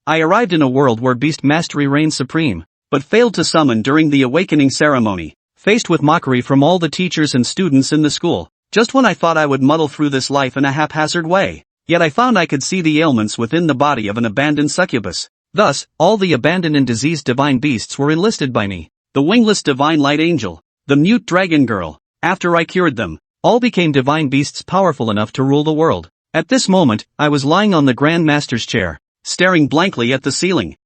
I arrived in a world where beast mastery reigned supreme, but failed to summon during the awakening ceremony, faced with mockery from all the teachers and students in the school, just when I thought I would muddle through this life in a haphazard way. Yet I found I could see the ailments within the body of an abandoned succubus. Thus, all the abandoned and diseased divine beasts were enlisted by me. The wingless divine light angel, the mute dragon girl. After I cured them, all became divine beasts powerful enough to rule the world. At this moment, I was lying on the Grand Master's chair, staring blankly at the ceiling.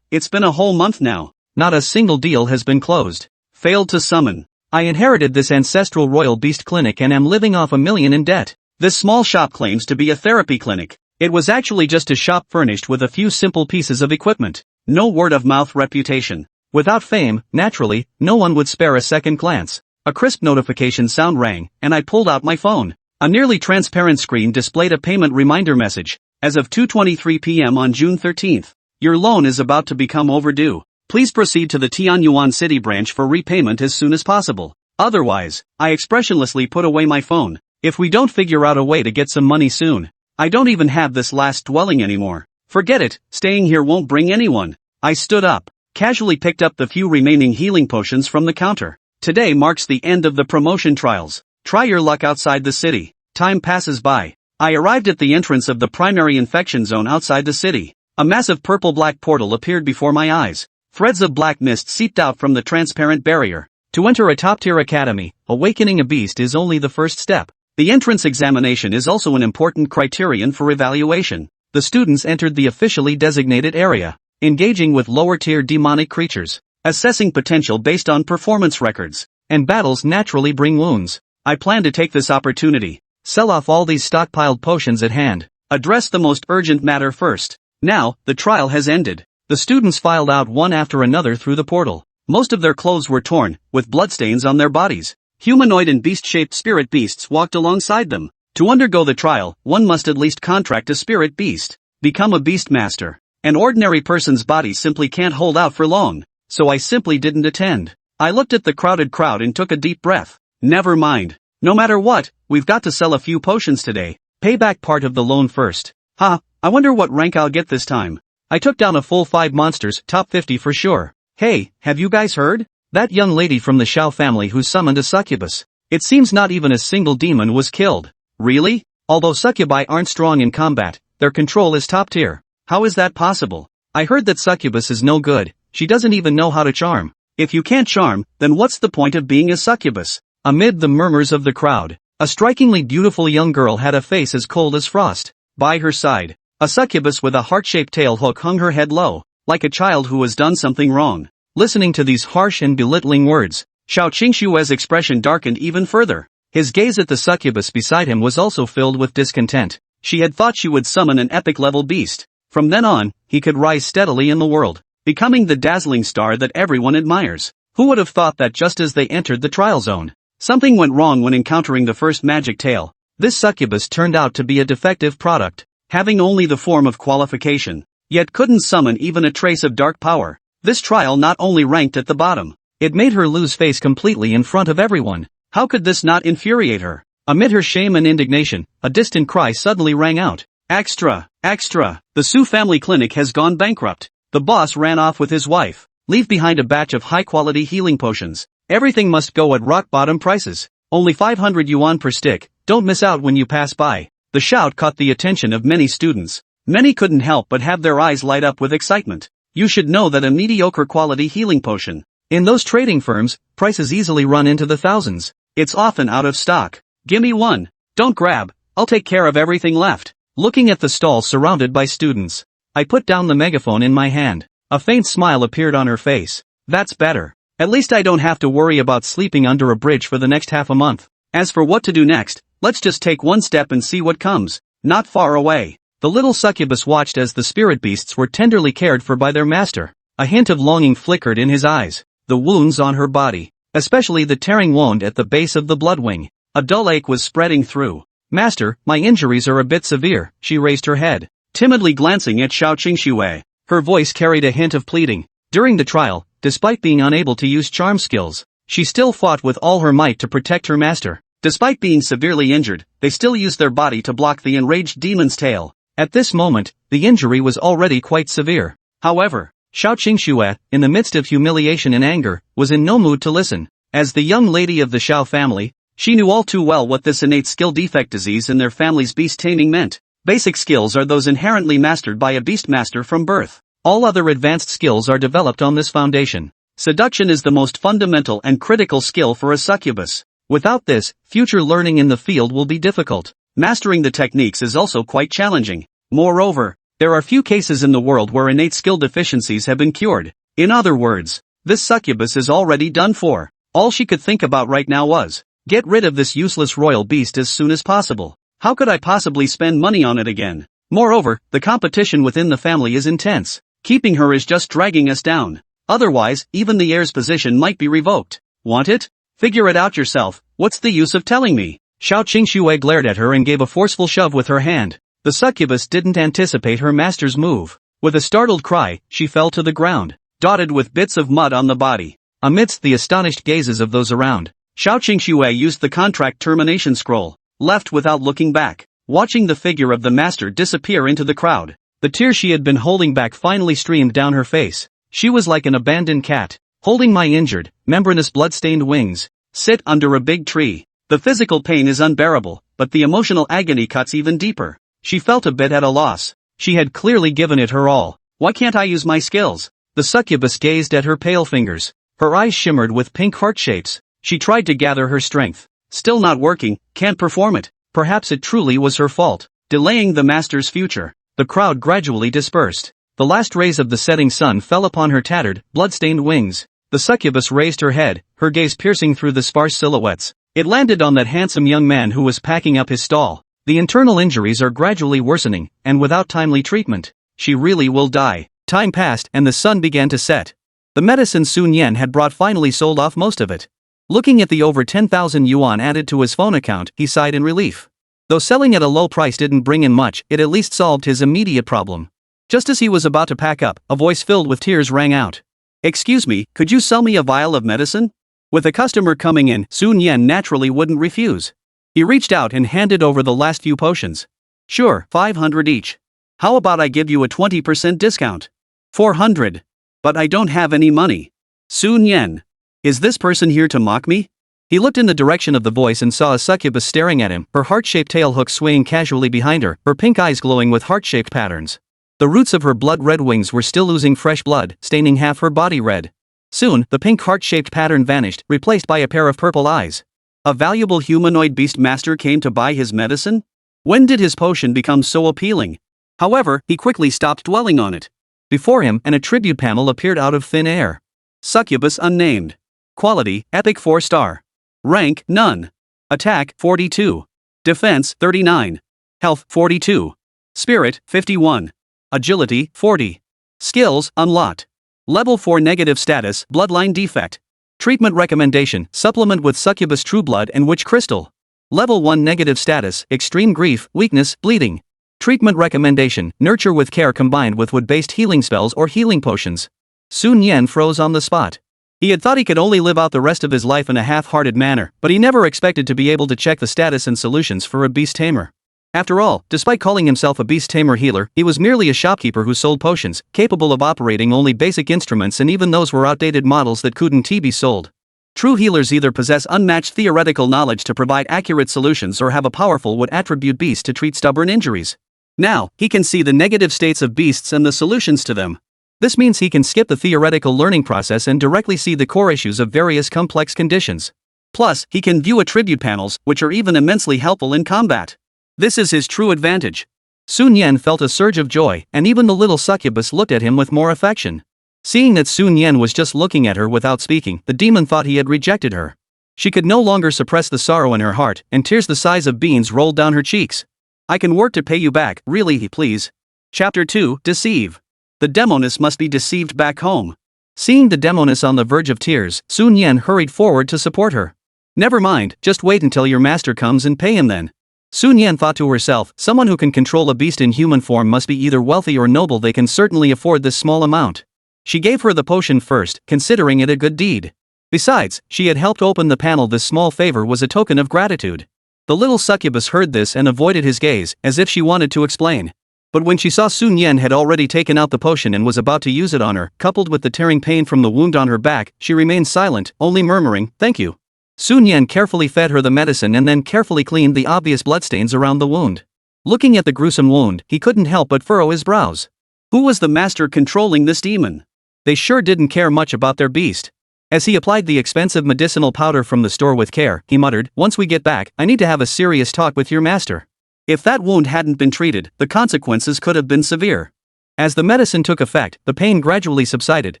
It's been a whole month now. Not a single deal has been closed. Failed to summon. I inherited this ancestral royal beast clinic and am living off $1 million in debt. This small shop claims to be a therapy clinic. It was actually just a shop furnished with a few simple pieces of equipment. No word-of-mouth reputation. Without fame, naturally, no one would spare a second glance. A crisp notification sound rang, and I pulled out my phone. A nearly transparent screen displayed a payment reminder message. As of 2:23 p.m. on June 13th, your loan is about to become overdue. Please proceed to the Tianyuan City branch for repayment as soon as possible. Otherwise, I expressionlessly put away my phone. If we don't figure out a way to get some money soon, I don't even have this last dwelling anymore. Forget it, staying here won't bring anyone. I stood up, casually picked up the few remaining healing potions from the counter. Today marks the end of the promotion trials. Try your luck outside the city. Time passes by. I arrived at the entrance of the primary infection zone outside the city. A massive purple-black portal appeared before my eyes. Threads of black mist seeped out from the transparent barrier. To enter a top-tier academy, awakening a beast is only the first step. The entrance examination is also an important criterion for evaluation. The students entered the officially designated area, engaging with lower-tier demonic creatures, assessing potential based on performance records, and battles naturally bring wounds. I plan to take this opportunity, sell off all these stockpiled potions at hand, address the most urgent matter first. Now, the trial has ended. The students filed out one after another through the portal. Most of their clothes were torn, with bloodstains on their bodies. Humanoid and beast-shaped spirit beasts walked alongside them. To undergo the trial, one must at least contract a spirit beast, become a beast master. An ordinary person's body simply can't hold out for long, so I simply didn't attend. I looked at the crowded crowd and took a deep breath. Never mind. No matter what, we've got to sell a few potions today. Pay back part of the loan first. I wonder what rank I'll get this time. I took down a full 5 monsters, top 50 for sure. Hey, have you guys heard? That young lady from the Xiao family who summoned a succubus. It seems not even a single demon was killed. Really? Although succubi aren't strong in combat, their control is top tier. How is that possible? I heard that succubus is no good. She doesn't even know how to charm. If you can't charm, then what's the point of being a succubus? Amid the murmurs of the crowd, a strikingly beautiful young girl had a face as cold as frost. By her side, a succubus with a heart-shaped tail hook hung her head low, like a child who has done something wrong. Listening to these harsh and belittling words, Xiao Qingshue's expression darkened even further. His gaze at the succubus beside him was also filled with discontent. She had thought she would summon an epic-level beast. From then on, he could rise steadily in the world, becoming the dazzling star that everyone admires. Who would have thought that just as they entered the trial zone, something went wrong when encountering the first magic tail? This succubus turned out to be a defective product, having only the form of qualification, yet couldn't summon even a trace of dark power. This trial not only ranked at the bottom, it made her lose face completely in front of everyone. How could this not infuriate her? Amid her shame and indignation, a distant cry suddenly rang out. Extra! Extra! The Su family clinic has gone bankrupt. The boss ran off with his wife, leave behind a batch of high-quality healing potions. Everything must go at rock-bottom prices. Only 500 yuan per stick. Don't miss out when you pass by. The shout caught the attention of many students. Many couldn't help but have their eyes light up with excitement. You should know that a mediocre quality healing potion, in those trading firms, prices easily run into the thousands. It's often out of stock. Gimme one. Don't grab. I'll take care of everything left. Looking at the stall surrounded by students, I put down the megaphone in my hand. A faint smile appeared on her face. That's better. At least I don't have to worry about sleeping under a bridge for the next half a month. As for what to do next, let's just take one step and see what comes. Not far away, the little succubus watched as the spirit beasts were tenderly cared for by their master. A hint of longing flickered in his eyes. The wounds on her body, especially the tearing wound at the base of the bloodwing, a dull ache was spreading through. Master, my injuries are a bit severe. She raised her head, timidly glancing at Xiao Qingxue. Her voice carried a hint of pleading. During the trial, despite being unable to use charm skills, she still fought with all her might to protect her master. Despite being severely injured, they still used their body to block the enraged demon's tail. At this moment, the injury was already quite severe. However, Xiao Qingxue, in the midst of humiliation and anger, was in no mood to listen. As the young lady of the Xiao family, she knew all too well what this innate skill defect disease in their family's beast taming meant. Basic skills are those inherently mastered by a beast master from birth. All other advanced skills are developed on this foundation. Seduction is the most fundamental and critical skill for a succubus. Without this, future learning in the field will be difficult. Mastering the techniques is also quite challenging. Moreover, there are few cases in the world where innate skill deficiencies have been cured. In other words, this succubus is already done for. All she could think about right now was, get rid of this useless royal beast as soon as possible. How could I possibly spend money on it again? Moreover, the competition within the family is intense. Keeping her is just dragging us down. Otherwise, even the heir's position might be revoked. Want it? Figure it out yourself. What's the use of telling me? Xiao Qingxue glared at her and gave a forceful shove with her hand. The succubus didn't anticipate her master's move. With a startled cry, she fell to the ground, dotted with bits of mud on the body. Amidst the astonished gazes of those around, Xiao Qingxue used the contract termination scroll, left without looking back, watching the figure of the master disappear into the crowd. The tears she had been holding back finally streamed down her face. She was like an abandoned cat, holding my injured, membranous blood-stained wings. Sit under a big tree. The physical pain is unbearable, but the emotional agony cuts even deeper. She felt a bit at a loss. She had clearly given it her all. Why can't I use my skills? The succubus gazed at her pale fingers. Her eyes shimmered with pink heart shapes. She tried to gather her strength. Still not working, can't perform it. Perhaps it truly was her fault, delaying the master's future. The crowd gradually dispersed. The last rays of the setting sun fell upon her tattered, blood-stained wings. The succubus raised her head, her gaze piercing through the sparse silhouettes. It landed on that handsome young man who was packing up his stall. The internal injuries are gradually worsening, and without timely treatment, she really will die. Time passed and the sun began to set. The medicine Sun Yan had brought finally sold off most of it. Looking at the over 10,000 yuan added to his phone account, he sighed in relief. Though selling at a low price didn't bring in much, it at least solved his immediate problem. Just as he was about to pack up, a voice filled with tears rang out. Excuse me, could you sell me a vial of medicine? With a customer coming in, Sun Yan naturally wouldn't refuse. He reached out and handed over the last few potions. Sure, 500 each. How about I give you a 20% discount? 400. But I don't have any money. Sun Yan. Is this person here to mock me? He looked in the direction of the voice and saw a succubus staring at him, her heart-shaped tail hook swaying casually behind her, her pink eyes glowing with heart-shaped patterns. The roots of her blood-red wings were still oozing fresh blood, staining half her body red. Soon, the pink heart-shaped pattern vanished, replaced by a pair of purple eyes. A valuable humanoid beast master came to buy his medicine? When did his potion become so appealing? However, he quickly stopped dwelling on it. Before him, an attribute panel appeared out of thin air. Succubus unnamed. Quality, Epic 4-star. Rank, none. Attack, 42. Defense, 39. Health, 42. Spirit, 51. Agility, 40. Skills, unlocked. Level 4 negative status, bloodline defect. Treatment recommendation, supplement with succubus true blood and witch crystal. Level 1 negative status, extreme grief, weakness, bleeding. Treatment recommendation, nurture with care combined with wood-based healing spells or healing potions. Sun Yan froze on the spot. He had thought he could only live out the rest of his life in a half-hearted manner, but he never expected to be able to check the status and solutions for a beast tamer. After all, despite calling himself a beast tamer healer, he was merely a shopkeeper who sold potions, capable of operating only basic instruments, and even those were outdated models that couldn't be sold. True healers either possess unmatched theoretical knowledge to provide accurate solutions or have a powerful wood attribute beast to treat stubborn injuries. Now, he can see the negative states of beasts and the solutions to them. This means he can skip the theoretical learning process and directly see the core issues of various complex conditions. Plus, he can view attribute panels, which are even immensely helpful in combat. This is his true advantage. Sun Yan felt a surge of joy, and even the little succubus looked at him with more affection. Seeing that Sun Yan was just looking at her without speaking, the demon thought he had rejected her. She could no longer suppress the sorrow in her heart, and tears the size of beans rolled down her cheeks. I can work to pay you back, really, please. Chapter 2, Deceive. The demoness must be deceived back home. Seeing the demoness on the verge of tears, Sun Yan hurried forward to support her. Never mind, just wait until your master comes and pay him then. Sun Yan thought to herself, someone who can control a beast in human form must be either wealthy or noble. They can certainly afford this small amount. She gave her the potion first, considering it a good deed. Besides, she had helped open the panel. This small favor was a token of gratitude. The little succubus heard this and avoided his gaze, as if she wanted to explain. But when she saw Sun Yan had already taken out the potion and was about to use it on her, coupled with the tearing pain from the wound on her back, she remained silent, only murmuring, "Thank you." Sun Yan carefully fed her the medicine and then carefully cleaned the obvious bloodstains around the wound. Looking at the gruesome wound, he couldn't help but furrow his brows. Who was the master controlling this demon? They sure didn't care much about their beast. As he applied the expensive medicinal powder from the store with care, he muttered, "Once we get back, I need to have a serious talk with your master." If that wound hadn't been treated, the consequences could have been severe. As the medicine took effect, the pain gradually subsided,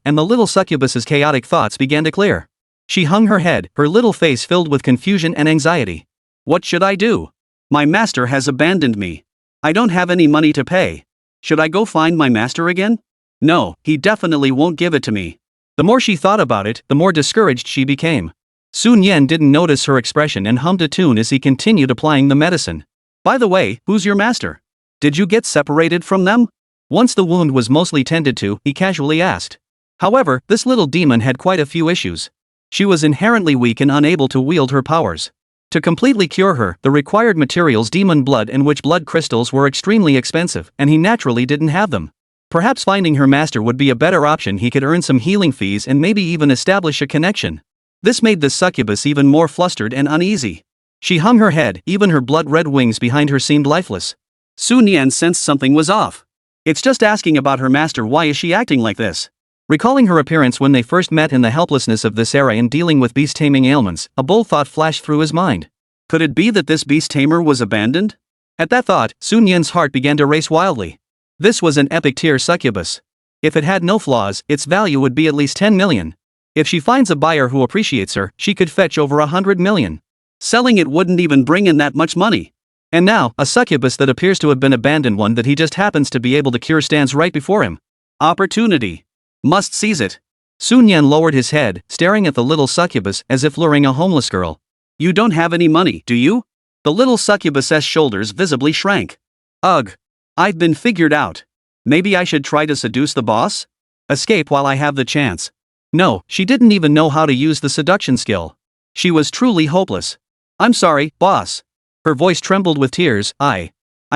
and the little succubus's chaotic thoughts began to clear. She hung her head, her little face filled with confusion and anxiety. What should I do? My master has abandoned me. I don't have any money to pay. Should I go find my master again? No, he definitely won't give it to me. The more she thought about it, the more discouraged she became. Sun Yan didn't notice her expression and hummed a tune as he continued applying the medicine. By the way, who's your master? Did you get separated from them? Once the wound was mostly tended to, he casually asked. However, this little demon had quite a few issues. She was inherently weak and unable to wield her powers. To completely cure her, the required materials demon blood and witch blood crystals were extremely expensive, and he naturally didn't have them. Perhaps finding her master would be a better option. He could earn some healing fees and maybe even establish a connection. This made the succubus even more flustered and uneasy. She hung her head, even her blood-red wings behind her seemed lifeless. Sun Yan sensed something was off. It's just asking about her master, why is she acting like this? Recalling her appearance when they first met and the helplessness of this era in dealing with beast-taming ailments, a bold thought flashed through his mind. Could it be that this beast-tamer was abandoned? At that thought, Sun Yan's heart began to race wildly. This was an epic-tier succubus. If it had no flaws, its value would be at least 10 million. If she finds a buyer who appreciates her, she could fetch over 100 million. Selling it wouldn't even bring in that much money. And now, a succubus that appears to have been abandoned, one that he just happens to be able to cure, stands right before him. Opportunity. Must seize it. Sun Yan lowered his head, staring at the little succubus as if luring a homeless girl. You don't have any money, do you? The little succubus's shoulders visibly shrank. Ugh. I've been figured out. Maybe I should try to seduce the boss? Escape while I have the chance. No, she didn't even know how to use the seduction skill. She was truly hopeless. I'm sorry, boss. Her voice trembled with tears. I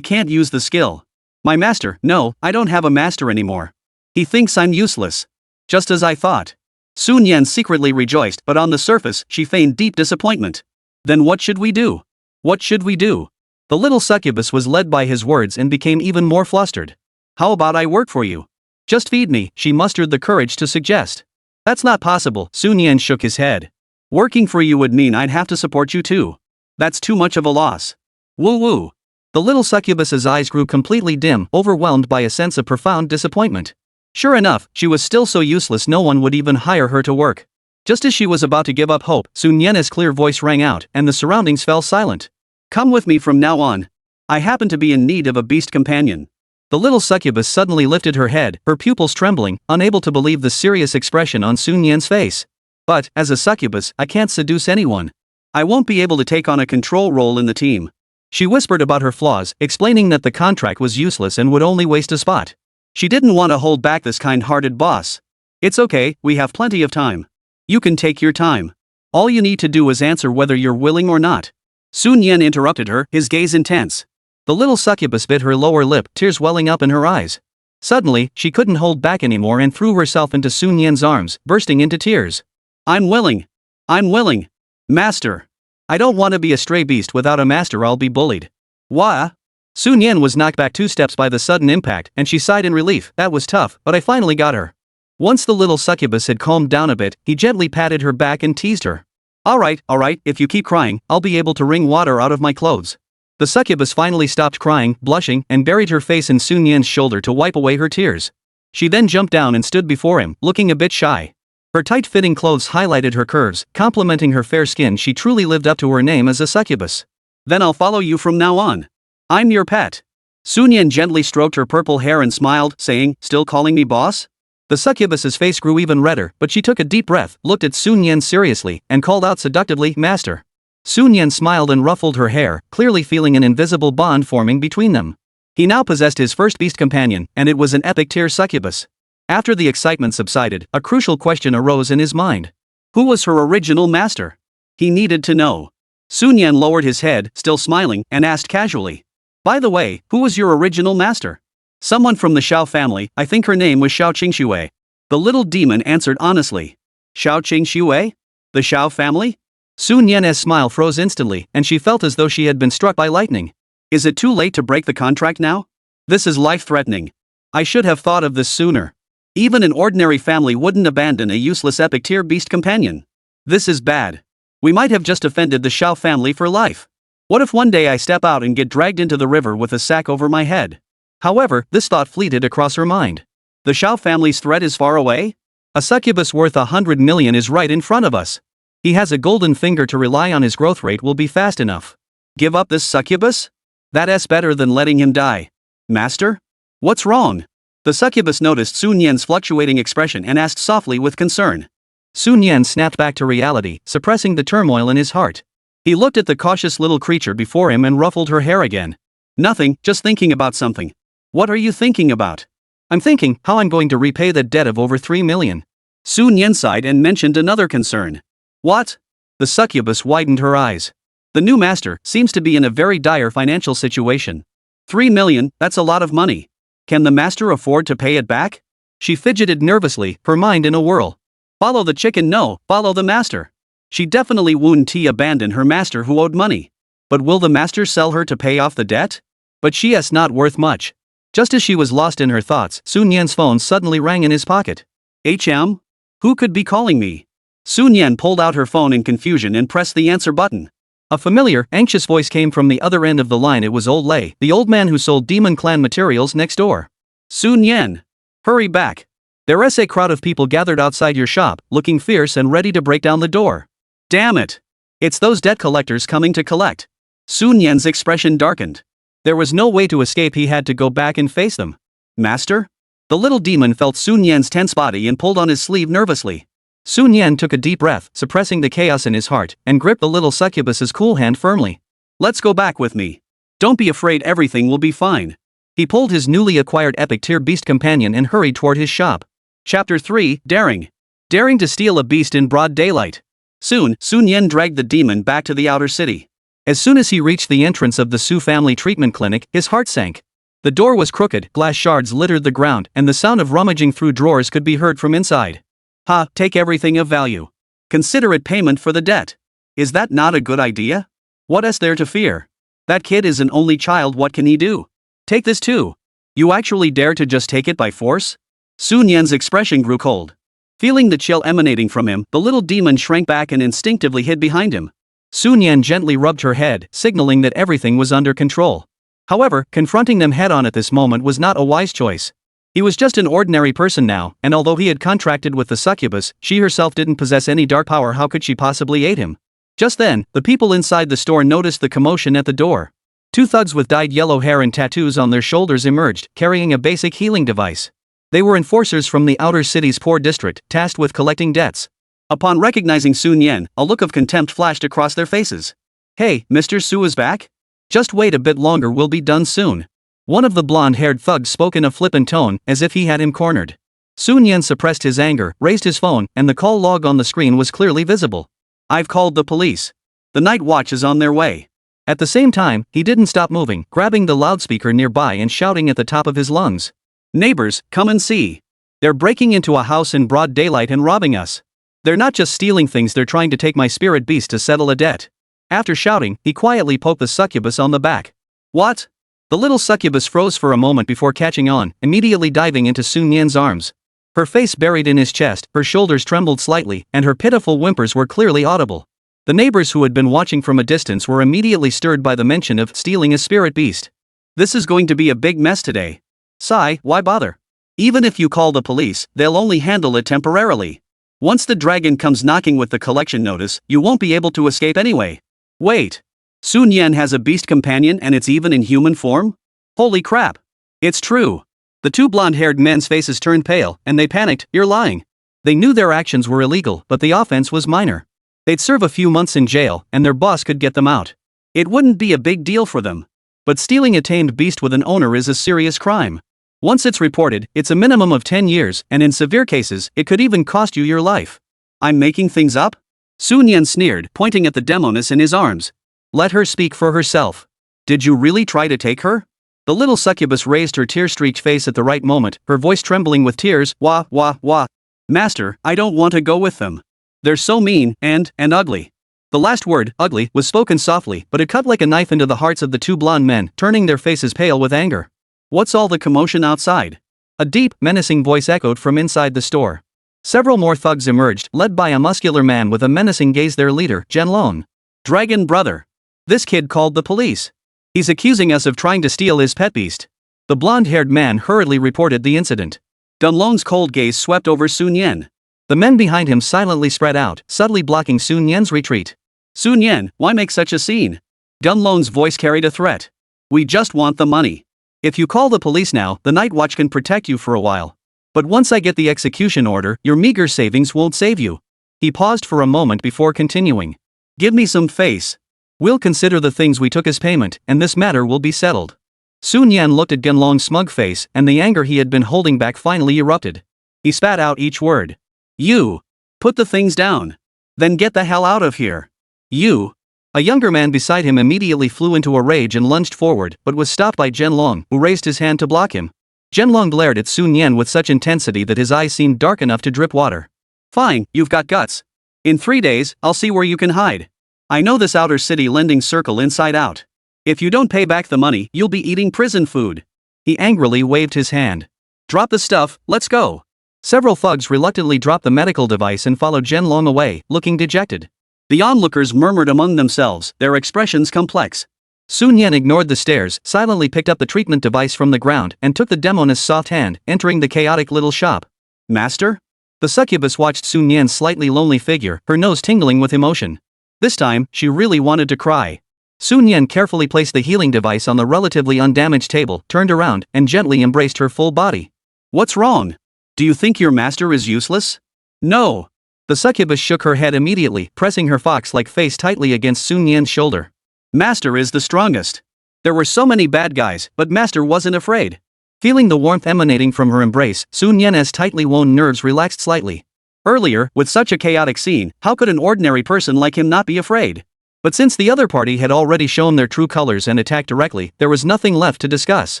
can't use the skill. My master, no, I don't have a master anymore. He thinks I'm useless. Just as I thought. Sun Yan secretly rejoiced, but on the surface, she feigned deep disappointment. Then what should we do? What should we do? The little succubus was led by his words and became even more flustered. How about I work for you? Just feed me, she mustered the courage to suggest. That's not possible, Sun Yan shook his head. Working for you would mean I'd have to support you too. That's too much of a loss. Woo-woo. The little succubus's eyes grew completely dim, overwhelmed by a sense of profound disappointment. Sure enough, she was still so useless no one would even hire her to work. Just as she was about to give up hope, Sun Yan's clear voice rang out, and the surroundings fell silent. Come with me from now on. I happen to be in need of a beast companion. The little succubus suddenly lifted her head, her pupils trembling, unable to believe the serious expression on Sun Yan's face. But, as a succubus, I can't seduce anyone. I won't be able to take on a control role in the team. She whispered about her flaws, explaining that the contract was useless and would only waste a spot. She didn't want to hold back this kind-hearted boss. It's okay, we have plenty of time. You can take your time. All you need to do is answer whether you're willing or not. Sun Yan interrupted her, his gaze intense. The little succubus bit her lower lip, tears welling up in her eyes. Suddenly, she couldn't hold back anymore and threw herself into Sun Yan's arms, bursting into tears. I'm willing. I'm willing. Master. I don't want to be a stray beast without a master. I'll be bullied. Wah? Sun Yan was knocked back 2 steps by the sudden impact, and she sighed in relief. That was tough, but I finally got her. Once the little succubus had calmed down a bit, he gently patted her back and teased her. Alright, if you keep crying, I'll be able to wring water out of my clothes. The succubus finally stopped crying, blushing, and buried her face in Sun Yan's shoulder to wipe away her tears. She then jumped down and stood before him, looking a bit shy. Her tight-fitting clothes highlighted her curves, complementing her fair skin. She truly lived up to her name as a succubus. Then I'll follow you from now on. I'm your pet. Sun Yan gently stroked her purple hair and smiled, saying, still calling me boss? The succubus's face grew even redder, but she took a deep breath, looked at Sun Yan seriously, and called out seductively, Master. Sun Yan smiled and ruffled her hair, clearly feeling an invisible bond forming between them. He now possessed his first beast companion, and it was an epic-tier succubus. After the excitement subsided, a crucial question arose in his mind. Who was her original master? He needed to know. Sun Yan lowered his head, still smiling, and asked casually. By the way, who was your original master? Someone from the Xiao family, I think her name was Xiao Qingxue. The little demon answered honestly. Xiao Qingxue? The Xiao family? Sun Yan's smile froze instantly, and she felt as though she had been struck by lightning. Is it too late to break the contract now? This is life-threatening. I should have thought of this sooner. Even an ordinary family wouldn't abandon a useless epic tier beast companion. This is bad. We might have just offended the Xiao family for life. What if one day I step out and get dragged into the river with a sack over my head? However, this thought fleeted across her mind. The Xiao family's threat is far away? A succubus worth 100 million is right in front of us. He has a golden finger to rely on. His growth rate will be fast enough. Give up this succubus? That's better than letting him die. Master? What's wrong? The succubus noticed Sun Yan's fluctuating expression and asked softly with concern. Sun Yan snapped back to reality, suppressing the turmoil in his heart. He looked at the cautious little creature before him and ruffled her hair again. Nothing, just thinking about something. What are you thinking about? I'm thinking how I'm going to repay the debt of over 3 million. Sun Yan sighed and mentioned another concern. What? The succubus widened her eyes. The new master seems to be in a very dire financial situation. 3 million, that's a lot of money. Can the master afford to pay it back? She fidgeted nervously, her mind in a whirl. Follow the chicken, no, follow the master. She definitely wouldn't abandon her master who owed money. But will the master sell her to pay off the debt? But she is not worth much. Just as she was lost in her thoughts, Sun Yan's phone suddenly rang in his pocket. HM? Who could be calling me? Sun Yan pulled out her phone in confusion and pressed the answer button. A familiar, anxious voice came from the other end of the line. It was old Lei, the old man who sold Demon Clan materials next door. Sun Yan! Hurry back. There's a crowd of people gathered outside your shop, looking fierce and ready to break down the door. Damn it! It's those debt collectors coming to collect. Sun Yan's expression darkened. There was no way to escape. He had to go back and face them. Master? The little demon felt Sun Yan's tense body and pulled on his sleeve nervously. Sun Yan took a deep breath, suppressing the chaos in his heart, and gripped the little succubus's cool hand firmly. Let's go back with me. Don't be afraid, everything will be fine. He pulled his newly acquired epic tier beast companion and hurried toward his shop. Chapter 3, Daring. Daring to steal a beast in broad daylight. Soon, Sun Yan dragged the demon back to the outer city. As soon as he reached the entrance of the Su family treatment clinic, his heart sank. The door was crooked, glass shards littered the ground, and the sound of rummaging through drawers could be heard from inside. Ha, take everything of value. Consider it payment for the debt. Is that not a good idea? What is there to fear? That kid is an only child, what can he do? Take this too. You actually dare to just take it by force? Sun Yan's expression grew cold. Feeling the chill emanating from him, the little demon shrank back and instinctively hid behind him. Sun Yan gently rubbed her head, signaling that everything was under control. However, confronting them head-on at this moment was not a wise choice. He was just an ordinary person now, and although he had contracted with the succubus, she herself didn't possess any dark power. How could she possibly aid him? Just then, the people inside the store noticed the commotion at the door. Two thugs with dyed yellow hair and tattoos on their shoulders emerged, carrying a basic healing device. They were enforcers from the outer city's poor district, tasked with collecting debts. Upon recognizing Sun Yan, a look of contempt flashed across their faces. Hey, Mr. Su is back? Just wait a bit longer, we'll be done soon. One of the blonde-haired thugs spoke in a flippant tone, as if he had him cornered. Sun Yan suppressed his anger, raised his phone, and the call log on the screen was clearly visible. I've called the police. The night watch is on their way. At the same time, he didn't stop moving, grabbing the loudspeaker nearby and shouting at the top of his lungs. Neighbors, come and see. They're breaking into a house in broad daylight and robbing us. They're not just stealing things, they're trying to take my spirit beast to settle a debt. After shouting, he quietly poked the succubus on the back. What? The little succubus froze for a moment before catching on, immediately diving into Sun Yan's arms. Her face buried in his chest, her shoulders trembled slightly, and her pitiful whimpers were clearly audible. The neighbors who had been watching from a distance were immediately stirred by the mention of stealing a spirit beast. This is going to be a big mess today. Sigh, why bother? Even if you call the police, they'll only handle it temporarily. Once the dragon comes knocking with the collection notice, you won't be able to escape anyway. Wait. Sun Yan has a beast companion and it's even in human form? Holy crap. It's true. The two blonde-haired men's faces turned pale, and they panicked. You're lying. They knew their actions were illegal, but the offense was minor. They'd serve a few months in jail, and their boss could get them out. It wouldn't be a big deal for them. But stealing a tamed beast with an owner is a serious crime. Once it's reported, it's a minimum of 10 years, and in severe cases, it could even cost you your life. I'm making things up? Sun Yan sneered, pointing at the demoness in his arms. Let her speak for herself. Did you really try to take her? The little succubus raised her tear-streaked face at the right moment, her voice trembling with tears. Wah, wah, wah. Master, I don't want to go with them. They're so mean, and ugly. The last word, ugly, was spoken softly, but it cut like a knife into the hearts of the two blonde men, turning their faces pale with anger. What's all the commotion outside? A deep, menacing voice echoed from inside the store. Several more thugs emerged, led by a muscular man with a menacing gaze, their leader, Zhenlong. Dragon brother. This kid called the police. He's accusing us of trying to steal his pet beast. The blonde-haired man hurriedly reported the incident. Dunlong's cold gaze swept over Sun Yan. The men behind him silently spread out, subtly blocking Sun Yan's retreat. Sun Yan, why make such a scene? Dunlong's voice carried a threat. We just want the money. If you call the police now, the night watch can protect you for a while. But once I get the execution order, your meager savings won't save you. He paused for a moment before continuing. Give me some face. We'll consider the things we took as payment, and this matter will be settled. Sun Yan looked at Genlong's smug face, and the anger he had been holding back finally erupted. He spat out each word. You. Put the things down. Then get the hell out of here. You. A younger man beside him immediately flew into a rage and lunged forward, but was stopped by Zhenlong, who raised his hand to block him. Zhenlong glared at Sun Yan with such intensity that his eyes seemed dark enough to drip water. Fine, you've got guts. In 3 days, I'll see where you can hide. I know this outer city lending circle inside out. If you don't pay back the money, you'll be eating prison food. He angrily waved his hand. Drop the stuff, let's go. Several thugs reluctantly dropped the medical device and followed Zhenlong away, looking dejected. The onlookers murmured among themselves, their expressions complex. Sun Yan ignored the stares, silently picked up the treatment device from the ground, and took the demoness soft hand, entering the chaotic little shop. Master? The succubus watched Sun Yan's slightly lonely figure, her nose tingling with emotion. This time, she really wanted to cry. Sun Yan carefully placed the healing device on the relatively undamaged table, turned around, and gently embraced her full body. What's wrong? Do you think your master is useless? No. The succubus shook her head immediately, pressing her fox-like face tightly against Sun Yan's shoulder. Master is the strongest. There were so many bad guys, but Master wasn't afraid. Feeling the warmth emanating from her embrace, Sun Yan's tightly wound nerves relaxed slightly. Earlier, with such a chaotic scene, how could an ordinary person like him not be afraid? But since the other party had already shown their true colors and attacked directly, there was nothing left to discuss.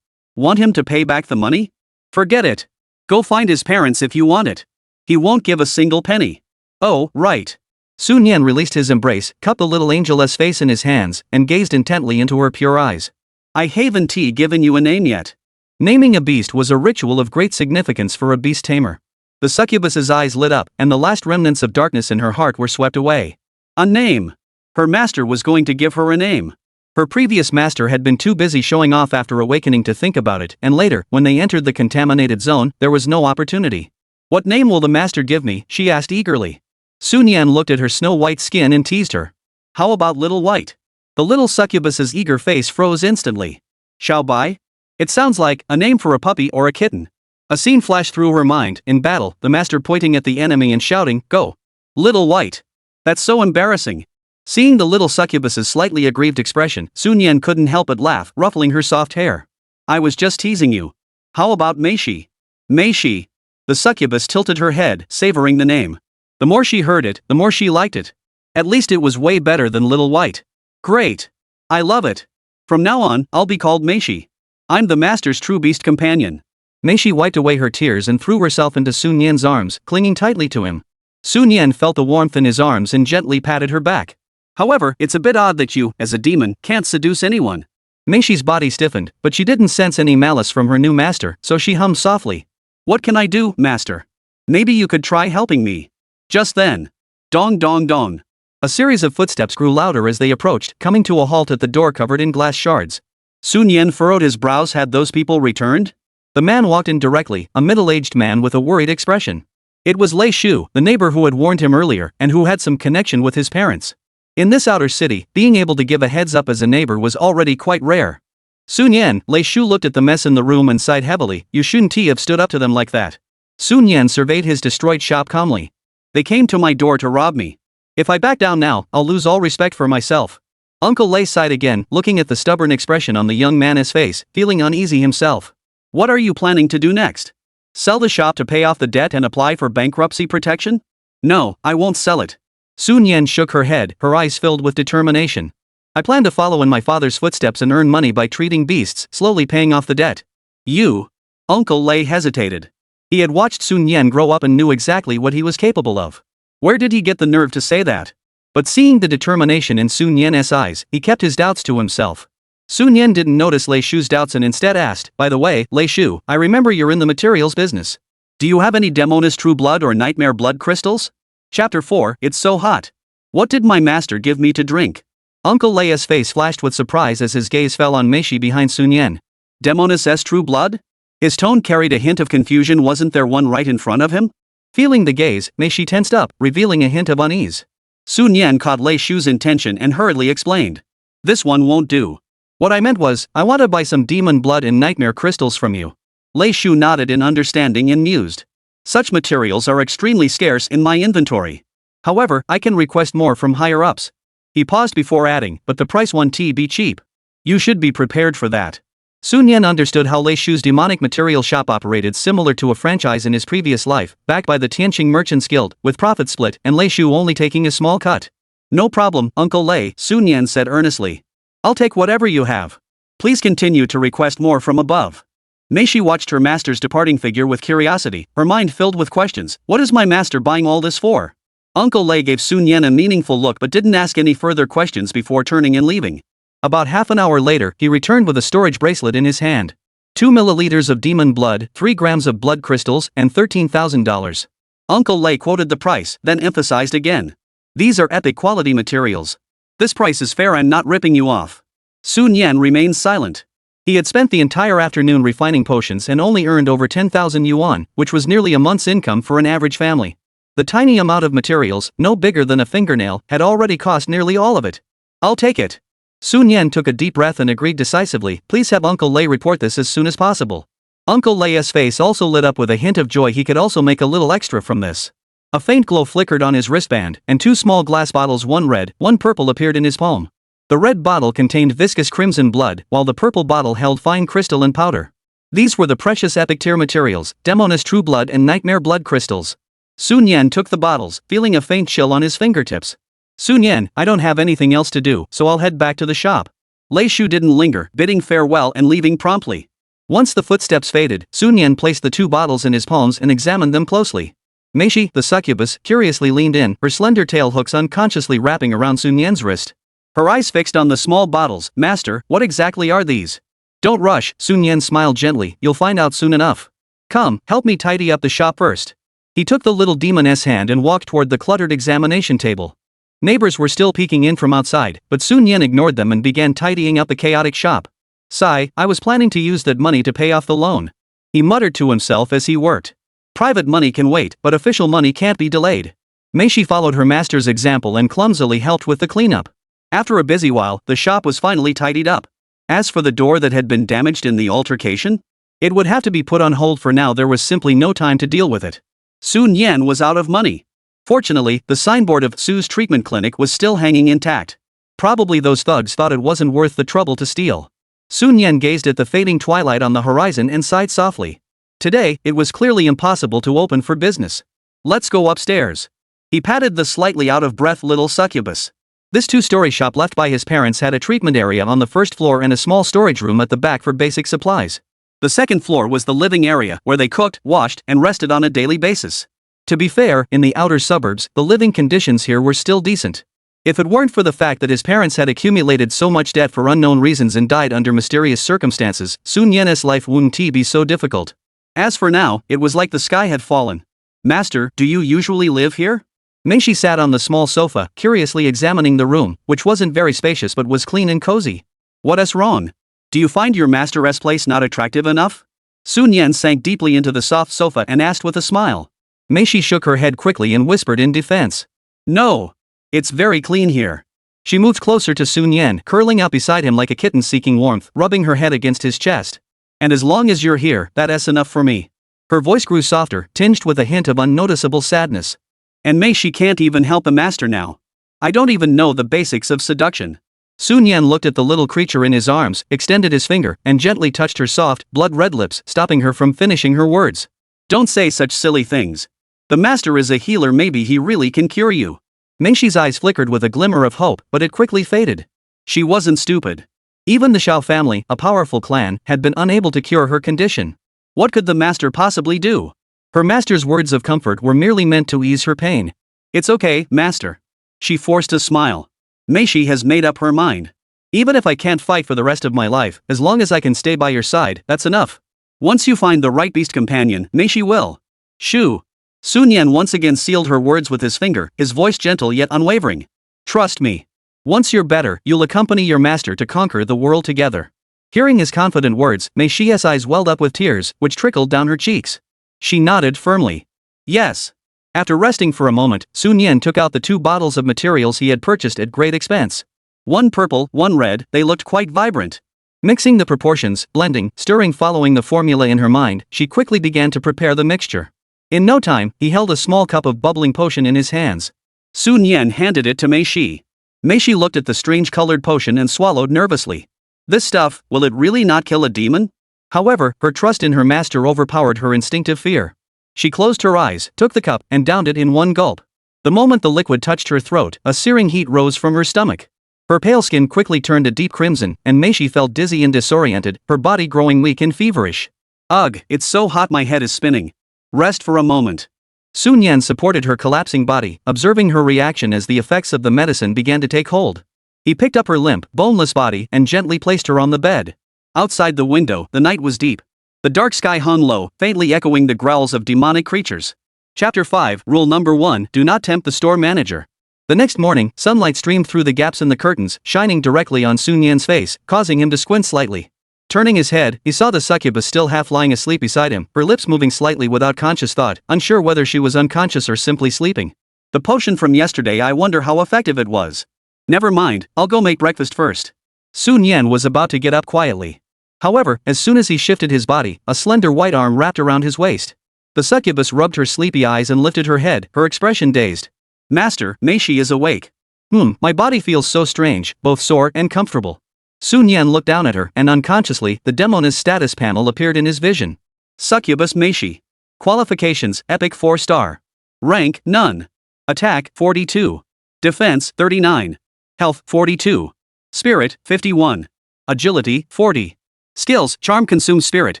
Want him to pay back the money? Forget it. Go find his parents if you want it. He won't give a single penny. Oh, right. Sun Yan released his embrace, cupped the little angeless face in his hands, and gazed intently into her pure eyes. I haven't given you a name yet. Naming a beast was a ritual of great significance for a beast tamer. The succubus's eyes lit up, and the last remnants of darkness in her heart were swept away. A name. Her master was going to give her a name. Her previous master had been too busy showing off after awakening to think about it, and later, when they entered the contaminated zone, there was no opportunity. What name will the master give me? She asked eagerly. Sun Yan looked at her snow-white skin and teased her. How about Little White? The little succubus's eager face froze instantly. Xiao Bai? It sounds like a name for a puppy or a kitten. A scene flashed through her mind, in battle, the master pointing at the enemy and shouting, Go! Little White! That's so embarrassing. Seeing the little succubus's slightly aggrieved expression, Sun Yan couldn't help but laugh, ruffling her soft hair. I was just teasing you. How about Meishi? Meishi. The succubus tilted her head, savoring the name. The more she heard it, the more she liked it. At least it was way better than Little White. Great. I love it. From now on, I'll be called Meishi. I'm the master's true beast companion. Meishi wiped away her tears and threw herself into Sun Yan's arms, clinging tightly to him. Sun Yan felt the warmth in his arms and gently patted her back. However, it's a bit odd that you, as a demon, can't seduce anyone. Meishi's body stiffened, but she didn't sense any malice from her new master, so she hummed softly. What can I do, master? Maybe you could try helping me. Just then. Dong dong dong. A series of footsteps grew louder as they approached, coming to a halt at the door covered in glass shards. Sun Yan furrowed his brows. Had those people returned? The man walked in directly, a middle-aged man with a worried expression. It was Lei Shu, the neighbor who had warned him earlier, and who had some connection with his parents. In this outer city, being able to give a heads up as a neighbor was already quite rare. Sun Yan, Lei Shu looked at the mess in the room and sighed heavily. You shouldn't have stood up to them like that. Sun Yan surveyed his destroyed shop calmly. They came to my door to rob me. If I back down now, I'll lose all respect for myself. Uncle Lei sighed again, looking at the stubborn expression on the young man's face, feeling uneasy himself. What are you planning to do next? Sell the shop to pay off the debt and apply for bankruptcy protection? No, I won't sell it. Sun Yan shook her head, her eyes filled with determination. I plan to follow in my father's footsteps and earn money by treating beasts, slowly paying off the debt. You? Uncle Lei hesitated. He had watched Sun Yan grow up and knew exactly what he was capable of. Where did he get the nerve to say that? But seeing the determination in Sun Yan's eyes, he kept his doubts to himself. Sun Yan didn't notice Lei Shu's doubts and instead asked, "By the way, Lei Shu, I remember you're in the materials business. Do you have any Demoness True Blood or Nightmare Blood crystals?" Chapter 4, It's So Hot. What did my master give me to drink? Uncle Leia's face flashed with surprise as his gaze fell on Meishi behind Sun Yan. Demoness S True Blood? His tone carried a hint of confusion. Wasn't there one right in front of him? Feeling the gaze, Meishi tensed up, revealing a hint of unease. Sun Yan caught Lei Shu's intention and hurriedly explained. This one won't do. What I meant was, I want to buy some demon blood and nightmare crystals from you. Lei Shu nodded in understanding and mused. Such materials are extremely scarce in my inventory. However, I can request more from higher ups. He paused before adding, but the price won't be cheap. You should be prepared for that. Sun Yan understood how Lei Shu's demonic material shop operated, similar to a franchise in his previous life, backed by the Tianqing Merchants Guild, with profit split and Lei Shu only taking a small cut. No problem, Uncle Lei, Sun Yan said earnestly. I'll take whatever you have. Please continue to request more from above. Meishi watched her master's departing figure with curiosity, her mind filled with questions. What is my master buying all this for? Uncle Lei gave Sun Yan a meaningful look but didn't ask any further questions before turning and leaving. About half an hour later, he returned with a storage bracelet in his hand. 2 milliliters of demon blood, 3 grams of blood crystals, and $13,000. Uncle Lei quoted the price, then emphasized again. These are epic quality materials. This price is fair and not ripping you off. Sun Yan remained silent. He had spent the entire afternoon refining potions and only earned over 10,000 yuan, which was nearly a month's income for an average family. The tiny amount of materials, no bigger than a fingernail, had already cost nearly all of it. I'll take it. Sun Yan took a deep breath and agreed decisively. Please have Uncle Lei report this as soon as possible. Uncle Lei's face also lit up with a hint of joy. He could also make a little extra from this. A faint glow flickered on his wristband, and 2 small glass bottles, one red, one purple, appeared in his palm. The red bottle contained viscous crimson blood, while the purple bottle held fine crystal and powder. These were the precious epic tier materials, Demoness True Blood and Nightmare Blood crystals. Sun Yan took the bottles, feeling a faint chill on his fingertips. Sun Yan, I don't have anything else to do, so I'll head back to the shop. Lei Shu didn't linger, bidding farewell and leaving promptly. Once the footsteps faded, Sun Yan placed the 2 bottles in his palms and examined them closely. Meishi, the succubus, curiously leaned in, her slender tail hooks unconsciously wrapping around Sun Yan's wrist. Her eyes fixed on the small bottles. Master, what exactly are these? Don't rush, Sun Yan smiled gently, you'll find out soon enough. Come, help me tidy up the shop first. He took the little demoness hand and walked toward the cluttered examination table. Neighbors were still peeking in from outside, but Sun Yan ignored them and began tidying up the chaotic shop. Sigh, I was planning to use that money to pay off the loan. He muttered to himself as he worked. Private money can wait, but official money can't be delayed. Meishi followed her master's example and clumsily helped with the cleanup. After a busy while, the shop was finally tidied up. As for the door that had been damaged in the altercation, it would have to be put on hold for now. There was simply no time to deal with it. Sun Yan was out of money. Fortunately, the signboard of Su's treatment clinic was still hanging intact. Probably those thugs thought it wasn't worth the trouble to steal. Sun Yan gazed at the fading twilight on the horizon and sighed softly. Today, it was clearly impossible to open for business. Let's go upstairs. He patted the slightly out-of-breath little succubus. This 2-story shop left by his parents had a treatment area on the first floor and a small storage room at the back for basic supplies. The second floor was the living area, where they cooked, washed, and rested on a daily basis. To be fair, in the outer suburbs, the living conditions here were still decent. If it weren't for the fact that his parents had accumulated so much debt for unknown reasons and died under mysterious circumstances, Sun Yan's life wouldn't be so difficult. As for now, it was like the sky had fallen. Master, do you usually live here? Meishi sat on the small sofa, curiously examining the room, which wasn't very spacious but was clean and cozy. What's wrong? Do you find your master's place not attractive enough? Sun Yan sank deeply into the soft sofa and asked with a smile. Meishi shook her head quickly and whispered in defense. No. It's very clean here. She moved closer to Sun Yan, curling up beside him like a kitten seeking warmth, rubbing her head against his chest. And as long as you're here, that's enough for me. Her voice grew softer, tinged with a hint of unnoticeable sadness. And Meishi can't even help a master now. I don't even know the basics of seduction. Sun Yan looked at the little creature in his arms, extended his finger, and gently touched her soft, blood-red lips, stopping her from finishing her words. Don't say such silly things. The master is a healer, maybe he really can cure you. Meishi's eyes flickered with a glimmer of hope, but it quickly faded. She wasn't stupid. Even the Xiao family, a powerful clan, had been unable to cure her condition. What could the master possibly do? Her master's words of comfort were merely meant to ease her pain. It's okay, master. She forced a smile. Meishi has made up her mind. Even if I can't fight for the rest of my life, as long as I can stay by your side, that's enough. Once you find the right beast companion, Meishi will. Shoo. Sun Yan once again sealed her words with his finger, his voice gentle yet unwavering. Trust me. Once you're better, you'll accompany your master to conquer the world together. Hearing his confident words, Meishi's eyes welled up with tears, which trickled down her cheeks. She nodded firmly. Yes. After resting for a moment, Sun Yan took out the 2 bottles of materials he had purchased at great expense. One purple, one red, they looked quite vibrant. Mixing the proportions, blending, stirring following the formula in her mind, she quickly began to prepare the mixture. In no time, he held a small cup of bubbling potion in his hands. Sun Yan handed it to Meishi. Meishi looked at the strange-colored potion and swallowed nervously. This stuff, will it really not kill a demon? However, her trust in her master overpowered her instinctive fear. She closed her eyes, took the cup, and downed it in one gulp. The moment the liquid touched her throat, a searing heat rose from her stomach. Her pale skin quickly turned a deep crimson, and Meishi felt dizzy and disoriented, her body growing weak and feverish. Ugh, it's so hot my head is spinning. Rest for a moment. Sun Yan supported her collapsing body, observing her reaction as the effects of the medicine began to take hold. He picked up her limp, boneless body and gently placed her on the bed. Outside the window, the night was deep. The dark sky hung low, faintly echoing the growls of demonic creatures. Chapter 5, Rule Number 1, Do Not Tempt the Store Manager. The next morning, sunlight streamed through the gaps in the curtains, shining directly on Sun Yan's face, causing him to squint slightly. Turning his head, he saw the succubus still half lying asleep beside him, her lips moving slightly without conscious thought, unsure whether she was unconscious or simply sleeping. The potion from yesterday, I wonder how effective it was. Never mind, I'll go make breakfast first. Sun Yan was about to get up quietly. However, as soon as he shifted his body, a slender white arm wrapped around his waist. The succubus rubbed her sleepy eyes and lifted her head, her expression dazed. Master, Meishi is awake. My body feels so strange, both sore and comfortable. Sun Yan looked down at her, and unconsciously, the demoness status panel appeared in his vision. Succubus Meishi. Qualifications, Epic 4-star. Rank, None. Attack, 42. Defense, 39. Health, 42. Spirit, 51. Agility, 40. Skills, Charm consumes spirit,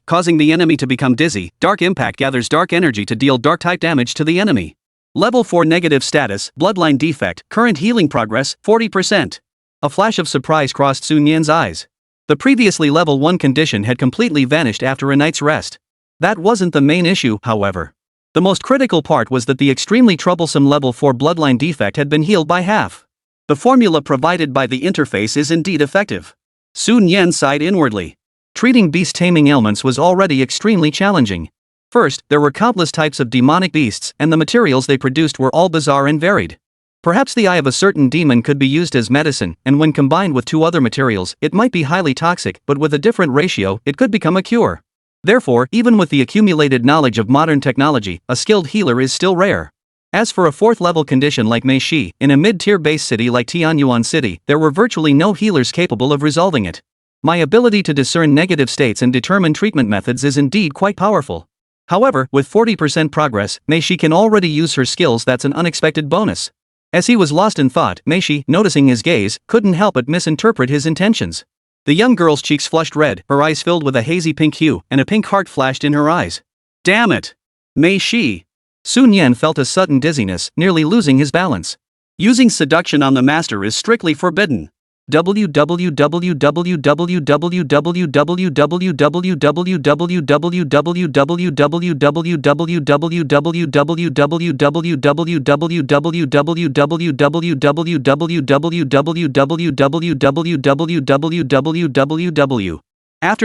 causing the enemy to become dizzy. Dark Impact gathers dark energy to deal dark-type damage to the enemy. Level 4 negative status, Bloodline defect, current healing progress, 40%. A flash of surprise crossed Sun Yan's eyes. The previously level 1 condition had completely vanished after a night's rest. That wasn't the main issue, however. The most critical part was that the extremely troublesome level 4 bloodline defect had been healed by half. The formula provided by the interface is indeed effective. Sun Yan sighed inwardly. Treating beast-taming ailments was already extremely challenging. First, there were countless types of demonic beasts, and the materials they produced were all bizarre and varied. Perhaps the eye of a certain demon could be used as medicine, and when combined with 2 other materials, it might be highly toxic, but with a different ratio, it could become a cure. Therefore, even with the accumulated knowledge of modern technology, a skilled healer is still rare. As for a 4th-level condition like Meishi, in a mid-tier base city like Tianyuan City, there were virtually no healers capable of resolving it. My ability to discern negative states and determine treatment methods is indeed quite powerful. However, with 40% progress, Meishi can already use her skills. That's an unexpected bonus. As he was lost in thought, Meishi, noticing his gaze, couldn't help but misinterpret his intentions. The young girl's cheeks flushed red, her eyes filled with a hazy pink hue, and a pink heart flashed in her eyes. Damn it! Meishi! Sun Yan felt a sudden dizziness, nearly losing his balance. Using seduction on the master is strictly forbidden. After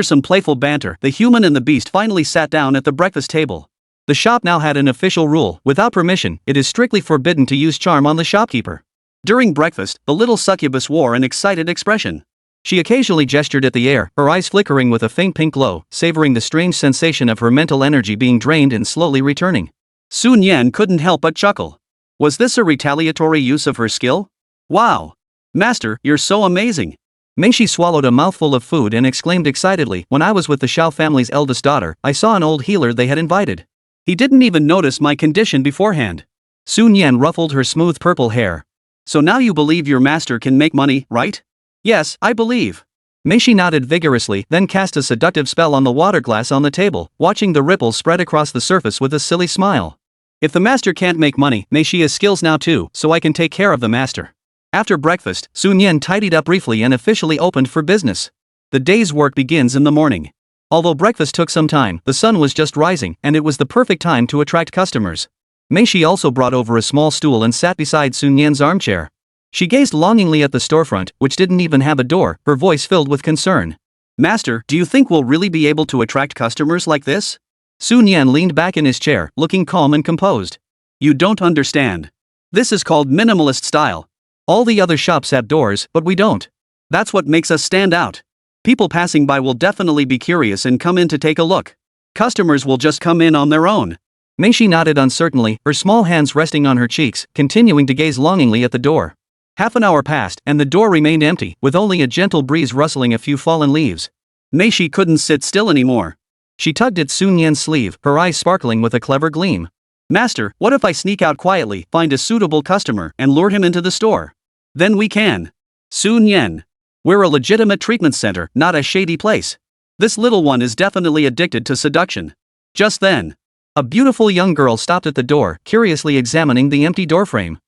some playful banter, the human and the beast finally sat down at the breakfast table. The shop now had an official rule: without permission, it is strictly forbidden to use charm on the shopkeeper. During breakfast, the little succubus wore an excited expression. She occasionally gestured at the air, her eyes flickering with a faint pink glow, savoring the strange sensation of her mental energy being drained and slowly returning. Sun Yan couldn't help but chuckle. Was this a retaliatory use of her skill? Wow! Master, you're so amazing! Meishi swallowed a mouthful of food and exclaimed excitedly, when I was with the Xiao family's eldest daughter, I saw an old healer they had invited. He didn't even notice my condition beforehand. Sun Yan ruffled her smooth purple hair. So now you believe your master can make money, right? Yes, I believe. Meishi nodded vigorously, then cast a seductive spell on the water glass on the table, watching the ripples spread across the surface with a silly smile. If the master can't make money, Meishi has skills now too, so I can take care of the master. After breakfast, Sun Yan tidied up briefly and officially opened for business. The day's work begins in the morning. Although breakfast took some time, the sun was just rising, and it was the perfect time to attract customers. Meishi also brought over a small stool and sat beside Sun Yan's armchair. She gazed longingly at the storefront, which didn't even have a door, her voice filled with concern. Master, do you think we'll really be able to attract customers like this? Sun Yan leaned back in his chair, looking calm and composed. You don't understand. This is called minimalist style. All the other shops have doors, but we don't. That's what makes us stand out. People passing by will definitely be curious and come in to take a look. Customers will just come in on their own. Meishi nodded uncertainly, her small hands resting on her cheeks, continuing to gaze longingly at the door. Half an hour passed, and the door remained empty, with only a gentle breeze rustling a few fallen leaves. Meishi couldn't sit still anymore. She tugged at Sun Yan's sleeve, her eyes sparkling with a clever gleam. Master, what if I sneak out quietly, find a suitable customer, and lure him into the store? Then we can. Sun Yan. We're a legitimate treatment center, not a shady place. This little one is definitely addicted to seduction. Just then, a beautiful young girl stopped at the door, curiously examining the empty doorframe.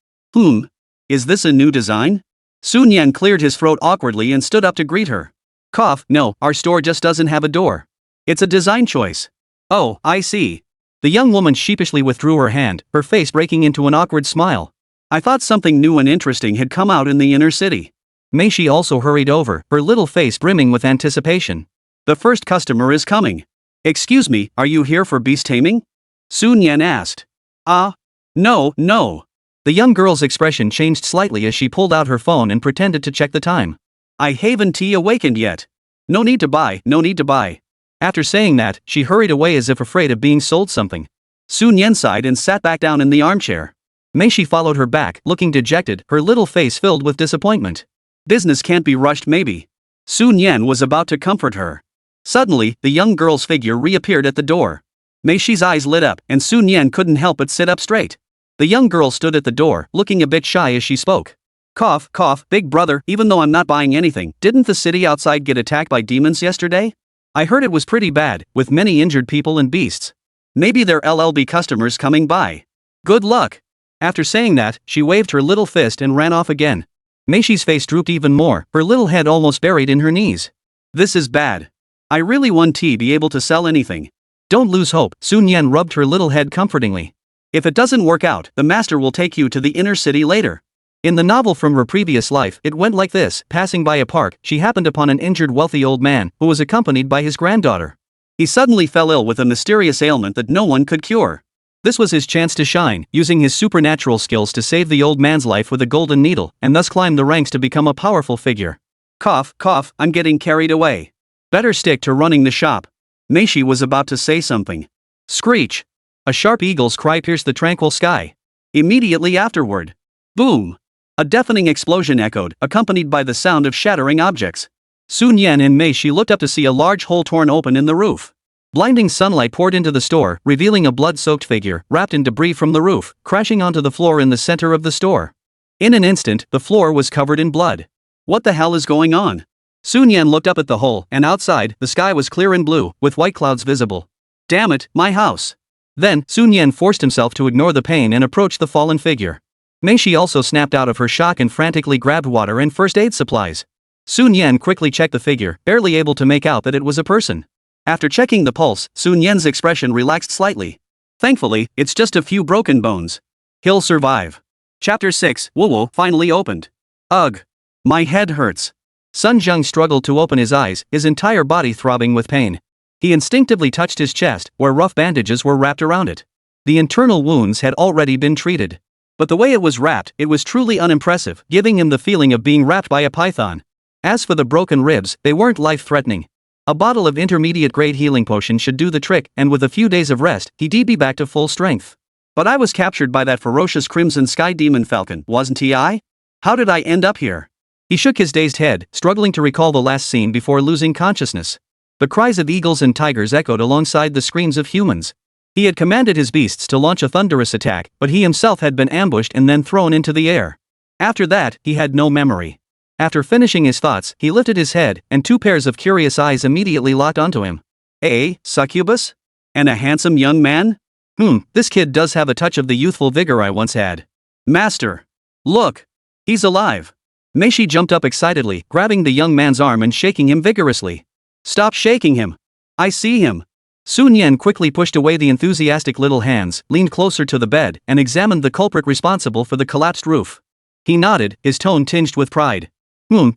Is this a new design? Sun Yan cleared his throat awkwardly and stood up to greet her. Cough, no, our store just doesn't have a door. It's a design choice. Oh, I see. The young woman sheepishly withdrew her hand, her face breaking into an awkward smile. I thought something new and interesting had come out in the inner city. Meishi also hurried over, her little face brimming with anticipation. The first customer is coming. Excuse me, are you here for beast taming? Sun Yan asked. No. The young girl's expression changed slightly as she pulled out her phone and pretended to check the time. I haven't awakened yet. No need to buy. After saying that, she hurried away as if afraid of being sold something. Sun Yan sighed and sat back down in the armchair. Meishi followed her back, looking dejected, her little face filled with disappointment. Business can't be rushed maybe. Sun Yan was about to comfort her. Suddenly, the young girl's figure reappeared at the door. Meishi's eyes lit up, and Sun Yan couldn't help but sit up straight. The young girl stood at the door, looking a bit shy as she spoke. Cough, big brother, even though I'm not buying anything, didn't the city outside get attacked by demons yesterday? I heard it was pretty bad, with many injured people and beasts. Maybe they're LLB customers coming by. Good luck. After saying that, she waved her little fist and ran off again. Meishi's face drooped even more, her little head almost buried in her knees. This is bad. I really want to be able to sell anything. Don't lose hope, Sun Yan rubbed her little head comfortingly. If it doesn't work out, the master will take you to the inner city later. In the novel from her previous life, it went like this. Passing by a park, she happened upon an injured wealthy old man, who was accompanied by his granddaughter. He suddenly fell ill with a mysterious ailment that no one could cure. This was his chance to shine, using his supernatural skills to save the old man's life with a golden needle, and thus climb the ranks to become a powerful figure. Cough, I'm getting carried away. Better stick to running the shop. Meishi was about to say something. Screech! A sharp eagle's cry pierced the tranquil sky. Immediately afterward, boom! A deafening explosion echoed, accompanied by the sound of shattering objects. Sun Yan and Meishi looked up to see a large hole torn open in the roof. Blinding sunlight poured into the store, revealing a blood-soaked figure, wrapped in debris from the roof, crashing onto the floor in the center of the store. In an instant, the floor was covered in blood. What the hell is going on? Sun Yan looked up at the hole, and outside, the sky was clear and blue, with white clouds visible. Damn it, my house! Then, Sun Yan forced himself to ignore the pain and approach the fallen figure. Meishi also snapped out of her shock and frantically grabbed water and first aid supplies. Sun Yan quickly checked the figure, barely able to make out that it was a person. After checking the pulse, Sun Yan's expression relaxed slightly. Thankfully, it's just a few broken bones. He'll survive. Chapter 6, Wu finally opened. Ugh. My head hurts. Sun Zheng struggled to open his eyes, his entire body throbbing with pain. He instinctively touched his chest, where rough bandages were wrapped around it. The internal wounds had already been treated. But the way it was wrapped, it was truly unimpressive, giving him the feeling of being wrapped by a python. As for the broken ribs, they weren't life-threatening. A bottle of intermediate-grade healing potion should do the trick, and with a few days of rest, he'd be back to full strength. But I was captured by that ferocious Crimson Sky Demon Falcon, wasn't I? How did I end up here? He shook his dazed head, struggling to recall the last scene before losing consciousness. The cries of eagles and tigers echoed alongside the screams of humans. He had commanded his beasts to launch a thunderous attack, but he himself had been ambushed and then thrown into the air. After that, he had no memory. After finishing his thoughts, he lifted his head, and two pairs of curious eyes immediately locked onto him. Succubus? And a handsome young man? This kid does have a touch of the youthful vigor I once had. Master! Look! He's alive! Meishi jumped up excitedly, grabbing the young man's arm and shaking him vigorously. Stop shaking him! I see him! Sun Yan quickly pushed away the enthusiastic little hands, leaned closer to the bed, and examined the culprit responsible for the collapsed roof. He nodded, his tone tinged with pride.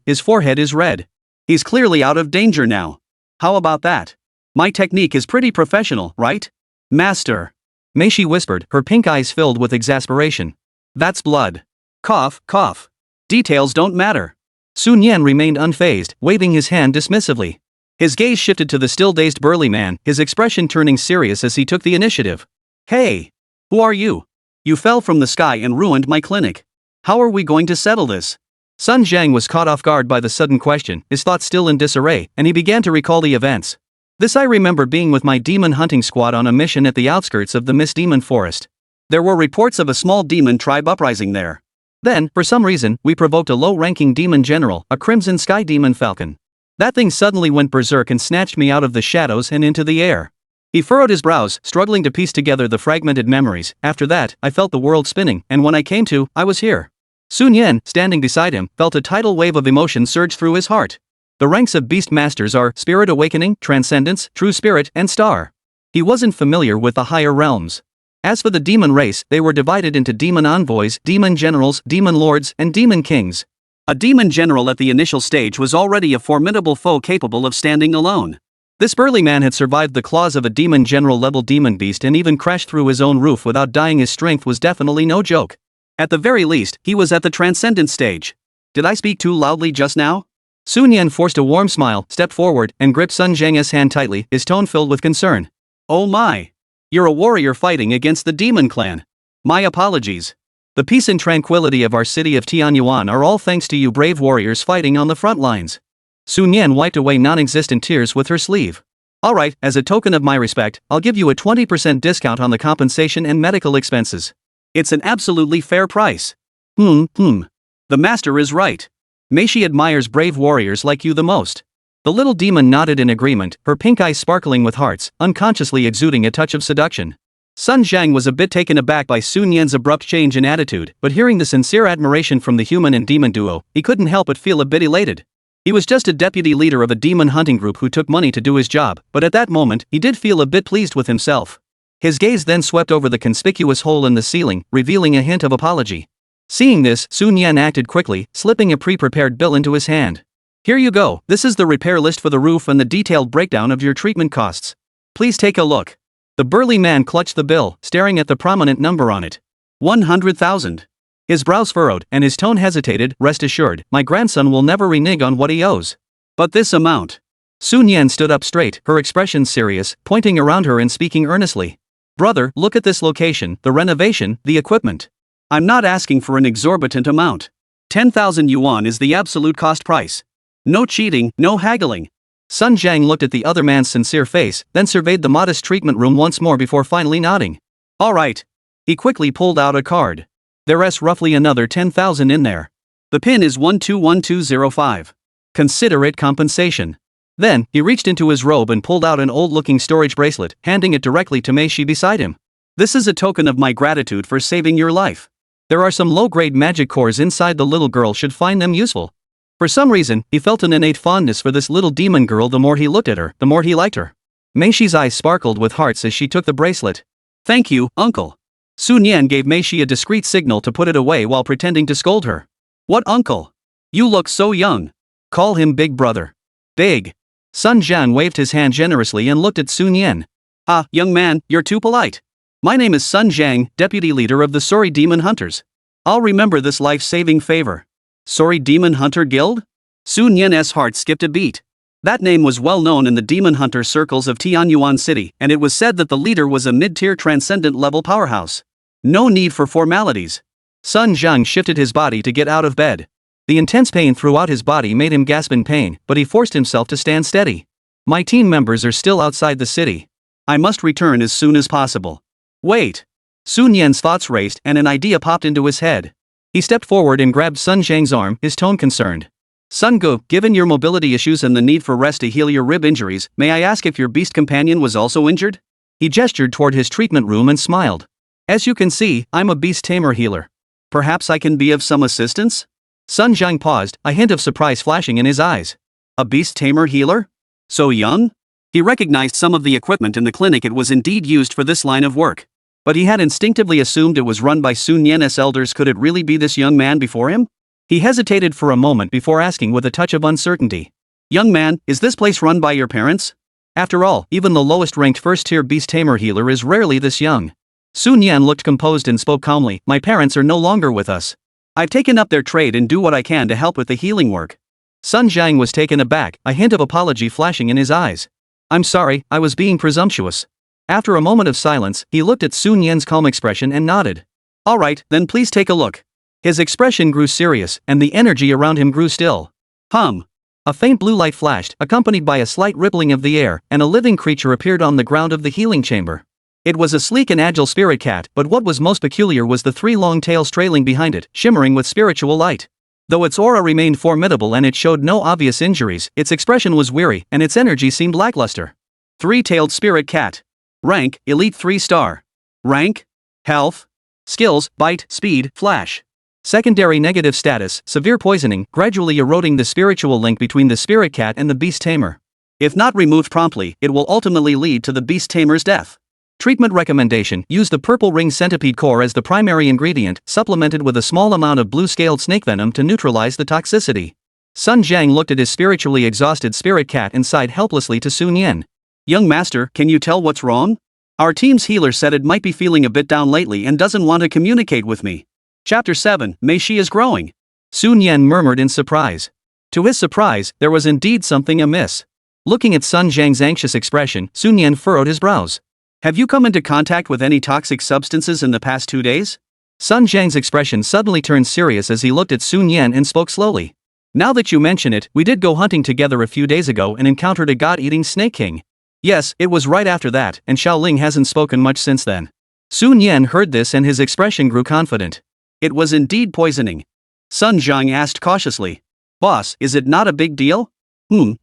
His forehead is red. He's clearly out of danger now. How about that? My technique is pretty professional, right? Master! Meishi whispered, her pink eyes filled with exasperation. That's blood. Cough, cough. Details don't matter. Sun Yan remained unfazed, waving his hand dismissively. His gaze shifted to the still-dazed burly man, his expression turning serious as he took the initiative. Hey! Who are you? You fell from the sky and ruined my clinic. How are we going to settle this? Sun Zhang was caught off guard by the sudden question, his thoughts still in disarray, and he began to recall the events. This I remember being with my demon hunting squad on a mission at the outskirts of the Mist Demon Forest. There were reports of a small demon tribe uprising there. Then, for some reason, we provoked a low-ranking demon general, a crimson sky demon falcon. That thing suddenly went berserk and snatched me out of the shadows and into the air. He furrowed his brows, struggling to piece together the fragmented memories. After that, I felt the world spinning, and when I came to, I was here. Sun Yan, standing beside him, felt a tidal wave of emotion surge through his heart. The ranks of beast masters are Spirit Awakening, Transcendence, True Spirit, and Star. He wasn't familiar with the higher realms. As for the demon race, they were divided into demon envoys, demon generals, demon lords, and demon kings. A demon general at the initial stage was already a formidable foe capable of standing alone. This burly man had survived the claws of a demon general-level demon beast and even crashed through his own roof without dying. His strength was definitely no joke. At the very least, he was at the transcendent stage. Did I speak too loudly just now? Sun Yan forced a warm smile, stepped forward, and gripped Sun Zhang's hand tightly, his tone filled with concern. Oh my! You're a warrior fighting against the demon clan. My apologies. The peace and tranquility of our city of Tianyuan are all thanks to you brave warriors fighting on the front lines. Sun Yan wiped away non-existent tears with her sleeve. Alright, as a token of my respect, I'll give you a 20% discount on the compensation and medical expenses. It's an absolutely fair price. The master is right. Meishi admires brave warriors like you the most. The little demon nodded in agreement, her pink eyes sparkling with hearts, unconsciously exuding a touch of seduction. Sun Zhang was a bit taken aback by Sun Yan's abrupt change in attitude, but hearing the sincere admiration from the human and demon duo, he couldn't help but feel a bit elated. He was just a deputy leader of a demon hunting group who took money to do his job, but at that moment, he did feel a bit pleased with himself. His gaze then swept over the conspicuous hole in the ceiling, revealing a hint of apology. Seeing this, Sun Yan acted quickly, slipping a pre-prepared bill into his hand. Here you go, this is the repair list for the roof and the detailed breakdown of your treatment costs. Please take a look. The burly man clutched the bill, staring at the prominent number on it. 100,000. His brows furrowed, and his tone hesitated. Rest assured, my grandson will never renege on what he owes. But this amount. Sun Yan stood up straight, her expression serious, pointing around her and speaking earnestly. Brother, look at this location, the renovation, the equipment. I'm not asking for an exorbitant amount. 10,000 yuan is the absolute cost price. No cheating, no haggling. Sun Zhang looked at the other man's sincere face, then surveyed the modest treatment room once more before finally nodding. All right. He quickly pulled out a card. There's roughly another 10,000 in there. The pin is 121205. Consider it compensation. Then, he reached into his robe and pulled out an old-looking storage bracelet, handing it directly to Meishi beside him. This is a token of my gratitude for saving your life. There are some low-grade magic cores inside. The little girl should find them useful. For some reason, he felt an innate fondness for this little demon girl. The more he looked at her, the more he liked her. Meishi's eyes sparkled with hearts as she took the bracelet. Thank you, uncle. Sun Yan gave Meishi a discreet signal to put it away while pretending to scold her. What uncle? You look so young. Call him big brother. Big. Sun Zhan waved his hand generously and looked at Sun Yan. Ah, young man, you're too polite. My name is Sun Zhang, deputy leader of the Sorry Demon Hunters. I'll remember this life-saving favor. Sorry Demon Hunter Guild? Sun Yan's heart skipped a beat. That name was well known in the demon hunter circles of Tianyuan City, and it was said that the leader was a mid-tier transcendent-level powerhouse. No need for formalities. Sun Zhang shifted his body to get out of bed. The intense pain throughout his body made him gasp in pain, but he forced himself to stand steady. My team members are still outside the city. I must return as soon as possible. Wait. Sun Yan's thoughts raced and an idea popped into his head. He stepped forward and grabbed Sun Zhang's arm, his tone concerned. Sun Gu, given your mobility issues and the need for rest to heal your rib injuries, may I ask if your beast companion was also injured? He gestured toward his treatment room and smiled. As you can see, I'm a beast tamer healer. Perhaps I can be of some assistance? Sun Jiang paused, a hint of surprise flashing in his eyes. A beast tamer healer? So young? He recognized some of the equipment in the clinic. It was indeed used for this line of work. But he had instinctively assumed it was run by Sun Yan's elders. Could it really be this young man before him? He hesitated for a moment before asking with a touch of uncertainty. Young man, is this place run by your parents? After all, even the lowest ranked first-tier beast tamer healer is rarely this young. Sun Yan looked composed and spoke calmly. My parents are no longer with us. I've taken up their trade and do what I can to help with the healing work. Sun Jiang was taken aback, a hint of apology flashing in his eyes. I'm sorry, I was being presumptuous. After a moment of silence, he looked at Sun Yan's calm expression and nodded. All right, then please take a look. His expression grew serious, and the energy around him grew still. Hum. A faint blue light flashed, accompanied by a slight rippling of the air, and a living creature appeared on the ground of the healing chamber. It was a sleek and agile spirit cat, but what was most peculiar was the three long tails trailing behind it, shimmering with spiritual light. Though its aura remained formidable and it showed no obvious injuries, its expression was weary, and its energy seemed lackluster. Three-tailed spirit cat. Rank, Elite 3-star. Rank? Health? Skills, Bite, Speed, Flash. Secondary negative status, severe poisoning, gradually eroding the spiritual link between the spirit cat and the beast tamer. If not removed promptly, it will ultimately lead to the beast tamer's death. Treatment recommendation: use the purple ring centipede core as the primary ingredient, supplemented with a small amount of blue-scaled snake venom to neutralize the toxicity. Sun Jiang looked at his spiritually exhausted spirit cat and sighed helplessly to Sun Yan. Young master, can you tell what's wrong? Our team's healer said it might be feeling a bit down lately and doesn't want to communicate with me. Chapter 7, Mei Shi is growing. Sun Yan murmured in surprise. To his surprise, there was indeed something amiss. Looking at Sun Jiang's anxious expression, Sun Yan furrowed his brows. Have you come into contact with any toxic substances in the past 2 days? Sun Jiang's expression suddenly turned serious as he looked at Sun Yan and spoke slowly. Now that you mention it, we did go hunting together a few days ago and encountered a god-eating snake king. Yes, it was right after that, and Xiao Ling hasn't spoken much since then. Sun Yan heard this and his expression grew confident. It was indeed poisoning. Sun Jiang asked cautiously. Boss, is it not a big deal?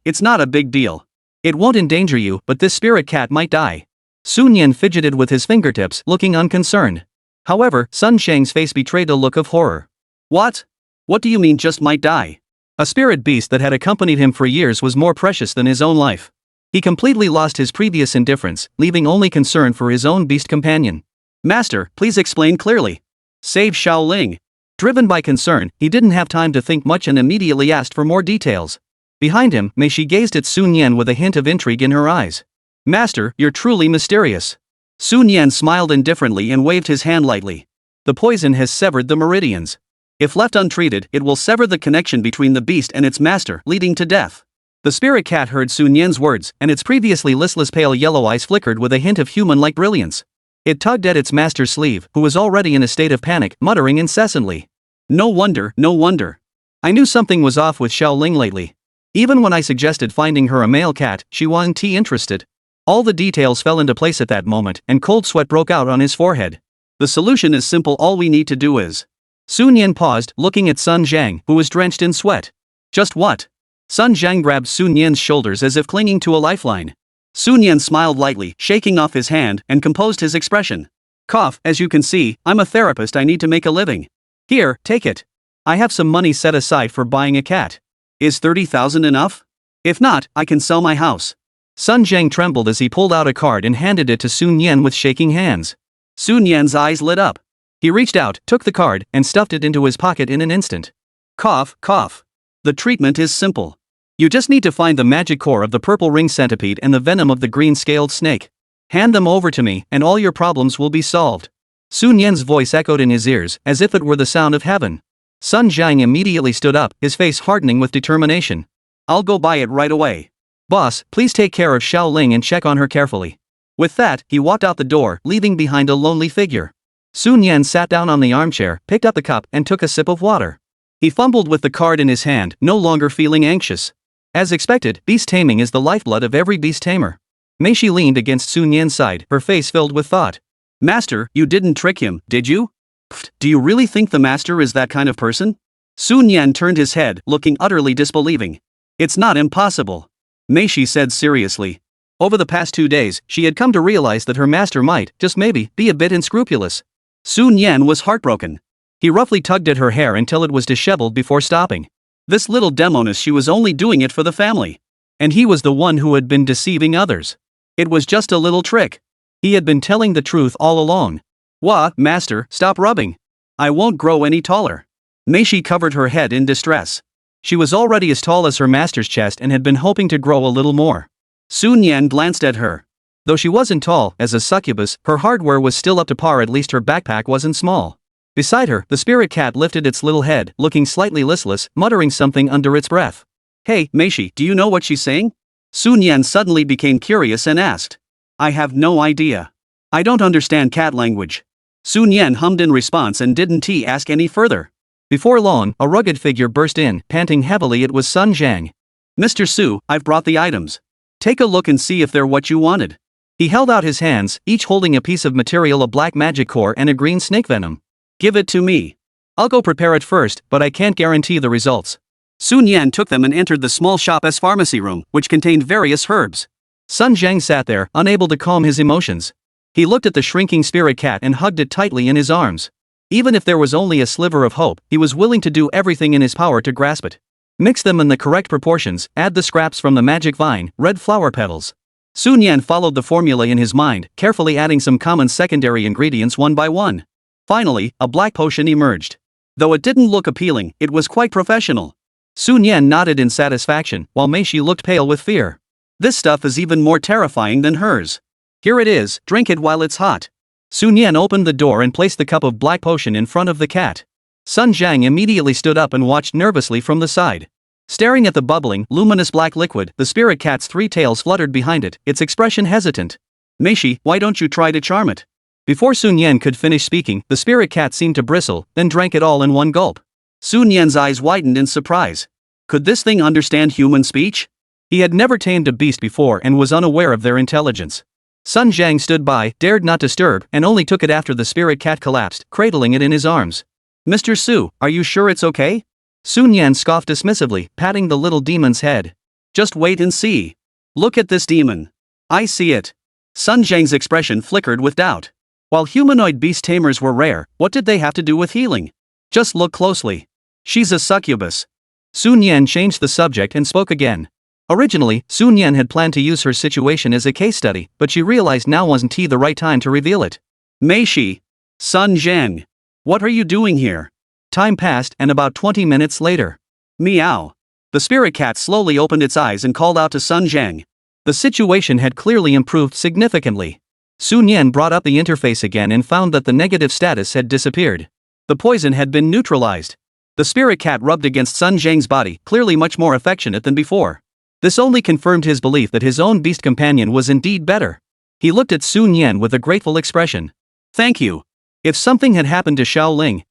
It's not a big deal. It won't endanger you, but this spirit cat might die. Sun Yan fidgeted with his fingertips, looking unconcerned. However, Sun Shang's face betrayed a look of horror. What? What do you mean just might die? A spirit beast that had accompanied him for years was more precious than his own life. He completely lost his previous indifference, leaving only concern for his own beast companion. Master, please explain clearly. Save Xiao Ling. Driven by concern, he didn't have time to think much and immediately asked for more details. Behind him, Mei Shi gazed at Sun Yan with a hint of intrigue in her eyes. Master, you're truly mysterious. Sun Yan smiled indifferently and waved his hand lightly. The poison has severed the meridians. If left untreated, it will sever the connection between the beast and its master, leading to death. The spirit cat heard Sun Yan's words, and its previously listless pale yellow eyes flickered with a hint of human-like brilliance. It tugged at its master's sleeve, who was already in a state of panic, muttering incessantly. No wonder, no wonder. I knew something was off with Xiao Ling lately. Even when I suggested finding her a male cat, she wasn't interested. All the details fell into place at that moment, and cold sweat broke out on his forehead. The solution is simple. All we need to do is... Sun Yan paused, looking at Sun Jiang, who was drenched in sweat. Just what? Sun Jiang grabbed Sun Yan's shoulders as if clinging to a lifeline. Sun Yan smiled lightly, shaking off his hand, and composed his expression. Cough, as you can see, I'm a therapist. I need to make a living. Here, take it. I have some money set aside for buying a cat. Is 30,000 enough? If not, I can sell my house. Sun Jiang trembled as he pulled out a card and handed it to Sun Yan with shaking hands. Sun Yan's eyes lit up. He reached out, took the card, and stuffed it into his pocket in an instant. Cough, cough. The treatment is simple. You just need to find the magic core of the purple ring centipede and the venom of the green-scaled snake. Hand them over to me, and all your problems will be solved. Sun Yan's voice echoed in his ears, as if it were the sound of heaven. Sun Jiang immediately stood up, his face hardening with determination. I'll go buy it right away. Boss, please take care of Xiao Ling and check on her carefully. With that, he walked out the door, leaving behind a lonely figure. Sun Yan sat down on the armchair, picked up the cup, and took a sip of water. He fumbled with the card in his hand, no longer feeling anxious. As expected, beast taming is the lifeblood of every beast tamer. Mei Shi leaned against Sun Yan's side, her face filled with thought. Master, you didn't trick him, did you? Pfft, do you really think the master is that kind of person? Sun Yan turned his head, looking utterly disbelieving. It's not impossible, Meishi said seriously. Over the past 2 days, she had come to realize that her master might, just maybe, be a bit unscrupulous. Sun Yan was heartbroken. He roughly tugged at her hair until it was disheveled before stopping. This little demoness, she was only doing it for the family. And he was the one who had been deceiving others. It was just a little trick. He had been telling the truth all along. Wah, master, stop rubbing. I won't grow any taller. Meishi covered her head in distress. She was already as tall as her master's chest and had been hoping to grow a little more. Sun Yan glanced at her. Though she wasn't tall, as a succubus, her hardware was still up to par. At least her backpack wasn't small. Beside her, the spirit cat lifted its little head, looking slightly listless, muttering something under its breath. Hey, Meishi, do you know what she's saying? Sun Yan suddenly became curious and asked. I have no idea. I don't understand cat language. Sun Yan hummed in response and didn't ask any further. Before long, a rugged figure burst in, panting heavily. It was Sun Zhang. Mr. Su, I've brought the items. Take a look and see if they're what you wanted. He held out his hands, each holding a piece of material, a black magic core and a green snake venom. Give it to me. I'll go prepare it first, but I can't guarantee the results. Sun Yan took them and entered the small shop's pharmacy room, which contained various herbs. Sun Zhang sat there, unable to calm his emotions. He looked at the shrinking spirit cat and hugged it tightly in his arms. Even if there was only a sliver of hope, he was willing to do everything in his power to grasp it. Mix them in the correct proportions, add the scraps from the magic vine, red flower petals. Sun Yan followed the formula in his mind, carefully adding some common secondary ingredients one by one. Finally, a black potion emerged. Though it didn't look appealing, it was quite professional. Sun Yan nodded in satisfaction, while Meishi looked pale with fear. This stuff is even more terrifying than hers. Here it is, drink it while it's hot. Sun Yan opened the door and placed the cup of black potion in front of the cat. Sun Zhang immediately stood up and watched nervously from the side. Staring at the bubbling, luminous black liquid, the spirit cat's 3 tails fluttered behind it, its expression hesitant. Meishi, why don't you try to charm it? Before Sun Yan could finish speaking, the spirit cat seemed to bristle, then drank it all in one gulp. Sun Yan's eyes widened in surprise. Could this thing understand human speech? He had never tamed a beast before and was unaware of their intelligence. Sun Zhang stood by, dared not disturb, and only took it after the spirit cat collapsed, cradling it in his arms. Mr. Su, are you sure it's okay? Sun Yan scoffed dismissively, patting the little demon's head. Just wait and see. Look at this demon. I see it. Sun Zhang's expression flickered with doubt. While humanoid beast tamers were rare, what did they have to do with healing? Just look closely. She's a succubus. Sun Yan changed the subject and spoke again. Originally, Sun Yan had planned to use her situation as a case study, but she realized now wasn't the right time to reveal it. Meishi. Sun Zhang. What are you doing here? Time passed, and about 20 minutes later. Meow. The spirit cat slowly opened its eyes and called out to Sun Zhang. The situation had clearly improved significantly. Sun Yan brought up the interface again and found that the negative status had disappeared. The poison had been neutralized. The spirit cat rubbed against Sun Zhang's body, clearly much more affectionate than before. This only confirmed his belief that his own beast companion was indeed better. He looked at Sun Yan with a grateful expression. Thank you. If something had happened to Xiao Ling.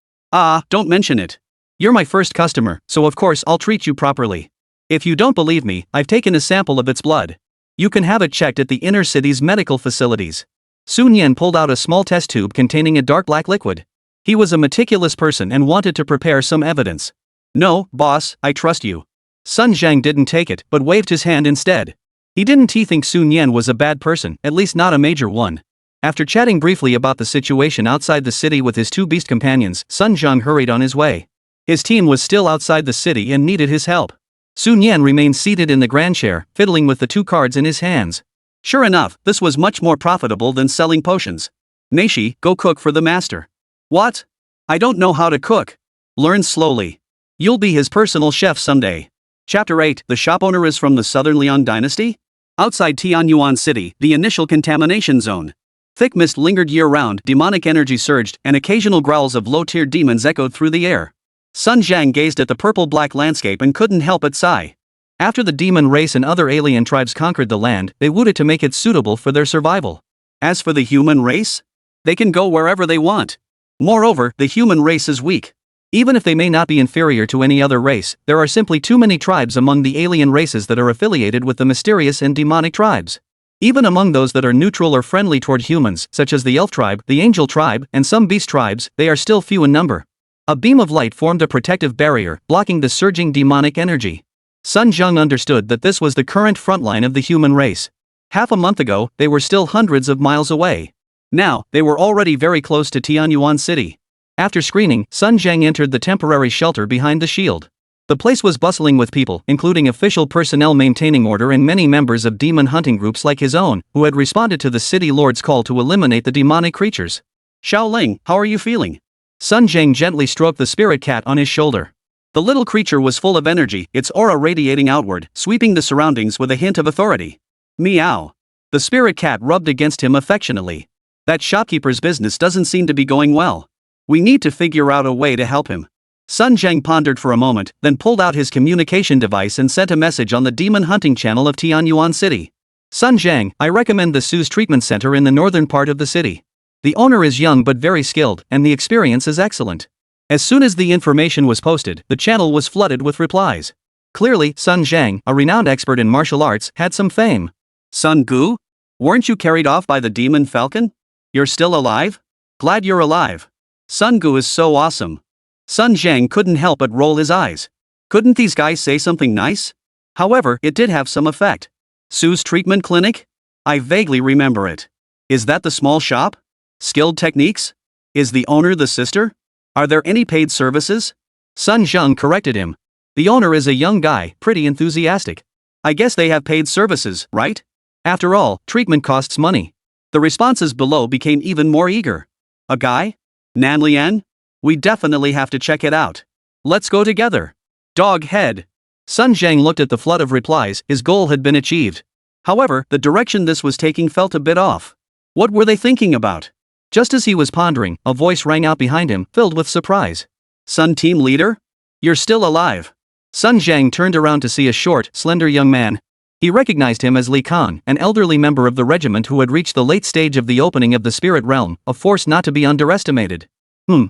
Don't mention it. You're my first customer, so of course I'll treat you properly. If you don't believe me, I've taken a sample of its blood. You can have it checked at the inner city's medical facilities. Sun Yan pulled out a small test tube containing a dark black liquid. He was a meticulous person and wanted to prepare some evidence. No, boss, I trust you. Sun Zhang didn't take it, but waved his hand instead. He didn't think Sun Yan was a bad person, at least not a major one. After chatting briefly about the situation outside the city with his 2 beast companions, Sun Zhang hurried on his way. His team was still outside the city and needed his help. Sun Yan remained seated in the grand chair, fiddling with the 2 cards in his hands. Sure enough, this was much more profitable than selling potions. Meishi, go cook for the master. What? I don't know how to cook. Learn slowly. You'll be his personal chef someday. Chapter 8. The shop owner is from the Southern Lian dynasty? Outside Tianyuan City, the initial contamination zone. Thick mist lingered year-round, demonic energy surged, and occasional growls of low-tier demons echoed through the air. Sun Zhang gazed at the purple-black landscape and couldn't help but sigh. After the demon race and other alien tribes conquered the land, they wooed it to make it suitable for their survival. As for the human race? They can go wherever they want. Moreover, the human race is weak. Even if they may not be inferior to any other race, there are simply too many tribes among the alien races that are affiliated with the mysterious and demonic tribes. Even among those that are neutral or friendly toward humans, such as the elf tribe, the angel tribe, and some beast tribes, they are still few in number. A beam of light formed a protective barrier, blocking the surging demonic energy. Sun Zheng understood that this was the current frontline of the human race. Half a month ago, they were still hundreds of miles away. Now, they were already very close to Tianyuan City. After screening, Sun Zheng entered the temporary shelter behind the shield. The place was bustling with people, including official personnel maintaining order and many members of demon hunting groups like his own, who had responded to the city lord's call to eliminate the demonic creatures. Xiao, how are you feeling? Sun Zheng gently stroked the spirit cat on his shoulder. The little creature was full of energy, its aura radiating outward, sweeping the surroundings with a hint of authority. Meow. The spirit cat rubbed against him affectionately. That shopkeeper's business doesn't seem to be going well. We need to figure out a way to help him. Sun Zheng pondered for a moment, then pulled out his communication device and sent a message on the demon hunting channel of Tianyuan City. Sun Zheng, I recommend the Su's treatment center in the northern part of the city. The owner is young but very skilled, and the experience is excellent. As soon as the information was posted, the channel was flooded with replies. Clearly, Sun Zheng, a renowned expert in martial arts, had some fame. Sun Gu? Weren't you carried off by the demon falcon? You're still alive? Glad you're alive. Sun Gu is so awesome. Sun Zheng couldn't help but roll his eyes. Couldn't these guys say something nice? However, it did have some effect. Su's treatment clinic? I vaguely remember it. Is that the small shop? Skilled techniques? Is the owner the sister? Are there any paid services? Sun Zheng corrected him. The owner is a young guy, pretty enthusiastic. I guess they have paid services, right? After all, treatment costs money. The responses below became even more eager. A guy? Nanlian? We definitely have to check it out. Let's go together. Dog head. Sun Zheng looked at the flood of replies, his goal had been achieved. However, the direction this was taking felt a bit off. What were they thinking about? Just as he was pondering, a voice rang out behind him, filled with surprise. Sun team leader? You're still alive. Sun Zheng turned around to see a short, slender young man. He recognized him as Li Kang, an elderly member of the regiment who had reached the late stage of the opening of the spirit realm, a force not to be underestimated.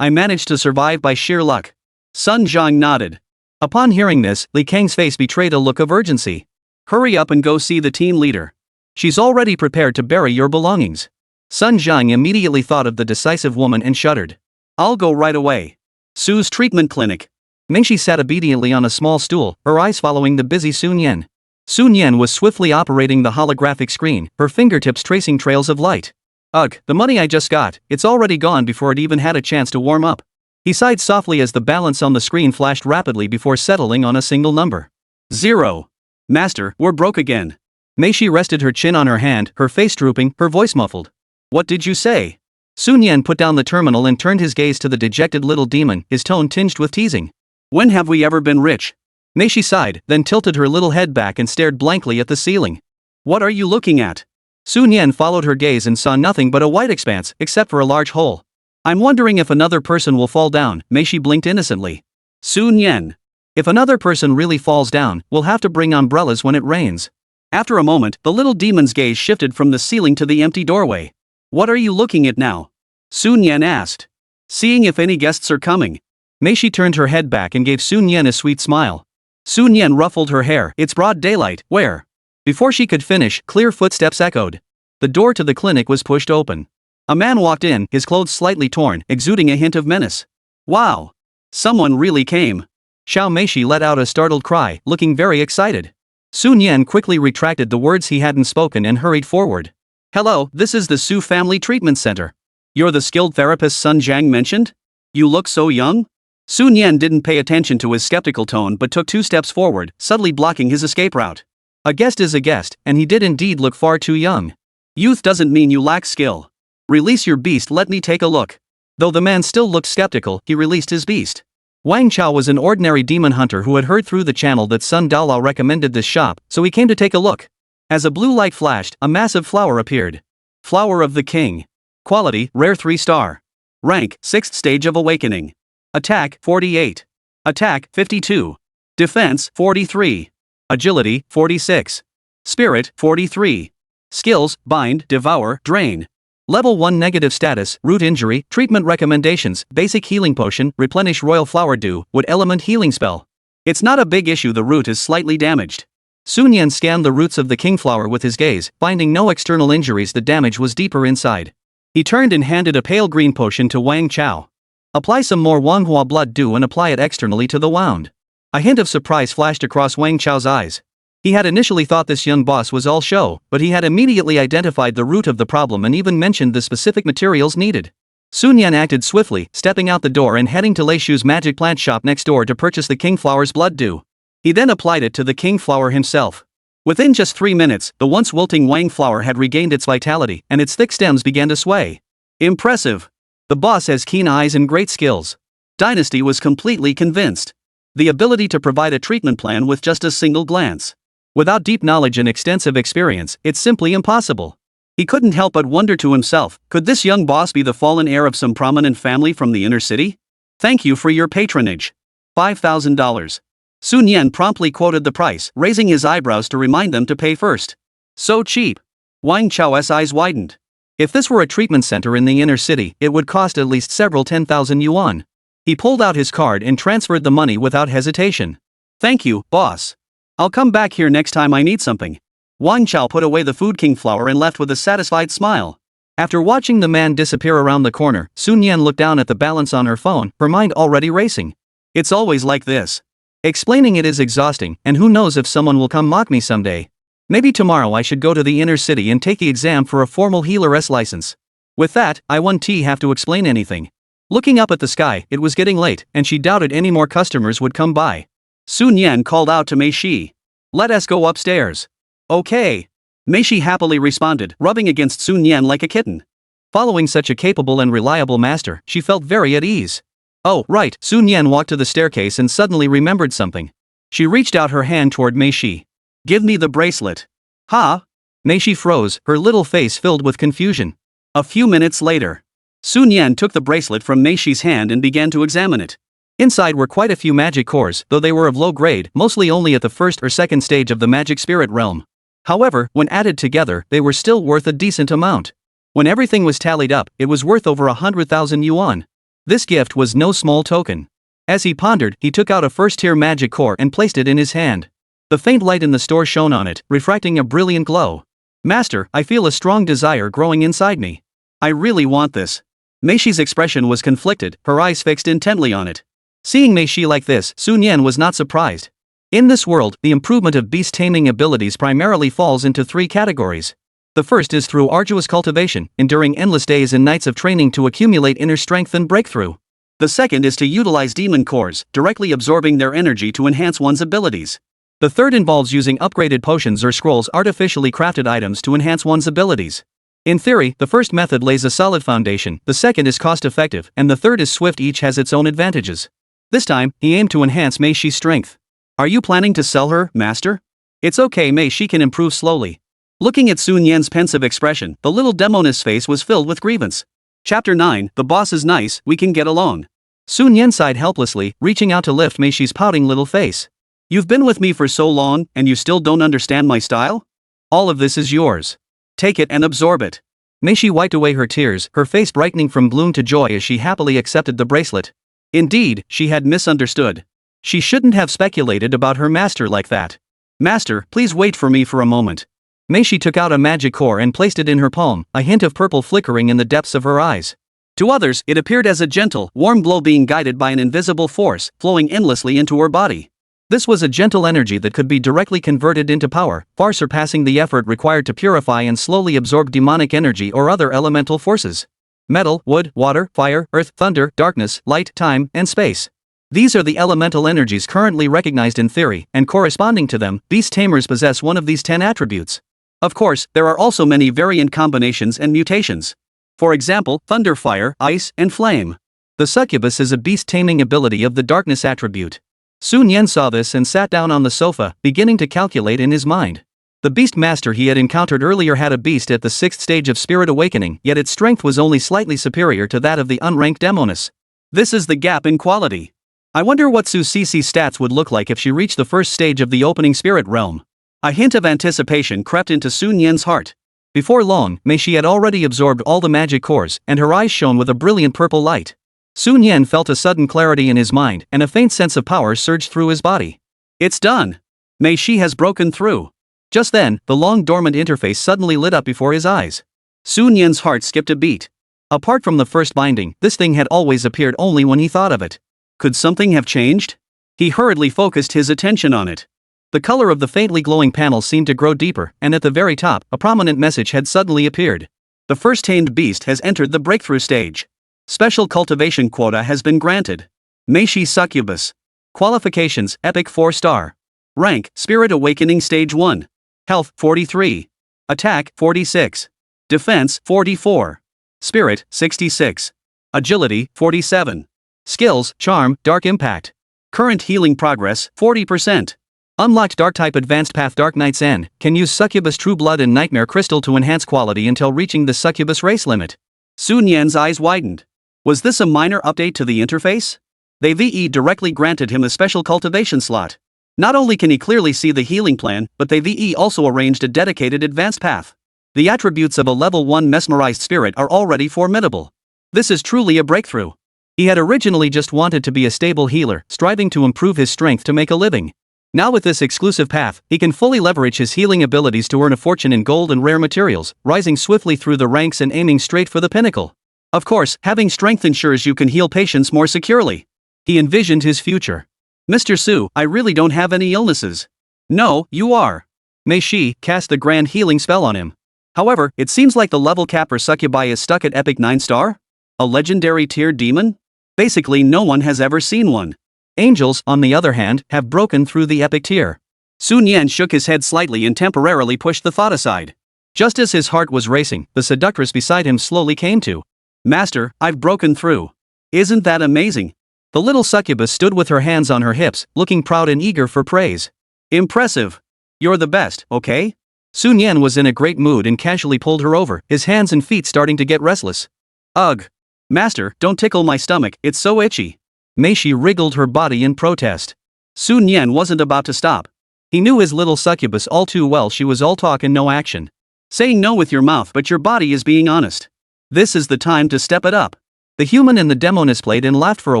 I managed to survive by sheer luck. Sun Zheng nodded. Upon hearing this, Li Kang's face betrayed a look of urgency. Hurry up and go see the team leader. She's already prepared to bury your belongings. Sun Zheng immediately thought of the decisive woman and shuddered. I'll go right away. Su's treatment clinic. Mingxi sat obediently on a small stool, her eyes following the busy Sun Yan. Sun Yan was swiftly operating the holographic screen, her fingertips tracing trails of light. Ugh, the money I just got, it's already gone before it even had a chance to warm up. He sighed softly as the balance on the screen flashed rapidly before settling on a single number. 0. Master, we're broke again. Meishi rested her chin on her hand, her face drooping, her voice muffled. What did you say? Sun Yan put down the terminal and turned his gaze to the dejected little demon, his tone tinged with teasing. When have we ever been rich? Meishi sighed, then tilted her little head back and stared blankly at the ceiling. What are you looking at? Sun Yan followed her gaze and saw nothing but a white expanse, except for a large hole. I'm wondering if another person will fall down, Meishi blinked innocently. Sun Yan. If another person really falls down, we'll have to bring umbrellas when it rains. After a moment, the little demon's gaze shifted from the ceiling to the empty doorway. What are you looking at now? Sun Yan asked. Seeing if any guests are coming. Meishi turned her head back and gave Sun Yan a sweet smile. Sun Yan ruffled her hair. It's broad daylight, where? Before she could finish, clear footsteps echoed. The door to the clinic was pushed open. A man walked in, his clothes slightly torn, exuding a hint of menace. Wow! Someone really came. Xiao Meishi let out a startled cry, looking very excited. Sun Yan quickly retracted the words he hadn't spoken and hurried forward. Hello, this is the Su Family Treatment Center. You're the skilled therapist Sun Zhang mentioned? You look so young? Sun Yan didn't pay attention to his skeptical tone but took 2 steps forward, subtly blocking his escape route. A guest is a guest, and he did indeed look far too young. Youth doesn't mean you lack skill. Release your beast, let me take a look. Though the man still looked skeptical, he released his beast. Wang Chao was an ordinary demon hunter who had heard through the channel that Sun Dalao recommended this shop, so he came to take a look. As a blue light flashed, a massive flower appeared. Flower of the King. Quality, rare 3-star. Rank, 6th stage of awakening. Attack, 48. Attack, 52. Defense, 43. Agility, 46. Spirit, 43. Skills, Bind, Devour, Drain. Level 1 negative status, Root Injury, Treatment Recommendations, Basic Healing Potion, Replenish Royal Flower Dew, Wood Element Healing Spell. It's not a big issue, the root is slightly damaged. Sun Yan scanned the roots of the Kingflower with his gaze, finding no external injuries. The damage was deeper inside. He turned and handed a pale green potion to Wang Chao. Apply some more Manhwa blood dew and apply it externally to the wound. A hint of surprise flashed across Wang Chao's eyes. He had initially thought this young boss was all show, but he had immediately identified the root of the problem and even mentioned the specific materials needed. Sun Yan acted swiftly, stepping out the door and heading to Lei Shu's magic plant shop next door to purchase the king flower's blood dew. He then applied it to the king flower himself. Within just 3 minutes, the once wilting Wang flower had regained its vitality, and its thick stems began to sway. Impressive. The boss has keen eyes and great skills. Dynasty was completely convinced. The ability to provide a treatment plan with just a single glance. Without deep knowledge and extensive experience, it's simply impossible. He couldn't help but wonder to himself, could this young boss be the fallen heir of some prominent family from the inner city? Thank you for your patronage. $5,000. Sun Yan promptly quoted the price, raising his eyebrows to remind them to pay first. So cheap. Wang Chao's eyes widened. If this were a treatment center in the inner city, it would cost at least several 10,000 yuan. He pulled out his card and transferred the money without hesitation. Thank you, boss. I'll come back here next time I need something. Wang Chao put away the food king flower and left with a satisfied smile. After watching the man disappear around the corner, Sun Yan looked down at the balance on her phone, her mind already racing. It's always like this. Explaining it is exhausting, and who knows if someone will come mock me someday. Maybe tomorrow I should go to the inner city and take the exam for a formal healer's license. With that, I won't have to explain anything. Looking up at the sky, it was getting late, and she doubted any more customers would come by. Sun Yan called out to Mei Shi. Let us go upstairs. Okay. Mei Shi happily responded, rubbing against Sun Yan like a kitten. Following such a capable and reliable master, she felt very at ease. Oh, right, Sun Yan walked to the staircase and suddenly remembered something. She reached out her hand toward Mei Shi. Give me the bracelet. Huh? Mei Shi froze, her little face filled with confusion. A few minutes later, Sun Yan took the bracelet from Mei Shi's hand and began to examine it. Inside were quite a few magic cores, though they were of low grade, mostly only at the first or second stage of the magic spirit realm. However, when added together, they were still worth a decent amount. When everything was tallied up, it was worth over 100,000 yuan. This gift was no small token. As he pondered, he took out a first-tier magic core and placed it in his hand. The faint light in the store shone on it, refracting a brilliant glow. Master, I feel a strong desire growing inside me. I really want this. Mei Shi's expression was conflicted, her eyes fixed intently on it. Seeing Mei Shi like this, Sun Yan was not surprised. In this world, the improvement of beast-taming abilities primarily falls into 3 categories. The first is through arduous cultivation, enduring endless days and nights of training to accumulate inner strength and breakthrough. The second is to utilize demon cores, directly absorbing their energy to enhance one's abilities. The third involves using upgraded potions or scrolls, artificially crafted items to enhance one's abilities. In theory, the first method lays a solid foundation, the second is cost-effective, and the third is swift. Each has its own advantages. This time, he aimed to enhance Mei Shi's strength. Are you planning to sell her, master? It's okay, Mei Shi can improve slowly. Looking at Sun Yan's pensive expression, the little demoness face was filled with grievance. Chapter 9, The boss is nice, we can get along. Sun Yan sighed helplessly, reaching out to lift Mei Shi's pouting little face. You've been with me for so long, and you still don't understand my style? All of this is yours. Take it and absorb it. Mei Shi wiped away her tears, her face brightening from gloom to joy as she happily accepted the bracelet. Indeed, she had misunderstood. She shouldn't have speculated about her master like that. Master, please wait for me for a moment. Mei Shi took out a magic core and placed it in her palm, a hint of purple flickering in the depths of her eyes. To others, it appeared as a gentle, warm glow being guided by an invisible force, flowing endlessly into her body. This was a gentle energy that could be directly converted into power, far surpassing the effort required to purify and slowly absorb demonic energy or other elemental forces. Metal, wood, water, fire, earth, thunder, darkness, light, time, and space. These are the elemental energies currently recognized in theory, and corresponding to them, beast tamers possess one of these 10 attributes. Of course, there are also many variant combinations and mutations. For example, thunder, fire, ice, and flame. The succubus is a beast-taming ability of the darkness attribute. Sun Yan saw this and sat down on the sofa, beginning to calculate in his mind. The beast master he had encountered earlier had a beast at the 6th stage of spirit awakening, yet its strength was only slightly superior to that of the unranked demoness. This is the gap in quality. I wonder what Su Cici's stats would look like if she reached the 1st stage of the opening spirit realm. A hint of anticipation crept into Sun Yan's heart. Before long, Mei Shi had already absorbed all the magic cores, and her eyes shone with a brilliant purple light. Sun Yan felt a sudden clarity in his mind, and a faint sense of power surged through his body. It's done. Mei Shi has broken through. Just then, the long-dormant interface suddenly lit up before his eyes. Sun Yan's heart skipped a beat. Apart from the first binding, this thing had always appeared only when he thought of it. Could something have changed? He hurriedly focused his attention on it. The color of the faintly glowing panel seemed to grow deeper, and at the very top, a prominent message had suddenly appeared. The first tamed beast has entered the breakthrough stage. Special cultivation quota has been granted. Meishi succubus. Qualifications: Epic 4-star. Rank: Spirit Awakening Stage 1. Health: 43. Attack: 46. Defense: 44. Spirit: 66. Agility: 47. Skills: Charm, Dark Impact. Current healing progress: 40%. Unlocked Dark-type Advanced Path. Dark Knight's End can use Succubus True Blood and Nightmare Crystal to enhance quality until reaching the Succubus race limit. Sun Yan's eyes widened. Was this a minor update to the interface? They VE directly granted him a special cultivation slot. Not only can he clearly see the healing plan, but they VE also arranged a dedicated advanced path. The attributes of a level 1 mesmerized spirit are already formidable. This is truly a breakthrough. He had originally just wanted to be a stable healer, striving to improve his strength to make a living. Now with this exclusive path, he can fully leverage his healing abilities to earn a fortune in gold and rare materials, rising swiftly through the ranks and aiming straight for the pinnacle. Of course, having strength ensures you can heal patients more securely. He envisioned his future. Mr. Su, I really don't have any illnesses. No, you are. Mei Shi cast the grand healing spell on him. However, it seems like the level cap for succubi is stuck at epic 9-star? A legendary tiered demon? Basically no one has ever seen one. Angels, on the other hand, have broken through the epic tier. Sun Yan shook his head slightly and temporarily pushed the thought aside. Just as his heart was racing, the seductress beside him slowly came to. Master, I've broken through. Isn't that amazing? The little succubus stood with her hands on her hips, looking proud and eager for praise. Impressive. You're the best, okay? Sun Yan was in a great mood and casually pulled her over, his hands and feet starting to get restless. Ugh. Master, don't tickle my stomach, it's so itchy. Mei Shi wriggled her body in protest. Sun Yan wasn't about to stop. He knew his little succubus all too well. She was all talk and no action. Saying no with your mouth, but your body is being honest. This is the time to step it up. The human and the demoness played and laughed for a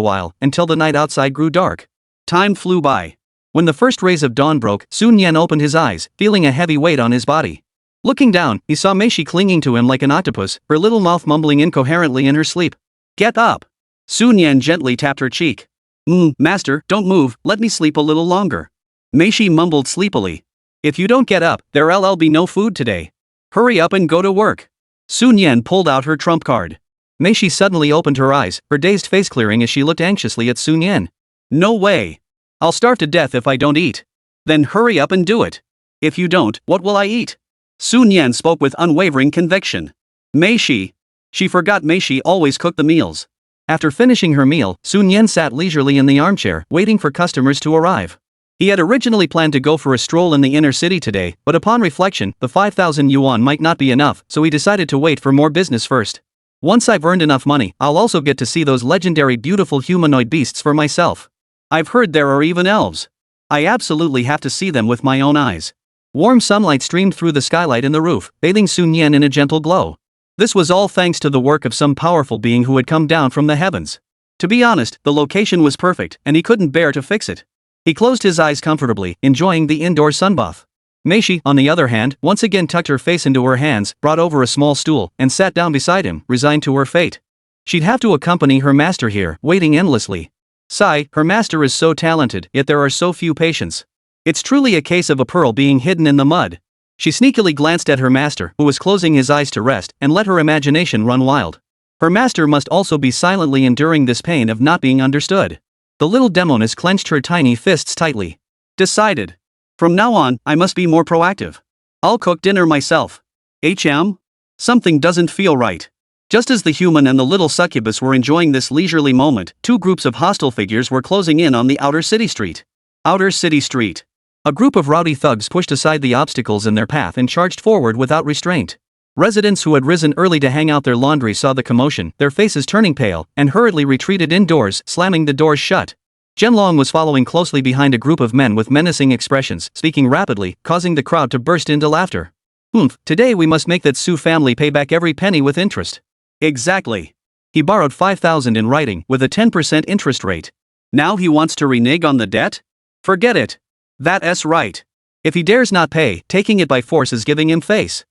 while, until the night outside grew dark. Time flew by. When the first rays of dawn broke, Sun Yan opened his eyes, feeling a heavy weight on his body. Looking down, he saw Mei Shi clinging to him like an octopus, her little mouth mumbling incoherently in her sleep. Get up! Sun Yan gently tapped her cheek. Master, don't move, let me sleep a little longer. Mei Shi mumbled sleepily. If you don't get up, there'll be no food today. Hurry up and go to work. Sun Yan pulled out her trump card. Mei Shi suddenly opened her eyes, her dazed face clearing as she looked anxiously at Sun Yan. No way. I'll starve to death if I don't eat. Then hurry up and do it. If you don't, what will I eat? Sun Yan spoke with unwavering conviction. Mei Shi. She forgot Mei Shi always cooked the meals. After finishing her meal, Sun Yan sat leisurely in the armchair, waiting for customers to arrive. He had originally planned to go for a stroll in the inner city today, but upon reflection, the 5,000 yuan might not be enough, so he decided to wait for more business first. Once I've earned enough money, I'll also get to see those legendary beautiful humanoid beasts for myself. I've heard there are even elves. I absolutely have to see them with my own eyes. Warm sunlight streamed through the skylight in the roof, bathing Sun Yan in a gentle glow. This was all thanks to the work of some powerful being who had come down from the heavens. To be honest, the location was perfect, and he couldn't bear to fix it. He closed his eyes comfortably, enjoying the indoor sunbath. Mei Shi, on the other hand, once again tucked her face into her hands, brought over a small stool, and sat down beside him, resigned to her fate. She'd have to accompany her master here, waiting endlessly. Sigh, her master is so talented, yet there are so few patients. It's truly a case of a pearl being hidden in the mud. She sneakily glanced at her master, who was closing his eyes to rest, and let her imagination run wild. Her master must also be silently enduring this pain of not being understood. The little demoness clenched her tiny fists tightly. Decided. From now on, I must be more proactive. I'll cook dinner myself. Something doesn't feel right. Just as the human and the little succubus were enjoying this leisurely moment, two groups of hostile figures were closing in on the outer city street. Outer city street. A group of rowdy thugs pushed aside the obstacles in their path and charged forward without restraint. Residents who had risen early to hang out their laundry saw the commotion, their faces turning pale, and hurriedly retreated indoors, slamming the doors shut. Zhenlong was following closely behind a group of men with menacing expressions, speaking rapidly, causing the crowd to burst into laughter. Today we must make that Su family pay back every penny with interest. Exactly. He borrowed 5,000 in writing, with a 10% interest rate. Now he wants to renege on the debt? Forget it. That's right. If he dares not pay, taking it by force is giving him face.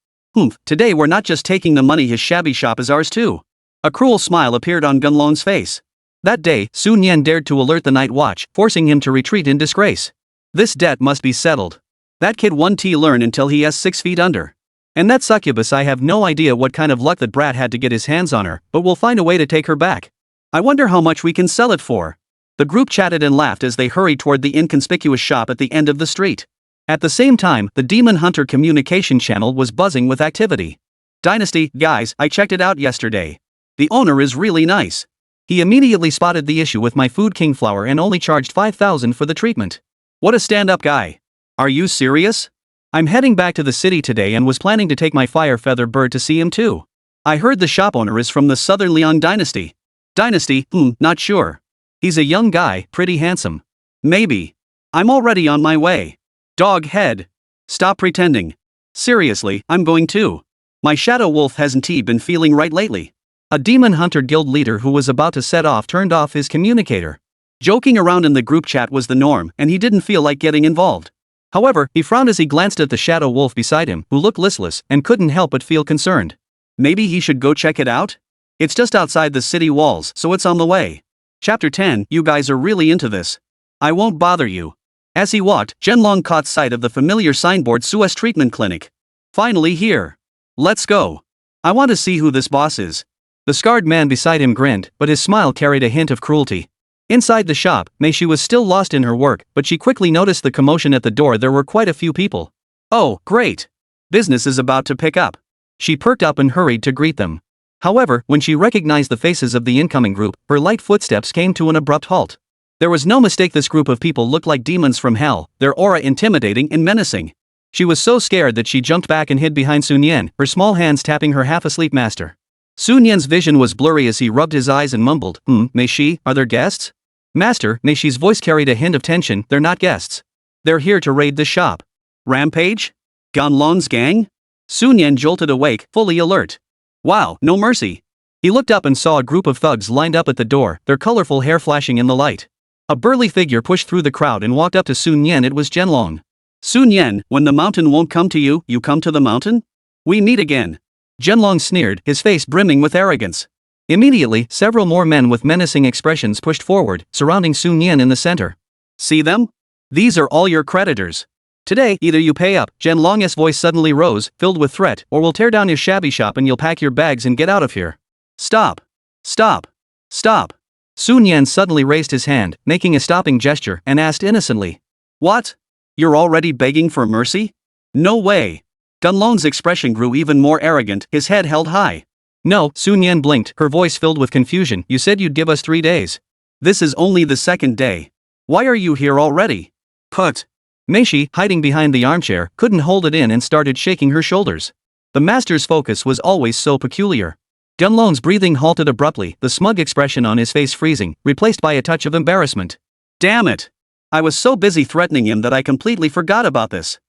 Today we're not just taking the money, his shabby shop is ours too. A cruel smile appeared on Gunlong's face. That day, Sun Yan dared to alert the night watch, forcing him to retreat in disgrace. This debt must be settled. That kid won't learn until he is 6 feet under. And that succubus, I have no idea what kind of luck that brat had to get his hands on her, but we'll find a way to take her back. I wonder how much we can sell it for. The group chatted and laughed as they hurried toward the inconspicuous shop at the end of the street. At the same time, the Demon Hunter communication channel was buzzing with activity. Dynasty, guys, I checked it out yesterday. The owner is really nice. He immediately spotted the issue with my food king flower and only charged 5,000 for the treatment. What a stand-up guy. Are you serious? I'm heading back to the city today and was planning to take my fire feather bird to see him too. I heard the shop owner is from the Southern Liang dynasty. Dynasty, not sure. He's a young guy, pretty handsome. Maybe. I'm already on my way. Dog head. Stop pretending. Seriously, I'm going too. My shadow wolf hasn't been feeling right lately. A demon hunter guild leader who was about to set off turned off his communicator. Joking around in the group chat was the norm, and he didn't feel like getting involved. However, he frowned as he glanced at the shadow wolf beside him, who looked listless and couldn't help but feel concerned. Maybe he should go check it out? It's just outside the city walls, so it's on the way. Chapter 10. You guys are really into this. I won't bother you. As he walked, Zhenlong caught sight of the familiar signboard Suez Treatment Clinic. Finally here. Let's go. I want to see who this boss is. The scarred man beside him grinned, but his smile carried a hint of cruelty. Inside the shop, Meishi was still lost in her work, but she quickly noticed the commotion at the door. There were quite a few people. Oh, great. Business is about to pick up. She perked up and hurried to greet them. However, when she recognized the faces of the incoming group, her light footsteps came to an abrupt halt. There was no mistake, this group of people looked like demons from hell, their aura intimidating and menacing. She was so scared that she jumped back and hid behind Sun Yan, her small hands tapping her half-asleep master. Sun Yan's vision was blurry as he rubbed his eyes and mumbled, Meishi, are there guests? Master, Meishi's voice carried a hint of tension, they're not guests. They're here to raid the shop. Rampage? Ganlon's gang? Sun Yan jolted awake, fully alert. Wow, no mercy. He looked up and saw a group of thugs lined up at the door, their colorful hair flashing in the light. A burly figure pushed through the crowd and walked up to Sun Yan. It was Zhenlong. Sun Yan, when the mountain won't come to you, you come to the mountain? We meet again. Zhenlong sneered, his face brimming with arrogance. Immediately, several more men with menacing expressions pushed forward, surrounding Sun Yan in the center. See them? These are all your creditors. Today, either you pay up, Zhenlong's voice suddenly rose, filled with threat, or we'll tear down your shabby shop and you'll pack your bags and get out of here. Stop. Stop. Stop. Sun Yan suddenly raised his hand, making a stopping gesture, and asked innocently. What? You're already begging for mercy? No way. Gunlong's expression grew even more arrogant, his head held high. No, Sun Yan blinked, her voice filled with confusion. You said you'd give us 3 days. This is only the second day. Why are you here already? Put. Meishi, hiding behind the armchair, couldn't hold it in and started shaking her shoulders. The master's focus was always so peculiar. Gunlong's breathing halted abruptly, the smug expression on his face freezing, replaced by a touch of embarrassment. Damn it! I was so busy threatening him that I completely forgot about this.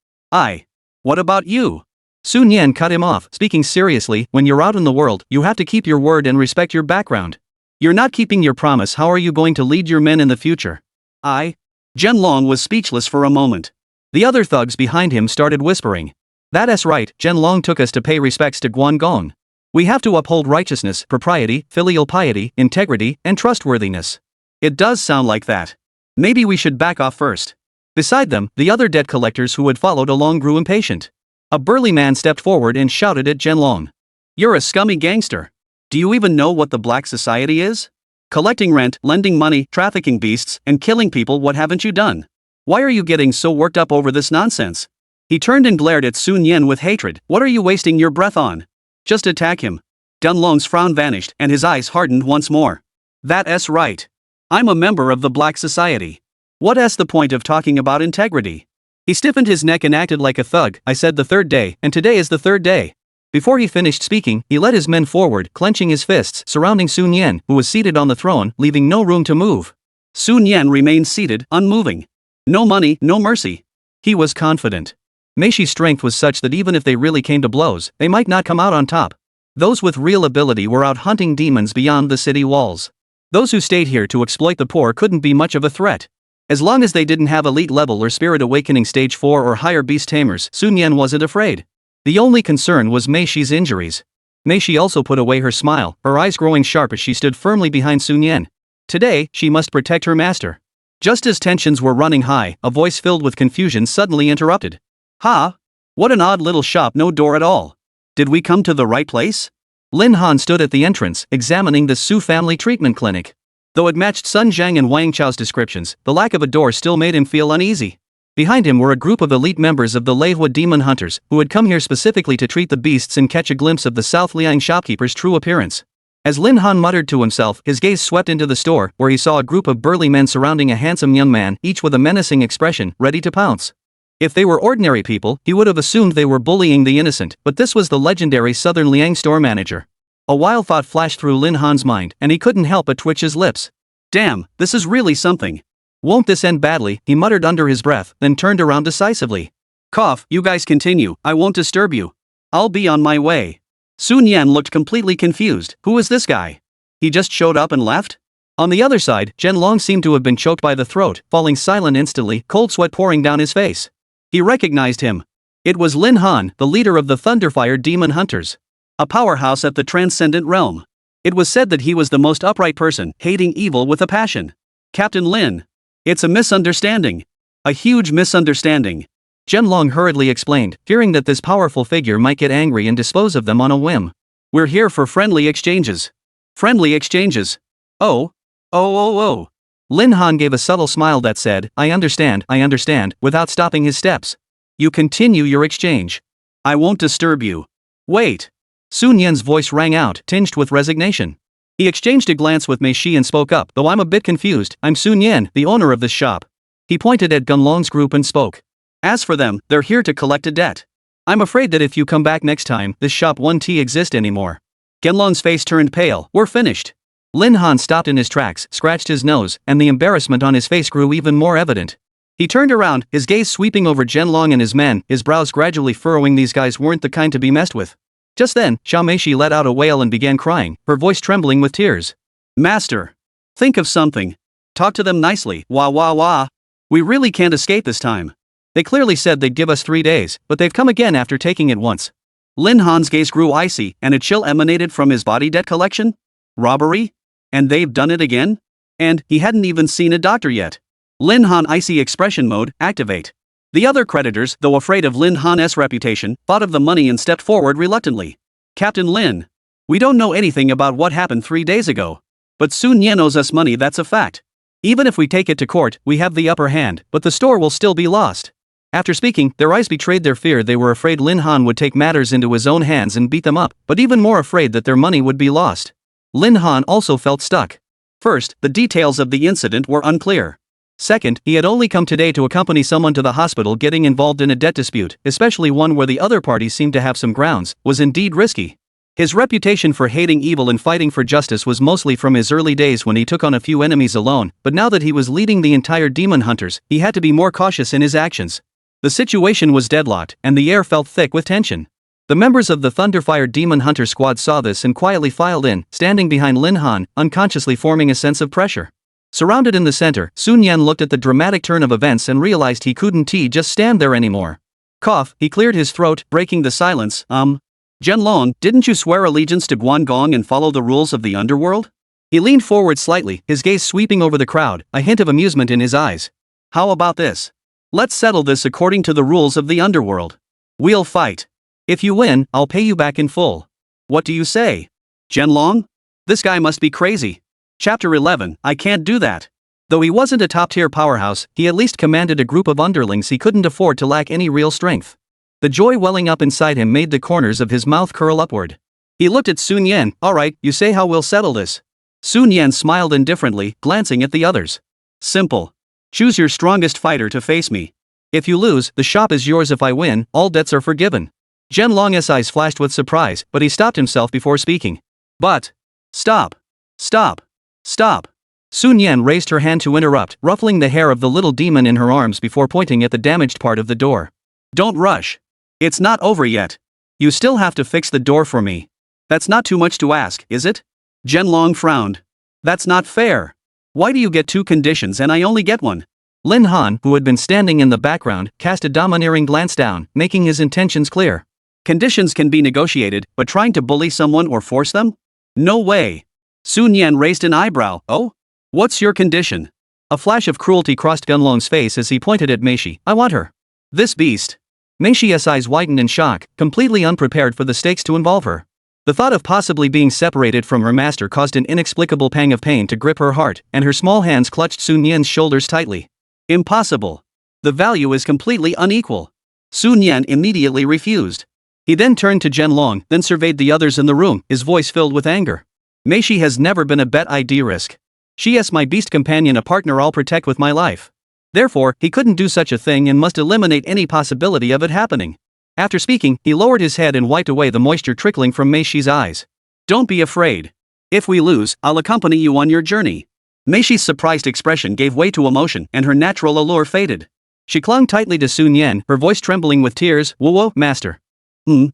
What about you? Sun Yan cut him off, speaking seriously, when you're out in the world, you have to keep your word and respect your background. You're not keeping your promise. How are you going to lead your men in the future? Zhenlong was speechless for a moment. The other thugs behind him started whispering. That's right, Zhenlong took us to pay respects to Guangong. We have to uphold righteousness, propriety, filial piety, integrity, and trustworthiness. It does sound like that. Maybe we should back off first. Beside them, the other debt collectors who had followed along grew impatient. A burly man stepped forward and shouted at Zhenlong. You're a scummy gangster. Do you even know what the Black Society is? Collecting rent, lending money, trafficking beasts, and killing people. What haven't you done? Why are you getting so worked up over this nonsense? He turned and glared at Sun Yan with hatred. What are you wasting your breath on? Just attack him. Dunlong's frown vanished and his eyes hardened once more. That's right. I'm a member of the Black Society. What's the point of talking about integrity? He stiffened his neck and acted like a thug. I said the 3rd day, and today is the 3rd day. Before he finished speaking, he led his men forward, clenching his fists, surrounding Sun Yan, who was seated on the throne, leaving no room to move. Sun Yan remained seated, unmoving. No money, no mercy. He was confident. Meishi's strength was such that even if they really came to blows, they might not come out on top. Those with real ability were out hunting demons beyond the city walls. Those who stayed here to exploit the poor couldn't be much of a threat. As long as they didn't have elite level or spirit awakening stage 4 or higher beast tamers, Sun Yan wasn't afraid. The only concern was Meishi's injuries. Mei Shi also put away her smile, her eyes growing sharp as she stood firmly behind Sun Yan. Today, she must protect her master. Just as tensions were running high, a voice filled with confusion suddenly interrupted. Ha! What an odd little shop, no door at all. Did we come to the right place? Lin Han stood at the entrance, examining the Su family treatment clinic. Though it matched Sun Zhang and Wang Chao's descriptions, the lack of a door still made him feel uneasy. Behind him were a group of elite members of the Leihua demon hunters, who had come here specifically to treat the beasts and catch a glimpse of the South Liang shopkeeper's true appearance. As Lin Han muttered to himself, his gaze swept into the store, where he saw a group of burly men surrounding a handsome young man, each with a menacing expression, ready to pounce. If they were ordinary people, he would have assumed they were bullying the innocent, but this was the legendary Southern Liang store manager. A wild thought flashed through Lin Han's mind, and he couldn't help but twitch his lips. Damn, this is really something. Won't this end badly, he muttered under his breath, then turned around decisively. Cough, you guys continue, I won't disturb you. I'll be on my way. Sun Yan looked completely confused. Who is this guy? He just showed up and left? On the other side, Zhenlong seemed to have been choked by the throat, falling silent instantly, cold sweat pouring down his face. He recognized him. It was Lin Han, the leader of the Thunderfire Demon Hunters. A powerhouse at the Transcendent Realm. It was said that he was the most upright person, hating evil with a passion. Captain Lin. It's a misunderstanding. A huge misunderstanding. Zhenlong hurriedly explained, fearing that this powerful figure might get angry and dispose of them on a whim. We're here for friendly exchanges. Friendly exchanges. Oh. Lin Han gave a subtle smile that said, I understand, without stopping his steps. You continue your exchange. I won't disturb you. Wait. Sun Yan's voice rang out, tinged with resignation. He exchanged a glance with Mei Shi and spoke up, though I'm a bit confused, I'm Sun Yan, the owner of this shop. He pointed at Gunlong's group and spoke. As for them, they're here to collect a debt. I'm afraid that if you come back next time, this shop won't exist anymore. Genlong's face turned pale. We're finished. Lin Han stopped in his tracks, scratched his nose, and the embarrassment on his face grew even more evident. He turned around, his gaze sweeping over Zhenlong and his men, his brows gradually furrowing. These guys weren't the kind to be messed with. Just then, Xiao Meishi let out a wail and began crying, her voice trembling with tears. Master. Think of something. Talk to them nicely. Wah. We really can't escape this time. They clearly said they'd give us 3 days, but they've come again after taking it once. Lin Han's gaze grew icy, and a chill emanated from his body. Debt collection? Robbery? And they've done it again? And he hadn't even seen a doctor yet. Lin Han icy expression mode, activate. The other creditors, though afraid of Lin Han's reputation, thought of the money and stepped forward reluctantly. Captain Lin. We don't know anything about what happened 3 days ago. But Sun Yan owes us money, that's a fact. Even if we take it to court, we have the upper hand, but the store will still be lost. After speaking, their eyes betrayed their fear. They were afraid Lin Han would take matters into his own hands and beat them up, but even more afraid that their money would be lost. Lin Han also felt stuck. First, the details of the incident were unclear. Second, he had only come today to accompany someone to the hospital. Getting involved in a debt dispute, especially one where the other party seemed to have some grounds, was indeed risky. His reputation for hating evil and fighting for justice was mostly from his early days when he took on a few enemies alone, but now that he was leading the entire demon hunters, he had to be more cautious in his actions. The situation was deadlocked, and the air felt thick with tension. The members of the Thunderfire Demon Hunter squad saw this and quietly filed in, standing behind Lin Han, unconsciously forming a sense of pressure. Surrounded in the center, Sun Yan looked at the dramatic turn of events and realized he couldn't just stand there anymore. Cough, he cleared his throat, breaking the silence. Zhenlong, didn't you swear allegiance to Guangong and follow the rules of the underworld? He leaned forward slightly, his gaze sweeping over the crowd, a hint of amusement in his eyes. How about this? Let's settle this according to the rules of the underworld. We'll fight. If you win, I'll pay you back in full. What do you say? Zhenlong? This guy must be crazy. Chapter 11, I can't do that. Though he wasn't a top-tier powerhouse, he at least commanded a group of underlings he couldn't afford to lack any real strength. The joy welling up inside him made the corners of his mouth curl upward. He looked at Sun Yan. Alright, you say how we'll settle this. Sun Yan smiled indifferently, glancing at the others. Simple. Choose your strongest fighter to face me. If you lose, the shop is yours. If I win, all debts are forgiven. Zhenlong's eyes flashed with surprise, but he stopped himself before speaking. But. Stop. Sun Yan raised her hand to interrupt, ruffling the hair of the little demon in her arms before pointing at the damaged part of the door. Don't rush. It's not over yet. You still have to fix the door for me. That's not too much to ask, is it? Zhenlong frowned. That's not fair. Why do you get 2 conditions and I only get 1? Lin Han, who had been standing in the background, cast a domineering glance down, making his intentions clear. Conditions can be negotiated, but trying to bully someone or force them? No way. Sun Yan raised an eyebrow. Oh? What's your condition? A flash of cruelty crossed Gunlong's face as he pointed at Meishi. I want her. This beast. Meishi's eyes widened in shock, completely unprepared for the stakes to involve her. The thought of possibly being separated from her master caused an inexplicable pang of pain to grip her heart, and her small hands clutched Sun Yan's shoulders tightly. Impossible. The value is completely unequal. Sun Yan immediately refused. He then turned to Zhenlong, then surveyed the others in the room, his voice filled with anger. Meishi has never been a bet I de-risk. She is my beast companion, a partner I'll protect with my life. Therefore, he couldn't do such a thing and must eliminate any possibility of it happening. After speaking, he lowered his head and wiped away the moisture trickling from Meishi's eyes. Don't be afraid. If we lose, I'll accompany you on your journey. Meishi's surprised expression gave way to emotion and her natural allure faded. She clung tightly to Sun Yan, her voice trembling with tears. Whoa, master.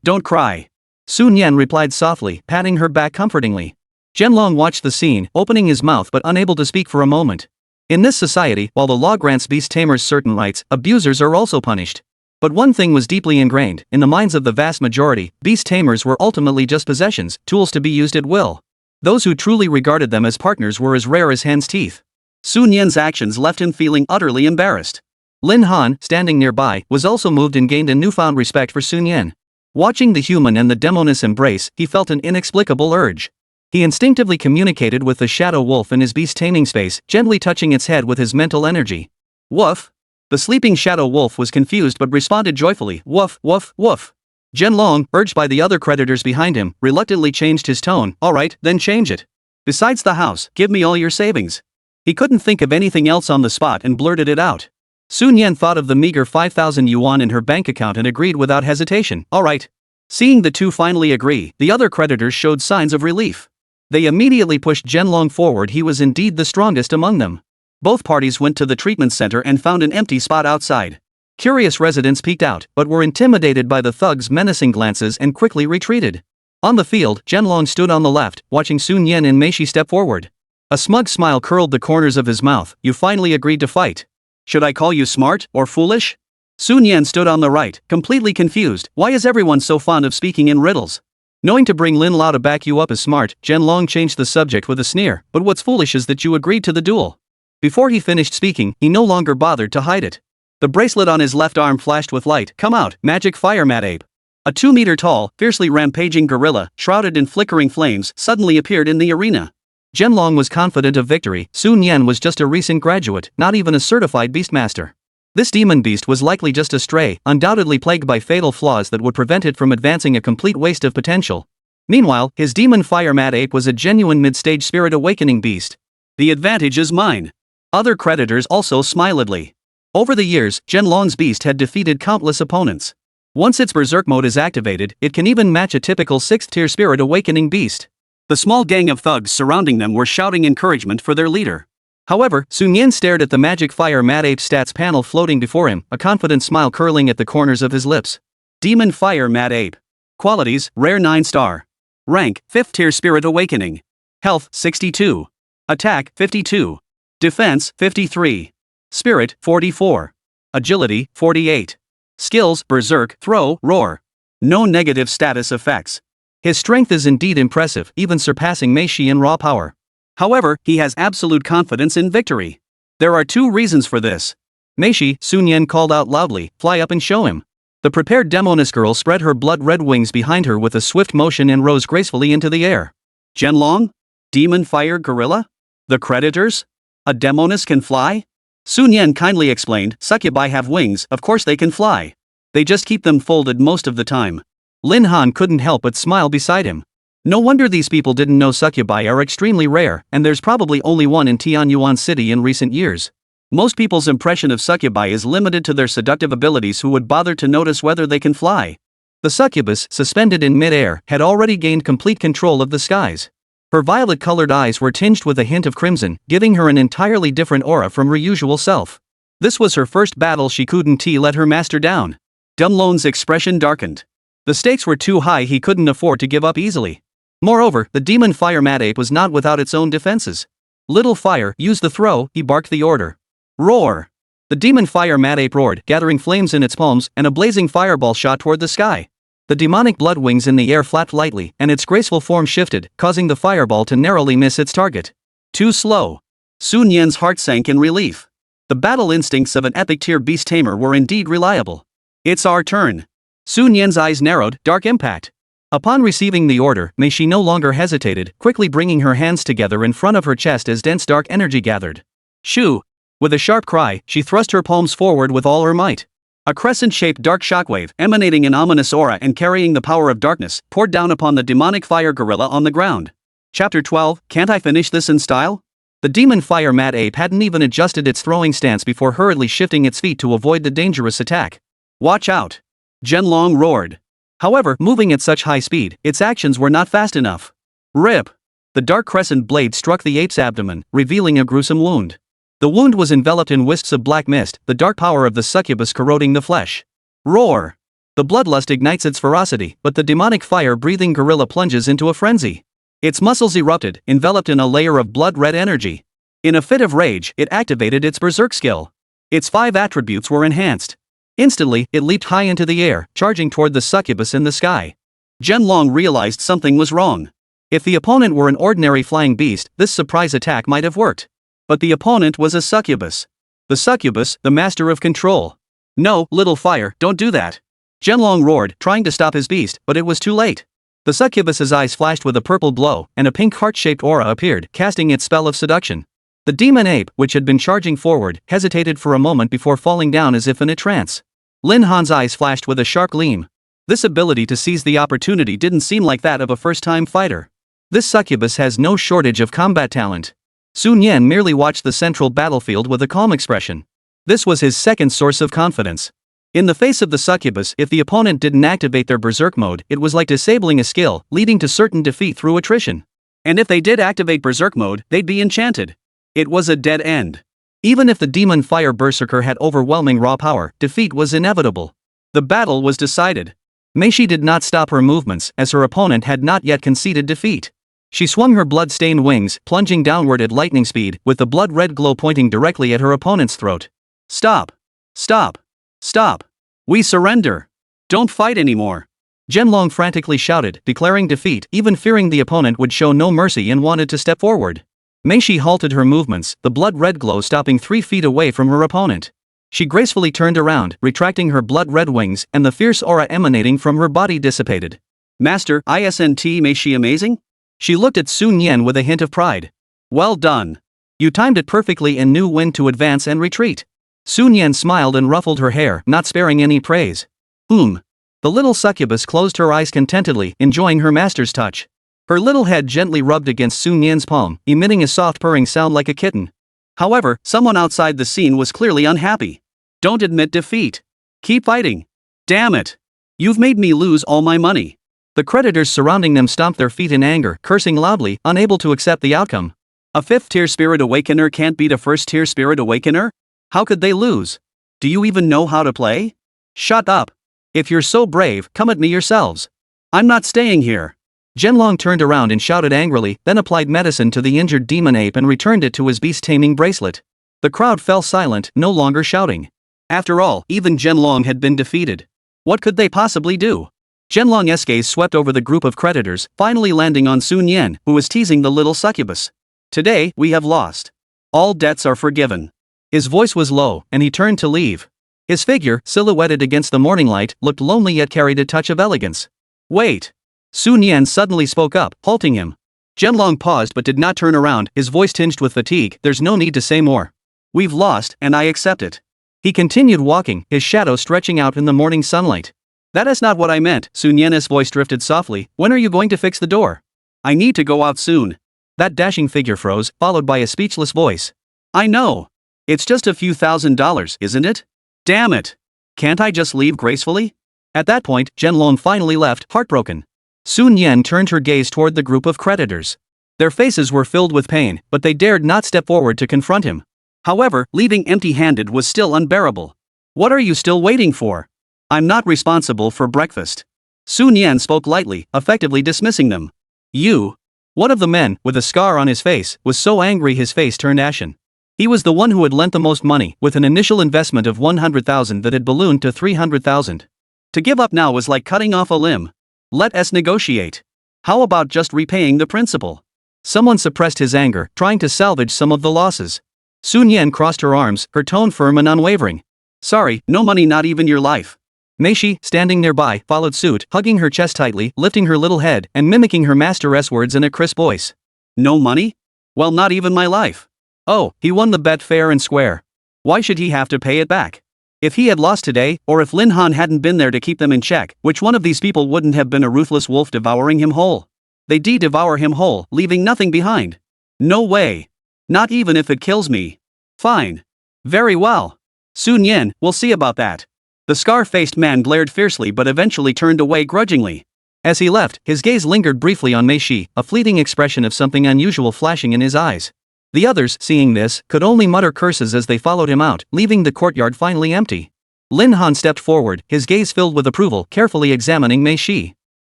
Don't cry. Sun Yan replied softly, patting her back comfortingly. Zhenlong watched the scene, opening his mouth but unable to speak for a moment. In this society, while the law grants beast tamers certain rights, abusers are also punished. But one thing was deeply ingrained, in the minds of the vast majority, beast tamers were ultimately just possessions, tools to be used at will. Those who truly regarded them as partners were as rare as hen's teeth. Sun Yan's actions left him feeling utterly embarrassed. Lin Han, standing nearby, was also moved and gained a newfound respect for Sun Yan. Watching the human and the demoness embrace, he felt an inexplicable urge. He instinctively communicated with the shadow wolf in his beast taming space, gently touching its head with his mental energy. Woof! The sleeping shadow wolf was confused but responded joyfully. Woof, woof, woof. Zhenlong, urged by the other creditors behind him, reluctantly changed his tone. Alright, then change it. Besides the house, give me all your savings. He couldn't think of anything else on the spot and blurted it out. Sun Yan thought of the meager 5,000 yuan in her bank account and agreed without hesitation. Alright. Seeing the two finally agree, the other creditors showed signs of relief. They immediately pushed Zhenlong forward. He was indeed the strongest among them. Both parties went to the treatment center and found an empty spot outside. Curious residents peeked out, but were intimidated by the thugs' menacing glances and quickly retreated. On the field, Zhenlong stood on the left, watching Sun Yan and Meishi step forward. A smug smile curled the corners of his mouth. You finally agreed to fight. Should I call you smart or foolish? Sun Yan stood on the right, completely confused. Why is everyone so fond of speaking in riddles? Knowing to bring Lin Lao to back you up is smart, Zhenlong changed the subject with a sneer. But what's foolish is that you agreed to the duel. Before he finished speaking, he no longer bothered to hide it. The bracelet on his left arm flashed with light. Come out, magic fire mat ape. A 2-meter-tall, fiercely rampaging gorilla, shrouded in flickering flames, suddenly appeared in the arena. Zhenlong was confident of victory. Sun Yan was just a recent graduate, not even a certified beastmaster. This demon beast was likely just a stray, undoubtedly plagued by fatal flaws that would prevent it from advancing, a complete waste of potential. Meanwhile, his demon fire mat ape was a genuine mid-stage spirit awakening beast. The advantage is mine. Other creditors also smilingly. Over the years, Zhenlong's beast had defeated countless opponents. Once its berserk mode is activated, it can even match a typical 6th-tier spirit awakening beast. The small gang of thugs surrounding them were shouting encouragement for their leader. However, Sun Yan stared at the magic fire mat ape stats panel floating before him, a confident smile curling at the corners of his lips. Demon fire mat ape. Qualities, rare 9-star. Rank, 5th tier spirit awakening. Health, 62. Attack, 52. Defense, 53. Spirit, 44. Agility, 48. Skills, berserk, throw, roar. No negative status effects. His strength is indeed impressive, even surpassing Meishi in raw power. However, he has absolute confidence in victory. There are 2 reasons for this. Meishi, Sun Yan called out loudly, fly up and show him. The prepared demoness girl spread her blood-red wings behind her with a swift motion and rose gracefully into the air. Zhenlong? Demon fire gorilla? The creditors? A demoness can fly? Sun Yan kindly explained, succubi have wings, of course they can fly. They just keep them folded most of the time. Lin Han couldn't help but smile beside him. No wonder these people didn't know succubi are extremely rare, and there's probably only one in Tianyuan City in recent years. Most people's impression of succubi is limited to their seductive abilities, who would bother to notice whether they can fly. The succubus, suspended in mid-air, had already gained complete control of the skies. Her violet-colored eyes were tinged with a hint of crimson, giving her an entirely different aura from her usual self. This was her first battle. She couldn't let her master down. Dunlon's expression darkened. The stakes were too high. He couldn't afford to give up easily. Moreover, the demon fire mat ape was not without its own defenses. Little fire, use the throw, he barked the order. Roar! The demon fire mat ape roared, gathering flames in its palms, and a blazing fireball shot toward the sky. The demonic blood wings in the air flapped lightly, and its graceful form shifted, causing the fireball to narrowly miss its target. Too slow. Sun Yan's heart sank in relief. The battle instincts of an epic-tier beast tamer were indeed reliable. It's our turn. Sun Yan's eyes narrowed, dark impact. Upon receiving the order, she no longer hesitated, quickly bringing her hands together in front of her chest as dense dark energy gathered. Shoo! With a sharp cry, she thrust her palms forward with all her might. A crescent-shaped dark shockwave, emanating an ominous aura and carrying the power of darkness, poured down upon the demonic fire gorilla on the ground. Chapter 12, Can't I Finish This in Style? The demon fire mad ape hadn't even adjusted its throwing stance before hurriedly shifting its feet to avoid the dangerous attack. Watch out! Zhenlong roared. However, moving at such high speed, its actions were not fast enough. Rip! The dark crescent blade struck the ape's abdomen, revealing a gruesome wound. The wound was enveloped in wisps of black mist, the dark power of the succubus corroding the flesh. Roar! The bloodlust ignites its ferocity, but the demonic fire-breathing gorilla plunges into a frenzy. Its muscles erupted, enveloped in a layer of blood-red energy. In a fit of rage, it activated its berserk skill. Its 5 attributes were enhanced. Instantly, it leaped high into the air, charging toward the succubus in the sky. Zhenlong realized something was wrong. If the opponent were an ordinary flying beast, this surprise attack might have worked. But the opponent was a succubus. The succubus, the master of control. No, little fire, don't do that. Zhenlong roared, trying to stop his beast, but it was too late. The succubus's eyes flashed with a purple glow, and a pink heart-shaped aura appeared, casting its spell of seduction. The demon ape, which had been charging forward, hesitated for a moment before falling down as if in a trance. Lin Han's eyes flashed with a sharp gleam. This ability to seize the opportunity didn't seem like that of a first-time fighter. This succubus has no shortage of combat talent. Sun Yan merely watched the central battlefield with a calm expression. This was his second source of confidence. In the face of the succubus, if the opponent didn't activate their berserk mode, it was like disabling a skill, leading to certain defeat through attrition. And if they did activate berserk mode, they'd be enchanted. It was a dead end. Even if the demon fire berserker had overwhelming raw power, defeat was inevitable. The battle was decided. Meishi did not stop her movements, as her opponent had not yet conceded defeat. She swung her blood-stained wings, plunging downward at lightning speed, with the blood-red glow pointing directly at her opponent's throat. Stop! Stop! Stop! We surrender! Don't fight anymore! Zhenlong frantically shouted, declaring defeat, even fearing the opponent would show no mercy and wanted to step forward. Meishi halted her movements, the blood-red glow stopping 3 feet away from her opponent. She gracefully turned around, retracting her blood-red wings, and the fierce aura emanating from her body dissipated. Master, isn't Meishi amazing? She looked at Sun Yan with a hint of pride. Well done. You timed it perfectly and knew when to advance and retreat. Sun Yan smiled and ruffled her hair, not sparing any praise. The little succubus closed her eyes contentedly, enjoying her master's touch. Her little head gently rubbed against Sun Yan's palm, emitting a soft purring sound like a kitten. However, someone outside the scene was clearly unhappy. Don't admit defeat. Keep fighting. Damn it. You've made me lose all my money. The creditors surrounding them stomped their feet in anger, cursing loudly, unable to accept the outcome. A 5th-tier spirit awakener can't beat a 1st-tier spirit awakener? How could they lose? Do you even know how to play? Shut up. If you're so brave, come at me yourselves. I'm not staying here. Zhenlong turned around and shouted angrily, then applied medicine to the injured demon ape and returned it to his beast-taming bracelet. The crowd fell silent, no longer shouting. After all, even Zhenlong had been defeated. What could they possibly do? Zhenlong's gaze swept over the group of creditors, finally landing on Sun Yan, who was teasing the little succubus. Today, we have lost. All debts are forgiven. His voice was low, and he turned to leave. His figure, silhouetted against the morning light, looked lonely yet carried a touch of elegance. Wait! Sun Yan suddenly spoke up, halting him. Zhenlong paused but did not turn around, his voice tinged with fatigue. There's no need to say more. We've lost, and I accept it. He continued walking, his shadow stretching out in the morning sunlight. That is not what I meant, Sun Yan's voice drifted softly. When are you going to fix the door? I need to go out soon. That dashing figure froze, followed by a speechless voice. I know. It's just a few $1,000s, isn't it? Damn it. Can't I just leave gracefully? At that point, Zhenlong finally left, heartbroken. Sun Yan turned her gaze toward the group of creditors. Their faces were filled with pain, but they dared not step forward to confront him. However, leaving empty-handed was still unbearable. What are you still waiting for? I'm not responsible for breakfast. Sun Yan spoke lightly, effectively dismissing them. You? One of the men, with a scar on his face, was so angry his face turned ashen. He was the one who had lent the most money, with an initial investment of 100,000 that had ballooned to 300,000. To give up now was like cutting off a limb. Let us negotiate. How about just repaying the principal? Someone suppressed his anger, trying to salvage some of the losses. Sun Yan crossed her arms, her tone firm and unwavering. Sorry, no money, not even your life. Meishi, standing nearby, followed suit, hugging her chest tightly, lifting her little head, and mimicking her master's words in a crisp voice. No money? Well, not even my life. Oh, he won the bet fair and square. Why should he have to pay it back? If he had lost today, or if Lin Han hadn't been there to keep them in check, which one of these people wouldn't have been a ruthless wolf devouring him whole? They devour him whole, leaving nothing behind. No way. Not even if it kills me. Fine. Very well. Sun Yan, we'll see about that. The scar-faced man glared fiercely but eventually turned away grudgingly. As he left, his gaze lingered briefly on Meishi, a fleeting expression of something unusual flashing in his eyes. The others, seeing this, could only mutter curses as they followed him out, leaving the courtyard finally empty. Lin Han stepped forward, his gaze filled with approval, carefully examining Meishi.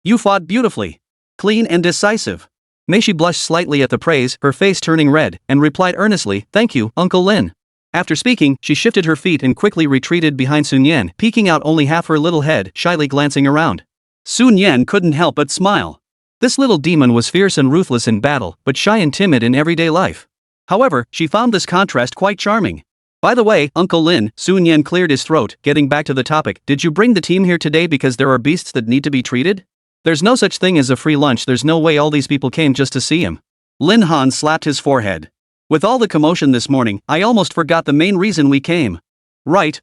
You fought beautifully. Clean and decisive. Meishi blushed slightly at the praise, her face turning red, and replied earnestly, Thank you, Uncle Lin. After speaking, she shifted her feet and quickly retreated behind Sun Yan, peeking out only half her little head, shyly glancing around. Sun Yan couldn't help but smile. This little demon was fierce and ruthless in battle, but shy and timid in everyday life. However, she found this contrast quite charming. By the way, Uncle Lin, Sun Yan cleared his throat, getting back to the topic, did you bring the team here today because there are beasts that need to be treated? There's no such thing as a free lunch, there's no way all these people came just to see him. Lin Han slapped his forehead. With all the commotion this morning, I almost forgot the main reason we came. Right.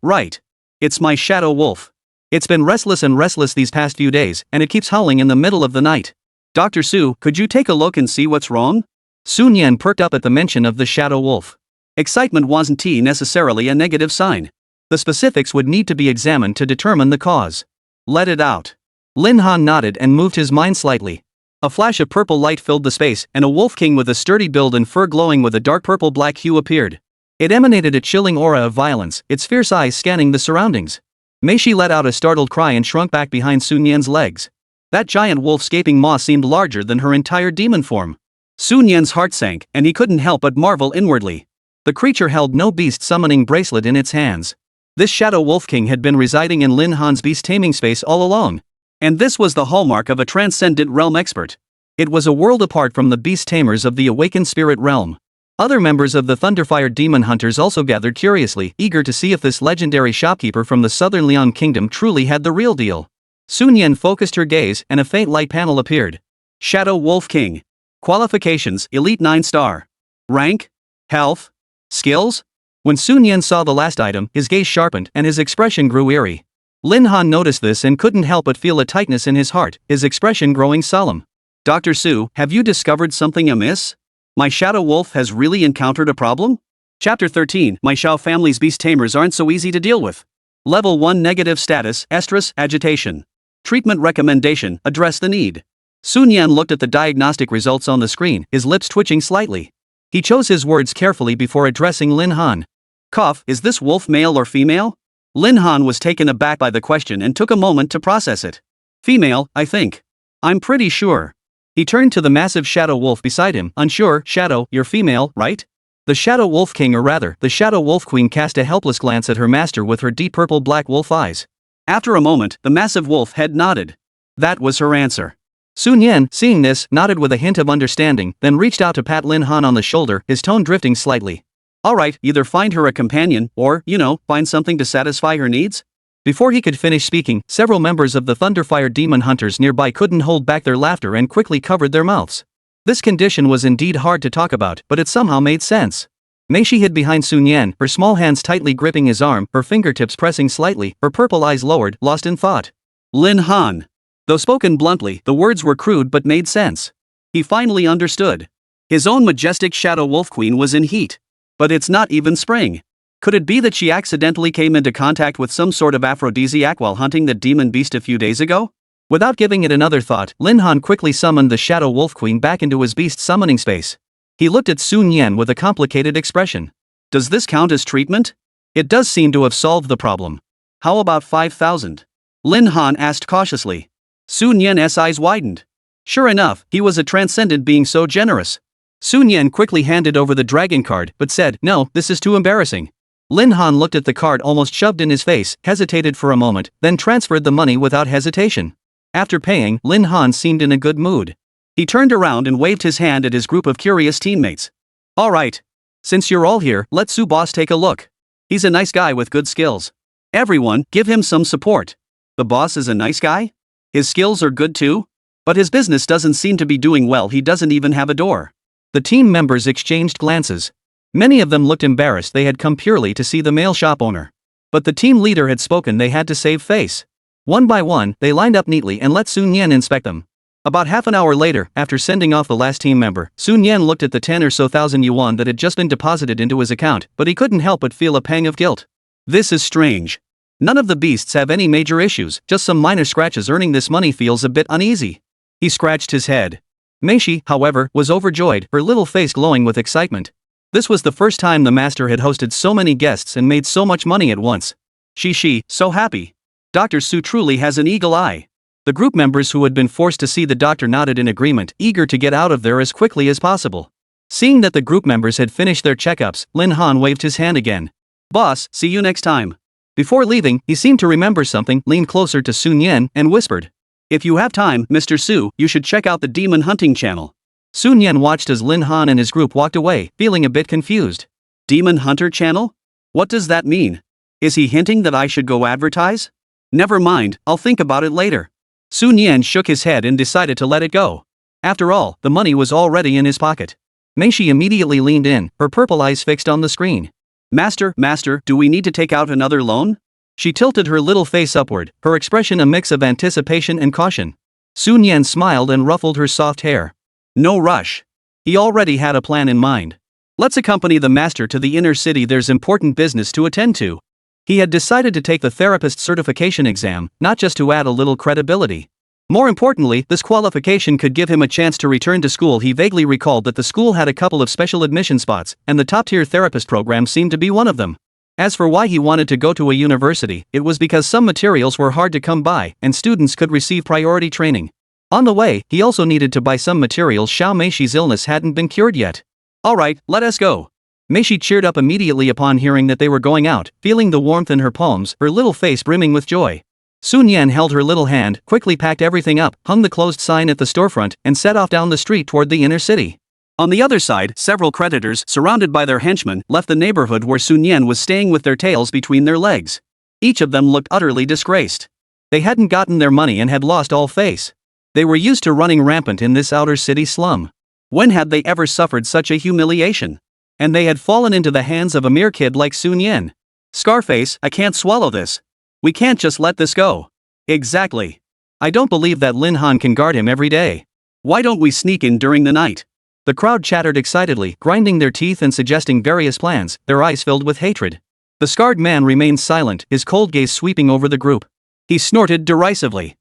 It's my shadow wolf. It's been restless these past few days, and it keeps howling in the middle of the night. Dr. Su, could you take a look and see what's wrong? Sun Yan perked up at the mention of the shadow wolf. Excitement wasn't necessarily a negative sign. The specifics would need to be examined to determine the cause. Let it out. Lin Han nodded and moved his mind slightly. A flash of purple light filled the space, and a wolf king with a sturdy build and fur glowing with a dark purple-black hue appeared. It emanated a chilling aura of violence, its fierce eyes scanning the surroundings. Meishi let out a startled cry and shrunk back behind Sun Yan's legs. That giant wolf's gaping maw seemed larger than her entire demon form. Sun Yan's heart sank, and he couldn't help but marvel inwardly. The creature held no beast summoning bracelet in its hands. This shadow wolf king had been residing in Lin Han's beast taming space all along. And this was the hallmark of a transcendent realm expert. It was a world apart from the beast tamers of the awakened spirit realm. Other members of the Thunderfire demon hunters also gathered curiously, eager to see if this legendary shopkeeper from the southern Liang kingdom truly had the real deal. Sun Yan focused her gaze, and a faint light panel appeared. Shadow Wolf King. Qualifications: Elite 9-star. Rank? Health? Skills? When Sun Yan saw the last item, his gaze sharpened and his expression grew eerie. Lin Han noticed this and couldn't help but feel a tightness in his heart, his expression growing solemn. Dr. Su, have you discovered something amiss? My shadow wolf has really encountered a problem? Chapter 13, My Xiao family's beast tamers aren't so easy to deal with. Level 1 negative status, estrus, agitation. Treatment recommendation, address the need. Sun Yan looked at the diagnostic results on the screen, his lips twitching slightly. He chose his words carefully before addressing Lin Han. Cough, is this wolf male or female? Lin Han was taken aback by the question and took a moment to process it. Female, I think. I'm pretty sure. He turned to the massive shadow wolf beside him, unsure. Shadow, you're female, right? The shadow wolf king, or rather, the shadow wolf queen, cast a helpless glance at her master with her deep purple-black wolf eyes. After a moment, the massive wolf head nodded. That was her answer. Sun Yan, seeing this, nodded with a hint of understanding, then reached out to pat Lin Han on the shoulder, his tone drifting slightly. Alright, either find her a companion, or, find something to satisfy her needs? Before he could finish speaking, several members of the Thunderfire demon hunters nearby couldn't hold back their laughter and quickly covered their mouths. This condition was indeed hard to talk about, but it somehow made sense. Meishi hid behind Sun Yan, her small hands tightly gripping his arm, her fingertips pressing slightly, her purple eyes lowered, lost in thought. Lin Han. Though spoken bluntly, the words were crude but made sense. He finally understood. His own majestic shadow wolf queen was in heat. But it's not even spring. Could it be that she accidentally came into contact with some sort of aphrodisiac while hunting that demon beast a few days ago? Without giving it another thought, Lin Han quickly summoned the shadow wolf queen back into his beast summoning space. He looked at Sun Yan with a complicated expression. Does this count as treatment? It does seem to have solved the problem. How about 5,000? Lin Han asked cautiously. Sun Yan's eyes widened. Sure enough, he was a transcendent being so generous. Sun Yan quickly handed over the dragon card but said, no, this is too embarrassing. Lin Han looked at the card almost shoved in his face, hesitated for a moment, then transferred the money without hesitation. After paying, Lin Han seemed in a good mood. He turned around and waved his hand at his group of curious teammates. Alright. Since you're all here, let Su boss take a look. He's a nice guy with good skills. Everyone, give him some support. The boss is a nice guy? His skills are good too? But his business doesn't seem to be doing well, he doesn't even have a door. The team members exchanged glances. Many of them looked embarrassed they had come purely to see the male shop owner. But the team leader had spoken, they had to save face. One by one, they lined up neatly and let Sun Yan inspect them. About half an hour later, after sending off the last team member, Sun Yan looked at the 10 or so thousand yuan that had just been deposited into his account, but he couldn't help but feel a pang of guilt. This is strange. None of the beasts have any major issues, just some minor scratches. Earning this money feels a bit uneasy. He scratched his head. Meishi, however, was overjoyed, her little face glowing with excitement. This was the first time the master had hosted so many guests and made so much money at once. She, so happy. Dr. Su truly has an eagle eye. The group members who had been forced to see the doctor nodded in agreement, eager to get out of there as quickly as possible. Seeing that the group members had finished their checkups, Lin Han waved his hand again. Boss, see you next time. Before leaving, he seemed to remember something, leaned closer to Sun Yan, and whispered. If you have time, Mr. Su, you should check out the Demon Hunting channel. Sun Yan watched as Lin Han and his group walked away, feeling a bit confused. Demon Hunter channel? What does that mean? Is he hinting that I should go advertise? Never mind, I'll think about it later. Sun Yan shook his head and decided to let it go. After all, the money was already in his pocket. Meishi immediately leaned in, her purple eyes fixed on the screen. Master, do we need to take out another loan? She tilted her little face upward, her expression a mix of anticipation and caution. Sun Yan smiled and ruffled her soft hair. No rush. He already had a plan in mind. Let's accompany the master to the inner city, there's important business to attend to. He had decided to take the therapist certification exam, not just to add a little credibility. More importantly, this qualification could give him a chance to return to school. He vaguely recalled that the school had a couple of special admission spots, and the top-tier therapist program seemed to be one of them. As for why he wanted to go to a university, it was because some materials were hard to come by, and students could receive priority training. On the way, he also needed to buy some materials. Xiao Meishi's illness hadn't been cured yet. Alright, let us go. Meishi cheered up immediately upon hearing that they were going out, feeling the warmth in her palms, her little face brimming with joy. Sun Yan held her little hand, quickly packed everything up, hung the closed sign at the storefront, and set off down the street toward the inner city. On the other side, several creditors, surrounded by their henchmen, left the neighborhood where Sun Yan was staying with their tails between their legs. Each of them looked utterly disgraced. They hadn't gotten their money and had lost all face. They were used to running rampant in this outer city slum. When had they ever suffered such a humiliation? And they had fallen into the hands of a mere kid like Sun Yan. Scarface, I can't swallow this. We can't just let this go. Exactly. I don't believe that Lin Han can guard him every day. Why don't we sneak in during the night? The crowd chattered excitedly, grinding their teeth and suggesting various plans, their eyes filled with hatred. The scarred man remained silent, his cold gaze sweeping over the group. He snorted derisively.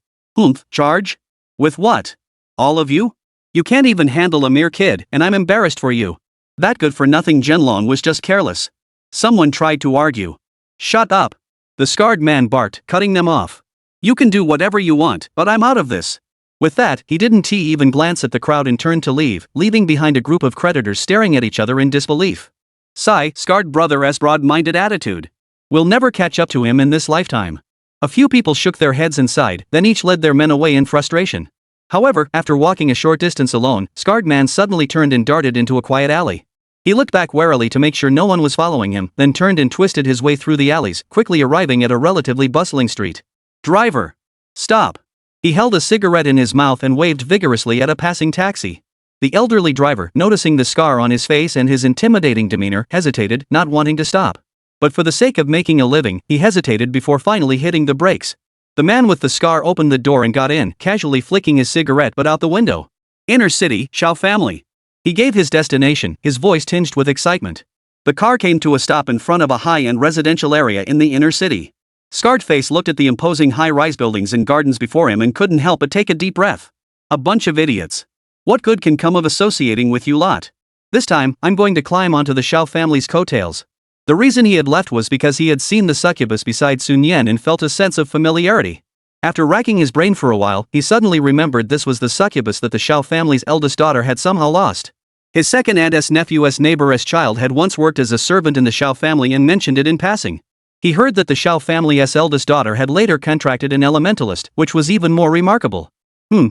Charge? With what? All of you? You can't even handle a mere kid, and I'm embarrassed for you. That good-for-nothing Zhenlong was just careless. Someone tried to argue. Shut up. The scarred man barked, cutting them off. You can do whatever you want, but I'm out of this. With that, he didn't even glance at the crowd and turned to leave, leaving behind a group of creditors staring at each other in disbelief. Sigh, scarred brother's broad-minded attitude. We'll never catch up to him in this lifetime. A few people shook their heads and sighed, then each led their men away in frustration. However, after walking a short distance alone, Scarred Man suddenly turned and darted into a quiet alley. He looked back warily to make sure no one was following him, then turned and twisted his way through the alleys, quickly arriving at a relatively bustling street. Driver! Stop! He held a cigarette in his mouth and waved vigorously at a passing taxi. The elderly driver, noticing the scar on his face and his intimidating demeanor, hesitated, not wanting to stop. But for the sake of making a living, he hesitated before finally hitting the brakes. The man with the scar opened the door and got in, casually flicking his cigarette butt out the window. Inner city, Xiao family. He gave his destination, his voice tinged with excitement. The car came to a stop in front of a high-end residential area in the inner city. Scarred Face looked at the imposing high-rise buildings and gardens before him and couldn't help but take a deep breath. A bunch of idiots. What good can come of associating with you lot? This time, I'm going to climb onto the Xiao family's coattails. The reason he had left was because he had seen the succubus beside Sun Yan and felt a sense of familiarity. After racking his brain for a while, he suddenly remembered this was the succubus that the Xiao family's eldest daughter had somehow lost. His second aunt's nephew's neighbor's child had once worked as a servant in the Xiao family and mentioned it in passing. He heard that the Xiao family's eldest daughter had later contracted an elementalist, which was even more remarkable.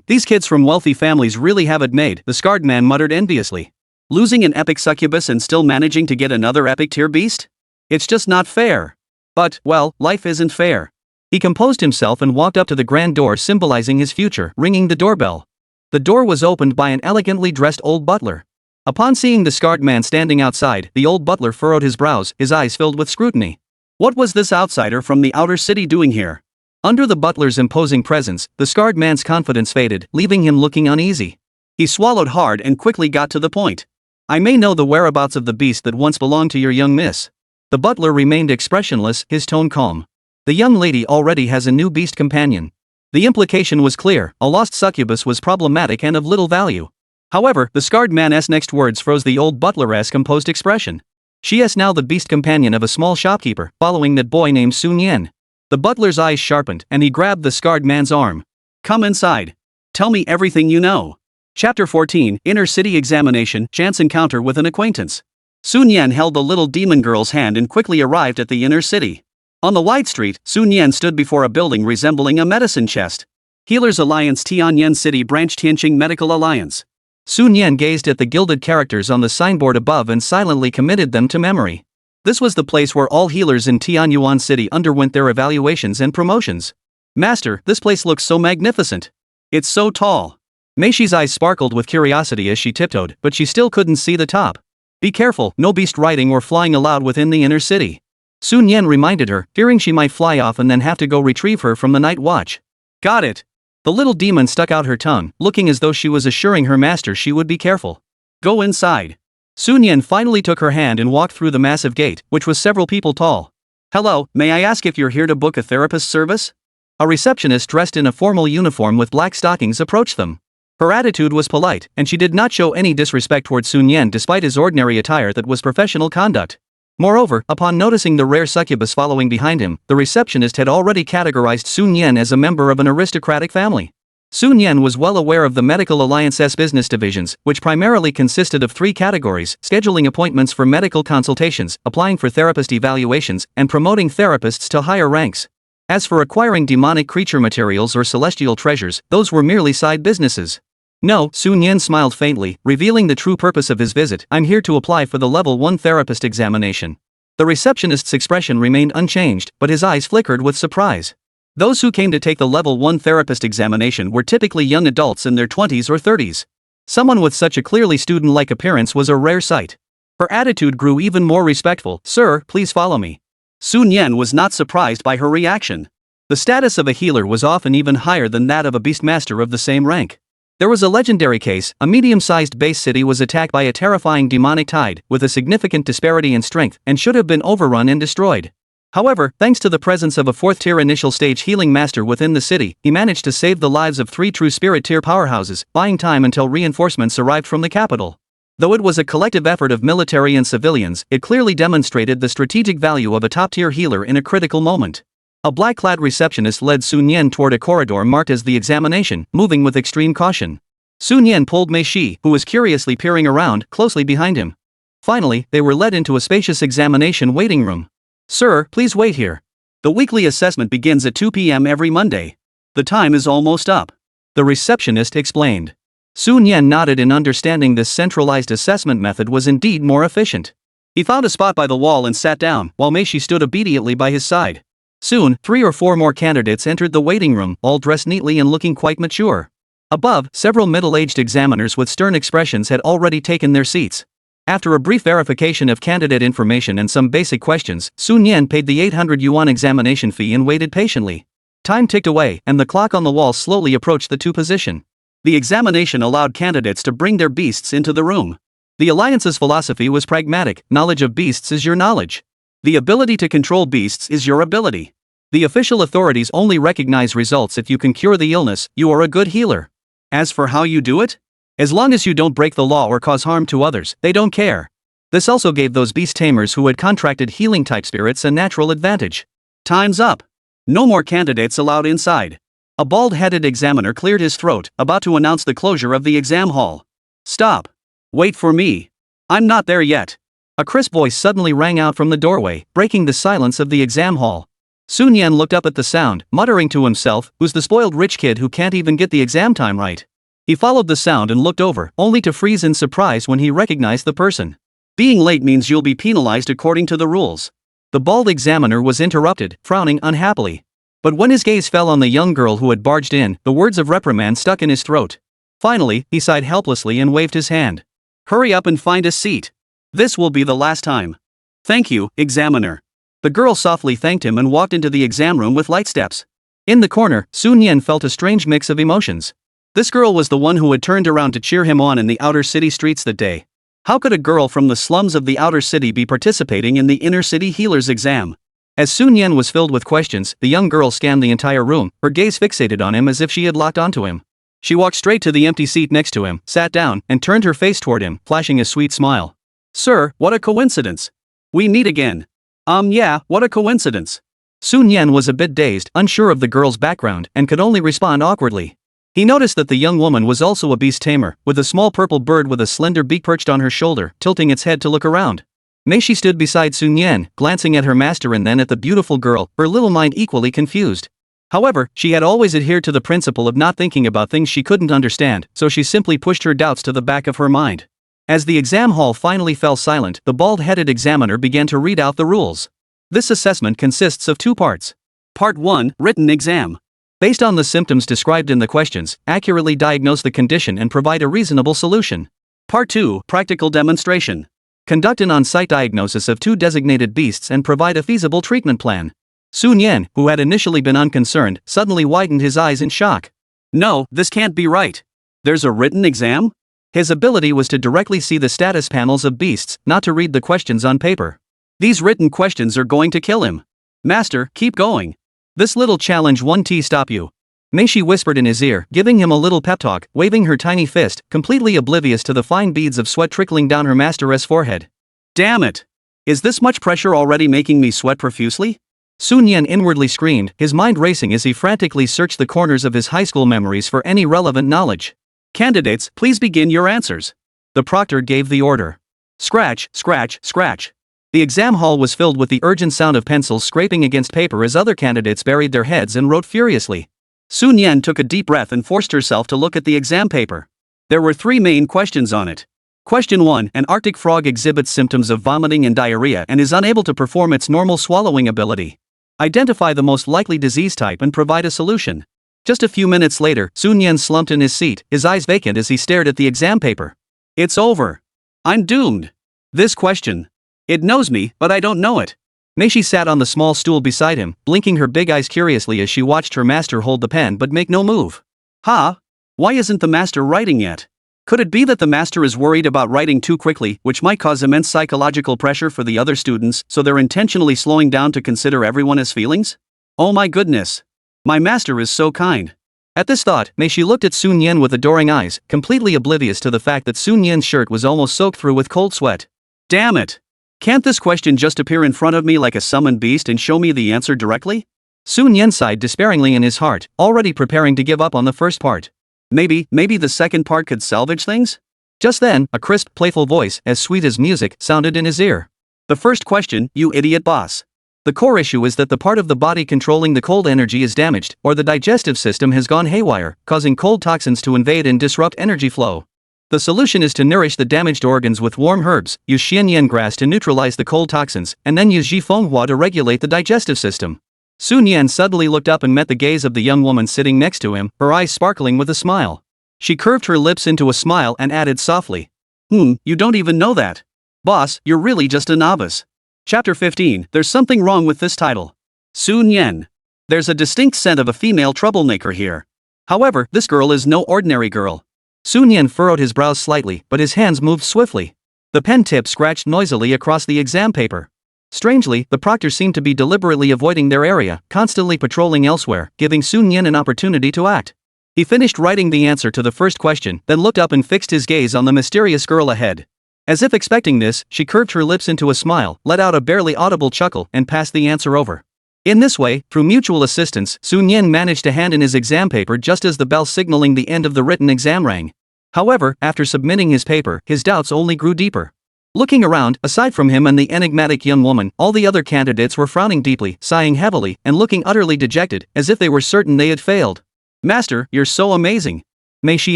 These kids from wealthy families really have it made, the scarred man muttered enviously. Losing an epic succubus and still managing to get another epic tier beast? It's just not fair. But, well, life isn't fair. He composed himself and walked up to the grand door symbolizing his future, ringing the doorbell. The door was opened by an elegantly dressed old butler. Upon seeing the scarred man standing outside, the old butler furrowed his brows, his eyes filled with scrutiny. What was this outsider from the outer city doing here? Under the butler's imposing presence, the scarred man's confidence faded, leaving him looking uneasy. He swallowed hard and quickly got to the point. I may know the whereabouts of the beast that once belonged to your young miss. The butler remained expressionless, his tone calm. The young lady already has a new beast companion. The implication was clear, a lost succubus was problematic and of little value. However, the scarred man's next words froze the old butler's composed expression. She is now the beast companion of a small shopkeeper, following that boy named Sun Yan. The butler's eyes sharpened, and he grabbed the scarred man's arm. Come inside. Tell me everything you know. Chapter 14, Inner City Examination, Chance Encounter with an Acquaintance. Sun Yan held the little demon girl's hand and quickly arrived at the inner city. On the wide street, Sun Yan stood before a building resembling a medicine chest. Healers Alliance Tianyan City Branch Tianqing Medical Alliance. Sun Yan gazed at the gilded characters on the signboard above and silently committed them to memory. This was the place where all healers in Tianyuan City underwent their evaluations and promotions. Master, this place looks so magnificent. It's so tall. Meishi's eyes sparkled with curiosity as she tiptoed, but she still couldn't see the top. Be careful, no beast riding or flying allowed within the inner city. Sun Yan reminded her, fearing she might fly off and then have to go retrieve her from the night watch. Got it. The little demon stuck out her tongue, looking as though she was assuring her master she would be careful. Go inside. Sun Yan finally took her hand and walked through the massive gate, which was several people tall. Hello, may I ask if you're here to book a therapist service? A receptionist dressed in a formal uniform with black stockings approached them. Her attitude was polite, and she did not show any disrespect toward Sun Yan despite his ordinary attire that was professional conduct. Moreover, upon noticing the rare succubus following behind him, the receptionist had already categorized Sun Yan as a member of an aristocratic family. Sun Yan was well aware of the Medical Alliance's business divisions, which primarily consisted of 3 categories: scheduling appointments for medical consultations, applying for therapist evaluations, and promoting therapists to higher ranks. As for acquiring demonic creature materials or celestial treasures, those were merely side businesses. No, Sun Yan smiled faintly, revealing the true purpose of his visit. I'm here to apply for the level 1 therapist examination. The receptionist's expression remained unchanged, but his eyes flickered with surprise. Those who came to take the level 1 therapist examination were typically young adults in their 20s or 30s. Someone with such a clearly student-like appearance was a rare sight. Her attitude grew even more respectful. Sir, please follow me. Sun Yan was not surprised by her reaction. The status of a healer was often even higher than that of a beastmaster of the same rank. There was a legendary case: a medium-sized base city was attacked by a terrifying demonic tide, with a significant disparity in strength, and should have been overrun and destroyed. However, thanks to the presence of a 4th-tier initial stage healing master within the city, he managed to save the lives of 3 true spirit-tier powerhouses, buying time until reinforcements arrived from the capital. Though it was a collective effort of military and civilians, it clearly demonstrated the strategic value of a top-tier healer in a critical moment. A black-clad receptionist led Sun Yan toward a corridor marked as the examination, moving with extreme caution. Sun Yan pulled Meishi, who was curiously peering around, closely behind him. Finally, they were led into a spacious examination waiting room. Sir, please wait here. The weekly assessment begins at 2 p.m. every Monday. The time is almost up. The receptionist explained. Sun Yan nodded in understanding this centralized assessment method was indeed more efficient. He found a spot by the wall and sat down, while Meishi stood obediently by his side. Soon, 3 or 4 more candidates entered the waiting room, all dressed neatly and looking quite mature. Above, several middle-aged examiners with stern expressions had already taken their seats. After a brief verification of candidate information and some basic questions, Sun Yan paid the 800 yuan examination fee and waited patiently. Time ticked away, and the clock on the wall slowly approached the 2 position. The examination allowed candidates to bring their beasts into the room. The Alliance's philosophy was pragmatic: knowledge of beasts is your knowledge. The ability to control beasts is your ability. The official authorities only recognize results if you can cure the illness. You are a good healer. As for how you do it? As long as you don't break the law or cause harm to others, they don't care. This also gave those beast tamers who had contracted healing-type spirits a natural advantage. Time's up. No more candidates allowed inside. A bald-headed examiner cleared his throat, about to announce the closure of the exam hall. Stop. Wait for me. I'm not there yet. A crisp voice suddenly rang out from the doorway, breaking the silence of the exam hall. Sun Yan looked up at the sound, muttering to himself, who's the spoiled rich kid who can't even get the exam time right? He followed the sound and looked over, only to freeze in surprise when he recognized the person. Being late means you'll be penalized according to the rules. The bald examiner was interrupted, frowning unhappily. But when his gaze fell on the young girl who had barged in, the words of reprimand stuck in his throat. Finally, he sighed helplessly and waved his hand. Hurry up and find a seat. This will be the last time. Thank you, examiner. The girl softly thanked him and walked into the exam room with light steps. In the corner, Sun Yan felt a strange mix of emotions. This girl was the one who had turned around to cheer him on in the outer city streets that day. How could a girl from the slums of the outer city be participating in the inner city healer's exam? As Sun Yan was filled with questions, the young girl scanned the entire room, her gaze fixated on him as if she had locked onto him. She walked straight to the empty seat next to him, sat down, and turned her face toward him, flashing a sweet smile. Sir, what a coincidence. We meet again. Yeah, what a coincidence. Sun Yan was a bit dazed, unsure of the girl's background, and could only respond awkwardly. He noticed that the young woman was also a beast tamer, with a small purple bird with a slender beak perched on her shoulder, tilting its head to look around. Mei stood beside Sun Yan, glancing at her master and then at the beautiful girl, her little mind equally confused. However, she had always adhered to the principle of not thinking about things she couldn't understand, so she simply pushed her doubts to the back of her mind. As the exam hall finally fell silent, the bald-headed examiner began to read out the rules. This assessment consists of 2 parts. Part 1, written exam. Based on the symptoms described in the questions, accurately diagnose the condition and provide a reasonable solution. Part 2, practical demonstration. Conduct an on-site diagnosis of 2 designated beasts and provide a feasible treatment plan. Sun Yan, who had initially been unconcerned, suddenly widened his eyes in shock. No, this can't be right. There's a written exam? His ability was to directly see the status panels of beasts, not to read the questions on paper. These written questions are going to kill him. Master, keep going. This little challenge won't stop you. Mei whispered in his ear, giving him a little pep talk, waving her tiny fist, completely oblivious to the fine beads of sweat trickling down her master's forehead. Damn it! Is this much pressure already making me sweat profusely? Sun Yan inwardly screamed, his mind racing as he frantically searched the corners of his high school memories for any relevant knowledge. Candidates, please begin your answers. The proctor gave the order. Scratch, scratch, scratch. The exam hall was filled with the urgent sound of pencils scraping against paper as other candidates buried their heads and wrote furiously. Sun Yan took a deep breath and forced herself to look at the exam paper. There were 3 main questions on it. Question 1, an Arctic frog exhibits symptoms of vomiting and diarrhea and is unable to perform its normal swallowing ability. Identify the most likely disease type and provide a solution. Just a few minutes later, Sun Yan slumped in his seat, his eyes vacant as he stared at the exam paper. It's over. I'm doomed. This question. It knows me, but I don't know it. Mei sat on the small stool beside him, blinking her big eyes curiously as she watched her master hold the pen but make no move. Why isn't the master writing yet? Could it be that the master is worried about writing too quickly, which might cause immense psychological pressure for the other students, so they're intentionally slowing down to consider everyone as feelings? Oh my goodness. My master is so kind. At this thought, Mei looked at Sun Yan with adoring eyes, completely oblivious to the fact that Sun Yan's shirt was almost soaked through with cold sweat. Damn it! Can't this question just appear in front of me like a summoned beast and show me the answer directly? Sun Yan sighed despairingly in his heart, already preparing to give up on the first part. Maybe the second part could salvage things? Just then, a crisp, playful voice, as sweet as music, sounded in his ear. The first question, you idiot boss. The core issue is that the part of the body controlling the cold energy is damaged, or the digestive system has gone haywire, causing cold toxins to invade and disrupt energy flow. The solution is to nourish the damaged organs with warm herbs, use xianyan grass to neutralize the cold toxins, and then use Manhwa to regulate the digestive system. Sun Yan suddenly looked up and met the gaze of the young woman sitting next to him, her eyes sparkling with a smile. She curved her lips into a smile and added softly. You don't even know that. Boss, you're really just a novice. Chapter 15, there's something wrong with this title. Sun Yan. There's a distinct scent of a female troublemaker here. However, this girl is no ordinary girl. Sun Yan furrowed his brows slightly, but his hands moved swiftly. The pen tip scratched noisily across the exam paper. Strangely, the proctor seemed to be deliberately avoiding their area, constantly patrolling elsewhere, giving Sun Yan an opportunity to act. He finished writing the answer to the first question, then looked up and fixed his gaze on the mysterious girl ahead. As if expecting this, she curved her lips into a smile, let out a barely audible chuckle, and passed the answer over. In this way, through mutual assistance, Sun Yan managed to hand in his exam paper just as the bell signaling the end of the written exam rang. However, after submitting his paper, his doubts only grew deeper. Looking around, aside from him and the enigmatic young woman, all the other candidates were frowning deeply, sighing heavily, and looking utterly dejected, as if they were certain they had failed. "Master, you're so amazing." Mei Shi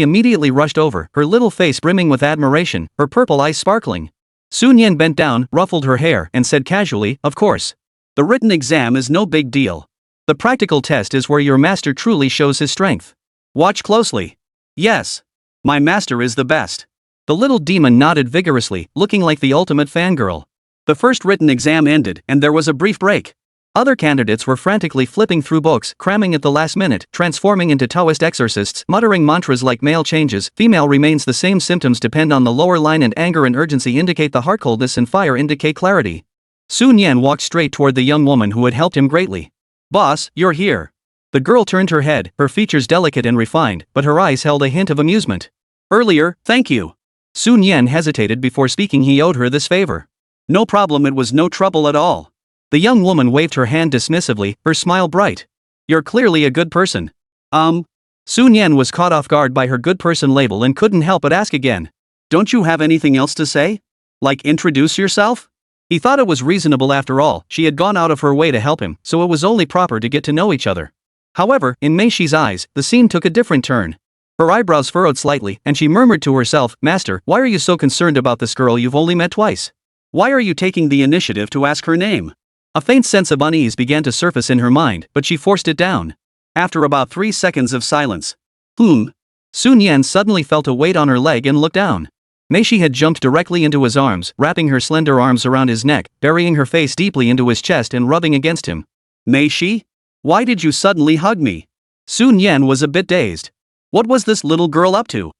immediately rushed over, her little face brimming with admiration, her purple eyes sparkling. Sun Yan bent down, ruffled her hair, and said casually, "Of course. The written exam is no big deal. The practical test is where your master truly shows his strength. Watch closely." "Yes. My master is the best." The little demon nodded vigorously, looking like the ultimate fangirl. The first written exam ended, and there was a brief break. Other candidates were frantically flipping through books, cramming at the last minute, transforming into Taoist exorcists, muttering mantras like male changes, female remains the same, symptoms depend on the lower line, and anger and urgency indicate the heart, coldness and fire indicate clarity. Sun Yan walked straight toward the young woman who had helped him greatly. "Boss, you're here." The girl turned her head, her features delicate and refined, but her eyes held a hint of amusement. "Earlier, thank you." Sun Yan hesitated before speaking. He owed her this favor. "No problem, it was no trouble at all." The young woman waved her hand dismissively, her smile bright. "You're clearly a good person." Sun Yan was caught off guard by her good person label and couldn't help but ask again. "Don't you have anything else to say? Like introduce yourself?" He thought it was reasonable. After all, she had gone out of her way to help him, so it was only proper to get to know each other. However, in Mei Shi's eyes, the scene took a different turn. Her eyebrows furrowed slightly, and she murmured to herself, "Master, why are you so concerned about this girl you've only met twice? Why are you taking the initiative to ask her name?" A faint sense of unease began to surface in her mind, but she forced it down. After about 3 seconds of silence. Sun Yan suddenly felt a weight on her leg and looked down. Mei Shi had jumped directly into his arms, wrapping her slender arms around his neck, burying her face deeply into his chest and rubbing against him. "Mei Shi? Why did you suddenly hug me?" Sun Yan was a bit dazed. What was this little girl up to?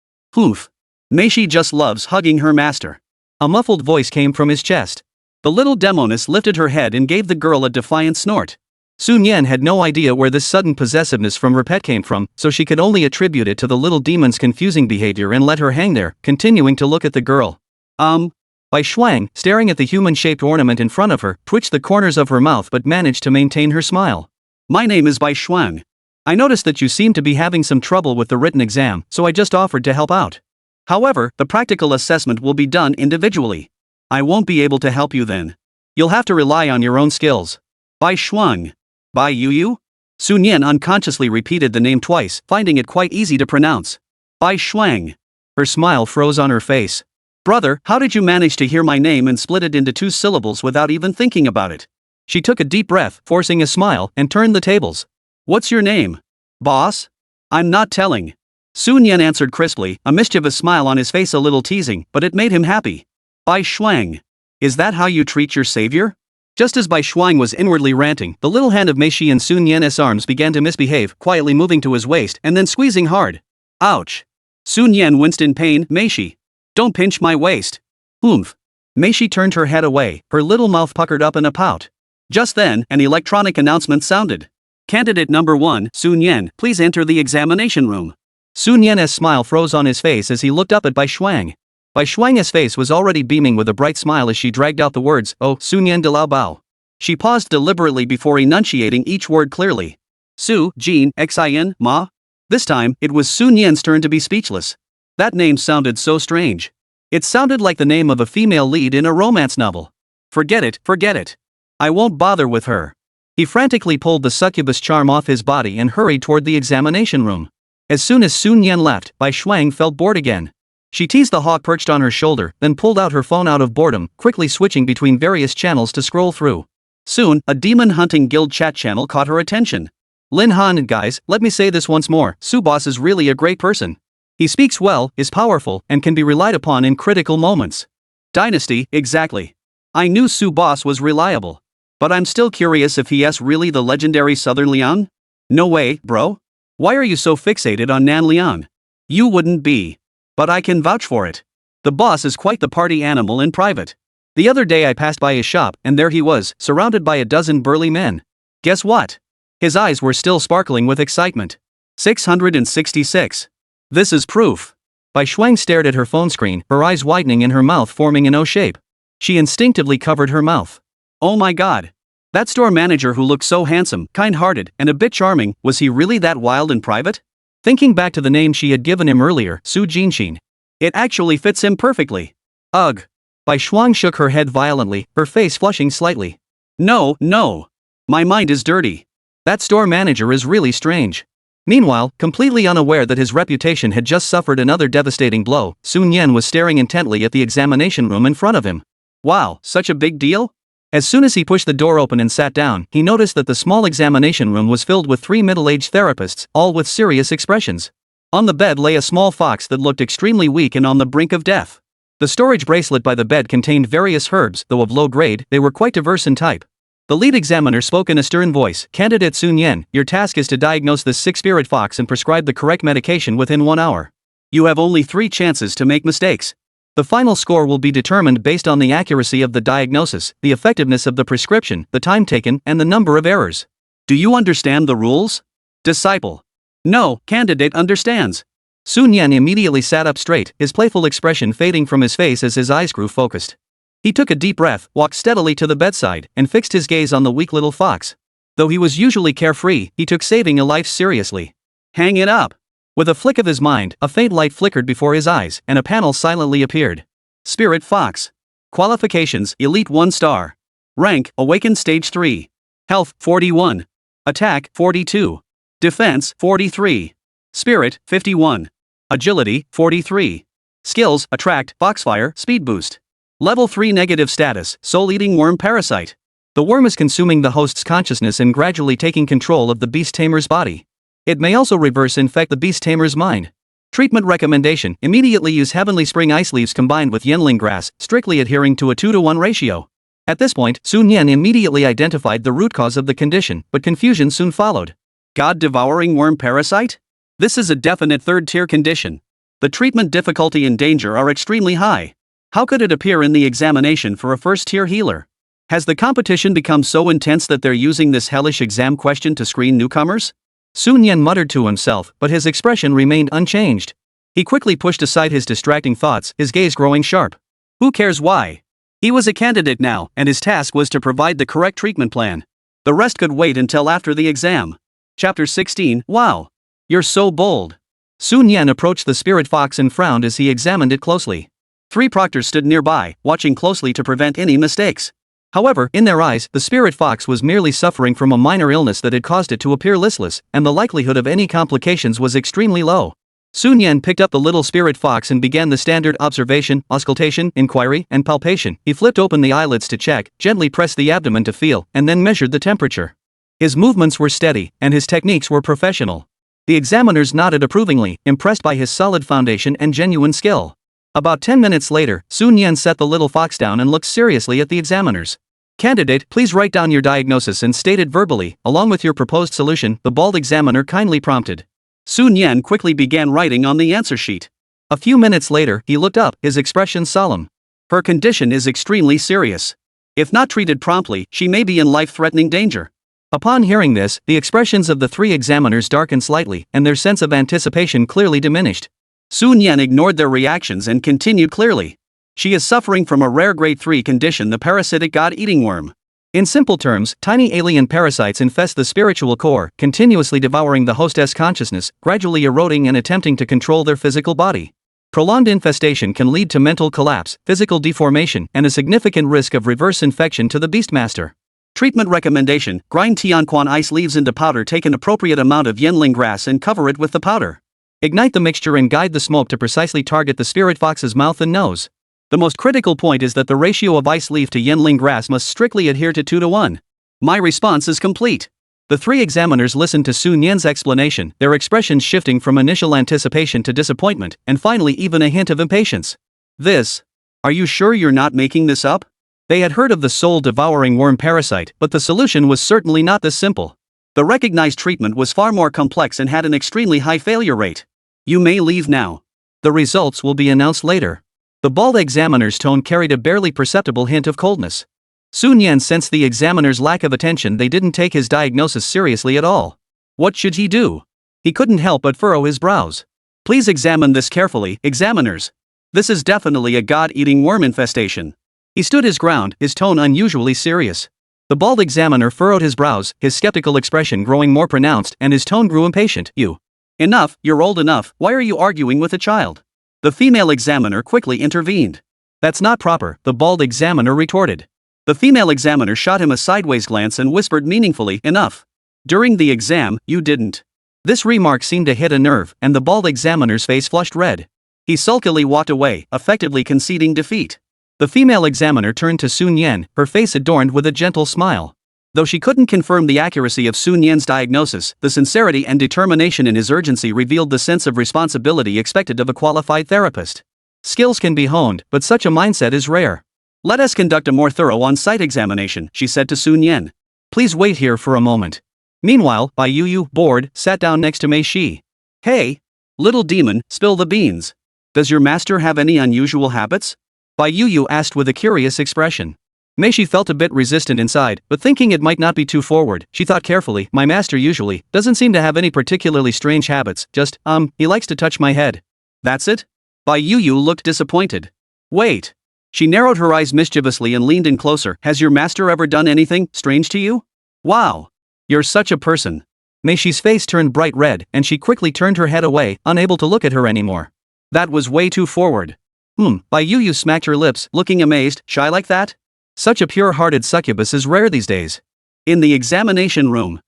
Mei Shi just loves hugging her master. A muffled voice came from his chest. The little demoness lifted her head and gave the girl a defiant snort. Sun Yan had no idea where this sudden possessiveness from her pet came from, so she could only attribute it to the little demon's confusing behavior and let her hang there, continuing to look at the girl. Bai Shuang, staring at the human-shaped ornament in front of her, twitched the corners of her mouth but managed to maintain her smile. "My name is Bai Shuang. I noticed that you seem to be having some trouble with the written exam, so I just offered to help out. However, the practical assessment will be done individually. I won't be able to help you then. You'll have to rely on your own skills." "Bai Shuang. Bai Yu?" Sun Yan unconsciously repeated the name twice, finding it quite easy to pronounce. "Bai Shuang." Her smile froze on her face. "Brother, how did you manage to hear my name and split it into 2 syllables without even thinking about it?" She took a deep breath, forcing a smile, and turned the tables. "What's your name?" "Boss? I'm not telling." Sun Yan answered crisply, a mischievous smile on his face, a little teasing, but it made him happy. "Bai Shuang. Is that how you treat your savior?" Just as Bai Shuang was inwardly ranting, the little hand of Mei Shi in Sun Yan's arms began to misbehave, quietly moving to his waist and then squeezing hard. "Ouch." Sun Yan winced in pain. "Mei Shi. Don't pinch my waist." Mei Shi turned her head away, her little mouth puckered up in a pout. Just then, an electronic announcement sounded. "Candidate number 1, Sun Yan, please enter the examination room." Sun Yan's smile froze on his face as he looked up at Bai Shuang. Bai Shuang's face was already beaming with a bright smile as she dragged out the words, "Oh, Sun Yan de Lao Bao." She paused deliberately before enunciating each word clearly. "Su, Jin, Xin, Ma?" This time, it was Sun Yan's turn to be speechless. That name sounded so strange. It sounded like the name of a female lead in a romance novel. Forget it. I won't bother with her." He frantically pulled the succubus charm off his body and hurried toward the examination room. As soon as Sun Yan left, Bai Shuang felt bored again. She teased the hawk perched on her shoulder, then pulled out her phone out of boredom, quickly switching between various channels to scroll through. Soon, a demon hunting guild chat channel caught her attention. "Lin Han, guys, let me say this once more, Su Boss is really a great person. He speaks well, is powerful, and can be relied upon in critical moments." Dynasty, exactly. I knew Su Boss was reliable. But I'm still curious if he is really the legendary Southern Liang? No way, bro. Why are you so fixated on Nan Liang? You wouldn't be. But I can vouch for it. The boss is quite the party animal in private. The other day I passed by his shop, and there he was, surrounded by a dozen burly men. Guess what? His eyes were still sparkling with excitement. 666. This is proof. Bai Shuang stared at her phone screen, her eyes widening and her mouth forming an O shape. She instinctively covered her mouth. Oh my god. That store manager who looked so handsome, kind-hearted, and a bit charming, was he really that wild in private? Thinking back to the name she had given him earlier, Su Jinshin, It actually fits him perfectly. Ugh. Bai Shuang shook her head violently, her face flushing slightly. No, no. My mind is dirty. That store manager is really strange. Meanwhile, completely unaware that his reputation had just suffered another devastating blow, Sun Yan was staring intently at the examination room in front of him. Wow, such a big deal? As soon as he pushed the door open and sat down, he noticed that the small examination room was filled with 3 middle-aged therapists, all with serious expressions. On the bed lay a small fox that looked extremely weak and on the brink of death. The storage bracelet by the bed contained various herbs, though of low grade, they were quite diverse in type. The lead examiner spoke in a stern voice, "Candidate Sun Yan, your task is to diagnose this sick spirit fox and prescribe the correct medication within 1 hour. You have only 3 chances to make mistakes. The final score will be determined based on the accuracy of the diagnosis, the effectiveness of the prescription, the time taken, and the number of errors. Do you understand the rules?" Disciple. No, candidate understands. Sun Yan immediately sat up straight, his playful expression fading from his face as his eyes grew focused. He took a deep breath, walked steadily to the bedside, and fixed his gaze on the weak little fox. Though he was usually carefree, he took saving a life seriously. Hang it up. With a flick of his mind, a faint light flickered before his eyes, and a panel silently appeared. Spirit Fox. Qualifications: Elite 1 star. Rank: Awakened Stage 3. Health: 41. Attack: 42. Defense: 43. Spirit: 51. Agility: 43. Skills: Attract, Foxfire, Speed Boost. Level 3 negative status, soul-eating worm parasite. The worm is consuming the host's consciousness and gradually taking control of the beast tamer's body. It may also reverse infect the beast tamer's mind. Treatment recommendation: immediately use heavenly spring ice leaves combined with yenling grass, strictly adhering to a 2-to-1 ratio. At this point, Sun Yan immediately identified the root cause of the condition, but confusion soon followed. God-devouring worm parasite? This is a definite 3rd-tier condition. The treatment difficulty and danger are extremely high. How could it appear in the examination for a 1st-tier healer? Has the competition become so intense that they're using this hellish exam question to screen newcomers? Sun Yan muttered to himself, but his expression remained unchanged. He quickly pushed aside his distracting thoughts, his gaze growing sharp. Who cares why? He was a candidate now, and his task was to provide the correct treatment plan. The rest could wait until after the exam. Chapter 16. Wow. You're so bold. Sun Yan approached the spirit fox and frowned as he examined it closely. 3 proctors stood nearby, watching closely to prevent any mistakes. However, in their eyes, the spirit fox was merely suffering from a minor illness that had caused it to appear listless, and the likelihood of any complications was extremely low. Sun Yan picked up the little spirit fox and began the standard observation, auscultation, inquiry, and palpation. He flipped open the eyelids to check, gently pressed the abdomen to feel, and then measured the temperature. His movements were steady, and his techniques were professional. The examiners nodded approvingly, impressed by his solid foundation and genuine skill. About 10 minutes later, Sun Yan set the little fox down and looked seriously at the examiners. Candidate, please write down your diagnosis and state it verbally, along with your proposed solution, the bald examiner kindly prompted. Sun Yan quickly began writing on the answer sheet. A few minutes later, he looked up, his expression solemn. Her condition is extremely serious. If not treated promptly, she may be in life-threatening danger. Upon hearing this, the expressions of the 3 examiners darkened slightly, and their sense of anticipation clearly diminished. Sun Yan ignored their reactions and continued clearly. She is suffering from a rare grade 3 condition, the parasitic god-eating worm. In simple terms, tiny alien parasites infest the spiritual core, continuously devouring the hostess' consciousness, gradually eroding and attempting to control their physical body. Prolonged infestation can lead to mental collapse, physical deformation, and a significant risk of reverse infection to the beastmaster. Treatment recommendation: grind Tianquan ice leaves into powder, take an appropriate amount of yenling grass and cover it with the powder. Ignite the mixture and guide the smoke to precisely target the spirit fox's mouth and nose. The most critical point is that the ratio of ice leaf to yenling grass must strictly adhere to 2-to-1. My response is complete. The 3 examiners listened to Sun Yan's explanation, their expressions shifting from initial anticipation to disappointment, and finally even a hint of impatience. This? Are you sure you're not making this up? They had heard of the soul-devouring worm parasite, but the solution was certainly not this simple. The recognized treatment was far more complex and had an extremely high failure rate. You may leave now. The results will be announced later. The bald examiner's tone carried a barely perceptible hint of coldness. Sun Yan sensed the examiner's lack of attention. They didn't take his diagnosis seriously at all. What should he do? He couldn't help but furrow his brows. Please examine this carefully, examiners. This is definitely a god-eating worm infestation. He stood his ground, his tone unusually serious. The bald examiner furrowed his brows, his skeptical expression growing more pronounced, and his tone grew impatient. You. Enough, you're old enough, why are you arguing with a child? The female examiner quickly intervened. That's not proper, the bald examiner retorted. The female examiner shot him a sideways glance and whispered meaningfully, enough. During the exam, you didn't. This remark seemed to hit a nerve, and the bald examiner's face flushed red. He sulkily walked away, effectively conceding defeat. The female examiner turned to Sun Yan, her face adorned with a gentle smile. Though she couldn't confirm the accuracy of Sun Yan's diagnosis, the sincerity and determination in his urgency revealed the sense of responsibility expected of a qualified therapist. Skills can be honed, but such a mindset is rare. Let us conduct a more thorough on-site examination, she said to Sun Yan. Please wait here for a moment. Meanwhile, Bai Yu, bored, sat down next to Mei Shi. Hey, little demon, spill the beans. Does your master have any unusual habits? Bai Yu asked with a curious expression. Mei Shi felt a bit resistant inside, but thinking it might not be too forward, she thought carefully, my master usually doesn't seem to have any particularly strange habits, just, he likes to touch my head. That's it? Bai Yu looked disappointed. Wait. She narrowed her eyes mischievously and leaned in closer. Has your master ever done anything strange to you? Wow. You're such a person. Mei Shi's face turned bright red, and she quickly turned her head away, unable to look at her anymore. That was way too forward. Bai Yu smacked her lips, looking amazed. Shy like that? Such a pure-hearted succubus is rare these days. In the examination room.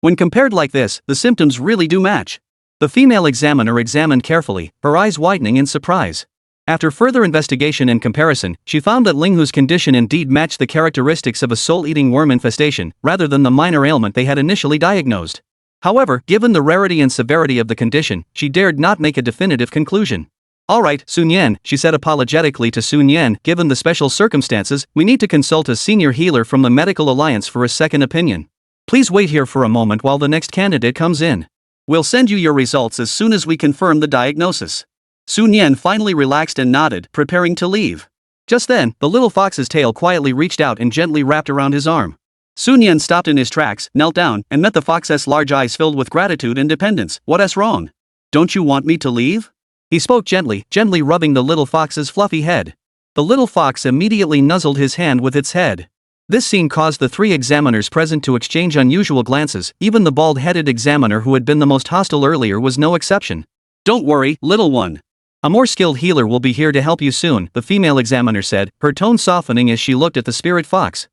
When compared like this, the symptoms really do match. The female examiner examined carefully, her eyes widening in surprise. After further investigation and comparison, she found that Linghu's condition indeed matched the characteristics of a soul-eating worm infestation, rather than the minor ailment they had initially diagnosed. However, given the rarity and severity of the condition, she dared not make a definitive conclusion. Alright, Sun Yan, she said apologetically to Sun Yan, given the special circumstances, we need to consult a senior healer from the Medical Alliance for a second opinion. Please wait here for a moment while the next candidate comes in. We'll send you your results as soon as we confirm the diagnosis. Sun Yan finally relaxed and nodded, preparing to leave. Just then, the little fox's tail quietly reached out and gently wrapped around his arm. Sun Yan stopped in his tracks, knelt down, and met the fox's large eyes filled with gratitude and dependence. What's wrong? Don't you want me to leave? He spoke gently rubbing the little fox's fluffy head. The little fox immediately nuzzled his hand with its head. This scene caused the three examiners present to exchange unusual glances. Even the bald-headed examiner who had been the most hostile earlier was no exception. Don't worry, little one. A more skilled healer will be here to help you soon, the female examiner said, her tone softening as she looked at the spirit fox.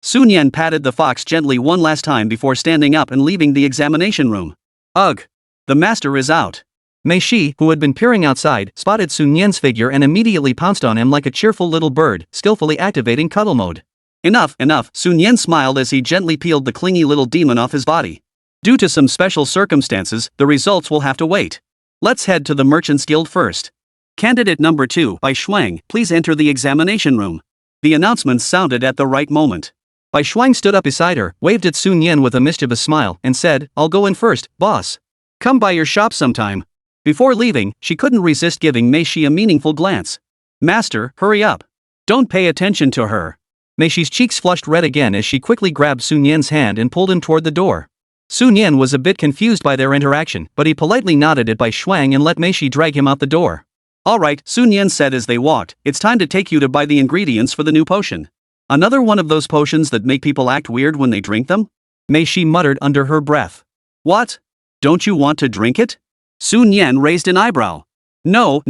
Sun Yan patted the fox gently one last time before standing up and leaving the examination room. Ugh! The master is out. Mei Shi, who had been peering outside, spotted Sun Yan's figure and immediately pounced on him like a cheerful little bird, skillfully activating cuddle mode. Enough, Sun Yan smiled as he gently peeled the clingy little demon off his body. Due to some special circumstances, the results will have to wait. Let's head to the Merchants Guild first. Candidate number 2, Bai Shuang, please enter the examination room. The announcement sounded at the right moment. Bai Shuang stood up beside her, waved at Sun Yan with a mischievous smile, and said, I'll go in first, boss. Come by your shop sometime. Before leaving, she couldn't resist giving Mei Shi a meaningful glance. Master, hurry up. Don't pay attention to her. Mei Shi's cheeks flushed red again as she quickly grabbed Sun Yan's hand and pulled him toward the door. Sun Yan was a bit confused by their interaction, but he politely nodded at Bai Shuang and let Mei Shi drag him out the door. Alright, Sun Yan said as they walked, it's time to take you to buy the ingredients for the new potion. Another one of those potions that make people act weird when they drink them? Mei Shi muttered under her breath. What? Don't you want to drink it? Sun Yan raised an eyebrow. No.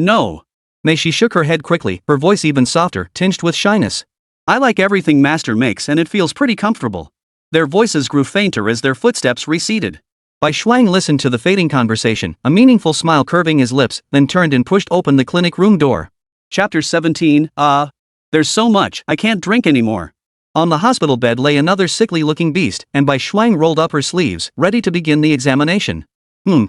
Mei Shi shook her head quickly, her voice even softer, tinged with shyness. I like everything Master makes and it feels pretty comfortable. Their voices grew fainter as their footsteps receded. Bai Shuang listened to the fading conversation, a meaningful smile curving his lips, then turned and pushed open the clinic room door. Chapter 17, There's so much, I can't drink anymore. On the hospital bed lay another sickly-looking beast, and Bai Shuang rolled up her sleeves, ready to begin the examination.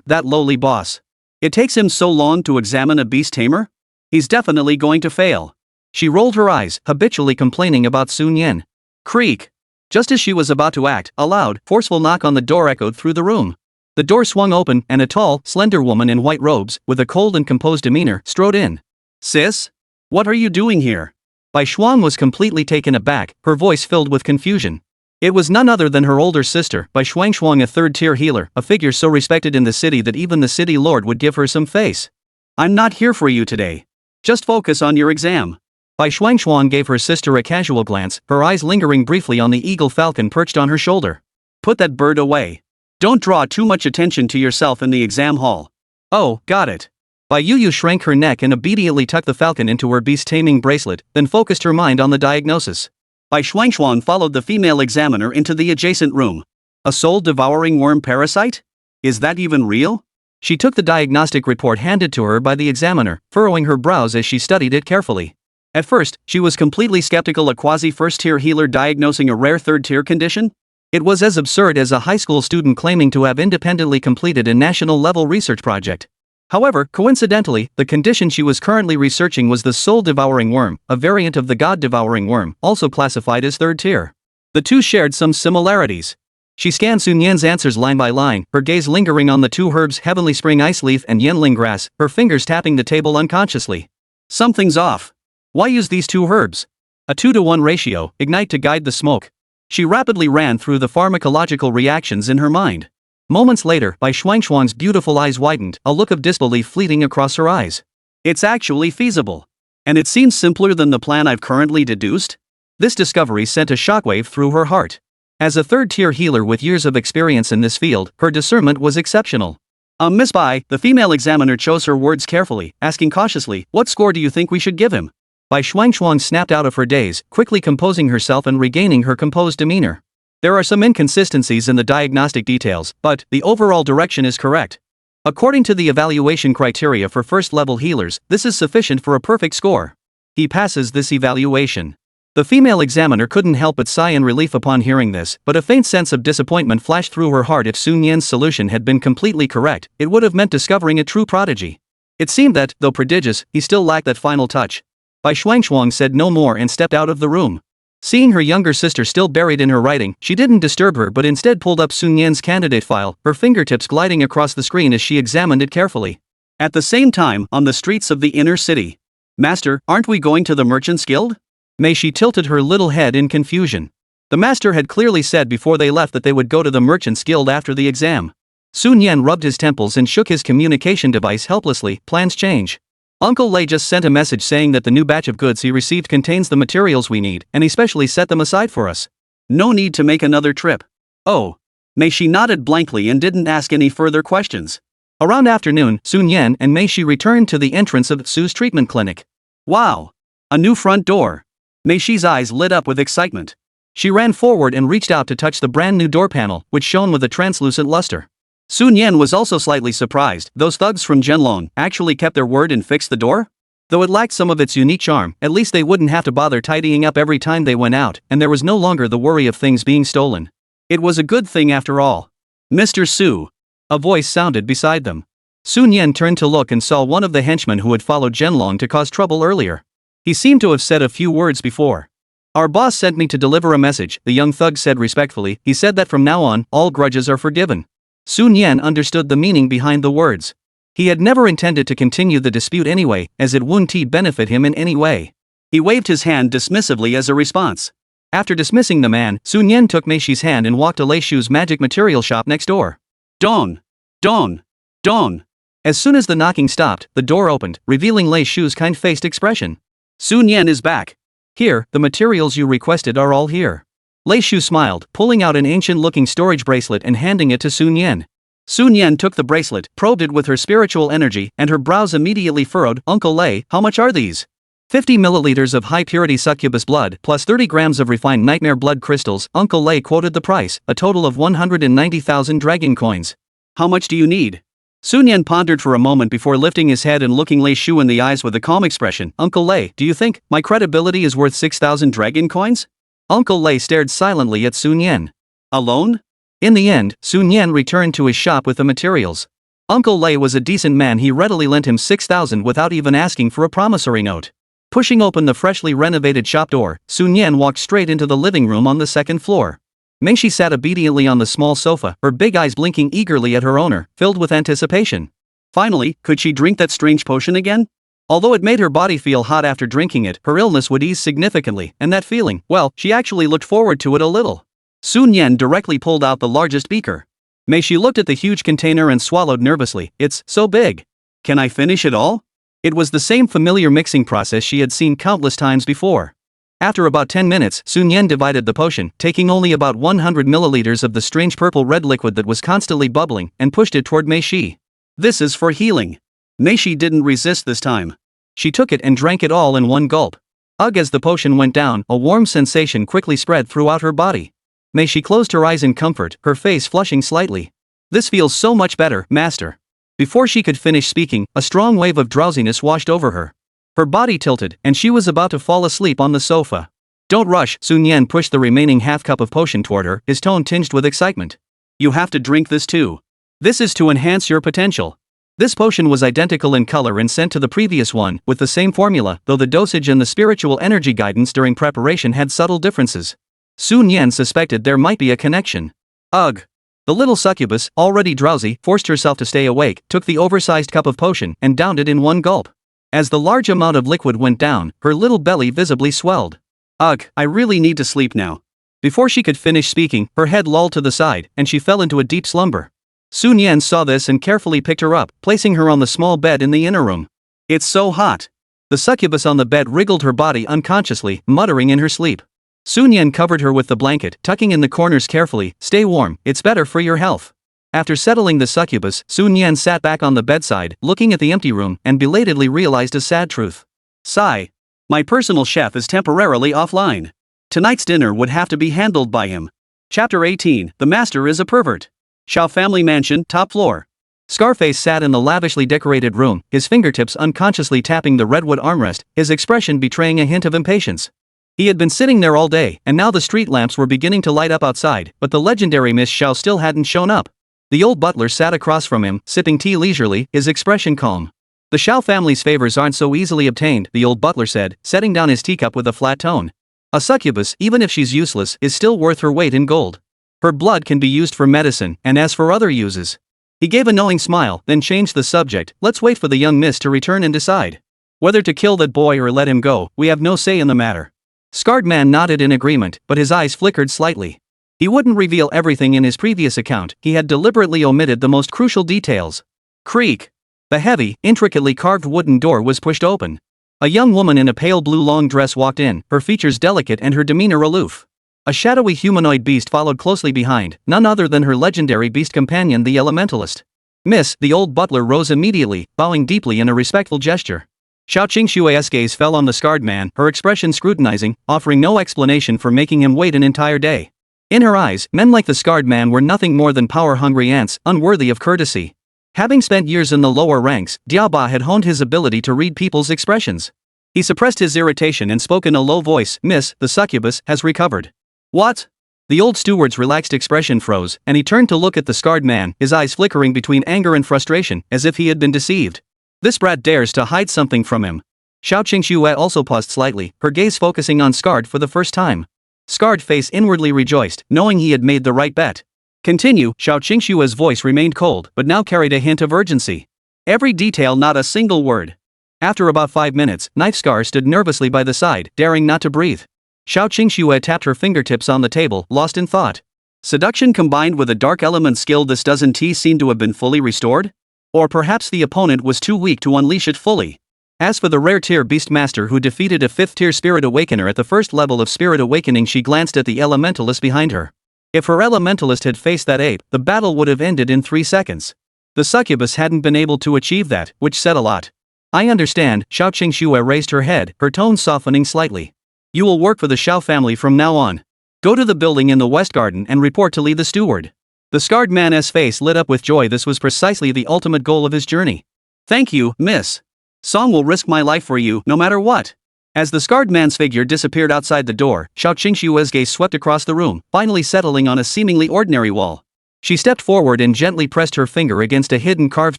That lowly boss. It takes him so long to examine a beast tamer? He's definitely going to fail. She rolled her eyes, habitually complaining about Sun Yan. Creak. Just as she was about to act, a loud, forceful knock on the door echoed through the room. The door swung open, and a tall, slender woman in white robes, with a cold and composed demeanor, strode in. Sis? What are you doing here? Bai Shuang was completely taken aback, her voice filled with confusion. It was none other than her older sister, Bai Shuang, a third-tier healer, a figure so respected in the city that even the city lord would give her some face. I'm not here for you today. Just focus on your exam. Bai Shuang gave her sister a casual glance, her eyes lingering briefly on the eagle falcon perched on her shoulder. Put that bird away. Don't draw too much attention to yourself in the exam hall. Oh, got it. Bai Yu shrank her neck and obediently tucked the falcon into her beast-taming bracelet, then focused her mind on the diagnosis. Bai Shuangshuang followed the female examiner into the adjacent room. A soul-devouring worm parasite? Is that even real? She took the diagnostic report handed to her by the examiner, furrowing her brows as she studied it carefully. At first, she was completely skeptical, a quasi-first-tier healer diagnosing a rare third-tier condition? It was as absurd as a high school student claiming to have independently completed a national-level research project. However, coincidentally, the condition she was currently researching was the soul-devouring worm, a variant of the god-devouring worm, also classified as third-tier. The two shared some similarities. She scanned Sun Yan's answers line by line, her gaze lingering on the two herbs Heavenly Spring Ice Leaf and Yenling Grass, her fingers tapping the table unconsciously. Something's off. Why use these two herbs? A 2-to-1 ratio, ignite to guide the smoke. She rapidly ran through the pharmacological reactions in her mind. Moments later, Bai Shuangshuang's beautiful eyes widened, a look of disbelief fleeting across her eyes. It's actually feasible. And it seems simpler than the plan I've currently deduced? This discovery sent a shockwave through her heart. As a third-tier healer with years of experience in this field, her discernment was exceptional. Miss Bai, the female examiner chose her words carefully, asking cautiously, what score do you think we should give him? Bai Shuangshuang snapped out of her daze, quickly composing herself and regaining her composed demeanor. There are some inconsistencies in the diagnostic details, but the overall direction is correct. According to the evaluation criteria for first-level healers, this is sufficient for a perfect score. He passes this evaluation. The female examiner couldn't help but sigh in relief upon hearing this, but a faint sense of disappointment flashed through her heart. If Sun Yan's solution had been completely correct, it would have meant discovering a true prodigy. It seemed that, though prodigious, he still lacked that final touch. Bai Shuangshuang said no more and stepped out of the room. Seeing her younger sister still buried in her writing, she didn't disturb her but instead pulled up Sun Yan's candidate file, her fingertips gliding across the screen as she examined it carefully. At the same time, on the streets of the inner city. Master, aren't we going to the Merchants Guild? Mei Shi tilted her little head in confusion. The master had clearly said before they left that they would go to the Merchants Guild after the exam. Sun Yan rubbed his temples and shook his communication device helplessly. Plans change. Uncle Lei just sent a message saying that the new batch of goods he received contains the materials we need, and he specially set them aside for us. No need to make another trip. Oh. Mei Shi nodded blankly and didn't ask any further questions. Around afternoon, Sun Yan and Mei Shi returned to the entrance of Su's treatment clinic. Wow. A new front door. Mei Shi's eyes lit up with excitement. She ran forward and reached out to touch the brand new door panel, which shone with a translucent luster. Sun Yan was also slightly surprised. Those thugs from Zhenlong actually kept their word and fixed the door? Though it lacked some of its unique charm, at least they wouldn't have to bother tidying up every time they went out, and there was no longer the worry of things being stolen. It was a good thing after all. Mr. Su. A voice sounded beside them. Sun Yan turned to look and saw one of the henchmen who had followed Zhenlong to cause trouble earlier. He seemed to have said a few words before. Our boss sent me to deliver a message, the young thug said respectfully. He said that from now on, all grudges are forgiven. Sun Yan understood the meaning behind the words. He had never intended to continue the dispute anyway, as it wouldn't benefit him in any way. He waved his hand dismissively as a response. After dismissing the man, Sun Yan took Mei Shi's hand and walked to Lei Shu's magic material shop next door. Don! Don! Don! As soon as the knocking stopped, the door opened, revealing Lei Shu's kind-faced expression. Sun Yan is back. Here, the materials you requested are all here. Lei Shu smiled, pulling out an ancient-looking storage bracelet and handing it to Sun Yan. Sun Yan took the bracelet, probed it with her spiritual energy, and her brows immediately furrowed. Uncle Lei, how much are these? 50 milliliters of high-purity succubus blood, plus 30 grams of refined nightmare blood crystals. Uncle Lei quoted the price, a total of 190,000 dragon coins. How much do you need? Sun Yan pondered for a moment before lifting his head and looking Lei Shu in the eyes with a calm expression. Uncle Lei, do you think my credibility is worth 6,000 dragon coins? Uncle Lei stared silently at Sun Yan. Alone? In the end, Sun Yan returned to his shop with the materials. Uncle Lei was a decent man. He readily lent him 6,000 without even asking for a promissory note. Pushing open the freshly renovated shop door, Sun Yan walked straight into the living room on the second floor. Mei Shi sat obediently on the small sofa, her big eyes blinking eagerly at her owner, filled with anticipation. Finally, could she drink that strange potion again? Although it made her body feel hot after drinking it, her illness would ease significantly, and that feeling, well, she actually looked forward to it a little. Sun Yan directly pulled out the largest beaker. Mei Shi looked at the huge container and swallowed nervously. It's so big. Can I finish it all? It was the same familiar mixing process she had seen countless times before. After about 10 minutes, Sun Yan divided the potion, taking only about 100 milliliters of the strange purple-red liquid that was constantly bubbling, and pushed it toward Mei Shi. This is for healing. Meishi didn't resist this time. She took it and drank it all in one gulp. Ugh, as the potion went down, a warm sensation quickly spread throughout her body. Meishi closed her eyes in comfort, her face flushing slightly. This feels so much better, master. Before she could finish speaking, a strong wave of drowsiness washed over her. Her body tilted, and she was about to fall asleep on the sofa. Don't rush, Sun Yan pushed the remaining half cup of potion toward her, his tone tinged with excitement. You have to drink this too. This is to enhance your potential. This potion was identical in color and scent to the previous one, with the same formula, though the dosage and the spiritual energy guidance during preparation had subtle differences. Sun Yan suspected there might be a connection. Ugh. The little succubus, already drowsy, forced herself to stay awake, took the oversized cup of potion, and downed it in one gulp. As the large amount of liquid went down, her little belly visibly swelled. Ugh, I really need to sleep now. Before she could finish speaking, her head lolled to the side, and she fell into a deep slumber. Sun Yan saw this and carefully picked her up, placing her on the small bed in the inner room. It's so hot. The succubus on the bed wriggled her body unconsciously, muttering in her sleep. Sun Yan covered her with the blanket, tucking in the corners carefully. Stay warm, it's better for your health. After settling the succubus, Sun Yan sat back on the bedside, looking at the empty room, and belatedly realized a sad truth. Sigh. My personal chef is temporarily offline. Tonight's dinner would have to be handled by him. Chapter 18, The Master is a Pervert. Xiao family mansion, top floor. Scarface sat in the lavishly decorated room, his fingertips unconsciously tapping the redwood armrest, his expression betraying a hint of impatience. He had been sitting there all day, and now the street lamps were beginning to light up outside, but the legendary Miss Xiao still hadn't shown up. The old butler sat across from him, sipping tea leisurely, his expression calm. The Xiao family's favors aren't so easily obtained, the old butler said, setting down his teacup with a flat tone. A succubus, even if she's useless, is still worth her weight in gold. Her blood can be used for medicine, and as for other uses. He gave a knowing smile, then changed the subject. Let's wait for the young miss to return and decide. Whether to kill that boy or let him go, we have no say in the matter. Scarred Man nodded in agreement, but his eyes flickered slightly. He wouldn't reveal everything in his previous account, he had deliberately omitted the most crucial details. Creak. The heavy, intricately carved wooden door was pushed open. A young woman in a pale blue long dress walked in, her features delicate and her demeanor aloof. A shadowy humanoid beast followed closely behind, none other than her legendary beast companion the elementalist. Miss, the old butler rose immediately, bowing deeply in a respectful gesture. Xiao Qingshui's gaze fell on the scarred man, her expression scrutinizing, offering no explanation for making him wait an entire day. In her eyes, men like the scarred man were nothing more than power-hungry ants, unworthy of courtesy. Having spent years in the lower ranks, Diaba had honed his ability to read people's expressions. He suppressed his irritation and spoke in a low voice. Miss, the succubus, has recovered. What? The old steward's relaxed expression froze, and he turned to look at the scarred man, his eyes flickering between anger and frustration, as if he had been deceived. This brat dares to hide something from him. Xiao Qingxue also paused slightly, her gaze focusing on Scarred for the first time. Scarred face inwardly rejoiced, knowing he had made the right bet. Continue, Xiao Qingxue's voice remained cold, but now carried a hint of urgency. Every detail, not a single word. After about 5 minutes, Knife Scar stood nervously by the side, daring not to breathe. Xiao Qingxue tapped her fingertips on the table, lost in thought. Seduction combined with a dark element skill, this doesn't seem to have been fully restored? Or perhaps the opponent was too weak to unleash it fully. As for the rare tier Beastmaster who defeated a 5th tier Spirit Awakener at the first level of Spirit Awakening, she glanced at the Elementalist behind her. If her Elementalist had faced that ape, the battle would have ended in 3 seconds. The succubus hadn't been able to achieve that, which said a lot. I understand, Xiao Qingxue raised her head, her tone softening slightly. You will work for the Xiao family from now on. Go to the building in the West Garden and report to Li the steward. The scarred man's face lit up with joy. This was precisely the ultimate goal of his journey. Thank you, miss. Song will risk my life for you, no matter what. As the scarred man's figure disappeared outside the door, Xiao Qingxue's gaze swept across the room, finally settling on a seemingly ordinary wall. She stepped forward and gently pressed her finger against a hidden carved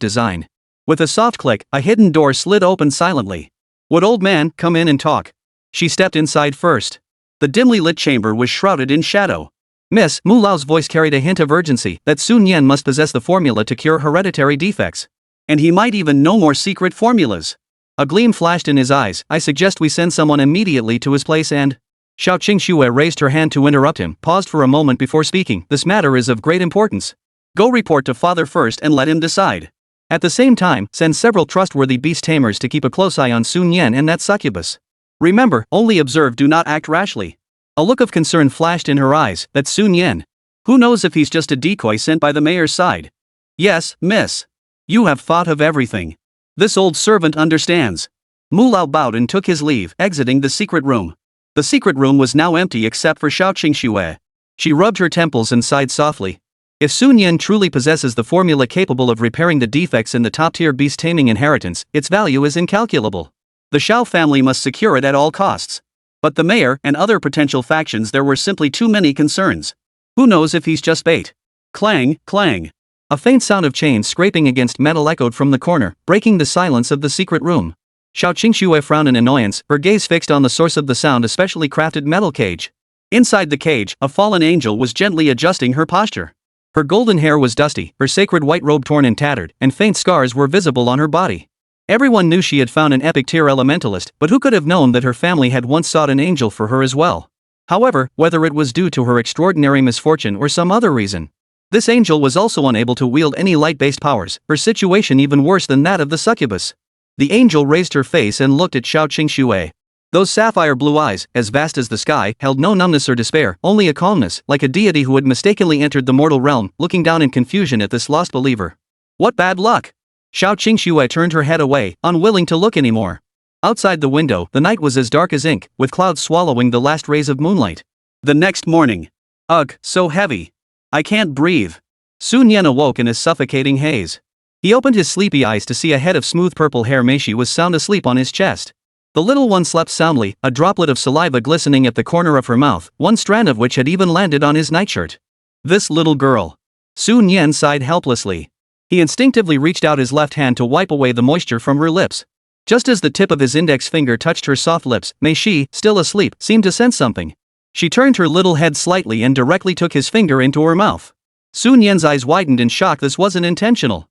design. With a soft click, a hidden door slid open silently. Would old man come in and talk? She stepped inside first. The dimly lit chamber was shrouded in shadow. Miss Mu Lao's voice carried a hint of urgency that Sun Yan must possess the formula to cure hereditary defects. And he might even know more secret formulas. A gleam flashed in his eyes. I suggest we send someone immediately to his place and... Xiao Qingxue raised her hand to interrupt him, paused for a moment before speaking. This matter is of great importance. Go report to father first and let him decide. At the same time, send several trustworthy beast tamers to keep a close eye on Sun Yan and that succubus. Remember, only observe, do not act rashly. A look of concern flashed in her eyes. That's Sun Yan. Who knows if he's just a decoy sent by the mayor's side? Yes, miss. You have thought of everything. This old servant understands. Mu Lao bowed and took his leave, exiting the secret room. The secret room was now empty except for Xiao Qingxue. She rubbed her temples and sighed softly. If Sun Yan truly possesses the formula capable of repairing the defects in the top-tier beast taming inheritance, its value is incalculable. The Xiao family must secure it at all costs. But the mayor and other potential factions, there were simply too many concerns. Who knows if he's just bait? Clang, clang. A faint sound of chains scraping against metal echoed from the corner, breaking the silence of the secret room. Xiao Qingxue frowned in annoyance, her gaze fixed on the source of the sound, a specially crafted metal cage. Inside the cage, a fallen angel was gently adjusting her posture. Her golden hair was dusty, her sacred white robe torn and tattered, and faint scars were visible on her body. Everyone knew she had found an epic-tier elementalist, but who could have known that her family had once sought an angel for her as well? However, whether it was due to her extraordinary misfortune or some other reason, this angel was also unable to wield any light-based powers, her situation even worse than that of the succubus. The angel raised her face and looked at Xiao Qingxue. Those sapphire blue eyes, as vast as the sky, held no numbness or despair, only a calmness, like a deity who had mistakenly entered the mortal realm, looking down in confusion at this lost believer. What bad luck! Xiao Qingxue turned her head away, unwilling to look anymore. Outside the window, the night was as dark as ink, with clouds swallowing the last rays of moonlight. The next morning. Ugh, so heavy. I can't breathe. Sun Yan awoke in a suffocating haze. He opened his sleepy eyes to see a head of smooth purple hair. Meishi was sound asleep on his chest. The little one slept soundly, a droplet of saliva glistening at the corner of her mouth, one strand of which had even landed on his nightshirt. This little girl. Sun Yan sighed helplessly. He instinctively reached out his left hand to wipe away the moisture from her lips. Just as the tip of his index finger touched her soft lips, Meishi, still asleep, seemed to sense something. She turned her little head slightly and directly took his finger into her mouth. Sun Yan's eyes widened in shock. This wasn't intentional.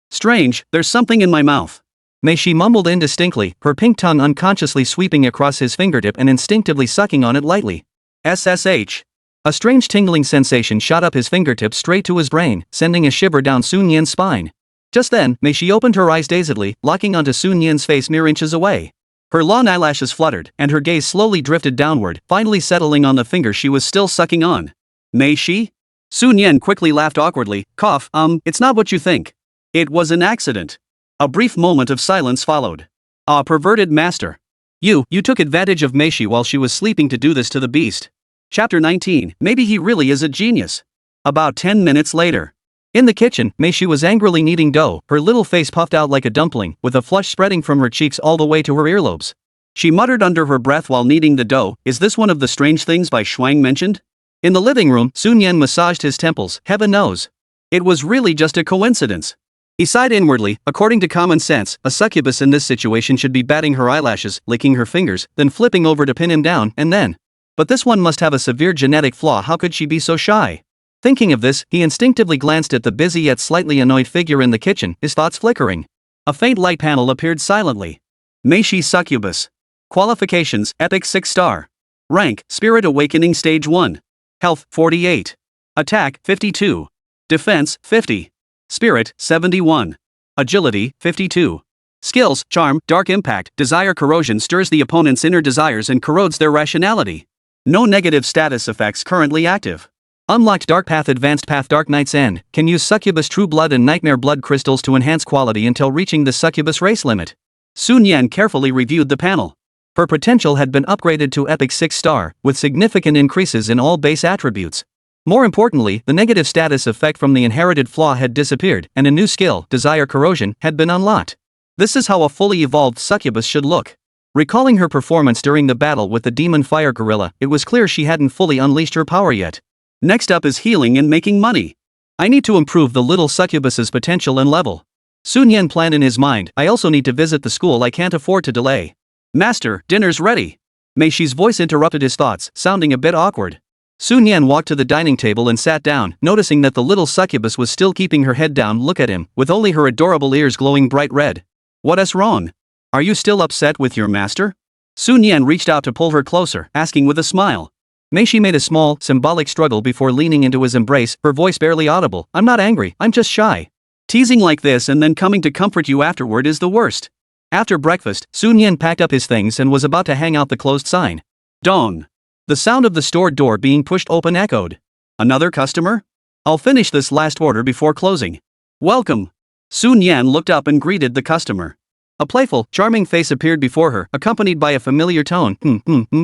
Strange, there's something in my mouth. Meishi mumbled indistinctly, her pink tongue unconsciously sweeping across his fingertip and instinctively sucking on it lightly. SSH. A strange tingling sensation shot up his fingertips straight to his brain, sending a shiver down Sun Yan's spine. Just then, Meishi opened her eyes dazedly, locking onto Sun Yan's face mere inches away. Her long eyelashes fluttered, and her gaze slowly drifted downward, finally settling on the finger she was still sucking on. Meishi? Sun Yan quickly laughed awkwardly, cough, it's not what you think. It was an accident. A brief moment of silence followed. Ah, perverted master. You took advantage of Meishi while she was sleeping to do this to the beast. Chapter 19, maybe he really is a genius. About 10 minutes later. In the kitchen, Meishi was angrily kneading dough, her little face puffed out like a dumpling, with a flush spreading from her cheeks all the way to her earlobes. She muttered under her breath while kneading the dough, is this one of the strange things Bai Shuang mentioned? In the living room, Sun Yan massaged his temples, heaven knows. It was really just a coincidence. He sighed inwardly. According to common sense, a succubus in this situation should be batting her eyelashes, licking her fingers, then flipping over to pin him down, and then. But this one must have a severe genetic flaw. How could she be so shy? Thinking of this, he instinctively glanced at the busy yet slightly annoyed figure in the kitchen, his thoughts flickering. A faint light panel appeared silently. Meishi Succubus. Qualifications, Epic 6-star. Rank, Spirit Awakening Stage 1. Health, 48. Attack, 52. Defense, 50. Spirit, 71. Agility, 52. Skills, Charm, Dark Impact, Desire Corrosion stirs the opponent's inner desires and corrodes their rationality. No negative status effects currently active. Unlocked Dark Path Advanced Path Dark Knight's End, can use Succubus True Blood and Nightmare Blood crystals to enhance quality until reaching the Succubus race limit. Sun Yan carefully reviewed the panel. Her potential had been upgraded to Epic 6-star, with significant increases in all base attributes. More importantly, the negative status effect from the inherited flaw had disappeared, and a new skill, Desire Corrosion, had been unlocked. This is how a fully evolved succubus should look. Recalling her performance during the battle with the demon fire gorilla, it was clear she hadn't fully unleashed her power yet. Next up is healing and making money. I need to improve the little succubus's potential and level. Sun Yan planned in his mind, I also need to visit the school. I can't afford to delay. Master, dinner's ready. Meishi's voice interrupted his thoughts, sounding a bit awkward. Sun Yan walked to the dining table and sat down, noticing that the little succubus was still keeping her head down. Look at him, with only her adorable ears glowing bright red. What's wrong? Are you still upset with your master? Sun Yan reached out to pull her closer, asking with a smile. Meishi made a small, symbolic struggle before leaning into his embrace, her voice barely audible. I'm not angry, I'm just shy. Teasing like this and then coming to comfort you afterward is the worst. After breakfast, Sun Yan packed up his things and was about to hang out the closed sign. Dong. The sound of the store door being pushed open echoed. Another customer? I'll finish this last order before closing. Welcome. Sun Yan looked up and greeted the customer. A playful, charming face appeared before her, accompanied by a familiar tone.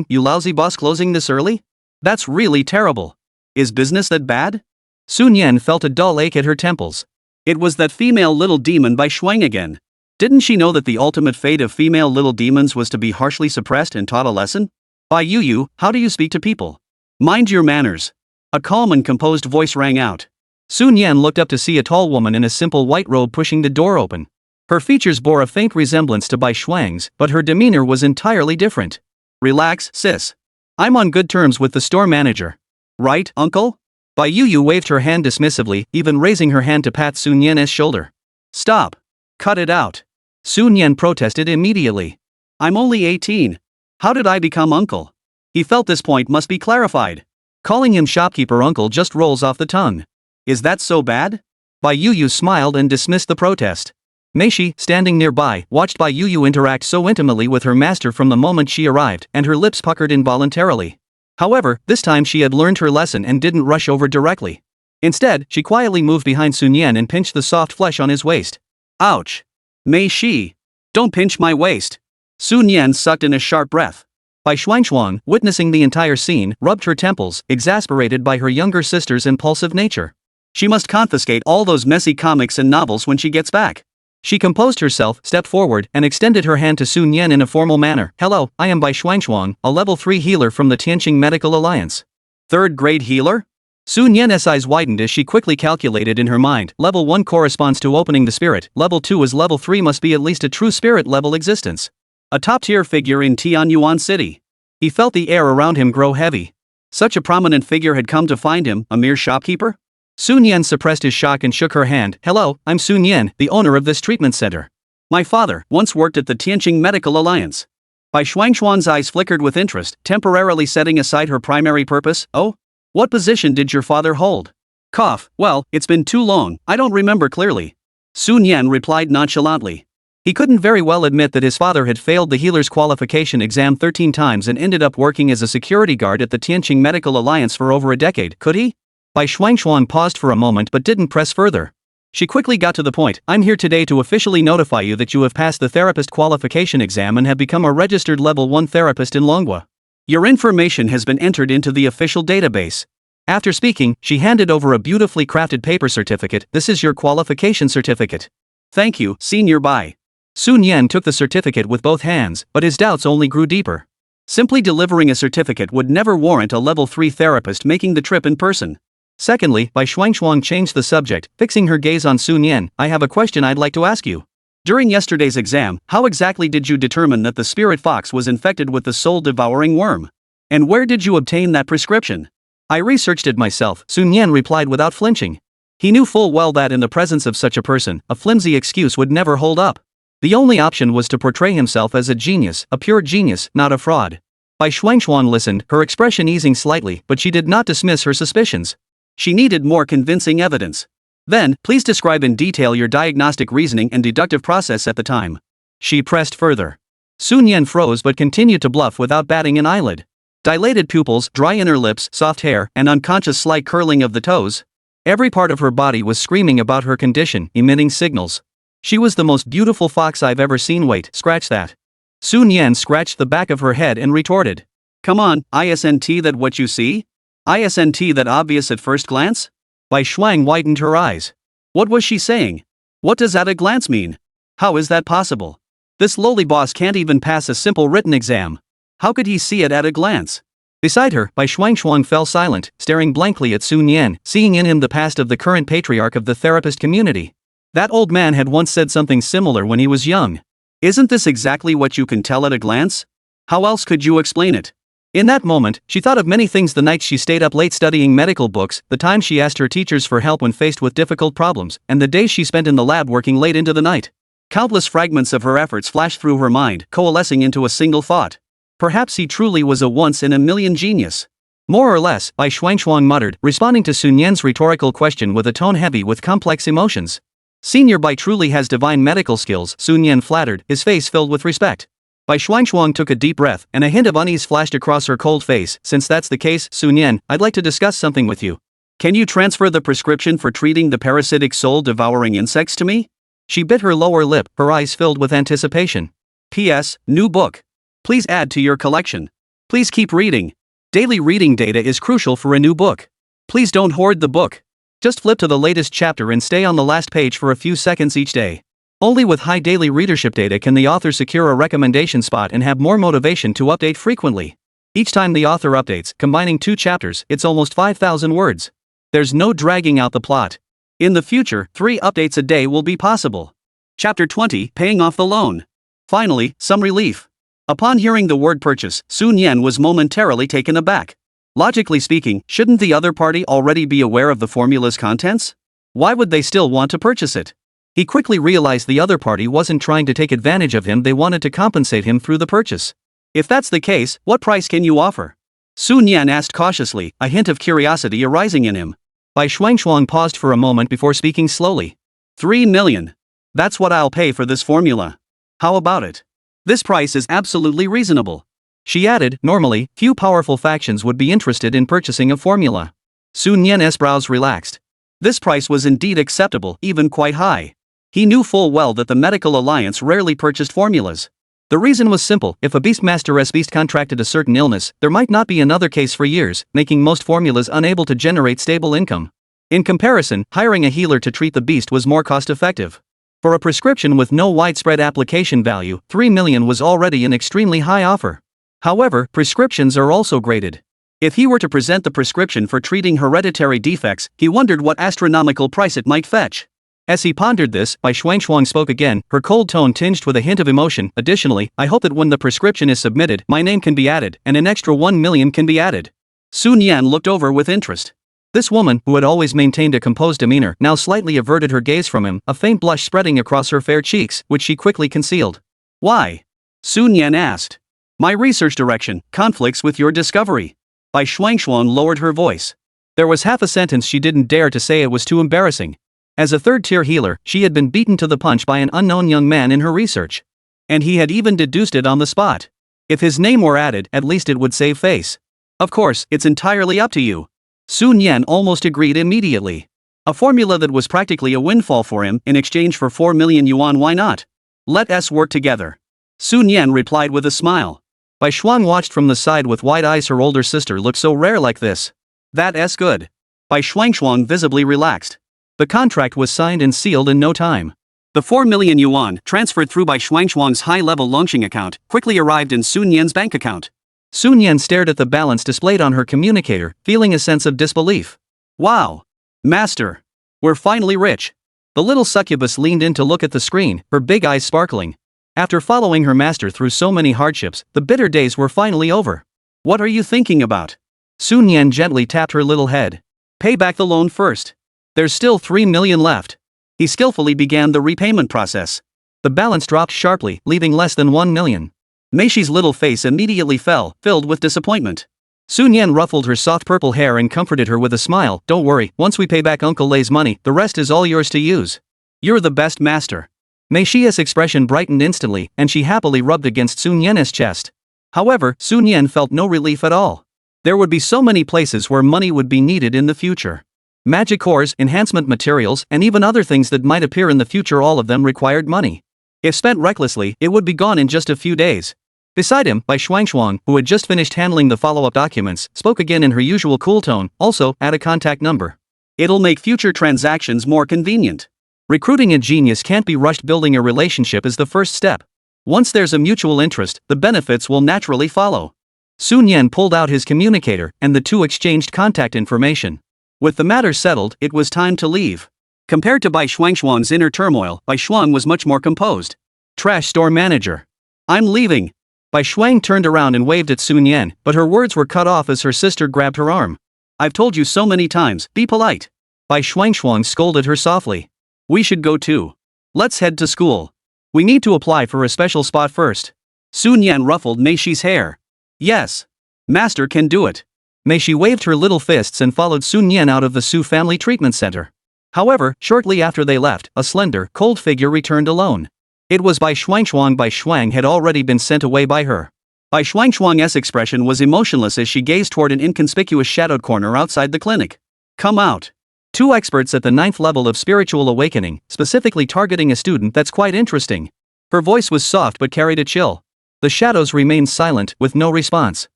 You lousy boss closing this early? That's really terrible. Is business that bad? Sun Yan felt a dull ache at her temples. It was that female little demon Bai Shuang again. Didn't she know that the ultimate fate of female little demons was to be harshly suppressed and taught a lesson? Bai Yu, how do you speak to people? Mind your manners. A calm and composed voice rang out. Sun Yan looked up to see a tall woman in a simple white robe pushing the door open. Her features bore a faint resemblance to Bai Shuang's, but her demeanor was entirely different. Relax, sis. I'm on good terms with the store manager. Right, uncle? Bai Yu waved her hand dismissively, even raising her hand to pat Sun Yan's shoulder. Stop. Cut it out. Sun Yan protested immediately. I'm only 18. How did I become uncle? He felt this point must be clarified. Calling him shopkeeper uncle just rolls off the tongue. Is that so bad? Bai Yu smiled and dismissed the protest. Meishi, standing nearby, watched Bai Yu interact so intimately with her master from the moment she arrived, and her lips puckered involuntarily. However, this time she had learned her lesson and didn't rush over directly. Instead, she quietly moved behind Sun Yan and pinched the soft flesh on his waist. Ouch! Meishi! Don't pinch my waist! Sun Yan sucked in a sharp breath. Bai Shuang, witnessing the entire scene, rubbed her temples, exasperated by her younger sister's impulsive nature. She must confiscate all those messy comics and novels when she gets back. She composed herself, stepped forward, and extended her hand to Sun Yan in a formal manner. Hello, I am Bai Shuang, a level 3 healer from the Tianqing Medical Alliance. Third grade healer? Sun Yan's eyes widened as she quickly calculated in her mind. Level 1 corresponds to opening the spirit, level 2 is level 3 must be at least a true spirit level existence. A top-tier figure in Tianyuan City. He felt the air around him grow heavy. Such a prominent figure had come to find him, a mere shopkeeper? Sun Yan suppressed his shock and shook her hand. Hello, I'm Sun Yan, the owner of this treatment center. My father once worked at the Tianqing Medical Alliance. Bai Shuang's eyes flickered with interest, temporarily setting aside her primary purpose. Oh? What position did your father hold? Cough, well, it's been too long, I don't remember clearly. Sun Yan replied nonchalantly. He couldn't very well admit that his father had failed the healer's qualification exam 13 times and ended up working as a security guard at the Tianqing Medical Alliance for over a decade, could he? Bai Shuang paused for a moment but didn't press further. She quickly got to the point. I'm here today to officially notify you that you have passed the therapist qualification exam and have become a registered level 1 therapist in Manhwa. Your information has been entered into the official database. After speaking, she handed over a beautifully crafted paper certificate. This is your qualification certificate. Thank you, Senior Bai. Sun Yan took the certificate with both hands, but his doubts only grew deeper. Simply delivering a certificate would never warrant a level 3 therapist making the trip in person. Secondly, Bai Shuang changed the subject, fixing her gaze on Sun Yan. I have a question I'd like to ask you. During yesterday's exam, how exactly did you determine that the spirit fox was infected with the soul-devouring worm? And where did you obtain that prescription? I researched it myself, Sun Yan replied without flinching. He knew full well that in the presence of such a person, a flimsy excuse would never hold up. The only option was to portray himself as a genius, a pure genius, not a fraud. Bai Shuang listened, her expression easing slightly, but she did not dismiss her suspicions. She needed more convincing evidence. Then, please describe in detail your diagnostic reasoning and deductive process at the time. She pressed further. Sun Yan froze but continued to bluff without batting an eyelid. Dilated pupils, dry inner lips, soft hair, and unconscious slight curling of the toes. Every part of her body was screaming about her condition, emitting signals. She was the most beautiful fox I've ever seen. Wait, scratch that. Sun Yan scratched the back of her head and retorted. Come on, isn't that what you see? Isn't that obvious at first glance? Bai Shuang widened her eyes. What was she saying? What does at a glance mean? How is that possible? This lowly boss can't even pass a simple written exam. How could he see it at a glance? Beside her, Bai Shuang fell silent, staring blankly at Sun Yan, seeing in him the past of the current patriarch of the therapist community. That old man had once said something similar when he was young. Isn't this exactly what you can tell at a glance? How else could you explain it? In that moment, she thought of many things: the nights she stayed up late studying medical books, the times she asked her teachers for help when faced with difficult problems, and the days she spent in the lab working late into the night. Countless fragments of her efforts flashed through her mind, coalescing into a single thought. Perhaps he truly was a once-in-a-million genius. More or less, Bai Shuang muttered, responding to Sun Yan's rhetorical question with a tone heavy with complex emotions. Senior Bai truly has divine medical skills, Sun Yan flattered, his face filled with respect. Bai Shuang took a deep breath, and a hint of unease flashed across her cold face. Since that's the case, Sun Yan, I'd like to discuss something with you. Can you transfer the prescription for treating the parasitic soul-devouring insects to me? She bit her lower lip, her eyes filled with anticipation. P.S. New book. Please add to your collection. Please keep reading. Daily reading data is crucial for a new book. Please don't hoard the book. Just flip to the latest chapter and stay on the last page for a few seconds each day. Only with high daily readership data can the author secure a recommendation spot and have more motivation to update frequently. Each time the author updates, combining 2 chapters, it's almost 5,000 words. There's no dragging out the plot. In the future, 3 updates a day will be possible. Chapter 20, Paying Off the Loan. Finally, some relief. Upon hearing the word purchase, Sun Yan was momentarily taken aback. Logically speaking, shouldn't the other party already be aware of the formula's contents? Why would they still want to purchase it? He quickly realized the other party wasn't trying to take advantage of him, they wanted to compensate him through the purchase. If that's the case, what price can you offer? Sun Yan asked cautiously, a hint of curiosity arising in him. Bai Shuangshuang paused for a moment before speaking slowly. 3 million. That's what I'll pay for this formula. How about it? This price is absolutely reasonable. She added, normally, few powerful factions would be interested in purchasing a formula. Sun Yan's brows relaxed. This price was indeed acceptable, even quite high. He knew full well that the Medical Alliance rarely purchased formulas. The reason was simple: if a Beastmaster's beast contracted a certain illness, there might not be another case for years, making most formulas unable to generate stable income. In comparison, hiring a healer to treat the beast was more cost-effective. For a prescription with no widespread application value, 3 million was already an extremely high offer. However, prescriptions are also graded. If he were to present the prescription for treating hereditary defects, he wondered what astronomical price it might fetch. As he pondered this, Bai Shuangshuang spoke again, her cold tone tinged with a hint of emotion. Additionally, I hope that when the prescription is submitted, my name can be added, and an extra 1 million can be added. Sun Yan looked over with interest. This woman, who had always maintained a composed demeanor, now slightly averted her gaze from him, a faint blush spreading across her fair cheeks, which she quickly concealed. Why? Sun Yan asked. My research direction conflicts with your discovery. Bai Shuangshuang lowered her voice. There was half a sentence she didn't dare to say, it was too embarrassing. As a third-tier healer, she had been beaten to the punch by an unknown young man in her research. And he had even deduced it on the spot. If his name were added, at least it would save face. Of course, it's entirely up to you. Sun Yan almost agreed immediately. A formula that was practically a windfall for him, in exchange for 4 million yuan, why not? Let us work together. Sun Yan replied with a smile. Bai Shuang watched from the side with wide eyes. Her older sister looked so rare like this. That's good. Bai Shuangshuang visibly relaxed. The contract was signed and sealed in no time. The 4 million yuan, transferred through Bai Shuangshuang's high-level Longxing account, quickly arrived in Sun Yan's bank account. Sun Yan stared at the balance displayed on her communicator, feeling a sense of disbelief. Wow! Master! We're finally rich! The little succubus leaned in to look at the screen, her big eyes sparkling. After following her master through so many hardships, the bitter days were finally over. What are you thinking about? Sun Yan gently tapped her little head. Pay back the loan first. There's still 3 million left. He skillfully began the repayment process. The balance dropped sharply, leaving less than 1 million. Meixi's little face immediately fell, filled with disappointment. Sun Yan ruffled her soft purple hair and comforted her with a smile. Don't worry, once we pay back Uncle Lei's money, the rest is all yours to use. You're the best, master. Meixi's expression brightened instantly, and she happily rubbed against Sun Yan's chest. However, Sun Yan felt no relief at all. There would be so many places where money would be needed in the future. Magic cores, enhancement materials, and even other things that might appear in the future, all of them required money. If spent recklessly, it would be gone in just a few days. Beside him, Bai Shuangshuang, who had just finished handling the follow-up documents, spoke again in her usual cool tone. Also, add a contact number. It'll make future transactions more convenient. Recruiting a genius can't be rushed. Building a relationship is the first step. Once there's a mutual interest, the benefits will naturally follow. Sun Yan pulled out his communicator, and the two exchanged contact information. With the matter settled, it was time to leave. Compared to Bai Shuangshuang's inner turmoil, Bai Shuang was much more composed. Trash store manager. I'm leaving. Bai Shuang turned around and waved at Sun Yan, but her words were cut off as her sister grabbed her arm. I've told you so many times, be polite. Bai Shuangshuang scolded her softly. We should go too. Let's head to school. We need to apply for a special spot first. Sun Yan ruffled Meixi's hair. Yes. Master can do it. Meishi waved her little fists and followed Sun Yan out of the Su Family Treatment Center. However, shortly after they left, a slender, cold figure returned alone. It was Bai Shuangshuang. Bai Shuang had already been sent away by her. Bai Shuangshuang's expression was emotionless as she gazed toward an inconspicuous shadowed corner outside the clinic. Come out. Two experts at the 9th level of spiritual awakening, specifically targeting a student that's quite interesting. Her voice was soft but carried a chill. The shadows remained silent, with no response.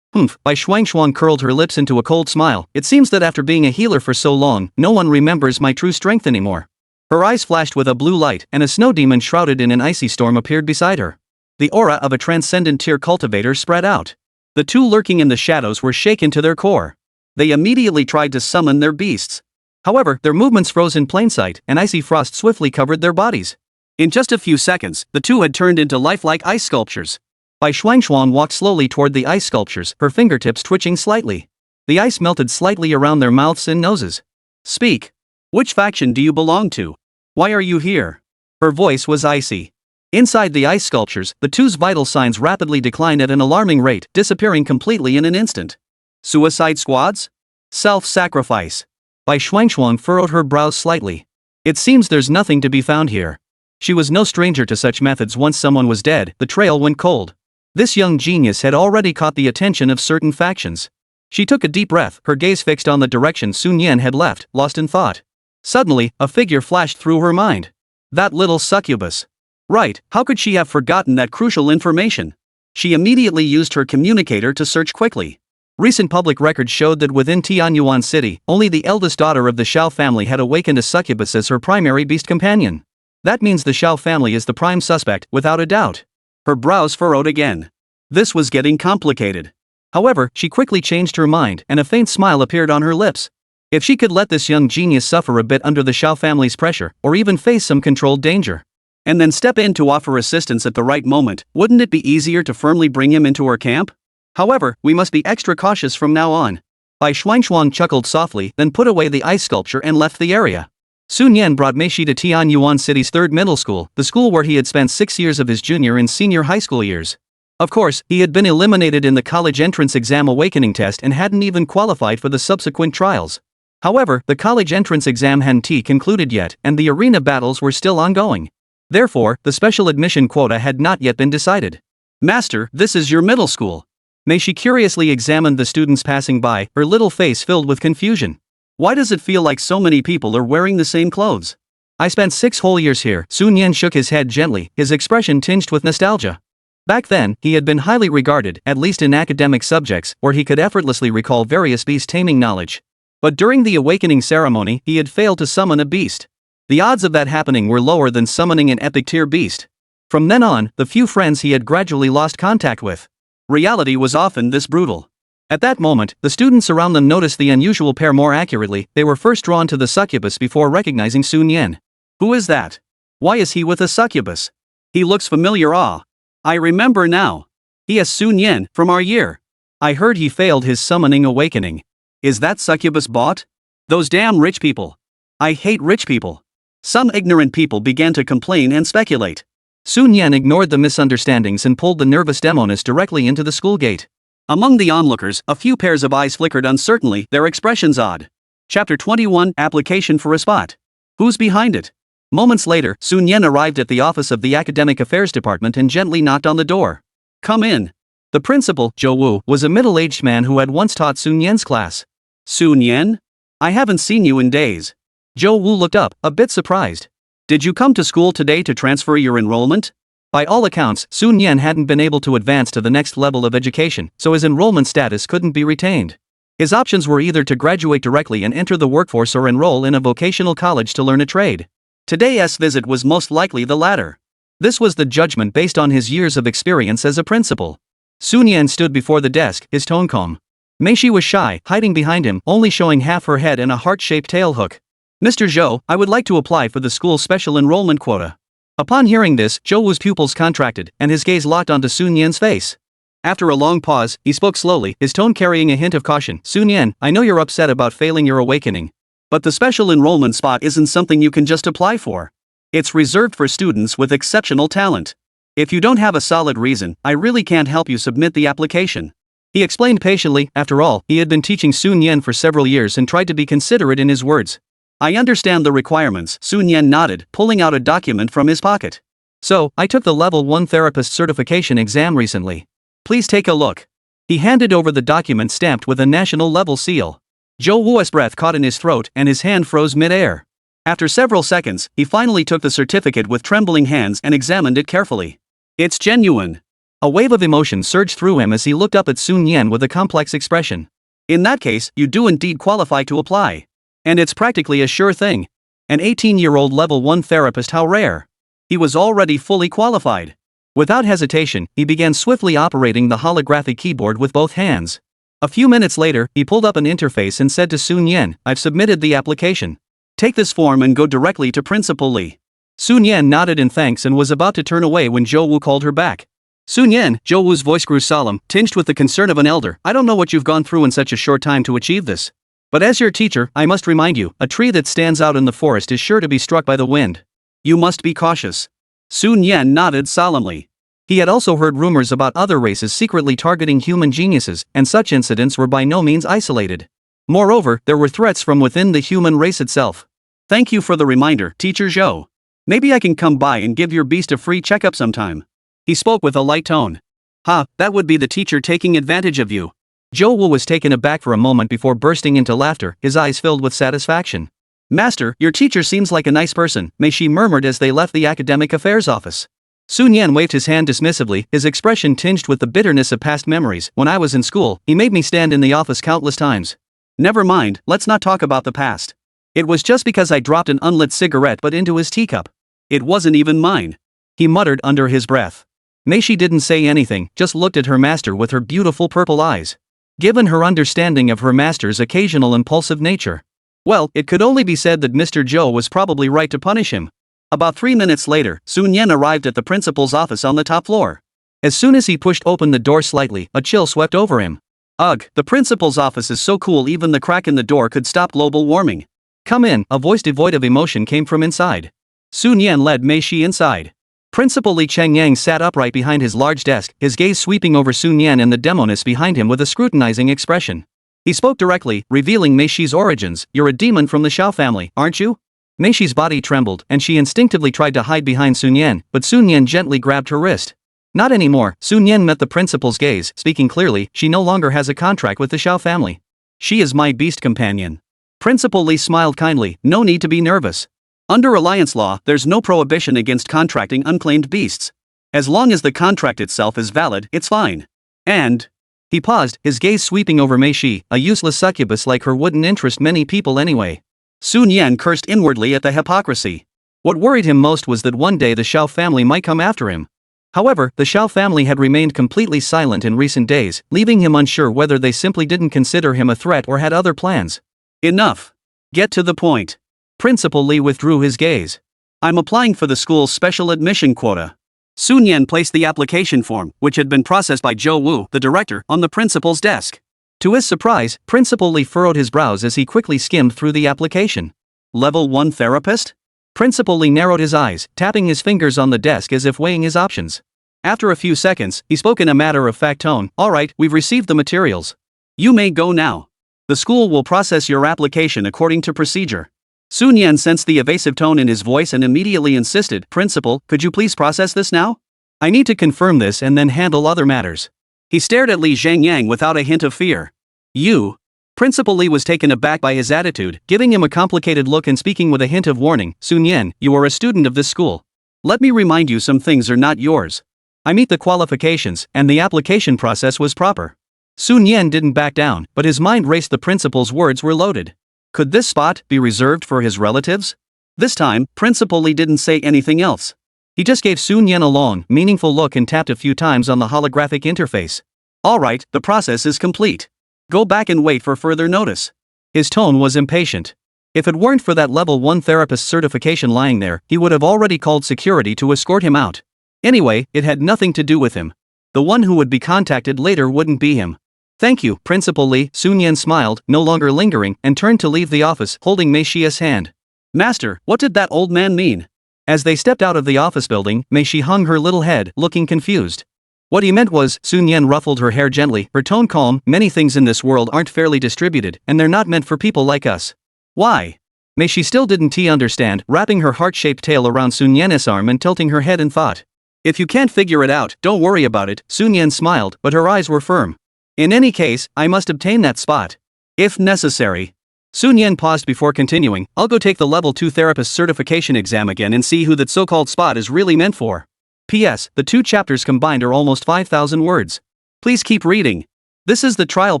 Bai Shuangshuang curled her lips into a cold smile. It seems that after being a healer for so long, no one remembers my true strength anymore. Her eyes flashed with a blue light, and a snow demon shrouded in an icy storm appeared beside her. The aura of a transcendent tier cultivator spread out. The two lurking in the shadows were shaken to their core. They immediately tried to summon their beasts. However, their movements froze in plain sight, and icy frost swiftly covered their bodies. In just a few seconds, the two had turned into lifelike ice sculptures. Bai Shuangshuang walked slowly toward the ice sculptures, her fingertips twitching slightly. The ice melted slightly around their mouths and noses. Speak. Which faction do you belong to? Why are you here? Her voice was icy. Inside the ice sculptures, the two's vital signs rapidly declined at an alarming rate, disappearing completely in an instant. Suicide squads? Self-sacrifice. Bai Shuangshuang furrowed her brows slightly. It seems there's nothing to be found here. She was no stranger to such methods. Once someone was dead, the trail went cold. This young genius had already caught the attention of certain factions. She took a deep breath, her gaze fixed on the direction Sun Yan had left, lost in thought. Suddenly, a figure flashed through her mind. That little succubus. Right, how could she have forgotten that crucial information? She immediately used her communicator to search quickly. Recent public records showed that within Tianyuan City, only the eldest daughter of the Xiao family had awakened a succubus as her primary beast companion. That means the Xiao family is the prime suspect, without a doubt. Her brows furrowed again. This was getting complicated. However, she quickly changed her mind, and a faint smile appeared on her lips. If she could let this young genius suffer a bit under the Xiao family's pressure, or even face some controlled danger, and then step in to offer assistance at the right moment, wouldn't it be easier to firmly bring him into her camp? However, we must be extra cautious from now on. Bai Shuangshuang chuckled softly, then put away the ice sculpture and left the area. Sun Yan brought Meishi to Tianyuan City's 3rd middle school, the school where he had spent 6 years of his junior and senior high school years. Of course, he had been eliminated in the college entrance exam awakening test and hadn't even qualified for the subsequent trials. However, the college entrance exam hadn't concluded yet, and the arena battles were still ongoing. Therefore, the special admission quota had not yet been decided. Master, this is your middle school. Meishi curiously examined the students passing by, her little face filled with confusion. Why does it feel like so many people are wearing the same clothes? I spent 6 whole years here. Sun Yan shook his head gently, his expression tinged with nostalgia. Back then, he had been highly regarded, at least in academic subjects, where he could effortlessly recall various beast-taming knowledge. But during the awakening ceremony, he had failed to summon a beast. The odds of that happening were lower than summoning an epic-tier beast. From then on, the few friends he had gradually lost contact with. Reality was often this brutal. At that moment, the students around them noticed the unusual pair more accurately. They were first drawn to the succubus before recognizing Sun Yan. Who is that? Why is he with a succubus? He looks familiar. I remember now. He is Sun Yan, from our year. I heard he failed his summoning awakening. Is that succubus bought? Those damn rich people. I hate rich people. Some ignorant people began to complain and speculate. Sun Yan ignored the misunderstandings and pulled the nervous demoness directly into the school gate. Among the onlookers, a few pairs of eyes flickered uncertainly, their expressions odd. Chapter 21, Application for a Spot. Who's behind it? Moments later, Sun Yan arrived at the office of the Academic Affairs Department and gently knocked on the door. Come in. The principal, Zhou Wu, was a middle-aged man who had once taught Sun Yan's class. Sun Yan? I haven't seen you in days. Zhou Wu looked up, a bit surprised. Did you come to school today to transfer your enrollment? By all accounts, Sun Yan hadn't been able to advance to the next level of education, so his enrollment status couldn't be retained. His options were either to graduate directly and enter the workforce or enroll in a vocational college to learn a trade. Today's visit was most likely the latter. This was the judgment based on his years of experience as a principal. Sun Yan stood before the desk, his tone calm. Meishi was shy, hiding behind him, only showing half her head and a heart-shaped tail hook. Mr. Zhou, I would like to apply for the school's special enrollment quota. Upon hearing this, Zhou Wu's pupils contracted, and his gaze locked onto Sun Yan's face. After a long pause, he spoke slowly, his tone carrying a hint of caution. Sun Yan, I know you're upset about failing your awakening. But the special enrollment spot isn't something you can just apply for. It's reserved for students with exceptional talent. If you don't have a solid reason, I really can't help you submit the application. He explained patiently. After all, he had been teaching Sun Yan for several years and tried to be considerate in his words. I understand the requirements, Sun Yan nodded, pulling out a document from his pocket. So, I took the Level 1 Therapist Certification exam recently. Please take a look. He handed over the document stamped with a national level seal. Zhou Wu's breath caught in his throat and his hand froze mid-air. After several seconds, he finally took the certificate with trembling hands and examined it carefully. It's genuine. A wave of emotion surged through him as he looked up at Sun Yan with a complex expression. In that case, you do indeed qualify to apply. And it's practically a sure thing. An 18-year-old level 1 therapist, how rare. He was already fully qualified. Without hesitation, he began swiftly operating the holographic keyboard with both hands. A few minutes later, he pulled up an interface and said to Sun Yan, I've submitted the application. Take this form and go directly to Principal Li. Sun Yan nodded in thanks and was about to turn away when Zhou Wu called her back. Sun Yan, Zhou Wu's voice grew solemn, tinged with the concern of an elder. I don't know what you've gone through in such a short time to achieve this. But as your teacher, I must remind you, a tree that stands out in the forest is sure to be struck by the wind. You must be cautious. Sun Yan nodded solemnly. He had also heard rumors about other races secretly targeting human geniuses, and such incidents were by no means isolated. Moreover, there were threats from within the human race itself. Thank you for the reminder, Teacher Zhou. Maybe I can come by and give your beast a free checkup sometime. He spoke with a light tone. That would be the teacher taking advantage of you. Zhou Wu was taken aback for a moment before bursting into laughter, his eyes filled with satisfaction. Master, your teacher seems like a nice person, Mei Shi murmured as they left the academic affairs office. Sun Yan waved his hand dismissively, his expression tinged with the bitterness of past memories. When I was in school, he made me stand in the office countless times. Never mind, let's not talk about the past. It was just because I dropped an unlit cigarette butt into his teacup. It wasn't even mine. He muttered under his breath. Mei Shi didn't say anything, just looked at her master with her beautiful purple eyes. Given her understanding of her master's occasional impulsive nature, well, it could only be said that Mr. Zhou was probably right to punish him. About 3 minutes later, Sun Yan arrived at the principal's office on the top floor. As soon as he pushed open the door slightly, a chill swept over him. Ugh, the principal's office is so cool even the crack in the door could stop global warming. Come in, a voice devoid of emotion came from inside. Sun Yan led Mei Shi inside. Principal Li Chengyang sat upright behind his large desk, his gaze sweeping over Sun Yan and the demoness behind him with a scrutinizing expression. He spoke directly, revealing Mei Shi's origins. You're a demon from the Xiao family, aren't you? Mei Shi's body trembled, and she instinctively tried to hide behind Sun Yan, but Sun Yan gently grabbed her wrist. Not anymore. Sun Yan met the principal's gaze, speaking clearly, she no longer has a contract with the Xiao family. She is my beast companion. Principal Li smiled kindly, no need to be nervous. Under alliance law, there's no prohibition against contracting unclaimed beasts. As long as the contract itself is valid, it's fine. And... He paused, his gaze sweeping over Mei Shi, a useless succubus like her wouldn't interest many people anyway. Sun Yan cursed inwardly at the hypocrisy. What worried him most was that one day the Xiao family might come after him. However, the Xiao family had remained completely silent in recent days, leaving him unsure whether they simply didn't consider him a threat or had other plans. Enough. Get to the point. Principal Li withdrew his gaze. I'm applying for the school's special admission quota. Sun Yan placed the application form, which had been processed by Zhou Wu, the director, on the principal's desk. To his surprise, Principal Li furrowed his brows as he quickly skimmed through the application. Level 1 therapist? Principal Li narrowed his eyes, tapping his fingers on the desk as if weighing his options. After a few seconds, he spoke in a matter-of-fact tone. All right, we've received the materials. You may go now. The school will process your application according to procedure. Sun Yan sensed the evasive tone in his voice and immediately insisted, Principal, could you please process this now? I need to confirm this and then handle other matters. He stared at Li Zhengyang without a hint of fear. You? Principal Li was taken aback by his attitude, giving him a complicated look and speaking with a hint of warning. Sun Yan, you are a student of this school. Let me remind you, some things are not yours. I meet the qualifications, and the application process was proper. Sun Yan didn't back down, but his mind raced. The principal's words were loaded. Could this spot be reserved for his relatives? This time, Principal Li didn't say anything else. He just gave Sun Yan a long, meaningful look and tapped a few times on the holographic interface. All right, the process is complete. Go back and wait for further notice. His tone was impatient. If it weren't for that level 1 therapist certification lying there, he would have already called security to escort him out. Anyway, it had nothing to do with him. The one who would be contacted later wouldn't be him. Thank you, Principal Li. Sun Yan smiled, no longer lingering, and turned to leave the office, holding Mei Shi's hand. Master, what did that old man mean? As they stepped out of the office building, Mei Shi hung her little head, looking confused. What he meant was, Sun Yan ruffled her hair gently, her tone calm, many things in this world aren't fairly distributed, and they're not meant for people like us. Why? Mei Shi still didn't understand, wrapping her heart-shaped tail around Sun Yan's arm and tilting her head in thought. If you can't figure it out, don't worry about it. Sun Yan smiled, but her eyes were firm. In any case, I must obtain that spot. if necessary. Sun Yan paused before continuing, I'll go take the level 2 therapist certification exam again and see who that so-called spot is really meant for. P.S. The 2 chapters combined are almost 5,000 words. Please keep reading. This is the trial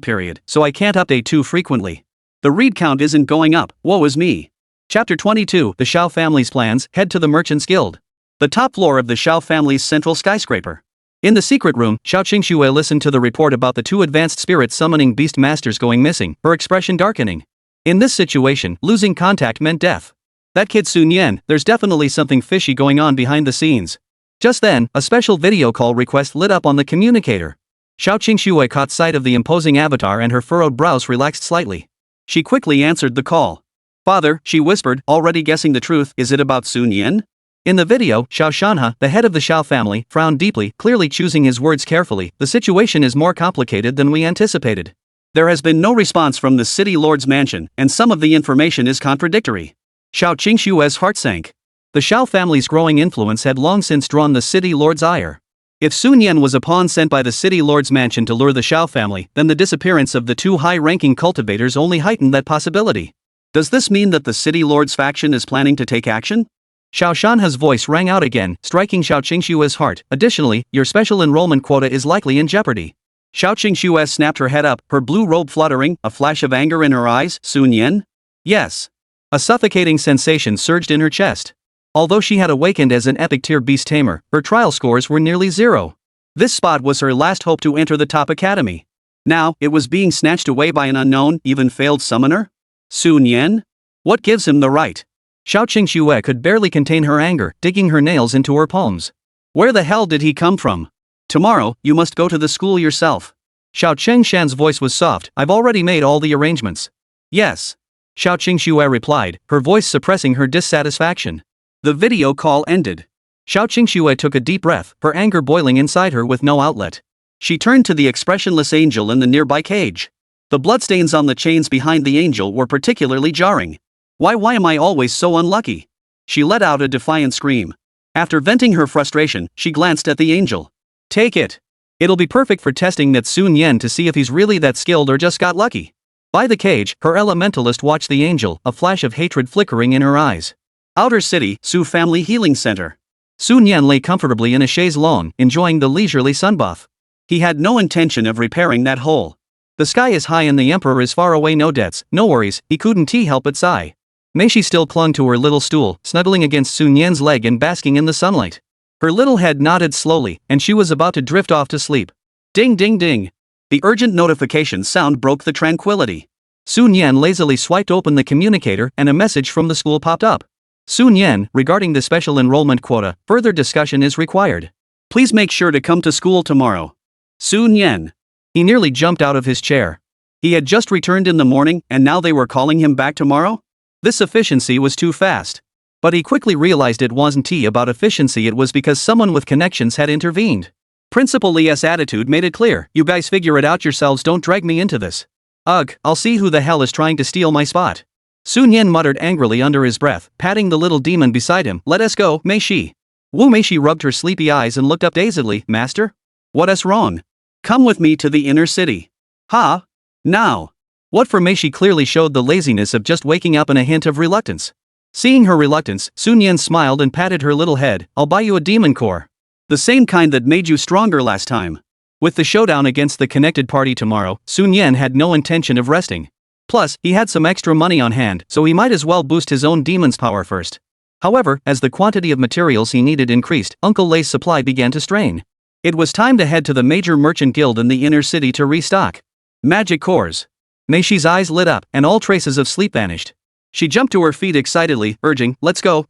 period, so I can't update too frequently. The read count isn't going up, woe is me. Chapter 22, The Xiao family's plans, head to the Merchants Guild. The top floor of the Xiao family's central skyscraper. In the secret room, Xiao Qingxue listened to the report about the 2 advanced spirit summoning beast masters going missing, her expression darkening. In this situation, losing contact meant death. That kid Sun Yan, there's definitely something fishy going on behind the scenes. Just then, a special video call request lit up on the communicator. Xiao Qingxue caught sight of the imposing avatar and her furrowed brows relaxed slightly. She quickly answered the call. Father, she whispered, already guessing the truth, is it about Sun Yan? In the video, Xiao Shanhe, the head of the Xiao family, frowned deeply, clearly choosing his words carefully. The situation is more complicated than we anticipated. There has been no response from the city lord's mansion, and some of the information is contradictory. Xiao Qingxue's heart sank. The Xiao family's growing influence had long since drawn the city lord's ire. If Sun Yan was a pawn sent by the city lord's mansion to lure the Xiao family, then the disappearance of the 2 high-ranking cultivators only heightened that possibility. Does this mean that the city lord's faction is planning to take action? Xiao Shanhe's voice rang out again, striking Xiao Qingxue's heart. Additionally, your special enrollment quota is likely in jeopardy. Xiao Qingxue snapped her head up, her blue robe fluttering, a flash of anger in her eyes. Sun Yan? Yes. A suffocating sensation surged in her chest. Although she had awakened as an epic tier beast tamer, her trial scores were nearly 0. This spot was her last hope to enter the top academy. Now, it was being snatched away by an unknown, even failed summoner? Sun Yan? What gives him the right? Xiao Qingxue could barely contain her anger, digging her nails into her palms. Where the hell did he come from? Tomorrow, you must go to the school yourself. Xiao Chengshan's voice was soft, I've already made all the arrangements. Yes. Xiao Qingxue replied, her voice suppressing her dissatisfaction. The video call ended. Xiao Qingxue took a deep breath, her anger boiling inside her with no outlet. She turned to the expressionless angel in the nearby cage. The bloodstains on the chains behind the angel were particularly jarring. Why am I always so unlucky? She let out a defiant scream. After venting her frustration, she glanced at the angel. Take it. It'll be perfect for testing that Sun Yan to see if he's really that skilled or just got lucky. By the cage, her elementalist watched the angel, a flash of hatred flickering in her eyes. Outer City, Su Family Healing Center. Sun Yan lay comfortably in a chaise longue, enjoying the leisurely sunbath. He had no intention of repairing that hole. The sky is high and the emperor is far away, no debts, no worries, he couldn't help but sigh. Meishi still clung to her little stool, snuggling against Sun Yan's leg and basking in the sunlight. Her little head nodded slowly, and she was about to drift off to sleep. Ding ding ding. The urgent notification sound broke the tranquility. Sun Yan lazily swiped open the communicator and a message from the school popped up. Sun Yan, regarding the special enrollment quota, further discussion is required. Please make sure to come to school tomorrow. Sun Yan. He nearly jumped out of his chair. He had just returned in the morning, and now they were calling him back tomorrow? This efficiency was too fast. But he quickly realized it wasn't about efficiency, it was because someone with connections had intervened. Principal Li's attitude made it clear, you guys figure it out yourselves, don't drag me into this. Ugh, I'll see who the hell is trying to steal my spot. Sun Yan muttered angrily under his breath, patting the little demon beside him. Let us go, Meishi. Wu Meishi rubbed her sleepy eyes and looked up dazedly. Master? What's wrong? Come with me to the inner city. Ha? Now. What for? Meishi clearly showed the laziness of just waking up and a hint of reluctance. Seeing her reluctance, Sun Yan smiled and patted her little head. I'll buy you a demon core. The same kind that made you stronger last time. With the showdown against the connected party tomorrow, Sun Yan had no intention of resting. Plus, he had some extra money on hand, so he might as well boost his own demon's power first. However, as the quantity of materials he needed increased, Uncle Lei's supply began to strain. It was time to head to the major merchant guild in the inner city to restock. Magic cores. Meishi's eyes lit up, and all traces of sleep vanished. She jumped to her feet excitedly, urging, let's go,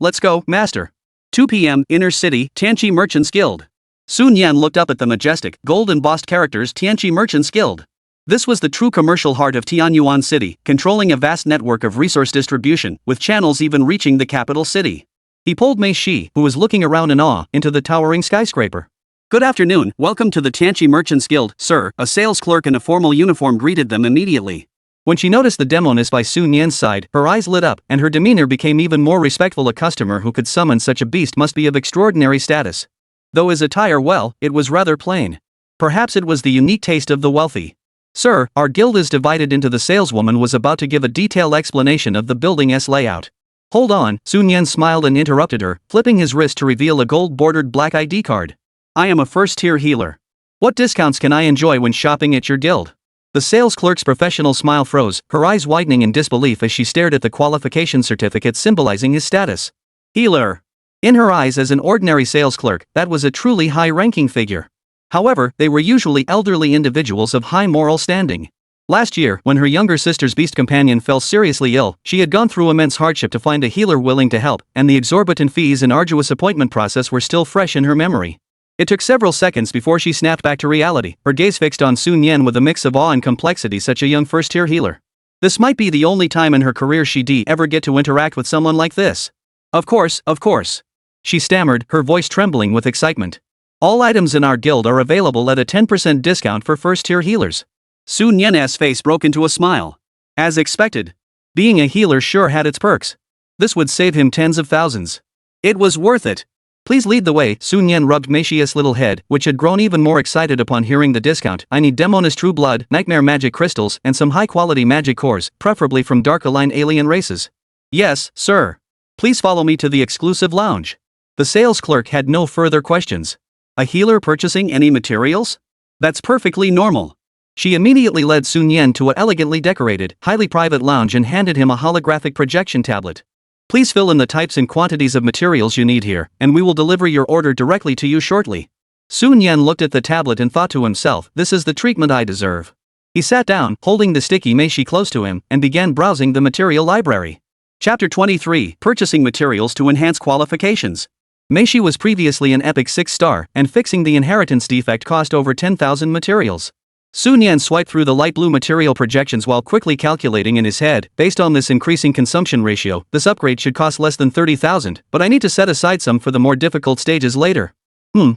master. 2 p.m. Inner City, Tianqi Merchants Guild. Sun Yan looked up at the majestic, gold-embossed characters Tianqi Merchants Guild. This was the true commercial heart of Tianyuan City, controlling a vast network of resource distribution, with channels even reaching the capital city. He pulled Meishi, who was looking around in awe, into the towering skyscraper. Good afternoon, welcome to the Tianqi Merchants Guild, sir. A sales clerk in a formal uniform greeted them immediately. When she noticed the demoness by Sun Yan's side, her eyes lit up, and her demeanor became even more respectful. A customer who could summon such a beast must be of extraordinary status. Though his attire, well, it was rather plain. Perhaps it was the unique taste of the wealthy. Sir, our guild is divided into. The saleswoman was about to give a detailed explanation of the building's layout. Hold on, Sun Yan smiled and interrupted her, flipping his wrist to reveal a gold-bordered black ID card. I am a first-tier healer. What discounts can I enjoy when shopping at your guild? The sales clerk's professional smile froze, her eyes widening in disbelief as she stared at the qualification certificate symbolizing his status. Healer. In her eyes as an ordinary sales clerk, that was a truly high-ranking figure. However, they were usually elderly individuals of high moral standing. Last year, when her younger sister's beast companion fell seriously ill, she had gone through immense hardship to find a healer willing to help, and the exorbitant fees and arduous appointment process were still fresh in her memory. It took several seconds before she snapped back to reality, her gaze fixed on Sun Yan with a mix of awe and complexity. Such a young first-tier healer. This might be the only time in her career she'd ever get to interact with someone like this. Of course. She stammered, her voice trembling with excitement. All items in our guild are available at a 10% discount for first-tier healers. Sun Yan's face broke into a smile. As expected. Being a healer sure had its perks. This would save him tens of thousands. It was worth it. Please lead the way, Sun Yan rubbed Meishi's little head, which had grown even more excited upon hearing the discount. I need Demoness True Blood, Nightmare Magic Crystals, and some high-quality magic cores, preferably from dark-aligned alien races. Yes, sir. Please follow me to the exclusive lounge. The sales clerk had no further questions. A healer purchasing any materials? That's perfectly normal. She immediately led Sun Yan to an elegantly decorated, highly private lounge and handed him a holographic projection tablet. Please fill in the types and quantities of materials you need here, and we will deliver your order directly to you shortly. Sun Yan looked at the tablet and thought to himself, this is the treatment I deserve. He sat down, holding the sticky Meishi close to him, and began browsing the material library. Chapter 23, Purchasing Materials to Enhance Qualifications. Meishi was previously an epic 6-star, and fixing the inheritance defect cost over 10,000 materials. Sun Yan swiped through the light blue material projections while quickly calculating in his head, based on this increasing consumption ratio, this upgrade should cost less than 30,000, but I need to set aside some for the more difficult stages later.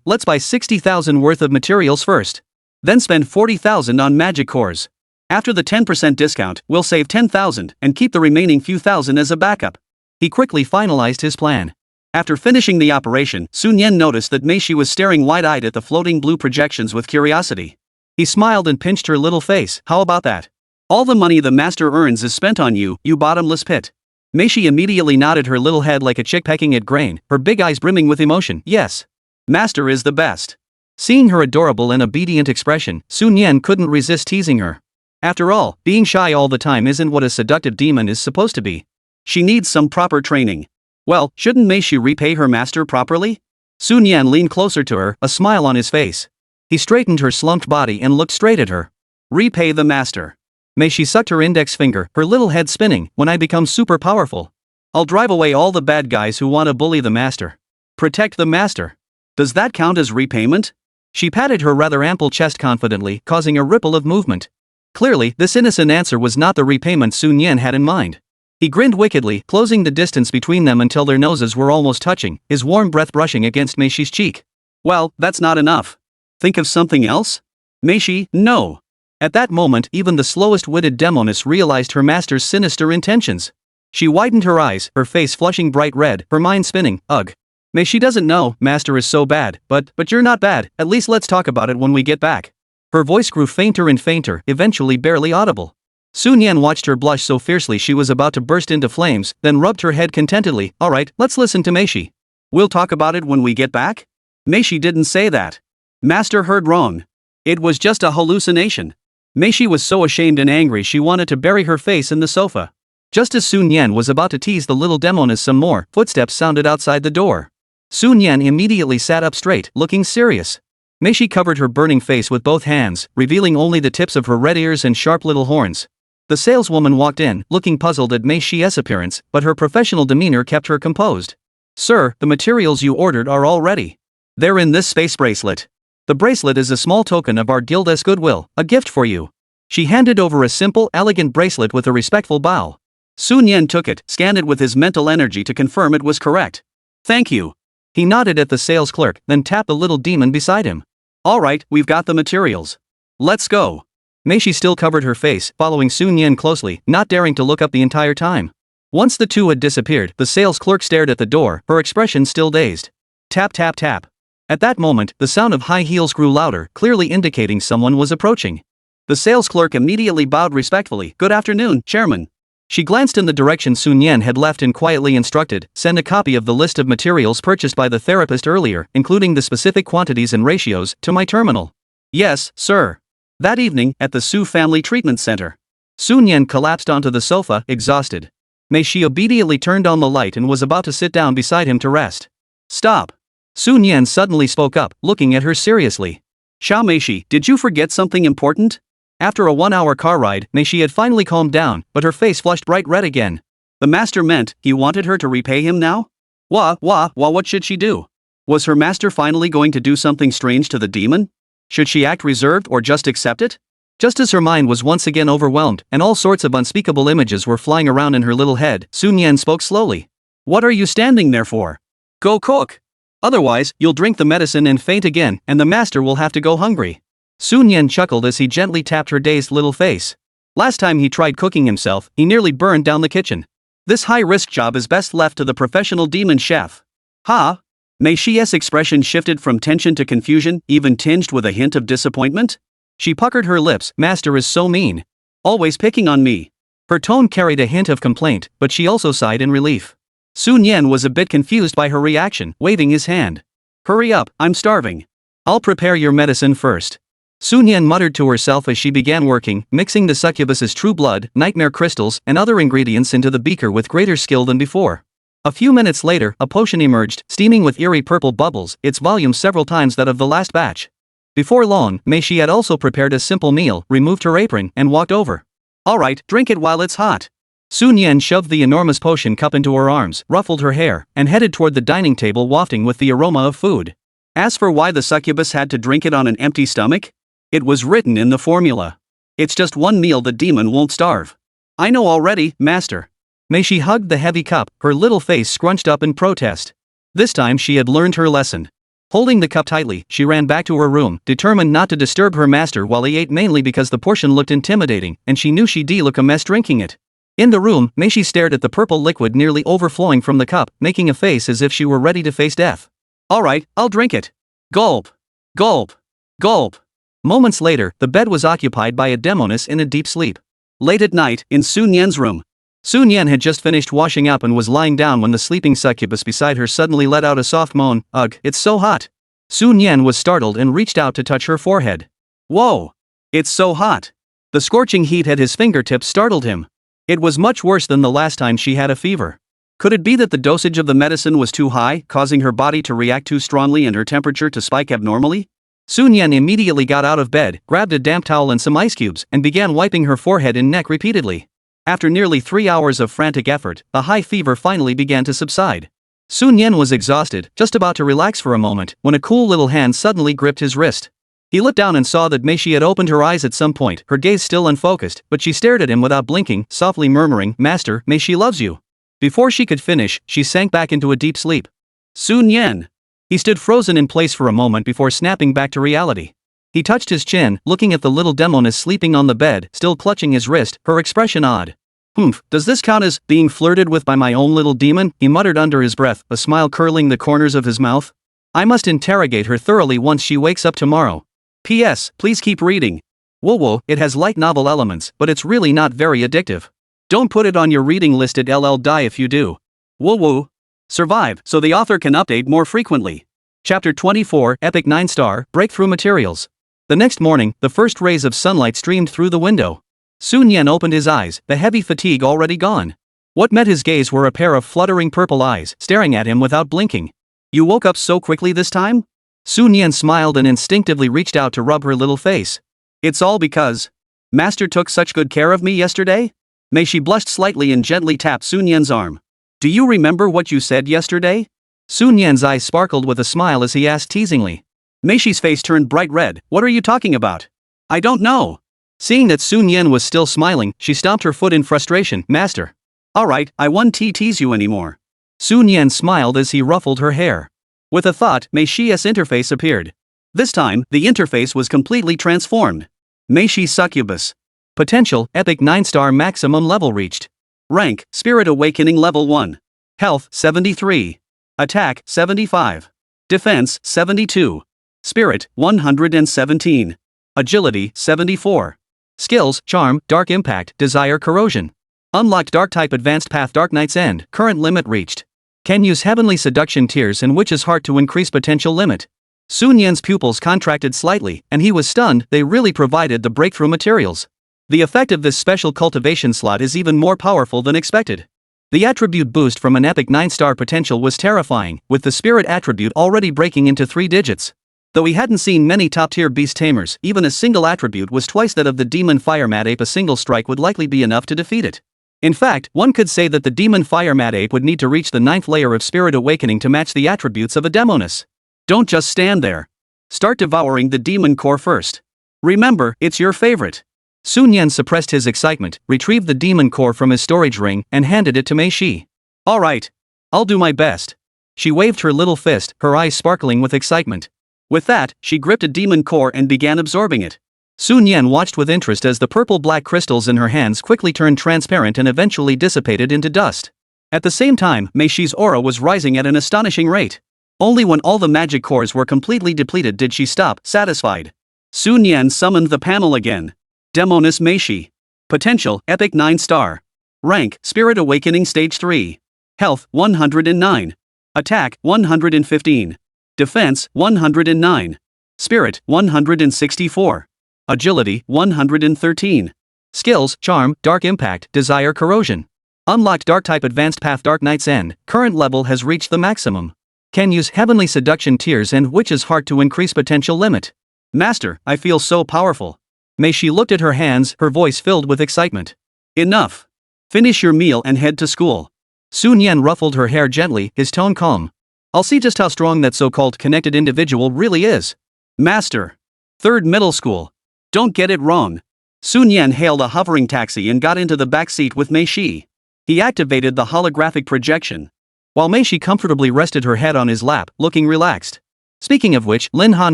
Let's buy 60,000 worth of materials first. Then spend 40,000 on magic cores. After the 10% discount, we'll save 10,000 and keep the remaining few thousand as a backup. He quickly finalized his plan. After finishing the operation, Sun Yan noticed that Meishi was staring wide-eyed at the floating blue projections with curiosity. He smiled and pinched her little face. How about that? All the money the master earns is spent on you, you bottomless pit. Meishi immediately nodded her little head like a chick pecking at grain, her big eyes brimming with emotion. Yes. Master is the best. Seeing her adorable and obedient expression, Sun Yan couldn't resist teasing her. After all, being shy all the time isn't what a seductive demon is supposed to be. She needs some proper training. Well, shouldn't Meishi repay her master properly? Sun Yan leaned closer to her, a smile on his face. He straightened her slumped body and looked straight at her. Repay the master. Meishi sucked her index finger, her little head spinning. When I become super powerful, I'll drive away all the bad guys who want to bully the master. Protect the master. Does that count as repayment? She patted her rather ample chest confidently, causing a ripple of movement. Clearly, this innocent answer was not the repayment Sun Yan had in mind. He grinned wickedly, closing the distance between them until their noses were almost touching, his warm breath brushing against Meishi's cheek. Well, that's not enough. Think of something else? Meishi, no. At that moment, even the slowest-witted demoness realized her master's sinister intentions. She widened her eyes, her face flushing bright red, her mind spinning. Ugh. Meishi doesn't know, master is so bad, but you're not bad, at least let's talk about it when we get back. Her voice grew fainter and fainter, eventually barely audible. Sun Yan watched her blush so fiercely she was about to burst into flames, then rubbed her head contentedly. Alright, let's listen to Meishi. We'll talk about it when we get back? Meishi didn't say that. Master heard wrong. It was just a hallucination. Meishi was so ashamed and angry she wanted to bury her face in the sofa. Just as Sun Yan was about to tease the little demoness some more, footsteps sounded outside the door. Sun Yan immediately sat up straight, looking serious. Meishi covered her burning face with both hands, revealing only the tips of her red ears and sharp little horns. The saleswoman walked in, looking puzzled at Meishi's appearance, but her professional demeanor kept her composed. Sir, the materials you ordered are all ready. They're in this space bracelet. The bracelet is a small token of our guild's goodwill, a gift for you. She handed over a simple, elegant bracelet with a respectful bow. Sun Yan took it, scanned it with his mental energy to confirm it was correct. Thank you. He nodded at the sales clerk, then tapped the little demon beside him. Alright, we've got the materials. Let's go. Meishi still covered her face, following Sun Yan closely, not daring to look up the entire time. Once the two had disappeared, the sales clerk stared at the door, her expression still dazed. Tap tap tap. At that moment, the sound of high heels grew louder, clearly indicating someone was approaching. The sales clerk immediately bowed respectfully. Good afternoon, Chairman. She glanced in the direction Sun Yan had left and quietly instructed, send a copy of the list of materials purchased by the therapist earlier, including the specific quantities and ratios, to my terminal. Yes, sir. That evening, at the Su Family Treatment Center, Sun Yan collapsed onto the sofa, exhausted. Mei Shi obediently turned on the light and was about to sit down beside him to rest. Stop. Sun Yan suddenly spoke up, looking at her seriously. Xiao Mei Shi, did you forget something important? After a 1-hour car ride, Mei Shi had finally calmed down, but her face flushed bright red again. The master meant he wanted her to repay him now? What should she do? Was her master finally going to do something strange to the demon? Should she act reserved or just accept it? Just as her mind was once again overwhelmed, and all sorts of unspeakable images were flying around in her little head, Sun Yan spoke slowly. What are you standing there for? Go cook. Otherwise, you'll drink the medicine and faint again, and the master will have to go hungry. Sun Yan chuckled as he gently tapped her dazed little face. Last time he tried cooking himself, he nearly burned down the kitchen. This high-risk job is best left to the professional demon chef. Ha! Mei Shi's expression shifted from tension to confusion, even tinged with a hint of disappointment. She puckered her lips. Master is so mean. Always picking on me. Her tone carried a hint of complaint, but she also sighed in relief. Sun Yan was a bit confused by her reaction, waving his hand. Hurry up, I'm starving. I'll prepare your medicine first. Sun Yan muttered to herself as she began working, mixing the succubus's true blood, nightmare crystals, and other ingredients into the beaker with greater skill than before. A few minutes later, a potion emerged, steaming with eerie purple bubbles, its volume several times that of the last batch. Before long, Mei Shi had also prepared a simple meal, removed her apron, and walked over. Alright, drink it while it's hot. Sun Yan shoved the enormous potion cup into her arms, ruffled her hair, and headed toward the dining table wafting with the aroma of food. As for why the succubus had to drink it on an empty stomach? It was written in the formula. It's just one meal the demon won't starve. I know already, master. Mei Shi hugged the heavy cup, her little face scrunched up in protest. This time she had learned her lesson. Holding the cup tightly, she ran back to her room, determined not to disturb her master while he ate, mainly because the portion looked intimidating, and she knew she'd look a mess drinking it. In the room, Mei Shi stared at the purple liquid nearly overflowing from the cup, making a face as if she were ready to face death. Alright, I'll drink it. Gulp. Gulp. Gulp. Moments later, the bed was occupied by a demoness in a deep sleep. Late at night, in Sun Yan's room. Sun Yan had just finished washing up and was lying down when the sleeping succubus beside her suddenly let out a soft moan. Ugh, it's so hot. Sun Yan was startled and reached out to touch her forehead. Whoa! It's so hot. The scorching heat at his fingertips startled him. It was much worse than the last time she had a fever. Could it be that the dosage of the medicine was too high, causing her body to react too strongly and her temperature to spike abnormally? Sun Yan immediately got out of bed, grabbed a damp towel and some ice cubes, and began wiping her forehead and neck repeatedly. After nearly 3 hours of frantic effort, the high fever finally began to subside. Sun Yan was exhausted, just about to relax for a moment, when a cool little hand suddenly gripped his wrist. He looked down and saw that Mei Shi had opened her eyes at some point, her gaze still unfocused, but she stared at him without blinking, softly murmuring, Master, Mei Shi loves you. Before she could finish, she sank back into a deep sleep. Sun Yan. He stood frozen in place for a moment before snapping back to reality. He touched his chin, looking at the little demoness sleeping on the bed, still clutching his wrist, her expression odd. Humph, does this count as being flirted with by my own little demon? He muttered under his breath, a smile curling the corners of his mouth. I must interrogate her thoroughly once she wakes up tomorrow. P.S. Please keep reading. Whoa, it has light novel elements, but it's really not very addictive. Don't put it on your reading list at LL die if you do. Whoa. Survive, so the author can update more frequently. Chapter 24, Epic 9-star, Breakthrough Materials. The next morning, the first rays of sunlight streamed through the window. Sun Yan opened his eyes, the heavy fatigue already gone. What met his gaze were a pair of fluttering purple eyes, staring at him without blinking. You woke up so quickly this time? Sun Yan smiled and instinctively reached out to rub her little face. It's all because Master took such good care of me yesterday? Mei Shi blushed slightly and gently tapped Sun Yan's arm. Do you remember what you said yesterday? Sun Yan's eyes sparkled with a smile as he asked teasingly. Mei Shi's face turned bright red. What are you talking about? I don't know. Seeing that Sun Yan was still smiling, she stomped her foot in frustration. Master. Alright, I won't tease you anymore. Sun Yan smiled as he ruffled her hair. With a thought, Mei Shi's interface appeared. This time, the interface was completely transformed. Mei Shi Succubus. Potential, Epic 9-star maximum level reached. Rank, Spirit Awakening Level 1. Health, 73. Attack, 75. Defense, 72. Spirit, 117. Agility, 74. Skills, Charm, Dark Impact, Desire, Corrosion. Unlocked Dark Type Advanced Path, Dark Knight's End, current limit reached. Can use Heavenly Seduction, Tears and Witch's Heart to increase potential limit. Sun Yan's pupils contracted slightly, and he was stunned. They really provided the breakthrough materials. The effect of this special cultivation slot is even more powerful than expected. The attribute boost from an epic 9-star potential was terrifying, with the spirit attribute already breaking into 3 digits. Though he hadn't seen many top-tier beast tamers, even a single attribute was twice that of the demon fire mad ape. A single strike would likely be enough to defeat it. In fact, one could say that the demon fire mad ape would need to reach the 9th layer of spirit awakening to match the attributes of a demoness. Don't just stand there. Start devouring the demon core first. Remember, it's your favorite. Sun Yan suppressed his excitement, retrieved the demon core from his storage ring, and handed it to Mei Shi. Alright. I'll do my best. She waved her little fist, her eyes sparkling with excitement. With that, she gripped a demon core and began absorbing it. Sun Yan watched with interest as the purple-black crystals in her hands quickly turned transparent and eventually dissipated into dust. At the same time, Mei Shi's aura was rising at an astonishing rate. Only when all the magic cores were completely depleted did she stop, satisfied. Sun Yan summoned the panel again. Demoness Mei Shi. Potential, Epic 9-star. Rank, Spirit Awakening Stage 3. Health, 109. Attack, 115. Defense, 109. Spirit, 164. Agility, 113. Skills, Charm, Dark Impact, Desire, Corrosion. Unlocked Dark Type Advanced Path, Dark Knight's End, current level has reached the maximum. Can use Heavenly Seduction, Tears and Witch's Heart to increase potential limit. Master, I feel so powerful. Mei Shi looked at her hands, her voice filled with excitement. Enough. Finish your meal and head to school. Sun Yan ruffled her hair gently, his tone calm. I'll see just how strong that so-called connected individual really is. Master. 3rd middle school. Don't get it wrong. Sun Yan hailed a hovering taxi and got into the back seat with Mei Shi. He activated the holographic projection. While Mei Shi comfortably rested her head on his lap, looking relaxed. Speaking of which, Lin Han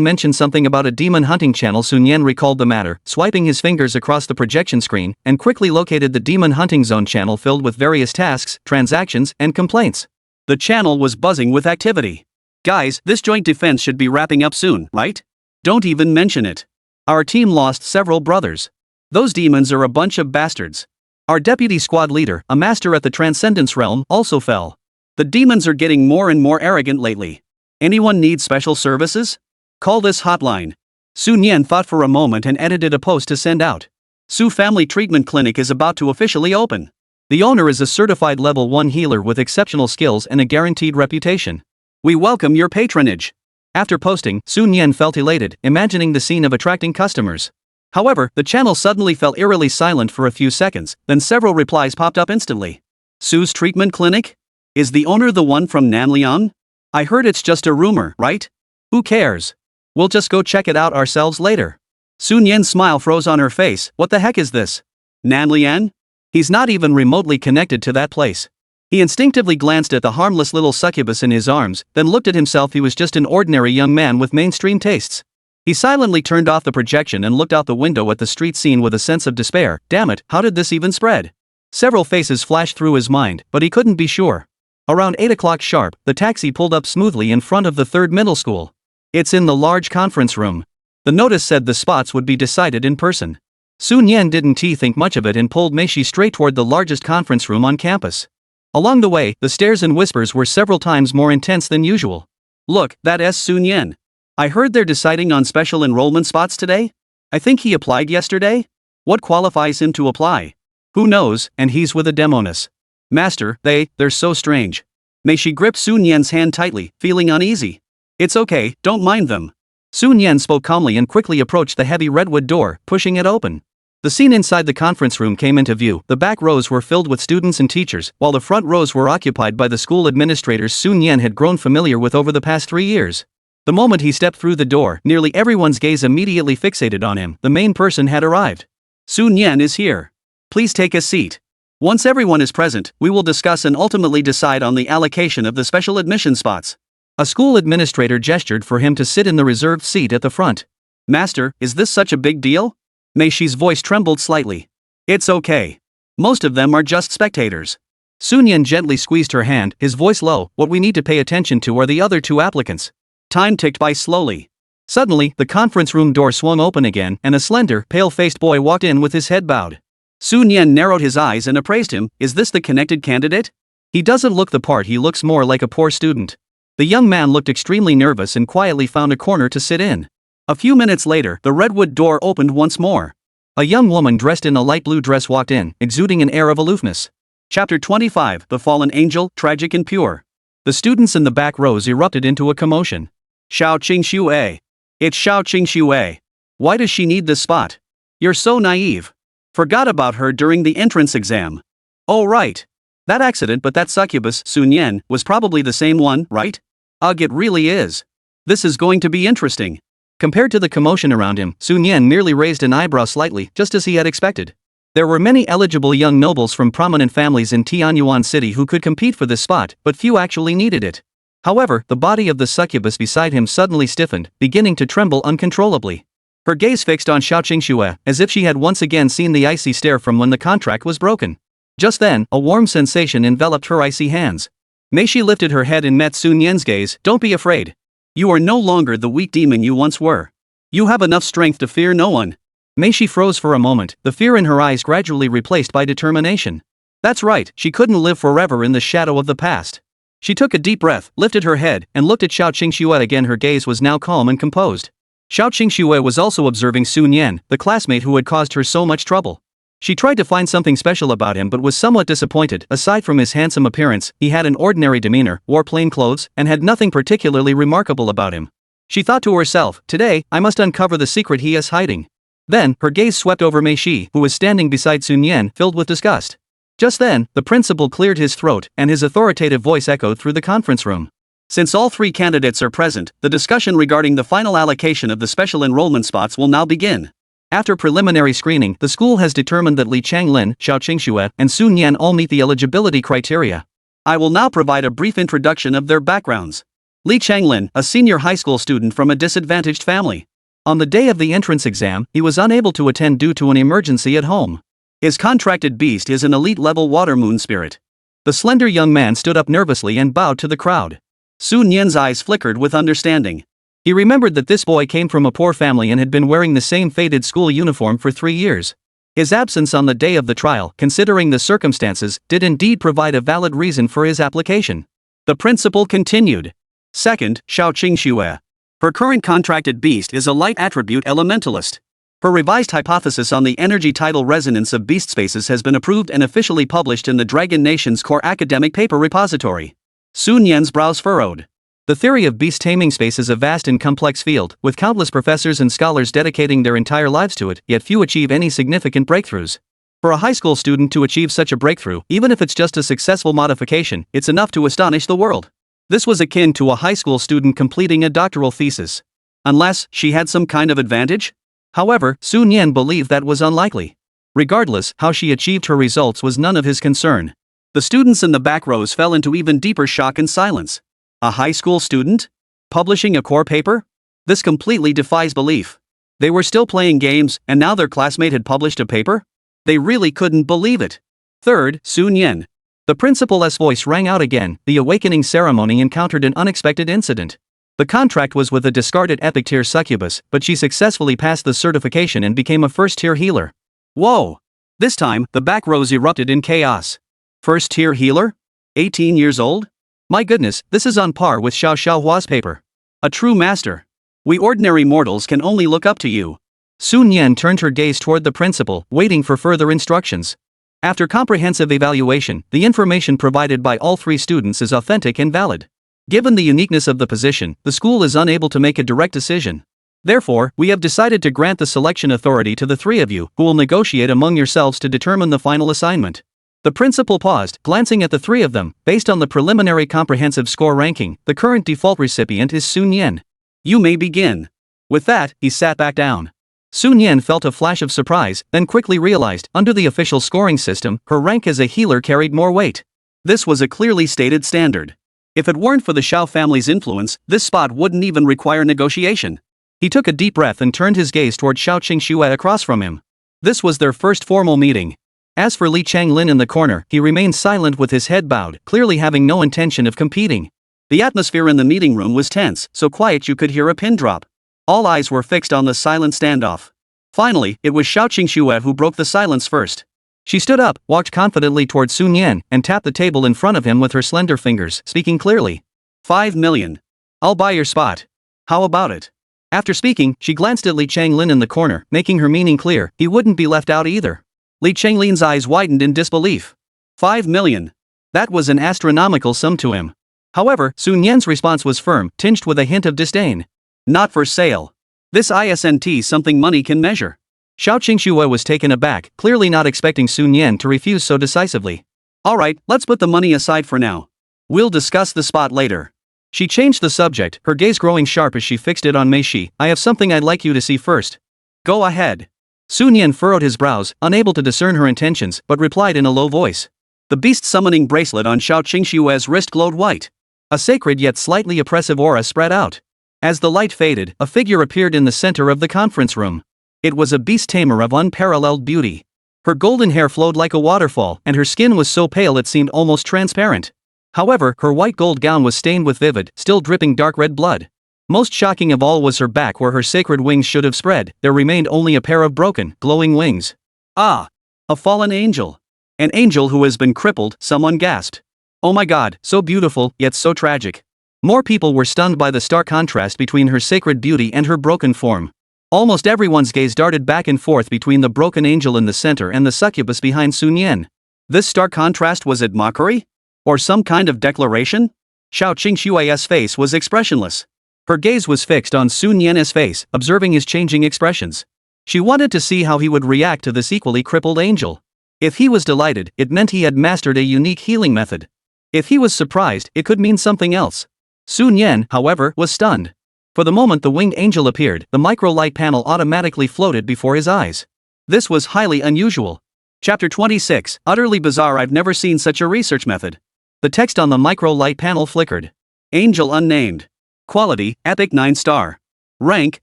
mentioned something about a demon hunting channel. Sun Yan recalled the matter, swiping his fingers across the projection screen, and quickly located the demon hunting zone channel filled with various tasks, transactions, and complaints. The channel was buzzing with activity. Guys, this joint defense should be wrapping up soon, right? Don't even mention it. Our team lost several brothers. Those demons are a bunch of bastards. Our deputy squad leader, a master at the Transcendence Realm, also fell. The demons are getting more and more arrogant lately. Anyone need special services? Call this hotline. Sun Yan thought for a moment and edited a post to send out. Su Family Treatment Clinic is about to officially open. The owner is a certified level 1 healer with exceptional skills and a guaranteed reputation. We welcome your patronage. After posting, Sun Yan felt elated, imagining the scene of attracting customers. However, the channel suddenly fell eerily silent for a few seconds, then several replies popped up instantly. Su's Treatment Clinic? Is the owner the one from Nanliang? I heard it's just a rumor, right? Who cares? We'll just go check it out ourselves later. Sun Yan's smile froze on her face. What the heck is this? Nanliang? He's not even remotely connected to that place. He instinctively glanced at the harmless little succubus in his arms, then looked at himself. He was just an ordinary young man with mainstream tastes. He silently turned off the projection and looked out the window at the street scene with a sense of despair. Damn it, how did this even spread? Several faces flashed through his mind, but he couldn't be sure. Around 8 o'clock sharp, the taxi pulled up smoothly in front of the 3rd middle school. It's in the large conference room. The notice said the spots would be decided in person. Sun Yan didn't think much of it and pulled Mei Shi straight toward the largest conference room on campus. Along the way, the stares and whispers were several times more intense than usual. Look, that's Sun Yan. I heard they're deciding on special enrollment spots today? I think he applied yesterday? What qualifies him to apply? Who knows, and he's with a demoness. Master, they're so strange. Mei Shi gripped Sun Yan's hand tightly, feeling uneasy. It's okay, don't mind them. Sun Yan spoke calmly and quickly approached the heavy redwood door, pushing it open. The scene inside the conference room came into view. The back rows were filled with students and teachers, while the front rows were occupied by the school administrators Sun Yan had grown familiar with over the past 3 years. The moment he stepped through the door, nearly everyone's gaze immediately fixated on him. The main person had arrived. Sun Yan is here. Please take a seat. Once everyone is present, we will discuss and ultimately decide on the allocation of the special admission spots. A school administrator gestured for him to sit in the reserved seat at the front. Master, is this such a big deal? Mei Shi's voice trembled slightly. It's okay. Most of them are just spectators. Sun Yan gently squeezed her hand, his voice low. What we need to pay attention to are the other 2 applicants. Time ticked by slowly. Suddenly, the conference room door swung open again, and a slender, pale-faced boy walked in with his head bowed. Sun Yan narrowed his eyes and appraised him. Is this the connected candidate? He doesn't look the part, he looks more like a poor student. The young man looked extremely nervous and quietly found a corner to sit in. A few minutes later, the redwood door opened once more. A young woman dressed in a light blue dress walked in, exuding an air of aloofness. Chapter 25, The Fallen Angel, Tragic and Pure. The students in the back rows erupted into a commotion. Xiao Qingxue. It's Xiao Qingxue. Why does she need this spot? You're so naive. Forgot about her during the entrance exam. Oh right. That accident, but that succubus, Sun Yan, was probably the same one, right? Ugh, it really is. This is going to be interesting. Compared to the commotion around him, Sun Yan merely raised an eyebrow slightly, just as he had expected. There were many eligible young nobles from prominent families in Tianyuan City who could compete for this spot, but few actually needed it. However, the body of the succubus beside him suddenly stiffened, beginning to tremble uncontrollably. Her gaze fixed on Xiao Qingxue, as if she had once again seen the icy stare from when the contract was broken. Just then, a warm sensation enveloped her icy hands. Mei Shi lifted her head and met Sun Yan's gaze. Don't be afraid. You are no longer the weak demon you once were. You have enough strength to fear no one. Mei Shi froze for a moment, the fear in her eyes gradually replaced by determination. That's right, she couldn't live forever in the shadow of the past. She took a deep breath, lifted her head, and looked at Xiao Qingxue again. Her gaze was now calm and composed. Xiao Qingxue was also observing Sun Yan, the classmate who had caused her so much trouble. She tried to find something special about him but was somewhat disappointed. Aside from his handsome appearance, he had an ordinary demeanor, wore plain clothes, and had nothing particularly remarkable about him. She thought to herself, today, I must uncover the secret he is hiding. Then, her gaze swept over Mei Shi, who was standing beside Sun Yan, filled with disgust. Just then, the principal cleared his throat, and his authoritative voice echoed through the conference room. Since all three candidates are present, the discussion regarding the final allocation of the special enrollment spots will now begin. After preliminary screening, the school has determined that Li Changlin, Xiao Qingxue, and Sun Yan all meet the eligibility criteria. I will now provide a brief introduction of their backgrounds. Li Changlin, a senior high school student from a disadvantaged family. On the day of the entrance exam, he was unable to attend due to an emergency at home. His contracted beast is an elite-level water moon spirit. The slender young man stood up nervously and bowed to the crowd. Sun Yan's eyes flickered with understanding. He remembered that this boy came from a poor family and had been wearing the same faded school uniform for 3 years. His absence on the day of the trial, considering the circumstances, did indeed provide a valid reason for his application. The principal continued. Second, Xiao Qingxue. Her current contracted beast is a light attribute elementalist. Her revised hypothesis on the energy tidal resonance of beast spaces has been approved and officially published in the Dragon Nation's core academic paper repository. Sun Yan's brows furrowed. The theory of beast taming space is a vast and complex field, with countless professors and scholars dedicating their entire lives to it, yet few achieve any significant breakthroughs. For a high school student to achieve such a breakthrough, even if it's just a successful modification, it's enough to astonish the world. This was akin to a high school student completing a doctoral thesis. Unless she had some kind of advantage? However, Sun Yan believed that was unlikely. Regardless, how she achieved her results was none of his concern. The students in the back rows fell into even deeper shock and silence. A high school student? Publishing a core paper? This completely defies belief. They were still playing games, and now their classmate had published a paper? They really couldn't believe it. Third, Sun Yan. The principal's voice rang out again. The awakening ceremony encountered an unexpected incident. The contract was with a discarded epic tier succubus, but she successfully passed the certification and became a first-tier healer. Whoa! This time, the back rows erupted in chaos. First-tier healer? 18 years old? My goodness, this is on par with Xiao Xiaohua's paper. A true master. We ordinary mortals can only look up to you. Sun Yan turned her gaze toward the principal, waiting for further instructions. After comprehensive evaluation, the information provided by all three students is authentic and valid. Given the uniqueness of the position, the school is unable to make a direct decision. Therefore, we have decided to grant the selection authority to the three of you, who will negotiate among yourselves to determine the final assignment. The principal paused, glancing at the three of them. Based on the preliminary comprehensive score ranking, the current default recipient is Sun Yan. You may begin. With that, he sat back down. Sun Yan felt a flash of surprise, then quickly realized, under the official scoring system, her rank as a healer carried more weight. This was a clearly stated standard. If it weren't for the Xiao family's influence, this spot wouldn't even require negotiation. He took a deep breath and turned his gaze toward Xiao Qingxue across from him. This was their first formal meeting. As for Li Changlin in the corner, he remained silent with his head bowed, clearly having no intention of competing. The atmosphere in the meeting room was tense, so quiet you could hear a pin drop. All eyes were fixed on the silent standoff. Finally, it was Xiao Qingxue who broke the silence first. She stood up, walked confidently toward Sun Yan, and tapped the table in front of him with her slender fingers, speaking clearly. 5 million. I'll buy your spot. How about it? After speaking, she glanced at Li Changlin in the corner, making her meaning clear. He wouldn't be left out either. Li Changlin's eyes widened in disbelief. 5 million. That was an astronomical sum to him. However, Sun Yan's response was firm, tinged with a hint of disdain. Not for sale. This isn't something money can measure. Xiao Qingxue was taken aback, clearly not expecting Sun Yan to refuse so decisively. Alright, let's put the money aside for now. We'll discuss the spot later. She changed the subject, her gaze growing sharp as she fixed it on Mei Shi. I have something I'd like you to see first. Go ahead. Sun Yan furrowed his brows, unable to discern her intentions, but replied in a low voice. The beast summoning bracelet on Xiao Qingxue's wrist glowed white. A sacred yet slightly oppressive aura spread out. As the light faded, a figure appeared in the center of the conference room. It was a beast tamer of unparalleled beauty. Her golden hair flowed like a waterfall, and her skin was so pale it seemed almost transparent. However, her white gold gown was stained with vivid, still dripping dark red blood. Most shocking of all was her back where her sacred wings should have spread. There remained only a pair of broken, glowing wings. Ah! A fallen angel. An angel who has been crippled, someone gasped. Oh my god, so beautiful, yet so tragic. More people were stunned by the stark contrast between her sacred beauty and her broken form. Almost everyone's gaze darted back and forth between the broken angel in the center and the succubus behind Sun Yan. This stark contrast, was it mockery? Or some kind of declaration? Xiao Qingxue's face was expressionless. Her gaze was fixed on Sun Yan's face, observing his changing expressions. She wanted to see how he would react to this equally crippled angel. If he was delighted, it meant he had mastered a unique healing method. If he was surprised, it could mean something else. Sun Yan, however, was stunned. For the moment the winged angel appeared, the micro-light panel automatically floated before his eyes. This was highly unusual. Chapter 26, utterly bizarre. I've never seen such a research method. The text on the micro-light panel flickered. Angel unnamed. Quality, epic 9-star. Rank,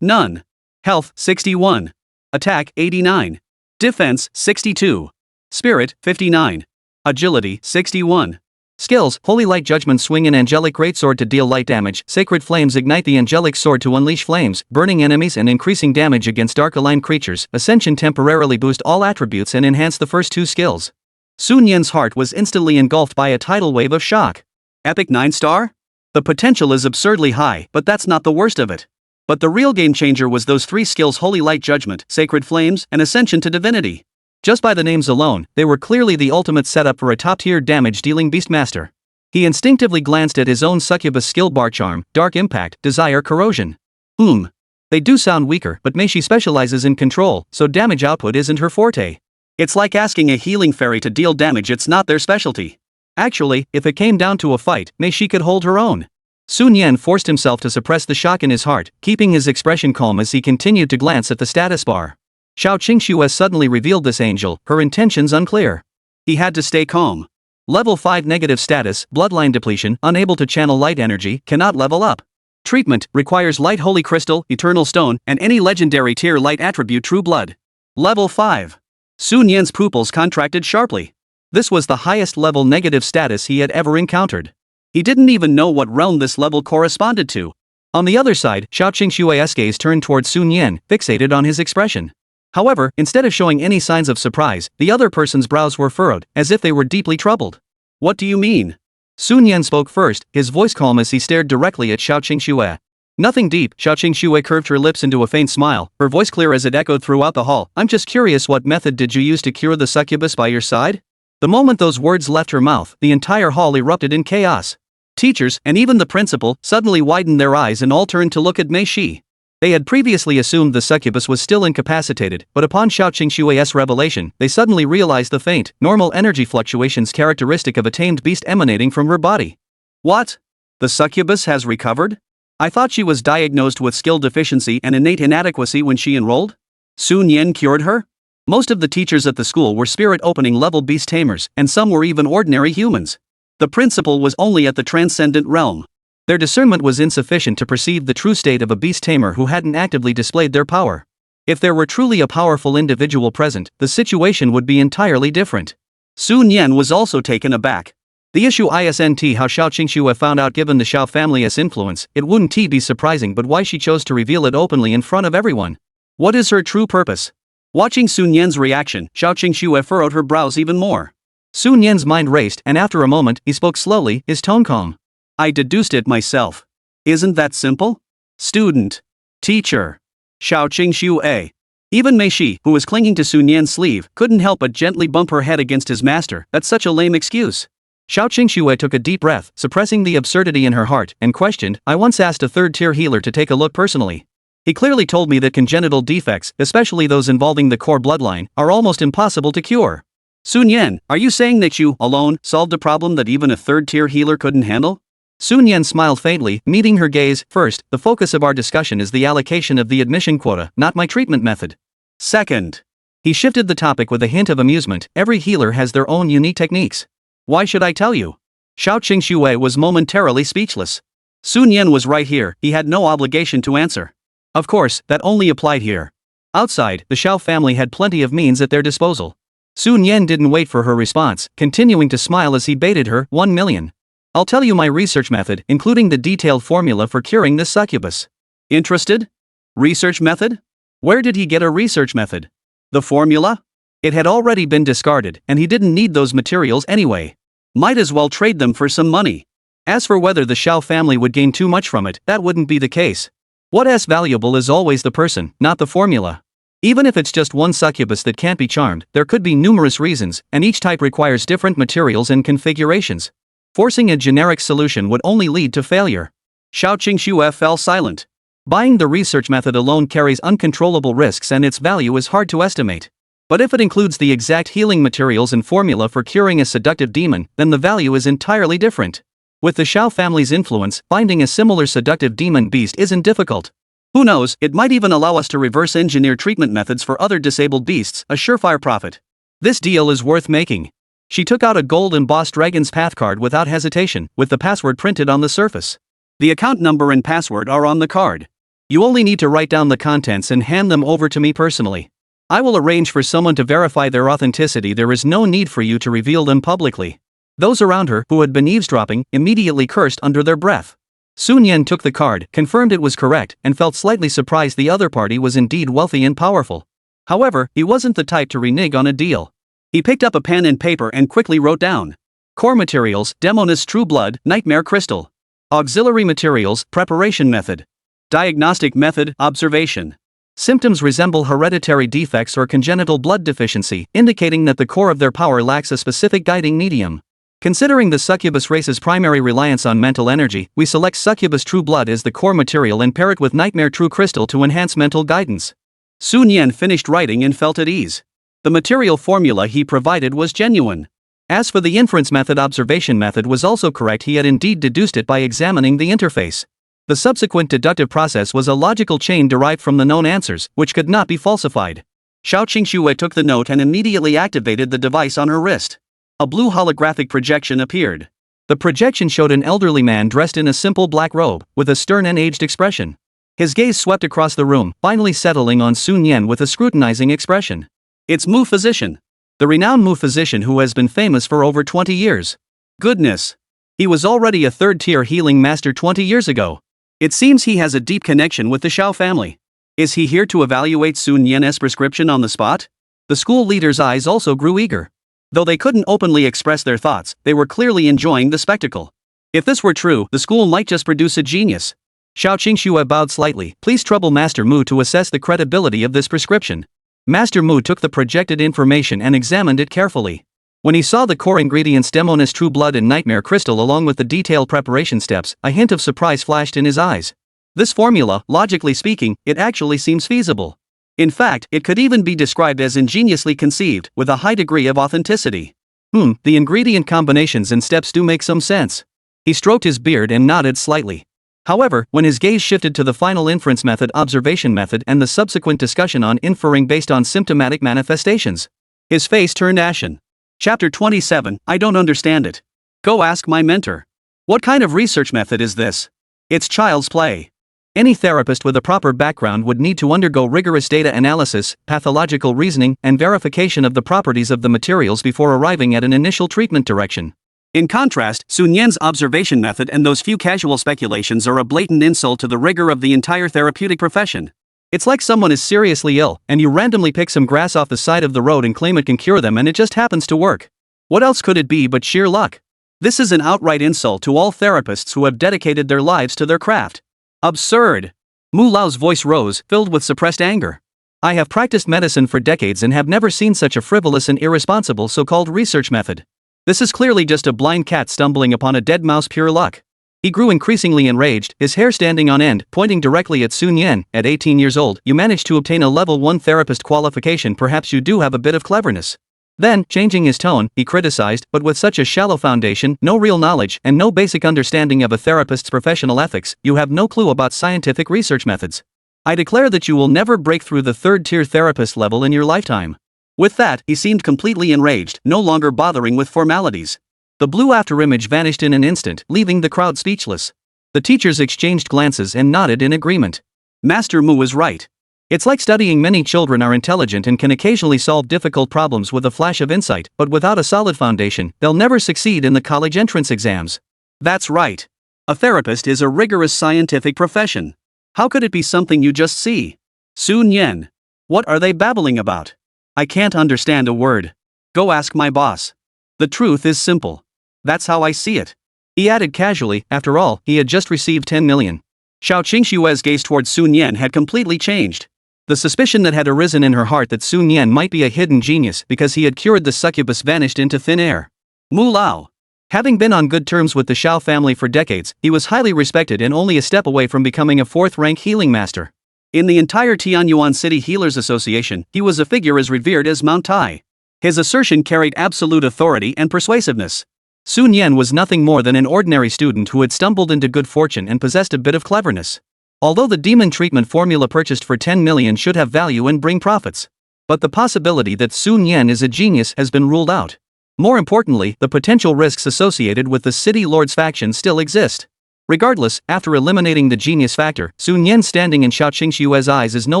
none. Health, 61. Attack, 89. Defense, 62. Spirit, 59. Agility, 61. Skills, Holy Light Judgment, swing an angelic greatsword to deal light damage, Sacred Flames, ignite the angelic sword to unleash flames, burning enemies and increasing damage against dark-aligned creatures, Ascension, temporarily boost all attributes and enhance the first 2 skills. Sun Yan's heart was instantly engulfed by a tidal wave of shock. Epic 9-star? The potential is absurdly high, but that's not the worst of it. But the real game changer was those 3 skills: Holy Light Judgment, Sacred Flames, and Ascension to Divinity. Just by the names alone, they were clearly the ultimate setup for a top-tier damage-dealing beastmaster. He instinctively glanced at his own succubus skill bar: Charm, Dark Impact, Desire, Corrosion. They do sound weaker, but Mei Shi specializes in control, so damage output isn't her forte. It's like asking a healing fairy to deal damage, it's not their specialty. Actually, if it came down to a fight, Mei Shi could hold her own. Sun Yan forced himself to suppress the shock in his heart, keeping his expression calm as he continued to glance at the status bar. Xiao Qingxue suddenly revealed this angel, her intentions unclear. He had to stay calm. Level 5 negative status, bloodline depletion, unable to channel light energy, cannot level up. Treatment, requires light holy crystal, eternal stone, and any legendary tier light attribute true blood. Level 5. Sun Yan's pupils contracted sharply. This was the highest level negative status he had ever encountered. He didn't even know what realm this level corresponded to. On the other side, Xiao Qingxue's gaze turned toward Sun Yan, fixated on his expression. However, instead of showing any signs of surprise, the other person's brows were furrowed, as if they were deeply troubled. What do you mean? Sun Yan spoke first, his voice calm as he stared directly at Xiao Qingxue. Nothing deep. Xiao Qingxue curved her lips into a faint smile, her voice clear as it echoed throughout the hall. I'm just curious, what method did you use to cure the succubus by your side? The moment those words left her mouth, the entire hall erupted in chaos. Teachers, and even the principal, suddenly widened their eyes and all turned to look at Mei Shi. They had previously assumed the succubus was still incapacitated, but upon Xiao Qingxue's revelation, they suddenly realized the faint, normal energy fluctuations characteristic of a tamed beast emanating from her body. What? The succubus has recovered? I thought she was diagnosed with skill deficiency and innate inadequacy when she enrolled? Sun Yan cured her? Most of the teachers at the school were spirit opening level beast tamers, and some were even ordinary humans. The principal was only at the transcendent realm. Their discernment was insufficient to perceive the true state of a beast tamer who hadn't actively displayed their power. If there were truly a powerful individual present, the situation would be entirely different. Sun Yan was also taken aback. The issue isn't how Xiao Qingxue found out. Given the Xiao family's influence, it wouldn't be surprising, but why she chose to reveal it openly in front of everyone. What is her true purpose? Watching Sun Yan's reaction, Xiao Qingxue furrowed her brows even more. Sun Yan's mind raced, and after a moment, he spoke slowly, his tone calm. I deduced it myself. Isn't that simple? Student. Teacher. Xiao Qingxue. Even Mei Shi, who was clinging to Sun Yan's sleeve, couldn't help but gently bump her head against his master. That's such a lame excuse. Xiao Qingxue took a deep breath, suppressing the absurdity in her heart, and questioned, I once asked a third-tier healer to take a look personally. He clearly told me that congenital defects, especially those involving the core bloodline, are almost impossible to cure. Sun Yan, are you saying that you, alone, solved a problem that even a third-tier healer couldn't handle? Sun Yan smiled faintly, meeting her gaze. First, the focus of our discussion is the allocation of the admission quota, not my treatment method. Second. He shifted the topic with a hint of amusement. Every healer has their own unique techniques. Why should I tell you? Xiao Qingxue was momentarily speechless. Sun Yan was right here, he had no obligation to answer. Of course, that only applied here. Outside, the Xiao family had plenty of means at their disposal. Sun Yan didn't wait for her response, continuing to smile as he baited her, 1 million. I'll tell you my research method, including the detailed formula for curing this succubus. Interested? Research method? Where did he get a research method? The formula? It had already been discarded, and he didn't need those materials anyway. Might as well trade them for some money. As for whether the Xiao family would gain too much from it, that wouldn't be the case. What's valuable is always the person, not the formula. Even if it's just one succubus that can't be charmed, there could be numerous reasons, and each type requires different materials and configurations. Forcing a generic solution would only lead to failure. Xiao Qingxue fell silent. Buying the research method alone carries uncontrollable risks and its value is hard to estimate. But if it includes the exact healing materials and formula for curing a seductive demon, then the value is entirely different. With the Xiao family's influence, finding a similar seductive demon beast isn't difficult. Who knows, it might even allow us to reverse engineer treatment methods for other disabled beasts, a surefire profit. This deal is worth making. She took out a gold embossed Dragon's Path card without hesitation, with the password printed on the surface. The account number and password are on the card. You only need to write down the contents and hand them over to me personally. I will arrange for someone to verify their authenticity. There is no need for you to reveal them publicly. Those around her, who had been eavesdropping, immediately cursed under their breath. Sun Yan took the card, confirmed it was correct, and felt slightly surprised the other party was indeed wealthy and powerful. However, he wasn't the type to renege on a deal. He picked up a pen and paper and quickly wrote down. Core materials, Demoness True Blood, Nightmare Crystal. Auxiliary materials, Preparation Method. Diagnostic method, Observation. Symptoms resemble hereditary defects or congenital blood deficiency, indicating that the core of their power lacks a specific guiding medium. Considering the succubus race's primary reliance on mental energy, we select Succubus True Blood as the core material and pair it with Nightmare True Crystal to enhance mental guidance. Sun Yan finished writing and felt at ease. The material formula he provided was genuine. As for the inference method, observation method was also correct. He had indeed deduced it by examining the interface. The subsequent deductive process was a logical chain derived from the known answers, which could not be falsified. Xiao Qingxue took the note and immediately activated the device on her wrist. A blue holographic projection appeared. The projection showed an elderly man dressed in a simple black robe, with a stern and aged expression. His gaze swept across the room, finally settling on Sun Yan with a scrutinizing expression. It's Mu Physician. The renowned Mu Physician who has been famous for over 20 years. Goodness. He was already a third-tier healing master 20 years ago. It seems he has a deep connection with the Xiao family. Is he here to evaluate Sun Yan's prescription on the spot? The school leaders' eyes also grew eager. Though they couldn't openly express their thoughts, they were clearly enjoying the spectacle. If this were true, the school might just produce a genius. Xiao Qingxue bowed slightly. Please trouble Master Mu to assess the credibility of this prescription. Master Mu took the projected information and examined it carefully. When he saw the core ingredients Demoness True Blood and Nightmare Crystal along with the detailed preparation steps, a hint of surprise flashed in his eyes. This formula, logically speaking, it actually seems feasible. In fact, it could even be described as ingeniously conceived, with a high degree of authenticity. The ingredient combinations and steps do make some sense. He stroked his beard and nodded slightly. However, when his gaze shifted to the final inference method, observation method, and the subsequent discussion on inferring based on symptomatic manifestations, his face turned ashen. Chapter 27, I don't understand it. Go ask my mentor. What kind of research method is this? It's child's play. Any therapist with a proper background would need to undergo rigorous data analysis, pathological reasoning, and verification of the properties of the materials before arriving at an initial treatment direction. In contrast, Sun Yan's observation method and those few casual speculations are a blatant insult to the rigor of the entire therapeutic profession. It's like someone is seriously ill, and you randomly pick some grass off the side of the road and claim it can cure them, and it just happens to work. What else could it be but sheer luck? This is an outright insult to all therapists who have dedicated their lives to their craft. Absurd! Mu Lao's voice rose, filled with suppressed anger. I have practiced medicine for decades and have never seen such a frivolous and irresponsible so-called research method. This is clearly just a blind cat stumbling upon a dead mouse, pure luck. He grew increasingly enraged, his hair standing on end, pointing directly at Sun Yan. At 18 years old, you managed to obtain a level 1 therapist qualification. Perhaps you do have a bit of cleverness. Then, changing his tone, he criticized, but with such a shallow foundation, no real knowledge, and no basic understanding of a therapist's professional ethics, you have no clue about scientific research methods. I declare that you will never break through the third-tier therapist level in your lifetime. With that, he seemed completely enraged, no longer bothering with formalities. The blue afterimage vanished in an instant, leaving the crowd speechless. The teachers exchanged glances and nodded in agreement. Master Mu was right. It's like studying. Many children are intelligent and can occasionally solve difficult problems with a flash of insight, but without a solid foundation, they'll never succeed in the college entrance exams. That's right. A therapist is a rigorous scientific profession. How could it be something you just see? Sun Yan. What are they babbling about? I can't understand a word. Go ask my boss. The truth is simple. That's how I see it. He added casually, after all, he had just received 10 million. Xiao Qingshue's gaze towards Sun Yan had completely changed. The suspicion that had arisen in her heart that Sun Yan might be a hidden genius because he had cured the succubus vanished into thin air. Mu Lao. Having been on good terms with the Xiao family for decades, he was highly respected and only a step away from becoming a fourth-rank healing master. In the entire Tianyuan City Healers Association, he was a figure as revered as Mount Tai. His assertion carried absolute authority and persuasiveness. Sun Yan was nothing more than an ordinary student who had stumbled into good fortune and possessed a bit of cleverness. Although the demon treatment formula purchased for 10 million should have value and bring profits. But the possibility that Sun Yan is a genius has been ruled out. More importantly, the potential risks associated with the City Lords faction still exist. Regardless, after eliminating the genius factor, Sun Yan standing in Xiao Qingshue's eyes is no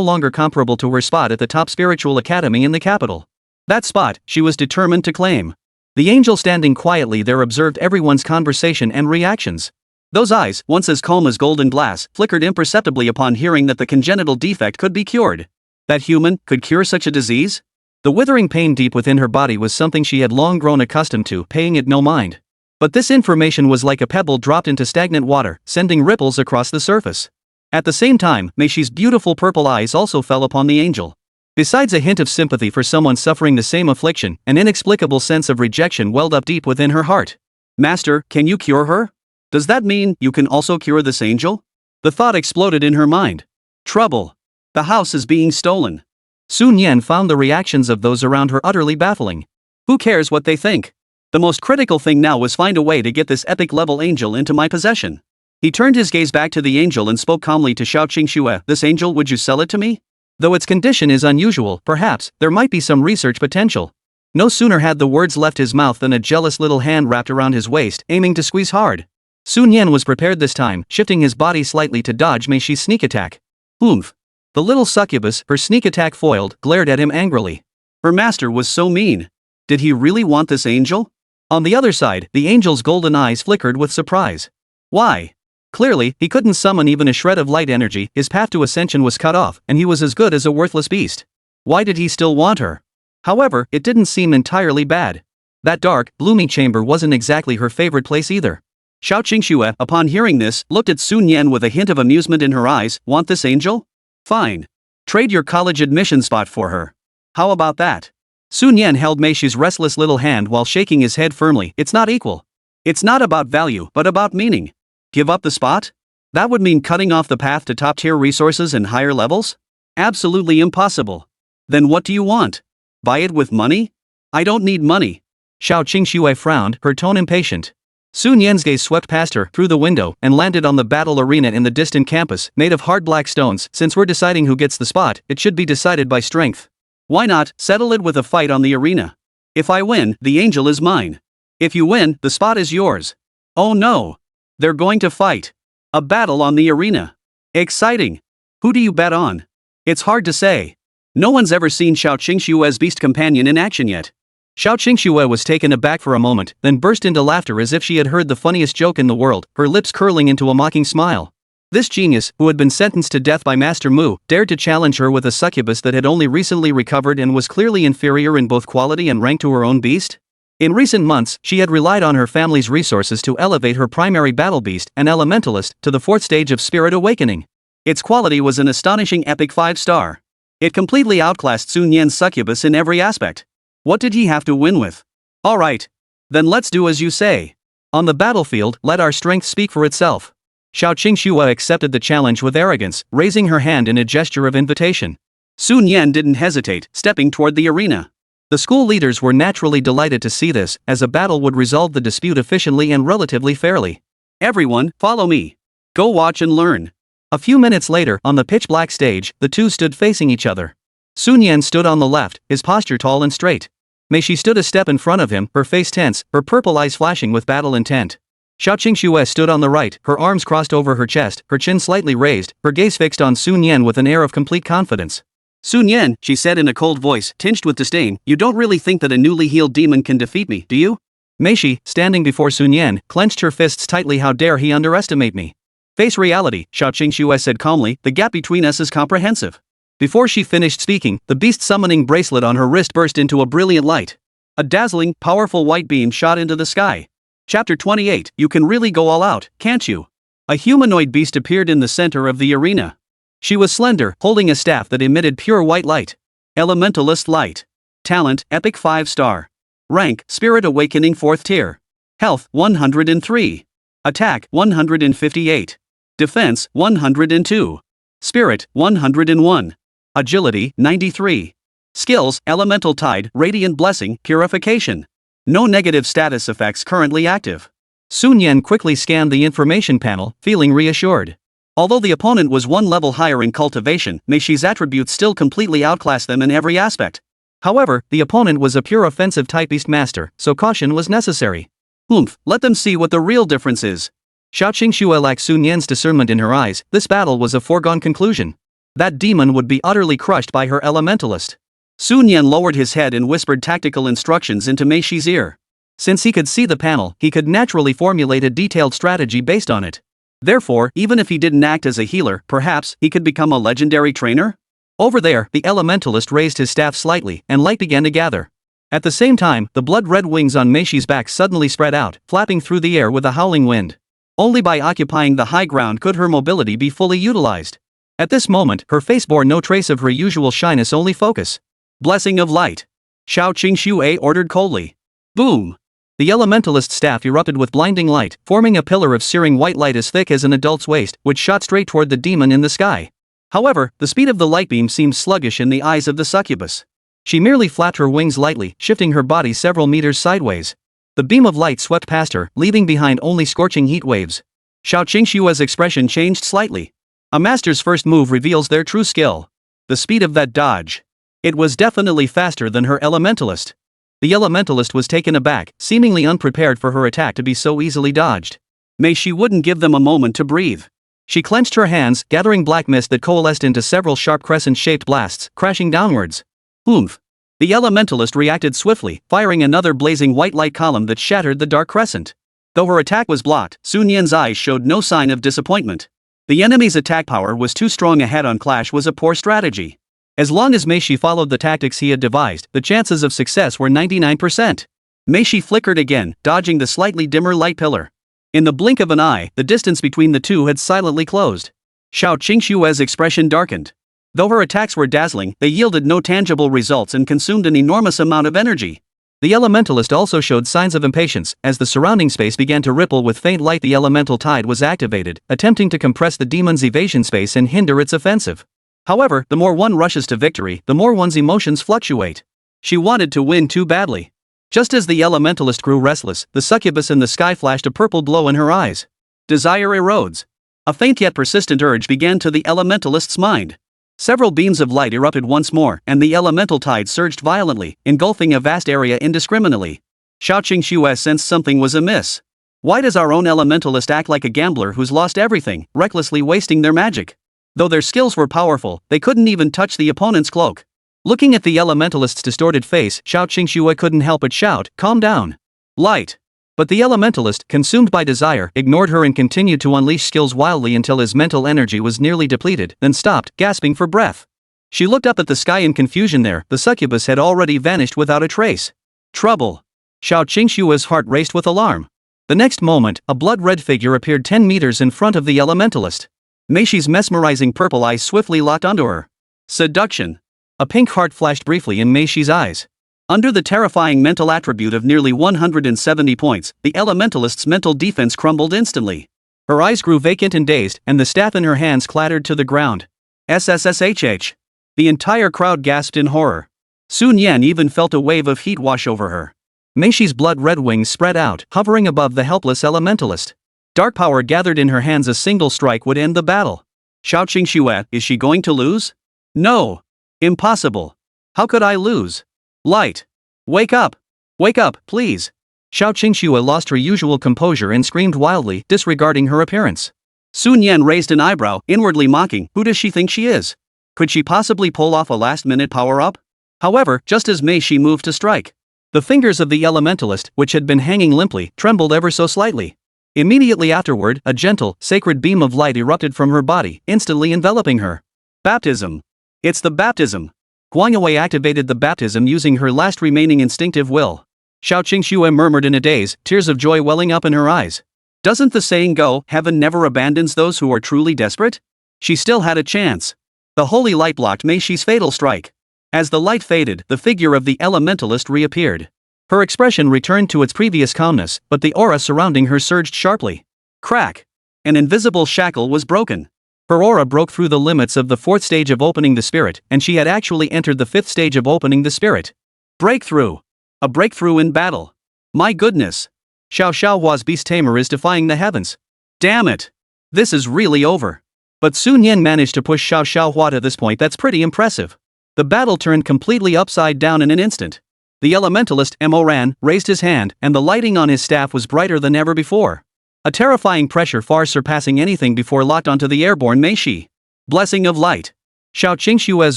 longer comparable to her spot at the top spiritual academy in the capital. That spot, she was determined to claim. The angel standing quietly there observed everyone's conversation and reactions. Those eyes, once as calm as golden glass, flickered imperceptibly upon hearing that the congenital defect could be cured. That human could cure such a disease? The withering pain deep within her body was something she had long grown accustomed to, paying it no mind. But this information was like a pebble dropped into stagnant water, sending ripples across the surface. At the same time, Meishi's beautiful purple eyes also fell upon the angel. Besides a hint of sympathy for someone suffering the same affliction, an inexplicable sense of rejection welled up deep within her heart. Master, can you cure her? Does that mean you can also cure this angel? The thought exploded in her mind. Trouble. The house is being stolen. Sun Yan found the reactions of those around her utterly baffling. Who cares what they think? The most critical thing now was find a way to get this epic-level angel into my possession. He turned his gaze back to the angel and spoke calmly to Xiao Qingxue. This angel, would you sell it to me? Though its condition is unusual, perhaps, there might be some research potential. No sooner had the words left his mouth than a jealous little hand wrapped around his waist, aiming to squeeze hard. Sun Yan was prepared this time, shifting his body slightly to dodge Meishi's sneak attack. Oomph. The little succubus, her sneak attack foiled, glared at him angrily. Her master was so mean. Did he really want this angel? On the other side, the angel's golden eyes flickered with surprise. Why? Clearly, he couldn't summon even a shred of light energy, his path to ascension was cut off, and he was as good as a worthless beast. Why did he still want her? However, it didn't seem entirely bad. That dark, gloomy chamber wasn't exactly her favorite place either. Xiao Qingxue, upon hearing this, looked at Sun Yan with a hint of amusement in her eyes. Want this angel? Fine. Trade your college admission spot for her. How about that? Sun Yan held Meishi's restless little hand while shaking his head firmly. It's not equal. It's not about value, but about meaning. Give up the spot? That would mean cutting off the path to top-tier resources and higher levels? Absolutely impossible. Then what do you want? Buy it with money? I don't need money. Xiao Qingxue frowned, her tone impatient. Sun Yan's gaze swept past her, through the window, and landed on the battle arena in the distant campus, made of hard black stones. Since we're deciding who gets the spot, it should be decided by strength. Why not settle it with a fight on the arena? If I win, the angel is mine. If you win, the spot is yours. Oh no! They're going to fight. A battle on the arena. Exciting. Who do you bet on? It's hard to say. No one's ever seen Xiao Qingxue's beast companion in action yet. Xiao Qingxue was taken aback for a moment, then burst into laughter as if she had heard the funniest joke in the world, her lips curling into a mocking smile. This genius, who had been sentenced to death by Master Mu, dared to challenge her with a succubus that had only recently recovered and was clearly inferior in both quality and rank to her own beast? In recent months, she had relied on her family's resources to elevate her primary battle beast, an elementalist, to the 4th stage of spirit awakening. Its quality was an astonishing epic 5-star. It completely outclassed Sun Yan's succubus in every aspect. What did he have to win with? Alright. Then let's do as you say. On the battlefield, let our strength speak for itself. Xiao Qingxue accepted the challenge with arrogance, raising her hand in a gesture of invitation. Sun Yan didn't hesitate, stepping toward the arena. The school leaders were naturally delighted to see this, as a battle would resolve the dispute efficiently and relatively fairly. Everyone, follow me. Go watch and learn. A few minutes later, on the pitch-black stage, the two stood facing each other. Sun Yan stood on the left, his posture tall and straight. Mei Shi stood a step in front of him, her face tense, her purple eyes flashing with battle intent. Xiao Qingxue stood on the right, her arms crossed over her chest, her chin slightly raised, her gaze fixed on Sun Yan with an air of complete confidence. Sun Yan, she said in a cold voice, tinged with disdain, you don't really think that a newly healed demon can defeat me, do you? Mei Shi, standing before Sun Yan, clenched her fists tightly. How dare he underestimate me? Face reality, Xiao Qingxue said calmly, the gap between us is comprehensive. Before she finished speaking, the beast summoning bracelet on her wrist burst into a brilliant light. A dazzling, powerful white beam shot into the sky. Chapter 28, you can really go all out, can't you? A humanoid beast appeared in the center of the arena. She was slender, holding a staff that emitted pure white light. Elementalist light. Talent, epic 5-star. Rank, spirit awakening 4th tier. Health, 103. Attack, 158. Defense, 102. Spirit, 101. Agility, 93. Skills, elemental tide, radiant blessing, purification. No negative status effects currently active. Sun Yan quickly scanned the information panel, feeling reassured. Although the opponent was one level higher in cultivation, Mei Shi's attributes still completely outclassed them in every aspect. However, the opponent was a pure offensive type beast master, so caution was necessary. Let them see what the real difference is. Xiao Qingxue lacked Sun Yan's discernment in her eyes. This battle was a foregone conclusion. That demon would be utterly crushed by her elementalist. Sun Yan lowered his head and whispered tactical instructions into Mei Shi's ear. Since he could see the panel, he could naturally formulate a detailed strategy based on it. Therefore, even if he didn't act as a healer, perhaps he could become a legendary trainer? Over there, the elementalist raised his staff slightly, and light began to gather. At the same time, the blood-red wings on Mei Shi's back suddenly spread out, flapping through the air with a howling wind. Only by occupying the high ground could her mobility be fully utilized. At this moment, her face bore no trace of her usual shyness, only focus. Blessing of light. Xiao Qingxue ordered coldly. Boom! The elementalist's staff erupted with blinding light, forming a pillar of searing white light as thick as an adult's waist, which shot straight toward the demon in the sky. However, the speed of the light beam seemed sluggish in the eyes of the succubus. She merely flapped her wings lightly, shifting her body several meters sideways. The beam of light swept past her, leaving behind only scorching heat waves. Xiao Qingxue's expression changed slightly. A master's first move reveals their true skill. The speed of that dodge. It was definitely faster than her elementalist. The elementalist was taken aback, seemingly unprepared for her attack to be so easily dodged. Mei Shi wouldn't give them a moment to breathe. She clenched her hands, gathering black mist that coalesced into several sharp crescent-shaped blasts, crashing downwards. Oomph! The elementalist reacted swiftly, firing another blazing white light column that shattered the dark crescent. Though her attack was blocked, Sun Yan's eyes showed no sign of disappointment. The enemy's attack power was too strong. A head-on clash was a poor strategy. As long as Mei Shi followed the tactics he had devised, the chances of success were 99%. Mei Shi flickered again, dodging the slightly dimmer light pillar. In the blink of an eye, the distance between the two had silently closed. Xiao Qingxue's expression darkened. Though her attacks were dazzling, they yielded no tangible results and consumed an enormous amount of energy. The elementalist also showed signs of impatience. As the surrounding space began to ripple with faint light, the elemental tide was activated, attempting to compress the demon's evasion space and hinder its offensive. However, the more one rushes to victory, the more one's emotions fluctuate. She wanted to win too badly. Just as the elementalist grew restless, the succubus in the sky flashed a purple glow in her eyes. Desire erodes. A faint yet persistent urge began to the elementalist's mind. Several beams of light erupted once more, and the elemental tide surged violently, engulfing a vast area indiscriminately. Xiao Qingxue sensed something was amiss. Why does our own elementalist act like a gambler who's lost everything, recklessly wasting their magic? Though their skills were powerful, they couldn't even touch the opponent's cloak. Looking at the elementalist's distorted face, Xiao Qingxue couldn't help but shout, "Calm down. Light." But the elementalist, consumed by desire, ignored her and continued to unleash skills wildly until his mental energy was nearly depleted, then stopped, gasping for breath. She looked up at the sky in confusion. There, the succubus had already vanished without a trace. Trouble. Xiao Qingxue's heart raced with alarm. The next moment, a blood-red figure appeared 10 meters in front of the elementalist. Meixi's mesmerizing purple eyes swiftly locked onto her. Seduction. A pink heart flashed briefly in Meixi's eyes. Under the terrifying mental attribute of nearly 170 points, the elementalist's mental defense crumbled instantly. Her eyes grew vacant and dazed, and the staff in her hands clattered to the ground. SSSHH. The entire crowd gasped in horror. Sun Yan even felt a wave of heat wash over her. Meixi's blood-red wings spread out, hovering above the helpless elementalist. Dark power gathered in her hands. A single strike would end the battle. Xiao Qingxue, is she going to lose? No. Impossible. How could I lose? Light. Wake up. Wake up, please. Xiao Qingxue lost her usual composure and screamed wildly, disregarding her appearance. Sun Yan raised an eyebrow, inwardly mocking, who does she think she is? Could she possibly pull off a last-minute power-up? However, just as Meishi moved to strike, the fingers of the elementalist, which had been hanging limply, trembled ever so slightly. Immediately afterward, a gentle, sacred beam of light erupted from her body, instantly enveloping her. Baptism. It's the baptism. Guangyue activated the baptism using her last remaining instinctive will. Xiao Qingxue murmured in a daze, tears of joy welling up in her eyes. Doesn't the saying go, heaven never abandons those who are truly desperate? She still had a chance. The holy light blocked Meishi's fatal strike. As the light faded, the figure of the elementalist reappeared. Her expression returned to its previous calmness, but the aura surrounding her surged sharply. Crack! An invisible shackle was broken. Her aura broke through the limits of the 4th stage of opening the spirit, and she had actually entered the 5th stage of opening the spirit. Breakthrough! A breakthrough in battle. My goodness! Xiao Xiaohua's beast tamer is defying the heavens. Damn it! This is really over. But Sun Yan managed to push Xiao Xiaohua to this point. That's pretty impressive. The battle turned completely upside down in an instant. The elementalist Mo Ran raised his hand, and the lighting on his staff was brighter than ever before. A terrifying pressure far surpassing anything before locked onto the airborne Meishi. Blessing of light. Xiao Qingxue's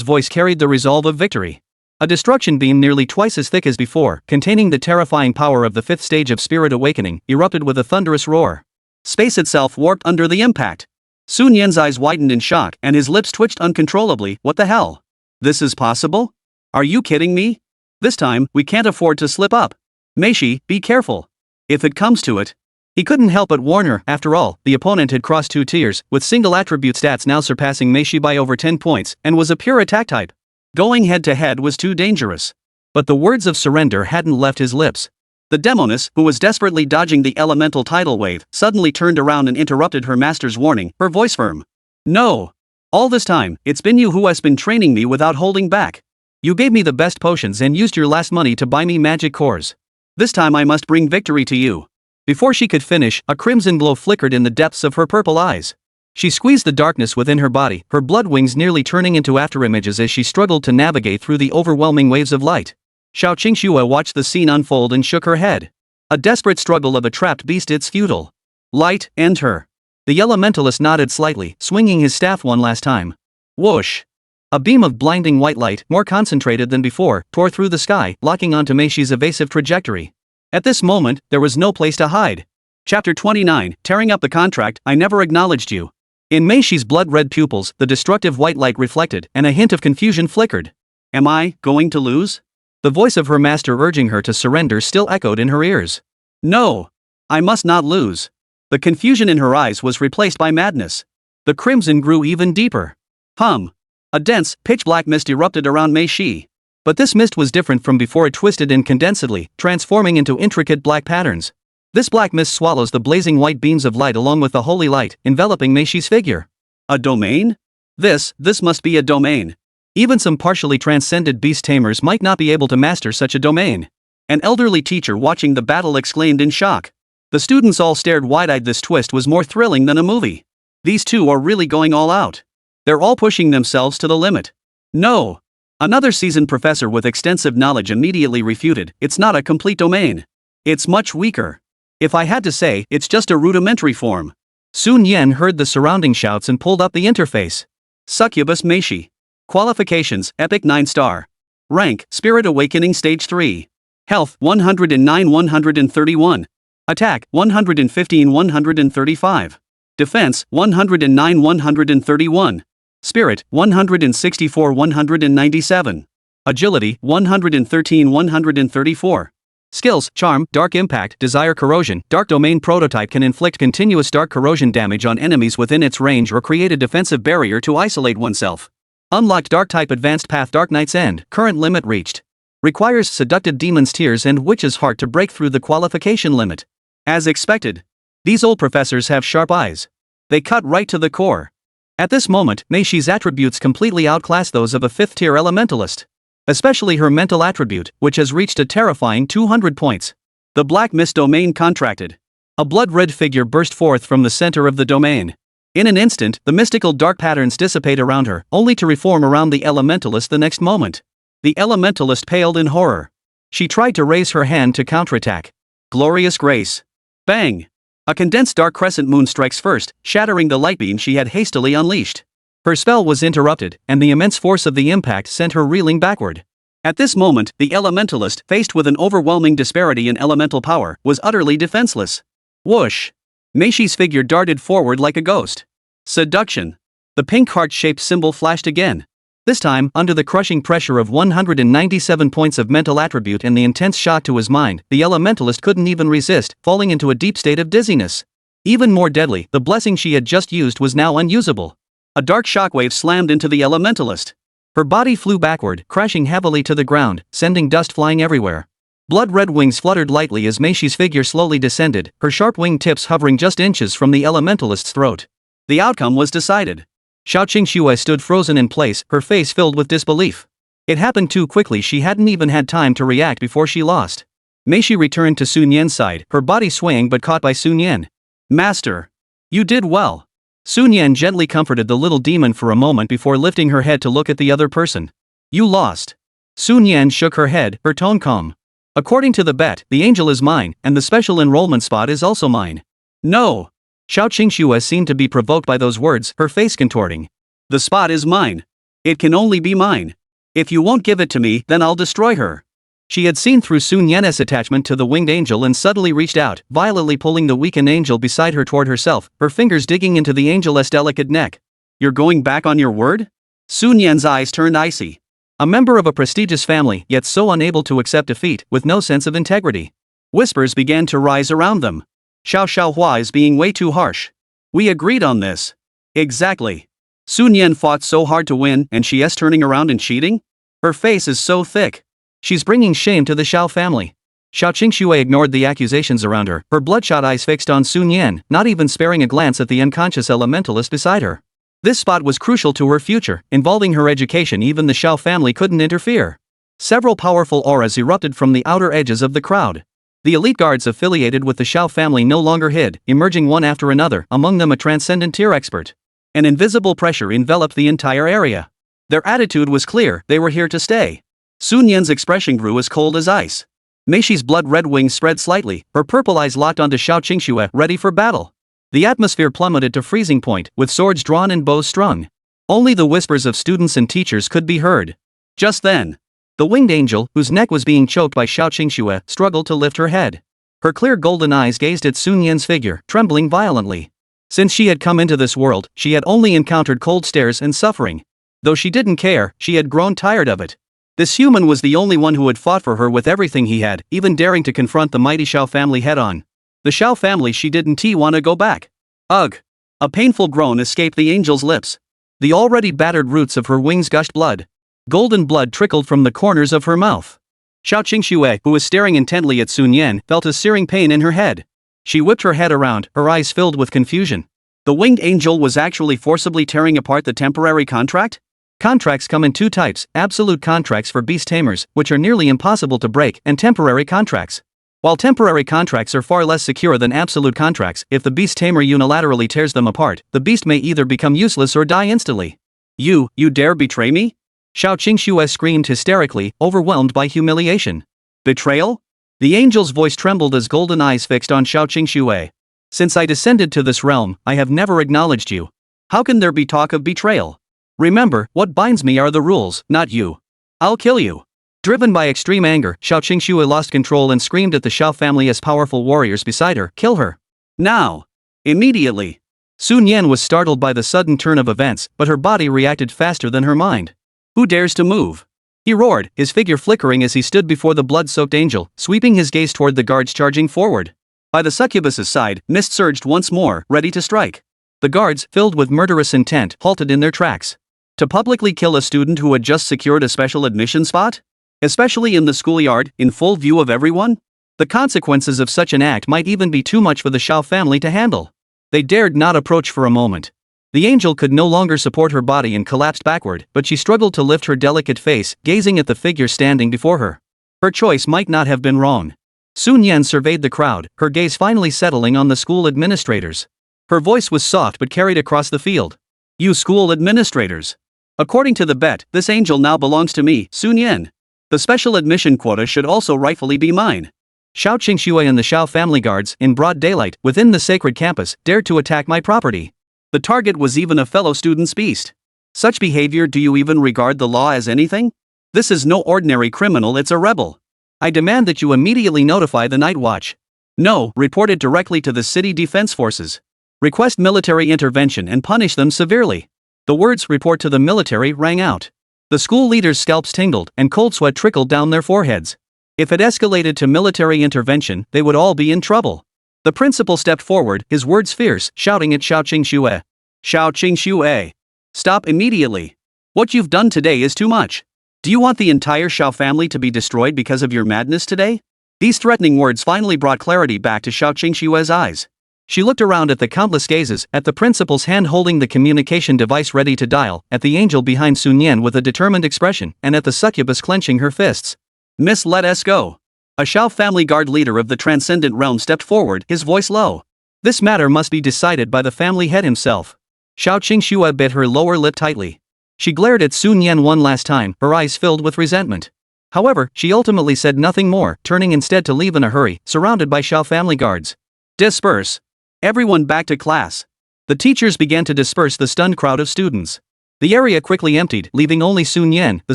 voice carried the resolve of victory. A destruction beam nearly twice as thick as before, containing the terrifying power of the 5th stage of spirit awakening, erupted with a thunderous roar. Space itself warped under the impact. Sun Yan's eyes widened in shock, and his lips twitched uncontrollably. What the hell? This is possible? Are you kidding me? This time, we can't afford to slip up. Meishi, be careful. If it comes to it. He couldn't help but warn her. After all, the opponent had crossed 2 tiers, with single attribute stats now surpassing Meishi by over 10 points, and was a pure attack type. Going head-to-head was too dangerous. But the words of surrender hadn't left his lips. The demoness, who was desperately dodging the elemental tidal wave, suddenly turned around and interrupted her master's warning, her voice firm. No. All this time, it's been you who has been training me without holding back. You gave me the best potions and used your last money to buy me magic cores. This time I must bring victory to you. Before she could finish, a crimson glow flickered in the depths of her purple eyes. She squeezed the darkness within her body, her blood wings nearly turning into afterimages as she struggled to navigate through the overwhelming waves of light. Xiao Qingxue watched the scene unfold and shook her head. A desperate struggle of a trapped beast. It's futile. Light, end her. The elementalist nodded slightly, swinging his staff one last time. Whoosh! A beam of blinding white light, more concentrated than before, tore through the sky, locking onto Meishi's evasive trajectory. At this moment, there was no place to hide. Chapter 29, Tearing Up the Contract. I never acknowledged you. In Meishi's blood-red pupils, the destructive white light reflected, and a hint of confusion flickered. Am I going to lose? The voice of her master urging her to surrender still echoed in her ears. No! I must not lose. The confusion in her eyes was replaced by madness. The crimson grew even deeper. A dense, pitch-black mist erupted around Meishi. But this mist was different from before. It twisted incondensedly, transforming into intricate black patterns. This black mist swallows the blazing white beams of light along with the holy light, enveloping Meishi's figure. A domain? This must be a domain. Even some partially transcended beast tamers might not be able to master such a domain. An elderly teacher watching the battle exclaimed in shock. The students all stared wide-eyed. This twist was more thrilling than a movie. These two are really going all out. They're all pushing themselves to the limit. No. Another seasoned professor with extensive knowledge immediately refuted. It's not a complete domain. It's much weaker. If I had to say, it's just a rudimentary form. Sun Yan heard the surrounding shouts and pulled up the interface. Succubus Meishi. Qualifications, Epic 9-star. Rank, Spirit Awakening Stage 3. Health, 109 131. Attack, 115 135. Defense, 109 131. Spirit, 164 197. Agility, 113 134. Skills, Charm, Dark Impact, Desire Corrosion. Dark Domain Prototype can inflict continuous dark corrosion damage on enemies within its range or create a defensive barrier to isolate oneself. Unlocked Dark Type Advanced Path Dark Knight's End, current limit reached. Requires Seducted Demon's Tears and Witch's Heart to break through the qualification limit. As expected. These old professors have sharp eyes. They cut right to the core. At this moment, Mei Shi's attributes completely outclass those of a 5th-tier elementalist. Especially her mental attribute, which has reached a terrifying 200 points. The black mist domain contracted. A blood-red figure burst forth from the center of the domain. In an instant, the mystical dark patterns dissipate around her, only to reform around the elementalist the next moment. The elementalist paled in horror. She tried to raise her hand to counterattack. Glorious grace. Bang! A condensed dark crescent moon strikes first, shattering the light beam she had hastily unleashed. Her spell was interrupted, and the immense force of the impact sent her reeling backward. At this moment, the elementalist, faced with an overwhelming disparity in elemental power, was utterly defenseless. Whoosh! Mei Shi's figure darted forward like a ghost. Seduction. The pink heart-shaped symbol flashed again. This time, under the crushing pressure of 197 points of mental attribute and the intense shock to his mind, the elementalist couldn't even resist, falling into a deep state of dizziness. Even more deadly, the blessing she had just used was now unusable. A dark shockwave slammed into the elementalist. Her body flew backward, crashing heavily to the ground, sending dust flying everywhere. Blood-red wings fluttered lightly as Mei Shi's figure slowly descended, her sharp wing tips hovering just inches from the elementalist's throat. The outcome was decided. Xiao Qingxue stood frozen in place, her face filled with disbelief. It happened too quickly, she hadn't even had time to react before she lost. Mei Shi returned to Sun Yan's side, her body swaying but caught by Sun Yan. Master! You did well. Sun Yan gently comforted the little demon for a moment before lifting her head to look at the other person. You lost. Sun Yan shook her head, her tone calm. According to the bet, the angel is mine, and the special enrollment spot is also mine. No! Xiao Qingxue seemed to be provoked by those words, her face contorting. The spot is mine. It can only be mine. If you won't give it to me, then I'll destroy her. She had seen through Sun Yan's attachment to the winged angel and suddenly reached out, violently pulling the weakened angel beside her toward herself, her fingers digging into the angel's delicate neck. You're going back on your word? Sun Yan's eyes turned icy. A member of a prestigious family, yet so unable to accept defeat, with no sense of integrity. Whispers began to rise around them. Xiao Xiaohua is being way too harsh. We agreed on this. Exactly. Sun Yan fought so hard to win, and she's turning around and cheating? Her face is so thick. She's bringing shame to the Xiao family. Xiao Qingxue ignored the accusations around her, her bloodshot eyes fixed on Sun Yan, not even sparing a glance at the unconscious elementalist beside her. This spot was crucial to her future, involving her education. Even the Xiao family couldn't interfere. Several powerful auras erupted from the outer edges of the crowd. The elite guards affiliated with the Xiao family no longer hid, emerging one after another, among them a transcendent tier expert. An invisible pressure enveloped the entire area. Their attitude was clear, they were here to stay. Sun Yan's expression grew as cold as ice. Mei Shi's blood-red wings spread slightly, her purple eyes locked onto Xiao Qingxue, ready for battle. The atmosphere plummeted to freezing point, with swords drawn and bows strung. Only the whispers of students and teachers could be heard. Just then, the winged angel, whose neck was being choked by Xiao Qingxue, struggled to lift her head. Her clear golden eyes gazed at Sun Yan's figure, trembling violently. Since she had come into this world, she had only encountered cold stares and suffering. Though she didn't care, she had grown tired of it. This human was the only one who had fought for her with everything he had, even daring to confront the mighty Xiao family head-on. The Xiao family, she didn't want to go back. Ugh! A painful groan escaped the angel's lips. The already battered roots of her wings gushed blood. Golden blood trickled from the corners of her mouth. Xiao Qingxue, who was staring intently at Sun Yan, felt a searing pain in her head. She whipped her head around, her eyes filled with confusion. The winged angel was actually forcibly tearing apart the temporary contract? Contracts come in two types: absolute contracts for beast tamers, which are nearly impossible to break, and temporary contracts. While temporary contracts are far less secure than absolute contracts, if the beast tamer unilaterally tears them apart, the beast may either become useless or die instantly. You dare betray me? Xiao Qingxue screamed hysterically, overwhelmed by humiliation. Betrayal? The angel's voice trembled as golden eyes fixed on Xiao Qingxue. Since I descended to this realm, I have never acknowledged you. How can there be talk of betrayal? Remember, what binds me are the rules, not you. I'll kill you. Driven by extreme anger, Xiao Qingxue lost control and screamed at the Xiao family as powerful warriors beside her, "Kill her! Now! Immediately!" Sun Yan was startled by the sudden turn of events, but her body reacted faster than her mind. "Who dares to move?" he roared, his figure flickering as he stood before the blood-soaked angel, sweeping his gaze toward the guards charging forward. By the succubus's side, mist surged once more, ready to strike. The guards, filled with murderous intent, halted in their tracks. To publicly kill a student who had just secured a special admission spot? Especially in the schoolyard, in full view of everyone? The consequences of such an act might even be too much for the Xiao family to handle. They dared not approach for a moment. The angel could no longer support her body and collapsed backward, but she struggled to lift her delicate face, gazing at the figure standing before her. Her choice might not have been wrong. Sun Yan surveyed the crowd, her gaze finally settling on the school administrators. Her voice was soft but carried across the field. "You school administrators. According to the bet, this angel now belongs to me, Sun Yan. The special admission quota should also rightfully be mine." Xiao Qingxue and the Xiao family guards, in broad daylight, within the sacred campus, dared to attack my property. The target was even a fellow student's beast. Such behavior, do you even regard the law as anything? This is no ordinary criminal, it's a rebel. I demand that you immediately notify the Night Watch. No, report it directly to the city defense forces. Request military intervention and punish them severely. The words "report to the military" rang out. The school leaders' scalps tingled, and cold sweat trickled down their foreheads. If it escalated to military intervention, they would all be in trouble. The principal stepped forward, his words fierce, shouting at Xiao Qingxue. "Xiao Qingxue! Stop immediately! What you've done today is too much. Do you want the entire Xiao family to be destroyed because of your madness today?" These threatening words finally brought clarity back to Xiao Qingxue's eyes. She looked around at the countless gazes, at the principal's hand holding the communication device ready to dial, at the angel behind Sun Yan with a determined expression, and at the succubus clenching her fists. "Miss, let us go." A Xiao family guard leader of the transcendent realm stepped forward, his voice low. "This matter must be decided by the family head himself." Xiao Qingxue bit her lower lip tightly. She glared at Sun Yan one last time, her eyes filled with resentment. However, she ultimately said nothing more, turning instead to leave in a hurry, surrounded by Xiao family guards. "Disperse. Everyone back to class." The teachers began to disperse the stunned crowd of students. The area quickly emptied, leaving only Sun Yan, the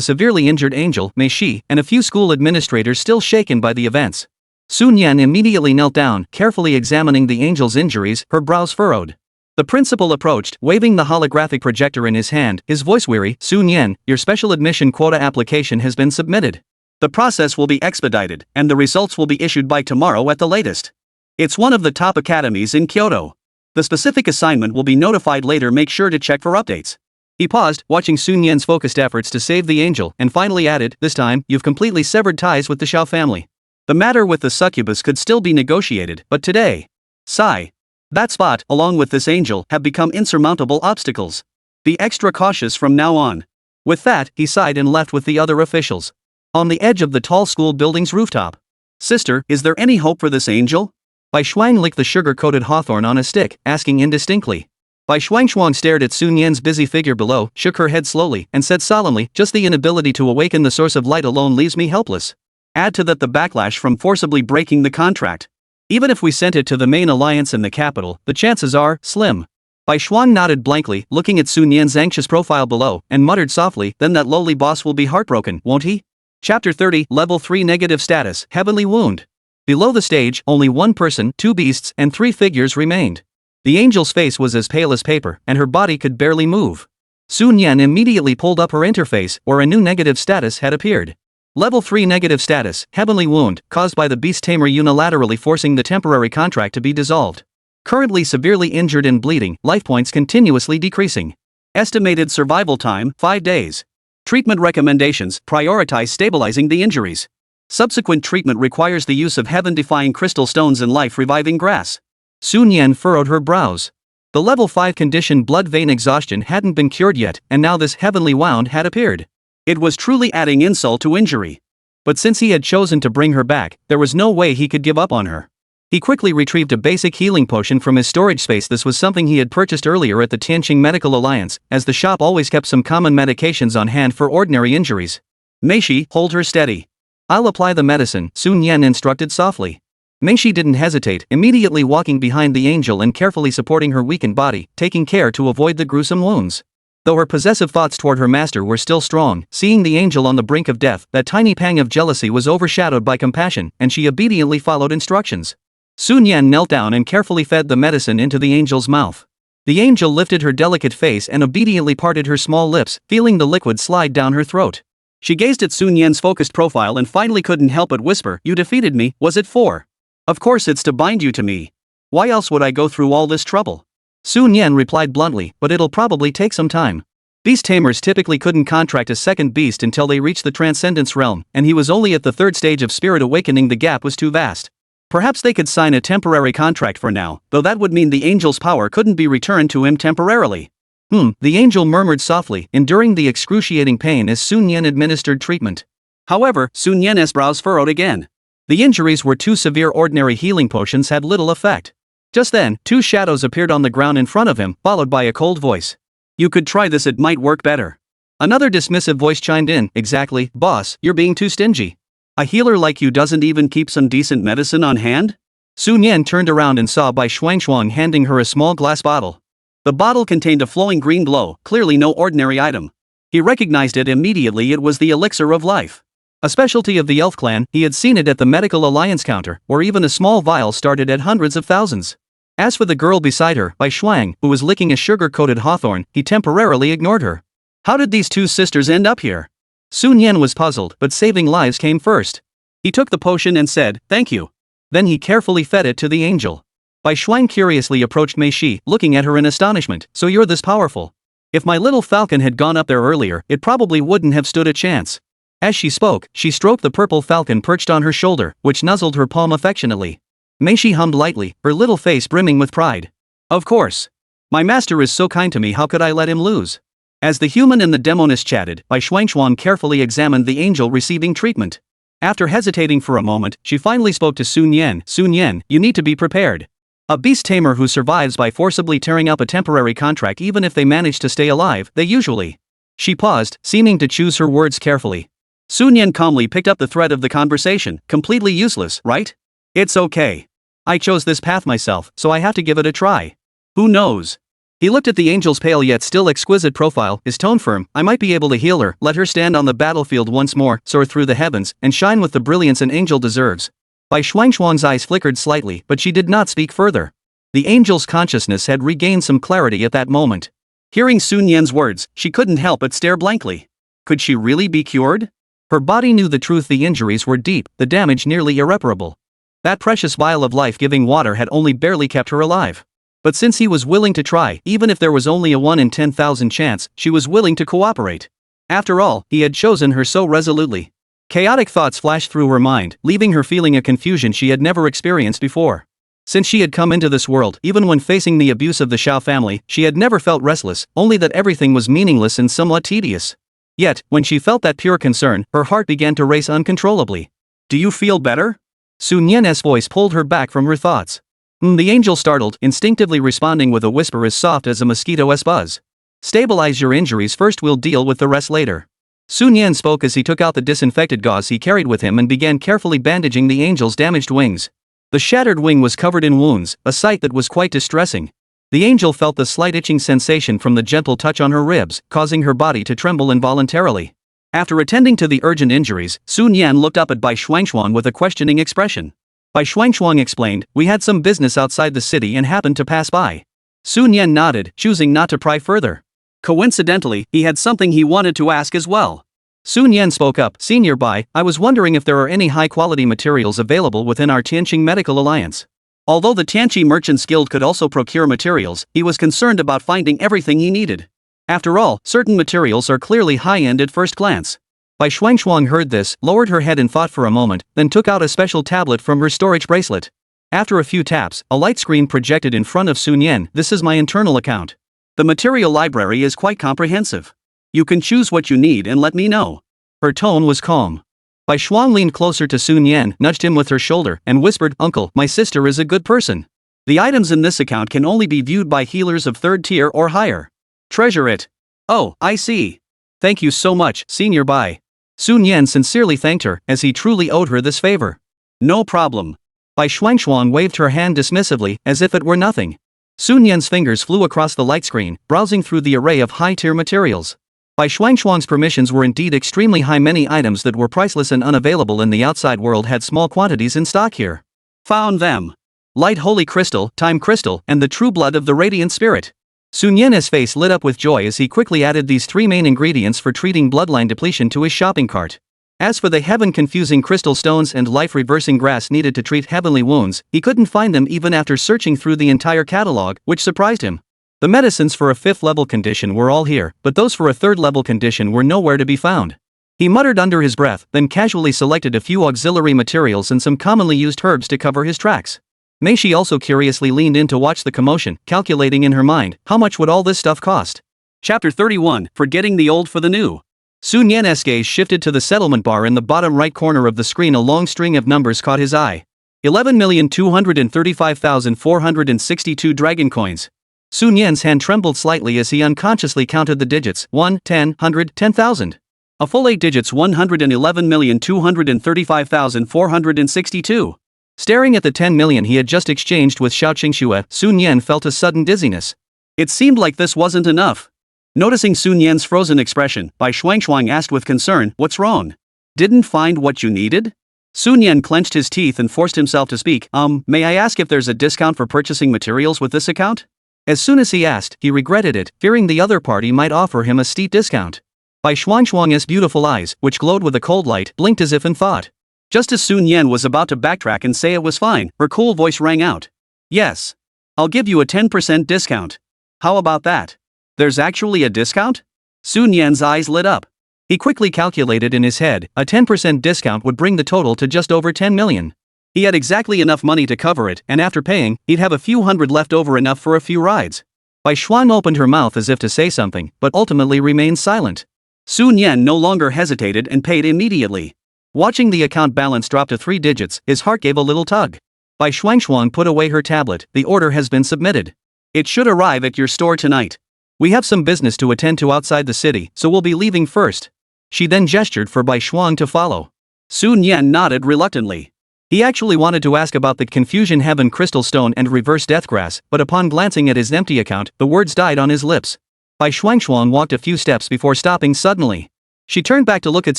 severely injured angel, Mei Shi, and a few school administrators still shaken by the events. Sun Yan immediately knelt down, carefully examining the angel's injuries, her brows furrowed. The principal approached, waving the holographic projector in his hand, his voice weary. "Sun Yan, your special admission quota application has been submitted. The process will be expedited, and the results will be issued by tomorrow at the latest. It's one of the top academies in Kyoto. The specific assignment will be notified later, make sure to check for updates." He paused, watching Sun Yan's focused efforts to save the angel, and finally added, "This time, you've completely severed ties with the Xiao family. The matter with the succubus could still be negotiated, but today, sigh. That spot, along with this angel, have become insurmountable obstacles. Be extra cautious from now on." With that, he sighed and left with the other officials. On the edge of the tall school building's rooftop. "Sister, is there any hope for this angel?" Bai Shuang licked the sugar-coated hawthorn on a stick, asking indistinctly. Bai Shuang stared at Sun Yan's busy figure below, shook her head slowly, and said solemnly, "Just the inability to awaken the source of light alone leaves me helpless. Add to that the backlash from forcibly breaking the contract. Even if we sent it to the main alliance in the capital, the chances are slim." Bai Shuang nodded blankly, looking at Sun Yan's anxious profile below, and muttered softly, "Then that lowly boss will be heartbroken, won't he?" Chapter 30, Level 3 Negative Status, Heavenly Wound. Below the stage, only one person, two beasts, and three figures remained. The angel's face was as pale as paper, and her body could barely move. Sun Yan immediately pulled up her interface, where a new negative status had appeared. Level 3 Negative Status, Heavenly Wound, caused by the beast tamer unilaterally forcing the temporary contract to be dissolved. Currently severely injured and bleeding, life points continuously decreasing. Estimated survival time, 5 days. Treatment recommendations, prioritize stabilizing the injuries. Subsequent treatment requires the use of heaven-defying crystal stones and life-reviving grass. Sun Yan furrowed her brows. The level 5 condition, blood vein exhaustion, hadn't been cured yet, and now this heavenly wound had appeared. It was truly adding insult to injury. But since he had chosen to bring her back, there was no way he could give up on her. He quickly retrieved a basic healing potion from his storage space. This was something he had purchased earlier at the Tianqing Medical Alliance, as the shop always kept some common medications on hand for ordinary injuries. "Meishi, hold her steady. I'll apply the medicine," Sun Yan instructed softly. Meishi didn't hesitate, immediately walking behind the angel and carefully supporting her weakened body, taking care to avoid the gruesome wounds. Though her possessive thoughts toward her master were still strong, seeing the angel on the brink of death, that tiny pang of jealousy was overshadowed by compassion, and she obediently followed instructions. Sun Yan knelt down and carefully fed the medicine into the angel's mouth. The angel lifted her delicate face and obediently parted her small lips, feeling the liquid slide down her throat. She gazed at Sun Yan's focused profile and finally couldn't help but whisper, "You defeated me, was it for? Of course it's to bind you to me. Why else would I go through all this trouble?" Sun Yan replied bluntly, "But it'll probably take some time." Beast tamers typically couldn't contract a second beast until they reached the transcendence realm, and he was only at the third stage of spirit awakening. The gap was too vast. Perhaps they could sign a temporary contract for now, though that would mean the angel's power couldn't be returned to him temporarily. The angel murmured softly, enduring the excruciating pain as Sun Yan administered treatment. However, Sun Yan's brows furrowed again. The injuries were too severe. Ordinary healing potions had little effect. Just then, two shadows appeared on the ground in front of him, followed by a cold voice. "You could try this, it might work better." Another dismissive voice chimed in, "Exactly, boss, you're being too stingy. A healer like you doesn't even keep some decent medicine on hand?" Sun Yan turned around and saw Bai Xuanxuang handing her a small glass bottle. The bottle contained a flowing green glow, clearly no ordinary item. He recognized it immediately. It was the elixir of life. A specialty of the elf clan. He had seen it at the medical alliance counter, where even a small vial started at hundreds of thousands. As for the girl beside her, Bai Shuang, who was licking a sugar-coated hawthorn, he temporarily ignored her. How did these two sisters end up here? Sun Yan was puzzled, but saving lives came first. He took the potion and said, "Thank you." Then he carefully fed it to the angel. Bai Shuang curiously approached Mei Shi, looking at her in astonishment. "So you're this powerful? If my little falcon had gone up there earlier, it probably wouldn't have stood a chance." As she spoke, she stroked the purple falcon perched on her shoulder, which nuzzled her palm affectionately. Mei Shi hummed lightly, her little face brimming with pride. "Of course. My master is so kind to me, how could I let him lose?" As the human and the demoness chatted, Bai Xuanxuan carefully examined the angel receiving treatment. After hesitating for a moment, she finally spoke to Sun Yan. "Sun Yan, you need to be prepared. A beast tamer who survives by forcibly tearing up a temporary contract, even if they manage to stay alive, they usually..." She paused, seeming to choose her words carefully. Sun Yan calmly picked up the thread of the conversation. "Completely useless, right? It's okay. I chose this path myself, so I have to give it a try. Who knows?" He looked at the angel's pale yet still exquisite profile, his tone firm. "I might be able to heal her, let her stand on the battlefield once more, soar through the heavens, and shine with the brilliance an angel deserves." Bai Xuanxuan's eyes flickered slightly, but she did not speak further. The angel's consciousness had regained some clarity at that moment. Hearing Sun Yan's words, she couldn't help but stare blankly. Could she really be cured? Her body knew the truth. The injuries were deep, the damage nearly irreparable. That precious vial of life-giving water had only barely kept her alive. But since he was willing to try, even if there was only a 1 in 10,000 chance, she was willing to cooperate. After all, he had chosen her so resolutely. Chaotic thoughts flashed through her mind, leaving her feeling a confusion she had never experienced before. Since she had come into this world, even when facing the abuse of the Xiao family, she had never felt restless, only that everything was meaningless and somewhat tedious. Yet, when she felt that pure concern, her heart began to race uncontrollably. "Do you feel better?" Sun Yan's voice pulled her back from her thoughts. The angel startled, instinctively responding with a whisper as soft as a mosquito's buzz. "Stabilize your injuries first, we'll deal with the rest later." Sun Yan spoke as he took out the disinfected gauze he carried with him and began carefully bandaging the angel's damaged wings. The shattered wing was covered in wounds, a sight that was quite distressing. The angel felt the slight itching sensation from the gentle touch on her ribs, causing her body to tremble involuntarily. After attending to the urgent injuries, Sun Yan looked up at Bai Xuanxuan with a questioning expression. Bai Xuanxuan explained, "We had some business outside the city and happened to pass by." Sun Yan nodded, choosing not to pry further. Coincidentally, he had something he wanted to ask as well. Sun Yan spoke up, "Senior Bai, I was wondering if there are any high-quality materials available within our Tianqing Medical Alliance." Although the Tianqi Merchants Guild could also procure materials, he was concerned about finding everything he needed. After all, certain materials are clearly high-end at first glance. Bai Xuanxuan heard this, lowered her head in thought for a moment, then took out a special tablet from her storage bracelet. After a few taps, a light screen projected in front of Sun Yan. "This is my internal account. The material library is quite comprehensive. You can choose what you need and let me know." Her tone was calm. Bai Xuan leaned closer to Sun Yan, nudged him with her shoulder, and whispered, "Uncle, my sister is a good person. The items in this account can only be viewed by healers of 3rd tier or higher. Treasure it." "Oh, I see. Thank you so much, Senior Bai." Sun Yan sincerely thanked her, as he truly owed her this favor. "No problem." Bai Xuanxuan waved her hand dismissively, as if it were nothing. Sun Yan's fingers flew across the light screen, browsing through the array of high-tier materials. Bai Shuang's permissions were indeed extremely high. Many items that were priceless and unavailable in the outside world had small quantities in stock here. Found them. Light Holy Crystal, Time Crystal, and the True Blood of the Radiant Spirit. Sun Yan's face lit up with joy as he quickly added these three main ingredients for treating bloodline depletion to his shopping cart. As for the heaven-confusing crystal stones and life-reversing grass needed to treat heavenly wounds, he couldn't find them even after searching through the entire catalog, which surprised him. The medicines for a 5th-level condition were all here, but those for a 3rd-level condition were nowhere to be found. He muttered under his breath, then casually selected a few auxiliary materials and some commonly used herbs to cover his tracks. Meishi also curiously leaned in to watch the commotion, calculating in her mind, how much would all this stuff cost? Chapter 31, Forgetting the Old for the New. Sun Yan's gaze shifted to the settlement bar in the bottom right corner of the screen. A long string of numbers caught his eye. 11,235,462 dragon coins. Sun Yan's hand trembled slightly as he unconsciously counted the digits, 1, 10, 100, 10,000. A full 8 digits, 111,235,462. Staring at the 10 million he had just exchanged with Xiao Qingxue, Sun Yan felt a sudden dizziness. It seemed like this wasn't enough. Noticing Sun Yan's frozen expression, Bai Shuang asked with concern, "What's wrong? Didn't find what you needed?" Sun Yan clenched his teeth and forced himself to speak. May I ask if there's a discount for purchasing materials with this account?" As soon as he asked, he regretted it, fearing the other party might offer him a steep discount. Bai Shuang's beautiful eyes, which glowed with a cold light, blinked as if in thought. Just as Sun Yan was about to backtrack and say it was fine, her cool voice rang out. "Yes. I'll give you a 10% discount. How about that?" "There's actually a discount?" Sun Yan's eyes lit up. He quickly calculated in his head, a 10% discount would bring the total to just over 10 million. He had exactly enough money to cover it, and after paying, he'd have a few hundred left over, enough for a few rides. Bai Shuang opened her mouth as if to say something, but ultimately remained silent. Sun Yan no longer hesitated and paid immediately. Watching the account balance drop to 3 digits, his heart gave a little tug. Bai Shuang put away her tablet. "The order has been submitted. It should arrive at your store tonight. We have some business to attend to outside the city, so we'll be leaving first." She then gestured for Bai Shuang to follow. Sun Yan nodded reluctantly. He actually wanted to ask about the Confusion Heaven Crystal Stone and Reverse Death Grass, but upon glancing at his empty account, the words died on his lips. Bai Shuang walked a few steps before stopping suddenly. She turned back to look at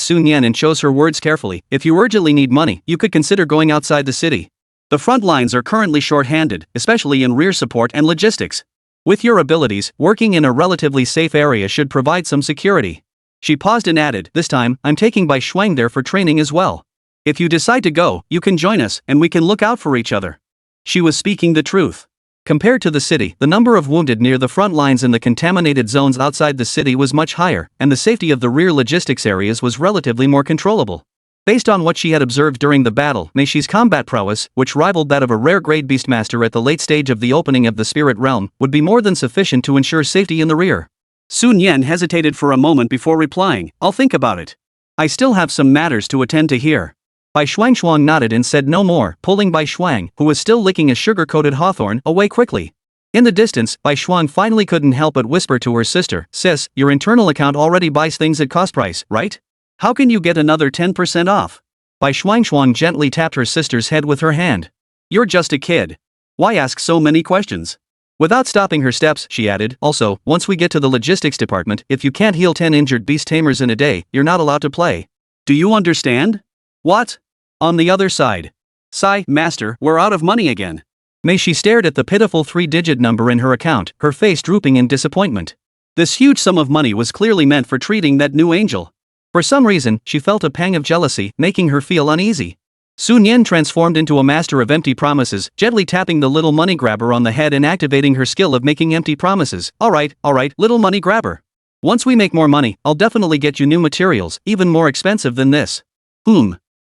Sun Yan and chose her words carefully. "If you urgently need money, you could consider going outside the city. The front lines are currently short-handed, especially in rear support and logistics. With your abilities, working in a relatively safe area should provide some security." She paused and added, "This time, I'm taking Bai Shuang there for training as well. If you decide to go, you can join us, and we can look out for each other." She was speaking the truth. Compared to the city, the number of wounded near the front lines in the contaminated zones outside the city was much higher, and the safety of the rear logistics areas was relatively more controllable. Based on what she had observed during the battle, Meishi's combat prowess, which rivaled that of a rare-grade beastmaster at the late stage of the opening of the spirit realm, would be more than sufficient to ensure safety in the rear. Sun Yan hesitated for a moment before replying, "I'll think about it. I still have some matters to attend to here." Bai Shuang nodded and said no more, pulling Bai Shuang, who was still licking a sugar-coated hawthorn, away quickly. In the distance, Bai Shuang finally couldn't help but whisper to her sister, "Sis, your internal account already buys things at cost price, right? How can you get another 10% off?" Bai Shuang gently tapped her sister's head with her hand. "You're just a kid. Why ask so many questions?" Without stopping her steps, she added, "Also, once we get to the logistics department, if you can't heal 10 injured beast tamers in a day, you're not allowed to play. Do you understand?" "What?" On the other side. "Sigh, master, we're out of money again." Meishi stared at the pitiful 3-digit number in her account, her face drooping in disappointment. This huge sum of money was clearly meant for treating that new angel. For some reason, she felt a pang of jealousy, making her feel uneasy. Sun Yan transformed into a master of empty promises, gently tapping the little money grabber on the head and activating her skill of making empty promises. All right, little money grabber. Once we make more money, I'll definitely get you new materials, even more expensive than this."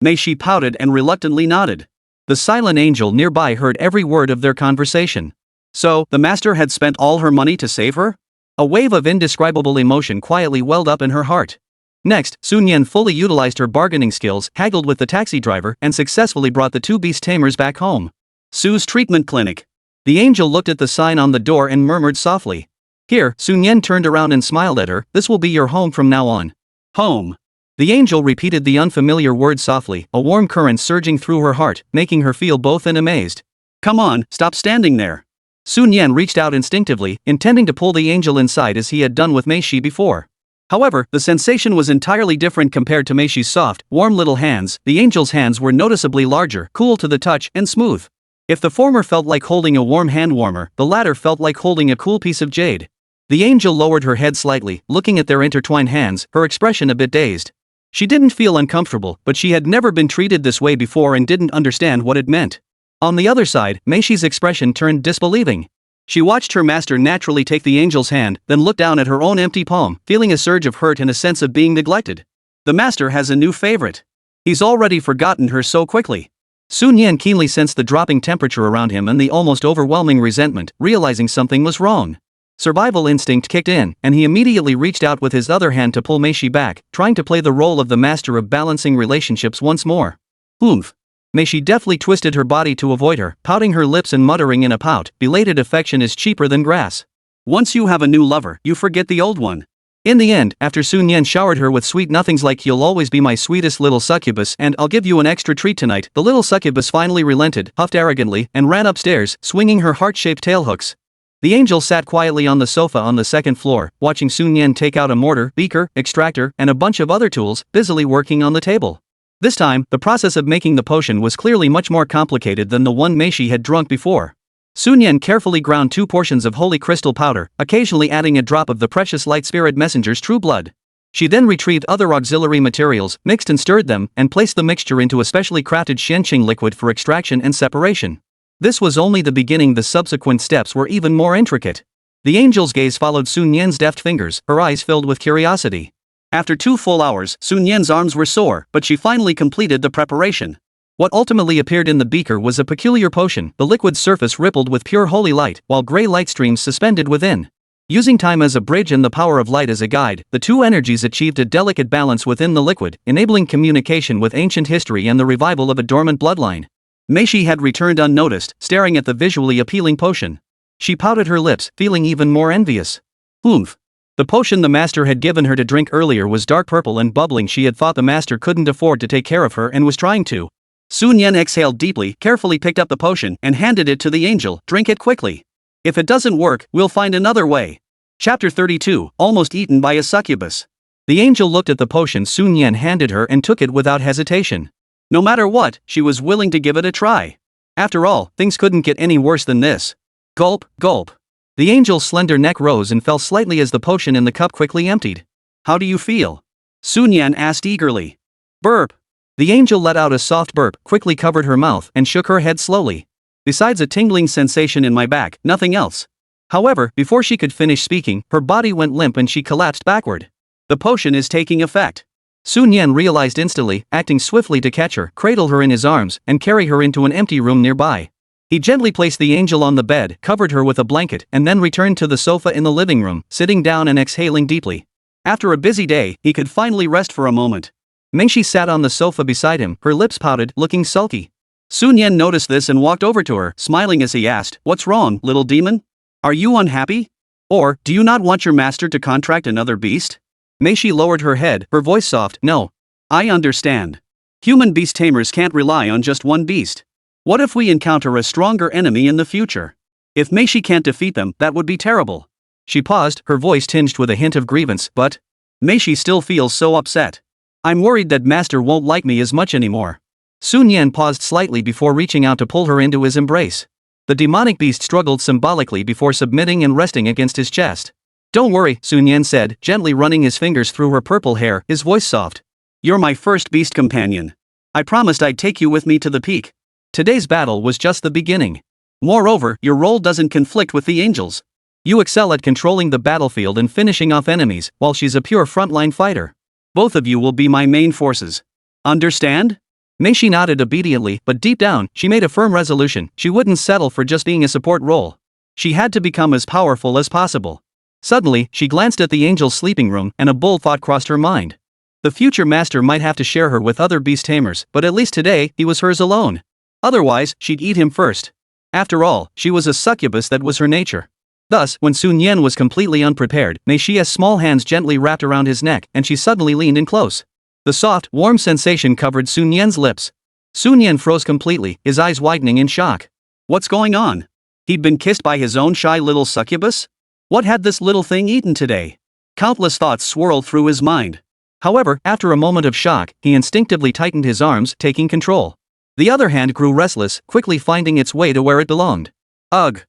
Meishi pouted and reluctantly nodded. The silent angel nearby heard every word of their conversation. So, the master had spent all her money to save her? A wave of indescribable emotion quietly welled up in her heart. Next, Sun Yan fully utilized her bargaining skills, haggled with the taxi driver, and successfully brought the 2 beast tamers back home. "Su's Treatment Clinic." The angel looked at the sign on the door and murmured softly. "Here." Sun Yan turned around and smiled at her, "This will be your home from now on." "Home." The angel repeated the unfamiliar word softly, a warm current surging through her heart, making her feel both and amazed. "Come on, stop standing there." Sun Yan reached out instinctively, intending to pull the angel inside as he had done with Mei Shi before. However, the sensation was entirely different compared to Mei Shi's soft, warm little hands. The angel's hands were noticeably larger, cool to the touch, and smooth. If the former felt like holding a warm hand warmer, the latter felt like holding a cool piece of jade. The angel lowered her head slightly, looking at their intertwined hands, her expression a bit dazed. She didn't feel uncomfortable, but she had never been treated this way before and didn't understand what it meant. On the other side, Mei Shi's expression turned disbelieving. She watched her master naturally take the angel's hand, then looked down at her own empty palm, feeling a surge of hurt and a sense of being neglected. The master has a new favorite. He's already forgotten her so quickly. Sun Yan keenly sensed the dropping temperature around him and the almost overwhelming resentment, realizing something was wrong. Survival instinct kicked in, and he immediately reached out with his other hand to pull Mei Shi back, trying to play the role of the master of balancing relationships once more. Oomph. Mei Shi deftly twisted her body to avoid her, pouting her lips and muttering in a pout, "Belated affection is cheaper than grass. Once you have a new lover, you forget the old one." In the end, after Sun Yan showered her with sweet nothings like "You'll always be my sweetest little succubus" and "I'll give you an extra treat tonight," the little succubus finally relented, huffed arrogantly, and ran upstairs, swinging her heart-shaped tailhooks. The angel sat quietly on the sofa on the second floor, watching Sun Yan take out a mortar, beaker, extractor, and a bunch of other tools, busily working on the table. This time, the process of making the potion was clearly much more complicated than the one Mei Shi had drunk before. Sun Yan carefully ground 2 portions of holy crystal powder, occasionally adding a drop of the precious light spirit messenger's true blood. She then retrieved other auxiliary materials, mixed and stirred them, and placed the mixture into a specially crafted Xianqing liquid for extraction and separation. This was only the beginning. The subsequent steps were even more intricate. The angel's gaze followed Sun Yan's deft fingers, her eyes filled with curiosity. After 2 full hours, Sun Yan's arms were sore, but she finally completed the preparation. What ultimately appeared in the beaker was a peculiar potion. The liquid's surface rippled with pure holy light, while gray light streams suspended within. Using time as a bridge and the power of light as a guide, the 2 energies achieved a delicate balance within the liquid, enabling communication with ancient history and the revival of a dormant bloodline. Mei Shi had returned unnoticed, staring at the visually appealing potion. She pouted her lips, feeling even more envious. Oomph. The potion the master had given her to drink earlier was dark purple and bubbling. She had thought the master couldn't afford to take care of her and was trying to. Sun Yan exhaled deeply, carefully picked up the potion, and handed it to the angel. "Drink it quickly. If it doesn't work, we'll find another way." Chapter 32, Almost Eaten by a Succubus. The angel looked at the potion Sun Yan handed her and took it without hesitation. No matter what, she was willing to give it a try. After all, things couldn't get any worse than this. Gulp, gulp. The angel's slender neck rose and fell slightly as the potion in the cup quickly emptied. "How do you feel?" Sun Yan asked eagerly. Burp. The angel let out a soft burp, quickly covered her mouth, and shook her head slowly. "Besides a tingling sensation in my back, nothing else." However, before she could finish speaking, her body went limp and she collapsed backward. The potion is taking effect. Sun Yan realized instantly, acting swiftly to catch her, cradle her in his arms, and carry her into an empty room nearby. He gently placed the angel on the bed, covered her with a blanket, and then returned to the sofa in the living room, sitting down and exhaling deeply. After a busy day, he could finally rest for a moment. Mei Shi sat on the sofa beside him, her lips pouted, looking sulky. Sun Yan noticed this and walked over to her, smiling as he asked, "What's wrong, little demon? Are you unhappy? Or, do you not want your master to contract another beast?" Mei Shi lowered her head, her voice soft. "No. I understand. Human beast tamers can't rely on just one beast. What if we encounter a stronger enemy in the future? If Mei Shi can't defeat them, that would be terrible." She paused, her voice tinged with a hint of grievance. "But Mei Shi still feels so upset. I'm worried that master won't like me as much anymore." Sun Yan paused slightly before reaching out to pull her into his embrace. The demonic beast struggled symbolically before submitting and resting against his chest. "Don't worry," Sun Yan said, gently running his fingers through her purple hair, his voice soft. "You're my first beast companion. I promised I'd take you with me to the peak. Today's battle was just the beginning. Moreover, your role doesn't conflict with the angels. You excel at controlling the battlefield and finishing off enemies, while she's a pure frontline fighter. Both of you will be my main forces. Understand?" Mei Shi nodded obediently, but deep down, she made a firm resolution. She wouldn't settle for just being a support role. She had to become as powerful as possible. Suddenly, she glanced at the angel's sleeping room, and a bold thought crossed her mind. The future master might have to share her with other beast tamers, but at least today, he was hers alone. Otherwise, she'd eat him first. After all, she was a succubus, that was her nature. Thus, when Sun Yan was completely unprepared, Mei Shi's small hands gently wrapped around his neck, and she suddenly leaned in close. The soft, warm sensation covered Sun Yan's lips. Sun Yan froze completely, his eyes widening in shock. "What's going on?" He'd been kissed by his own shy little succubus? What had this little thing eaten today? Countless thoughts swirled through his mind. However, after a moment of shock, he instinctively tightened his arms, taking control. The other hand grew restless, quickly finding its way to where it belonged. Ugh!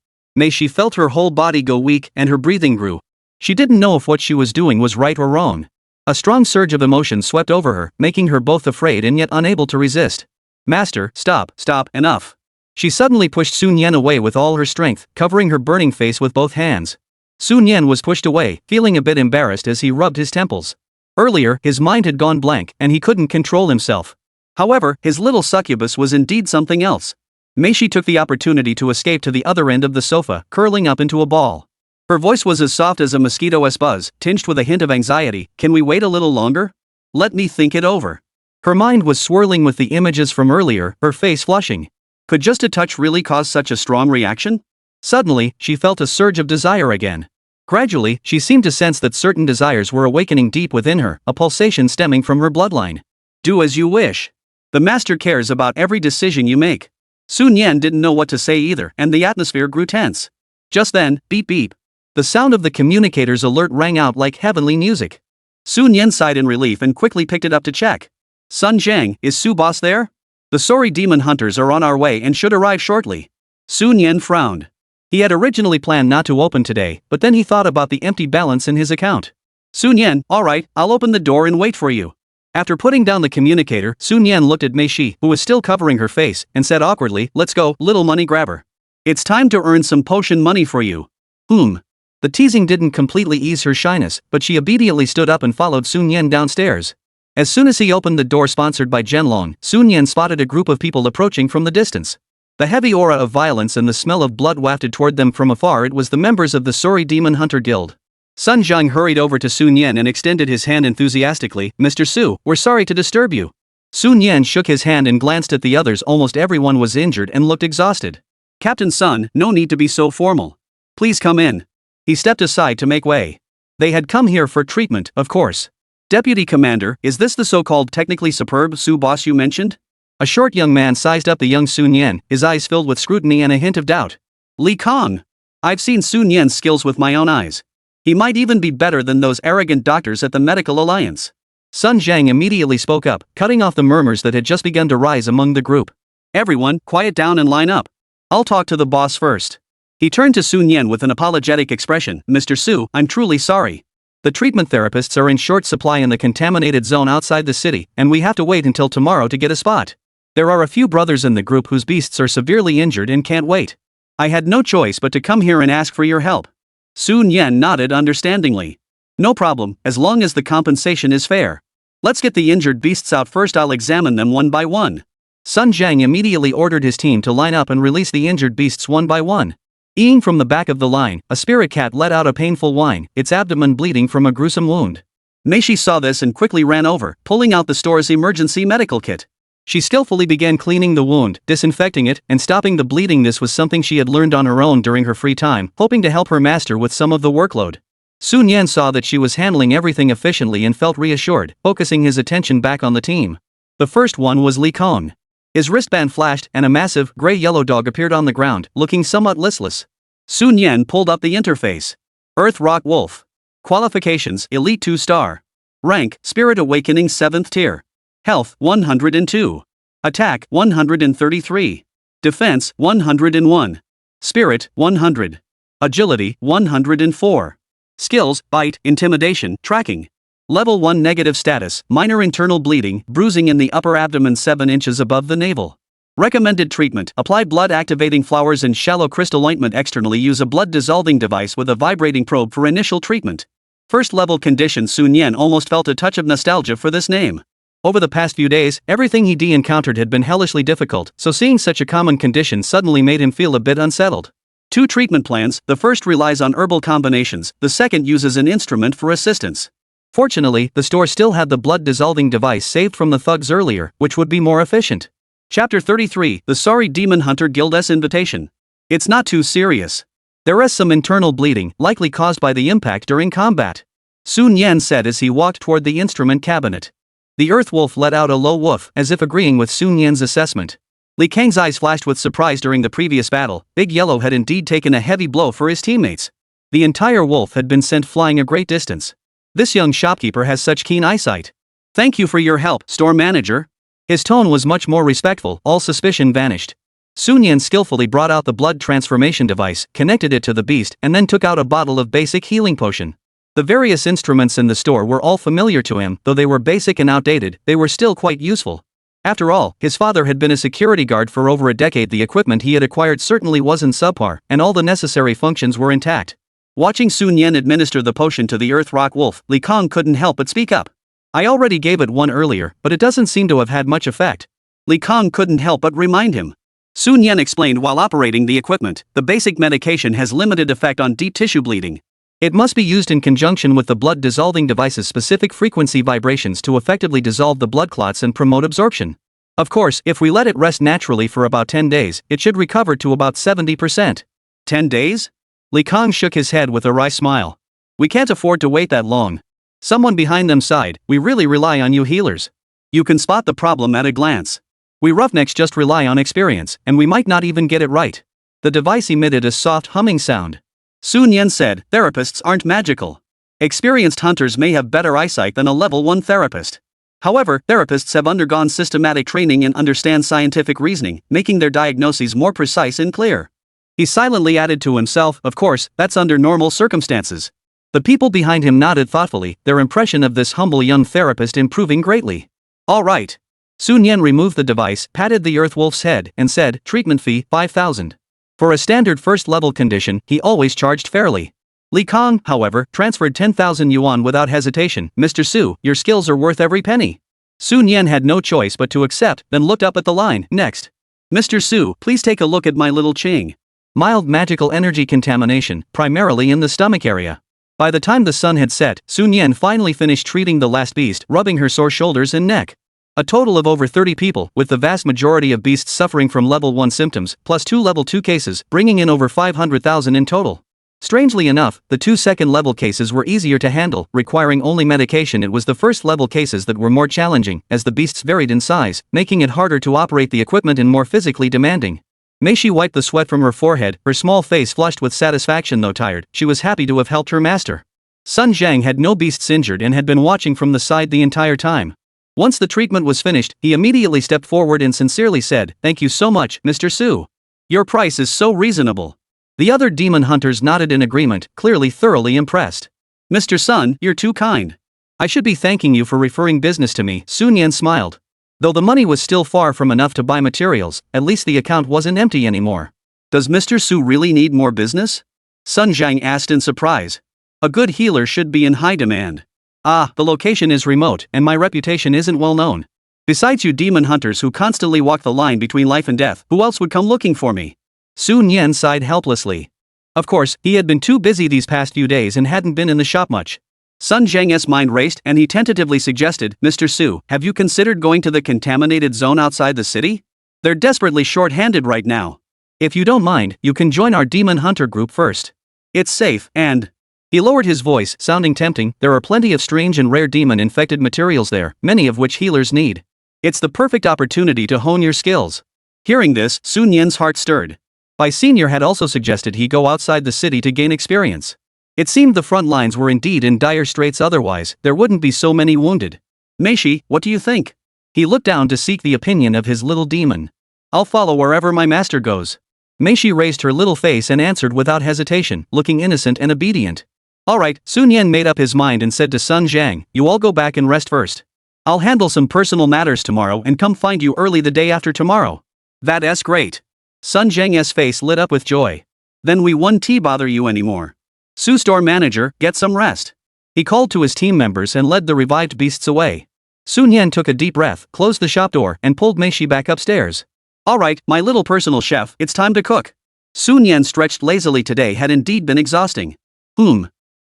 She felt her whole body go weak and her breathing grew. She didn't know if what she was doing was right or wrong. A strong surge of emotion swept over her, making her both afraid and yet unable to resist. Master, stop, enough. She suddenly pushed Sun Yan away with all her strength, covering her burning face with both hands. Sun Yan was pushed away, feeling a bit embarrassed as he rubbed his temples. Earlier, his mind had gone blank, and he couldn't control himself. However, his little succubus was indeed something else. Meishi took the opportunity to escape to the other end of the sofa, curling up into a ball. Her voice was as soft as a mosquito's buzz, tinged with a hint of anxiety. Can we wait a little longer? Let me think it over. Her mind was swirling with the images from earlier, her face flushing. Could just a touch really cause such a strong reaction? Suddenly, she felt a surge of desire again. Gradually, she seemed to sense that certain desires were awakening deep within her, a pulsation stemming from her bloodline. Do as you wish. The master cares about every decision you make. Sun Yan didn't know what to say either, and the atmosphere grew tense. Just then, beep beep. The sound of the communicator's alert rang out like heavenly music. Sun Yan sighed in relief and quickly picked it up to check. Sun Zhang, is Su boss there? The sorry demon hunters are on our way and should arrive shortly. Sun Yan frowned. He had originally planned not to open today, but then he thought about the empty balance in his account. Sun Yan, alright, I'll open the door and wait for you. After putting down the communicator, Sun Yan looked at Meishi, who was still covering her face, and said awkwardly, let's go, little money grabber. It's time to earn some potion money for you. The teasing didn't completely ease her shyness, but she obediently stood up and followed Sun Yan downstairs. As soon as he opened the door sponsored by Zhenlong, Sun Yan spotted a group of people approaching from the distance. The heavy aura of violence and the smell of blood wafted toward them from afar. It was the members of the Sorry Demon Hunter Guild. Sun Zhang hurried over to Sun Yan and extended his hand enthusiastically. Mr. Su, we're sorry to disturb you. Sun Yan shook his hand and glanced at the others. Almost everyone was injured and looked exhausted. Captain Sun, no need to be so formal. Please come in. He stepped aside to make way. They had come here for treatment, of course. Deputy Commander, is this the so-called technically superb Su boss you mentioned? A short young man sized up the young Sun Yan, his eyes filled with scrutiny and a hint of doubt. Li Kong. I've seen Sun Yan's skills with my own eyes. He might even be better than those arrogant doctors at the Medical Alliance. Sun Zhang immediately spoke up, cutting off the murmurs that had just begun to rise among the group. Everyone, quiet down and line up. I'll talk to the boss first. He turned to Sun Yan with an apologetic expression. Mr. Su, I'm truly sorry. The treatment therapists are in short supply in the contaminated zone outside the city, and we have to wait until tomorrow to get a spot. There are a few brothers in the group whose beasts are severely injured and can't wait. I had no choice but to come here and ask for your help. Sun Yan nodded understandingly. No problem, as long as the compensation is fair. Let's get the injured beasts out first. I'll examine them one by one. Sun Zhang immediately ordered his team to line up and release the injured beasts one by one. Eeing from the back of the line, a spirit cat let out a painful whine, its abdomen bleeding from a gruesome wound. Meishi saw this and quickly ran over, pulling out the store's emergency medical kit. She skillfully began cleaning the wound, disinfecting it, and stopping the bleeding. This was something she had learned on her own during her free time, hoping to help her master with some of the workload. Sun Yan saw that she was handling everything efficiently and felt reassured, focusing his attention back on the team. The first one was Li Kong. His wristband flashed, and a massive, gray-yellow dog appeared on the ground, looking somewhat listless. Sun Yan pulled up the interface. Earth Rock Wolf. Qualifications: Elite 2-star. Rank: Spirit Awakening 7th tier. Health: 102. Attack: 133. Defense: 101. Spirit: 100. Agility: 104. Skills: Bite, Intimidation, Tracking. Level 1 negative status, minor internal bleeding, bruising in the upper abdomen 7 inches above the navel. Recommended treatment: apply blood-activating flowers and shallow crystal ointment. Externally use a blood-dissolving device with a vibrating probe for initial treatment. First level condition. Sun Yan almost felt a touch of nostalgia for this name. Over the past few days, everything he encountered had been hellishly difficult, so seeing such a common condition suddenly made him feel a bit unsettled. 2 treatment plans, the first relies on herbal combinations, the second uses an instrument for assistance. Fortunately, the store still had the blood-dissolving device saved from the thugs earlier, which would be more efficient. Chapter 33, The Sorry Demon Hunter Guild's Invitation. It's not too serious. There is some internal bleeding, likely caused by the impact during combat. Sun Yan said as he walked toward the instrument cabinet. The Earth Wolf let out a low woof, as if agreeing with Sun Yan's assessment. Li Kang's eyes flashed with surprise during the previous battle. Big Yellow had indeed taken a heavy blow for his teammates. The entire wolf had been sent flying a great distance. This young shopkeeper has such keen eyesight. Thank you for your help, store manager. His tone was much more respectful. All suspicion vanished. Sun Yan skillfully brought out the blood transformation device, connected it to the beast, and then took out a bottle of basic healing potion. The various instruments in the store were all familiar to him. Though they were basic and outdated, they were still quite useful. After all, his father had been a security guard for over a decade. The equipment he had acquired certainly wasn't subpar, and all the necessary functions were intact. Watching Sun Yan administer the potion to the Earth Rock Wolf, Li Kang couldn't help but speak up. I already gave it one earlier, but it doesn't seem to have had much effect. Li Kang couldn't help but remind him. Sun Yan explained while operating the equipment, the basic medication has limited effect on deep tissue bleeding. It must be used in conjunction with the blood dissolving device's specific frequency vibrations to effectively dissolve the blood clots and promote absorption. Of course, if we let it rest naturally for about 10 days, it should recover to about 70%. 10 days? Li Kang shook his head with a wry smile. We can't afford to wait that long. Someone behind them sighed. We really rely on you healers. You can spot the problem at a glance. We roughnecks just rely on experience, and we might not even get it right. The device emitted a soft humming sound. Sun Yan said, therapists aren't magical. Experienced hunters may have better eyesight than a level 1 therapist. However, therapists have undergone systematic training and understand scientific reasoning, making their diagnoses more precise and clear. He silently added to himself, of course, that's under normal circumstances. The people behind him nodded thoughtfully, their impression of this humble young therapist improving greatly. All right. Sun Yan removed the device, patted the Earth Wolf's head, and said, treatment fee, 5,000. For a standard first-level condition, he always charged fairly. Li Kang, however, transferred 10,000 yuan without hesitation. Mr. Su, your skills are worth every penny. Sun Yan had no choice but to accept, then looked up at the line. Next. Mr. Su, please take a look at my little Ching. Mild magical energy contamination, primarily in the stomach area. By the time the sun had set, Sun Yan finally finished treating the last beast, rubbing her sore shoulders and neck. A total of over 30 people, with the vast majority of beasts suffering from level 1 symptoms, plus 2 level 2 cases, bringing in over 500,000 in total. Strangely enough, the 2 second-level cases were easier to handle, requiring only medication. It was the first-level cases that were more challenging, as the beasts varied in size, making it harder to operate the equipment and more physically demanding. Meishi wiped the sweat from her forehead, her small face flushed with satisfaction. Though tired, she was happy to have helped her master. Sun Zhang had no beasts injured and had been watching from the side the entire time. Once the treatment was finished, he immediately stepped forward and sincerely said, "Thank you so much, Mr. Su. Your price is so reasonable." The other demon hunters nodded in agreement, clearly thoroughly impressed. "Mr. Sun, you're too kind. I should be thanking you for referring business to me." Sun Yan smiled. Though the money was still far from enough to buy materials, at least the account wasn't empty anymore. "Does Mr. Su really need more business?" Sun Zhang asked in surprise. "A good healer should be in high demand. Ah, the location is remote, and my reputation isn't well known. Besides you demon hunters who constantly walk the line between life and death, who else would come looking for me?" Sun Yan sighed helplessly. Of course, he had been too busy these past few days and hadn't been in the shop much. Sun Zhang's mind raced and he tentatively suggested, "Mr. Su, have you considered going to the contaminated zone outside the city? They're desperately short-handed right now. If you don't mind, you can join our demon hunter group first. It's safe, and..." He lowered his voice, sounding tempting. "There are plenty of strange and rare demon-infected materials there, many of which healers need. It's the perfect opportunity to hone your skills." Hearing this, Sun Yan's heart stirred. Bai Senior had also suggested he go outside the city to gain experience. It seemed the front lines were indeed in dire straits, otherwise, there wouldn't be so many wounded. "Meishi, what do you think?" He looked down to seek the opinion of his little demon. "I'll follow wherever my master goes." Meishi raised her little face and answered without hesitation, looking innocent and obedient. Alright, Sun Yan made up his mind and said to Sun Zhang, "You all go back and rest first. I'll handle some personal matters tomorrow and come find you early the day after tomorrow." "That's great." Sun Zhang's face lit up with joy. "Then we won't bother you anymore. Su store manager, get some rest." He called to his team members and led the revived beasts away. Sun Yan took a deep breath, closed the shop door, and pulled Meishi back upstairs. "Alright, my little personal chef, it's time to cook." Sun Yan stretched lazily. Today had indeed been exhausting.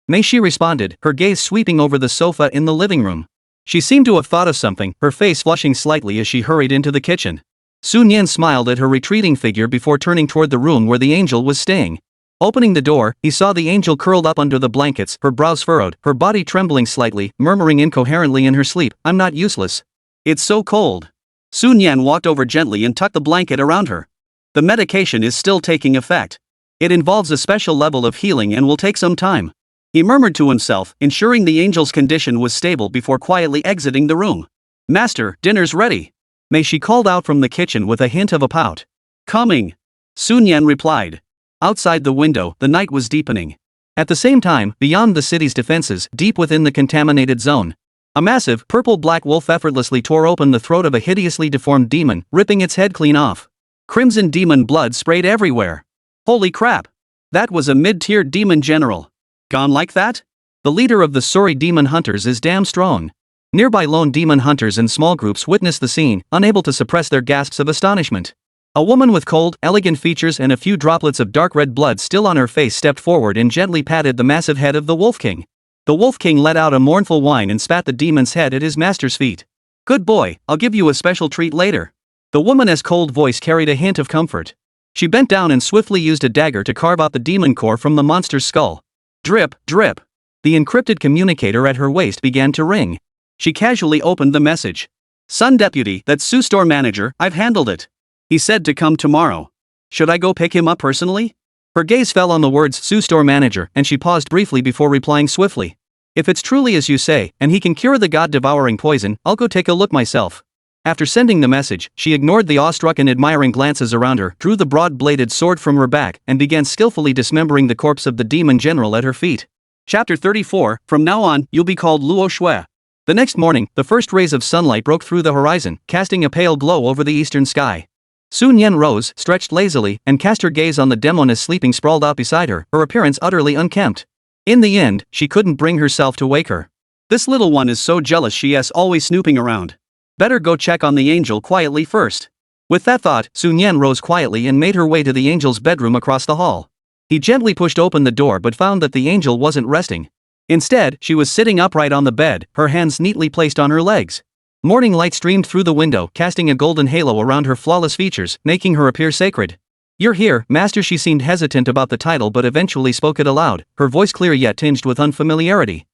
Meishi responded, her gaze sweeping over the sofa in the living room. She seemed to have thought of something, her face flushing slightly as she hurried into the kitchen. Sun Yan smiled at her retreating figure before turning toward the room where the angel was staying. Opening the door, he saw the angel curled up under the blankets, her brows furrowed, her body trembling slightly, murmuring incoherently in her sleep, "I'm not useless. It's so cold." Sun Yan walked over gently and tucked the blanket around her. The medication is still taking effect. It involves a special level of healing and will take some time. He murmured to himself, ensuring the angel's condition was stable before quietly exiting the room. Master, dinner's ready. Mei Shi called out from the kitchen with a hint of a pout. Coming. Sun Yan replied. Outside the window, the night was deepening. At the same time, beyond the city's defenses, deep within the contaminated zone, a massive, purple-black wolf effortlessly tore open the throat of a hideously deformed demon, ripping its head clean off. Crimson demon blood sprayed everywhere. Holy crap! That was a mid-tier demon general. Gone like that? The leader of the Suri demon hunters is damn strong. Nearby lone demon hunters in small groups witnessed the scene, unable to suppress their gasps of astonishment. A woman with cold, elegant features and a few droplets of dark red blood still on her face stepped forward and gently patted the massive head of the Wolf King. The Wolf King let out a mournful whine and spat the demon's head at his master's feet. Good boy, I'll give you a special treat later. The woman's cold voice carried a hint of comfort. She bent down and swiftly used a dagger to carve out the demon core from the monster's skull. Drip, drip. The encrypted communicator at her waist began to ring. She casually opened the message. Sun Deputy, that's Su Store Manager, I've handled it. He said to come tomorrow. Should I go pick him up personally? Her gaze fell on the words Su Store Manager and she paused briefly before replying swiftly. If it's truly as you say, and he can cure the god-devouring poison, I'll go take a look myself. After sending the message, she ignored the awestruck and admiring glances around her, drew the broad-bladed sword from her back, and began skillfully dismembering the corpse of the demon general at her feet. Chapter 34, From now on, you'll be called Luo Shui. The next morning, the first rays of sunlight broke through the horizon, casting a pale glow over the eastern sky. Sun Yan rose, stretched lazily, and cast her gaze on the demoness sleeping sprawled out beside her, her appearance utterly unkempt. In the end, she couldn't bring herself to wake her. This little one is so jealous she's always snooping around. Better go check on the angel quietly first. With that thought, Sun Yan rose quietly and made her way to the angel's bedroom across the hall. He gently pushed open the door but found that the angel wasn't resting. Instead, she was sitting upright on the bed, her hands neatly placed on her legs. Morning light streamed through the window, casting a golden halo around her flawless features, making her appear sacred. You're here, Master. She seemed hesitant about the title but eventually spoke it aloud, her voice clear yet tinged with unfamiliarity.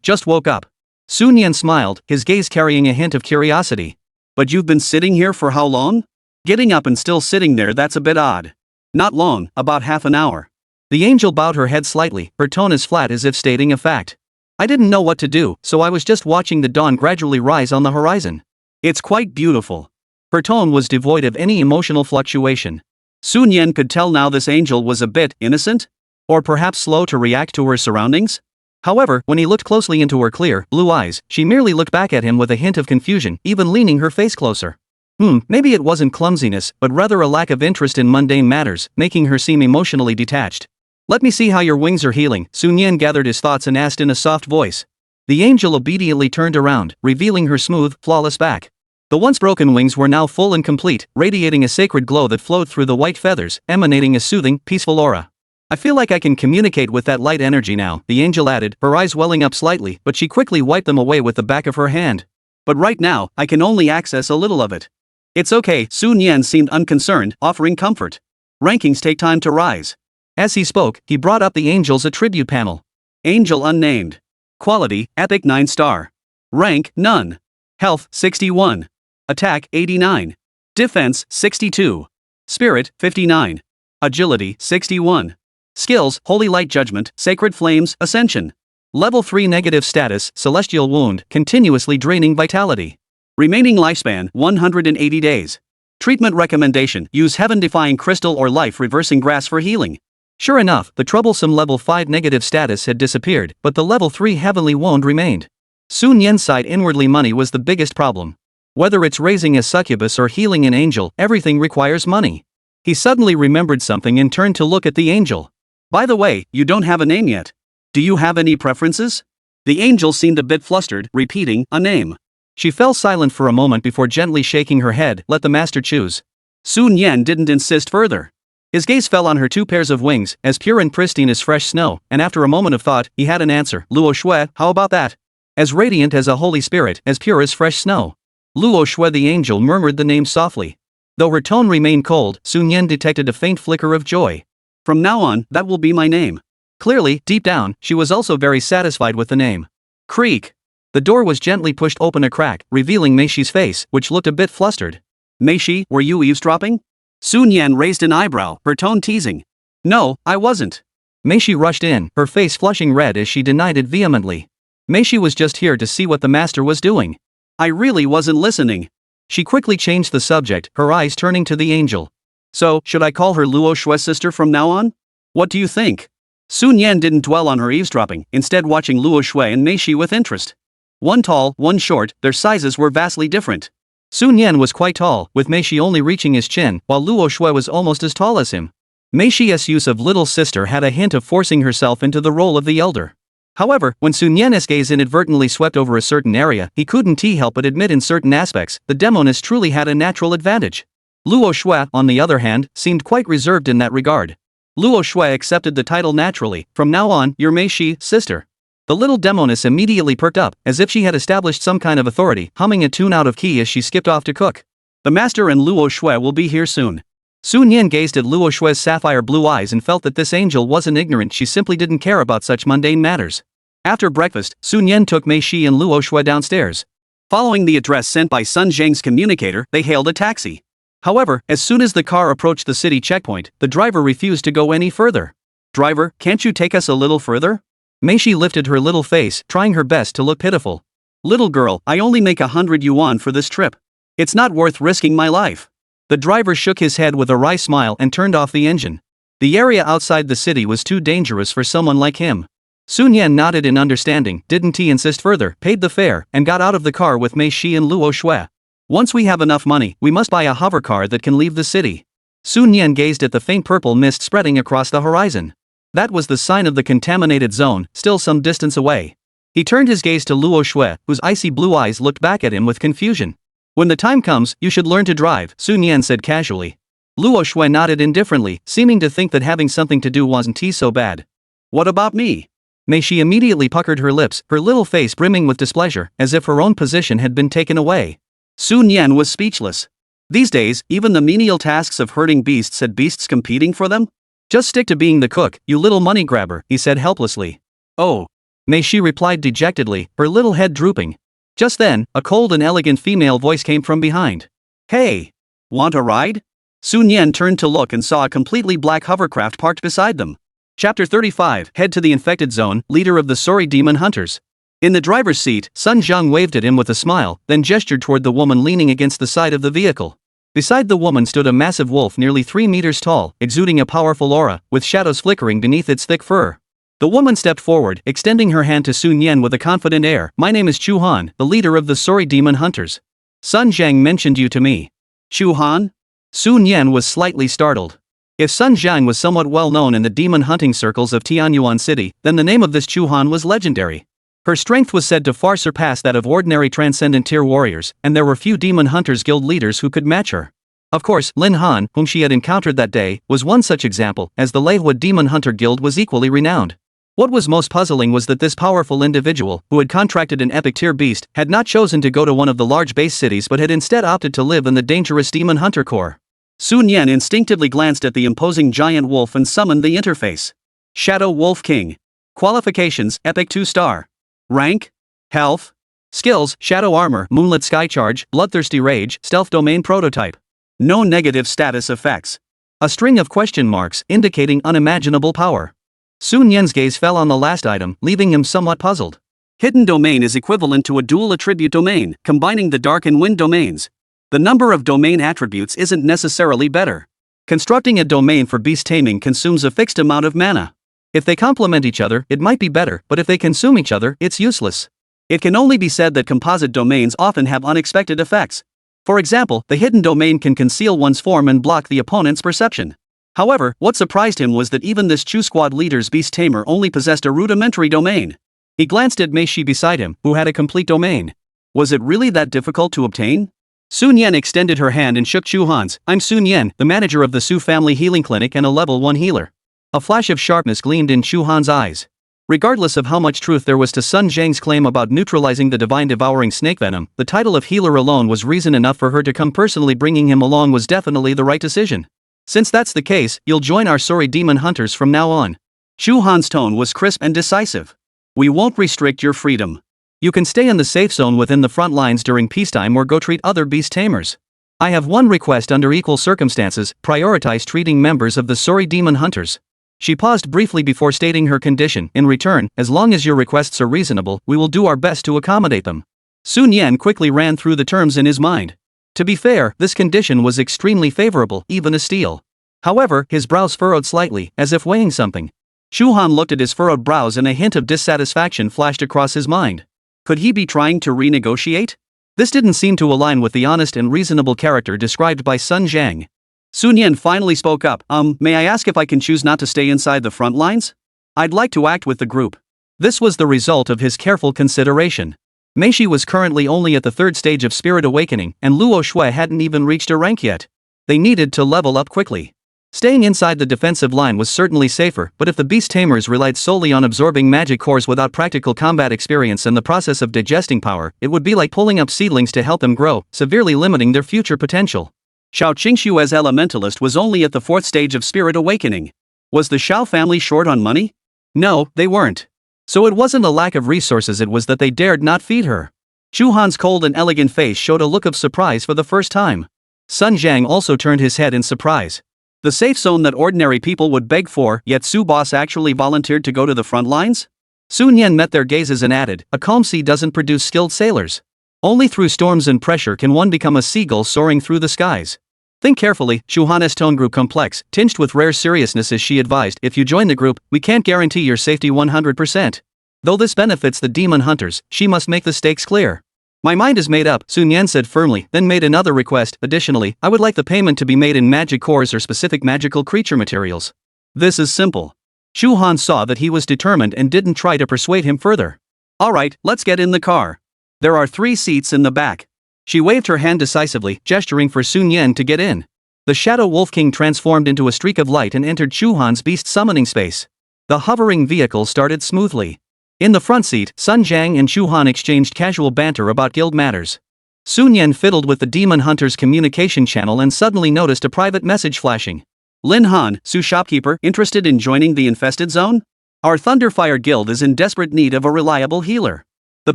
Just woke up. Sun Yan smiled, his gaze carrying a hint of curiosity. But you've been sitting here for how long? Getting up and still sitting there, that's a bit odd. Not long, about half an hour. The angel bowed her head slightly, her tone as flat as if stating a fact. I didn't know what to do, so I was just watching the dawn gradually rise on the horizon. It's quite beautiful. Her tone was devoid of any emotional fluctuation. Sun Yan could tell now this angel was a bit innocent? Or perhaps slow to react to her surroundings? However, when he looked closely into her clear, blue eyes, she merely looked back at him with a hint of confusion, even leaning her face closer. Maybe it wasn't clumsiness, but rather a lack of interest in mundane matters, making her seem emotionally detached. Let me see how your wings are healing. Sun Yan gathered his thoughts and asked in a soft voice. The angel obediently turned around, revealing her smooth, flawless back. The once broken wings were now full and complete, radiating a sacred glow that flowed through the white feathers, emanating a soothing, peaceful aura. I feel like I can communicate with that light energy now, the angel added, her eyes welling up slightly, but she quickly wiped them away with the back of her hand. But right now, I can only access a little of it. It's okay. Sun Yan seemed unconcerned, offering comfort. Rankings take time to rise. As he spoke, he brought up the angel's attribute panel. Angel unnamed. Quality, epic 9-star. Rank, none. Health, 61. Attack, 89. Defense, 62. Spirit, 59. Agility, 61. Skills, Holy Light Judgment, Sacred Flames, Ascension. Level 3 negative status, Celestial Wound, continuously draining vitality. Remaining lifespan, 180 days. Treatment recommendation, use Heaven-defying crystal or life-reversing grass for healing. Sure enough, the troublesome level 5 negative status had disappeared, but the level 3 heavenly wound remained. Sun Yan sighed inwardly. Money was the biggest problem. Whether it's raising a succubus or healing an angel, everything requires money. He suddenly remembered something and turned to look at the angel. By the way, you don't have a name yet. Do you have any preferences? The angel seemed a bit flustered, repeating, a name. She fell silent for a moment before gently shaking her head. Let the master choose. Sun Yan didn't insist further. His gaze fell on her 2 pairs of wings, as pure and pristine as fresh snow, and after a moment of thought, he had an answer. Luo Shui, how about that? As radiant as a holy spirit, as pure as fresh snow. Luo Shui. The angel murmured the name softly. Though her tone remained cold, Sun Yan detected a faint flicker of joy. From now on, that will be my name. Clearly, deep down, she was also very satisfied with the name. Creak. The door was gently pushed open a crack, revealing Meixi's face, which looked a bit flustered. Meixi, were you eavesdropping? Sun Yan raised an eyebrow, her tone teasing. No, I wasn't. Meixi rushed in, her face flushing red as she denied it vehemently. Meixi was just here to see what the master was doing. I really wasn't listening. She quickly changed the subject, her eyes turning to the angel. So, should I call her Luo Shue's sister from now on? What do you think? Sun Yan didn't dwell on her eavesdropping, instead watching Luo Shui and Meixi with interest. One tall, one short, their sizes were vastly different. Sun Yan was quite tall, with Meixi only reaching his chin, while Luo Shui was almost as tall as him. Meixi's use of little sister had a hint of forcing herself into the role of the elder. However, when Sun Yan's gaze inadvertently swept over a certain area, he couldn't help but admit in certain aspects, the demoness truly had a natural advantage. Luo Shui, on the other hand, seemed quite reserved in that regard. Luo Shui accepted the title naturally. From now on, you're Meixi, sister. The little demoness immediately perked up, as if she had established some kind of authority, humming a tune out of key as she skipped off to cook. The master and Luo Shui will be here soon. Sun Yan gazed at Luo Shui's sapphire blue eyes and felt that this angel wasn't ignorant, she simply didn't care about such mundane matters. After breakfast, Sun Yan took Meixi and Luo Shui downstairs. Following the address sent by Sun Zhang's communicator, they hailed a taxi. However, as soon as the car approached the city checkpoint, the driver refused to go any further. Driver, can't you take us a little further? Meixi lifted her little face, trying her best to look pitiful. Little girl, I only make 100 yuan for this trip. It's not worth risking my life. The driver shook his head with a wry smile and turned off the engine. The area outside the city was too dangerous for someone like him. Sun Yan nodded in understanding, didn't he insist further, paid the fare, and got out of the car with Meixi and Luo Shui. Once we have enough money, we must buy a hovercar that can leave the city. Sun Yan gazed at the faint purple mist spreading across the horizon. That was the sign of the contaminated zone, still some distance away. He turned his gaze to Luo Shui, whose icy blue eyes looked back at him with confusion. When the time comes, you should learn to drive, Sun Yan said casually. Luo Shui nodded indifferently, seeming to think that having something to do wasn't so bad. What about me? Meixi immediately puckered her lips, her little face brimming with displeasure, as if her own position had been taken away. Sun Yan was speechless. These days, even the menial tasks of herding beasts had beasts competing for them? Just stick to being the cook, you little money grabber, he said helplessly. Oh. Meixi replied dejectedly, her little head drooping. Just then, a cold and elegant female voice came from behind. Hey! Want a ride? Sun Yan turned to look and saw a completely black hovercraft parked beside them. Chapter 35, Head to the Infected Zone, Leader of the Sorry Demon Hunters. In the driver's seat, Sun Zhang waved at him with a smile, then gestured toward the woman leaning against the side of the vehicle. Beside the woman stood a massive wolf nearly 3 meters tall, exuding a powerful aura, with shadows flickering beneath its thick fur. The woman stepped forward, extending her hand to Sun Yan with a confident air. My name is Chu Han, the leader of the Sorry Demon Hunters. Sun Zhang mentioned you to me. Chu Han? Sun Yan was slightly startled. If Sun Zhang was somewhat well known in the demon hunting circles of Tianyuan City, then the name of this Chu Han was legendary. Her strength was said to far surpass that of ordinary transcendent tier warriors, and there were few demon hunters guild leaders who could match her. Of course, Lin Han, whom she had encountered that day, was one such example, as the Leihua Demon Hunter Guild was equally renowned. What was most puzzling was that this powerful individual, who had contracted an epic tier beast, had not chosen to go to one of the large base cities but had instead opted to live in the dangerous Demon Hunter Corps. Sun Yan instinctively glanced at the imposing giant wolf and summoned the interface. Shadow Wolf King. Qualifications, Epic 2-star. Rank? Health? Skills, Shadow Armor, Moonlit Sky Charge, Bloodthirsty Rage, Stealth Domain Prototype. No negative status effects. A string of question marks indicating unimaginable power. Sun Yan's gaze fell on the last item, leaving him somewhat puzzled. Hidden Domain is equivalent to a dual attribute domain, combining the Dark and Wind domains. The number of domain attributes isn't necessarily better. Constructing a domain for beast taming consumes a fixed amount of mana. If they complement each other, it might be better, but if they consume each other, it's useless. It can only be said that composite domains often have unexpected effects. For example, the hidden domain can conceal one's form and block the opponent's perception. However, what surprised him was that even this Chu Squad leader's beast tamer only possessed a rudimentary domain. He glanced at Meixi beside him, who had a complete domain. Was it really that difficult to obtain? Sun Yan extended her hand and shook Chu Han's. I'm Sun Yan, the manager of the Su Family Healing Clinic and a level 1 healer. A flash of sharpness gleamed in Chu Han's eyes. Regardless of how much truth there was to Sun Zhang's claim about neutralizing the divine devouring snake venom, the title of healer alone was reason enough for her to come personally. Bringing him along was definitely the right decision. Since that's the case, you'll join our sorry demon hunters from now on. Chu Han's tone was crisp and decisive. We won't restrict your freedom. You can stay in the safe zone within the front lines during peacetime or go treat other beast tamers. I have one request under equal circumstances, prioritize treating members of the sorry demon hunters. She paused briefly before stating her condition. In return, as long as your requests are reasonable, we will do our best to accommodate them. Sun Yan quickly ran through the terms in his mind. To be fair, this condition was extremely favorable, even a steal. However, his brows furrowed slightly, as if weighing something. Shu Han looked at his furrowed brows and a hint of dissatisfaction flashed across his mind. Could he be trying to renegotiate? This didn't seem to align with the honest and reasonable character described by Sun Jiang. Sun Yan finally spoke up. May I ask if I can choose not to stay inside the front lines? I'd like to act with the group. This was the result of his careful consideration. Meishi was currently only at the third stage of spirit awakening, and Luo Shui hadn't even reached a rank yet. They needed to level up quickly. Staying inside the defensive line was certainly safer, but if the beast tamers relied solely on absorbing magic cores without practical combat experience and the process of digesting power, it would be like pulling up seedlings to help them grow, severely limiting their future potential. Xiao Qingshu as elementalist was only at the fourth stage of spirit awakening. Was the Xiao family short on money? No, they weren't. So it wasn't a lack of resources, it was that they dared not feed her. Chu Han's cold and elegant face showed a look of surprise for the first time. Sun Jiang also turned his head in surprise. The safe zone that ordinary people would beg for, yet Su Boss actually volunteered to go to the front lines? Sun Yan met their gazes and added, a calm sea doesn't produce skilled sailors. Only through storms and pressure can one become a seagull soaring through the skies. Think carefully. Shu Han's tone grew complex, tinged with rare seriousness as she advised, if you join the group, we can't guarantee your safety 100%. Though this benefits the demon hunters, she must make the stakes clear. My mind is made up, Sun Yan said firmly, then made another request. Additionally, I would like the payment to be made in magic cores or specific magical creature materials. This is simple. Shu Han saw that he was determined and didn't try to persuade him further. Alright, let's get in the car. There are 3 seats in the back. She waved her hand decisively, gesturing for Sun Yan to get in. The Shadow Wolf King transformed into a streak of light and entered Shu Han's beast summoning space. The hovering vehicle started smoothly. In the front seat, Sun Jiang and Shu Han exchanged casual banter about guild matters. Sun Yan fiddled with the demon hunter's communication channel and suddenly noticed a private message flashing. Lin Han, Su shopkeeper, interested in joining the infested zone? Our Thunderfire guild is in desperate need of a reliable healer. The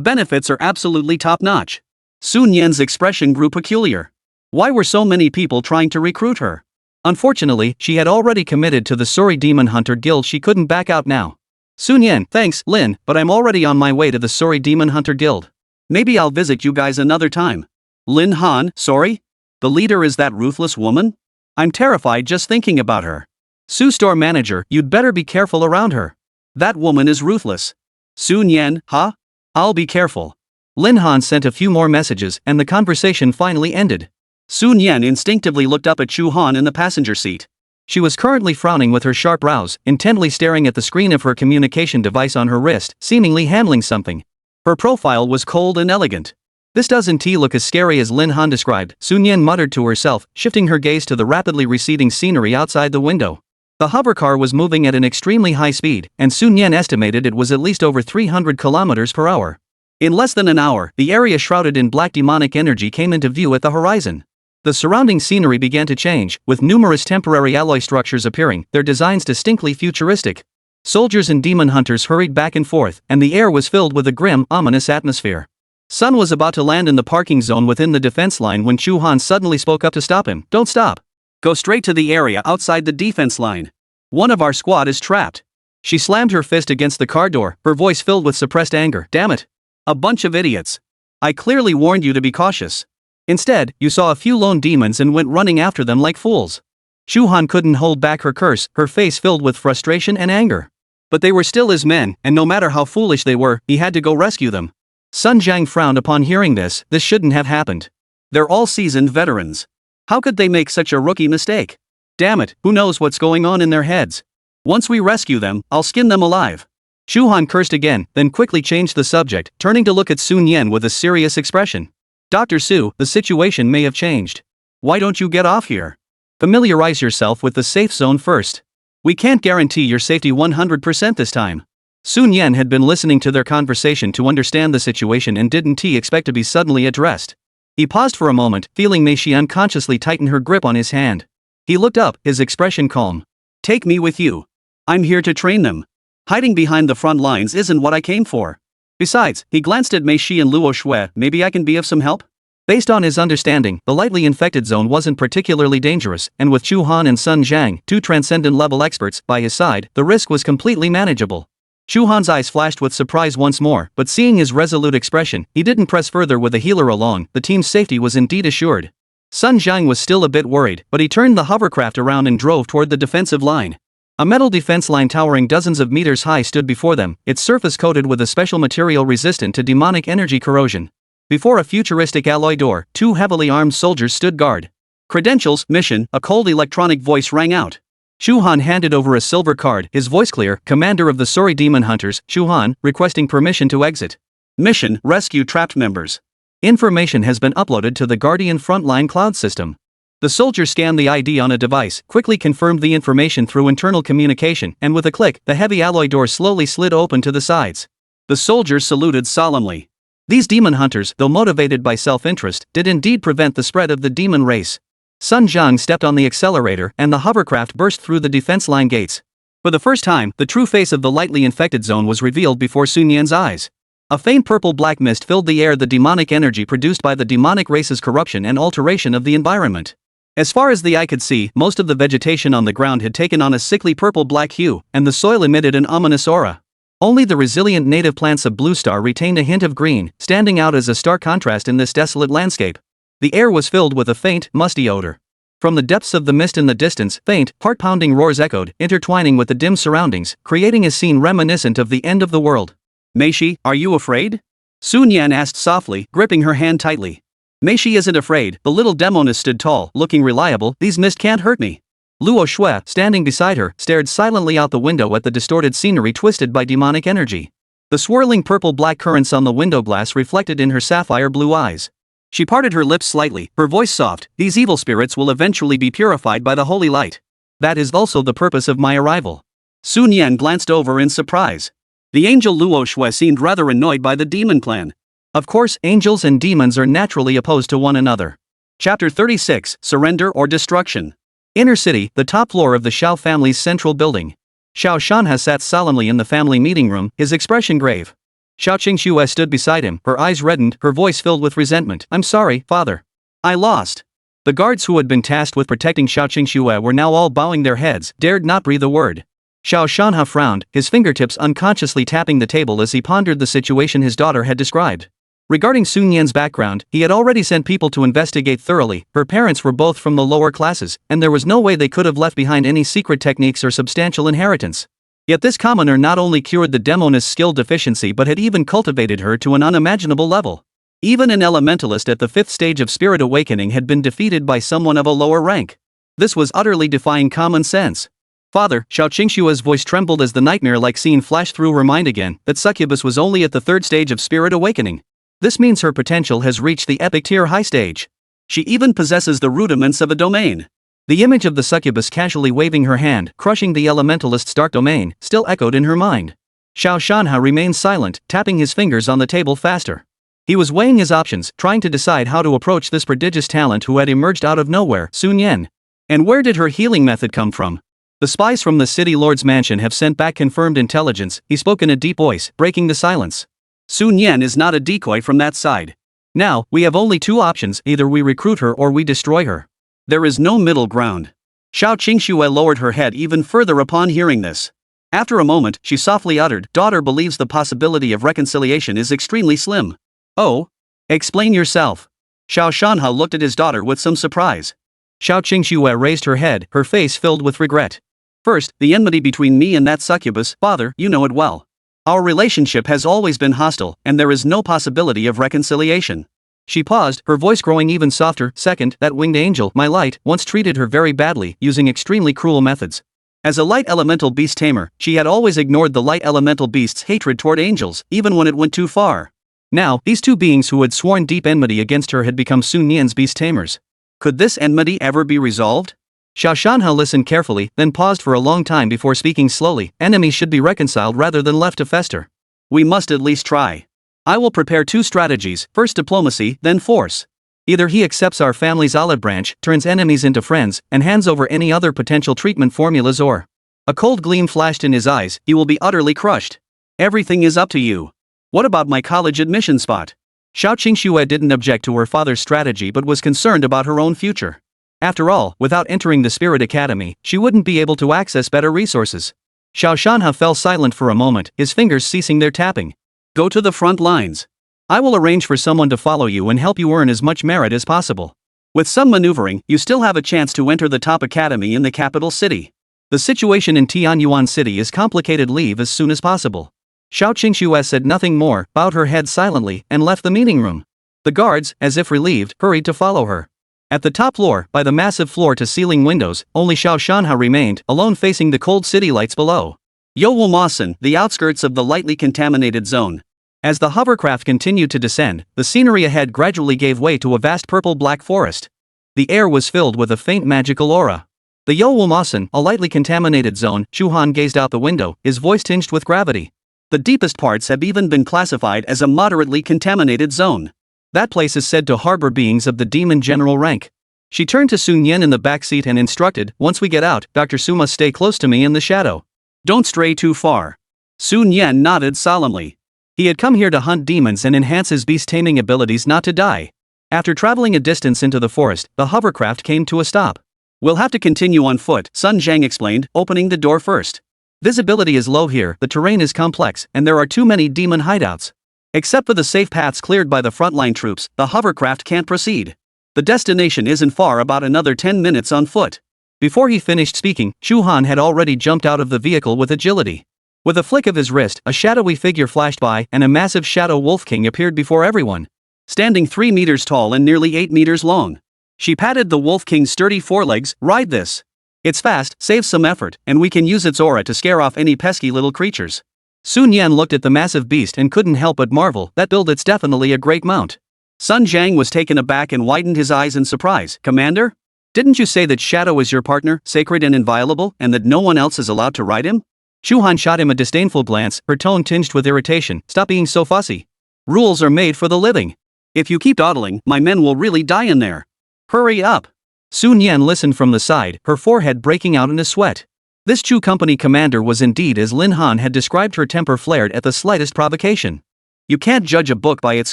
benefits are absolutely top-notch. Sun Yan's expression grew peculiar. Why were so many people trying to recruit her? Unfortunately, she had already committed to the sorry demon hunter guild. She couldn't back out now. Sun Yan, thanks, Lin, but I'm already on my way to the sorry demon hunter guild. Maybe I'll visit you guys another time. Lin Han, sorry? The leader is that ruthless woman? I'm terrified just thinking about her. Su store manager, you'd better be careful around her. That woman is ruthless. Sun Yan, huh? I'll be careful. Lin Han sent a few more messages and the conversation finally ended. Sun Yan instinctively looked up at Chu Han in the passenger seat. She was currently frowning with her sharp brows, intently staring at the screen of her communication device on her wrist, seemingly handling something. Her profile was cold and elegant. This doesn't look as scary as Lin Han described, Sun Yan muttered to herself, shifting her gaze to the rapidly receding scenery outside the window. The hovercar was moving at an extremely high speed, and Sun Yan estimated it was at least over 300 kilometers per hour. In less than an hour, the area shrouded in black demonic energy came into view at the horizon. The surrounding scenery began to change, with numerous temporary alloy structures appearing, their designs distinctly futuristic. Soldiers and demon hunters hurried back and forth, and the air was filled with a grim, ominous atmosphere. Sun was about to land in the parking zone within the defense line when Chu Han suddenly spoke up to stop him. Don't stop. Go straight to the area outside the defense line. One of our squad is trapped. She slammed her fist against the car door, her voice filled with suppressed anger. Damn it. A bunch of idiots. I clearly warned you to be cautious. Instead, you saw a few lone demons and went running after them like fools. Chu Han couldn't hold back her curse, her face filled with frustration and anger. But they were still his men, and no matter how foolish they were, he had to go rescue them. Sun Jiang frowned upon hearing this. This shouldn't have happened. They're all seasoned veterans. How could they make such a rookie mistake? Damn it, who knows what's going on in their heads? Once we rescue them, I'll skin them alive. Chu Han cursed again, then quickly changed the subject, turning to look at Sun Yan with a serious expression. Dr. Su, the situation may have changed. Why don't you get off here? Familiarize yourself with the safe zone first. We can't guarantee your safety 100% this time. Sun Yan had been listening to their conversation to understand the situation and didn't expect to be suddenly addressed. He paused for a moment, feeling Meishi unconsciously tighten her grip on his hand. He looked up, his expression calm. Take me with you. I'm here to train them. Hiding behind the front lines isn't what I came for. Besides, he glanced at Mei Shi and Luo Shui, maybe I can be of some help? Based on his understanding, the lightly infected zone wasn't particularly dangerous, and with Chu Han and Sun Zhang, two transcendent-level experts, by his side, the risk was completely manageable. Chu Han's eyes flashed with surprise once more, but seeing his resolute expression, he didn't press further with a healer along. The team's safety was indeed assured. Sun Zhang was still a bit worried, but he turned the hovercraft around and drove toward the defensive line. A metal defense line towering dozens of meters high stood before them, its surface coated with a special material resistant to demonic energy corrosion. Before a futuristic alloy door, two heavily armed soldiers stood guard. Credentials, mission, a cold electronic voice rang out. Chu Han handed over a silver card, his voice clear, commander of the Sori Demon Hunters, Chu Han, requesting permission to exit. Mission, rescue trapped members. Information has been uploaded to the Guardian Frontline Cloud System. The soldier scanned the ID on a device, quickly confirmed the information through internal communication, and with a click, the heavy alloy door slowly slid open to the sides. The soldiers saluted solemnly. These demon hunters, though motivated by self-interest, did indeed prevent the spread of the demon race. Sun Zhang stepped on the accelerator and the hovercraft burst through the defense line gates. For the first time, the true face of the lightly infected zone was revealed before Sun Yan's eyes. A faint purple-black mist filled the air, the demonic energy produced by the demonic race's corruption and alteration of the environment. As far as the eye could see, most of the vegetation on the ground had taken on a sickly purple-black hue, and the soil emitted an ominous aura. Only the resilient native plants of Blue Star retained a hint of green, standing out as a stark contrast in this desolate landscape. The air was filled with a faint, musty odor. From the depths of the mist in the distance, faint, heart-pounding roars echoed, intertwining with the dim surroundings, creating a scene reminiscent of the end of the world. Mei Shi, are you afraid? Sun Yan asked softly, gripping her hand tightly. Mei Shi isn't afraid, the little demoness stood tall, looking reliable, these mist can't hurt me. Luo Shui, standing beside her, stared silently out the window at the distorted scenery twisted by demonic energy. The swirling purple-black currents on the window glass reflected in her sapphire blue eyes. She parted her lips slightly, her voice soft, these evil spirits will eventually be purified by the holy light. That is also the purpose of my arrival. Sun Yan glanced over in surprise. The angel Luo Shui seemed rather annoyed by the demon clan. Of course, angels and demons are naturally opposed to one another. Chapter 36, Surrender or Destruction. Inner City, the top floor of the Xiao family's central building. Xiao Shanha sat solemnly in the family meeting room, his expression grave. Xiao Qingxue stood beside him, her eyes reddened, her voice filled with resentment. I'm sorry, father. I lost. The guards who had been tasked with protecting Xiao Qingxue were now all bowing their heads, dared not breathe a word. Xiao Shanha frowned, his fingertips unconsciously tapping the table as he pondered the situation his daughter had described. Regarding Sun Yan's background, he had already sent people to investigate thoroughly. Her parents were both from the lower classes, and there was no way they could have left behind any secret techniques or substantial inheritance. Yet this commoner not only cured the demoness' skill deficiency but had even cultivated her to an unimaginable level. Even an elementalist at the 5th stage of spirit awakening had been defeated by someone of a lower rank. This was utterly defying common sense. Father, Xiao Qingxue's voice trembled as the nightmare-like scene flashed through her mind again, that succubus was only at the 3rd stage of spirit awakening. This means her potential has reached the epic tier high stage. She even possesses the rudiments of a domain. The image of the succubus casually waving her hand, crushing the elementalist's dark domain, still echoed in her mind. Xiao Shanha remained silent, tapping his fingers on the table faster. He was weighing his options, trying to decide how to approach this prodigious talent who had emerged out of nowhere, Sun Yan. And where did her healing method come from? The spies from the city lord's mansion have sent back confirmed intelligence, he spoke in a deep voice, breaking the silence. Sun Yan is not a decoy from that side. Now, we have only two options, either we recruit her or we destroy her. There is no middle ground. Xiao Qingxue lowered her head even further upon hearing this. After a moment, she softly uttered, daughter believes the possibility of reconciliation is extremely slim. Oh? Explain yourself. Xiao Shanha looked at his daughter with some surprise. Xiao Qingxue raised her head, her face filled with regret. First, the enmity between me and that succubus, father, you know it well. Our relationship has always been hostile, and there is no possibility of reconciliation. She paused, her voice growing even softer. Second, that winged angel, my light, once treated her very badly, using extremely cruel methods. As a light elemental beast tamer, she had always ignored the light elemental beast's hatred toward angels, even when it went too far. Now, these two beings who had sworn deep enmity against her had become Sun Yan's beast tamers. Could this enmity ever be resolved? Xiao Shanha listened carefully, then paused for a long time before speaking slowly. Enemies should be reconciled rather than left to fester. We must at least try. I will prepare two strategies, first diplomacy, then force. Either he accepts our family's olive branch, turns enemies into friends, and hands over any other potential treatment formulas, or... A cold gleam flashed in his eyes, he will be utterly crushed. Everything is up to you. What about my college admission spot? Xiao Qingxue didn't object to her father's strategy but was concerned about her own future. After all, without entering the Spirit Academy, she wouldn't be able to access better resources. Xiao Shanha fell silent for a moment, his fingers ceasing their tapping. Go to the front lines. I will arrange for someone to follow you and help you earn as much merit as possible. With some maneuvering, you still have a chance to enter the top academy in the capital city. The situation in Tianyuan City is complicated. Leave as soon as possible. Xiao Qingxue said nothing more, bowed her head silently, and left the meeting room. The guards, as if relieved, hurried to follow her. At the top floor, by the massive floor-to-ceiling windows, only Xiao Shanha remained, alone facing the cold city lights below. Yowulmasan, the outskirts of the lightly contaminated zone. As the hovercraft continued to descend, the scenery ahead gradually gave way to a vast purple-black forest. The air was filled with a faint magical aura. The Yowulmasan, a lightly contaminated zone, Shuhan gazed out the window, his voice tinged with gravity. The deepest parts have even been classified as a moderately contaminated zone. That place is said to harbor beings of the demon general rank. She turned to Sun Yen in the back seat and instructed, once we get out, Dr. Su must stay close to me in the shadow. Don't stray too far. Sun Yen nodded solemnly. He had come here to hunt demons and enhance his beast-taming abilities, not to die. After traveling a distance into the forest, the hovercraft came to a stop. We'll have to continue on foot, Sun Zhang explained, opening the door first. Visibility is low here, the terrain is complex, and there are too many demon hideouts. Except for the safe paths cleared by the frontline troops, the hovercraft can't proceed. The destination isn't far, about another 10 minutes on foot. Before he finished speaking, Chu Han had already jumped out of the vehicle with agility. With a flick of his wrist, a shadowy figure flashed by, and a massive shadow wolf king appeared before everyone. Standing 3 meters tall and nearly 8 meters long. She patted the wolf king's sturdy forelegs. Ride this. It's fast, saves some effort, and we can use its aura to scare off any pesky little creatures. Sun Yan looked at the massive beast and couldn't help but marvel. That build, it's definitely a great mount. Sun Zhang was taken aback and widened his eyes in surprise. Commander? Didn't you say that Shadow is your partner, sacred and inviolable, and that no one else is allowed to ride him? Chu Han shot him a disdainful glance, her tone tinged with irritation. Stop being so fussy. Rules are made for the living. If you keep dawdling, my men will really die in there. Hurry up. Sun Yan listened from the side, her forehead breaking out in a sweat. This Chu company commander was indeed as Lin Han had described, her temper flared at the slightest provocation. You can't judge a book by its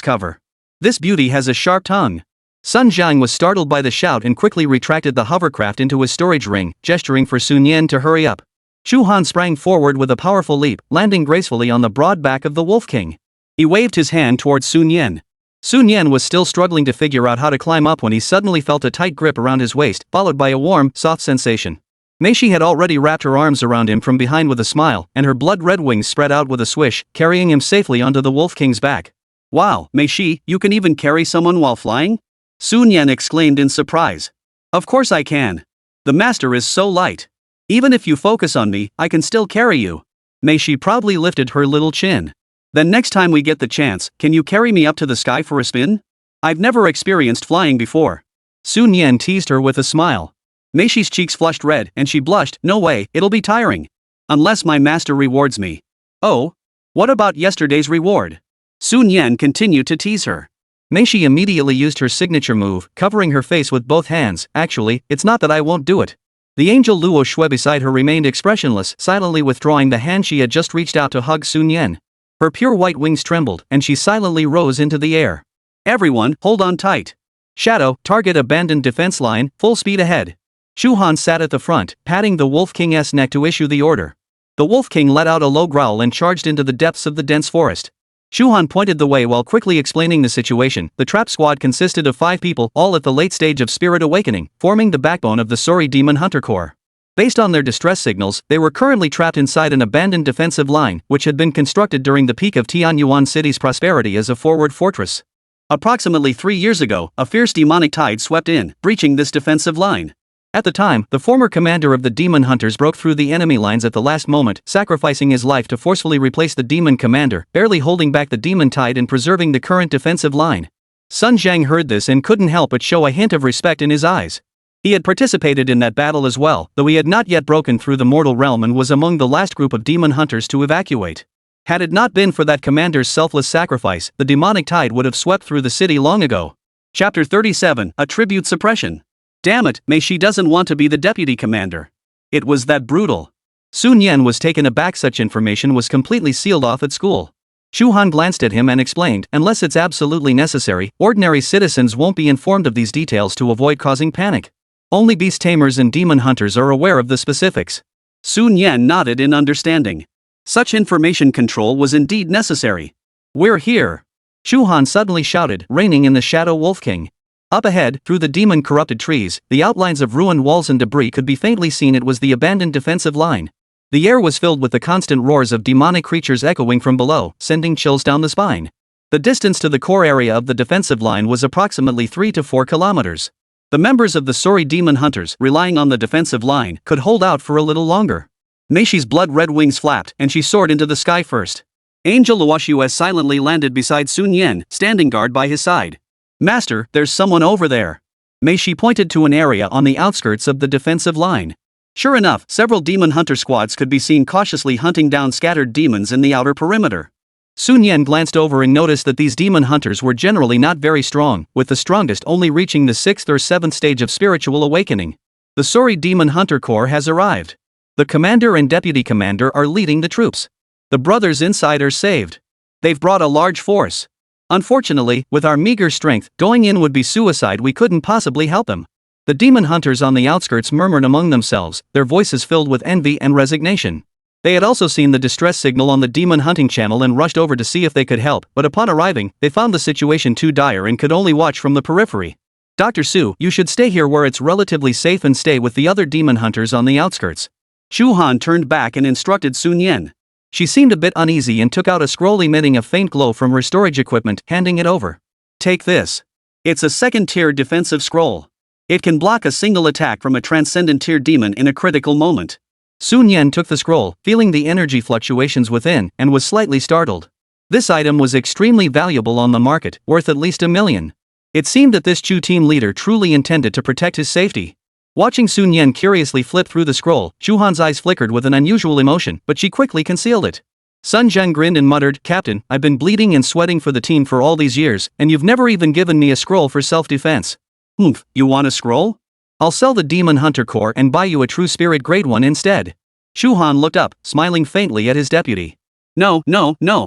cover. This beauty has a sharp tongue. Sun Zhang was startled by the shout and quickly retracted the hovercraft into his storage ring, gesturing for Sun Yan to hurry up. Chu Han sprang forward with a powerful leap, landing gracefully on the broad back of the Wolf King. He waved his hand towards Sun Yan. Sun Yan was still struggling to figure out how to climb up when he suddenly felt a tight grip around his waist, followed by a warm, soft sensation. Mei Shi had already wrapped her arms around him from behind with a smile, and her blood-red wings spread out with a swish, carrying him safely onto the Wolf King's back. Wow, Mei Shi, you can even carry someone while flying? Sun Yan exclaimed in surprise. Of course I can. The master is so light. Even if you focus on me, I can still carry you. Mei Shi proudly lifted her little chin. Then next time we get the chance, can you carry me up to the sky for a spin? I've never experienced flying before. Sun Yan teased her with a smile. Mei Shi's cheeks flushed red, and she blushed. No way, it'll be tiring. Unless my master rewards me. Oh? What about yesterday's reward? Sun Yan continued to tease her. Mei Shi immediately used her signature move, covering her face with both hands. Actually, it's not that I won't do it. The angel Luo Shui beside her remained expressionless, silently withdrawing the hand she had just reached out to hug Sun Yan. Her pure white wings trembled, and she silently rose into the air. Everyone, hold on tight. Shadow, target abandoned defense line, full speed ahead. Chu Han sat at the front, patting the Wolf King's neck to issue the order. The Wolf King let out a low growl and charged into the depths of the dense forest. Chu Han pointed the way while quickly explaining the situation. The trap squad consisted of 5 people, all at the late stage of spirit awakening, forming the backbone of the Suri Demon Hunter Corps. Based on their distress signals, they were currently trapped inside an abandoned defensive line, which had been constructed during the peak of Tianyuan City's prosperity as a forward fortress. Approximately 3 years ago, a fierce demonic tide swept in, breaching this defensive line. At the time, the former commander of the demon hunters broke through the enemy lines at the last moment, sacrificing his life to forcefully replace the demon commander, barely holding back the demon tide and preserving the current defensive line. Sun Zhang heard this and couldn't help but show a hint of respect in his eyes. He had participated in that battle as well, though he had not yet broken through the mortal realm and was among the last group of demon hunters to evacuate. Had it not been for that commander's selfless sacrifice, the demonic tide would have swept through the city long ago. Chapter 37, Attribute Suppression. Damn it, Mei Shi doesn't want to be the deputy commander. It was that brutal. Sun Yan was taken aback. Such information was completely sealed off at school. Shu Han glanced at him and explained, unless it's absolutely necessary, ordinary citizens won't be informed of these details to avoid causing panic. Only beast tamers and demon hunters are aware of the specifics. Sun Yan nodded in understanding. Such information control was indeed necessary. We're here! Shu Han suddenly shouted, reining in the Shadow Wolf King. Up ahead, through the demon-corrupted trees, the outlines of ruined walls and debris could be faintly seen. It was the abandoned defensive line. The air was filled with the constant roars of demonic creatures echoing from below, sending chills down the spine. The distance to the core area of the defensive line was approximately 3 to 4 kilometers. The members of the sorry demon hunters, relying on the defensive line, could hold out for a little longer. Meishi's blood-red wings flapped, and she soared into the sky first. Angel Luoshues silently landed beside Sun Yan, standing guard by his side. Master, there's someone over there. Meishi pointed to an area on the outskirts of the defensive line. Sure enough, several demon hunter squads could be seen cautiously hunting down scattered demons in the outer perimeter. Sun Yan glanced over and noticed that these demon hunters were generally not very strong, with the strongest only reaching the 6th or 7th stage of spiritual awakening. The sorry demon hunter corps has arrived. The commander and deputy commander are leading the troops. The brothers inside are saved. They've brought a large force. Unfortunately, with our meager strength, going in would be suicide. We couldn't possibly help them. The demon hunters on the outskirts murmured among themselves, their voices filled with envy and resignation. They had also seen the distress signal on the demon hunting channel and rushed over to see if they could help, but upon arriving, they found the situation too dire and could only watch from the periphery. Dr. Su, you should stay here where it's relatively safe and stay with the other demon hunters on the outskirts. Shu Han turned back and instructed Sun Yan. She seemed a bit uneasy and took out a scroll emitting a faint glow from her storage equipment, handing it over. Take this. It's a second-tier defensive scroll. It can block a single attack from a transcendent tier demon in a critical moment. Sun Yan took the scroll, feeling the energy fluctuations within, and was slightly startled. This item was extremely valuable on the market, worth at least $1 million. It seemed that this Chu team leader truly intended to protect his safety. Watching Sun Yan curiously flip through the scroll, Shu Han's eyes flickered with an unusual emotion, but she quickly concealed it. Sun Zheng grinned and muttered, Captain, I've been bleeding and sweating for the team for all these years, and you've never even given me a scroll for self-defense. You want a scroll? I'll sell the Demon Hunter Corps and buy you a true spirit grade one instead. Shu Han looked up, smiling faintly at his deputy. No,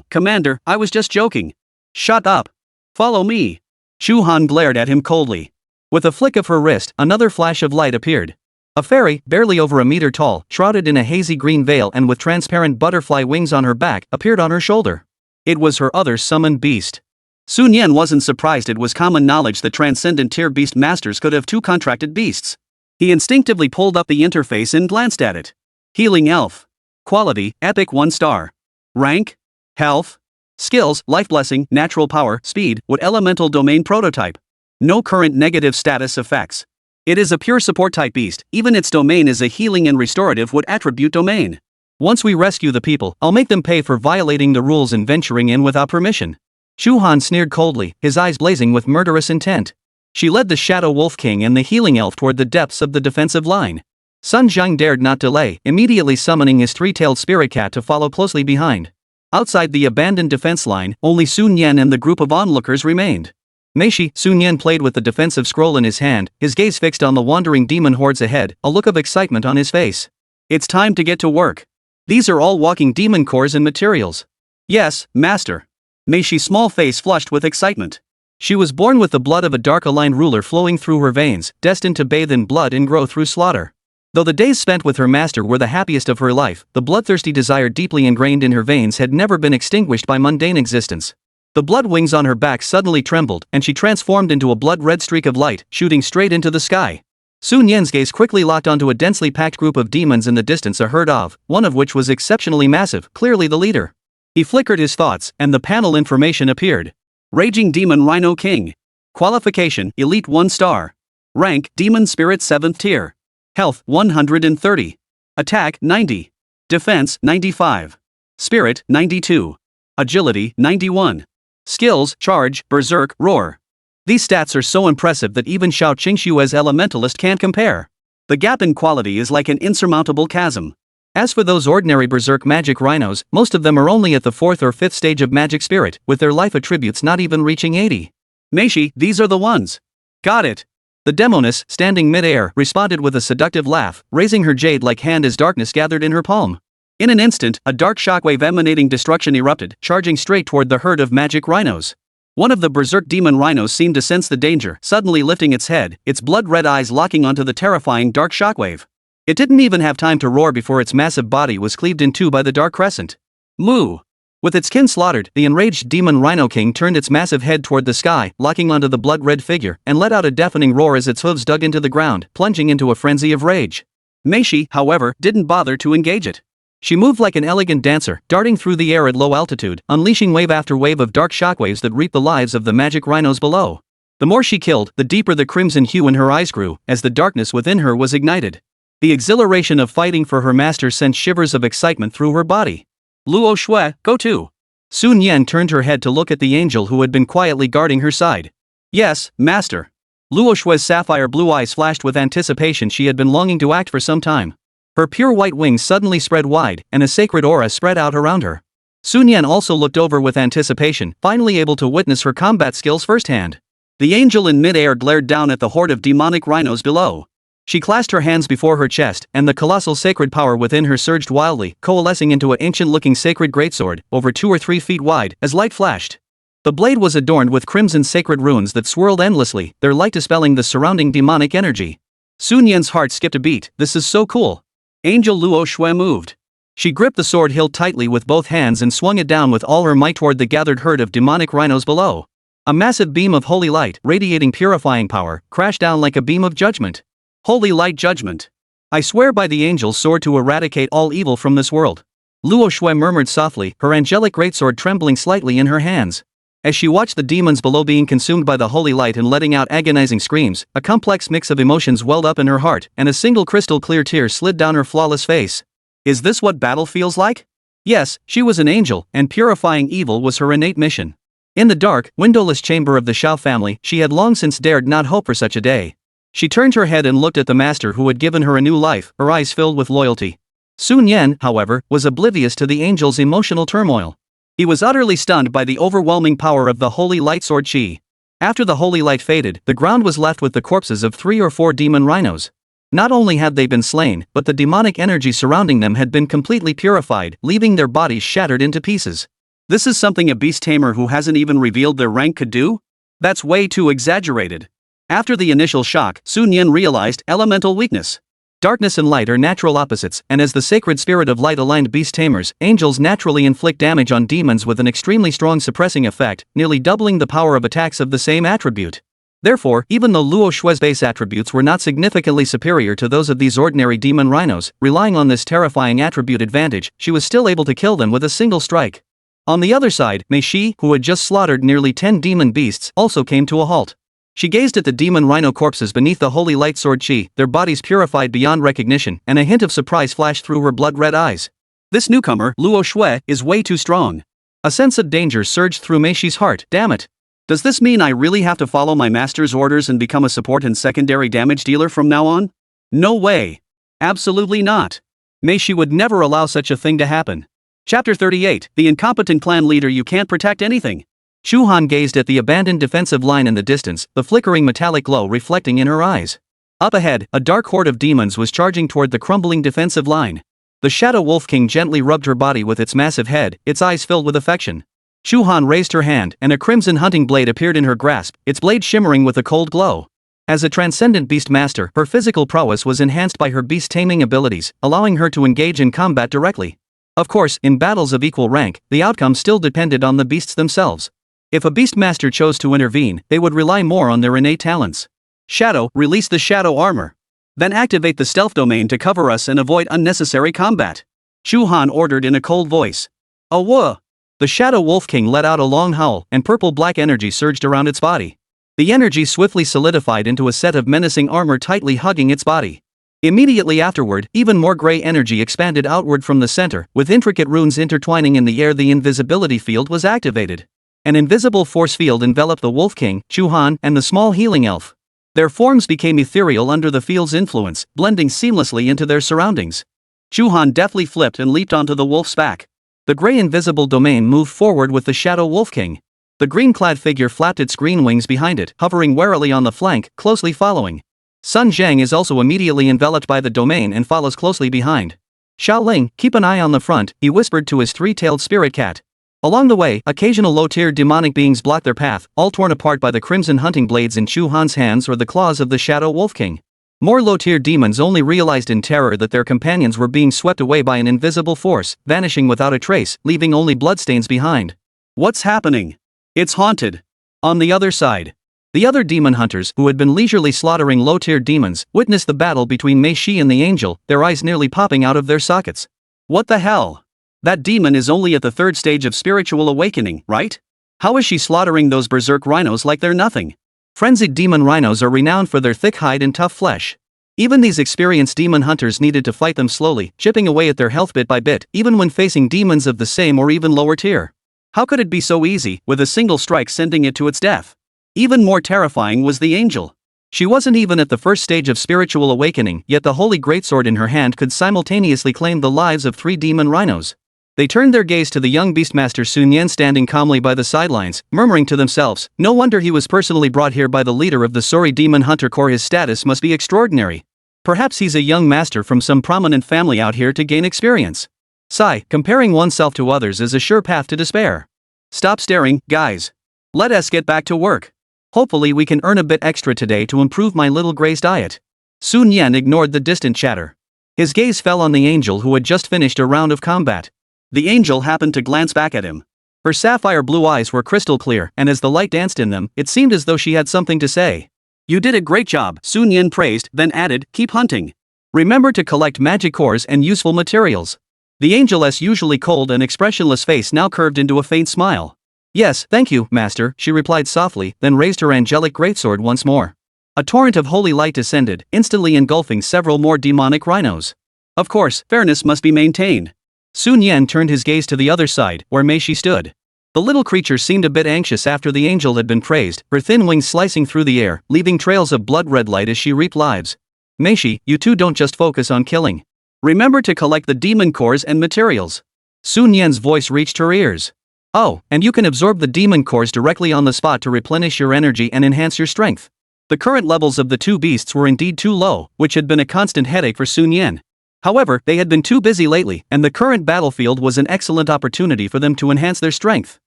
Commander, I was just joking. Shut up. Follow me. Shu Han glared at him coldly. With a flick of her wrist, another flash of light appeared. A fairy, barely over a meter tall, shrouded in a hazy green veil and with transparent butterfly wings on her back, appeared on her shoulder. It was her other summoned beast. Sun Yan wasn't surprised. It was common knowledge that transcendent tier beast masters could have 2 contracted beasts. He instinctively pulled up the interface and glanced at it. Healing Elf. Quality, Epic 1 star. Rank? Health. Skills, Life Blessing, Natural Power, Speed, with Elemental Domain Prototype. No current negative status effects. It is a pure support type beast, even its domain is a healing and restorative wood attribute domain. Once we rescue the people, I'll make them pay for violating the rules and venturing in without permission. Shu Han sneered coldly, his eyes blazing with murderous intent. She led the Shadow Wolf King and the Healing Elf toward the depths of the defensive line. Sun Zhang dared not delay, immediately summoning his 3-tailed spirit cat to follow closely behind. Outside the abandoned defense line, only Sun Yan and the group of onlookers remained. Meishi, Sun Yan played with the defensive scroll in his hand, his gaze fixed on the wandering demon hordes ahead, a look of excitement on his face. It's time to get to work. These are all walking demon cores and materials. Yes, Master. Meishi's small face flushed with excitement. She was born with the blood of a dark-aligned ruler flowing through her veins, destined to bathe in blood and grow through slaughter. Though the days spent with her master were the happiest of her life, the bloodthirsty desire deeply ingrained in her veins had never been extinguished by mundane existence. The blood wings on her back suddenly trembled, and she transformed into a blood-red streak of light, shooting straight into the sky. Sun Yan's gaze quickly locked onto a densely packed group of demons in the distance, a herd of, one of which was exceptionally massive, clearly the leader. He flickered his thoughts, and the panel information appeared. Raging Demon Rhino King. Qualification, Elite 1 star. Rank, Demon Spirit 7th tier. Health, 130. Attack, 90. Defense, 95. Spirit, 92. Agility, 91. Skills, Charge, Berserk, Roar. These stats are so impressive that even Xiao Qingshue's elementalist can't compare. The gap in quality is like an insurmountable chasm. As for those ordinary berserk magic rhinos, most of them are only at the 4th or 5th stage of magic spirit, with their life attributes not even reaching 80. Meishi, these are the ones. Got it. The demoness, standing mid-air, responded with a seductive laugh, raising her jade-like hand as darkness gathered in her palm. In an instant, a dark shockwave emanating destruction erupted, charging straight toward the herd of magic rhinos. One of the berserk demon rhinos seemed to sense the danger, suddenly lifting its head, its blood-red eyes locking onto the terrifying dark shockwave. It didn't even have time to roar before its massive body was cleaved in two by the dark crescent. Moo! With its kin slaughtered, the enraged demon rhino king turned its massive head toward the sky, locking onto the blood-red figure, and let out a deafening roar as its hooves dug into the ground, plunging into a frenzy of rage. Meishi, however, didn't bother to engage it. She moved like an elegant dancer, darting through the air at low altitude, unleashing wave after wave of dark shockwaves that reaped the lives of the magic rhinos below. The more she killed, the deeper the crimson hue in her eyes grew, as the darkness within her was ignited. The exhilaration of fighting for her master sent shivers of excitement through her body. Luo Shui, go to. Sun Yan turned her head to look at the angel who had been quietly guarding her side. Yes, master. Luo Shui's sapphire blue eyes flashed with anticipation. She had been longing to act for some time. Her pure white wings suddenly spread wide, and a sacred aura spread out around her. Sun Yan also looked over with anticipation, finally able to witness her combat skills firsthand. The angel in mid-air glared down at the horde of demonic rhinos below. She clasped her hands before her chest, and the colossal sacred power within her surged wildly, coalescing into an ancient-looking sacred greatsword, over 2 or 3 feet wide, as light flashed. The blade was adorned with crimson sacred runes that swirled endlessly, their light dispelling the surrounding demonic energy. Sun Yan's heart skipped a beat. This is so cool. Angel Luo Shui moved. She gripped the sword hilt tightly with both hands and swung it down with all her might toward the gathered herd of demonic rhinos below. A massive beam of holy light, radiating purifying power, crashed down like a beam of judgment. Holy light judgment. I swear by the angel's sword to eradicate all evil from this world. Luo Shui murmured softly, her angelic greatsword trembling slightly in her hands. As she watched the demons below being consumed by the holy light and letting out agonizing screams, a complex mix of emotions welled up in her heart, and a single crystal-clear tear slid down her flawless face. Is this what battle feels like? Yes, she was an angel, and purifying evil was her innate mission. In the dark, windowless chamber of the Xiao family, she had long since dared not hope for such a day. She turned her head and looked at the master who had given her a new life, her eyes filled with loyalty. Sun Yan, however, was oblivious to the angel's emotional turmoil. He was utterly stunned by the overwhelming power of the holy light sword chi. After the holy light faded, the ground was left with the corpses of 3 or 4 demon rhinos. Not only had they been slain, but the demonic energy surrounding them had been completely purified, leaving their bodies shattered into pieces. This is something a beast tamer who hasn't even revealed their rank could do? That's way too exaggerated. After the initial shock, Sun Yan realized elemental weakness. Darkness and light are natural opposites, and as the sacred spirit of light-aligned beast tamers, angels naturally inflict damage on demons with an extremely strong suppressing effect, nearly doubling the power of attacks of the same attribute. Therefore, even though Luo Shui's base attributes were not significantly superior to those of these ordinary demon rhinos, relying on this terrifying attribute advantage, she was still able to kill them with a single strike. On the other side, Mei Shi, who had just slaughtered nearly 10 demon beasts, also came to a halt. She gazed at the demon rhino corpses beneath the holy light sword chi, their bodies purified beyond recognition, and a hint of surprise flashed through her blood-red eyes. This newcomer, Luo Shui, is way too strong. A sense of danger surged through Mei Shi's heart. Damn it. Does this mean I really have to follow my master's orders and become a support and secondary damage dealer from now on? No way. Absolutely not. Mei Shi would never allow such a thing to happen. Chapter 38, The Incompetent Clan Leader. You can't protect anything. Shu Han gazed at the abandoned defensive line in the distance, the flickering metallic glow reflecting in her eyes. Up ahead, a dark horde of demons was charging toward the crumbling defensive line. The Shadow Wolf King gently rubbed her body with its massive head, its eyes filled with affection. Shu Han raised her hand, and a crimson hunting blade appeared in her grasp, its blade shimmering with a cold glow. As a transcendent beast master, her physical prowess was enhanced by her beast taming abilities, allowing her to engage in combat directly. Of course, in battles of equal rank, the outcome still depended on the beasts themselves. If a beastmaster chose to intervene, they would rely more on their innate talents. Shadow, release the shadow armor. Then activate the stealth domain to cover us and avoid unnecessary combat. Shu Han ordered in a cold voice. Awah! The Shadow Wolf King let out a long howl, and purple-black energy surged around its body. The energy swiftly solidified into a set of menacing armor tightly hugging its body. Immediately afterward, even more gray energy expanded outward from the center, with intricate runes intertwining in the air. The invisibility field was activated. An invisible force field enveloped the Wolf King, Shu Han, and the small healing elf. Their forms became ethereal under the field's influence, blending seamlessly into their surroundings. Shu Han deftly flipped and leaped onto the wolf's back. The gray invisible domain moved forward with the Shadow Wolf King. The green-clad figure flapped its green wings behind it, hovering warily on the flank, closely following. Sun Zhang is also immediately enveloped by the domain and follows closely behind. Xiaoling, keep an eye on the front, he whispered to his three-tailed spirit cat. Along the way, occasional low-tier demonic beings blocked their path, all torn apart by the crimson hunting blades in Chu Han's hands or the claws of the Shadow Wolf King. More low-tier demons only realized in terror that their companions were being swept away by an invisible force, vanishing without a trace, leaving only bloodstains behind. What's happening? It's haunted. On the other side, the other demon hunters, who had been leisurely slaughtering low-tier demons, witnessed the battle between Mei Shi and the angel, their eyes nearly popping out of their sockets. What the hell? That demon is only at the third stage of spiritual awakening, right? How is she slaughtering those berserk rhinos like they're nothing? Frenzied demon rhinos are renowned for their thick hide and tough flesh. Even these experienced demon hunters needed to fight them slowly, chipping away at their health bit by bit, even when facing demons of the same or even lower tier. How could it be so easy, with a single strike sending it to its death? Even more terrifying was the angel. She wasn't even at the first stage of spiritual awakening, yet the holy greatsword in her hand could simultaneously claim the lives of 3 demon rhinos. They turned their gaze to the young beastmaster Sun Yan standing calmly by the sidelines, murmuring to themselves, no wonder he was personally brought here by the leader of the Sori Demon Hunter Corps. His status must be extraordinary. Perhaps he's a young master from some prominent family out here to gain experience. Sigh, comparing oneself to others is a sure path to despair. Stop staring, guys. Let us get back to work. Hopefully we can earn a bit extra today to improve my little Gray's diet. Sun Yan ignored the distant chatter. His gaze fell on the angel who had just finished a round of combat. The angel happened to glance back at him. Her sapphire blue eyes were crystal clear, and as the light danced in them, it seemed as though she had something to say. You did a great job, Sun Yan praised, then added, keep hunting. Remember to collect magic cores and useful materials. The angel's usually cold and expressionless face now curved into a faint smile. Yes, thank you, master, she replied softly, then raised her angelic greatsword once more. A torrent of holy light descended, instantly engulfing several more demonic rhinos. Of course, fairness must be maintained. Sun Yan turned his gaze to the other side, where Mei Shi stood. The little creature seemed a bit anxious after the angel had been praised, her thin wings slicing through the air, leaving trails of blood-red light as she reaped lives. Mei Shi, you two don't just focus on killing. Remember to collect the demon cores and materials. Sun Yan's voice reached her ears. Oh, and you can absorb the demon cores directly on the spot to replenish your energy and enhance your strength. The current levels of the two beasts were indeed too low, which had been a constant headache for Sun Yan. However, they had been too busy lately, and the current battlefield was an excellent opportunity for them to enhance their strength.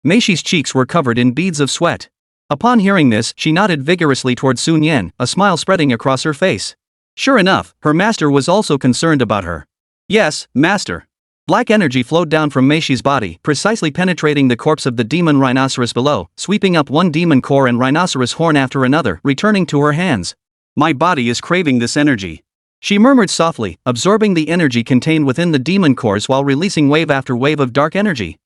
Mei Shi's cheeks were covered in beads of sweat. Upon hearing this, she nodded vigorously toward Sun Yan, a smile spreading across her face. Sure enough, her master was also concerned about her. Yes, master. Black energy flowed down from Mei Shi's body, precisely penetrating the corpse of the demon rhinoceros below, sweeping up one demon core and rhinoceros horn after another, returning to her hands. My body is craving this energy. She murmured softly, absorbing the energy contained within the demon cores while releasing wave after wave of dark energy.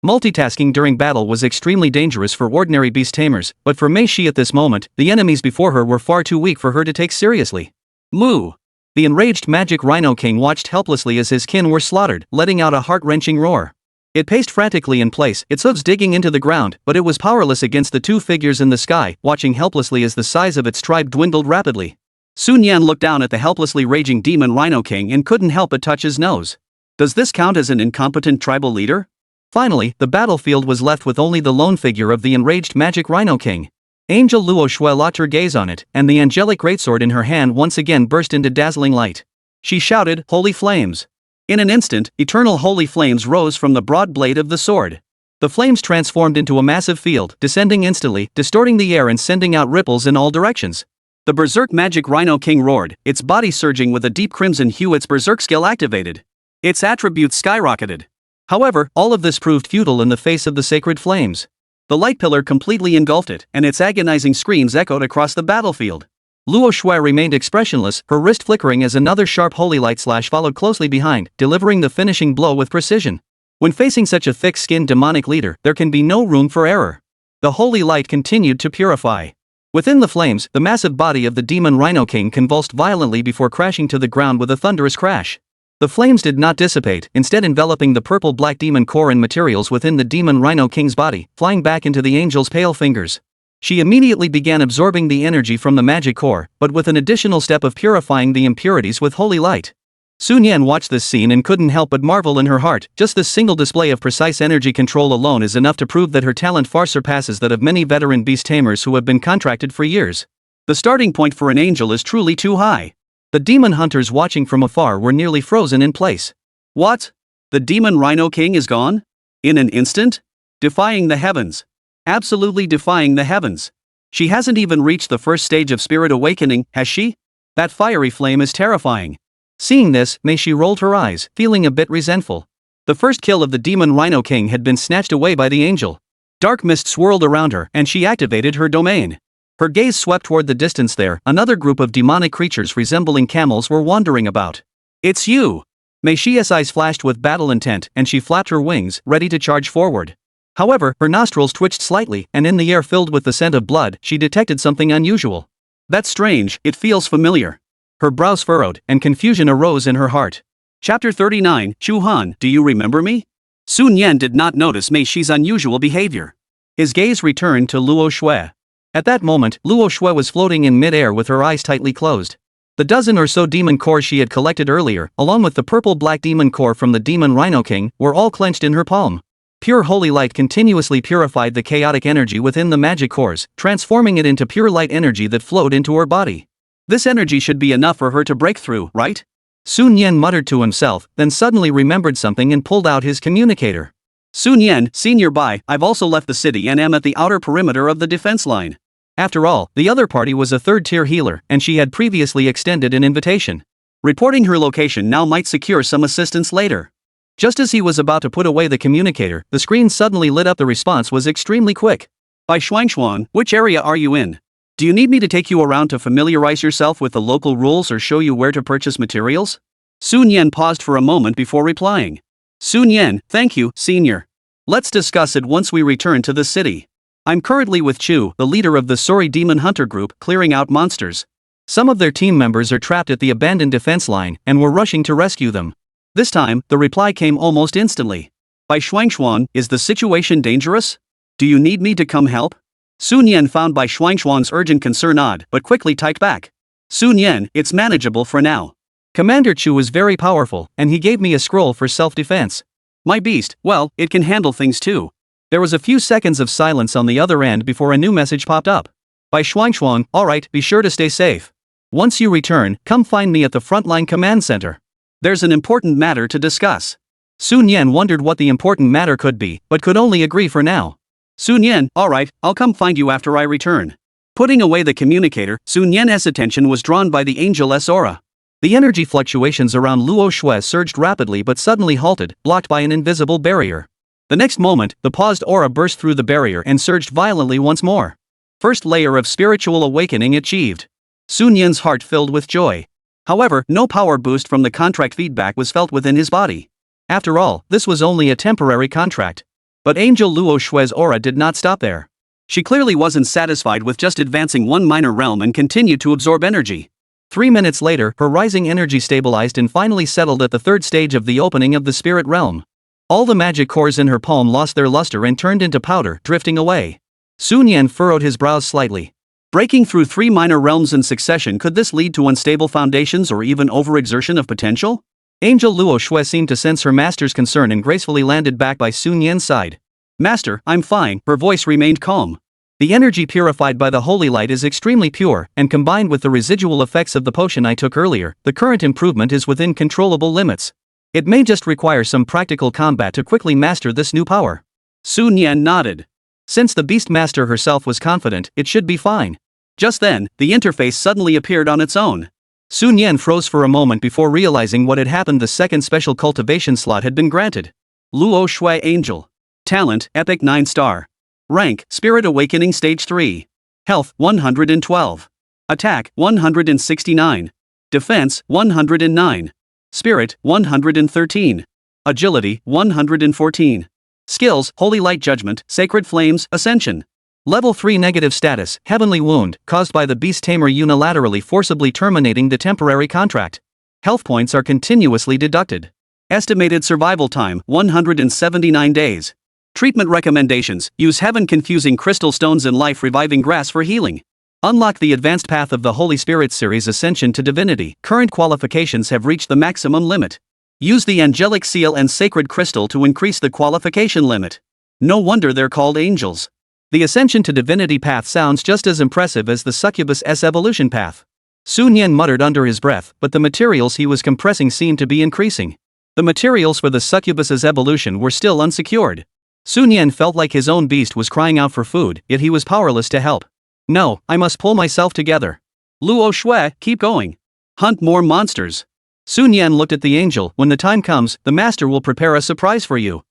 Multitasking during battle was extremely dangerous for ordinary beast tamers, but for Mei Shi at this moment, the enemies before her were far too weak for her to take seriously. Moo! The enraged magic rhino king watched helplessly as his kin were slaughtered, letting out a heart-wrenching roar. It paced frantically in place, its hooves digging into the ground, but it was powerless against the two figures in the sky, watching helplessly as the size of its tribe dwindled rapidly. Sun Yan looked down at the helplessly raging demon rhino king and couldn't help but touch his nose. Does this count as an incompetent tribal leader? Finally, the battlefield was left with only the lone figure of the enraged magic rhino king. Angel Luo Shui locked her gaze on it, and the angelic greatsword in her hand once again burst into dazzling light. She shouted, "Holy flames!" In an instant, eternal holy flames rose from the broad blade of the sword. The flames transformed into a massive field, descending instantly, distorting the air and sending out ripples in all directions. The berserk magic rhino king roared, its body surging with a deep crimson hue. Its berserk skill activated. Its attributes skyrocketed. However, all of this proved futile in the face of the sacred flames. The light pillar completely engulfed it, and its agonizing screams echoed across the battlefield. Luo Shui remained expressionless, her wrist flickering as another sharp holy light slash followed closely behind, delivering the finishing blow with precision. When facing such a thick-skinned demonic leader, there can be no room for error. The holy light continued to purify. Within the flames, the massive body of the demon rhino king convulsed violently before crashing to the ground with a thunderous crash. The flames did not dissipate, instead enveloping the purple-black demon core and materials within the demon rhino king's body, flying back into the angel's pale fingers. She immediately began absorbing the energy from the magic core, but with an additional step of purifying the impurities with holy light. Sun Yan watched this scene and couldn't help but marvel in her heart. Just this single display of precise energy control alone is enough to prove that her talent far surpasses that of many veteran beast tamers who have been contracted for years. The starting point for an angel is truly too high. The demon hunters watching from afar were nearly frozen in place. What? The demon Rhino King is gone? In an instant? Defying the heavens. Absolutely defying the heavens. She hasn't even reached the first stage of spirit awakening, has she? That fiery flame is terrifying. Seeing this, Meishi rolled her eyes, feeling a bit resentful. The first kill of the demon Rhino King had been snatched away by the angel. Dark mist swirled around her and she activated her domain. Her gaze swept toward the distance there. Another group of demonic creatures resembling camels were wandering about. It's you! Meishi's eyes flashed with battle intent and she flapped her wings, ready to charge forward. However, her nostrils twitched slightly and in the air filled with the scent of blood, she detected something unusual. That's strange, it feels familiar. Her brows furrowed and confusion arose in her heart. Chapter 39, Chu Han, do you remember me? Sun Yan did not notice Meishi's unusual behavior. His gaze returned to Luo Shui. At that moment, Luo Shui was floating in mid-air with her eyes tightly closed. The dozen or so demon cores she had collected earlier, along with the purple-black demon core from the demon Rhino King, were all clenched in her palm. Pure holy light continuously purified the chaotic energy within the magic cores, transforming it into pure light energy that flowed into her body. This energy should be enough for her to break through, right? Sun Yan muttered to himself, then suddenly remembered something and pulled out his communicator. Sun Yan, senior Bai, I've also left the city and am at the outer perimeter of the defense line. After all, the other party was a third-tier healer, and she had previously extended an invitation. Reporting her location now might secure some assistance later. Just as he was about to put away the communicator, the screen suddenly lit up. The response was extremely quick. By Shuangshuan, which area are you in? Do you need me to take you around to familiarize yourself with the local rules or show you where to purchase materials? Sun Yan paused for a moment before replying. Sun Yan, thank you, senior. Let's discuss it once we return to the city. I'm currently with Chu, the leader of the Sori Demon Hunter group, clearing out monsters. Some of their team members are trapped at the abandoned defense line, and we're rushing to rescue them. This time, the reply came almost instantly. By Shuangshuan, is the situation dangerous? Do you need me to come help? Sun Yan found Bai Shuangshuan's urgent concern odd, but quickly typed back. Sun Yan, it's manageable for now. Commander Chu is very powerful, and he gave me a scroll for self-defense. My beast, well, it can handle things too. There was a few seconds of silence on the other end before a new message popped up. By Shuangshuan, alright, be sure to stay safe. Once you return, come find me at the frontline command center. There's an important matter to discuss. Sun Yan wondered what the important matter could be, but could only agree for now. Sun Yan, alright, I'll come find you after I return. Putting away the communicator, Sun Yan's attention was drawn by the angel's aura. The energy fluctuations around Luo Shui surged rapidly but suddenly halted, blocked by an invisible barrier. The next moment, the paused aura burst through the barrier and surged violently once more. First layer of spiritual awakening achieved. Sun Yan's heart filled with joy. However, no power boost from the contract feedback was felt within his body. After all, this was only a temporary contract. But Angel Luo Shui's aura did not stop there. She clearly wasn't satisfied with just advancing one minor realm and continued to absorb energy. 3 minutes later, her rising energy stabilized and finally settled at the third stage of the opening of the spirit realm. All the magic cores in her palm lost their luster and turned into powder, drifting away. Sun Yan furrowed his brows slightly. Breaking through 3 minor realms in succession, could this lead to unstable foundations or even overexertion of potential? Angel Luo Shui seemed to sense her master's concern and gracefully landed back by Sun Yan's side. Master, I'm fine, her voice remained calm. The energy purified by the holy light is extremely pure, and combined with the residual effects of the potion I took earlier, the current improvement is within controllable limits. It may just require some practical combat to quickly master this new power. Sun Yan nodded. Since the Beast Master herself was confident, it should be fine. Just then, the interface suddenly appeared on its own. Sun Yan froze for a moment before realizing what had happened. The second special cultivation slot had been granted. Luo Shui Angel. Talent, Epic 9-star. Rank, Spirit Awakening Stage 3. Health, 112. Attack, 169. Defense, 109. Spirit, 113. Agility, 114. Skills, Holy Light Judgment, Sacred Flames, Ascension. Level 3 negative status, Heavenly Wound, caused by the Beast Tamer unilaterally forcibly terminating the temporary contract. Health points are continuously deducted. Estimated survival time, 179 days. Treatment recommendations, use heaven-confusing crystal stones and life-reviving grass for healing. Unlock the advanced path of the Holy Spirit series Ascension to Divinity. Current qualifications have reached the maximum limit. Use the Angelic Seal and Sacred Crystal to increase the qualification limit. No wonder they're called angels. The Ascension to Divinity path sounds just as impressive as the Succubus S evolution path. Sun Yan muttered under his breath, but the materials he was compressing seemed to be increasing. The materials for the succubus's evolution were still unsecured. Sun Yan felt like his own beast was crying out for food, yet he was powerless to help. No, I must pull myself together. Luo Shui, keep going. Hunt more monsters. Sun Yan looked at the angel. When the time comes, the master will prepare a surprise for you.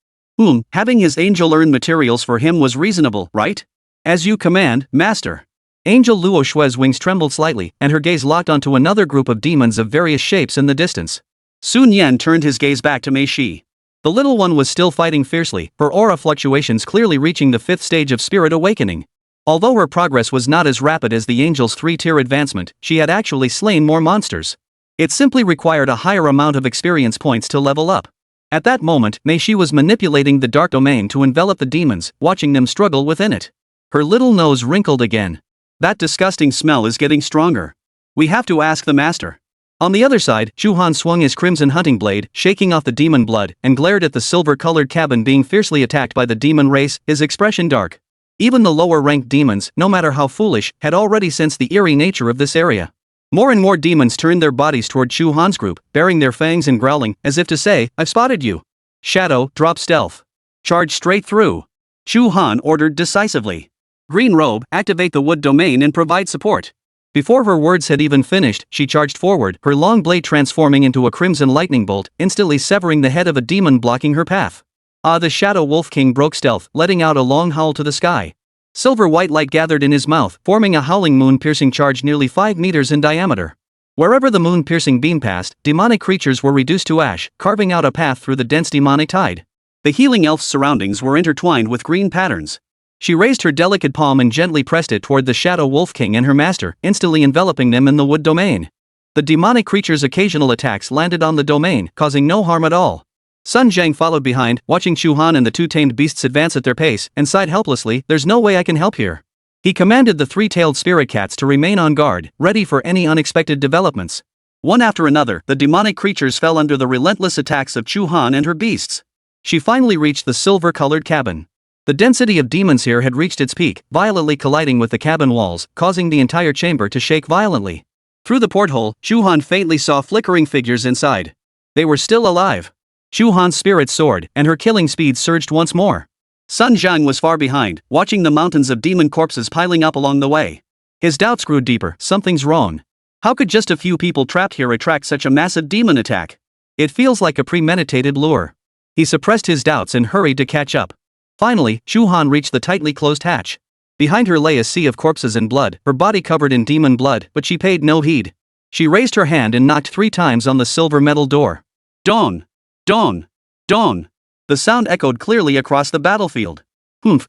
Having his angel earn materials for him was reasonable, right? As you command, master. Angel Luo Shui's wings trembled slightly, and her gaze locked onto another group of demons of various shapes in the distance. Sun Yan turned his gaze back to Mei Shi. The little one was still fighting fiercely, her aura fluctuations clearly reaching the 5th stage of spirit awakening. Although her progress was not as rapid as the angel's 3-tier advancement, she had actually slain more monsters. It simply required a higher amount of experience points to level up. At that moment, Mei Shi was manipulating the dark domain to envelop the demons, watching them struggle within it. Her little nose wrinkled again. That disgusting smell is getting stronger. We have to ask the master. On the other side, Chu Han swung his crimson hunting blade, shaking off the demon blood, and glared at the silver-colored cabin being fiercely attacked by the demon race, his expression dark. Even the lower-ranked demons, no matter how foolish, had already sensed the eerie nature of this area. More and more demons turned their bodies toward Chu Han's group, baring their fangs and growling, as if to say, I've spotted you. Shadow, drop stealth. Charge straight through. Chu Han ordered decisively. Green robe, activate the wood domain and provide support. Before her words had even finished, she charged forward, her long blade transforming into a crimson lightning bolt, instantly severing the head of a demon blocking her path. The Shadow Wolf King broke stealth, letting out a long howl to the sky. Silver-white light gathered in his mouth, forming a howling moon-piercing charge nearly 5 meters in diameter. Wherever the moon-piercing beam passed, demonic creatures were reduced to ash, carving out a path through the dense demonic tide. The healing elf's surroundings were intertwined with green patterns. She raised her delicate palm and gently pressed it toward the Shadow Wolf King and her master, instantly enveloping them in the wood domain. The demonic creature's occasional attacks landed on the domain, causing no harm at all. Sun Zhang followed behind, watching Chu Han and the 2 tamed beasts advance at their pace, and sighed helplessly, there's no way I can help here. He commanded the 3-tailed spirit cats to remain on guard, ready for any unexpected developments. One after another, the demonic creatures fell under the relentless attacks of Chu Han and her beasts. She finally reached the silver-colored cabin. The density of demons here had reached its peak, violently colliding with the cabin walls, causing the entire chamber to shake violently. Through the porthole, Chu Han faintly saw flickering figures inside. They were still alive. Chu Han's spirit soared, and her killing speed surged once more. Sun Zhang was far behind, watching the mountains of demon corpses piling up along the way. His doubts grew deeper, something's wrong. How could just a few people trapped here attract such a massive demon attack? It feels like a premeditated lure. He suppressed his doubts and hurried to catch up. Finally, Chu Han reached the tightly closed hatch. Behind her lay a sea of corpses and blood, her body covered in demon blood, but she paid no heed. She raised her hand and knocked 3 times on the silver metal door. Dawn! Dawn! Dawn! The sound echoed clearly across the battlefield.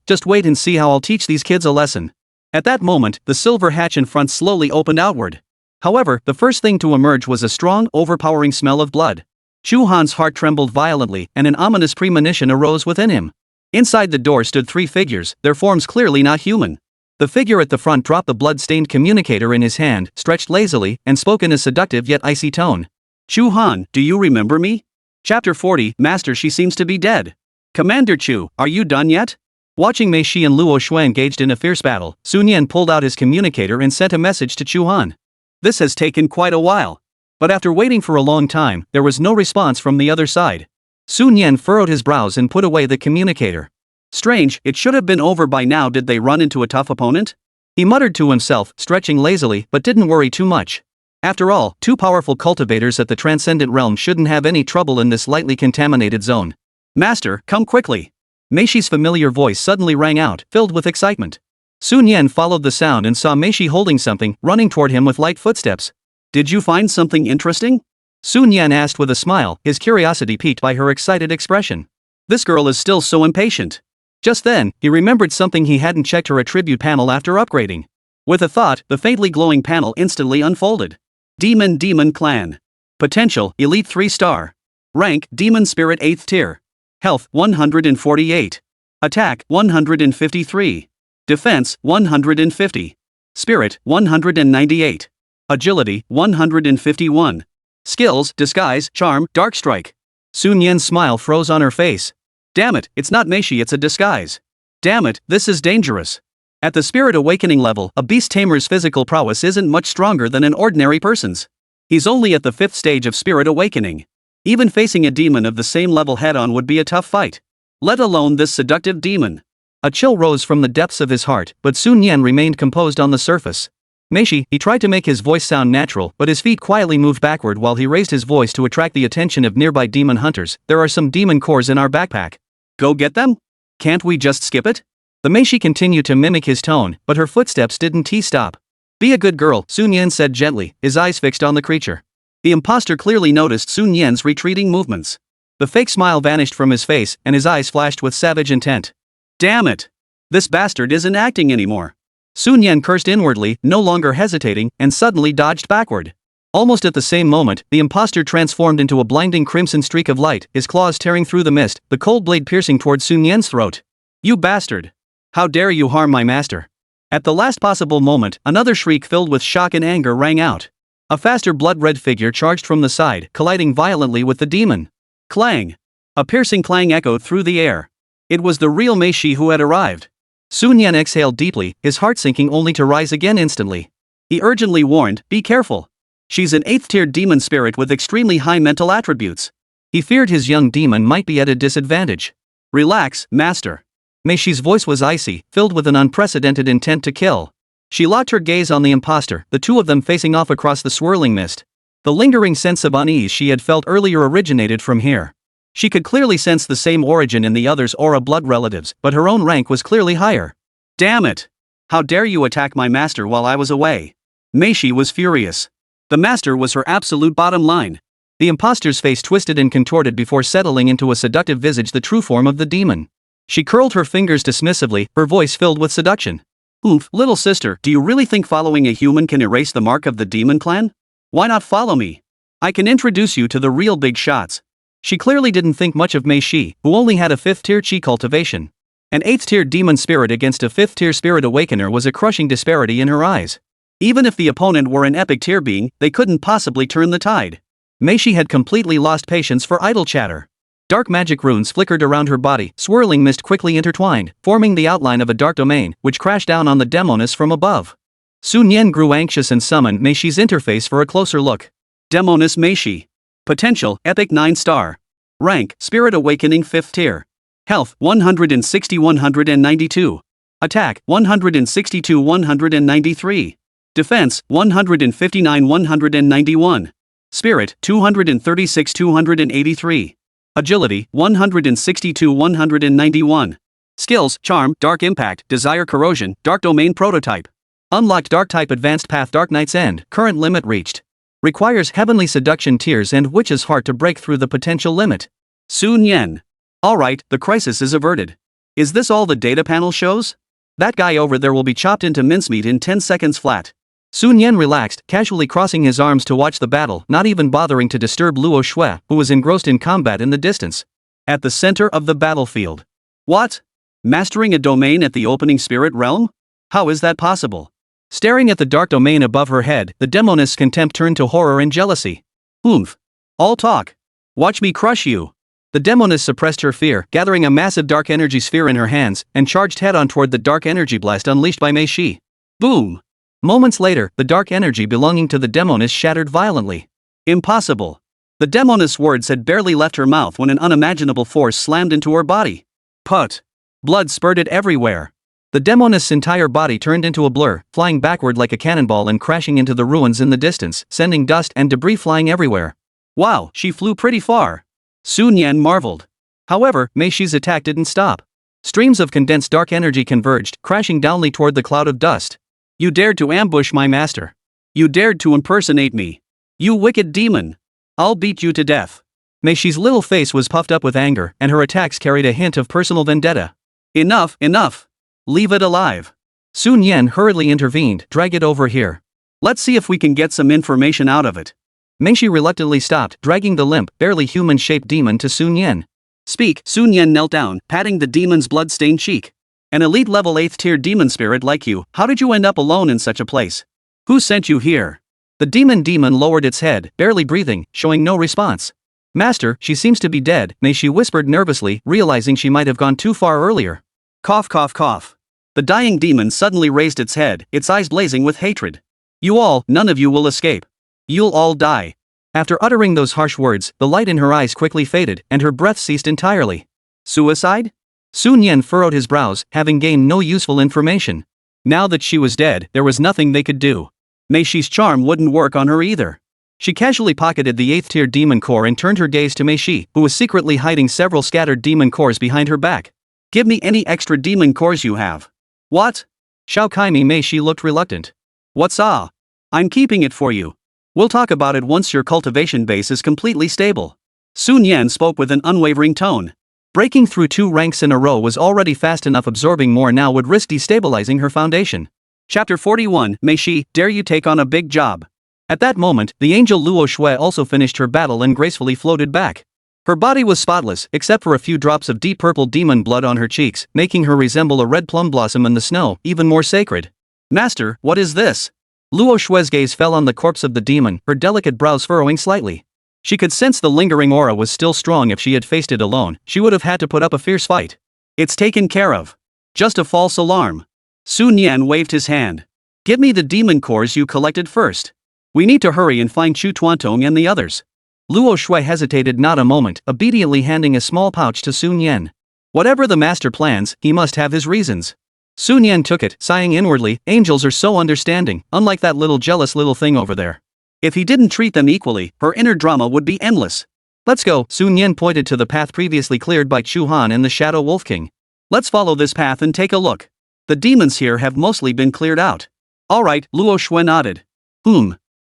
Just wait and see how I'll teach these kids a lesson. At that moment, the silver hatch in front slowly opened outward. However, the first thing to emerge was a strong, overpowering smell of blood. Chu Han's heart trembled violently, and an ominous premonition arose within him. Inside the door stood 3 figures, their forms clearly not human. The figure at the front dropped the blood-stained communicator in his hand, stretched lazily, and spoke in a seductive yet icy tone. Chu Han, do you remember me? Chapter 40, Master, she seems to be dead. Commander Chu, are you done yet? Watching Mei Shi and Luo Shui engaged in a fierce battle, Sun Yan pulled out his communicator and sent a message to Chu Han. This has taken quite a while. But after waiting for a long time, there was no response from the other side. Sun Yan furrowed his brows and put away the communicator. Strange, it should have been over by now. Did they run into a tough opponent? He muttered to himself, stretching lazily, but didn't worry too much. After all, 2 powerful cultivators at the Transcendent Realm shouldn't have any trouble in this lightly contaminated zone. Master, come quickly. Mei Shi's familiar voice suddenly rang out, filled with excitement. Sun Yan followed the sound and saw Mei Shi holding something, running toward him with light footsteps. Did you find something interesting? Sun Yan asked with a smile, his curiosity piqued by her excited expression. This girl is still so impatient. Just then, he remembered something. He hadn't checked her attribute panel after upgrading. With a thought, the faintly glowing panel instantly unfolded. Demon Clan. Potential, Elite 3-star. Rank, Demon Spirit 8th tier. Health, 148. Attack, 153. Defense, 150. Spirit, 198. Agility, 151. Skills, Disguise, Charm, Dark Strike. Sun Yan's smile froze on her face. Damn it, it's not Mei Shi, it's a disguise. Damn it, this is dangerous. At the Spirit Awakening level, a beast tamer's physical prowess isn't much stronger than an ordinary person's. He's only at the 5th stage of Spirit Awakening. Even facing a demon of the same level head-on would be a tough fight. Let alone this seductive demon. A chill rose from the depths of his heart, but Sun Yan remained composed on the surface. Meishi, he tried to make his voice sound natural, but his feet quietly moved backward while he raised his voice to attract the attention of nearby demon hunters. There are some demon cores in our backpack. Go get them? Can't we just skip it? The Meishi continued to mimic his tone, but her footsteps didn't stop. Be a good girl, Sun Yan said gently, his eyes fixed on the creature. The imposter clearly noticed Sun Yan's retreating movements. The fake smile vanished from his face, and his eyes flashed with savage intent. Damn it! This bastard isn't acting anymore. Sun Yan cursed inwardly, no longer hesitating, and suddenly dodged backward. Almost at the same moment, the imposter transformed into a blinding crimson streak of light, his claws tearing through the mist, the cold blade piercing toward Sun Yan's throat. You bastard! How dare you harm my master? At the last possible moment, another shriek filled with shock and anger rang out. A faster blood-red figure charged from the side, colliding violently with the demon. Clang! A piercing clang echoed through the air. It was the real Meishi who had arrived. Sun Yan exhaled deeply, his heart sinking only to rise again instantly. He urgently warned, be careful. She's an 8th-tier demon spirit with extremely high mental attributes. He feared his young demon might be at a disadvantage. Relax, master. Meishi's voice was icy, filled with an unprecedented intent to kill. She locked her gaze on the imposter, the two of them facing off across the swirling mist. The lingering sense of unease she had felt earlier originated from here. She could clearly sense the same origin in the other's aura blood relatives, but her own rank was clearly higher. Damn it! How dare you attack my master while I was away? Meishi was furious. The master was her absolute bottom line. The imposter's face twisted and contorted before settling into a seductive visage, the true form of the demon. She curled her fingers dismissively, her voice filled with seduction. Oomph, little sister, do you really think following a human can erase the mark of the demon clan? Why not follow me? I can introduce you to the real big shots. She clearly didn't think much of Meishi, who only had a 5th-tier chi cultivation. An 8th-tier demon spirit against a 5th-tier spirit awakener was a crushing disparity in her eyes. Even if the opponent were an epic tier being, they couldn't possibly turn the tide. Meishi had completely lost patience for idle chatter. Dark magic runes flickered around her body, swirling mist quickly intertwined, forming the outline of a dark domain, which crashed down on the demoness from above. Sun Yan grew anxious and summoned Meishi's interface for a closer look. Demoness Meishi. Potential, Epic 9-star. Rank, Spirit Awakening 5th tier. Health, 160-192. Attack, 162-193. Defense, 159-191. Spirit, 236-283. Agility, 162-191. Skills, Charm, Dark Impact, Desire Corrosion, Dark Domain Prototype. Unlocked Dark Type Advanced Path Dark Knight's End, current limit reached. Requires Heavenly Seduction Tears and Witch's Heart to break through the potential limit. Sun Yan. Alright, the crisis is averted. Is this all the data panel shows? That guy over there will be chopped into mincemeat in 10 seconds flat. Sun Yan relaxed, casually crossing his arms to watch the battle, not even bothering to disturb Luo Shui, who was engrossed in combat in the distance. At the center of the battlefield. What? Mastering a domain at the opening spirit realm? How is that possible? Staring at the dark domain above her head, the demoness' contempt turned to horror and jealousy. Oomph. All talk. Watch me crush you. The demoness suppressed her fear, gathering a massive dark energy sphere in her hands, and charged head-on toward the dark energy blast unleashed by Meishi. Boom! Moments later, the dark energy belonging to the demoness shattered violently. Impossible. The demoness' words had barely left her mouth when an unimaginable force slammed into her body. Put. Blood spurted everywhere. The demoness' entire body turned into a blur, flying backward like a cannonball and crashing into the ruins in the distance, sending dust and debris flying everywhere. Wow, she flew pretty far. Sun Yan marveled. However, Meishi's attack didn't stop. Streams of condensed dark energy converged, crashing downly toward the cloud of dust. You dared to ambush my master. You dared to impersonate me. You wicked demon. I'll beat you to death. Meishi's little face was puffed up with anger, and her attacks carried a hint of personal vendetta. Enough, enough. Leave it alive. Sun Yan hurriedly intervened. Drag it over here. Let's see if we can get some information out of it. Meishi reluctantly stopped, dragging the limp, barely human-shaped demon to Sun Yan. Speak. Sun Yan knelt down, patting the demon's blood-stained cheek. An elite level 8th-tier demon spirit like you, how did you end up alone in such a place? Who sent you here? The demon lowered its head, barely breathing, showing no response. Master, she seems to be dead, Meishi whispered nervously, realizing she might have gone too far earlier. Cough, cough, cough. The dying demon suddenly raised its head, its eyes blazing with hatred. You all, none of you will escape. You'll all die. After uttering those harsh words, the light in her eyes quickly faded, and her breath ceased entirely. Suicide? Sun Yan furrowed his brows, having gained no useful information. Now that she was dead, there was nothing they could do. Mei Shi's charm wouldn't work on her either. She casually pocketed the 8th tier demon core and turned her gaze to Mei Shi, who was secretly hiding several scattered demon cores behind her back. Give me any extra demon cores you have. What? Xiao Kaimi Mei Shi looked reluctant. What's I'm keeping it for you. We'll talk about it once your cultivation base is completely stable. Sun Yan spoke with an unwavering tone. Breaking through 2 ranks in a row was already fast enough, absorbing more now would risk destabilizing her foundation. Chapter 41, Mei Shi, dare you take on a big job. At that moment, the angel Luo Shui also finished her battle and gracefully floated back. Her body was spotless, except for a few drops of deep purple demon blood on her cheeks, making her resemble a red plum blossom in the snow, even more sacred. Master, what is this? Luo Shui's gaze fell on the corpse of the demon, her delicate brows furrowing slightly. She could sense the lingering aura was still strong. If she had faced it alone, she would have had to put up a fierce fight. It's taken care of. Just a false alarm. Sun Yan waved his hand. Give me the demon cores you collected first. We need to hurry and find Chu Tuantong and the others. Luo Shui hesitated not a moment, obediently handing a small pouch to Sun Yan. Whatever the master plans, he must have his reasons. Sun Yan took it, sighing inwardly. Angels are so understanding, unlike that little jealous little thing over there. If he didn't treat them equally, her inner drama would be endless. Let's go. Sun Yan pointed to the path previously cleared by Chu Han and the Shadow Wolf King. Let's follow this path and take a look. The demons here have mostly been cleared out. Alright, Luo Shui nodded.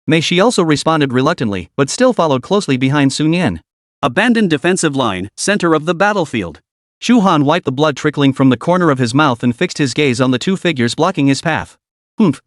Mei Shi also responded reluctantly, but still followed closely behind Sun Yan. Abandoned defensive line, center of the battlefield. Chu Han wiped the blood trickling from the corner of his mouth and fixed his gaze on the 2 figures blocking his path.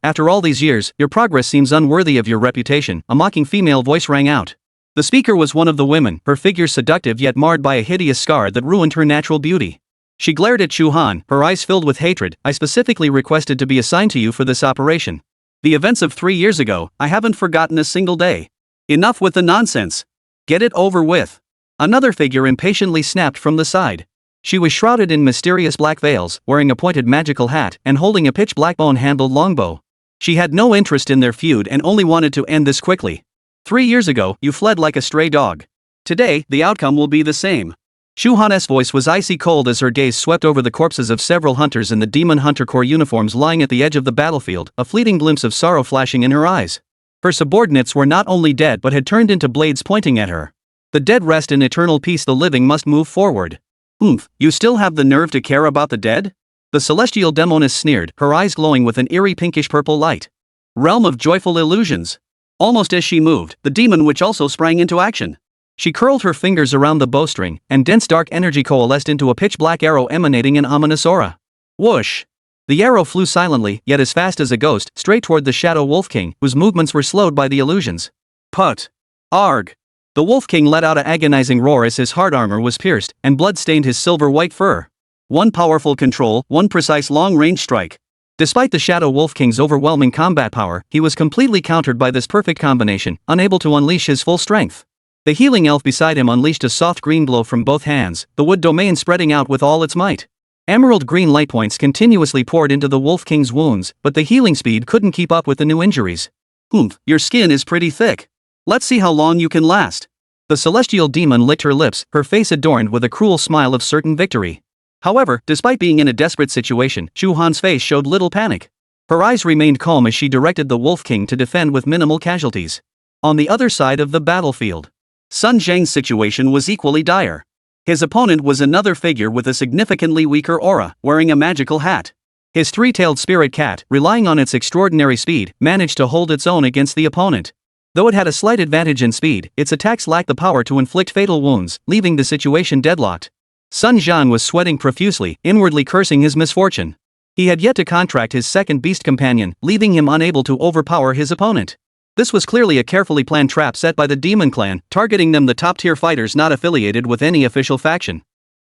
After all these years, your progress seems unworthy of your reputation, a mocking female voice rang out. The speaker was one of the women, her figure seductive yet marred by a hideous scar that ruined her natural beauty. She glared at Chu Han, her eyes filled with hatred. I specifically requested to be assigned to you for this operation. The events of 3 years ago, I haven't forgotten a single day. Enough with the nonsense. Get it over with. Another figure impatiently snapped from the side. She was shrouded in mysterious black veils, wearing a pointed magical hat, and holding a pitch-black bone-handled longbow. She had no interest in their feud and only wanted to end this quickly. 3 years ago, you fled like a stray dog. Today, the outcome will be the same. Chu Han's voice was icy cold as her gaze swept over the corpses of several hunters in the Demon Hunter Corps uniforms lying at the edge of the battlefield, a fleeting glimpse of sorrow flashing in her eyes. Her subordinates were not only dead but had turned into blades pointing at her. The dead rest in eternal peace, the living must move forward. You still have the nerve to care about the dead? The celestial demoness sneered, her eyes glowing with an eerie pinkish-purple light. Realm of joyful illusions. Almost as she moved, the demon witch also sprang into action. She curled her fingers around the bowstring, and dense dark energy coalesced into a pitch-black arrow emanating an ominous aura. Whoosh! The arrow flew silently, yet as fast as a ghost, straight toward the Shadow Wolf King, whose movements were slowed by the illusions. Put! Arg! The Wolf King let out an agonizing roar as his hard armor was pierced, and blood stained his silver-white fur. One powerful control, one precise long-range strike. Despite the Shadow Wolf King's overwhelming combat power, he was completely countered by this perfect combination, unable to unleash his full strength. The healing elf beside him unleashed a soft green glow from both hands, the wood domain spreading out with all its might. Emerald green light points continuously poured into the Wolf King's wounds, but the healing speed couldn't keep up with the new injuries. Your skin is pretty thick. Let's see how long you can last. The celestial demon licked her lips, her face adorned with a cruel smile of certain victory. However, despite being in a desperate situation, Chu Han's face showed little panic. Her eyes remained calm as she directed the Wolf King to defend with minimal casualties. On the other side of the battlefield, Sun Zhang's situation was equally dire. His opponent was another figure with a significantly weaker aura, wearing a magical hat. His three-tailed spirit cat, relying on its extraordinary speed, managed to hold its own against the opponent. Though it had a slight advantage in speed, its attacks lacked the power to inflict fatal wounds, leaving the situation deadlocked. Sun Zhang was sweating profusely, inwardly cursing his misfortune. He had yet to contract his second beast companion, leaving him unable to overpower his opponent. This was clearly a carefully planned trap set by the Demon Clan, targeting them the top-tier fighters not affiliated with any official faction.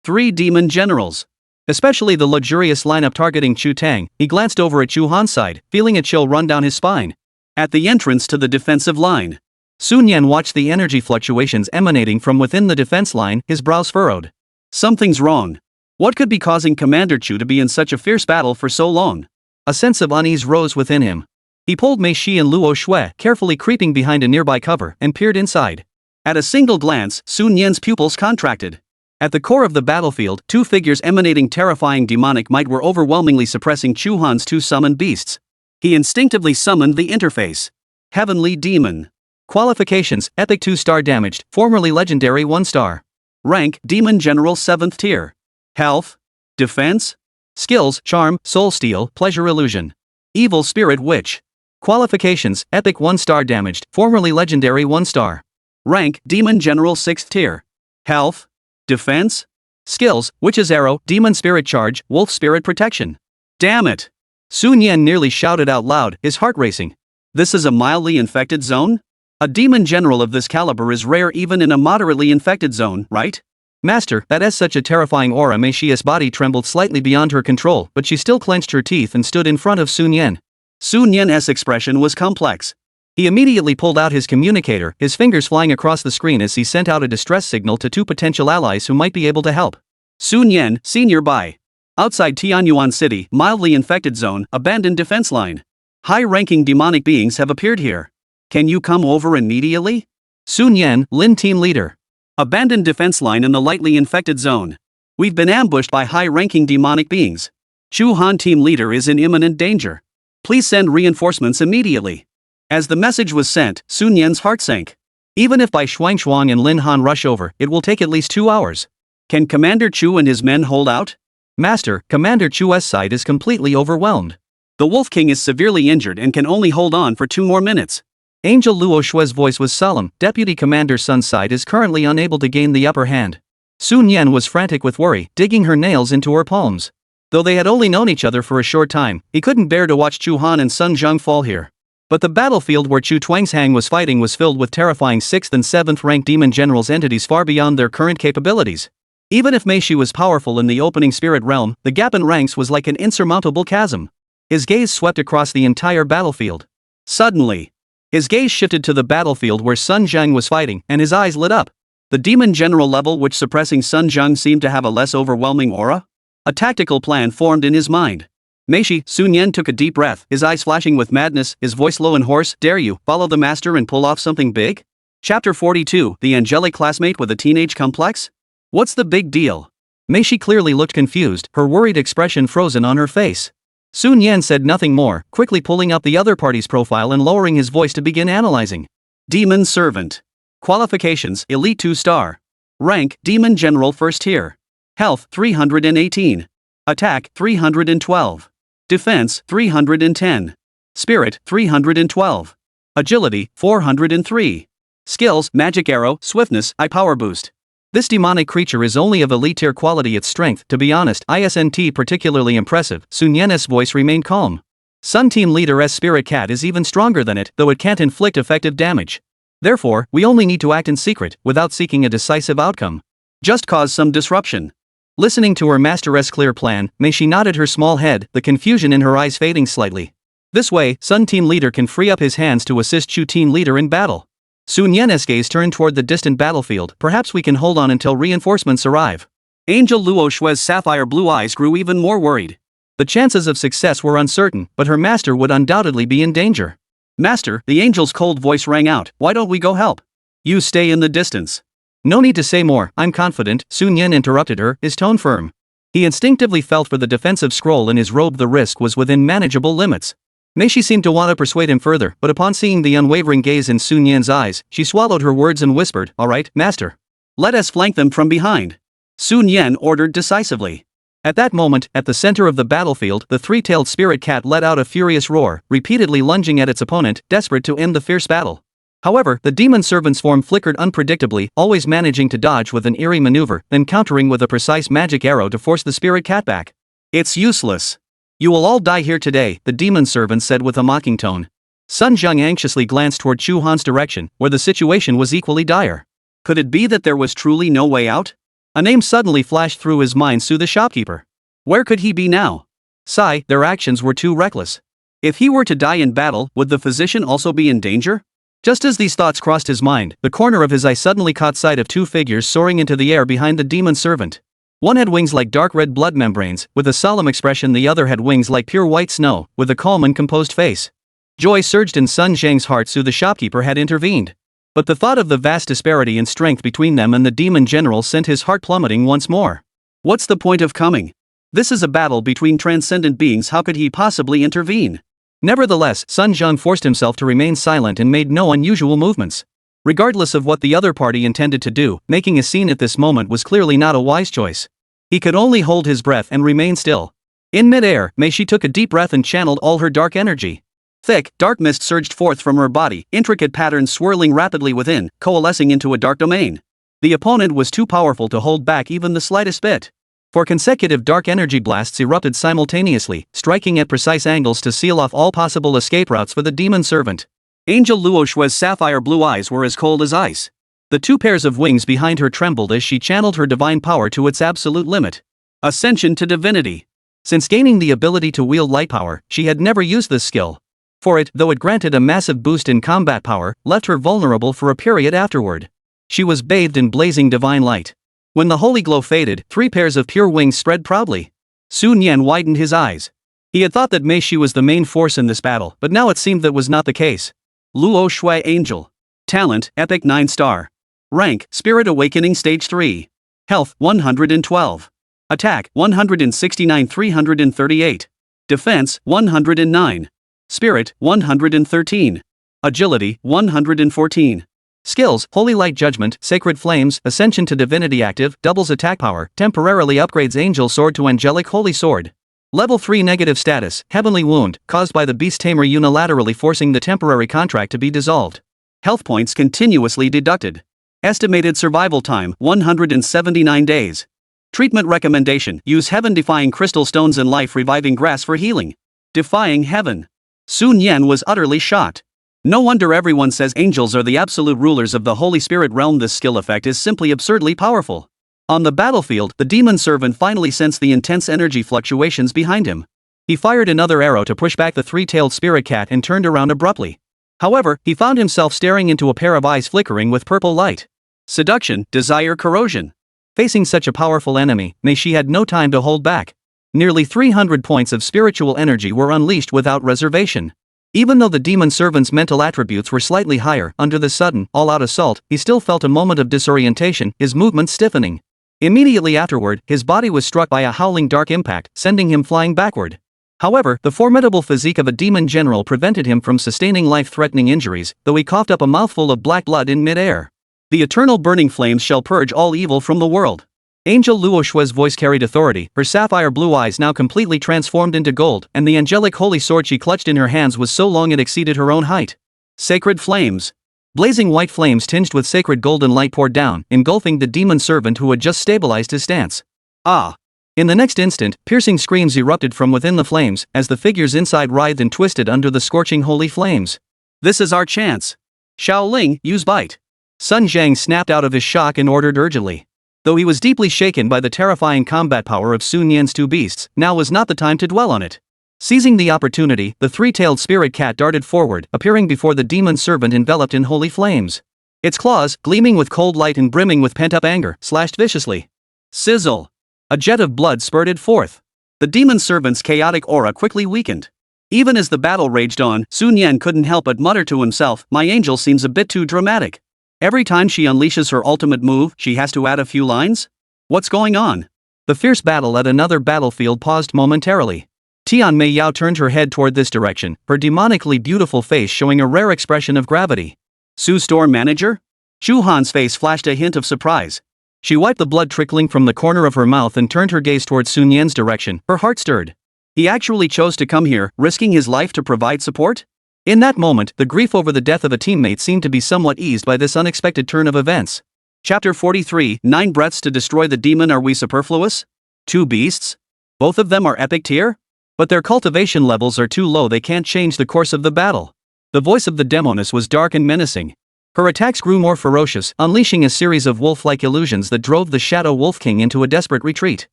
3 demon generals. Especially the luxurious lineup targeting Chu Tang. He glanced over at Chu Han's side, feeling a chill run down his spine. At the entrance to the defensive line, Sun Yan watched the energy fluctuations emanating from within the defense line, his brows furrowed. Something's wrong. What could be causing Commander Chu to be in such a fierce battle for so long? A sense of unease rose within him. He pulled Mei Shi and Luo Shui, carefully creeping behind a nearby cover, and peered inside. At a single glance, Sun Yan's pupils contracted. At the core of the battlefield, two figures emanating terrifying demonic might were overwhelmingly suppressing Chu Han's two summoned beasts. He instinctively summoned the interface. Heavenly Demon. Qualifications: Epic 2-star damaged, formerly legendary 1-star. Rank: Demon General 7th tier. Health. Defense. Skills: Charm, Soul Steal, Pleasure Illusion. Evil Spirit Witch. Qualifications: Epic 1-star damaged, formerly legendary 1-star. Rank: Demon General 6th tier. Health. Defense. Skills: Witch's Arrow, Demon Spirit Charge, Wolf Spirit Protection. Damn it! Sun Yan nearly shouted out loud, his heart racing. This is a mildly infected zone? A demon general of this caliber is rare even in a moderately infected zone, right? Master, that has such a terrifying aura. Mei Shi's body trembled slightly beyond her control, but she still clenched her teeth and stood in front of Sun Yan. Sun Yan's expression was complex. He immediately pulled out his communicator, his fingers flying across the screen as he sent out a distress signal to two potential allies who might be able to help. Sun Yan, Senior by. Outside Tianyuan City, mildly infected zone, abandoned defense line. High-ranking demonic beings have appeared here. Can you come over immediately? Sun Yan, Lin Team Leader. Abandoned defense line in the lightly infected zone. We've been ambushed by high-ranking demonic beings. Chu Han Team Leader is in imminent danger. Please send reinforcements immediately. As the message was sent, Sun Yan's heart sank. Even if Bai Shuang and Lin Han rush over, it will take at least 2 hours. Can Commander Chu and his men hold out? Master, Commander Chu's side is completely overwhelmed. The Wolf King is severely injured and can only hold on for 2 more minutes. Angel Luo Shui's voice was solemn. Deputy Commander Sun's side is currently unable to gain the upper hand. Sun Yan was frantic with worry, digging her nails into her palms. Though they had only known each other for a short time, he couldn't bear to watch Chu Han and Sun Zheng fall here. But the battlefield where Chu Tuangshang was fighting was filled with terrifying 6th and 7th rank demon generals, entities far beyond their current capabilities. Even if Mei Shi was powerful in the opening spirit realm, the gap in ranks was like an insurmountable chasm. His gaze swept across the entire battlefield. Suddenly, his gaze shifted to the battlefield where Sun Zheng was fighting, and his eyes lit up. The demon general level which suppressing Sun Zheng seemed to have a less overwhelming aura? A tactical plan formed in his mind. Mei Shi, Sun Yan took a deep breath, his eyes flashing with madness, his voice low and hoarse. Dare you follow the master and pull off something big? Chapter 42, The Angelic Classmate with a Teenage Complex? What's the big deal? Mei Shi clearly looked confused, her worried expression frozen on her face. Sun Yan said nothing more, quickly pulling up the other party's profile and lowering his voice to begin analyzing. Demon Servant. Qualifications: Elite 2-star. Rank: Demon General 1st tier. Health: 318. Attack: 312. Defense: 310. Spirit: 312. Agility: 403. Skills: Magic Arrow, Swiftness, Eye Power Boost. This demonic creature is only of elite tier quality. Its strength, to be honest, isn't particularly impressive. Sun Yan's voice remained calm. Sun Team Leader's Spirit Cat is even stronger than it, though it can't inflict effective damage. Therefore, we only need to act in secret, without seeking a decisive outcome. Just cause some disruption. Listening to her master's clear plan, Mei Shi nodded her small head, the confusion in her eyes fading slightly. This way, Sun Team Leader can free up his hands to assist Chu Team Leader in battle. Sun Yan's gaze turned toward the distant battlefield. Perhaps we can hold on until reinforcements arrive. Angel Luo Shui's sapphire blue eyes grew even more worried. The chances of success were uncertain, but her master would undoubtedly be in danger. Master, the angel's cold voice rang out, why don't we go help? You stay in the distance. No need to say more, I'm confident, Sun Yan interrupted her, his tone firm. He instinctively felt for the defensive scroll in his robe. The risk was within manageable limits. Mei Shi seemed to want to persuade him further, but upon seeing the unwavering gaze in Sun Yan's eyes, she swallowed her words and whispered, all right, master. Let us flank them from behind. Sun Yan ordered decisively. At that moment, at the center of the battlefield, the three-tailed spirit cat let out a furious roar, repeatedly lunging at its opponent, desperate to end the fierce battle. However, the demon servant's form flickered unpredictably, always managing to dodge with an eerie maneuver, then countering with a precise magic arrow to force the spirit cat back. It's useless. You will all die here today, the demon servant said with a mocking tone. Sun Zheng anxiously glanced toward Chu Han's direction, where the situation was equally dire. Could it be that there was truly no way out? A name suddenly flashed through his mind: Su the shopkeeper. Where could he be now? Sigh, their actions were too reckless. If he were to die in battle, would the physician also be in danger? Just as these thoughts crossed his mind, the corner of his eye suddenly caught sight of two figures soaring into the air behind the demon servant. One had wings like dark red blood membranes, with a solemn expression. The other had wings like pure white snow, with a calm and composed face. Joy surged in Sun Zhang's heart, so the shopkeeper had intervened. But the thought of the vast disparity in strength between them and the demon general sent his heart plummeting once more. What's the point of coming? This is a battle between transcendent beings, how could he possibly intervene? Nevertheless, Sun Zhang forced himself to remain silent and made no unusual movements. Regardless of what the other party intended to do, making a scene at this moment was clearly not a wise choice. He could only hold his breath and remain still. In mid-air, Mei Shi took a deep breath and channeled all her dark energy. Thick, dark mist surged forth from her body, intricate patterns swirling rapidly within, coalescing into a dark domain. The opponent was too powerful to hold back even the slightest bit. 4 consecutive dark energy blasts erupted simultaneously, striking at precise angles to seal off all possible escape routes for the demon servant. Angel Luo Shui's sapphire blue eyes were as cold as ice. The 2 pairs of wings behind her trembled as she channeled her divine power to its absolute limit. Ascension to divinity. Since gaining the ability to wield light power, she had never used this skill. For it, though it granted a massive boost in combat power, left her vulnerable for a period afterward. She was bathed in blazing divine light. When the holy glow faded, 3 pairs of pure wings spread proudly. Sun Yan widened his eyes. He had thought that Mei Shi was the main force in this battle, but now it seemed that was not the case. Luo Shui Angel. Talent, Epic 9-star. Rank, Spirit Awakening Stage 3. Health, 112. Attack, 169-338. Defense, 109. Spirit, 113. Agility, 114. Skills, Holy Light Judgment, Sacred Flames, Ascension to Divinity active, doubles attack power, temporarily upgrades Angel Sword to Angelic Holy Sword. Level 3 negative status, Heavenly Wound, caused by the Beast Tamer unilaterally forcing the temporary contract to be dissolved. Health points continuously deducted. Estimated survival time, 179 days. Treatment recommendation, use heaven-defying crystal stones and life-reviving grass for healing. Defying heaven. Sun Yan was utterly shocked. No wonder everyone says angels are the absolute rulers of the Holy Spirit realm. This skill effect is simply absurdly powerful. On the battlefield, the demon servant finally sensed the intense energy fluctuations behind him. He fired another arrow to push back the 3-tailed spirit cat and turned around abruptly. However, he found himself staring into a pair of eyes flickering with purple light. Seduction, desire, corrosion. Facing such a powerful enemy, Mei Shi had no time to hold back. Nearly 300 points of spiritual energy were unleashed without reservation. Even though the demon servant's mental attributes were slightly higher, under the sudden, all-out assault, he still felt a moment of disorientation, his movements stiffening. Immediately afterward, his body was struck by a howling dark impact, sending him flying backward. However, the formidable physique of a demon general prevented him from sustaining life-threatening injuries, though he coughed up a mouthful of black blood in mid-air. The eternal burning flames shall purge all evil from the world. Angel Luo Shui's voice carried authority, her sapphire blue eyes now completely transformed into gold, and the angelic holy sword she clutched in her hands was so long it exceeded her own height. Sacred flames. Blazing white flames tinged with sacred golden light poured down, engulfing the demon servant who had just stabilized his stance. Ah! In the next instant, piercing screams erupted from within the flames, as the figures inside writhed and twisted under the scorching holy flames. This is our chance. Xiao Ling, use bite. Sun Zhang snapped out of his shock and ordered urgently. Though he was deeply shaken by the terrifying combat power of Sun Yan's 2 beasts, now was not the time to dwell on it. Seizing the opportunity, the 3-tailed spirit cat darted forward, appearing before the demon servant enveloped in holy flames. Its claws, gleaming with cold light and brimming with pent-up anger, slashed viciously. Sizzle! A jet of blood spurted forth. The demon servant's chaotic aura quickly weakened. Even as the battle raged on, Sun Yan couldn't help but mutter to himself, "My angel seems a bit too dramatic. Every time she unleashes her ultimate move, she has to add a few lines? What's going on?" The fierce battle at another battlefield paused momentarily. Tian Mei Yao turned her head toward this direction, her demonically beautiful face showing a rare expression of gravity. "Su store manager?" Chu Han's face flashed a hint of surprise. She wiped the blood trickling from the corner of her mouth and turned her gaze toward Sun Yan's direction, her heart stirred. He actually chose to come here, risking his life to provide support? In that moment, the grief over the death of a teammate seemed to be somewhat eased by this unexpected turn of events. Chapter 43, 9 breaths to destroy the demon. Are we superfluous? 2 beasts? Both of them are epic tier? But their cultivation levels are too low, they can't change the course of the battle. The voice of the demoness was dark and menacing. Her attacks grew more ferocious, unleashing a series of wolf-like illusions that drove the Shadow Wolf King into a desperate retreat.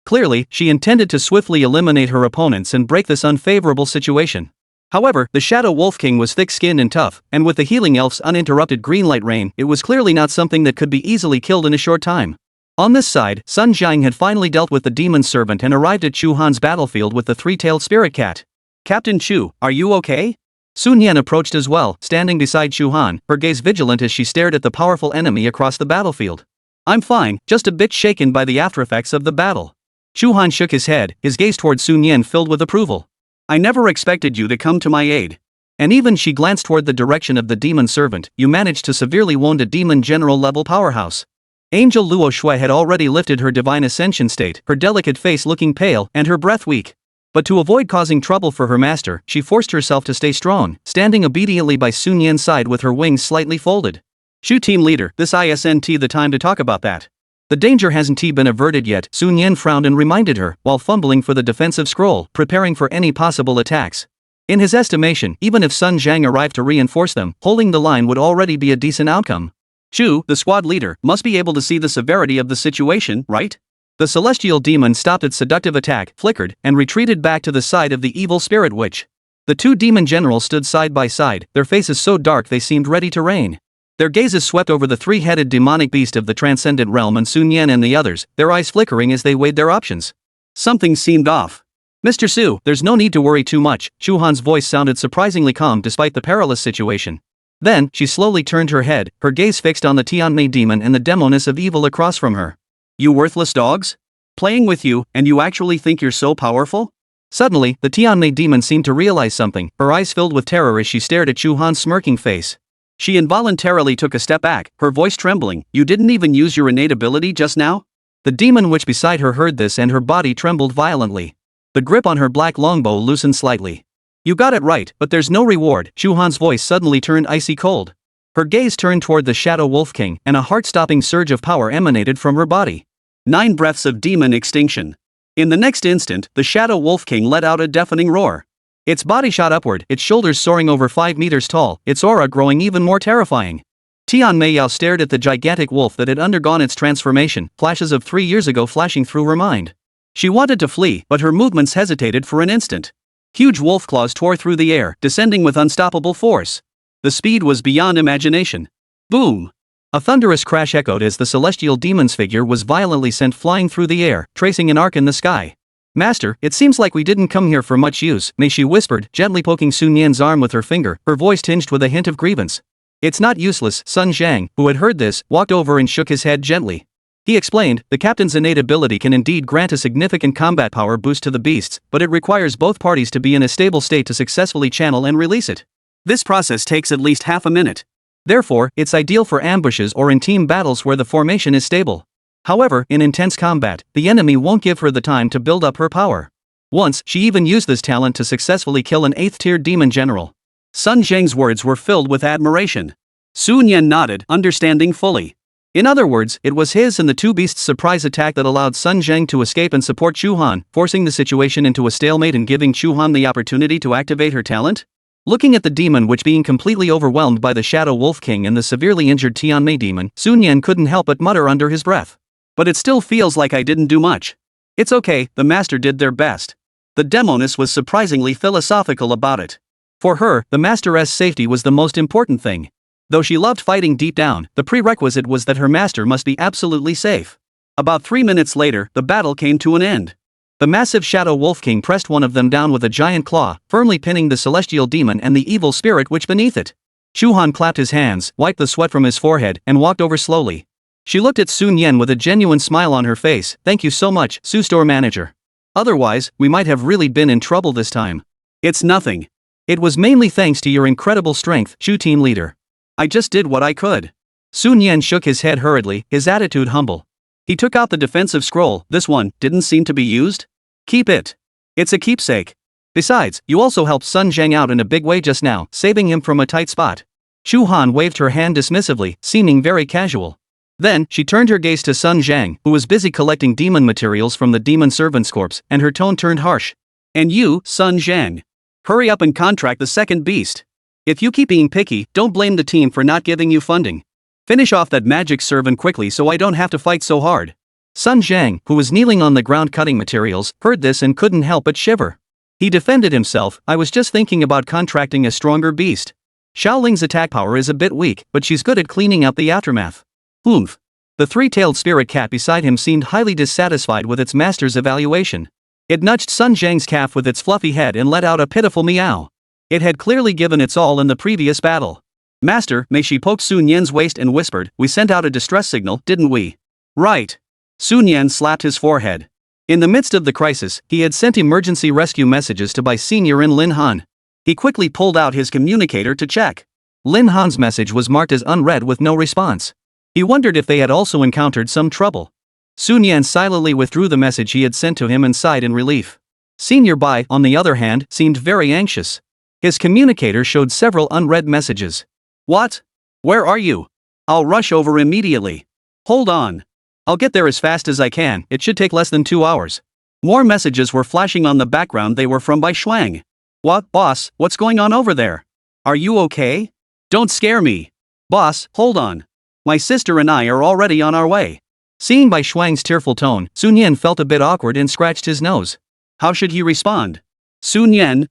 Clearly, she intended to swiftly eliminate her opponents and break this unfavorable situation. However, the Shadow Wolf King was thick-skinned and tough, and with the healing elf's uninterrupted green light rain, it was clearly not something that could be easily killed in a short time. On this side, Sun Zhang had finally dealt with the demon servant and arrived at Chu Han's battlefield with the 3-tailed spirit cat. "Captain Chu, are you okay?" Sun Yan approached as well, standing beside Chu Han, her gaze vigilant as she stared at the powerful enemy across the battlefield. I'm fine, just a bit shaken by the aftereffects of the battle. Chu Han shook his head, his gaze toward Sun Yan filled with approval. I never expected you to come to my aid. And even she glanced toward the direction of the demon servant, you managed to severely wound a demon general level powerhouse. Angel Luo Shui had already lifted her divine ascension state, her delicate face looking pale and her breath weak. But to avoid causing trouble for her master, she forced herself to stay strong, standing obediently by Sun Yan's side with her wings slightly folded. Shu team leader, this isn't the time to talk about that. The danger hasn't been averted yet, Sun Yan frowned and reminded her, while fumbling for the defensive scroll, preparing for any possible attacks. In his estimation, even if Sun Zhang arrived to reinforce them, holding the line would already be a decent outcome. Shu, the squad leader, must be able to see the severity of the situation, right? The celestial demon stopped its seductive attack, flickered, and retreated back to the side of the evil spirit witch. The two demon generals stood side by side, their faces so dark they seemed ready to rain. Their gazes swept over the three-headed demonic beast of the transcendent realm and Sun Yan and the others, their eyes flickering as they weighed their options. Something seemed off. Mr. Su, there's no need to worry too much, Chu Han's voice sounded surprisingly calm despite the perilous situation. Then, she slowly turned her head, her gaze fixed on the Tianmei demon and the demoness of evil across from her. You worthless dogs? Playing with you, and you actually think you're so powerful? Suddenly, the Tianmei demon seemed to realize something, her eyes filled with terror as she stared at Chu Han's smirking face. She involuntarily took a step back, her voice trembling. You didn't even use your innate ability just now? The demon witch beside her heard this and her body trembled violently. The grip on her black longbow loosened slightly. You got it right, but there's no reward, Chu Han's voice suddenly turned icy cold. Her gaze turned toward the Shadow Wolf King, and a heart-stopping surge of power emanated from her body. 9 breaths of demon extinction. In the next instant, the Shadow Wolf King let out a deafening roar. Its body shot upward, its shoulders soaring over 5 meters tall, its aura growing even more terrifying. Tian Meiyao stared at the gigantic wolf that had undergone its transformation, flashes of 3 years ago flashing through her mind. She wanted to flee, but her movements hesitated for an instant. Huge wolf claws tore through the air, descending with unstoppable force. The speed was beyond imagination. Boom! A thunderous crash echoed as the celestial demon's figure was violently sent flying through the air, tracing an arc in the sky. Master, it seems like we didn't come here for much use, Mei Shi whispered, gently poking Sun Yan's arm with her finger, her voice tinged with a hint of grievance. It's not useless, Sun Zhang, who had heard this, walked over and shook his head gently. He explained, the captain's innate ability can indeed grant a significant combat power boost to the beasts, but it requires both parties to be in a stable state to successfully channel and release it. This process takes at least half a minute. Therefore, it's ideal for ambushes or in team battles where the formation is stable. However, in intense combat, the enemy won't give her the time to build up her power. Once, she even used this talent to successfully kill an 8th-tier demon general. Sun Zhang's words were filled with admiration. Sun Yan nodded, understanding fully. In other words, it was his and the two beasts' surprise attack that allowed Sun Zhang to escape and support Chu Han, forcing the situation into a stalemate and giving Chu Han the opportunity to activate her talent? Looking at the demon witch being completely overwhelmed by the Shadow Wolf King and the severely injured Tianmei demon, Sun Yan couldn't help but mutter under his breath. But it still feels like I didn't do much. It's okay, the master did their best. The demoness was surprisingly philosophical about it. For her, the master's safety was the most important thing. Though she loved fighting deep down, the prerequisite was that her master must be absolutely safe. About 3 minutes later, the battle came to an end. The massive Shadow Wolf King pressed one of them down with a giant claw, firmly pinning the celestial demon and the evil spirit witch beneath it. Chu Han clapped his hands, wiped the sweat from his forehead, and walked over slowly. She looked at Sun Yan with a genuine smile on her face. Thank you so much, Su store manager. Otherwise, we might have really been in trouble this time. It's nothing. It was mainly thanks to your incredible strength, Shu team leader. I just did what I could. Sun Yan shook his head hurriedly, his attitude humble. He took out the defensive scroll. This one didn't seem to be used. Keep it. It's a keepsake. Besides, you also helped Sun Zhang out in a big way just now, saving him from a tight spot. Chu Han waved her hand dismissively, seeming very casual. Then, she turned her gaze to Sun Zhang, who was busy collecting demon materials from the demon servant's corpse, and her tone turned harsh. And you, Sun Zhang. Hurry up and contract the second beast. If you keep being picky, don't blame the team for not giving you funding. Finish off that magic servant quickly so I don't have to fight so hard. Sun Zhang, who was kneeling on the ground cutting materials, heard this and couldn't help but shiver. He defended himself. I was just thinking about contracting a stronger beast. Xiaoling's attack power is a bit weak, but she's good at cleaning out the aftermath. Oomph. The three-tailed spirit cat beside him seemed highly dissatisfied with its master's evaluation. It nudged Sun Zhang's calf with its fluffy head and let out a pitiful meow. It had clearly given its all in the previous battle. Master, Mei Shi poked Sun Yan's waist and whispered, "We sent out a distress signal, didn't we?" "Right." Sun Yan slapped his forehead. In the midst of the crisis, he had sent emergency rescue messages to Bai Senior and Lin Han. He quickly pulled out his communicator to check. Lin Han's message was marked as unread with no response. He wondered if they had also encountered some trouble. Sun Yan silently withdrew the message he had sent to him and sighed in relief. Senior Bai, on the other hand, seemed very anxious. His communicator showed several unread messages. "What? Where are you? I'll rush over immediately. Hold on. I'll get there as fast as I can, it should take less than 2 hours." More messages were flashing on the background. They were from Bai Shuang. "What, boss, what's going on over there? Are you okay? Don't scare me. Boss, hold on. My sister and I are already on our way." Seeing Bai Shuang's tearful tone, Sun Yan felt a bit awkward and scratched his nose. How should he respond? Sun Yan,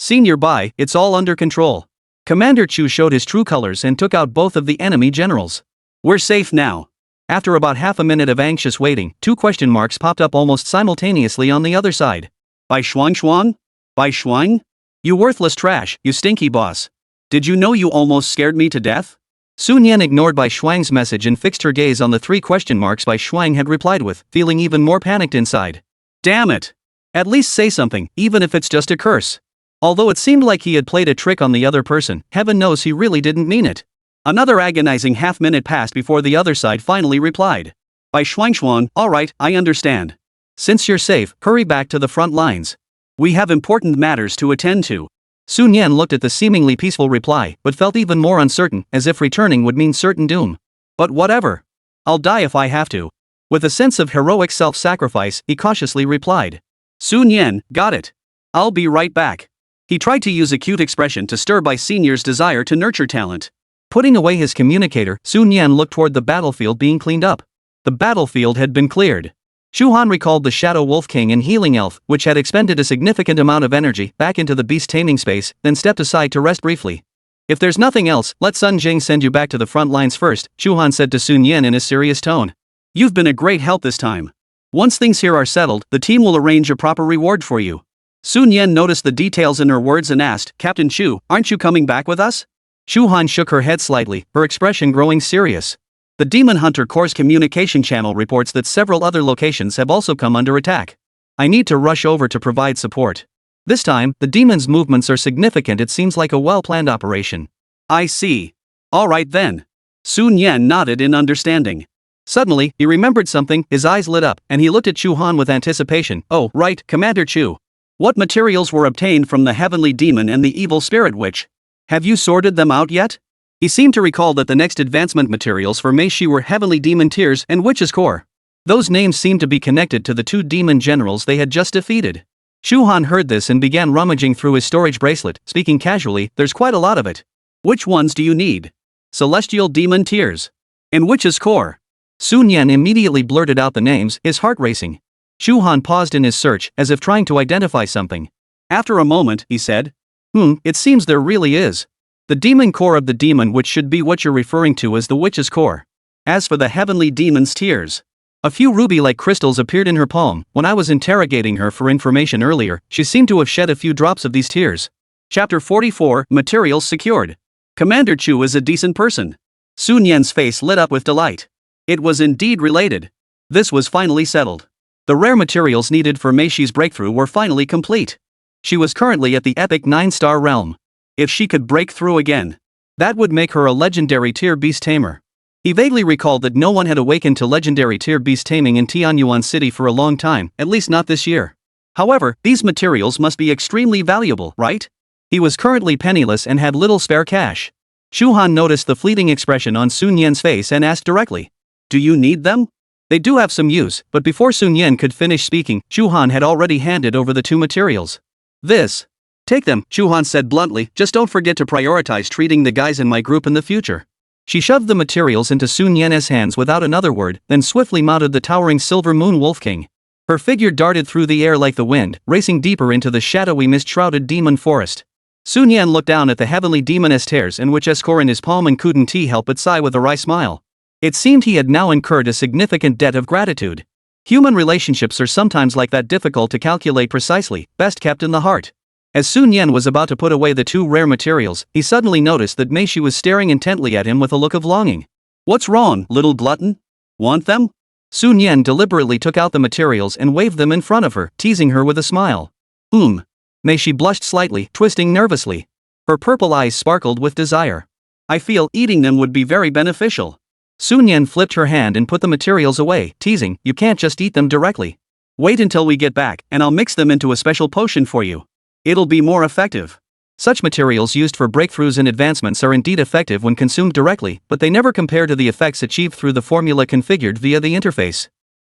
Senior Bai, it's all under control. Commander Chu showed his true colors and took out both of the enemy generals. We're safe now. After about half a minute of anxious waiting, 2 question marks popped up almost simultaneously on the other side. Bai Shuang? Bai Shuang? You worthless trash, you stinky boss. Did you know you almost scared me to death? Sun Yan ignored Bai Shuang's message and fixed her gaze on the 3 question marks Bai Shuang had replied with, feeling even more panicked inside. Damn it! At least say something, even if it's just a curse. Although it seemed like he had played a trick on the other person, heaven knows he really didn't mean it. Another agonizing half-minute passed before the other side finally replied. Bai Shuang, alright, I understand. Since you're safe, hurry back to the front lines. We have important matters to attend to. Sun Yan looked at the seemingly peaceful reply, but felt even more uncertain, as if returning would mean certain doom. But whatever. I'll die if I have to. With a sense of heroic self-sacrifice, he cautiously replied. Sun Yan, got it. I'll be right back. He tried to use a cute expression to stir Bai Senior's desire to nurture talent. Putting away his communicator, Sun Yan looked toward the battlefield being cleaned up. The battlefield had been cleared. Shu Han recalled the Shadow Wolf King and Healing Elf, which had expended a significant amount of energy, back into the beast taming space, then stepped aside to rest briefly. If there's nothing else, let Sun Jing send you back to the front lines first, Shu Han said to Sun Yan in a serious tone. You've been a great help this time. Once things here are settled, the team will arrange a proper reward for you. Sun Yan noticed the details in her words and asked, Captain Chu, aren't you coming back with us? Shu Han shook her head slightly, her expression growing serious. The Demon Hunter Corps' communication channel reports that several other locations have also come under attack. I need to rush over to provide support. This time, the demons' movements are significant. It seems like a well-planned operation. I see. Alright then. Sun Yan nodded in understanding. Suddenly, he remembered something, his eyes lit up, and he looked at Chu Han with anticipation. Oh, right, Commander Chu. What materials were obtained from the Heavenly Demon and the Evil Spirit Witch? Have you sorted them out yet? He seemed to recall that the next advancement materials for Mei Shi were Heavenly Demon Tears and Witch's Core. Those names seemed to be connected to the 2 demon generals they had just defeated. Chu Han heard this and began rummaging through his storage bracelet, speaking casually, there's quite a lot of it. Which ones do you need? Celestial Demon Tears. And Witch's Core. Sun Yan immediately blurted out the names, his heart racing. Chu Han paused in his search, as if trying to identify something. After a moment, he said, it seems there really is. The demon core of the demon, which should be what you're referring to as the witch's core. As for the heavenly demon's tears. A few ruby-like crystals appeared in her palm. When I was interrogating her for information earlier, she seemed to have shed a few drops of these tears. Chapter 44, Materials Secured. Commander Chu is a decent person. Sun Yan's face lit up with delight. It was indeed related. This was finally settled. The rare materials needed for Mei Shi's breakthrough were finally complete. She was currently at the epic 9-star realm. If she could break through again, that would make her a legendary tier beast tamer. He vaguely recalled that no one had awakened to legendary tier beast taming in Tianyuan City for a long time, at least not this year. However, these materials must be extremely valuable, right? He was currently penniless and had little spare cash. Shu Han noticed the fleeting expression on Sun Yan's face and asked directly, do you need them? They do have some use, but before Sun Yan could finish speaking, Shu Han had already handed over the 2 materials. Take them, Shu Han said bluntly, just don't forget to prioritize treating the guys in my group in the future. She shoved the materials into Sun Yan's hands without another word, then swiftly mounted the towering Silver Moon Wolf King. Her figure darted through the air like the wind, racing deeper into the shadowy mist-shrouded demon forest. Sun Yan looked down at the heavenly demoness tears and Witch's Core in his palm and couldn't help but sigh with a wry smile. It seemed he had now incurred a significant debt of gratitude. Human relationships are sometimes like that, difficult to calculate precisely, best kept in the heart. As Sun Yan was about to put away the two rare materials, he suddenly noticed that Mei Shi was staring intently at him with a look of longing. What's wrong, little glutton? Want them? Sun Yan deliberately took out the materials and waved them in front of her, teasing her with a smile. Mei Shi blushed slightly, twisting nervously. Her purple eyes sparkled with desire. I feel eating them would be very beneficial. Sun Yan flipped her hand and put the materials away, teasing, you can't just eat them directly. Wait until we get back, and I'll mix them into a special potion for you. It'll be more effective. Such materials used for breakthroughs and advancements are indeed effective when consumed directly, but they never compare to the effects achieved through the formula configured via the interface.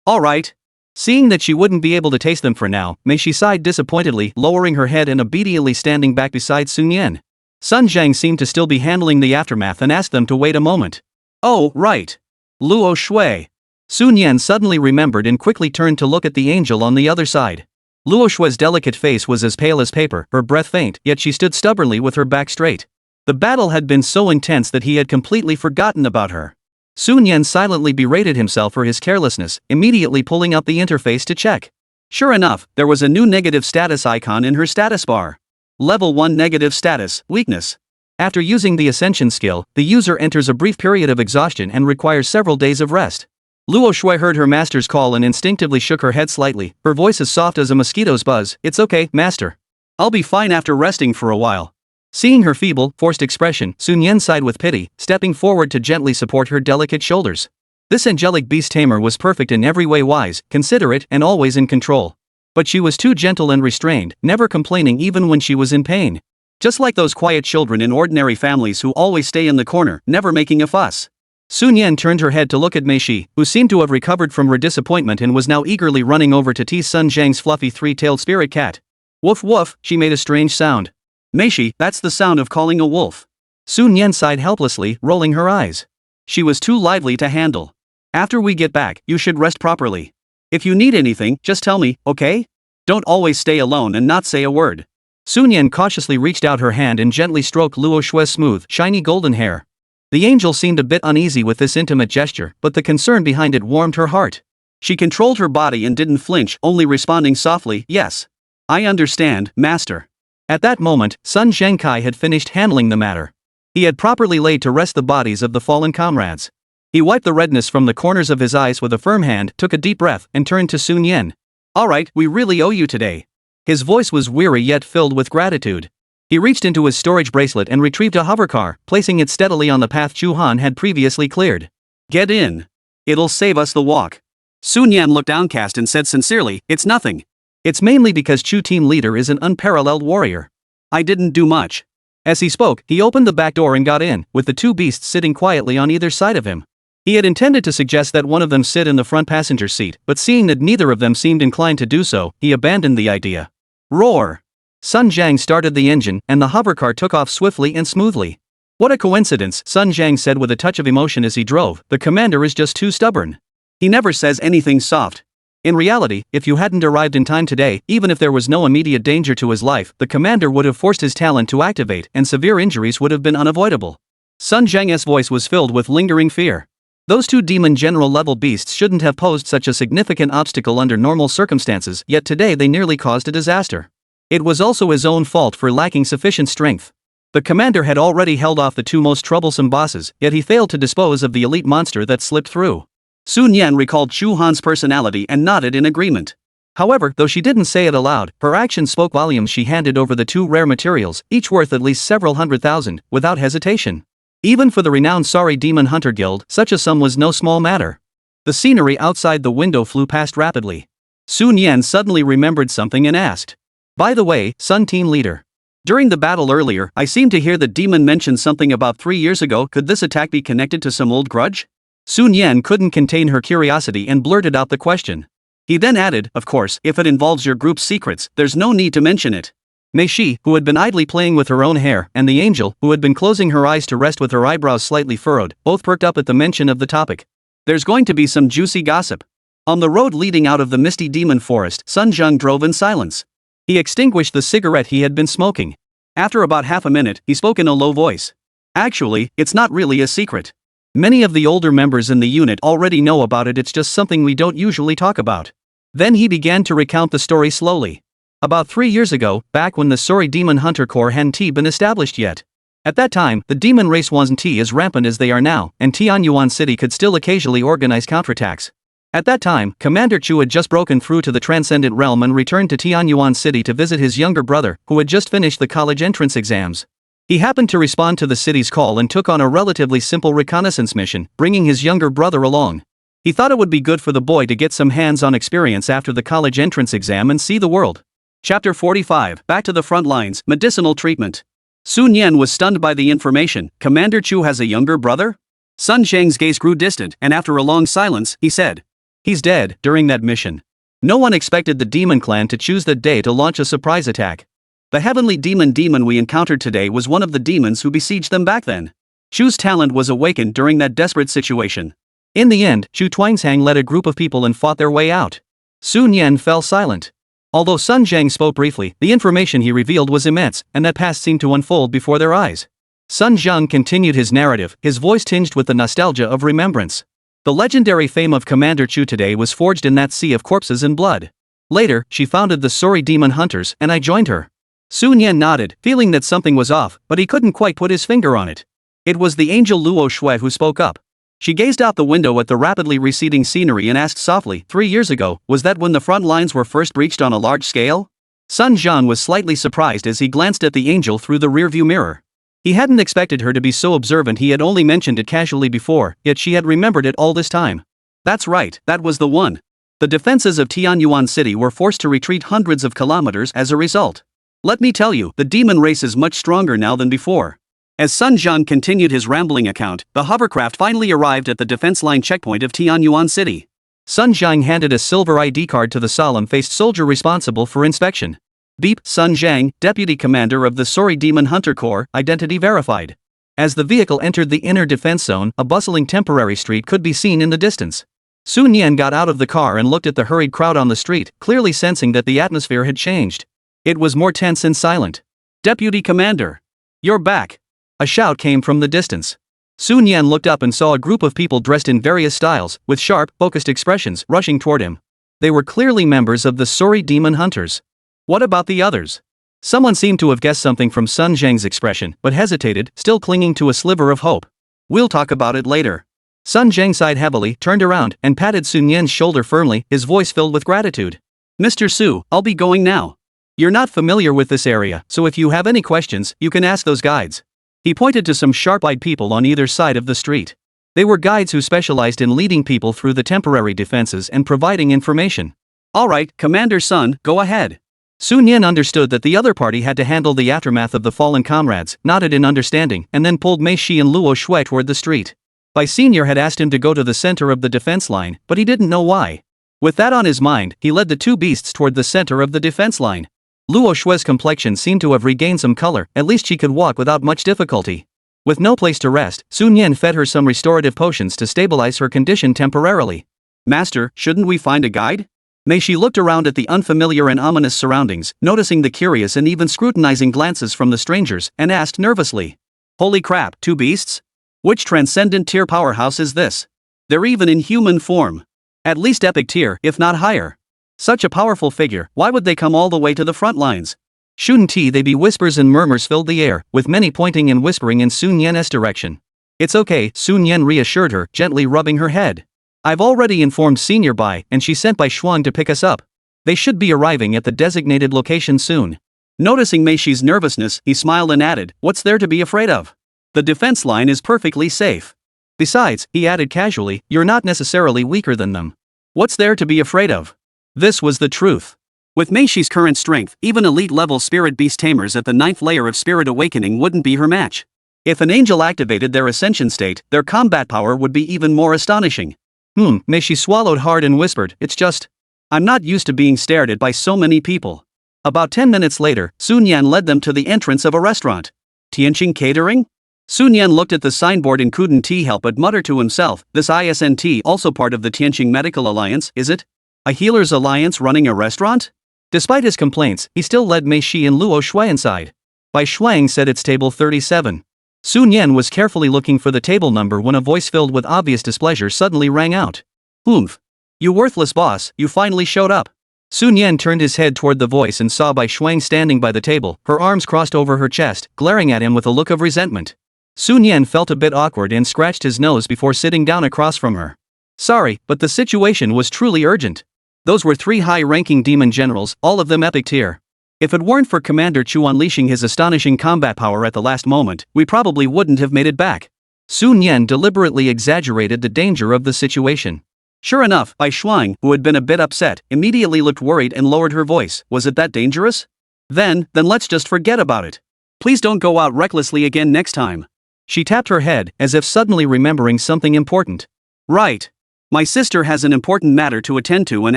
Alright. Seeing that she wouldn't be able to taste them for now, Mei Shi sighed disappointedly, lowering her head and obediently standing back beside Sun Yan. Sun Zhang seemed to still be handling the aftermath and asked them to wait a moment. Oh, right. Luo Shui. Sun Yan suddenly remembered and quickly turned to look at the angel on the other side. Luo Shui's delicate face was as pale as paper, her breath faint, yet she stood stubbornly with her back straight. The battle had been so intense that he had completely forgotten about her. Sun Yan silently berated himself for his carelessness, immediately pulling up the interface to check. Sure enough, there was a new negative status icon in her status bar. Level 1 negative status, weakness. After using the Ascension skill, the user enters a brief period of exhaustion and requires several days of rest. Luo Shui heard her master's call and instinctively shook her head slightly, her voice as soft as a mosquito's buzz. It's okay, master. I'll be fine after resting for a while. Seeing her feeble, forced expression, Sun Yan sighed with pity, stepping forward to gently support her delicate shoulders. This angelic beast tamer was perfect in every way, wise, considerate, and always in control. But she was too gentle and restrained, never complaining even when she was in pain. Just like those quiet children in ordinary families who always stay in the corner, never making a fuss. Sun Yan turned her head to look at Mei Shi, who seemed to have recovered from her disappointment and was now eagerly running over to tease Sun Zhang's fluffy three-tailed spirit cat. Woof woof, she made a strange sound. Mei Shi, that's the sound of calling a wolf. Sun Yan sighed helplessly, rolling her eyes. She was too lively to handle. After we get back, you should rest properly. If you need anything, just tell me, okay? Don't always stay alone and not say a word. Sun Yan cautiously reached out her hand and gently stroked Luo Shui's smooth, shiny golden hair. The angel seemed a bit uneasy with this intimate gesture, but the concern behind it warmed her heart. She controlled her body and didn't flinch, only responding softly, yes. I understand, master. At that moment, Sun Zhengkai had finished handling the matter. He had properly laid to rest the bodies of the fallen comrades. He wiped the redness from the corners of his eyes with a firm hand, took a deep breath, and turned to Sun Yan. Alright, we really owe you today. His voice was weary yet filled with gratitude. He reached into his storage bracelet and retrieved a hovercar, placing it steadily on the path Chu Han had previously cleared. Get in. It'll save us the walk. Sun Yan looked downcast and said sincerely, it's nothing. It's mainly because Chu team leader is an unparalleled warrior. I didn't do much. As he spoke, he opened the back door and got in, with the two beasts sitting quietly on either side of him. He had intended to suggest that one of them sit in the front passenger seat, but seeing that neither of them seemed inclined to do so, he abandoned the idea. Roar! Sun Zhang started the engine, and the hovercar took off swiftly and smoothly. What a coincidence, Sun Zhang said with a touch of emotion as he drove. The commander is just too stubborn. He never says anything soft. In reality, if you hadn't arrived in time today, even if there was no immediate danger to his life, the commander would have forced his talent to activate, and severe injuries would have been unavoidable. Sun Zhang's voice was filled with lingering fear. Those two demon general-level beasts shouldn't have posed such a significant obstacle under normal circumstances, yet today they nearly caused a disaster. It was also his own fault for lacking sufficient strength. The commander had already held off the two most troublesome bosses, yet he failed to dispose of the elite monster that slipped through. Sun Yan recalled Chu Han's personality and nodded in agreement. However, though she didn't say it aloud, her actions spoke volumes. She handed over the two rare materials, each worth at least several 100,000, without hesitation. Even for the renowned Sorry Demon Hunter Guild, such a sum was no small matter. The scenery outside the window flew past rapidly. Sun Yan suddenly remembered something and asked. By the way, Sun Team Leader. During the battle earlier, I seemed to hear the demon mention something about 3 years ago. Could this attack be connected to some old grudge? Sun Yan couldn't contain her curiosity and blurted out the question. He then added, of course, if it involves your group's secrets, there's no need to mention it. Mei Shi, who had been idly playing with her own hair, and the angel, who had been closing her eyes to rest with her eyebrows slightly furrowed, both perked up at the mention of the topic. There's going to be some juicy gossip. On the road leading out of the misty demon forest, Sun Zheng drove in silence. He extinguished the cigarette he had been smoking. After about half a minute, he spoke in a low voice. Actually, it's not really a secret. Many of the older members in the unit already know about it, it's just something we don't usually talk about. Then he began to recount the story slowly. About 3 years ago, back when the Sori Demon Hunter Corps hadn't been established yet. At that time, the demon race wasn't as rampant as they are now, and Tianyuan City could still occasionally organize counterattacks. At that time, Commander Chu had just broken through to the Transcendent Realm and returned to Tianyuan City to visit his younger brother, who had just finished the college entrance exams. He happened to respond to the city's call and took on a relatively simple reconnaissance mission, bringing his younger brother along. He thought it would be good for the boy to get some hands-on experience after the college entrance exam and see the world. Chapter 45, Back to the Front Lines, Medicinal Treatment. Sun Yan was stunned by the information. Commander Chu has a younger brother? Sun Zhang's gaze grew distant, and after a long silence, he said, "He's dead during that mission." No one expected the demon clan to choose that day to launch a surprise attack. The heavenly demon we encountered today was one of the demons who besieged them back then. Chu's talent was awakened during that desperate situation. In the end, Chu Tuanzhang led a group of people and fought their way out. Sun Yan fell silent. Although Sun Zhang spoke briefly, the information he revealed was immense, and that past seemed to unfold before their eyes. Sun Zhang continued his narrative, his voice tinged with the nostalgia of remembrance. The legendary fame of Commander Chu today was forged in that sea of corpses and blood. Later, she founded the Sori Demon Hunters, and I joined her. Sun Yan nodded, feeling that something was off, but he couldn't quite put his finger on it. It was the angel Luo Shui who spoke up. She gazed out the window at the rapidly receding scenery and asked softly, 3 years ago, was that when the front lines were first breached on a large scale? Sun Zhan was slightly surprised as he glanced at the angel through the rearview mirror. He hadn't expected her to be so observant. He had only mentioned it casually before, yet she had remembered it all this time. That's right, that was the one. The defenses of Tianyuan City were forced to retreat hundreds of kilometers as a result. Let me tell you, the demon race is much stronger now than before. As Sun Zhang continued his rambling account, the hovercraft finally arrived at the defense line checkpoint of Tianyuan City. Sun Zhang handed a silver ID card to the solemn-faced soldier responsible for inspection. Beep, Sun Zhang, Deputy Commander of the Sori Demon Hunter Corps, identity verified. As the vehicle entered the inner defense zone, a bustling temporary street could be seen in the distance. Sun Yan got out of the car and looked at the hurried crowd on the street, clearly sensing that the atmosphere had changed. It was more tense and silent. Deputy Commander! You're back! A shout came from the distance. Sun Yan looked up and saw a group of people dressed in various styles, with sharp, focused expressions, rushing toward him. They were clearly members of the Sori Demon Hunters. What about the others? Someone seemed to have guessed something from Sun Zhang's expression, but hesitated, still clinging to a sliver of hope. We'll talk about it later. Sun Zhang sighed heavily, turned around, and patted Sun Yan's shoulder firmly, his voice filled with gratitude. Mr. Su, I'll be going now. You're not familiar with this area, so if you have any questions, you can ask those guides. He pointed to some sharp-eyed people on either side of the street. They were guides who specialized in leading people through the temporary defenses and providing information. All right, Commander Sun, go ahead. Sun Yan understood that the other party had to handle the aftermath of the fallen comrades, nodded in understanding, and then pulled Mei Shi and Luo Shui toward the street. Bai Senior had asked him to go to the center of the defense line, but he didn't know why. With that on his mind, he led the two beasts toward the center of the defense line. Luo Shui's complexion seemed to have regained some color, at least she could walk without much difficulty. With no place to rest, Sun Yan fed her some restorative potions to stabilize her condition temporarily. Master, shouldn't we find a guide? Mei Shi looked around at the unfamiliar and ominous surroundings, noticing the curious and even scrutinizing glances from the strangers, and asked nervously. Holy crap, two beasts? Which transcendent tier powerhouse is this? They're even in human form. At least epic tier, if not higher. Such a powerful figure, why would they come all the way to the front lines? Shouldn't they be? Whispers and murmurs filled the air, with many pointing and whispering in Sun Yan's direction. It's okay, Sun Yan reassured her, gently rubbing her head. I've already informed Senior Bai, and she sent Bai Xuan to pick us up. They should be arriving at the designated location soon. Noticing Mei Shi's nervousness, he smiled and added, what's there to be afraid of? The defense line is perfectly safe. Besides, he added casually, you're not necessarily weaker than them. What's there to be afraid of? This was the truth. With Mei Shi's current strength, even elite-level spirit beast tamers at the 9th layer of spirit awakening wouldn't be her match. If an angel activated their ascension state, their combat power would be even more astonishing. Mei Shi swallowed hard and whispered, it's just, I'm not used to being stared at by so many people. About 10 minutes later, Sun Yan led them to the entrance of a restaurant. Tianqing Catering? Sun Yan looked at the signboard and couldn't help but mutter to himself, this isn't also part of the Tianqing Medical Alliance, is it? A healer's alliance running a restaurant? Despite his complaints, he still led Mei Shi and Luo Shui inside. Bai Shuang said it's table 37. Sun Yan was carefully looking for the table number when a voice filled with obvious displeasure suddenly rang out. Oomph! You worthless boss, you finally showed up. Sun Yan turned his head toward the voice and saw Bai Shuang standing by the table, her arms crossed over her chest, glaring at him with a look of resentment. Sun Yan felt a bit awkward and scratched his nose before sitting down across from her. Sorry, but the situation was truly urgent. Those were 3 high-ranking demon generals, all of them epic tier. If it weren't for Commander Chu unleashing his astonishing combat power at the last moment, we probably wouldn't have made it back. Sun Yan deliberately exaggerated the danger of the situation. Sure enough, Bai Shuang, who had been a bit upset, immediately looked worried and lowered her voice. Was it that dangerous? Then let's just forget about it. Please don't go out recklessly again next time. She tapped her head, as if suddenly remembering something important. Right. My sister has an important matter to attend to and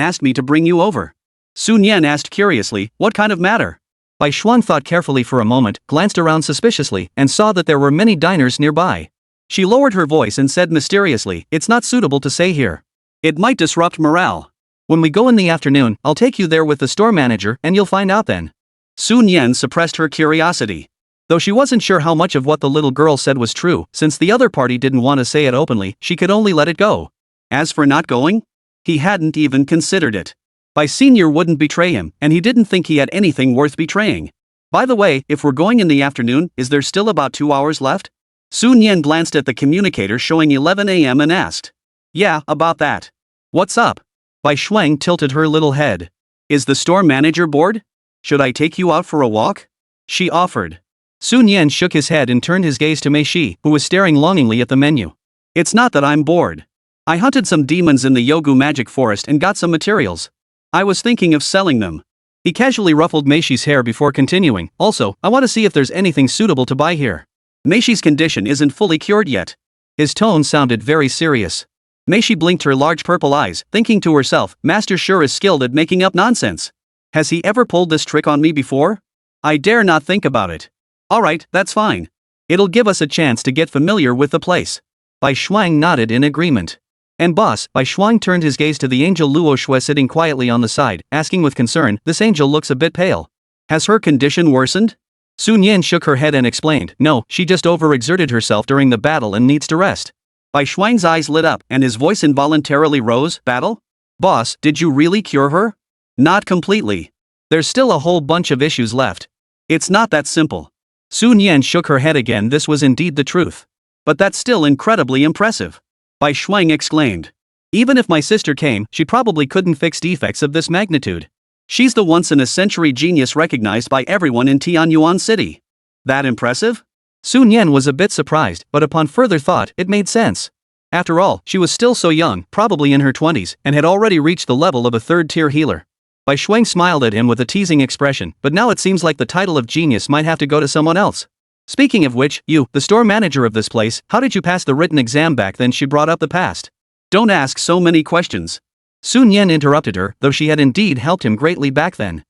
asked me to bring you over. Sun Yan asked curiously, what kind of matter? Bai Shuang thought carefully for a moment, glanced around suspiciously, and saw that there were many diners nearby. She lowered her voice and said mysteriously, it's not suitable to say here. It might disrupt morale. When we go in the afternoon, I'll take you there with the store manager and you'll find out then. Sun Yan suppressed her curiosity. Though she wasn't sure how much of what the little girl said was true, since the other party didn't want to say it openly, she could only let it go. As for not going? He hadn't even considered it. Bai Senior wouldn't betray him, and he didn't think he had anything worth betraying. By the way, if we're going in the afternoon, is there still about 2 hours left? Sun Yan glanced at the communicator showing 11 a.m. and asked. Yeah, about that. What's up? Bai Shuang tilted her little head. Is the store manager bored? Should I take you out for a walk? She offered. Sun Yan shook his head and turned his gaze to Mei Shi, who was staring longingly at the menu. It's not that I'm bored. I hunted some demons in the Yogu magic forest and got some materials. I was thinking of selling them. He casually ruffled Mei Shi's hair before continuing. Also, I want to see if there's anything suitable to buy here. Mei Shi's condition isn't fully cured yet. His tone sounded very serious. Mei Shi blinked her large purple eyes, thinking to herself, Master sure is skilled at making up nonsense. Has he ever pulled this trick on me before? I dare not think about it. Alright, that's fine. It'll give us a chance to get familiar with the place. Bai Shuang nodded in agreement. And boss, Bai Shuang turned his gaze to the angel Luo Shui sitting quietly on the side, asking with concern, this angel looks a bit pale. Has her condition worsened? Sun Yan shook her head and explained, no, she just overexerted herself during the battle and needs to rest. Bai Shuang's eyes lit up, and his voice involuntarily rose, battle? Boss, did you really cure her? Not completely. There's still a whole bunch of issues left. It's not that simple. Sun Yan shook her head again, this was indeed the truth. But that's still incredibly impressive. Bai Shuang exclaimed. Even if my sister came, she probably couldn't fix defects of this magnitude. She's the once-in-a-century genius recognized by everyone in Tianyuan City. That impressive? Sun Yan was a bit surprised, but upon further thought, it made sense. After all, she was still so young, probably in her 20s, and had already reached the level of a third-tier healer. Bai Shuang smiled at him with a teasing expression, but now it seems like the title of genius might have to go to someone else. Speaking of which, you, the store manager of this place, how did you pass the written exam back then? She brought up the past. Don't ask so many questions. Sun Yan interrupted her, though she had indeed helped him greatly back then.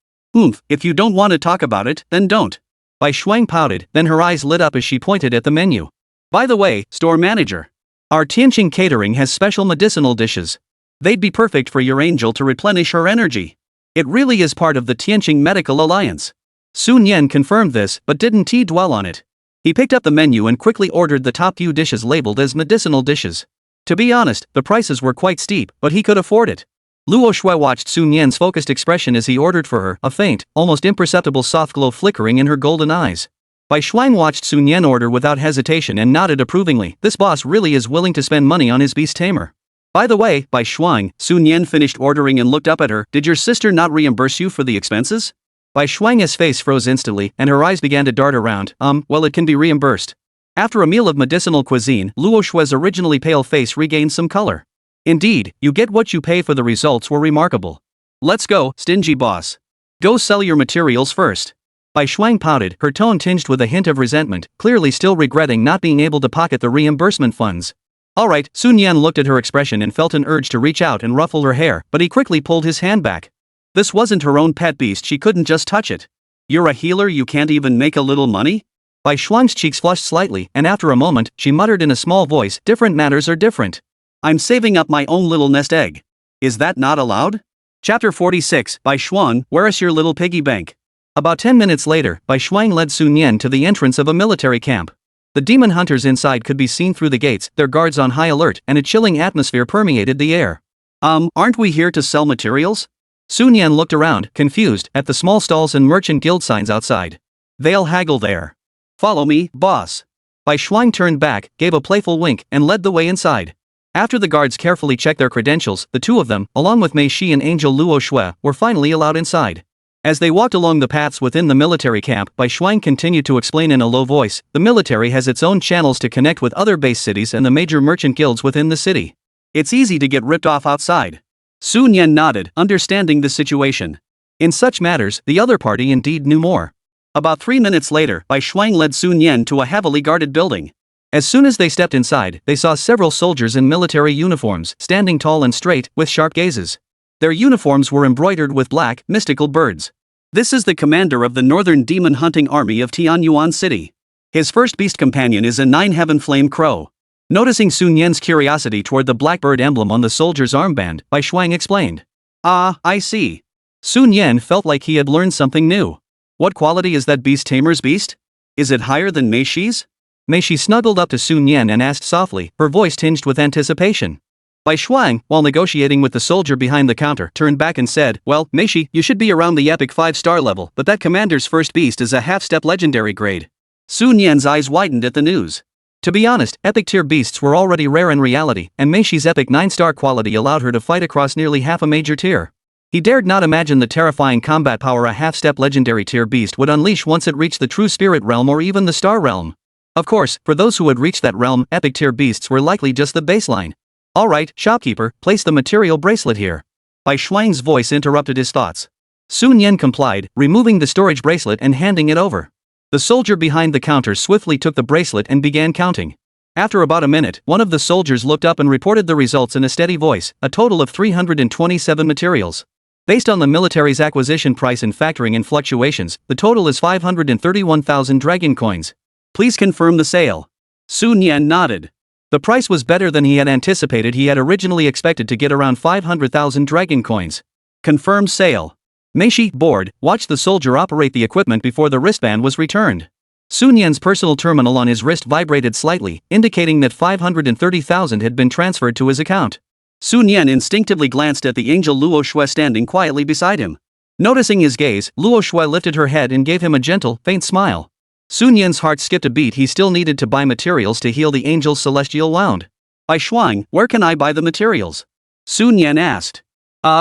If you don't want to talk about it, then don't. Bai Shuang pouted, then her eyes lit up as she pointed at the menu. By the way, store manager. Our Tianqing catering has special medicinal dishes. They'd be perfect for your angel to replenish her energy. It really is part of the Tianqing Medical Alliance. Sun Yan confirmed this, but didn't dwell on it. He picked up the menu and quickly ordered the top few dishes labeled as medicinal dishes. To be honest, the prices were quite steep, but he could afford it. Luo Shui watched Sun Yan's focused expression as he ordered for her, a faint, almost imperceptible soft glow flickering in her golden eyes. Bai Shuang watched Sun Yan order without hesitation and nodded approvingly. This boss really is willing to spend money on his beast tamer. By the way, Bai Shuang, Sun Yan finished ordering and looked up at her. Did your sister not reimburse you for the expenses? Bai Shuang's face froze instantly, and her eyes began to dart around. Well, it can be reimbursed. After a meal of medicinal cuisine, Luo Shui's originally pale face regained some color. Indeed, you get what you pay for. The results were remarkable. Let's go, stingy boss. Go sell your materials first. Bai Shuang pouted, her tone tinged with a hint of resentment, clearly still regretting not being able to pocket the reimbursement funds. Alright, Sun Yan looked at her expression and felt an urge to reach out and ruffle her hair, but he quickly pulled his hand back. This wasn't her own pet beast, she couldn't just touch it. You're a healer, you can't even make a little money? Bai Shuang's cheeks flushed slightly, and after a moment, she muttered in a small voice, different matters are different. I'm saving up my own little nest egg. Is that not allowed? Chapter 46, Bai Shuang, where is your little piggy bank? About 10 minutes later, Bai Shuang led Sun Yan to the entrance of a military camp. The demon hunters inside could be seen through the gates, their guards on high alert, and a chilling atmosphere permeated the air. Aren't we here to sell materials? Sun Yan looked around, confused, at the small stalls and merchant guild signs outside. They'll haggle there. Follow me, boss. Bai Shuang turned back, gave a playful wink, and led the way inside. After the guards carefully checked their credentials, the two of them, along with Mei Shi and Angel Luo Shui, were finally allowed inside. As they walked along the paths within the military camp, Bai Shuang continued to explain in a low voice, the military has its own channels to connect with other base cities and the major merchant guilds within the city. It's easy to get ripped off outside. Sun Yan nodded, understanding the situation. In such matters, the other party indeed knew more. About 3 minutes later, Bai Shuang led Sun Yan to a heavily guarded building. As soon as they stepped inside, they saw several soldiers in military uniforms, standing tall and straight, with sharp gazes. Their uniforms were embroidered with black, mystical birds. This is the commander of the Northern Demon Hunting Army of Tianyuan City. His first beast companion is a 9-heaven flame crow. Noticing Sun Yan's curiosity toward the blackbird emblem on the soldier's armband, Bai Shuang explained. Ah, I see. Sun Yan felt like he had learned something new. What quality is that beast tamer's beast? Is it higher than Mei Shi's? Mei Shi snuggled up to Sun Yan and asked softly, her voice tinged with anticipation. Bai Shuang, while negotiating with the soldier behind the counter, turned back and said, well, Mei Shi, you should be around the epic 5-star level, but that commander's first beast is a half-step legendary grade. Sun Yan's eyes widened at the news. To be honest, epic tier beasts were already rare in reality, and Mei Shi's epic 9-star quality allowed her to fight across nearly half a major tier. He dared not imagine the terrifying combat power a half-step legendary tier beast would unleash once it reached the true spirit realm or even the star realm. Of course, for those who had reached that realm, epic tier beasts were likely just the baseline. Alright, shopkeeper, place the material bracelet here. Bai Shuang's voice interrupted his thoughts. Sun Yan complied, removing the storage bracelet and handing it over. The soldier behind the counter swiftly took the bracelet and began counting. After about a minute, one of the soldiers looked up and reported the results in a steady voice, a total of 327 materials. Based on the military's acquisition price and factoring in fluctuations, the total is 531,000 dragon coins. Please confirm the sale. Sun Yan nodded. The price was better than he had anticipated. He had originally expected to get around 500,000 dragon coins. Confirm sale. Mei Shi, bored, watched the soldier operate the equipment before the wristband was returned. Sun Yan's personal terminal on his wrist vibrated slightly, indicating that 530,000 had been transferred to his account. Sun Yan instinctively glanced at the angel Luo Shui standing quietly beside him. Noticing his gaze, Luo Shui lifted her head and gave him a gentle, faint smile. Sun Yan's heart skipped a beat. He still needed to buy materials to heal the angel's celestial wound. Bai Shuang, where can I buy the materials? Sun Yan asked.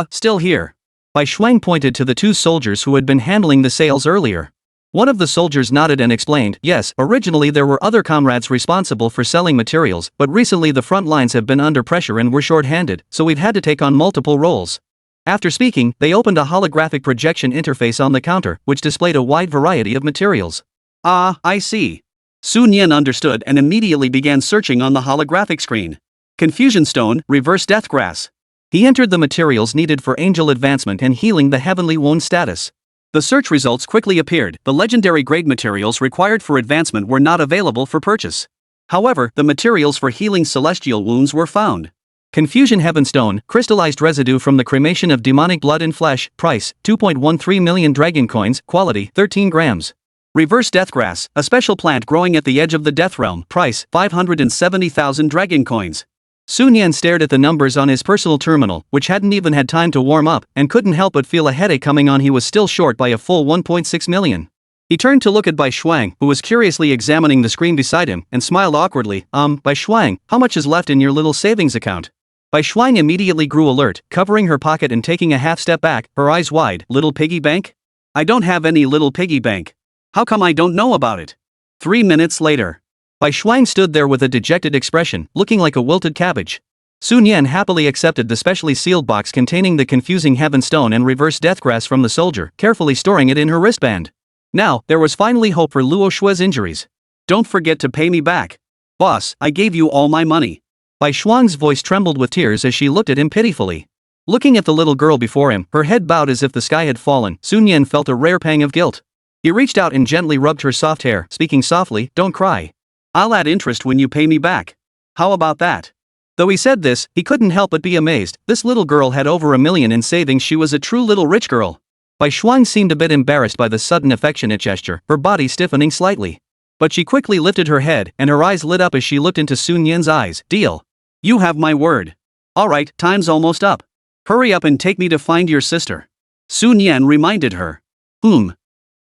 Still here. Bai Shuang pointed to the two soldiers who had been handling the sales earlier. One of the soldiers nodded and explained, yes, originally there were other comrades responsible for selling materials, but recently the front lines have been under pressure and we're short-handed, so we've had to take on multiple roles. After speaking, they opened a holographic projection interface on the counter, which displayed a wide variety of materials. Ah, I see. Sun Yan understood and immediately began searching on the holographic screen. Confusion Stone, Reverse Death Grass. He entered the materials needed for angel advancement and healing the heavenly wound status. The search results quickly appeared. The legendary grade materials required for advancement were not available for purchase. However, the materials for healing celestial wounds were found. Confusion Heaven Stone, crystallized residue from the cremation of demonic blood and flesh, price, 2.13 million dragon coins, quality, 13 grams. Reverse Death Grass, a special plant growing at the edge of the death realm, price, 570,000 dragon coins. Sun Yan stared at the numbers on his personal terminal, which hadn't even had time to warm up, and couldn't help but feel a headache coming on. He was still short by a full 1.6 million. He turned to look at Bai Shuang, who was curiously examining the screen beside him, and smiled awkwardly. Bai Shuang, how much is left in your little savings account? Bai Shuang immediately grew alert, covering her pocket and taking a half step back, her eyes wide. Little piggy bank? I don't have any little piggy bank. How come I don't know about it? 3 minutes later. Bai Shuang stood there with a dejected expression, looking like a wilted cabbage. Sun Yan happily accepted the specially sealed box containing the confusing heaven stone and reverse death grass from the soldier, carefully storing it in her wristband. Now, there was finally hope for Luo Shui's injuries. Don't forget to pay me back. Boss, I gave you all my money. Bai Shuang's voice trembled with tears as she looked at him pitifully. Looking at the little girl before him, her head bowed as if the sky had fallen, Sun Yan felt a rare pang of guilt. He reached out and gently rubbed her soft hair, speaking softly, don't cry. I'll add interest when you pay me back. How about that? Though he said this, he couldn't help but be amazed. This little girl had over $1 million in savings. She was a true little rich girl. Bai Shuang seemed a bit embarrassed by the sudden affectionate gesture, her body stiffening slightly. But she quickly lifted her head, and her eyes lit up as she looked into Sun Yan's eyes. Deal. You have my word. Alright, time's almost up. Hurry up and take me to find your sister. Sun Yan reminded her.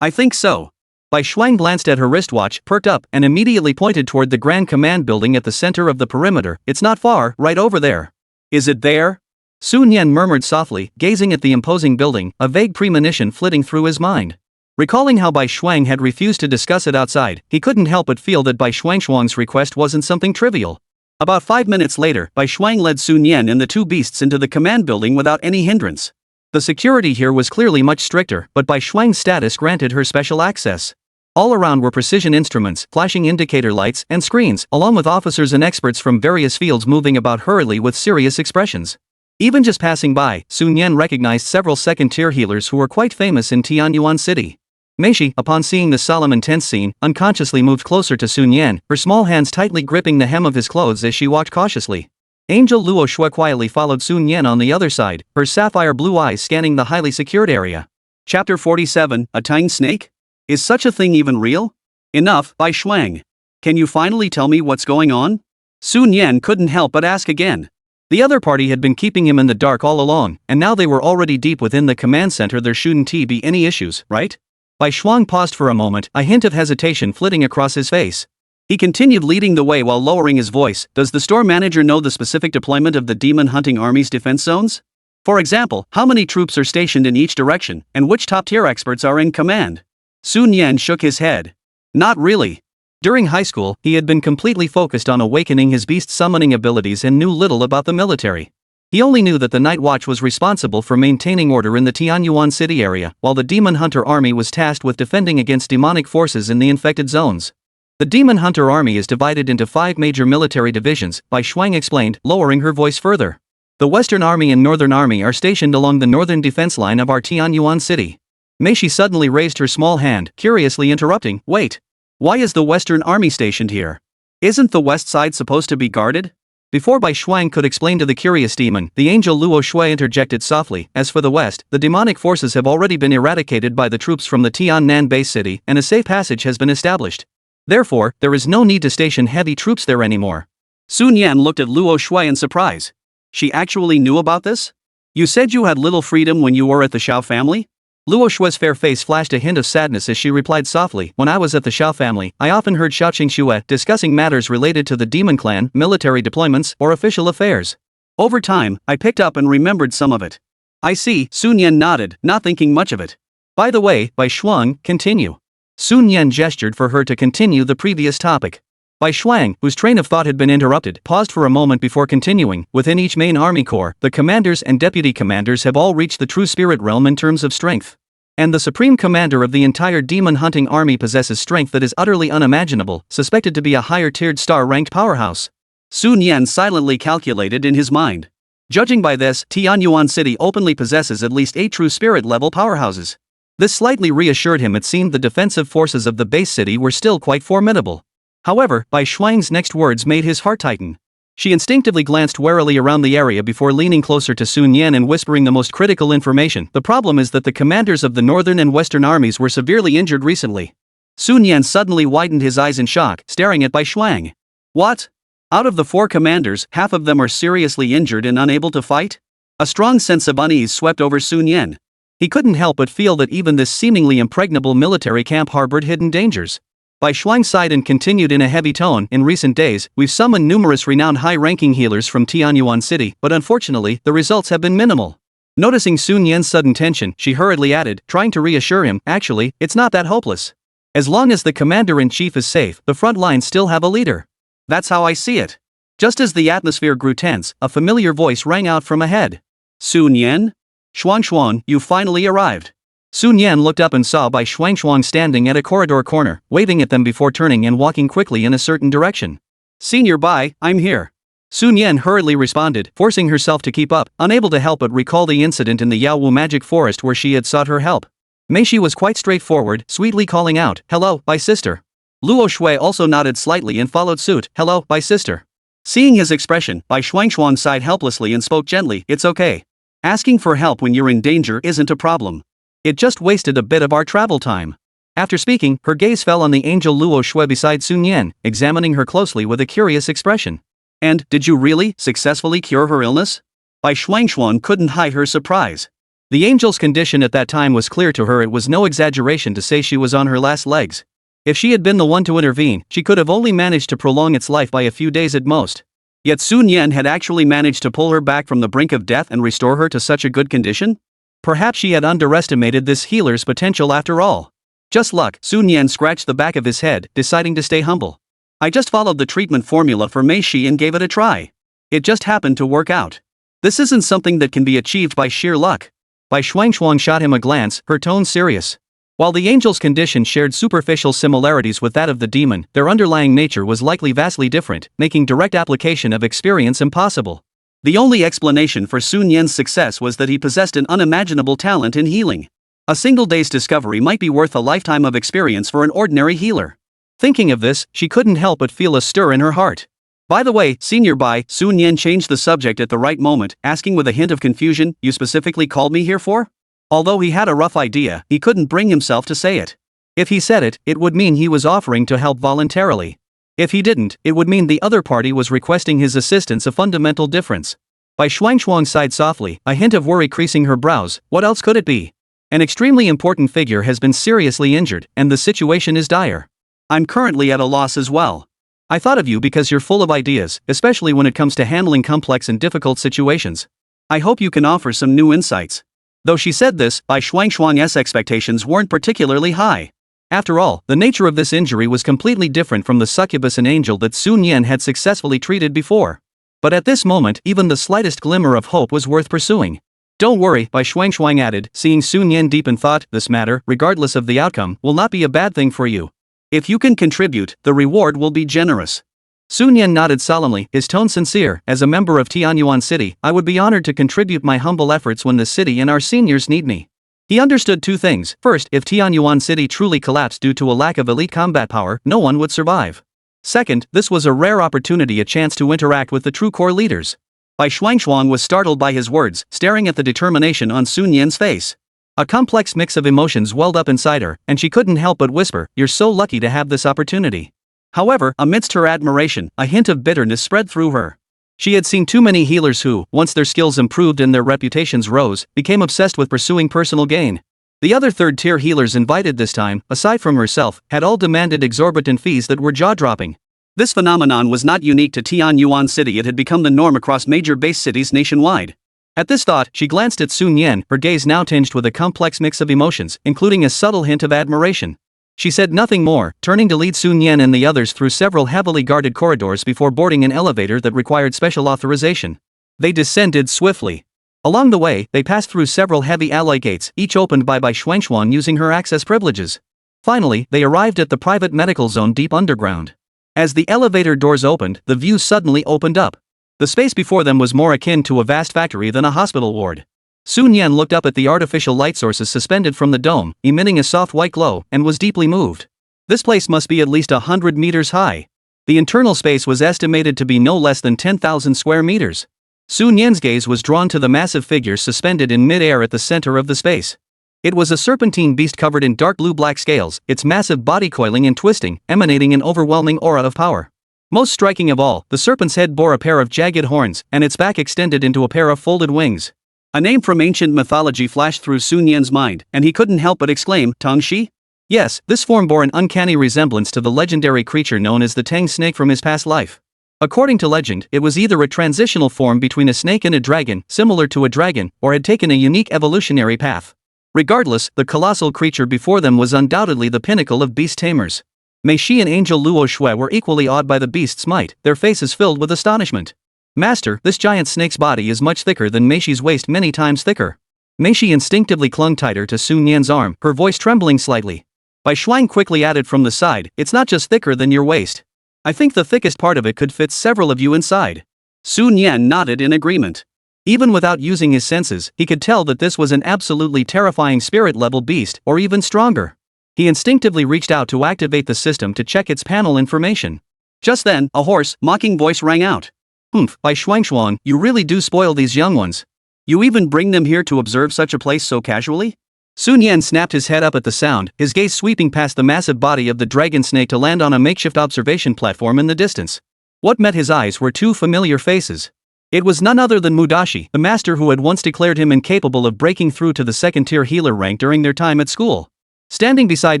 I think so. Bai Shuang glanced at her wristwatch, perked up, and immediately pointed toward the Grand Command building at the center of the perimeter. It's not far, right over there. Is it there? Sun Yan murmured softly, gazing at the imposing building, a vague premonition flitting through his mind. Recalling how Bai Shuang had refused to discuss it outside, he couldn't help but feel that Bai Shuang's request wasn't something trivial. About 5 minutes later, Bai Shuang led Sun Yan and the two beasts into the command building without any hindrance. The security here was clearly much stricter, but Bai Shuang's status granted her special access. All around were precision instruments, flashing indicator lights, and screens, along with officers and experts from various fields moving about hurriedly with serious expressions. Even just passing by, Sun Yan recognized several second-tier healers who were quite famous in Tianyuan City. Meishi, upon seeing the solemn intense scene, unconsciously moved closer to Sun Yan, her small hands tightly gripping the hem of his clothes as she walked cautiously. Angel Luo Shui quietly followed Sun Yan on the other side, her sapphire blue eyes scanning the highly secured area. Chapter 47, A Tang Snake? Is such a thing even real? Enough, Bai Shuang. Can you finally tell me what's going on? Sun Yan couldn't help but ask again. The other party had been keeping him in the dark all along, and now they were already deep within the command center. There shouldn't be any issues, right? Bai Shuang paused for a moment, a hint of hesitation flitting across his face. He continued leading the way while lowering his voice. Does the store manager know the specific deployment of the demon hunting army's defense zones? For example, how many troops are stationed in each direction, and which top-tier experts are in command? Sun Yan shook his head. Not really. During high school, he had been completely focused on awakening his beast summoning abilities and knew little about the military. He only knew that the Night Watch was responsible for maintaining order in the Tianyuan City area, while the Demon Hunter Army was tasked with defending against demonic forces in the infected zones. The Demon Hunter Army is divided into 5 major military divisions, Bai Shuang explained, lowering her voice further. The Western Army and Northern Army are stationed along the northern defense line of our Tianyuan City. Meishi suddenly raised her small hand, curiously interrupting, wait. Why is the Western Army stationed here? Isn't the west side supposed to be guarded? Before Bai Shuang could explain to the curious demon, the angel Luo Shui interjected softly, as for the west, the demonic forces have already been eradicated by the troops from the Tiannan base city, and a safe passage has been established. Therefore, there is no need to station heavy troops there anymore. Sun Yan looked at Luo Shui in surprise. She actually knew about this? You said you had little freedom when you were at the Xiao family? Luo Shui's fair face flashed a hint of sadness as she replied softly, when I was at the Xiao family, I often heard Xiao Qingxue discussing matters related to the demon clan, military deployments, or official affairs. Over time, I picked up and remembered some of it. I see, Sun Yan nodded, not thinking much of it. By the way, Bai Shuang, continue. Sun Yan gestured for her to continue the previous topic. Bai Shuang, whose train of thought had been interrupted, paused for a moment before continuing. Within each main army corps, the commanders and deputy commanders have all reached the true spirit realm in terms of strength. And the supreme commander of the entire demon hunting army possesses strength that is utterly unimaginable, suspected to be a higher-tiered star-ranked powerhouse. Sun Yan silently calculated in his mind. Judging by this, Tianyuan City openly possesses at least 8 true spirit-level powerhouses. This slightly reassured him. It seemed the defensive forces of the base city were still quite formidable. However, Bai Shuang's next words made his heart tighten. She instinctively glanced warily around the area before leaning closer to Sun Yan and whispering the most critical information. The problem is that the commanders of the northern and western armies were severely injured recently. Sun Yan suddenly widened his eyes in shock, staring at Bai Shuang. What? Out of the 4 commanders, half of them are seriously injured and unable to fight? A strong sense of unease swept over Sun Yan. He couldn't help but feel that even this seemingly impregnable military camp harbored hidden dangers. Bai Shuang sighed and continued in a heavy tone, in recent days, we've summoned numerous renowned high-ranking healers from Tianyuan City, but unfortunately, the results have been minimal. Noticing Sun Yan's sudden tension, she hurriedly added, trying to reassure him, actually, it's not that hopeless. As long as the commander-in-chief is safe, the front lines still have a leader. That's how I see it. Just as the atmosphere grew tense, a familiar voice rang out from ahead. Sun Yan? Xuan, you finally arrived. Sun Yan looked up and saw Bai Shuang standing at a corridor corner, waving at them before turning and walking quickly in a certain direction. Senior Bai, I'm here. Sun Yan hurriedly responded, forcing herself to keep up, unable to help but recall the incident in the Yaowu magic forest where she had sought her help. Meishi was quite straightforward, sweetly calling out, hello, Bai sister. Luo Shui also nodded slightly and followed suit, hello, Bai sister. Seeing his expression, Bai Shuang sighed helplessly and spoke gently, it's okay. Asking for help when you're in danger isn't a problem. It just wasted a bit of our travel time. After speaking, her gaze fell on the angel Luo Shui beside Sun Yan, examining her closely with a curious expression. And, did you really, successfully cure her illness? Bai Shuang couldn't hide her surprise. The angel's condition at that time was clear to her. It was no exaggeration to say she was on her last legs. If she had been the one to intervene, she could have only managed to prolong its life by a few days at most. Yet Sun Yan had actually managed to pull her back from the brink of death and restore her to such a good condition? Perhaps she had underestimated this healer's potential after all. Just luck, Sun Yan scratched the back of his head, deciding to stay humble. I just followed the treatment formula for Mei Shi and gave it a try. It just happened to work out. This isn't something that can be achieved by sheer luck. Bai Shuangshuang shot him a glance, her tone serious. While the angel's condition shared superficial similarities with that of the demon, their underlying nature was likely vastly different, making direct application of experience impossible. The only explanation for Sun Yan's success was that he possessed an unimaginable talent in healing. A single day's discovery might be worth a lifetime of experience for an ordinary healer. Thinking of this, she couldn't help but feel a stir in her heart. By the way, Senior Bai, Sun Yan changed the subject at the right moment, asking with a hint of confusion, "You specifically called me here for?" Although he had a rough idea, he couldn't bring himself to say it. If he said it, it would mean he was offering to help voluntarily. If he didn't, it would mean the other party was requesting his assistance, a fundamental difference. Bai Shuangshuang sighed softly, a hint of worry creasing her brows. What else could it be? An extremely important figure has been seriously injured, and the situation is dire. I'm currently at a loss as well. I thought of you because you're full of ideas, especially when it comes to handling complex and difficult situations. I hope you can offer some new insights. Though she said this, Bai Shuangshuang's expectations weren't particularly high. After all, the nature of this injury was completely different from the succubus and angel that Sun Yan had successfully treated before. But at this moment, even the slightest glimmer of hope was worth pursuing. Don't worry, Bai Shuangshuang added, seeing Sun Yan deep in thought, this matter, regardless of the outcome, will not be a bad thing for you. If you can contribute, the reward will be generous. Sun Yan nodded solemnly, his tone sincere. As a member of Tianyuan City, I would be honored to contribute my humble efforts when the city and our seniors need me. He understood two things. First, if Tianyuan City truly collapsed due to a lack of elite combat power, no one would survive. Second, this was a rare opportunity, a chance to interact with the true core leaders. Bai Shuangshuang was startled by his words, staring at the determination on Sun Yan's face. A complex mix of emotions welled up inside her, and she couldn't help but whisper, "You're so lucky to have this opportunity." However, amidst her admiration, a hint of bitterness spread through her. She had seen too many healers who, once their skills improved and their reputations rose, became obsessed with pursuing personal gain. The other third-tier healers invited this time, aside from herself, had all demanded exorbitant fees that were jaw-dropping. This phenomenon was not unique to Tianyuan City, it had become the norm across major base cities nationwide. At this thought, she glanced at Sun Yan, her gaze now tinged with a complex mix of emotions, including a subtle hint of admiration. She said nothing more, turning to lead Sun Yan and the others through several heavily guarded corridors before boarding an elevator that required special authorization. They descended swiftly. Along the way, they passed through several heavy alloy gates, each opened by Bai Shuangshuang using her access privileges. Finally, they arrived at the private medical zone deep underground. As the elevator doors opened, the view suddenly opened up. The space before them was more akin to a vast factory than a hospital ward. Sun Yan looked up at the artificial light sources suspended from the dome, emitting a soft white glow, and was deeply moved. This place must be at least 100 meters high. The internal space was estimated to be no less than 10,000 square meters. Sun Yan's gaze was drawn to the massive figure suspended in mid-air at the center of the space. It was a serpentine beast covered in dark blue-black scales, its massive body coiling and twisting, emanating an overwhelming aura of power. Most striking of all, the serpent's head bore a pair of jagged horns, and its back extended into a pair of folded wings. A name from ancient mythology flashed through Sun Yan's mind, and he couldn't help but exclaim, Tangxi? Yes, this form bore an uncanny resemblance to the legendary creature known as the Tang snake from his past life. According to legend, it was either a transitional form between a snake and a dragon, similar to a dragon, or had taken a unique evolutionary path. Regardless, the colossal creature before them was undoubtedly the pinnacle of beast tamers. Mei Shi and Angel Luo Shui were equally awed by the beast's might, their faces filled with astonishment. Master, this giant snake's body is much thicker than Mei Shi's waist, many times thicker. Mei Shi instinctively clung tighter to Sun Yan's arm, her voice trembling slightly. Bai Shuang quickly added from the side, it's not just thicker than your waist. I think the thickest part of it could fit several of you inside. Sun Yan nodded in agreement. Even without using his senses, he could tell that this was an absolutely terrifying spirit-level beast, or even stronger. He instinctively reached out to activate the system to check its panel information. Just then, a hoarse, mocking voice rang out. Humph, Bai Shuangshuang, you really do spoil these young ones. You even bring them here to observe such a place so casually? Sun Yan snapped his head up at the sound, his gaze sweeping past the massive body of the dragon snake to land on a makeshift observation platform in the distance. What met his eyes were two familiar faces. It was none other than Mudashi, the master who had once declared him incapable of breaking through to the second-tier healer rank during their time at school. Standing beside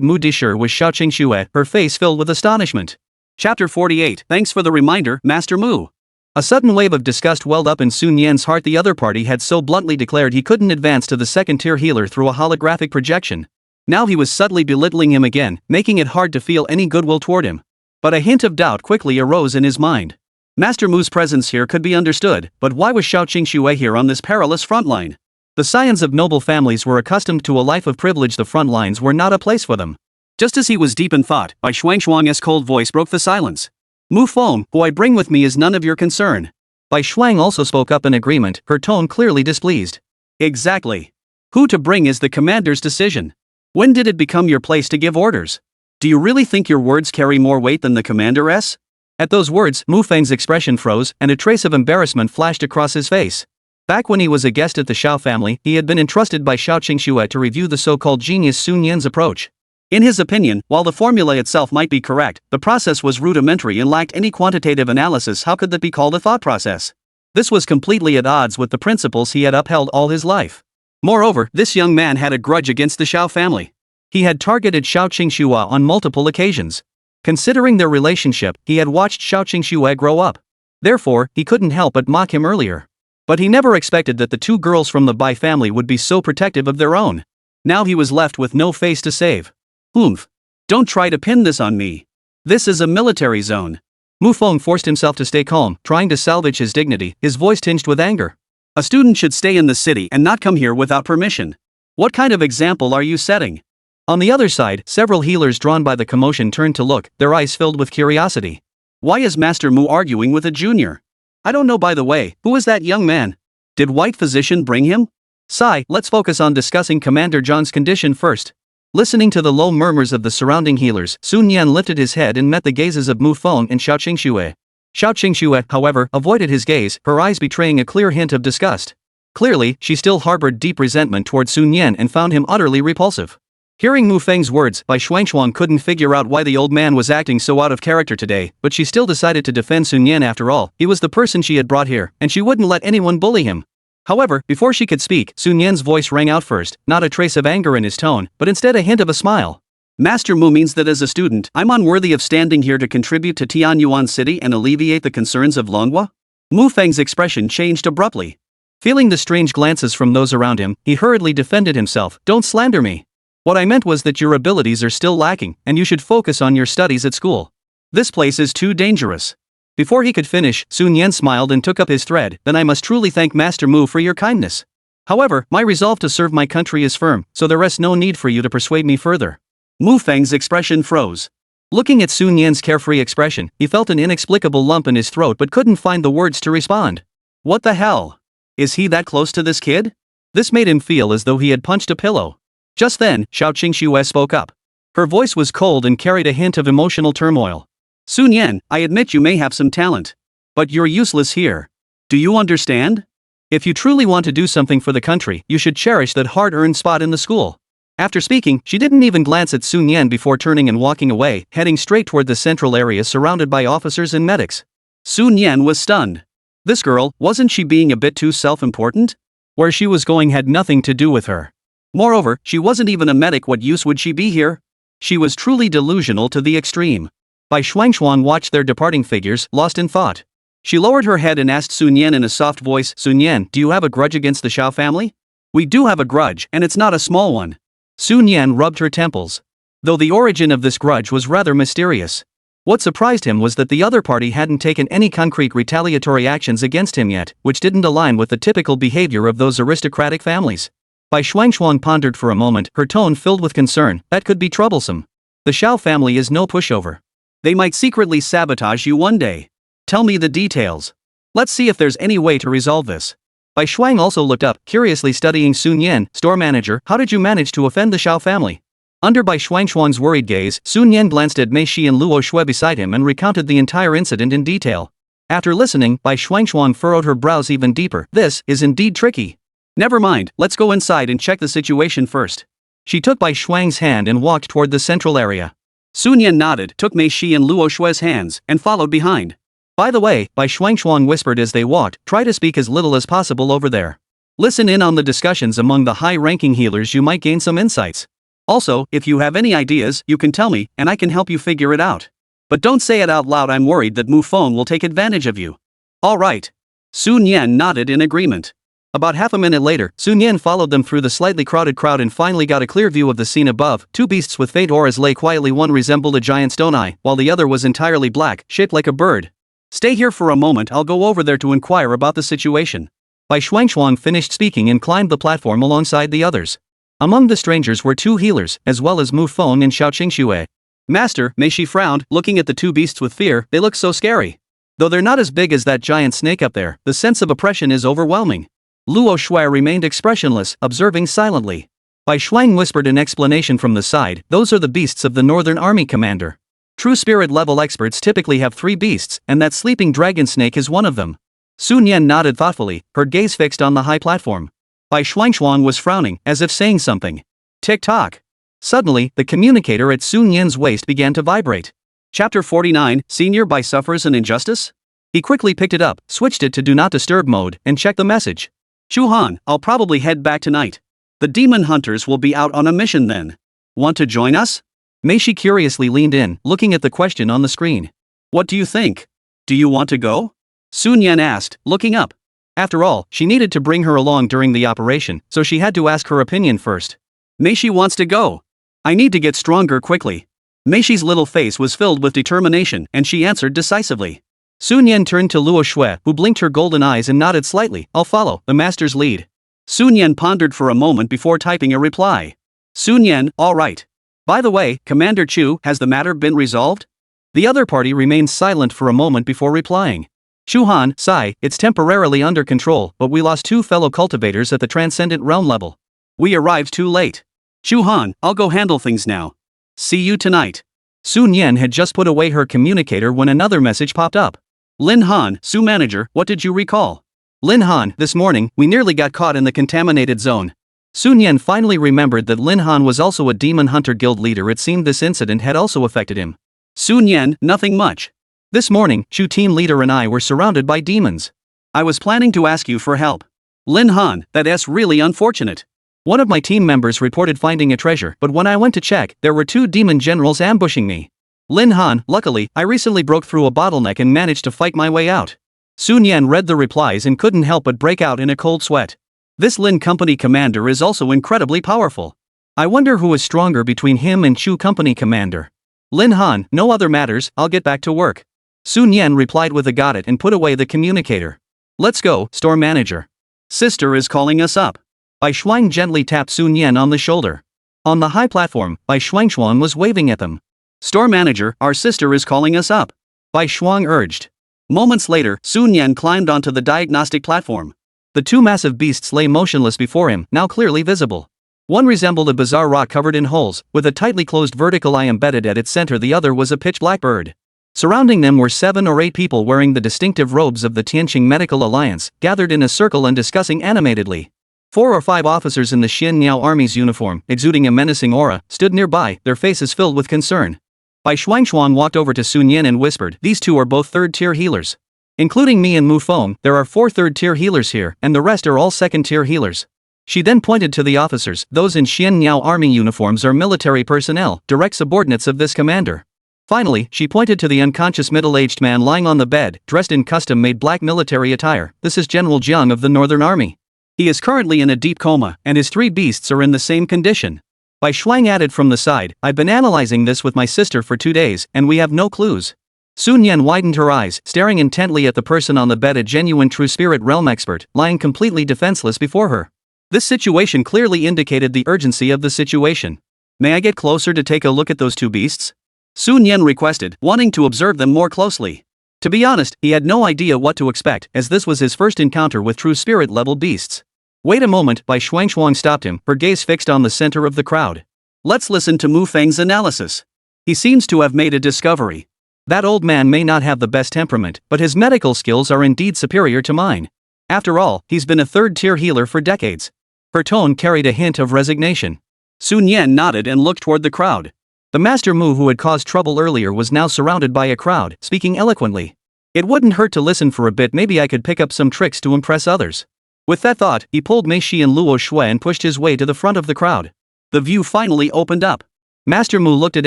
Mudashi was Xiao Qingxue, her face filled with astonishment. Chapter 48. Thanks for the reminder, Master Mu. A sudden wave of disgust welled up in Sun Yan's heart. The other party had so bluntly declared he couldn't advance to the second-tier healer through a holographic projection. Now he was subtly belittling him again, making it hard to feel any goodwill toward him. But a hint of doubt quickly arose in his mind. Master Mu's presence here could be understood, but why was Xiao Qingxue here on this perilous front line? The scions of noble families were accustomed to a life of privilege. The front lines were not a place for them. Just as he was deep in thought, Bai Shuang's cold voice broke the silence. Mu Feng, who I bring with me is none of your concern. Bai Shuang also spoke up in agreement, her tone clearly displeased. Exactly. Who to bring is the commander's decision. When did it become your place to give orders? Do you really think your words carry more weight than the commander's? At those words, Mu Feng's expression froze, and a trace of embarrassment flashed across his face. Back when he was a guest at the Xiao family, he had been entrusted by Xiao Qingxue to review the so-called genius Sun Yan's approach. In his opinion, while the formula itself might be correct, the process was rudimentary and lacked any quantitative analysis. How could that be called a thought process? This was completely at odds with the principles he had upheld all his life. Moreover, this young man had a grudge against the Xiao family. He had targeted Xiao Qingxue on multiple occasions. Considering their relationship, he had watched Xiao Qingxue grow up. Therefore, he couldn't help but mock him earlier. But he never expected that the two girls from the Bai family would be so protective of their own. Now he was left with no face to save. Oomph. Don't try to pin this on me. This is a military zone. Mu Feng forced himself to stay calm, trying to salvage his dignity, his voice tinged with anger. A student should stay in the city and not come here without permission. What kind of example are you setting? On the other side, several healers drawn by the commotion turned to look, their eyes filled with curiosity. Why is Master Mu arguing with a junior? I don't know. By the way, who is that young man? Did White Physician bring him? Sigh, let's focus on discussing Commander John's condition first. Listening to the low murmurs of the surrounding healers, Sun Yan lifted his head and met the gazes of Mu Feng and Xiao Qingxue. Xiao Qingxue, however, avoided his gaze, her eyes betraying a clear hint of disgust. Clearly, she still harbored deep resentment toward Sun Yan and found him utterly repulsive. Hearing Mu Feng's words, Bai Shuang couldn't figure out why the old man was acting so out of character today, but she still decided to defend Sun Yan. After all, he was the person she had brought here, and she wouldn't let anyone bully him. However, before she could speak, Sun Yan's voice rang out first, not a trace of anger in his tone, but instead a hint of a smile. Master Mu means that as a student, I'm unworthy of standing here to contribute to Tianyuan City and alleviate the concerns of Manhwa? Mu Feng's expression changed abruptly. Feeling the strange glances from those around him, he hurriedly defended himself. Don't slander me. What I meant was that your abilities are still lacking, and you should focus on your studies at school. This place is too dangerous. Before he could finish, Sun Yan smiled and took up his thread. Then I must truly thank Master Mu for your kindness. However, my resolve to serve my country is firm, so there rests no need for you to persuade me further. Mu Feng's expression froze. Looking at Sun Yan's carefree expression, he felt an inexplicable lump in his throat but couldn't find the words to respond. What the hell? Is he that close to this kid? This made him feel as though he had punched a pillow. Just then, Xiao Qingxue spoke up. Her voice was cold and carried a hint of emotional turmoil. Sun Yan, I admit you may have some talent. But you're useless here. Do you understand? If you truly want to do something for the country, you should cherish that hard-earned spot in the school. After speaking, she didn't even glance at Sun Yan before turning and walking away, heading straight toward the central area surrounded by officers and medics. Sun Yan was stunned. This girl, wasn't she being a bit too self-important? Where she was going had nothing to do with her. Moreover, she wasn't even a medic. What use would she be here? She was truly delusional to the extreme. Bai Shuang watched their departing figures, lost in thought. She lowered her head and asked Sun Yan in a soft voice, Sun Yan, do you have a grudge against the Xiao family? We do have a grudge, and it's not a small one. Sun Yan rubbed her temples. Though the origin of this grudge was rather mysterious. What surprised him was that the other party hadn't taken any concrete retaliatory actions against him yet, which didn't align with the typical behavior of those aristocratic families. Bai Shuang pondered for a moment, her tone filled with concern. That could be troublesome. The Xiao family is no pushover. They might secretly sabotage you one day. Tell me the details. Let's see if there's any way to resolve this. Bai Shuang also looked up, curiously studying Sun Yan, store manager. How did you manage to offend the Xiao family? Under Bai Shuang's worried gaze, Sun Yan glanced at Mei Shi and Luo Shui beside him and recounted the entire incident in detail. After listening, Bai Shuang furrowed her brows even deeper. This is indeed tricky. Never mind, let's go inside and check the situation first. She took Bai Shuang's hand and walked toward the central area. Sun Yan nodded, took Mei Shi and Luo Shui's hands, and followed behind. By the way, Bai Shuangshuang whispered as they walked, try to speak as little as possible over there. Listen in on the discussions among the high-ranking healers, you might gain some insights. Also, if you have any ideas, you can tell me, and I can help you figure it out. But don't say it out loud, I'm worried that Mu Feng will take advantage of you. Alright. Sun Yan nodded in agreement. About half a minute later, Sun Yan followed them through the slightly crowded crowd and finally got a clear view of the scene above. Two beasts with faint auras lay quietly, one resembled a giant stone eye, while the other was entirely black, shaped like a bird. Stay here for a moment, I'll go over there to inquire about the situation. Bai Shuangshuang finished speaking and climbed the platform alongside the others. Among the strangers were two healers, as well as Mu Feng and Xiao Qingxue. Master, Mei Shi frowned, looking at the two beasts with fear, they look so scary. Though they're not as big as that giant snake up there, the sense of oppression is overwhelming. Luo Shui remained expressionless, observing silently. Bai Shuang whispered an explanation from the side, those are the beasts of the Northern Army commander. True spirit level experts typically have 3 beasts, and that sleeping dragon snake is one of them. Sun Yan nodded thoughtfully, her gaze fixed on the high platform. Bai Shuangshuang was frowning, as if saying something. Tick-tock. Suddenly, the communicator at Sun Yan's waist began to vibrate. Chapter 49, Senior Bai suffers an injustice? He quickly picked it up, switched it to Do Not Disturb mode, and checked the message. Chu Han, I'll probably head back tonight. The demon hunters will be out on a mission then. Want to join us? Mei Shi curiously leaned in, looking at the question on the screen. What do you think? Do you want to go? Sun Yan asked, looking up. After all, she needed to bring her along during the operation, so she had to ask her opinion first. Mei Shi wants to go. I need to get stronger quickly. Mei Shi's little face was filled with determination, and she answered decisively. Sun Yan turned to Luo Shui, who blinked her golden eyes and nodded slightly. I'll follow, the master's lead. Sun Yan pondered for a moment before typing a reply. Sun Yan, all right. By the way, Commander Chu, has the matter been resolved? The other party remained silent for a moment before replying. Chu Han, sigh, it's temporarily under control, but we lost 2 fellow cultivators at the transcendent realm level. We arrived too late. Chu Han, I'll go handle things now. See you tonight. Sun Yan had just put away her communicator when another message popped up. Lin Han, Su Manager, what did you recall? Lin Han, this morning, we nearly got caught in the contaminated zone. Sun Yan finally remembered that Lin Han was also a demon hunter guild leader. It seemed this incident had also affected him. Sun Yan, nothing much. This morning, Chu team leader and I were surrounded by demons. I was planning to ask you for help. Lin Han, that's really unfortunate. One of my team members reported finding a treasure, but when I went to check, there were 2 demon generals ambushing me. Lin Han, luckily, I recently broke through a bottleneck and managed to fight my way out. Sun Yan read the replies and couldn't help but break out in a cold sweat. This Lin Company commander is also incredibly powerful. I wonder who is stronger between him and Chu Company commander. Lin Han, no other matters, I'll get back to work. Sun Yan replied with a got it and put away the communicator. Let's go, store manager. Sister is calling us up. Bai Shuang gently tapped Sun Yan on the shoulder. On the high platform, Bai Shuangshuang was waving at them. Store manager, our sister is calling us up. Bai Shuang urged. Moments later, Sun Yan climbed onto the diagnostic platform. The 2 massive beasts lay motionless before him, now clearly visible. One resembled a bizarre rock covered in holes, with a tightly closed vertical eye embedded at its center. The other was a pitch black bird. Surrounding them were 7 or 8 people wearing the distinctive robes of the Tianqing Medical Alliance, gathered in a circle and discussing animatedly. 4 or 5 officers in the Xian Niao Army's uniform, exuding a menacing aura, stood nearby, their faces filled with concern. Bai Shuangshuang walked over to Sun Yan and whispered, these 2 are both 3rd-tier healers. Including me and Mu Feng, there are 4 3rd-tier healers here, and the rest are all 2nd-tier healers. She then pointed to the officers. Those in Xian Niao Army uniforms are military personnel, direct subordinates of this commander. Finally, she pointed to the unconscious middle-aged man lying on the bed, dressed in custom-made black military attire. This is General Jiang of the Northern Army. He is currently in a deep coma, and his 3 beasts are in the same condition. Bai Shuang added from the side, I've been analyzing this with my sister for 2 days, and we have no clues. Sun Yan widened her eyes, staring intently at the person on the bed, a genuine true spirit realm expert, lying completely defenseless before her. This situation clearly indicated the urgency of the situation. May I get closer to take a look at those 2 beasts? Sun Yan requested, wanting to observe them more closely. To be honest, he had no idea what to expect, as this was his first encounter with true spirit level beasts. Wait a moment, Bai Shuangshuang stopped him, her gaze fixed on the center of the crowd. Let's listen to Mu Feng's analysis. He seems to have made a discovery. That old man may not have the best temperament, but his medical skills are indeed superior to mine. After all, he's been a 3rd-tier healer for decades. Her tone carried a hint of resignation. Sun Yan nodded and looked toward the crowd. The Master Mu who had caused trouble earlier was now surrounded by a crowd, speaking eloquently. It wouldn't hurt to listen for a bit, maybe I could pick up some tricks to impress others. With that thought, he pulled Mei Shi and Luo Shui and pushed his way to the front of the crowd. The view finally opened up. Master Mu looked at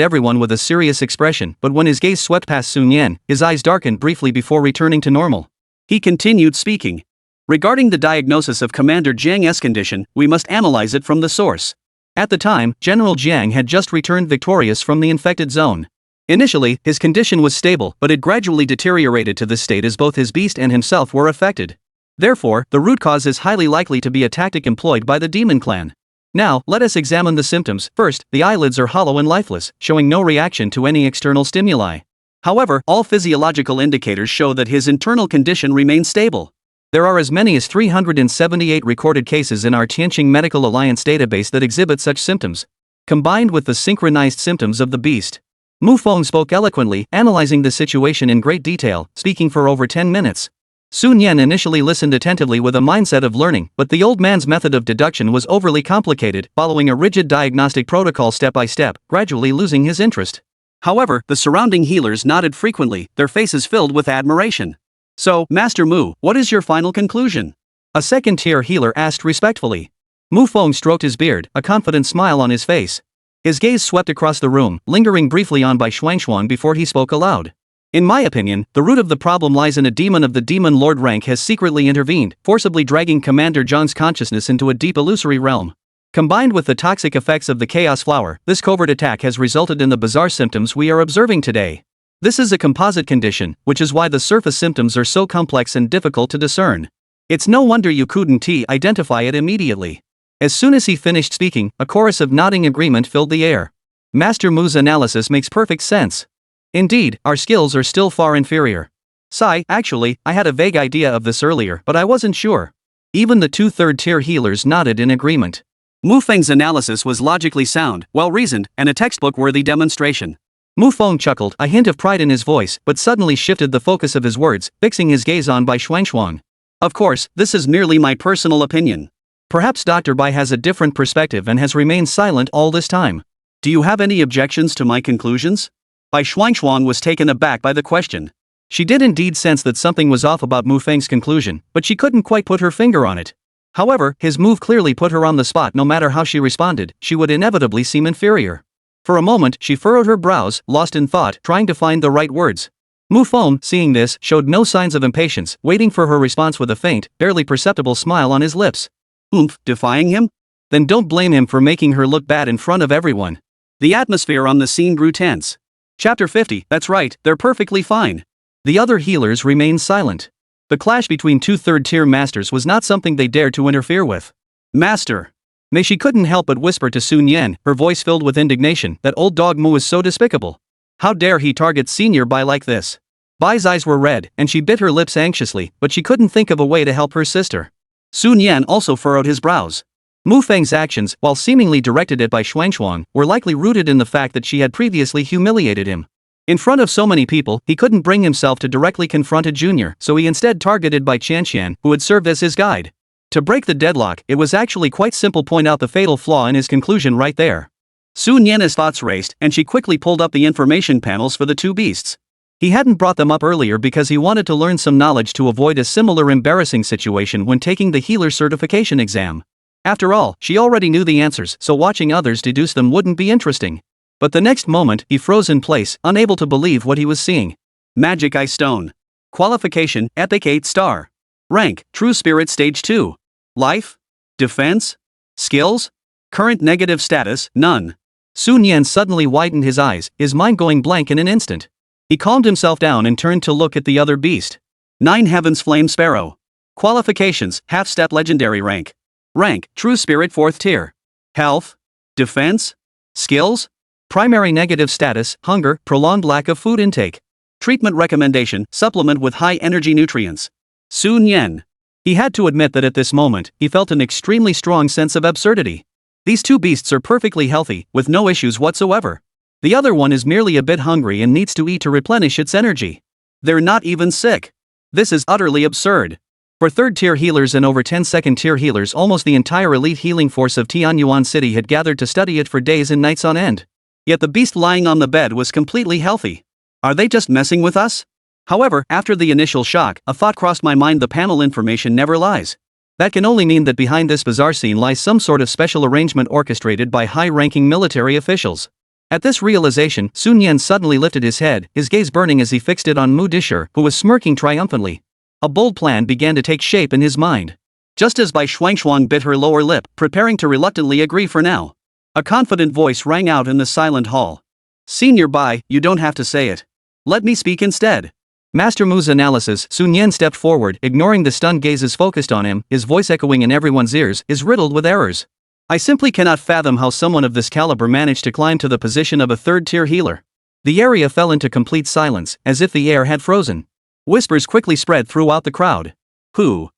everyone with a serious expression, but when his gaze swept past Sun Yan, his eyes darkened briefly before returning to normal. He continued speaking. Regarding the diagnosis of Commander Jiang's condition, we must analyze it from the source. At the time, General Jiang had just returned victorious from the infected zone. Initially, his condition was stable, but it gradually deteriorated to this state as both his beast and himself were affected. Therefore, the root cause is highly likely to be a tactic employed by the demon clan. Now, let us examine the symptoms. First, the eyelids are hollow and lifeless, showing no reaction to any external stimuli. However, all physiological indicators show that his internal condition remains stable. There are as many as 378 recorded cases in our Tianqing Medical Alliance database that exhibit such symptoms, combined with the synchronized symptoms of the beast. Mu Feng spoke eloquently, analyzing the situation in great detail, speaking for over 10 minutes. Sun Yan initially listened attentively with a mindset of learning, but the old man's method of deduction was overly complicated, following a rigid diagnostic protocol step by step, gradually losing his interest. However, the surrounding healers nodded frequently, their faces filled with admiration. So, Master Mu, what is your final conclusion? A second-tier healer asked respectfully. Mu Feng stroked his beard, a confident smile on his face. His gaze swept across the room, lingering briefly on Bai Xuanshuan before he spoke aloud. In my opinion, the root of the problem lies in a demon of the demon lord rank has secretly intervened, forcibly dragging Commander Zhang's consciousness into a deep illusory realm. Combined with the toxic effects of the chaos flower, this covert attack has resulted in the bizarre symptoms we are observing today. This is a composite condition, which is why the surface symptoms are so complex and difficult to discern. It's no wonder you couldn't identify it immediately. As soon as he finished speaking, a chorus of nodding agreement filled the air. Master Mu's analysis makes perfect sense. Indeed, our skills are still far inferior. Actually, I had a vague idea of this earlier, but I wasn't sure. Even the two third-tier healers nodded in agreement. Mu Feng's analysis was logically sound, well-reasoned, and a textbook-worthy demonstration. Mu Feng chuckled, a hint of pride in his voice, but suddenly shifted the focus of his words, fixing his gaze on Bai Xuanshuan. Of course, this is merely my personal opinion. Perhaps Dr. Bai has a different perspective and has remained silent all this time. Do you have any objections to my conclusions? Bai Xuanshuan was taken aback by the question. She did indeed sense that something was off about Mu Feng's conclusion, but she couldn't quite put her finger on it. However, his move clearly put her on the spot. No matter how she responded, she would inevitably seem inferior. For a moment, she furrowed her brows, lost in thought, trying to find the right words. Mu Feng, seeing this, showed no signs of impatience, waiting for her response with a faint, barely perceptible smile on his lips. Defying him? Then don't blame him for making her look bad in front of everyone. The atmosphere on the scene grew tense. Chapter 50, that's right, they're perfectly fine. The other healers remained silent. The clash between two third-tier masters was not something they dared to interfere with. Master. Mei Shi couldn't help but whisper to Sun Yan, her voice filled with indignation, that old dog Mu is so despicable. How dare he target Senior Bai like this? Bai's eyes were red, and she bit her lips anxiously, but she couldn't think of a way to help her sister. Sun Yan also furrowed his brows. Mu Feng's actions, while seemingly directed at Bai Xuanshuan, were likely rooted in the fact that she had previously humiliated him. In front of so many people, he couldn't bring himself to directly confront a junior, so he instead targeted Bai Qianqian, who had served as his guide. To break the deadlock, it was actually quite simple. Point out the fatal flaw in his conclusion right there. Sun Yan's thoughts raced, and she quickly pulled up the information panels for the two beasts. He hadn't brought them up earlier because he wanted to learn some knowledge to avoid a similar embarrassing situation when taking the healer certification exam. After all, she already knew the answers, so watching others deduce them wouldn't be interesting. But the next moment, he froze in place, unable to believe what he was seeing. Magic Eye Stone. Qualification, Epic 8-star. Rank, True Spirit Stage 2. Life? Defense? Skills? Current negative status, none. Sun Yan suddenly widened his eyes, his mind going blank in an instant. He calmed himself down and turned to look at the other beast. 9 Heavens Flame Sparrow. Qualifications, half-step legendary rank. Rank, True Spirit 4th tier. Health? Defense? Skills? Primary negative status, hunger, prolonged lack of food intake. Treatment recommendation, supplement with high-energy nutrients. Sun Yan. He had to admit that at this moment, he felt an extremely strong sense of absurdity. These two beasts are perfectly healthy, with no issues whatsoever. The other one is merely a bit hungry and needs to eat to replenish its energy. They're not even sick. This is utterly absurd. For third-tier healers and over 10 second-tier healers, almost the entire elite healing force of Tianyuan City had gathered to study it for days and nights on end. Yet the beast lying on the bed was completely healthy. Are they just messing with us? However, after the initial shock, a thought crossed my mind: the panel information never lies. That can only mean that behind this bizarre scene lies some sort of special arrangement orchestrated by high-ranking military officials. At this realization, Sun Yan suddenly lifted his head, his gaze burning as he fixed it on Mu Dishir, who was smirking triumphantly. A bold plan began to take shape in his mind. Just as Bai Shuangshuang bit her lower lip, preparing to reluctantly agree for now, a confident voice rang out in the silent hall. "Senior Bai, you don't have to say it. Let me speak instead." Master Mu's analysis. Sun Yan stepped forward, ignoring the stunned gazes focused on him, his voice echoing in everyone's ears, is riddled with errors. "I simply cannot fathom how someone of this caliber managed to climb to the position of a third-tier healer." The area fell into complete silence, as if the air had frozen. Whispers quickly spread throughout the crowd. Who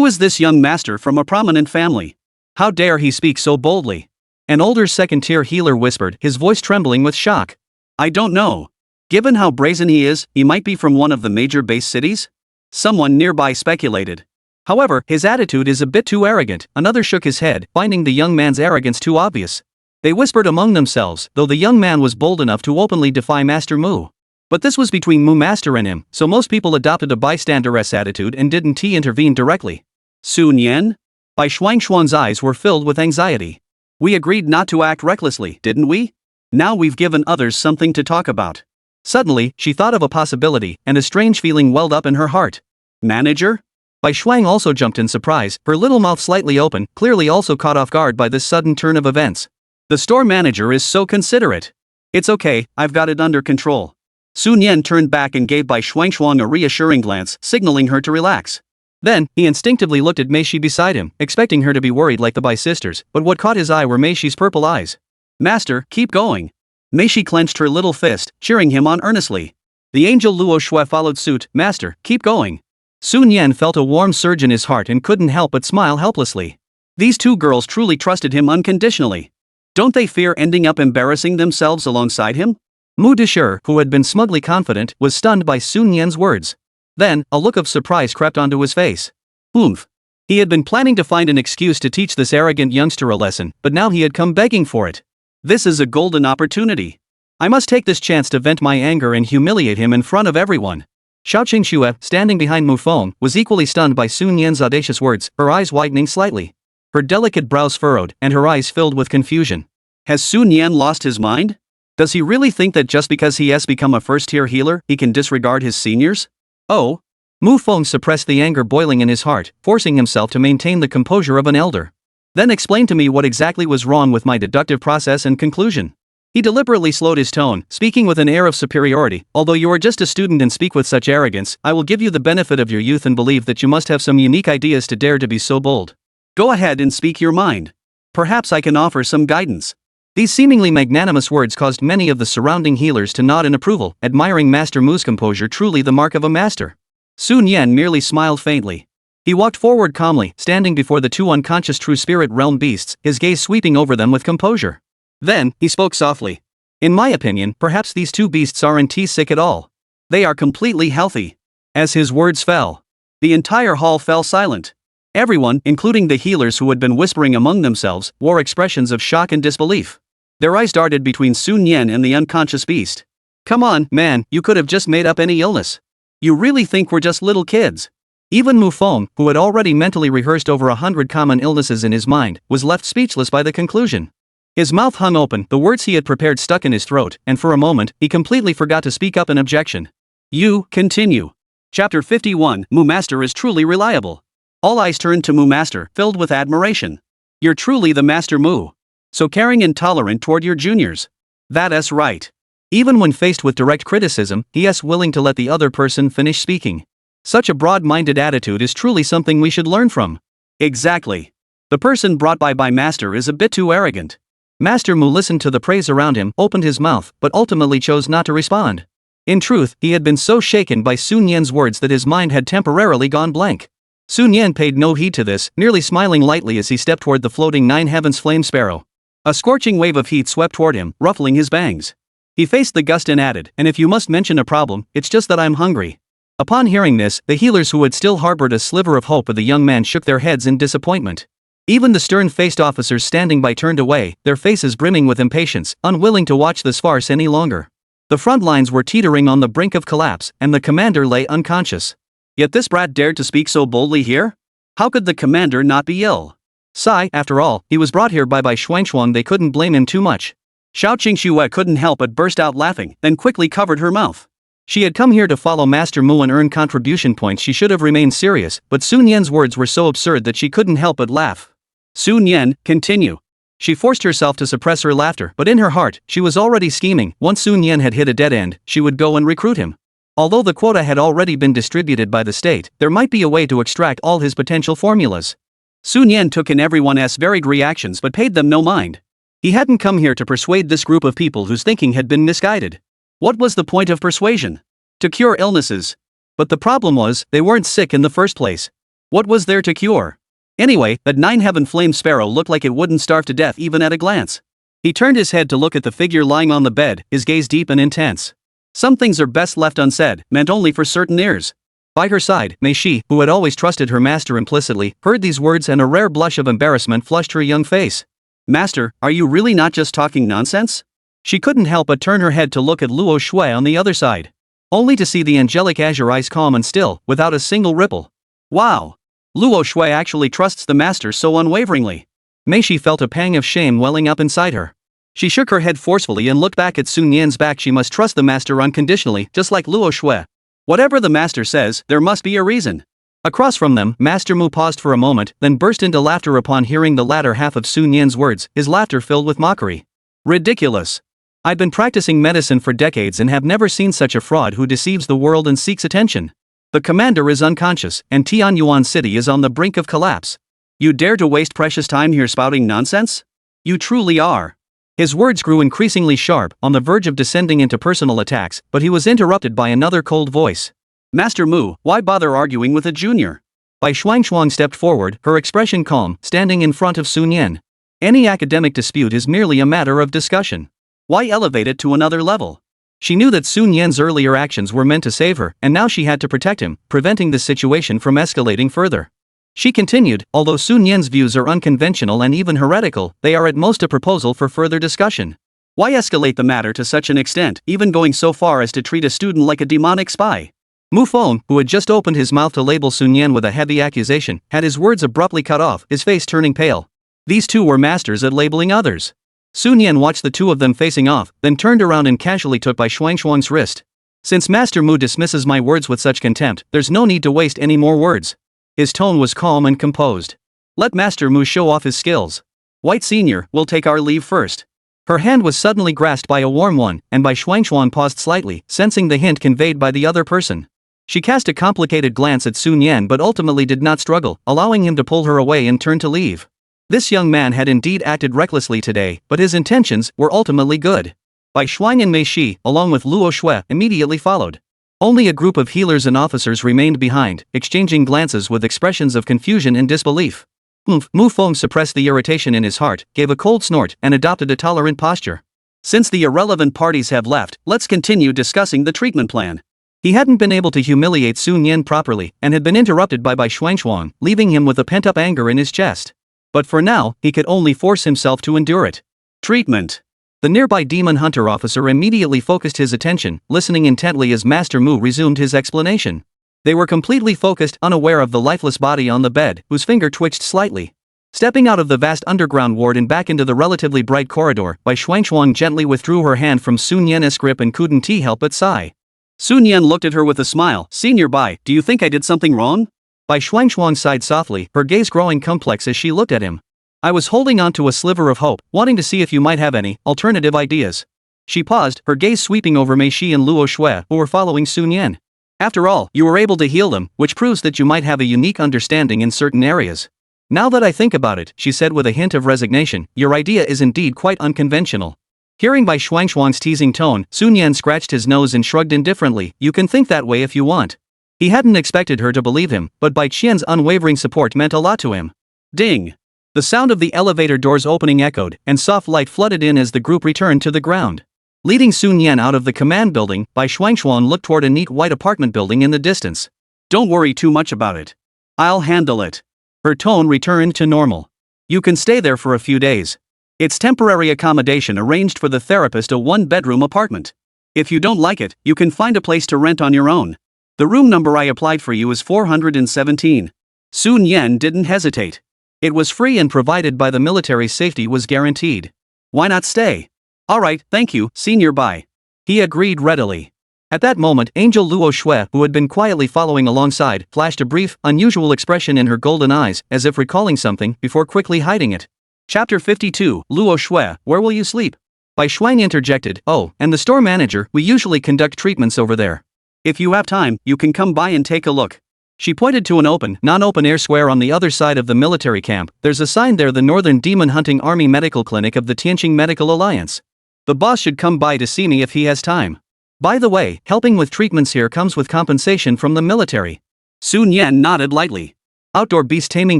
is this young master from a prominent family? How dare he speak so boldly?" An older second-tier healer whispered, his voice trembling with shock. "I don't know. Given how brazen he is, he might be from one of the major base cities?" Someone nearby speculated. "However, his attitude is a bit too arrogant," another shook his head, finding the young man's arrogance too obvious. They whispered among themselves, though the young man was bold enough to openly defy Master Mu. But this was between Mu Master and him, so most people adopted a bystanderess attitude and didn't intervene directly. "Sun Yan?" Bai Shuangshuang's eyes were filled with anxiety. "We agreed not to act recklessly, didn't we? Now we've given others something to talk about." Suddenly, she thought of a possibility, and a strange feeling welled up in her heart. "Manager?" Bai Shuang also jumped in surprise, her little mouth slightly open, clearly also caught off guard by this sudden turn of events. "The store manager is so considerate." "It's okay, I've got it under control." Sun Yan turned back and gave Bai Shuangshuang a reassuring glance, signaling her to relax. Then, he instinctively looked at Mei Shi beside him, expecting her to be worried like the Bai sisters, but what caught his eye were Mei Shi's purple eyes. "Master, keep going." Mei Shi clenched her little fist, cheering him on earnestly. The angel Luo Shui followed suit. "Master, keep going." Sun Yan felt a warm surge in his heart and couldn't help but smile helplessly. These two girls truly trusted him unconditionally. Don't they fear ending up embarrassing themselves alongside him? Mu Dishir, who had been smugly confident, was stunned by Sun Yan's words. Then, a look of surprise crept onto his face. Oomph. He had been planning to find an excuse to teach this arrogant youngster a lesson, but now he had come begging for it. This is a golden opportunity. I must take this chance to vent my anger and humiliate him in front of everyone. Xiao Qingxue, standing behind Mu Feng, was equally stunned by Sun Yan's audacious words, her eyes widening slightly. Her delicate brows furrowed, and her eyes filled with confusion. Has Sun Yan lost his mind? Does he really think that just because he has become a first-tier healer, he can disregard his seniors? Oh. Mu Feng suppressed the anger boiling in his heart, forcing himself to maintain the composure of an elder. Then explain to me what exactly was wrong with my deductive process and conclusion. He deliberately slowed his tone, speaking with an air of superiority. Although you are just a student and speak with such arrogance, I will give you the benefit of your youth and believe that you must have some unique ideas to dare to be so bold. Go ahead and speak your mind. Perhaps I can offer some guidance. These seemingly magnanimous words caused many of the surrounding healers to nod in approval, admiring Master Mu's composure, truly the mark of a master. Sun Yan merely smiled faintly. He walked forward calmly, standing before the two unconscious true spirit realm beasts, his gaze sweeping over them with composure. Then, he spoke softly. In my opinion, perhaps these two beasts aren't sick at all. They are completely healthy. As his words fell, the entire hall fell silent. Everyone, including the healers who had been whispering among themselves, wore expressions of shock and disbelief. Their eyes darted between Sun Yan and the unconscious beast. Come on, man, you could have just made up any illness. You really think we're just little kids? Even Mu Feng, who had already mentally rehearsed over 100 common illnesses in his mind, was left speechless by the conclusion. His mouth hung open, the words he had prepared stuck in his throat, and for a moment, he completely forgot to speak up in objection. You, continue. Chapter 51, Mu Master is truly reliable. All eyes turned to Mu Master, filled with admiration. You're truly the Master Mu. So caring and tolerant toward your juniors. That's right. Even when faced with direct criticism, he is willing to let the other person finish speaking. Such a broad-minded attitude is truly something we should learn from. Exactly. The person brought by Master is a bit too arrogant. Master Mu listened to the praise around him, opened his mouth, but ultimately chose not to respond. In truth, he had been so shaken by Sun Yan's words that his mind had temporarily gone blank. Sun Yan paid no heed to this, merely smiling lightly as he stepped toward the floating Nine Heavens flame sparrow. A scorching wave of heat swept toward him, ruffling his bangs. He faced the gust and added, and if you must mention a problem, it's just that I'm hungry. Upon hearing this, the healers who had still harbored a sliver of hope of the young man shook their heads in disappointment. Even the stern-faced officers standing by turned away, their faces brimming with impatience, unwilling to watch this farce any longer. The front lines were teetering on the brink of collapse, and the commander lay unconscious. Yet this brat dared to speak so boldly here? How could the commander not be ill? Sigh, after all, he was brought here by Shuangshuang, they couldn't blame him too much. Xiao Qingxue couldn't help but burst out laughing, then quickly covered her mouth. She had come here to follow Master Mu and earn contribution points. She should have remained serious, but Sun Yan's words were so absurd that she couldn't help but laugh. Sun Yan, continue. She forced herself to suppress her laughter, but in her heart, she was already scheming. Once Sun Yan had hit a dead end, she would go and recruit him. Although the quota had already been distributed by the state, there might be a way to extract all his potential formulas. Sun Yan took in everyone's varied reactions but paid them no mind. He hadn't come here to persuade this group of people whose thinking had been misguided. What was the point of persuasion? To cure illnesses. But the problem was, they weren't sick in the first place. What was there to cure? Anyway, that nine-heaven flame sparrow looked like it wouldn't starve to death even at a glance. He turned his head to look at the figure lying on the bed, his gaze deep and intense. Some things are best left unsaid, meant only for certain ears. By her side, Mei Shi, who had always trusted her master implicitly, heard these words and a rare blush of embarrassment flushed her young face. Master, are you really not just talking nonsense? She couldn't help but turn her head to look at Luo Shui on the other side. Only to see the angelic azure eyes calm and still, without a single ripple. Wow! Luo Shui actually trusts the master so unwaveringly. Mei Shi felt a pang of shame welling up inside her. She shook her head forcefully and looked back at Sun Yan's back. She must trust the master unconditionally, just like Luo Shui. Whatever the master says, there must be a reason. Across from them, Master Mu paused for a moment, then burst into laughter upon hearing the latter half of Sun Yan's words, his laughter filled with mockery. Ridiculous. I've been practicing medicine for decades and have never seen such a fraud who deceives the world and seeks attention. The commander is unconscious, and Tianyuan City is on the brink of collapse. You dare to waste precious time here spouting nonsense? You truly are. His words grew increasingly sharp, on the verge of descending into personal attacks, but he was interrupted by another cold voice. Master Mu, why bother arguing with a junior? Bai Shuangshuang stepped forward, her expression calm, standing in front of Sun Yan. Any academic dispute is merely a matter of discussion. Why elevate it to another level? She knew that Sun Yan's earlier actions were meant to save her, and now she had to protect him, preventing the situation from escalating further. She continued, although Sun Yan's views are unconventional and even heretical, they are at most a proposal for further discussion. Why escalate the matter to such an extent, even going so far as to treat a student like a demonic spy? Mu Feng, who had just opened his mouth to label Sun Yan with a heavy accusation, had his words abruptly cut off, his face turning pale. These two were masters at labeling others. Sun Yan watched the two of them facing off, then turned around and casually took Bai Shuangshuang's wrist. Since Master Mu dismisses my words with such contempt, there's no need to waste any more words. His tone was calm and composed. Let Master Mu show off his skills. White Senior, we'll take our leave first. Her hand was suddenly grasped by a warm one, and Bai Shuangshuang paused slightly, sensing the hint conveyed by the other person. She cast a complicated glance at Sun Yan but ultimately did not struggle, allowing him to pull her away and turn to leave. This young man had indeed acted recklessly today, but his intentions were ultimately good. Bai Shuang and Mei Shi, along with Luo Shui, immediately followed. Only a group of healers and officers remained behind, exchanging glances with expressions of confusion and disbelief. Mu Feng suppressed the irritation in his heart, gave a cold snort, and adopted a tolerant posture. Since the irrelevant parties have left, let's continue discussing the treatment plan. He hadn't been able to humiliate Sun Yan properly, and had been interrupted by Bai Shuangshuang, leaving him with a pent-up anger in his chest. But for now, he could only force himself to endure it. Treatment. The nearby demon hunter officer immediately focused his attention, listening intently as Master Mu resumed his explanation. They were completely focused, unaware of the lifeless body on the bed, whose finger twitched slightly. Stepping out of the vast underground ward and back into the relatively bright corridor, Bai Shuangshuang gently withdrew her hand from Sun Yan's grip and couldn't help but sigh. Sun Yan looked at her with a smile. Senior Bai, do you think I did something wrong? Bai Shuangshuang sighed softly, her gaze growing complex as she looked at him. I was holding on to a sliver of hope, wanting to see if you might have any alternative ideas. She paused, her gaze sweeping over Mei Shi and Luo Shui, who were following Sun Yan. After all, you were able to heal them, which proves that you might have a unique understanding in certain areas. Now that I think about it, she said with a hint of resignation, your idea is indeed quite unconventional. Hearing Bai Shuangshuang's teasing tone, Sun Yan scratched his nose and shrugged indifferently. You can think that way if you want. He hadn't expected her to believe him, but Bai Qian's unwavering support meant a lot to him. Ding! The sound of the elevator doors opening echoed, and soft light flooded in as the group returned to the ground. Leading Sun Yan out of the command building, Bai Shuangshuang looked toward a neat white apartment building in the distance. Don't worry too much about it. I'll handle it. Her tone returned to normal. You can stay there for a few days. It's temporary accommodation arranged for the therapist, a one-bedroom apartment. If you don't like it, you can find a place to rent on your own. The room number I applied for you is 417. Sun Yan didn't hesitate. It was free and provided by the military's safety was guaranteed. Why not stay? Alright, thank you, senior bye. He agreed readily. At that moment, Angel Luo Shui, who had been quietly following alongside, flashed a brief, unusual expression in her golden eyes, as if recalling something, before quickly hiding it. Chapter 52, Luo Shui, where will you sleep? Bai Shuang interjected, oh, and the store manager, we usually conduct treatments over there. If you have time, you can come by and take a look. She pointed to an open, non-open-air square on the other side of the military camp. There's a sign there, the Northern Demon Hunting Army Medical Clinic of the Tianqing Medical Alliance. The boss should come by to see me if he has time. By the way, helping with treatments here comes with compensation from the military. Sun Yan nodded lightly. Outdoor beast taming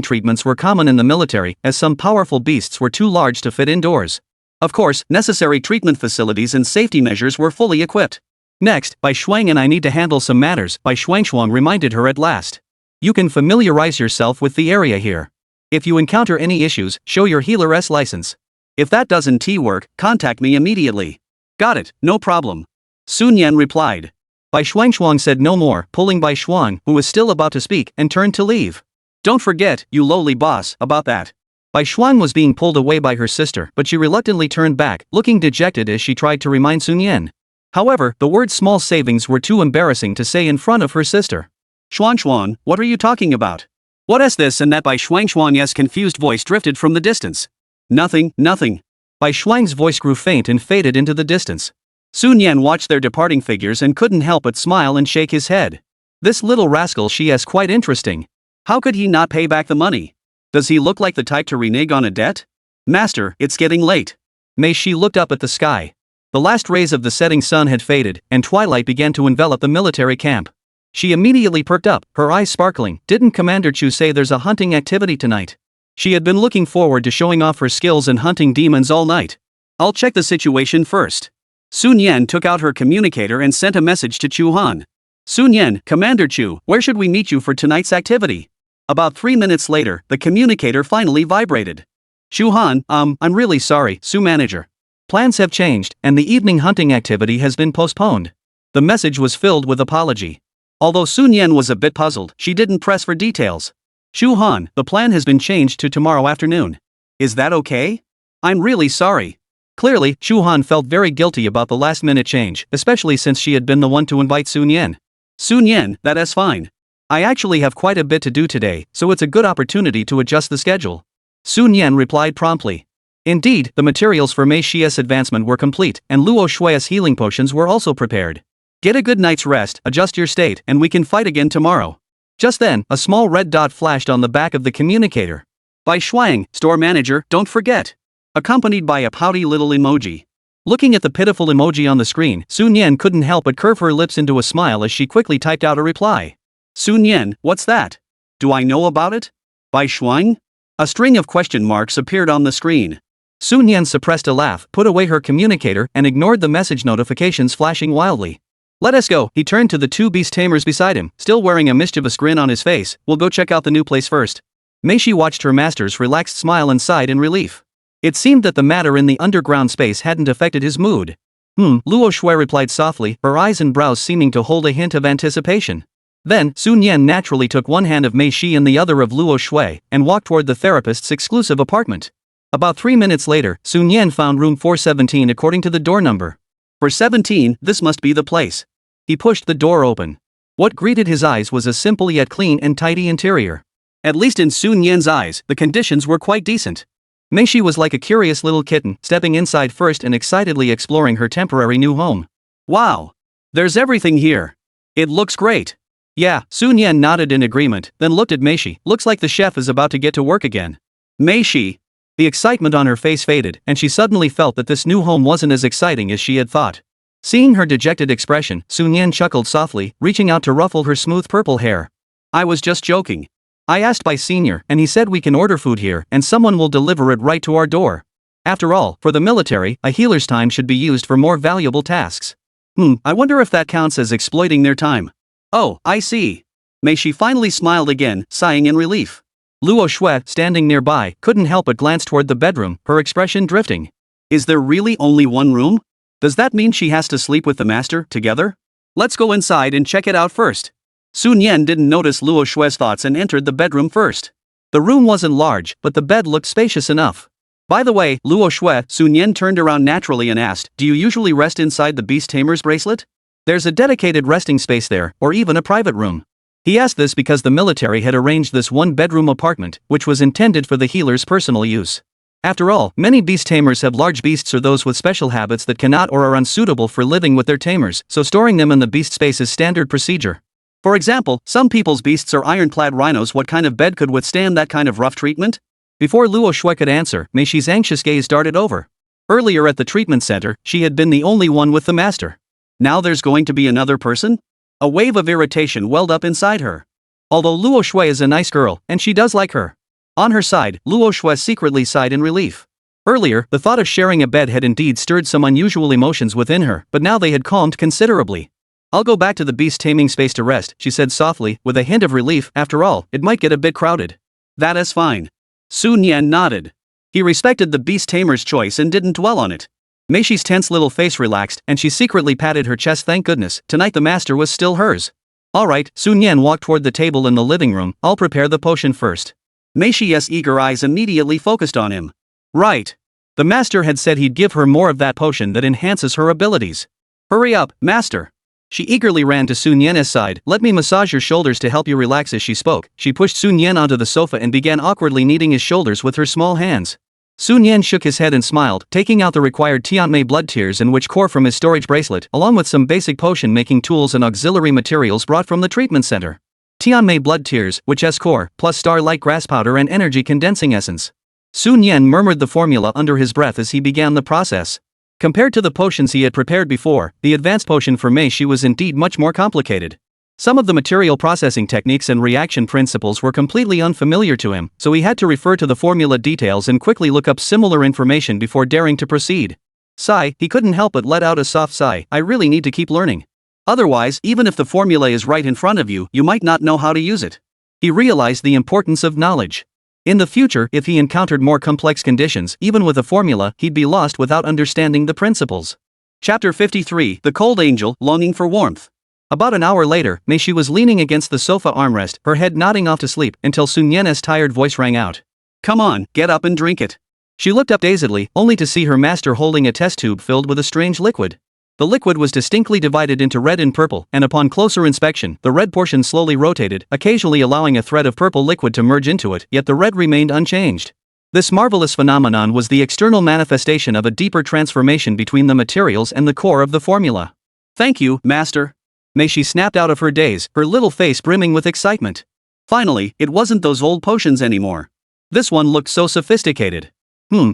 treatments were common in the military, as some powerful beasts were too large to fit indoors. Of course, necessary treatment facilities and safety measures were fully equipped. Next, Bai Shuang and I need to handle some matters, Bai Shuang reminded her at last. You can familiarize yourself with the area here. If you encounter any issues, show your healer's license. If that doesn't work, contact me immediately. Got it, no problem. Sun Yan replied. Bai Shuang said no more, pulling Bai Shuang, who was still about to speak, and turned to leave. Don't forget, you lowly boss, about that. Bai Shuang was being pulled away by her sister, but she reluctantly turned back, looking dejected as she tried to remind Sun Yan. However, the word small savings were too embarrassing to say in front of her sister. Xuan, what are you talking about? What is this and that? Bai Shuang's confused voice drifted from the distance. Nothing. Bai Shuang's voice grew faint and faded into the distance. Sun Yan watched their departing figures and couldn't help but smile and shake his head. This little rascal she is quite interesting. How could he not pay back the money? Does he look like the type to renege on a debt? Master, it's getting late. Mei Shi looked up at the sky. The last rays of the setting sun had faded, and twilight began to envelop the military camp. She immediately perked up, her eyes sparkling. Didn't Commander Chu say there's a hunting activity tonight? She had been looking forward to showing off her skills in hunting demons all night. I'll check the situation first. Sun Yan took out her communicator and sent a message to Chu Han. Sun Yan, Commander Chu, where should we meet you for tonight's activity? About 3 minutes later, the communicator finally vibrated. Chu Han, I'm really sorry, Su Manager. Plans have changed, and the evening hunting activity has been postponed. The message was filled with apology. Although Sun Yan was a bit puzzled, she didn't press for details. Chu Han, the plan has been changed to tomorrow afternoon. Is that okay? I'm really sorry. Clearly, Chu Han felt very guilty about the last-minute change, especially since she had been the one to invite Sun Yan. Sun Yan, that is fine. I actually have quite a bit to do today, so it's a good opportunity to adjust the schedule. Sun Yan replied promptly. Indeed, the materials for Mei Shi's advancement were complete, and Luo Shui's healing potions were also prepared. Get a good night's rest, adjust your state, and we can fight again tomorrow. Just then, a small red dot flashed on the back of the communicator. Bai Shuang, store manager, don't forget. Accompanied by a pouty little emoji. Looking at the pitiful emoji on the screen, Sun Yan couldn't help but curve her lips into a smile as she quickly typed out a reply. Sun Yan, what's that? Do I know about it? Bai Shuang? A string of question marks appeared on the screen. Sun Yan suppressed a laugh, put away her communicator, and ignored the message notifications flashing wildly. Let us go, he turned to the two beast tamers beside him, still wearing a mischievous grin on his face. We'll go check out the new place first. Mei Shi watched her master's relaxed smile and sighed in relief. It seemed that the matter in the underground space hadn't affected his mood. Luo Shui replied softly, her eyes and brows seeming to hold a hint of anticipation. Then, Sun Yan naturally took one hand of Mei Shi and the other of Luo Shui, and walked toward the therapist's exclusive apartment. About 3 minutes later, Sun Yan found room 417 according to the door number. For 17, this must be the place. He pushed the door open. What greeted his eyes was a simple yet clean and tidy interior. At least in Sun Yan's eyes, the conditions were quite decent. Mei Shi was like a curious little kitten, stepping inside first and excitedly exploring her temporary new home. Wow! There's everything here. It looks great. Yeah, Sun Yan nodded in agreement, then looked at Mei Shi. Looks like the chef is about to get to work again. Mei Shi. The excitement on her face faded, and she suddenly felt that this new home wasn't as exciting as she had thought. Seeing her dejected expression, Sun Yan chuckled softly, reaching out to ruffle her smooth purple hair. I was just joking. I asked Bai Senior, and he said we can order food here and someone will deliver it right to our door. After all, for the military, a healer's time should be used for more valuable tasks. I wonder if that counts as exploiting their time. Oh, I see. Mei Shi finally smiled again, sighing in relief. Luo Shui, standing nearby, couldn't help but glance toward the bedroom, her expression drifting. Is there really only one room? Does that mean she has to sleep with the master, together? Let's go inside and check it out first. Sun Yan didn't notice Luo Shue's thoughts and entered the bedroom first. The room wasn't large, but the bed looked spacious enough. By the way, Luo Shue, Sun Yan turned around naturally and asked, do you usually rest inside the beast tamer's bracelet? There's a dedicated resting space there, or even a private room. He asked this because the military had arranged this one-bedroom apartment, which was intended for the healer's personal use. After all, many beast tamers have large beasts or those with special habits that cannot or are unsuitable for living with their tamers, so storing them in the beast space is standard procedure. For example, some people's beasts are ironclad rhinos. What kind of bed could withstand that kind of rough treatment? Before Luo Shue could answer, Mei Shi's anxious gaze darted over. Earlier at the treatment center, she had been the only one with the master. Now there's going to be another person? A wave of irritation welled up inside her. Although Luo Shue is a nice girl, and she does like her. On her side, Luo Shue secretly sighed in relief. Earlier, the thought of sharing a bed had indeed stirred some unusual emotions within her, but now they had calmed considerably. I'll go back to the beast taming space to rest, she said softly, with a hint of relief. After all, it might get a bit crowded. That is fine. Sun Yan nodded. He respected the beast tamer's choice and didn't dwell on it. Mei Shi's tense little face relaxed, and she secretly patted her chest. Thank goodness, tonight the master was still hers. Alright, Sun Yan walked toward the table in the living room. I'll prepare the potion first. Mei Shi's eager eyes immediately focused on him. Right. The master had said he'd give her more of that potion that enhances her abilities. Hurry up, master. She eagerly ran to Sun Yan's side. Let me massage your shoulders to help you relax. As she spoke, she pushed Sun Yan onto the sofa and began awkwardly kneading his shoulders with her small hands. Sun Yan shook his head and smiled, taking out the required Tianmei blood tears and witch core from his storage bracelet, along with some basic potion-making tools and auxiliary materials brought from the treatment center. Tianmei blood tears, witch core, plus star-like grass powder and energy condensing essence. Sun Yan murmured the formula under his breath as he began the process. Compared to the potions he had prepared before, the advanced potion for Mei Shi was indeed much more complicated. Some of the material processing techniques and reaction principles were completely unfamiliar to him, so he had to refer to the formula details and quickly look up similar information before daring to proceed. Sigh, he couldn't help but let out a soft sigh. I really need to keep learning. Otherwise, even if the formula is right in front of you, you might not know how to use it. He realized the importance of knowledge. In the future, if he encountered more complex conditions, even with a formula, he'd be lost without understanding the principles. Chapter 53, The Cold Angel, Longing for Warmth. About an hour later, Mei Shi was leaning against the sofa armrest, her head nodding off to sleep, until Sun Yan's tired voice rang out. Come on, get up and drink it. She looked up dazedly, only to see her master holding a test tube filled with a strange liquid. The liquid was distinctly divided into red and purple, and upon closer inspection, the red portion slowly rotated, occasionally allowing a thread of purple liquid to merge into it, yet the red remained unchanged. This marvelous phenomenon was the external manifestation of a deeper transformation between the materials and the core of the formula. Thank you, master. Mei Shi snapped out of her daze, her little face brimming with excitement. Finally, it wasn't those old potions anymore. This one looked so sophisticated.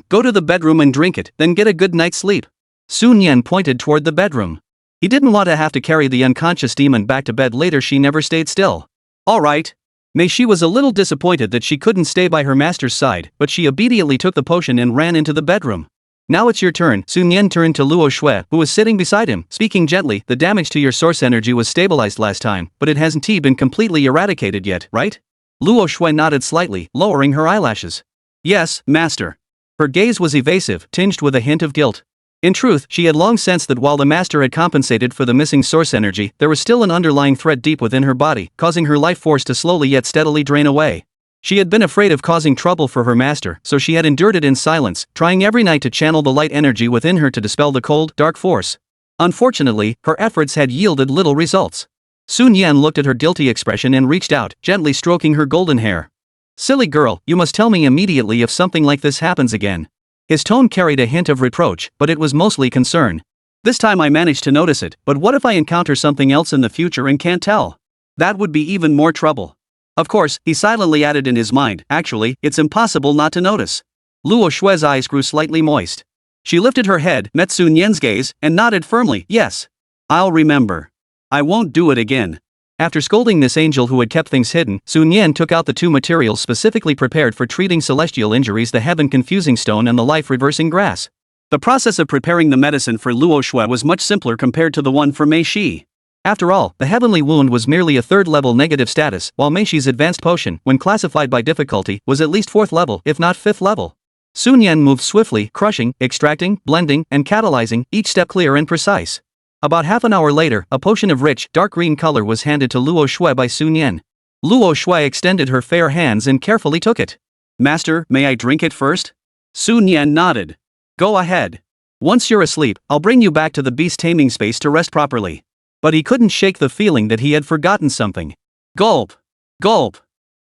Go to the bedroom and drink it, then get a good night's sleep. Sun Yan pointed toward the bedroom. He didn't want to have to carry the unconscious demon back to bed later. She never stayed still. All right. Mei Shi was a little disappointed that she couldn't stay by her master's side, but she immediately took the potion and ran into the bedroom. Now it's your turn. Sun Yan turned to Luo Shue, who was sitting beside him, speaking gently. The damage to your source energy was stabilized last time, but it hasn't been completely eradicated yet, right? Luo Shue nodded slightly, lowering her eyelashes. Yes, master. Her gaze was evasive, tinged with a hint of guilt. In truth, she had long sensed that while the master had compensated for the missing source energy, there was still an underlying threat deep within her body, causing her life force to slowly yet steadily drain away. She had been afraid of causing trouble for her master, so she had endured it in silence, trying every night to channel the light energy within her to dispel the cold, dark force. Unfortunately, her efforts had yielded little results. Sun Yan looked at her guilty expression and reached out, gently stroking her golden hair. Silly girl, you must tell me immediately if something like this happens again. His tone carried a hint of reproach, but it was mostly concern. This time I managed to notice it, but what if I encounter something else in the future and can't tell? That would be even more trouble. Of course, he silently added in his mind, actually, it's impossible not to notice. Luo Shue's eyes grew slightly moist. She lifted her head, met Sun Yan's gaze, and nodded firmly. Yes. I'll remember. I won't do it again. After scolding this angel who had kept things hidden, Sun Yan took out the two materials specifically prepared for treating celestial injuries: the heaven confusing stone and the life reversing grass. The process of preparing the medicine for Luo Shue was much simpler compared to the one for Mei Shi. After all, the heavenly wound was merely a third-level negative status, while Mei Shi's advanced potion, when classified by difficulty, was at least fourth level, if not fifth level. Sun Yan moved swiftly, crushing, extracting, blending, and catalyzing, each step clear and precise. About half an hour later, a potion of rich, dark green color was handed to Luo Shui by Sun Yan. Luo Shui extended her fair hands and carefully took it. Master, may I drink it first? Sun Yan nodded. Go ahead. Once you're asleep, I'll bring you back to the beast taming space to rest properly. But he couldn't shake the feeling that he had forgotten something. Gulp. Gulp.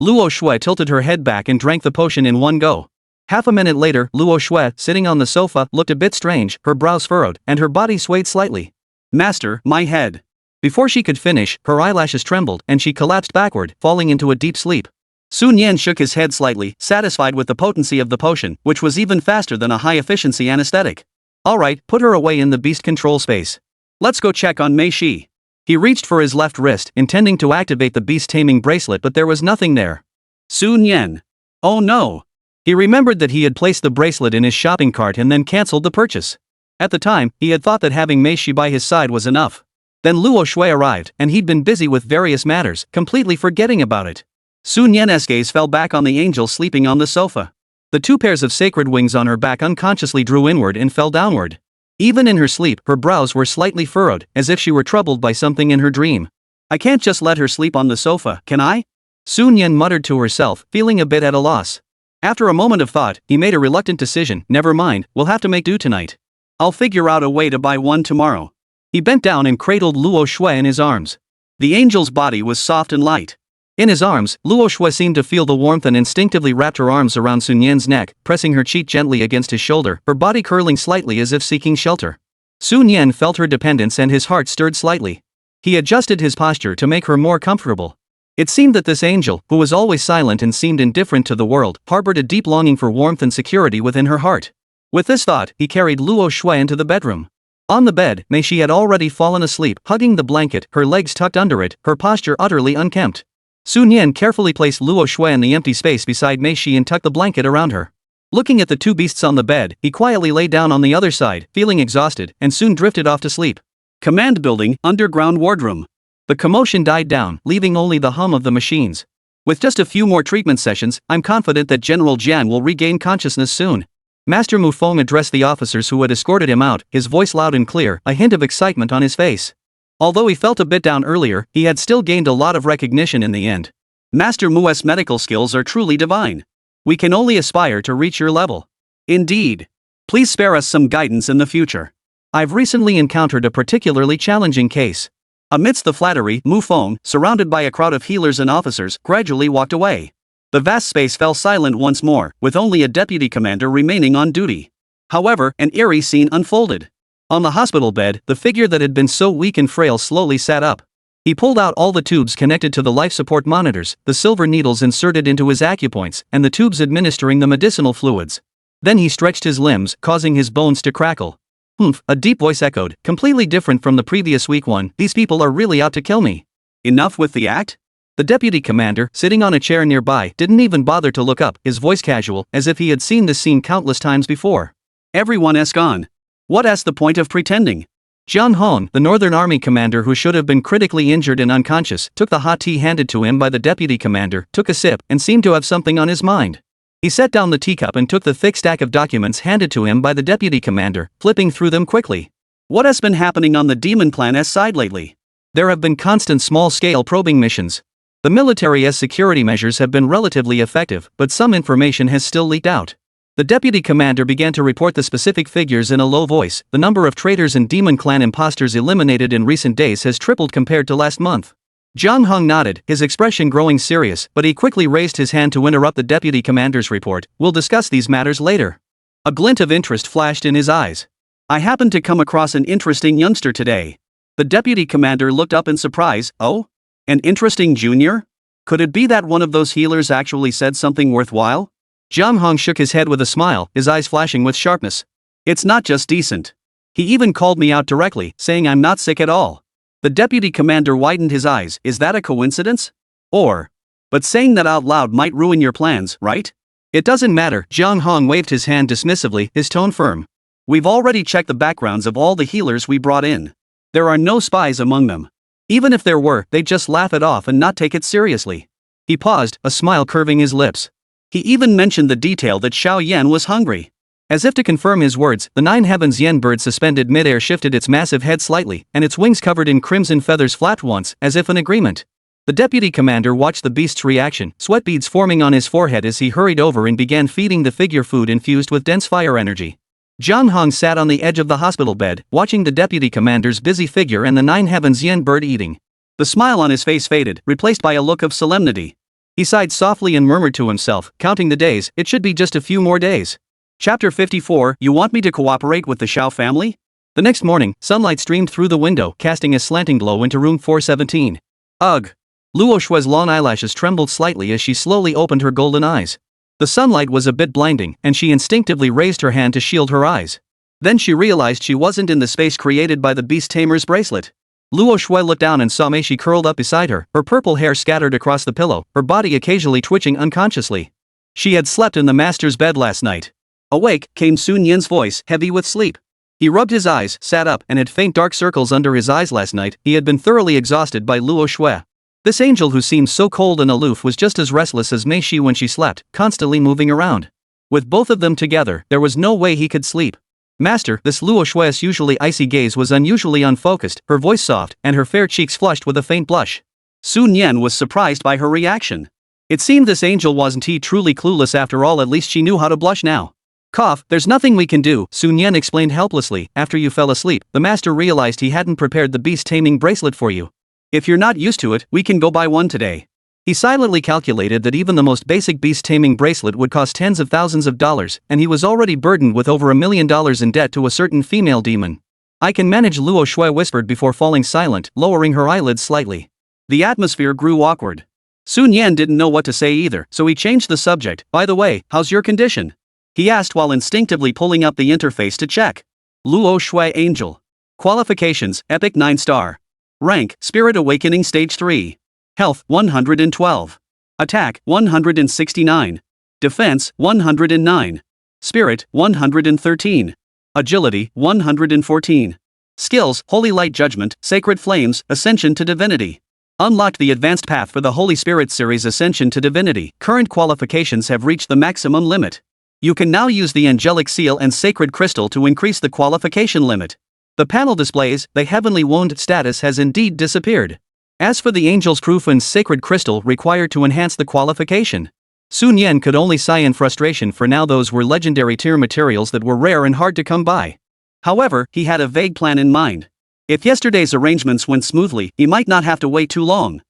Luo Shui tilted her head back and drank the potion in one go. Half a minute later, Luo Shui, sitting on the sofa, looked a bit strange, her brows furrowed, and her body swayed slightly. Master, my head. Before she could finish, her eyelashes trembled, and she collapsed backward, falling into a deep sleep. Sun Yan shook his head slightly, satisfied with the potency of the potion, which was even faster than a high-efficiency anesthetic. Alright, put her away in the beast control space. Let's go check on Mei Shi. He reached for his left wrist, intending to activate the beast taming bracelet, but there was nothing there. Sun Yan. Oh no. He remembered that he had placed the bracelet in his shopping cart and then cancelled the purchase. At the time, he had thought that having Mei Shi by his side was enough. Then Luo Shui arrived, and he'd been busy with various matters, completely forgetting about it. Sun Yan's gaze fell back on the angel sleeping on the sofa. The two pairs of sacred wings on her back unconsciously drew inward and fell downward. Even in her sleep, her brows were slightly furrowed, as if she were troubled by something in her dream. I can't just let her sleep on the sofa, can I? Sun Yan muttered to herself, feeling a bit at a loss. After a moment of thought, he made a reluctant decision. Never mind, we'll have to make do tonight. I'll figure out a way to buy one tomorrow. He bent down and cradled Luo Shui in his arms. The angel's body was soft and light. In his arms, Luo Shui seemed to feel the warmth and instinctively wrapped her arms around Sun Yan's neck, pressing her cheek gently against his shoulder, her body curling slightly as if seeking shelter. Sun Yan felt her dependence and his heart stirred slightly. He adjusted his posture to make her more comfortable. It seemed that this angel, who was always silent and seemed indifferent to the world, harbored a deep longing for warmth and security within her heart. With this thought, he carried Luo Shui into the bedroom. On the bed, Mei Shi had already fallen asleep, hugging the blanket, her legs tucked under it, her posture utterly unkempt. Sun Yan carefully placed Luo Shui in the empty space beside Mei Shi and tucked the blanket around her. Looking at the two beasts on the bed, he quietly lay down on the other side, feeling exhausted, and soon drifted off to sleep. Command building, underground wardroom. The commotion died down, leaving only the hum of the machines. With just a few more treatment sessions, I'm confident that General Jian will regain consciousness soon. Master Mufeng addressed the officers who had escorted him out, his voice loud and clear, a hint of excitement on his face. Although he felt a bit down earlier, he had still gained a lot of recognition in the end. Master Mu's medical skills are truly divine. We can only aspire to reach your level. Indeed. Please spare us some guidance in the future. I've recently encountered a particularly challenging case. Amidst the flattery, Mufeng, surrounded by a crowd of healers and officers, gradually walked away. The vast space fell silent once more, with only a deputy commander remaining on duty. However, an eerie scene unfolded. On the hospital bed, the figure that had been so weak and frail slowly sat up. He pulled out all the tubes connected to the life support monitors, the silver needles inserted into his acupoints, and the tubes administering the medicinal fluids. Then he stretched his limbs, causing his bones to crackle. Humph, a deep voice echoed, completely different from the previous weak one. These people are really out to kill me. Enough with the act? The deputy commander, sitting on a chair nearby, didn't even bother to look up, his voice casual, as if he had seen this scene countless times before. Everyone is gone. What's the point of pretending? Jiang Hong, the Northern Army commander who should have been critically injured and unconscious, took the hot tea handed to him by the deputy commander, took a sip, and seemed to have something on his mind. He set down the teacup and took the thick stack of documents handed to him by the deputy commander, flipping through them quickly. What has been happening on the Demon Plan's side lately? There have been constant small-scale probing missions. The military's security measures have been relatively effective, but some information has still leaked out. The deputy commander began to report the specific figures in a low voice. The number of traitors and Demon Clan imposters eliminated in recent days has tripled compared to last month. Jiang Hong nodded, his expression growing serious, but he quickly raised his hand to interrupt the deputy commander's report. We'll discuss these matters later. A glint of interest flashed in his eyes. I happened to come across an interesting youngster today. The deputy commander looked up in surprise. Oh? An interesting junior? Could it be that one of those healers actually said something worthwhile? Jiang Hong shook his head with a smile, his eyes flashing with sharpness. It's not just decent. He even called me out directly, saying I'm not sick at all. The deputy commander widened his eyes. Is that a coincidence? But saying that out loud might ruin your plans, right? It doesn't matter. Jiang Hong waved his hand dismissively, his tone firm. We've already checked the backgrounds of all the healers we brought in. There are no spies among them. Even if there were, they'd just laugh it off and not take it seriously. He paused, a smile curving his lips. He even mentioned the detail that Xiao Yan was hungry. As if to confirm his words, the 9 heavens yen bird suspended midair shifted its massive head slightly, and its wings covered in crimson feathers flapped once, as if in agreement. The deputy commander watched the beast's reaction, sweat beads forming on his forehead as he hurried over and began feeding the figure food infused with dense fire energy. Jiang Hong sat on the edge of the hospital bed, watching the deputy commander's busy figure and the 9 heavens yen bird eating. The smile on his face faded, replaced by a look of solemnity. He sighed softly and murmured to himself, counting the days, it should be just a few more days. Chapter 54, You want me to cooperate with the Xiao family? The next morning, sunlight streamed through the window, casting a slanting glow into room 417. Ugh! Luo Shue's long eyelashes trembled slightly as she slowly opened her golden eyes. The sunlight was a bit blinding, and she instinctively raised her hand to shield her eyes. Then she realized she wasn't in the space created by the beast tamer's bracelet. Luo Shui looked down and saw Meishi curled up beside her, her purple hair scattered across the pillow, her body occasionally twitching unconsciously. She had slept in the master's bed last night. Awake, came Sun Yan's voice, heavy with sleep. He rubbed his eyes, sat up, and had faint dark circles under his eyes last night. He had been thoroughly exhausted by Luo Shui. This angel who seemed so cold and aloof was just as restless as Mei Shi when she slept, constantly moving around. With both of them together, there was no way he could sleep. Master, this Luo Shui's usually icy gaze was unusually unfocused, her voice soft, and her fair cheeks flushed with a faint blush. Sun Yan was surprised by her reaction. It seemed this angel wasn't he truly clueless after all, at least she knew how to blush now. Cough, there's nothing we can do, Sun Yan explained helplessly. After you fell asleep, the master realized he hadn't prepared the beast taming bracelet for you. If you're not used to it, we can go buy one today. He silently calculated that even the most basic beast taming bracelet would cost tens of thousands of dollars, and he was already burdened with over $1 million in debt to a certain female demon. I can manage, Luo Shui whispered before falling silent, lowering her eyelids slightly. The atmosphere grew awkward. Sun Yan didn't know what to say either, so he changed the subject. By the way, how's your condition? He asked while instinctively pulling up the interface to check. Luo Shui Angel. Qualifications, Epic 9-star. Rank, Spirit Awakening Stage 3. Health, 112. Attack, 169. Defense, 109. Spirit, 113. Agility, 114. Skills, Holy Light Judgment, Sacred Flames, Ascension to Divinity. Unlocked the advanced path for the Holy Spirit series Ascension to Divinity. Current qualifications have reached the maximum limit. You can now use the Angelic Seal and Sacred Crystal to increase the qualification limit. The panel displays, the Heavenly Wound status has indeed disappeared. As for the Angel's Proof and Sacred Crystal required to enhance the qualification, Sun Yan could only sigh in frustration, for now those were legendary tier materials that were rare and hard to come by. However, he had a vague plan in mind. If yesterday's arrangements went smoothly, he might not have to wait too long.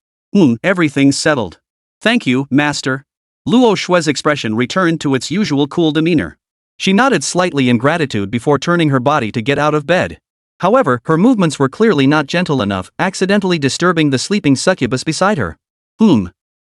Everything's settled. Thank you, Master. Luo Shui's expression returned to its usual cool demeanor. She nodded slightly in gratitude before turning her body to get out of bed. However, her movements were clearly not gentle enough, accidentally disturbing the sleeping succubus beside her.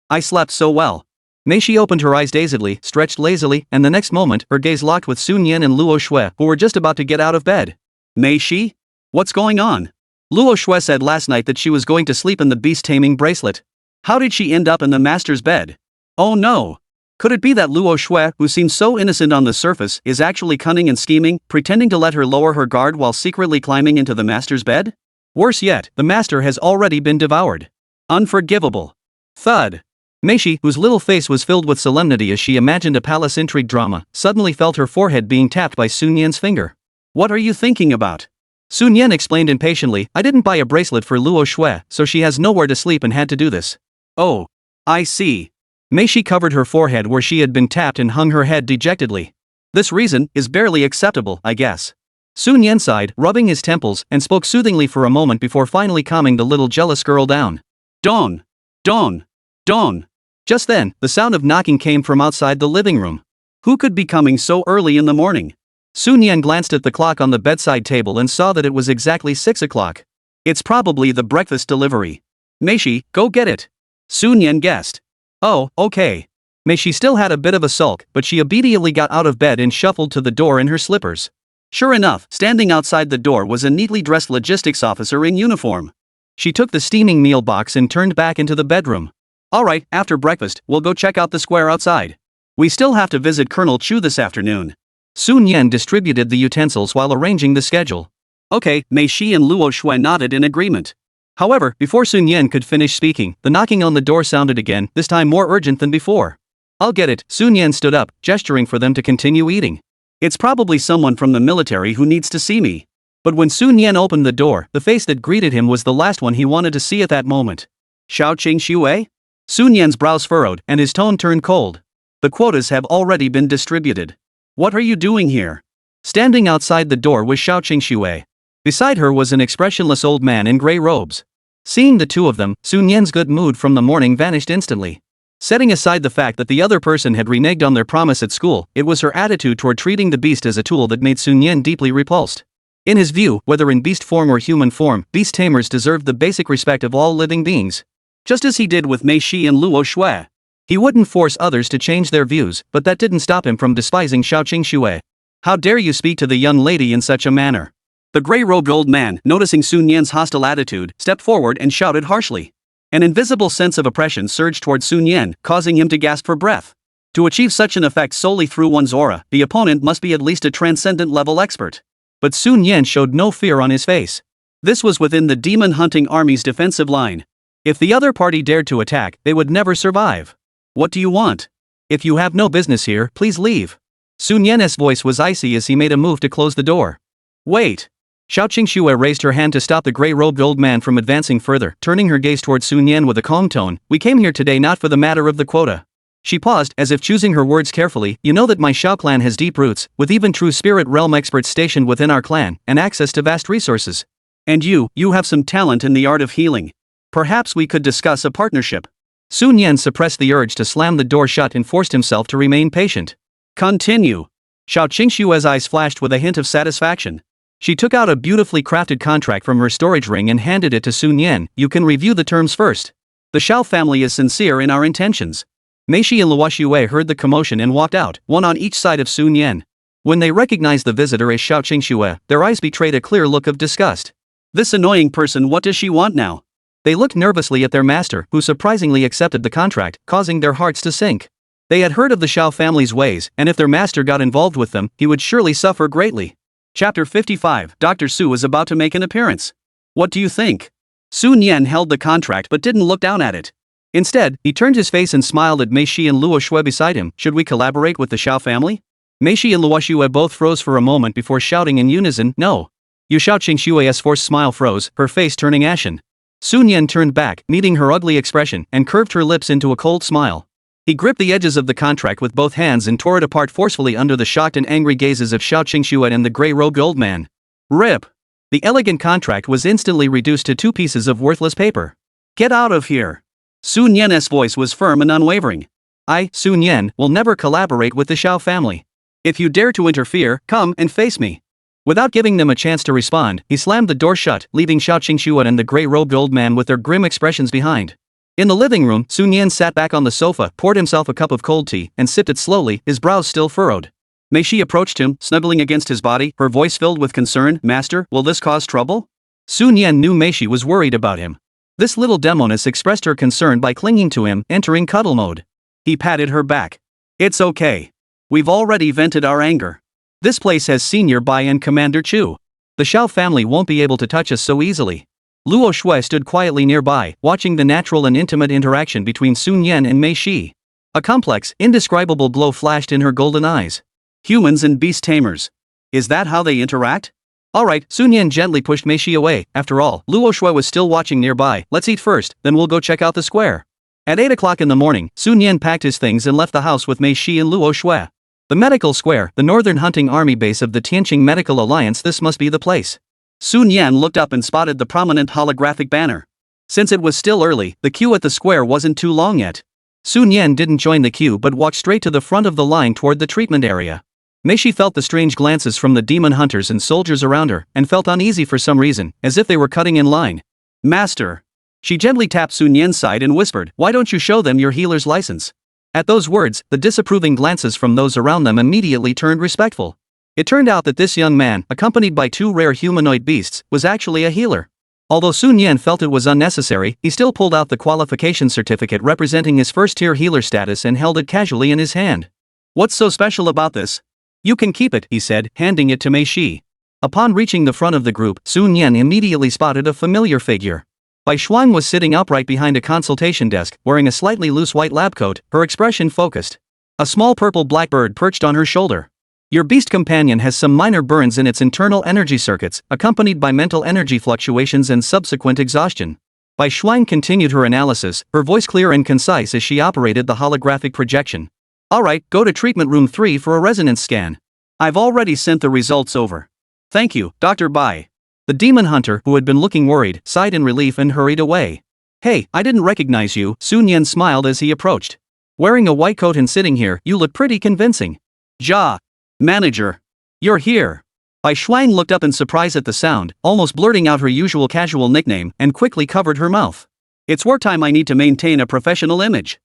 I slept so well. Meishi opened her eyes dazedly, stretched lazily, and the next moment, her gaze locked with Sun Yan and Luo Shui, who were just about to get out of bed. Meishi? What's going on? Luo Shui said last night that she was going to sleep in the beast taming bracelet. How did she end up in the master's bed? Oh no! Could it be that Luo Shui, who seems so innocent on the surface, is actually cunning and scheming, pretending to let her lower her guard while secretly climbing into the master's bed? Worse yet, the master has already been devoured. Unforgivable. Thud. Meishi, whose little face was filled with solemnity as she imagined a palace intrigue drama, suddenly felt her forehead being tapped by Sun Yan's finger. What are you thinking about? Sun Yan explained impatiently, I didn't buy a bracelet for Luo Shui, so she has nowhere to sleep and had to do this. Oh. I see. Meishi covered her forehead where she had been tapped and hung her head dejectedly. This reason is barely acceptable, I guess. Sun Yan sighed, rubbing his temples, and spoke soothingly for a moment before finally calming the little jealous girl down. Dawn! Dawn! Dawn! Just then, the sound of knocking came from outside the living room. Who could be coming so early in the morning? Sun Yan glanced at the clock on the bedside table and saw that it was exactly 6 o'clock. It's probably the breakfast delivery. Meishi, go get it. Sun Yan guessed. Oh, okay. Meishi still had a bit of a sulk, but she obediently got out of bed and shuffled to the door in her slippers. Sure enough, standing outside the door was a neatly dressed logistics officer in uniform. She took the steaming meal box and turned back into the bedroom. Alright, after breakfast, we'll go check out the square outside. We still have to visit Colonel Chu this afternoon. Sun Yan distributed the utensils while arranging the schedule. Okay, Meishi and Luo Shui nodded in agreement. However, before Sun Yan could finish speaking, the knocking on the door sounded again, this time more urgent than before. I'll get it. Sun Yan stood up, gesturing for them to continue eating. It's probably someone from the military who needs to see me. But when Sun Yan opened the door, the face that greeted him was the last one he wanted to see at that moment. Xiao Qingxue? Sun Yan's brows furrowed, and his tone turned cold. The quotas have already been distributed. What are you doing here? Standing outside the door was Xiao Qingxue. Beside her was an expressionless old man in gray robes. Seeing the two of them, Sun Yan's good mood from the morning vanished instantly. Setting aside the fact that the other person had reneged on their promise at school, it was her attitude toward treating the beast as a tool that made Sun Yan deeply repulsed. In his view, whether in beast form or human form, beast tamers deserved the basic respect of all living beings. Just as he did with Mei Shi and Luo Shui. He wouldn't force others to change their views, but that didn't stop him from despising Xiao Qingxue. How dare you speak to the young lady in such a manner? The gray-robed old man, noticing Sun Yan's hostile attitude, stepped forward and shouted harshly. An invisible sense of oppression surged toward Sun Yan, causing him to gasp for breath. To achieve such an effect solely through one's aura, the opponent must be at least a transcendent-level expert. But Sun Yan showed no fear on his face. This was within the demon-hunting army's defensive line. If the other party dared to attack, they would never survive. What do you want? If you have no business here, please leave. Sun Yan's voice was icy as he made a move to close the door. Wait. Xiao Qingxue raised her hand to stop the gray-robed old man from advancing further, turning her gaze toward Sun Yan with a calm tone. We came here today not for the matter of the quota. She paused, as if choosing her words carefully. You know that my Xiao clan has deep roots, with even true spirit realm experts stationed within our clan, and access to vast resources. And you have some talent in the art of healing. Perhaps we could discuss a partnership. Sun Yan suppressed the urge to slam the door shut and forced himself to remain patient. Continue. Xiao Qingxue's eyes flashed with a hint of satisfaction. She took out a beautifully crafted contract from her storage ring and handed it to Sun Yan. You can review the terms first. The Xiao family is sincere in our intentions. Mei Shi and Luo Shui heard the commotion and walked out, one on each side of Sun Yan. When they recognized the visitor as Xiao Qingxue, their eyes betrayed a clear look of disgust. This annoying person, what does she want now? They looked nervously at their master, who surprisingly accepted the contract, causing their hearts to sink. They had heard of the Xiao family's ways, and if their master got involved with them, he would surely suffer greatly. Chapter 55. Dr. Su is about to make an appearance. What do you think? Sun Yan held the contract but didn't look down at it. Instead, he turned his face and smiled at Mei Shi and Luo Shui beside him. Should we collaborate with the Xiao family? Mei Shi and Luo Shui both froze for a moment before shouting in unison, no. Xiao Qingxue's forced smile froze, her face turning ashen. Sun Yan turned back, meeting her ugly expression, and curved her lips into a cold smile. He gripped the edges of the contract with both hands and tore it apart forcefully under the shocked and angry gazes of Xiao Qingxue and the gray-robed old man. Rip! The elegant contract was instantly reduced to 2 pieces of worthless paper. Get out of here! Sun Yan's voice was firm and unwavering. I, Sun Yan, will never collaborate with the Xiao family. If you dare to interfere, come and face me. Without giving them a chance to respond, he slammed the door shut, leaving Xiao Qingxue and the gray-robed old man with their grim expressions behind. In the living room, Sun Yan sat back on the sofa, poured himself a cup of cold tea, and sipped it slowly, his brows still furrowed. Mei Shi approached him, snuggling against his body, her voice filled with concern. Master, will this cause trouble? Sun Yan knew Mei Shi was worried about him. This little demoness expressed her concern by clinging to him, entering cuddle mode. He patted her back. It's okay. We've already vented our anger. This place has Senior Bai and Commander Chu. The Xiao family won't be able to touch us so easily. Luo Shui stood quietly nearby, watching the natural and intimate interaction between Sun Yan and Mei Shi. A complex, indescribable glow flashed in her golden eyes. Humans and beast tamers. Is that how they interact? Alright, Sun Yan gently pushed Mei Shi away. After all, Luo Shui was still watching nearby. Let's eat first, then we'll go check out the square. At 8 o'clock in the morning, Sun Yan packed his things and left the house with Mei Shi and Luo Shui. The medical square, the northern hunting army base of the Tianqing Medical Alliance. This must be the place. Sun Yan looked up and spotted the prominent holographic banner. Since it was still early, the queue at the square wasn't too long yet. Sun Yan didn't join the queue but walked straight to the front of the line toward the treatment area. Mei Shi felt the strange glances from the demon hunters and soldiers around her, and felt uneasy for some reason, as if they were cutting in line. Master. She gently tapped Sun Yan's side and whispered, why don't you show them your healer's license? At those words, the disapproving glances from those around them immediately turned respectful. It turned out that this young man, accompanied by 2 rare humanoid beasts, was actually a healer. Although Sun Yan felt it was unnecessary, he still pulled out the qualification certificate representing his first-tier healer status and held it casually in his hand. What's so special about this? You can keep it, he said, handing it to Mei Shi. Upon reaching the front of the group, Sun Yan immediately spotted a familiar figure. Bai Shuang was sitting upright behind a consultation desk, wearing a slightly loose white lab coat, her expression focused. A small purple blackbird perched on her shoulder. Your beast companion has some minor burns in its internal energy circuits, accompanied by mental energy fluctuations and subsequent exhaustion. Bai Shuang continued her analysis, her voice clear and concise as she operated the holographic projection. Alright, go to treatment room 3 for a resonance scan. I've already sent the results over. Thank you, Dr. Bai. The demon hunter, who had been looking worried, sighed in relief and hurried away. Hey, I didn't recognize you, Sun Yan smiled as he approached. Wearing a white coat and sitting here, you look pretty convincing. Ja. Manager. You're here. Bai Shuang looked up in surprise at the sound, almost blurting out her usual casual nickname, and quickly covered her mouth. It's work time, I need to maintain a professional image.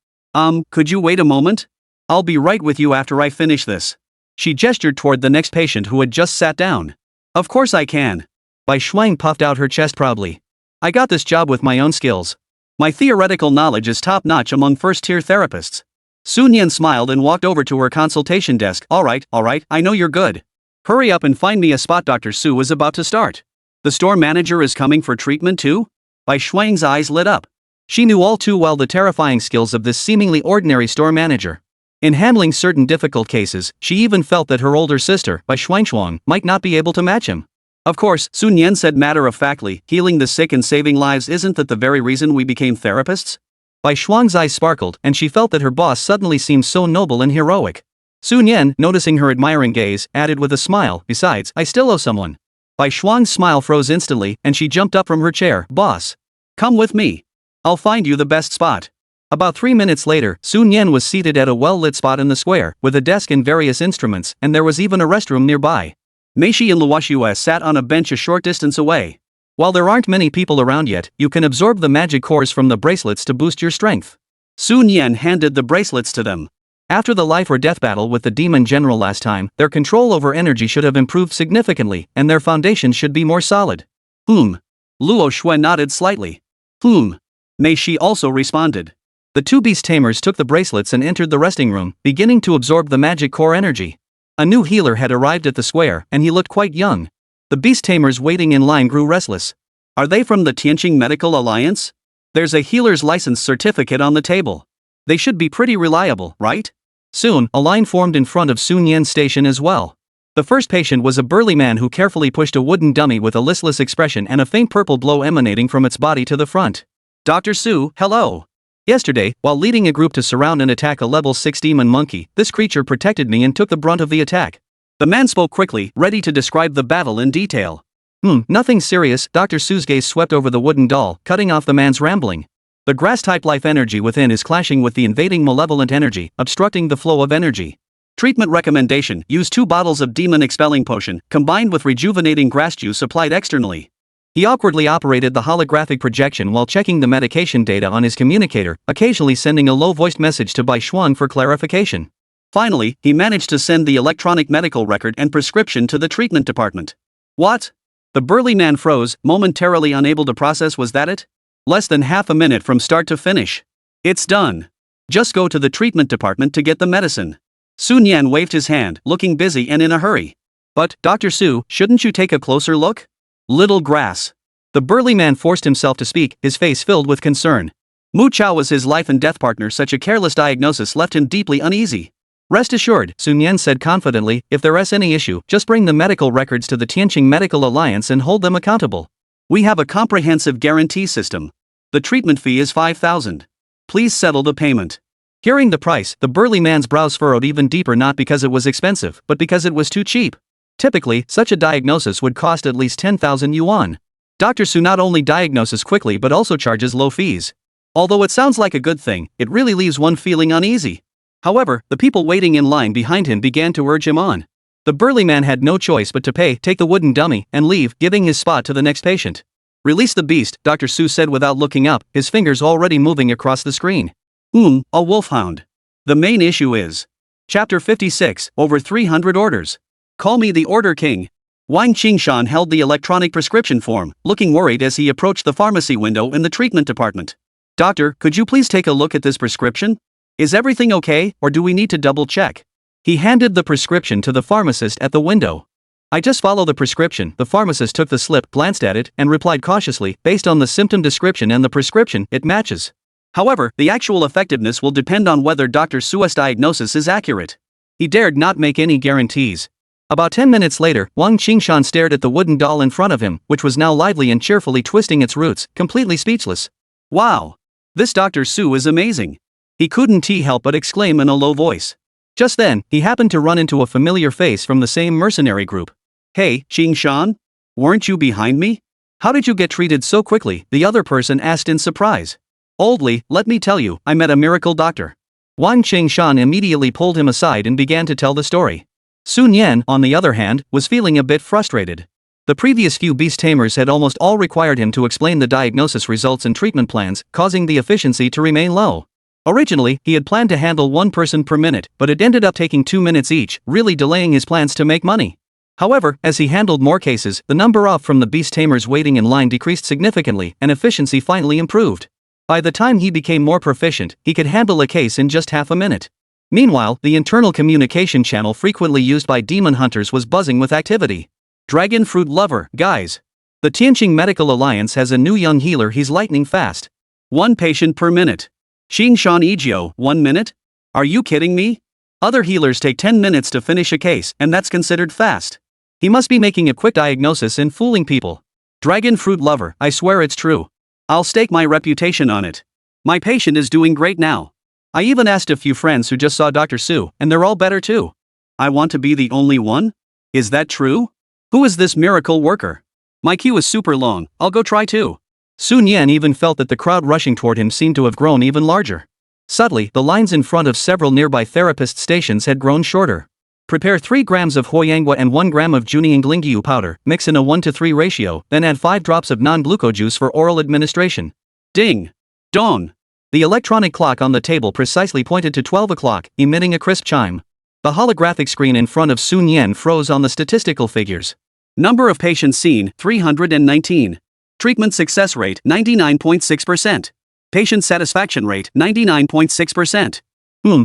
Could you wait a moment? I'll be right with you after I finish this. She gestured toward the next patient who had just sat down. Of course I can. Bai Shuang puffed out her chest proudly. I got this job with my own skills. My theoretical knowledge is top-notch among first-tier therapists. Sun Yan smiled and walked over to her consultation desk. Alright, I know you're good. Hurry up and find me a spot. Dr. Su is about to start. The store manager is coming for treatment too? Bai Shuang's eyes lit up. She knew all too well the terrifying skills of this seemingly ordinary store manager. In handling certain difficult cases, she even felt that her older sister, Bai Shuang, might not be able to match him. Of course, Sun Yan said matter-of-factly, healing the sick and saving lives, isn't that the very reason we became therapists? Bai Shuang's eyes sparkled, and she felt that her boss suddenly seemed so noble and heroic. Sun Yan, noticing her admiring gaze, added with a smile, besides, I still owe someone. Bai Shuang's smile froze instantly, and she jumped up from her chair. Boss. Come with me. I'll find you the best spot. About 3 minutes later, Sun Yan was seated at a well-lit spot in the square, with a desk and various instruments, and there was even a restroom nearby. Meishi and Luoxuo sat on a bench a short distance away. While there aren't many people around yet, you can absorb the magic cores from the bracelets to boost your strength. Sun Yan handed the bracelets to them. After the life or death battle with the demon general last time, their control over energy should have improved significantly, and their foundation should be more solid. Luo Shui nodded slightly. Meishi also responded. The two beast tamers took the bracelets and entered the resting room, beginning to absorb the magic core energy. A new healer had arrived at the square, and he looked quite young. The beast tamers waiting in line grew restless. Are they from the Tianqing Medical Alliance? There's a healer's license certificate on the table. They should be pretty reliable, right? Soon, a line formed in front of Sun Yan's station as well. The first patient was a burly man who carefully pushed a wooden dummy with a listless expression and a faint purple glow emanating from its body to the front. Dr. Su, hello. Yesterday, while leading a group to surround and attack a level 6 demon monkey, this creature protected me and took the brunt of the attack. The man spoke quickly, ready to describe the battle in detail. Nothing serious. Dr. Su's gaze swept over the wooden doll, cutting off the man's rambling. The grass-type life energy within is clashing with the invading malevolent energy, obstructing the flow of energy. Treatment recommendation: use 2 bottles of demon expelling potion, combined with rejuvenating grass juice applied externally. He awkwardly operated the holographic projection while checking the medication data on his communicator, occasionally sending a low-voiced message to Bai Shuang for clarification. Finally, he managed to send the electronic medical record and prescription to the treatment department. What? The burly man froze, momentarily unable to process. Was that it? Less than half a minute from start to finish. It's done. Just go to the treatment department to get the medicine. Sun Yan waved his hand, looking busy and in a hurry. But, Dr. Su, shouldn't you take a closer look? Little grass. The burly man forced himself to speak, his face filled with concern. Mu Chao was his life and death partner. Such a careless diagnosis left him deeply uneasy. Rest assured, Sun Yan said confidently, if there's any issue, just bring the medical records to the Tianqing Medical Alliance and hold them accountable. We have a comprehensive guarantee system. The treatment fee is 5,000. Please settle the payment. Hearing the price, the burly man's brows furrowed even deeper, not because it was expensive, but because it was too cheap. Typically, such a diagnosis would cost at least 10,000 yuan. Dr. Su not only diagnoses quickly but also charges low fees. Although it sounds like a good thing, it really leaves one feeling uneasy. However, the people waiting in line behind him began to urge him on. The burly man had no choice but to take the wooden dummy, and leave, giving his spot to the next patient. Release the beast, Dr. Su said without looking up, his fingers already moving across the screen. A wolfhound. The main issue is. Chapter 56, over 300 orders. Call me the Order King. Wang Qingshan held the electronic prescription form, looking worried as he approached the pharmacy window in the treatment department. Doctor, could you please take a look at this prescription? Is everything okay, or do we need to double-check? He handed the prescription to the pharmacist at the window. I just follow the prescription. The pharmacist took the slip, glanced at it, and replied cautiously, based on the symptom description and the prescription, it matches. However, the actual effectiveness will depend on whether Dr. Su's diagnosis is accurate. He dared not make any guarantees. About 10 minutes later, Wang Qingshan stared at the wooden doll in front of him, which was now lively and cheerfully twisting its roots, completely speechless. Wow! This Dr. Su is amazing. He couldn't help but exclaim in a low voice. Just then, he happened to run into a familiar face from the same mercenary group. Hey, Qingshan? Weren't you behind me? How did you get treated so quickly? The other person asked in surprise. Oldly, let me tell you, I met a miracle doctor. Wang Qingshan immediately pulled him aside and began to tell the story. Sun Yan, on the other hand, was feeling a bit frustrated. The previous few beast tamers had almost all required him to explain the diagnosis results and treatment plans, causing the efficiency to remain low. Originally, he had planned to handle one person per minute, but it ended up taking 2 minutes each, really delaying his plans to make money. However, as he handled more cases, the number off from the beast tamers waiting in line decreased significantly, and efficiency finally improved. By the time he became more proficient, he could handle a case in just half a minute. Meanwhile, the internal communication channel frequently used by demon hunters was buzzing with activity. Dragon fruit lover, guys. The Tianqing Medical Alliance has a new young healer. He's lightning fast. 1 patient per minute. Xingshan Egyo, 1 minute? Are you kidding me? Other healers take 10 minutes to finish a case, and that's considered fast. He must be making a quick diagnosis and fooling people. Dragon fruit lover, I swear it's true. I'll stake my reputation on it. My patient is doing great now. I even asked a few friends who just saw Dr. Su, and they're all better too. I want to be the only one? Is that true? Who is this miracle worker? My queue is super long, I'll go try too. Sun Yan even felt that the crowd rushing toward him seemed to have grown even larger. Suddenly, the lines in front of several nearby therapist stations had grown shorter. Prepare 3 grams of Huoyangwa and 1 gram of Junianglingyu powder, mix in a 1:3 ratio, then add 5 drops of non-glucose juice for oral administration. Ding! Dong! The electronic clock on the table precisely pointed to 12 o'clock, emitting a crisp chime. The holographic screen in front of Sun Yan froze on the statistical figures. Number of patients seen, 319. Treatment success rate, 99.6%. Patient satisfaction rate, 99.6%.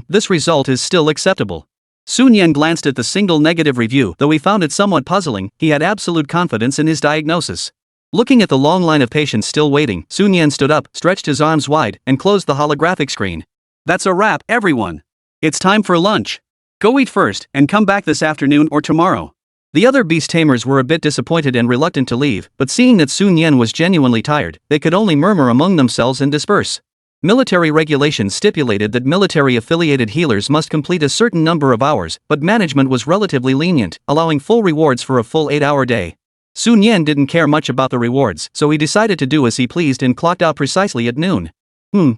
This result is still acceptable. Sun Yan glanced at the single negative review. Though he found it somewhat puzzling, he had absolute confidence in his diagnosis. Looking at the long line of patients still waiting, Sun Yan stood up, stretched his arms wide, and closed the holographic screen. That's a wrap, everyone. It's time for lunch. Go eat first, and come back this afternoon or tomorrow. The other beast tamers were a bit disappointed and reluctant to leave, but seeing that Sun Yan was genuinely tired, they could only murmur among themselves and disperse. Military regulations stipulated that military-affiliated healers must complete a certain number of hours, but management was relatively lenient, allowing full rewards for a full 8-hour day. Sun Yan didn't care much about the rewards, so he decided to do as he pleased and clocked out precisely at noon.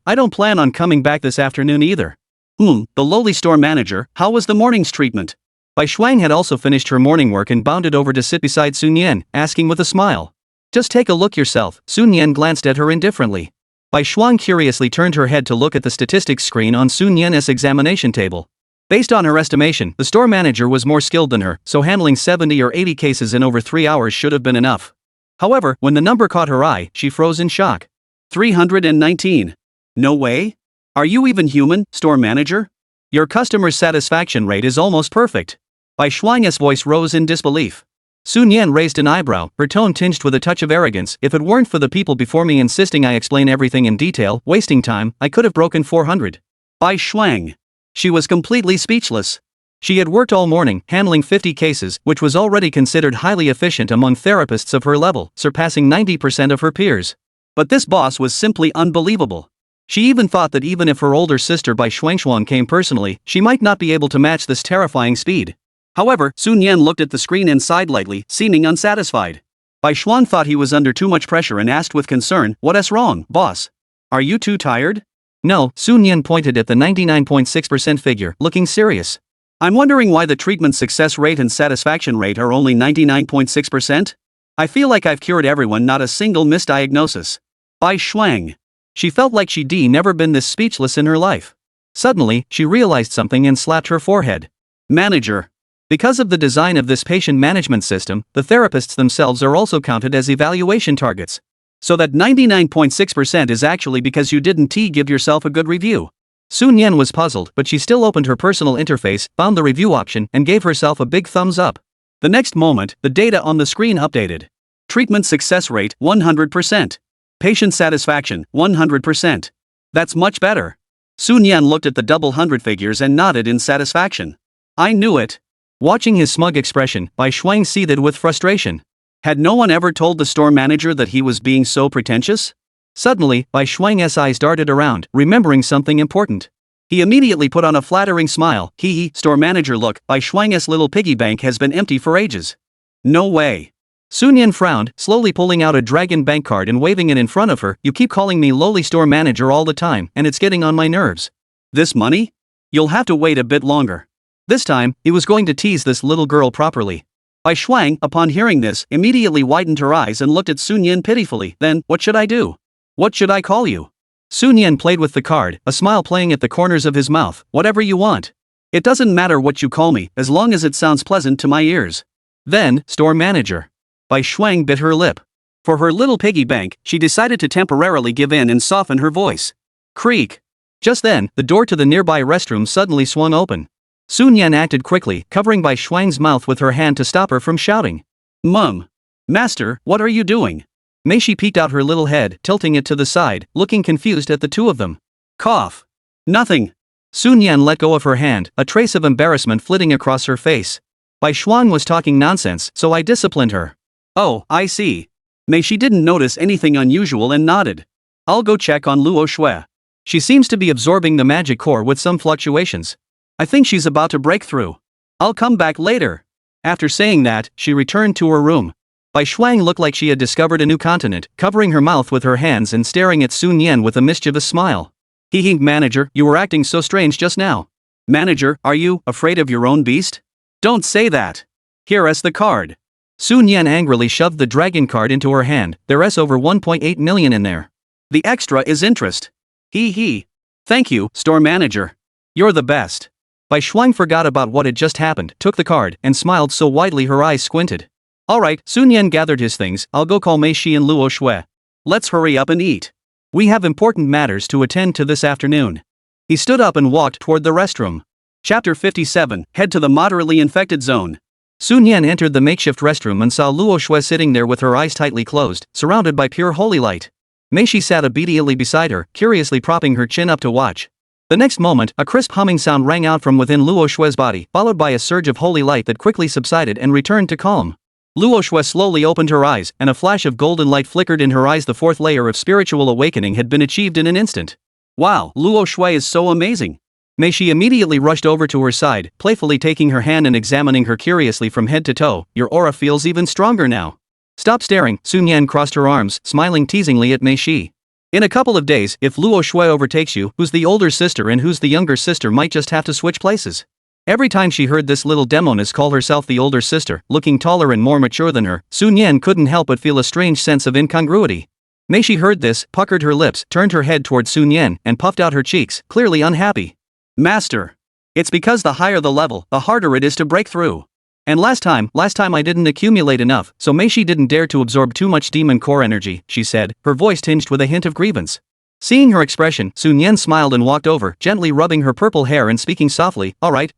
I don't plan on coming back this afternoon either. The lowly store manager, how was the morning's treatment? Bai Shuang had also finished her morning work and bounded over to sit beside Sun Yan, asking with a smile. Just take a look yourself. Sun Yan glanced at her indifferently. Bai Shuang curiously turned her head to look at the statistics screen on Sun Yan's examination table. Based on her estimation, the store manager was more skilled than her, so handling 70 or 80 cases in over 3 hours should have been enough. However, when the number caught her eye, she froze in shock. 319. No way? Are you even human, store manager? Your customer's satisfaction rate is almost perfect. Bai Shuang's voice rose in disbelief. Sun Yan raised an eyebrow, her tone tinged with a touch of arrogance. If it weren't for the people before me insisting I explain everything in detail, wasting time, I could have broken 400. Bai Shuang. She was completely speechless. She had worked all morning, handling 50 cases, which was already considered highly efficient among therapists of her level, surpassing 90% of her peers. But this boss was simply unbelievable. She even thought that even if her older sister Bai Shuangshuan came personally, she might not be able to match this terrifying speed. However, Sun Yan looked at the screen and sighed lightly, seeming unsatisfied. Bai Shuan thought he was under too much pressure and asked with concern, "What's wrong, boss? Are you too tired?" No, Sun Yan pointed at the 99.6% figure, looking serious. I'm wondering why the treatment success rate and satisfaction rate are only 99.6%? I feel like I've cured everyone, not a single misdiagnosis. Bai Shuang. She felt like she'd never been this speechless in her life. Suddenly, she realized something and slapped her forehead. Manager. Because of the design of this patient management system, the therapists themselves are also counted as evaluation targets. So that 99.6% is actually because you didn't give yourself a good review. Sun Yan was puzzled, but she still opened her personal interface, found the review option, and gave herself a big thumbs up. The next moment, the data on the screen updated. Treatment success rate, 100%. Patient satisfaction, 100%. That's much better. Sun Yan looked at the double hundred figures and nodded in satisfaction. I knew it. Watching his smug expression, Bai Shuang seethed with frustration. Had no one ever told the store manager that he was being so pretentious? Suddenly, Bai Shuang's eyes darted around, remembering something important. He immediately put on a flattering smile. Store manager, look, Bai Shuang's little piggy bank has been empty for ages. No way. Sun Yan frowned, slowly pulling out a dragon bank card and waving it in front of her. You keep calling me lowly store manager all the time, and it's getting on my nerves. This money? You'll have to wait a bit longer. This time, he was going to tease this little girl properly. Bai Shuang, upon hearing this, immediately widened her eyes and looked at Sun Yan pitifully. Then, what should I do? What should I call you? Sun Yan played with the card, a smile playing at the corners of his mouth. Whatever you want. It doesn't matter what you call me, as long as it sounds pleasant to my ears. Then, store manager. Bai Shuang bit her lip. For her little piggy bank, she decided to temporarily give in and soften her voice. Creak. Just then, the door to the nearby restroom suddenly swung open. Sun Yan acted quickly, covering Bai Shuang's mouth with her hand to stop her from shouting. Mum. Master, what are you doing? Mei Shi peeked out her little head, tilting it to the side, looking confused at the two of them. Cough. Nothing. Sun Yan let go of her hand, a trace of embarrassment flitting across her face. Bai Shuang was talking nonsense, so I disciplined her. Oh, I see. Mei Shi didn't notice anything unusual and nodded. I'll go check on Luo Shui. She seems to be absorbing the magic core with some fluctuations. I think she's about to break through. I'll come back later. After saying that, she returned to her room. Bai Shuang looked like she had discovered a new continent, covering her mouth with her hands and staring at Sun Yan with a mischievous smile. Manager, you were acting so strange just now. Manager, are you afraid of your own beast? Don't say that. Here's the card. Sun Yan angrily shoved the dragon card into her hand. There's over 1.8 million in there. The extra is interest. Thank you, store manager. You're the best. Bai Shuang forgot about what had just happened, took the card, and smiled so widely her eyes squinted. Alright, Sun Yan gathered his things. I'll go call Mei Shi and Luo Shui. Let's hurry up and eat. We have important matters to attend to this afternoon. He stood up and walked toward the restroom. Chapter 57, Head to the Moderately Infected Zone. Sun Yan entered the makeshift restroom and saw Luo Shui sitting there with her eyes tightly closed, surrounded by pure holy light. Mei Shi sat obediently beside her, curiously propping her chin up to watch. The next moment, a crisp humming sound rang out from within Luo Shui's body, followed by a surge of holy light that quickly subsided and returned to calm. Luo Shui slowly opened her eyes, and a flash of golden light flickered in her eyes. The fourth layer of spiritual awakening had been achieved in an instant. Wow, Luo Shui is so amazing. Mei Shi immediately rushed over to her side, playfully taking her hand and examining her curiously from head to toe. Your aura feels even stronger now. Stop staring. Sun Yan crossed her arms, smiling teasingly at Mei Shi. In a couple of days, if Luo Shui overtakes you, who's the older sister and who's the younger sister might just have to switch places. Every time she heard this little demoness call herself the older sister, looking taller and more mature than her, Sun Yan couldn't help but feel a strange sense of incongruity. Mei Shi heard this, puckered her lips, turned her head toward Sun Yan, and puffed out her cheeks, clearly unhappy. Master. It's because the higher the level, the harder it is to break through. And last time I didn't accumulate enough, so Mei Shi didn't dare to absorb too much demon core energy, she said, her voice tinged with a hint of grievance. Seeing her expression, Sun Yan smiled and walked over, gently rubbing her purple hair and speaking softly. Alright.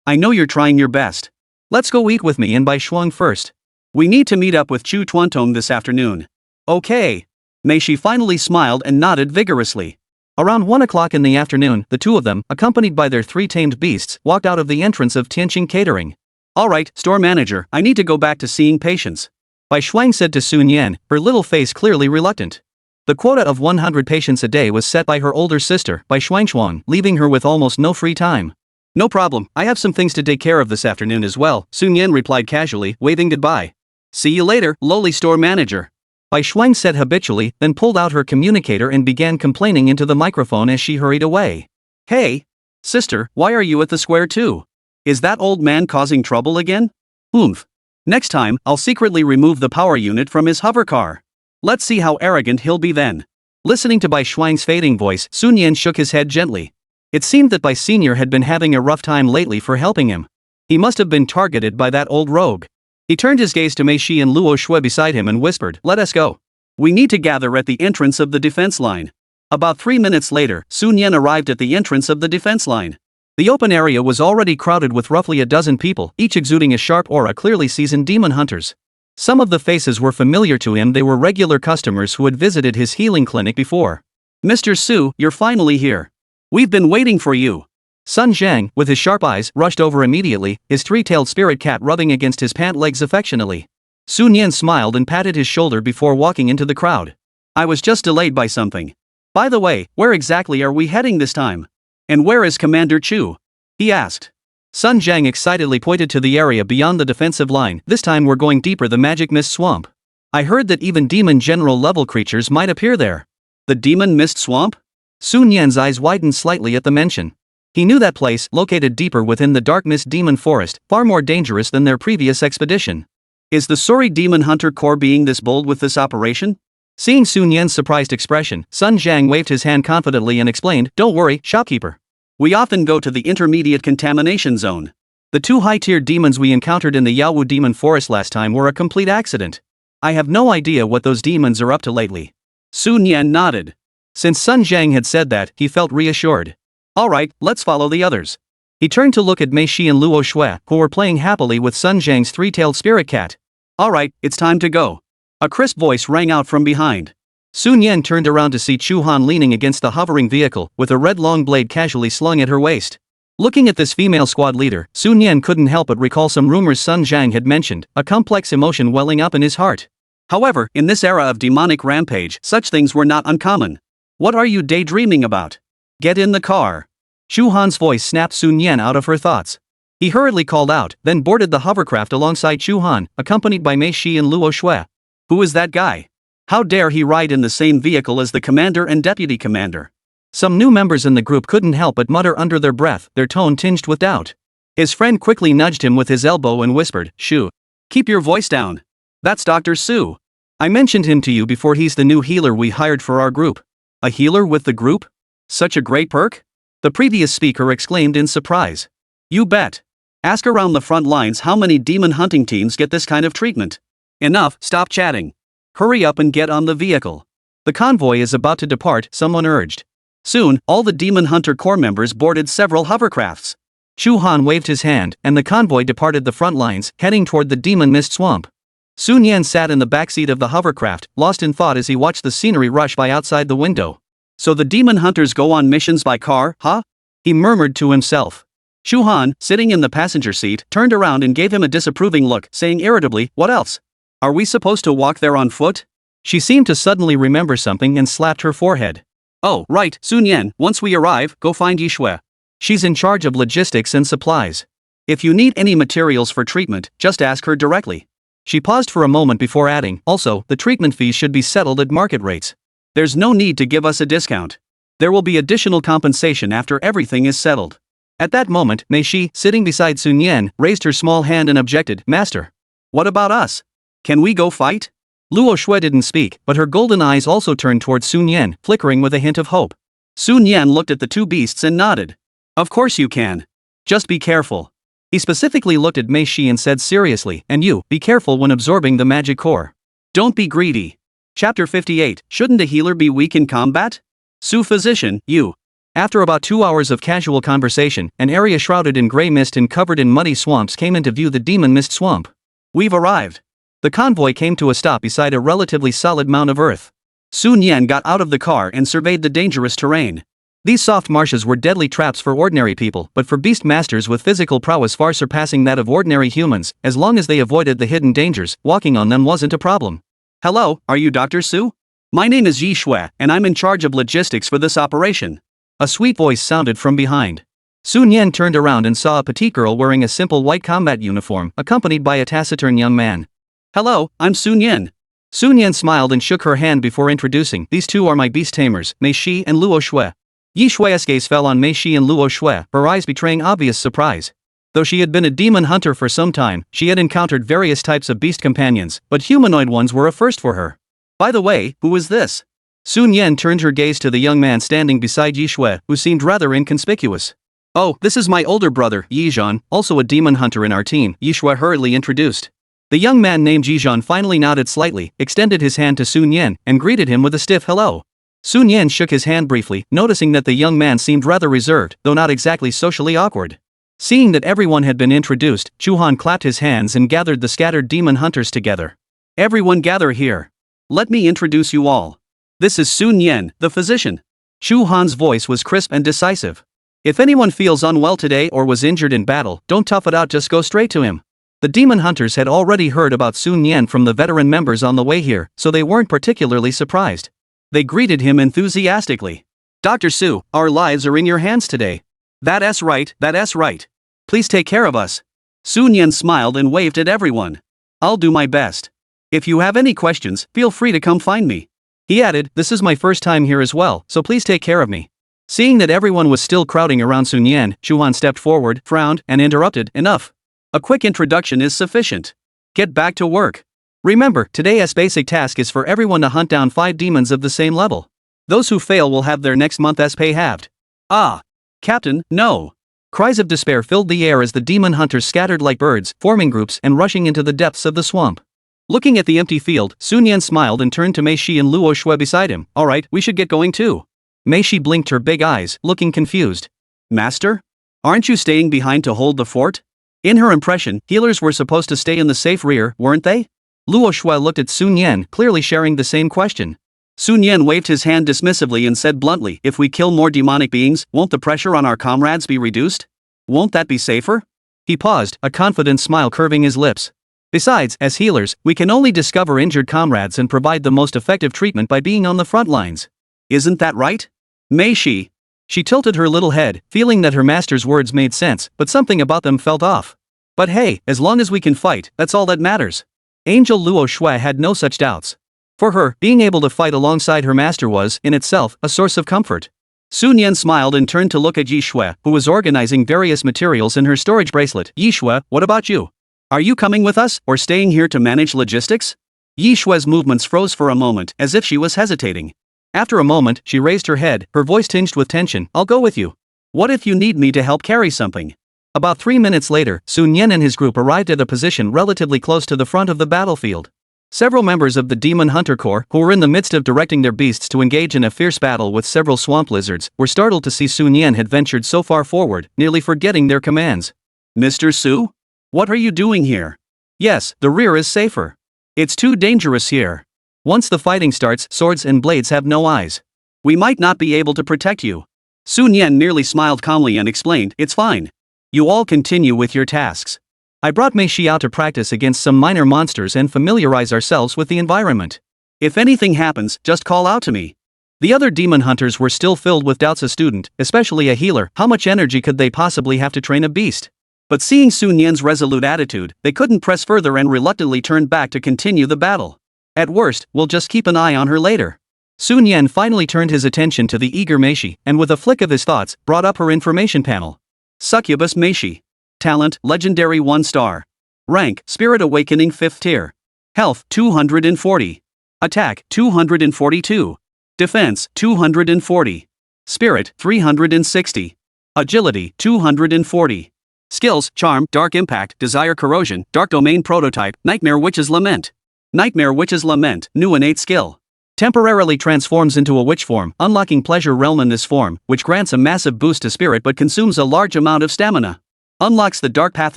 I know you're trying your best. Let's go eat with me and Bai Shuang first. We need to meet up with Chu Tuantong this afternoon. Okay. Mei Shi finally smiled and nodded vigorously. Around 1 o'clock in the afternoon, the two of them, accompanied by their 3 tamed beasts, walked out of the entrance of Tianqing Catering. Alright, store manager, I need to go back to seeing patients. Bai Shuang said to Sun Yan, her little face clearly reluctant. The quota of 100 patients a day was set by her older sister, Bai Shuangchuan, leaving her with almost no free time. No problem, I have some things to take care of this afternoon as well, Sun Yan replied casually, waving goodbye. See you later, lowly store manager. Bai Shuang said habitually, then pulled out her communicator and began complaining into the microphone as she hurried away. Hey! Sister, why are you at the square too? Is that old man causing trouble again? Oomph. Next time, I'll secretly remove the power unit from his hover car. Let's see how arrogant he'll be then. Listening to Bai Shuang's fading voice, Sun Yan shook his head gently. It seemed that Bai Senior had been having a rough time lately for helping him. He must have been targeted by that old rogue. He turned his gaze to Mei Shi and Luo Shui beside him and whispered, let us go. We need to gather at the entrance of the defense line. About 3 minutes later, Sun Yan arrived at the entrance of the defense line. The open area was already crowded with roughly a dozen people, each exuding a sharp aura, clearly seasoned demon hunters. Some of the faces were familiar to him. They were regular customers who had visited his healing clinic before. Mr. Su, you're finally here. We've been waiting for you. Sun Zhang, with his sharp eyes, rushed over immediately, his three-tailed spirit cat rubbing against his pant legs affectionately. Sun Yan smiled and patted his shoulder before walking into the crowd. I was just delayed by something. By the way, where exactly are we heading this time? And where is Commander Chu? He asked. Sun Zhang excitedly pointed to the area beyond the defensive line. This time we're going deeper, the magic mist swamp. I heard that even demon general level creatures might appear there. The demon mist swamp? Sun Yan's eyes widened slightly at the mention. He knew that place, located deeper within the dark mist demon forest, far more dangerous than their previous expedition. Is the Sori Demon Hunter Corps being this bold with this operation? Seeing Sun Yan's surprised expression, Sun Zhang waved his hand confidently and explained, Don't worry, shopkeeper. We often go to the intermediate contamination zone. The two high-tier demons we encountered in the Yaowu Demon Forest last time were a complete accident. I have no idea what those demons are up to lately. Sun Yan nodded. Since Sun Zhang had said that, he felt reassured. Alright, let's follow the others. He turned to look at Mei Shi and Luo Shui, who were playing happily with Sun Zhang's three-tailed spirit cat. Alright, it's time to go. A crisp voice rang out from behind. Sun Yan turned around to see Chu Han leaning against the hovering vehicle, with a red long blade casually slung at her waist. Looking at this female squad leader, Sun Yan couldn't help but recall some rumors Sun Zhang had mentioned, a complex emotion welling up in his heart. However, in this era of demonic rampage, such things were not uncommon. What are you daydreaming about? Get in the car. Chu Han's voice snapped Sun Yan out of her thoughts. He hurriedly called out, then boarded the hovercraft alongside Chu Han, accompanied by Mei Shi and Luo Shui. Who is that guy? How dare he ride in the same vehicle as the commander and deputy commander? Some new members in the group couldn't help but mutter under their breath, their tone tinged with doubt. His friend quickly nudged him with his elbow and whispered, Shu. Keep your voice down. That's Dr. Su. I mentioned him to you before. He's the new healer we hired for our group. A healer with the group? Such a great perk? The previous speaker exclaimed in surprise. You bet. Ask around the front lines how many demon hunting teams get this kind of treatment. Enough, stop chatting. Hurry up and get on the vehicle. The convoy is about to depart, someone urged. Soon, all the Demon Hunter Corps members boarded several hovercrafts. Chu Han waved his hand, and the convoy departed the front lines, heading toward the Demon Mist Swamp. Sun Yan sat in the backseat of the hovercraft, lost in thought as he watched the scenery rush by outside the window. So the demon hunters go on missions by car, huh? He murmured to himself. Chu Han, sitting in the passenger seat, turned around and gave him a disapproving look, saying irritably, What else? Are we supposed to walk there on foot? She seemed to suddenly remember something and slapped her forehead. Oh, right, Sun Yan, once we arrive, go find Yi Shui. She's in charge of logistics and supplies. If you need any materials for treatment, just ask her directly. She paused for a moment before adding, also, the treatment fees should be settled at market rates. There's no need to give us a discount. There will be additional compensation after everything is settled. At that moment, Mei Shi, sitting beside Sun Yan, raised her small hand and objected, Master. What about us? Can we go fight? Luo Shui didn't speak, but her golden eyes also turned towards Sun Yan, flickering with a hint of hope. Sun Yan looked at the two beasts and nodded. Of course you can. Just be careful. He specifically looked at Mei Shi and said seriously, and you, be careful when absorbing the magic core. Don't be greedy. Chapter 58, Shouldn't a healer be weak in combat? Su Physician, you. After about 2 hours of casual conversation, an area shrouded in gray mist and covered in muddy swamps came into view, the Demon Mist Swamp. We've arrived. The convoy came to a stop beside a relatively solid mound of earth. Sun Yan got out of the car and surveyed the dangerous terrain. These soft marshes were deadly traps for ordinary people, but for beast masters with physical prowess far surpassing that of ordinary humans, as long as they avoided the hidden dangers, walking on them wasn't a problem. Hello, are you Dr. Su? My name is Yi Shui, and I'm in charge of logistics for this operation. A sweet voice sounded from behind. Sun Yan turned around and saw a petite girl wearing a simple white combat uniform, accompanied by a taciturn young man. Hello, I'm Sun Yan. Sun Yan smiled and shook her hand before introducing, These two are my beast tamers, Mei Shi and Luo Shui. Yi Shui's gaze fell on Mei Shi and Luo Shui, her eyes betraying obvious surprise. Though she had been a demon hunter for some time, she had encountered various types of beast companions, but humanoid ones were a first for her. By the way, who is this? Sun Yan turned her gaze to the young man standing beside Yi Shui, who seemed rather inconspicuous. Oh, this is my older brother, Yi Zhan, also a demon hunter in our team, Yi Shui hurriedly introduced. The young man named Yi Zhan finally nodded slightly, extended his hand to Sun Yan, and greeted him with a stiff hello. Sun Yan shook his hand briefly, noticing that the young man seemed rather reserved, though not exactly socially awkward. Seeing that everyone had been introduced, Chu Han clapped his hands and gathered the scattered demon hunters together. Everyone gather here. Let me introduce you all. This is Sun Yan, the physician. Shu Han's voice was crisp and decisive. If anyone feels unwell today or was injured in battle, don't tough it out, just go straight to him. The demon hunters had already heard about Sun Yan from the veteran members on the way here, so they weren't particularly surprised. They greeted him enthusiastically. Dr. Su, our lives are in your hands today. That's right, that's right. Please take care of us. Sun Yan smiled and waved at everyone. I'll do my best. If you have any questions, feel free to come find me. He added, this is my first time here as well, so please take care of me. Seeing that everyone was still crowding around Sun Yan, Shu Han stepped forward, frowned, and interrupted, enough. A quick introduction is sufficient. Get back to work. Remember, today's basic task is for everyone to hunt down 5 demons of the same level. Those who fail will have their next month's pay halved. Ah! Captain, no! Cries of despair filled the air as the demon hunters scattered like birds, forming groups and rushing into the depths of the swamp. Looking at the empty field, Sun Yan smiled and turned to Mei Shi and Luo Shui beside him. Alright, we should get going too. Mei Shi blinked her big eyes, looking confused. Master? Aren't you staying behind to hold the fort? In her impression, healers were supposed to stay in the safe rear, weren't they? Luo Shui looked at Sun Yan, clearly sharing the same question. Sun Yan waved his hand dismissively and said bluntly, if we kill more demonic beings, won't the pressure on our comrades be reduced? Won't that be safer? He paused, a confident smile curving his lips. Besides, as healers, we can only discover injured comrades and provide the most effective treatment by being on the front lines. Isn't that right? Mei Shi. She tilted her little head, feeling that her master's words made sense, but something about them felt off. But hey, as long as we can fight, that's all that matters. Angel Luo Shui had no such doubts. For her, being able to fight alongside her master was, in itself, a source of comfort. Sun Yan smiled and turned to look at Yi Shui, who was organizing various materials in her storage bracelet. Yi Shui, what about you? Are you coming with us, or staying here to manage logistics? Yi Shui's movements froze for a moment, as if she was hesitating. After a moment, she raised her head, her voice tinged with tension. I'll go with you. What if you need me to help carry something? About 3 minutes later, Sun Yan and his group arrived at a position relatively close to the front of the battlefield. Several members of the Demon Hunter Corps, who were in the midst of directing their beasts to engage in a fierce battle with several swamp lizards, were startled to see Sun Yan had ventured so far forward, nearly forgetting their commands. Mr. Su? What are you doing here? Yes, the rear is safer. It's too dangerous here. Once the fighting starts, swords and blades have no eyes. We might not be able to protect you. Sun Yan merely smiled calmly and explained, it's fine. You all continue with your tasks. I brought Mei Shi out to practice against some minor monsters and familiarize ourselves with the environment. If anything happens, just call out to me. The other demon hunters were still filled with doubts. A student, especially a healer, how much energy could they possibly have to train a beast? But seeing Sun Yan's resolute attitude, they couldn't press further and reluctantly turned back to continue the battle. At worst, we'll just keep an eye on her later. Sun Yan finally turned his attention to the eager Mei Shi, and with a flick of his thoughts, brought up her information panel. Succubus Mei Shi. Talent, Legendary 1 star. Rank, Spirit Awakening 5th tier. Health, 240. Attack, 242. Defense, 240. Spirit, 360. Agility, 240. Skills, Charm, Dark Impact, Desire Corrosion, Dark Domain Prototype, Nightmare Witch's Lament. Nightmare Witch's Lament, new innate skill. Temporarily transforms into a witch form, unlocking Pleasure Realm in this form, which grants a massive boost to spirit but consumes a large amount of stamina. Unlocks the Dark Path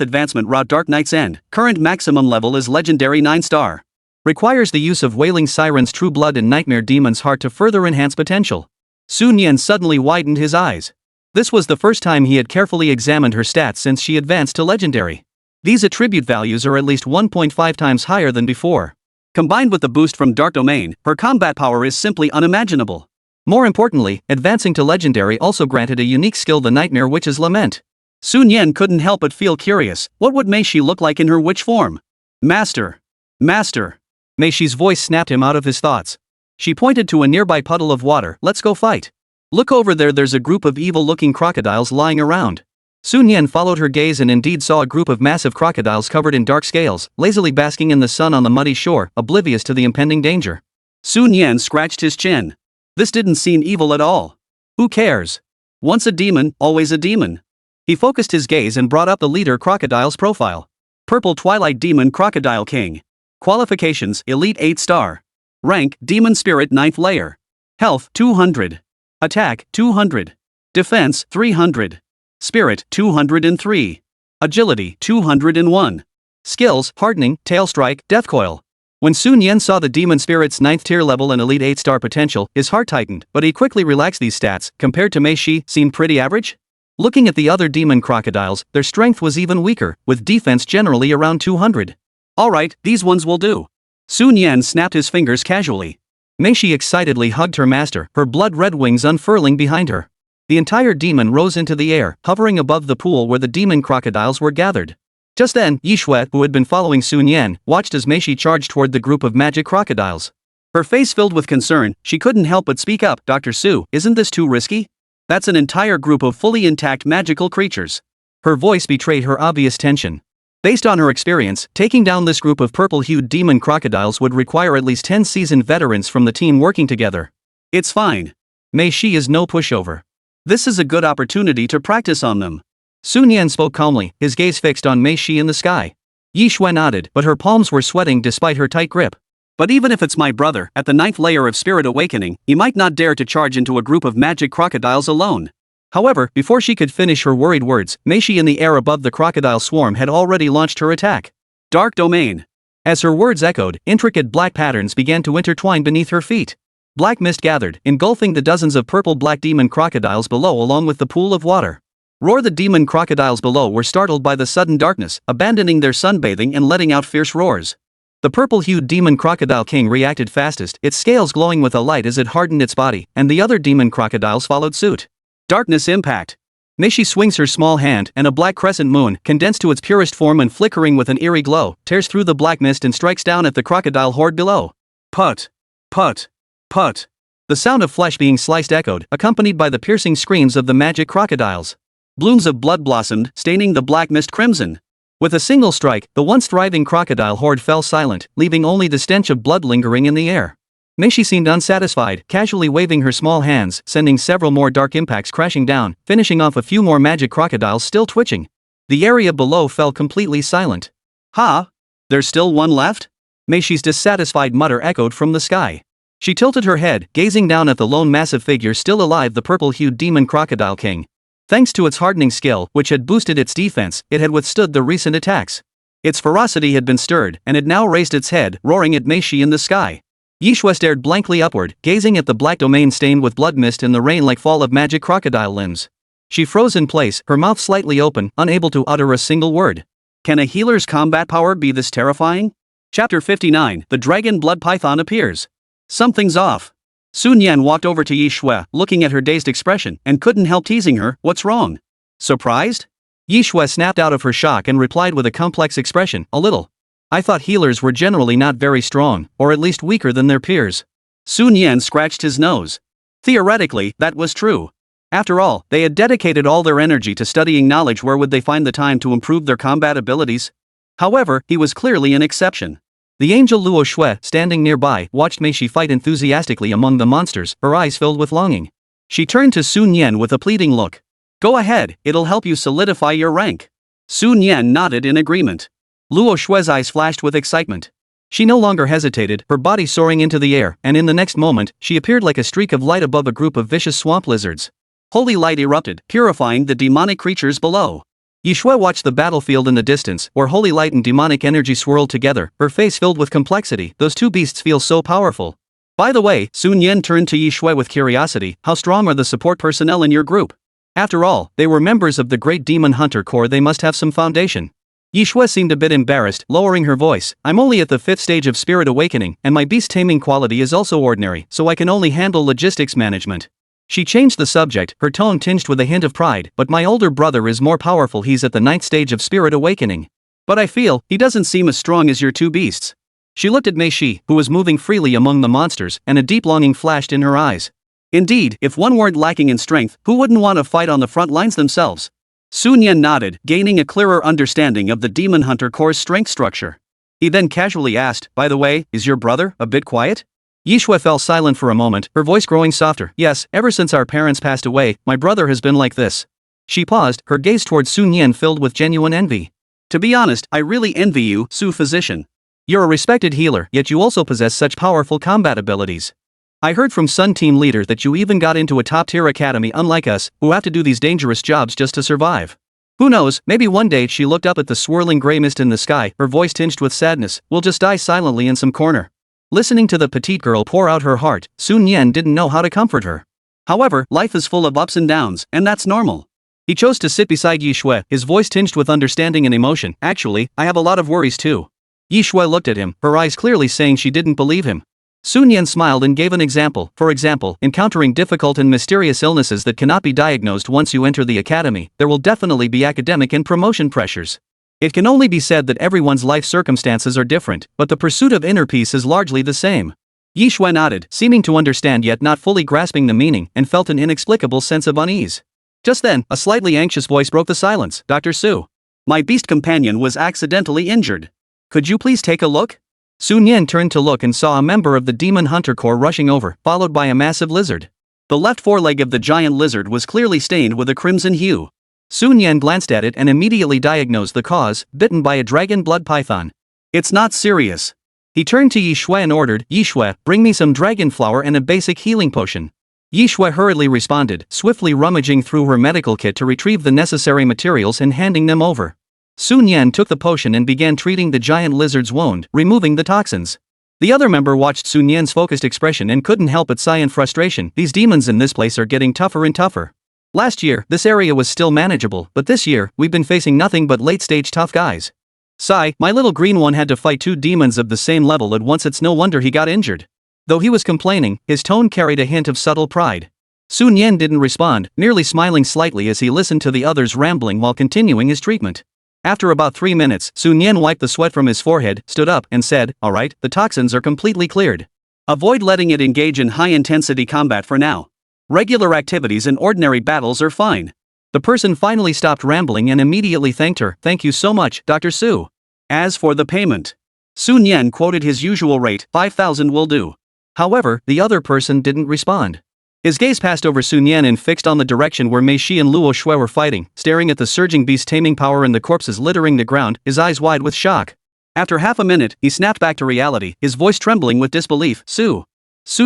Advancement Route Dark Knight's End, current maximum level is Legendary 9 star. Requires the use of Wailing Siren's True Blood and Nightmare Demon's Heart to further enhance potential. Sun Yan suddenly widened his eyes. This was the first time he had carefully examined her stats since she advanced to Legendary. These attribute values are at least 1.5 times higher than before. Combined with the boost from Dark Domain, her combat power is simply unimaginable. More importantly, advancing to Legendary also granted a unique skill, the Nightmare Witch's Lament. Sun Yan couldn't help but feel curious. What would Mei Shi look like in her witch form? Master! Master! Mei Shi's voice snapped him out of his thoughts. She pointed to a nearby puddle of water. Let's go fight. Look over there, there's a group of evil-looking crocodiles lying around. Sun Yan followed her gaze and indeed saw a group of massive crocodiles covered in dark scales, lazily basking in the sun on the muddy shore, oblivious to the impending danger. Sun Yan scratched his chin. This didn't seem evil at all. Who cares? Once a demon, always a demon. He focused his gaze and brought up the leader crocodile's profile. Purple Twilight Demon Crocodile King. Qualifications, Elite 8 star. Rank, Demon Spirit 9th layer. Health, 200. Attack, 200. Defense, 300. Spirit, 203. Agility, 201. Skills, Hardening, Tail Strike, Death Coil. When Sun Yan saw the demon spirit's 9th tier level and elite 8-star potential, his heart tightened, but he quickly relaxed. These stats, compared to Mei Shi, seemed pretty average? Looking at the other demon crocodiles, their strength was even weaker, with defense generally around 200. Alright, these ones will do. Sun Yan snapped his fingers casually. Mei Shi excitedly hugged her master, her blood-red wings unfurling behind her. The entire demon rose into the air, hovering above the pool where the demon crocodiles were gathered. Just then, Yishui, who had been following Sun Yan, watched as Mei Shi charged toward the group of magic crocodiles. Her face filled with concern, she couldn't help but speak up. Dr. Su, isn't this too risky? That's an entire group of fully intact magical creatures. Her voice betrayed her obvious tension. Based on her experience, taking down this group of purple-hued demon crocodiles would require at least 10 seasoned veterans from the team working together. It's fine. Mei Shi is no pushover. This is a good opportunity to practice on them. Sun Yan spoke calmly, his gaze fixed on Mei Shi in the sky. Yishui nodded, but her palms were sweating despite her tight grip. But even if it's my brother, at the 9th layer of Spirit Awakening, he might not dare to charge into a group of magic crocodiles alone. However, before she could finish her worried words, Mei Shi in the air above the crocodile swarm had already launched her attack. Dark Domain. As her words echoed, intricate black patterns began to intertwine beneath her feet. Black mist gathered, engulfing the dozens of purple-black demon crocodiles below along with the pool of water. Roar! The demon crocodiles below were startled by the sudden darkness, abandoning their sunbathing and letting out fierce roars. The purple-hued demon crocodile king reacted fastest, its scales glowing with a light as it hardened its body, and the other demon crocodiles followed suit. Darkness impact. Mei Shi swings her small hand, and a black crescent moon, condensed to its purest form and flickering with an eerie glow, tears through the black mist and strikes down at the crocodile horde below. Put! Put! Put! The sound of flesh being sliced echoed, accompanied by the piercing screams of the magic crocodiles. Blooms of blood blossomed, staining the black mist crimson. With a single strike, the once thriving crocodile horde fell silent, leaving only the stench of blood lingering in the air. Mei Shi seemed unsatisfied, casually waving her small hands, sending several more dark impacts crashing down, finishing off a few more magic crocodiles still twitching. The area below fell completely silent. Ha! There's still one left? Mei Shi's dissatisfied mutter echoed from the sky. She tilted her head, gazing down at the lone massive figure still alive, the purple-hued demon crocodile king. Thanks to its hardening skill, which had boosted its defense, it had withstood the recent attacks. Its ferocity had been stirred, and it now raised its head, roaring at Mei Shi in the sky. Yishui stared blankly upward, gazing at the black domain stained with blood mist and the rain-like fall of magic crocodile limbs. She froze in place, her mouth slightly open, unable to utter a single word. Can a healer's combat power be this terrifying? Chapter 59, The Dragon Blood Python appears. Something's off. Sun Yan walked over to Yishui, looking at her dazed expression, and couldn't help teasing her. What's wrong? Surprised? Yishui snapped out of her shock and replied with a complex expression, a little. I thought healers were generally not very strong, or at least weaker than their peers. Sun Yan scratched his nose. Theoretically, that was true. After all, they had dedicated all their energy to studying knowledge. Where would they find the time to improve their combat abilities? However, he was clearly an exception. The angel Luo Shui, standing nearby, watched Mei Shi fight enthusiastically among the monsters, her eyes filled with longing. She turned to Sun Yan with a pleading look. Go ahead, it'll help you solidify your rank. Sun Yan nodded in agreement. Luo Shui's eyes flashed with excitement. She no longer hesitated, her body soaring into the air, and in the next moment, she appeared like a streak of light above a group of vicious swamp lizards. Holy light erupted, purifying the demonic creatures below. Yishui watched the battlefield in the distance, where holy light and demonic energy swirled together, her face filled with complexity. Those two beasts feel so powerful. By the way, Sun Yan turned to Yishui with curiosity, how strong are the support personnel in your group? After all, they were members of the Great Demon Hunter Corps, they must have some foundation. Yishui seemed a bit embarrassed, lowering her voice. I'm only at the 5th stage of Spirit Awakening, and my beast taming quality is also ordinary, so I can only handle logistics management. She changed the subject, her tone tinged with a hint of pride. But my older brother is more powerful, he's at the 9th stage of Spirit Awakening. But I feel, he doesn't seem as strong as your two beasts. She looked at Mei Shi, who was moving freely among the monsters, and a deep longing flashed in her eyes. Indeed, if one weren't lacking in strength, who wouldn't want to fight on the front lines themselves? Sun Yan nodded, gaining a clearer understanding of the Demon Hunter Corps' strength structure. He then casually asked, by the way, is your brother a bit quiet? Yishui fell silent for a moment, her voice growing softer. Yes, ever since our parents passed away, my brother has been like this. She paused, her gaze towards Sun Yan filled with genuine envy. To be honest, I really envy you, Su Physician. You're a respected healer, yet you also possess such powerful combat abilities. I heard from Sun Team Leader that you even got into a top-tier academy unlike us, who have to do these dangerous jobs just to survive. Who knows, maybe one day she looked up at the swirling gray mist in the sky, her voice tinged with sadness, will just die silently in some corner. Listening to the petite girl pour out her heart, Sun Yan didn't know how to comfort her. However, life is full of ups and downs, and that's normal. He chose to sit beside Yi Shui, his voice tinged with understanding and emotion. Actually, I have a lot of worries too. Yi Shui looked at him, her eyes clearly saying she didn't believe him. Sun Yan smiled and gave an example. For example, encountering difficult and mysterious illnesses that cannot be diagnosed once you enter the academy, there will definitely be academic and promotion pressures. It can only be said that everyone's life circumstances are different, but the pursuit of inner peace is largely the same. Yi Shui nodded, seeming to understand yet not fully grasping the meaning, and felt an inexplicable sense of unease. Just then, a slightly anxious voice broke the silence. Dr. Su. My beast companion was accidentally injured. Could you please take a look? Sun Yan turned to look and saw a member of the Demon Hunter Corps rushing over, followed by a massive lizard. The left foreleg of the giant lizard was clearly stained with a crimson hue. Sun Yan glanced at it and immediately diagnosed the cause, bitten by a dragon blood python. It's not serious. He turned to Yi Shui and ordered, Yi Shui, bring me some dragon flower and a basic healing potion. Yi Shui hurriedly responded, swiftly rummaging through her medical kit to retrieve the necessary materials and handing them over. Sun Yan took the potion and began treating the giant lizard's wound, removing the toxins. The other member watched Sun Yan's focused expression and couldn't help but sigh in frustration. These demons in this place are getting tougher and tougher. Last year, this area was still manageable, but this year, we've been facing nothing but late-stage tough guys. Sigh, my little green one had to fight 2 demons of the same level at once. It's no wonder he got injured. Though he was complaining, his tone carried a hint of subtle pride. Sun Yan didn't respond, merely smiling slightly as he listened to the others rambling while continuing his treatment. After about 3 minutes, Sun Yan wiped the sweat from his forehead, stood up, and said, Alright, the toxins are completely cleared. Avoid letting it engage in high-intensity combat for now. Regular activities and ordinary battles are fine. The person finally stopped rambling and immediately thanked her. Thank you so much, Dr. Su. As for the payment, Sun Yan quoted his usual rate, 5,000 will do. However, the other person didn't respond. His gaze passed over Sun Yan and fixed on the direction where Mei Shi and Luo Shui were fighting, staring at the surging beast taming power and the corpses littering the ground, his eyes wide with shock. After half a minute, he snapped back to reality, his voice trembling with disbelief. Su,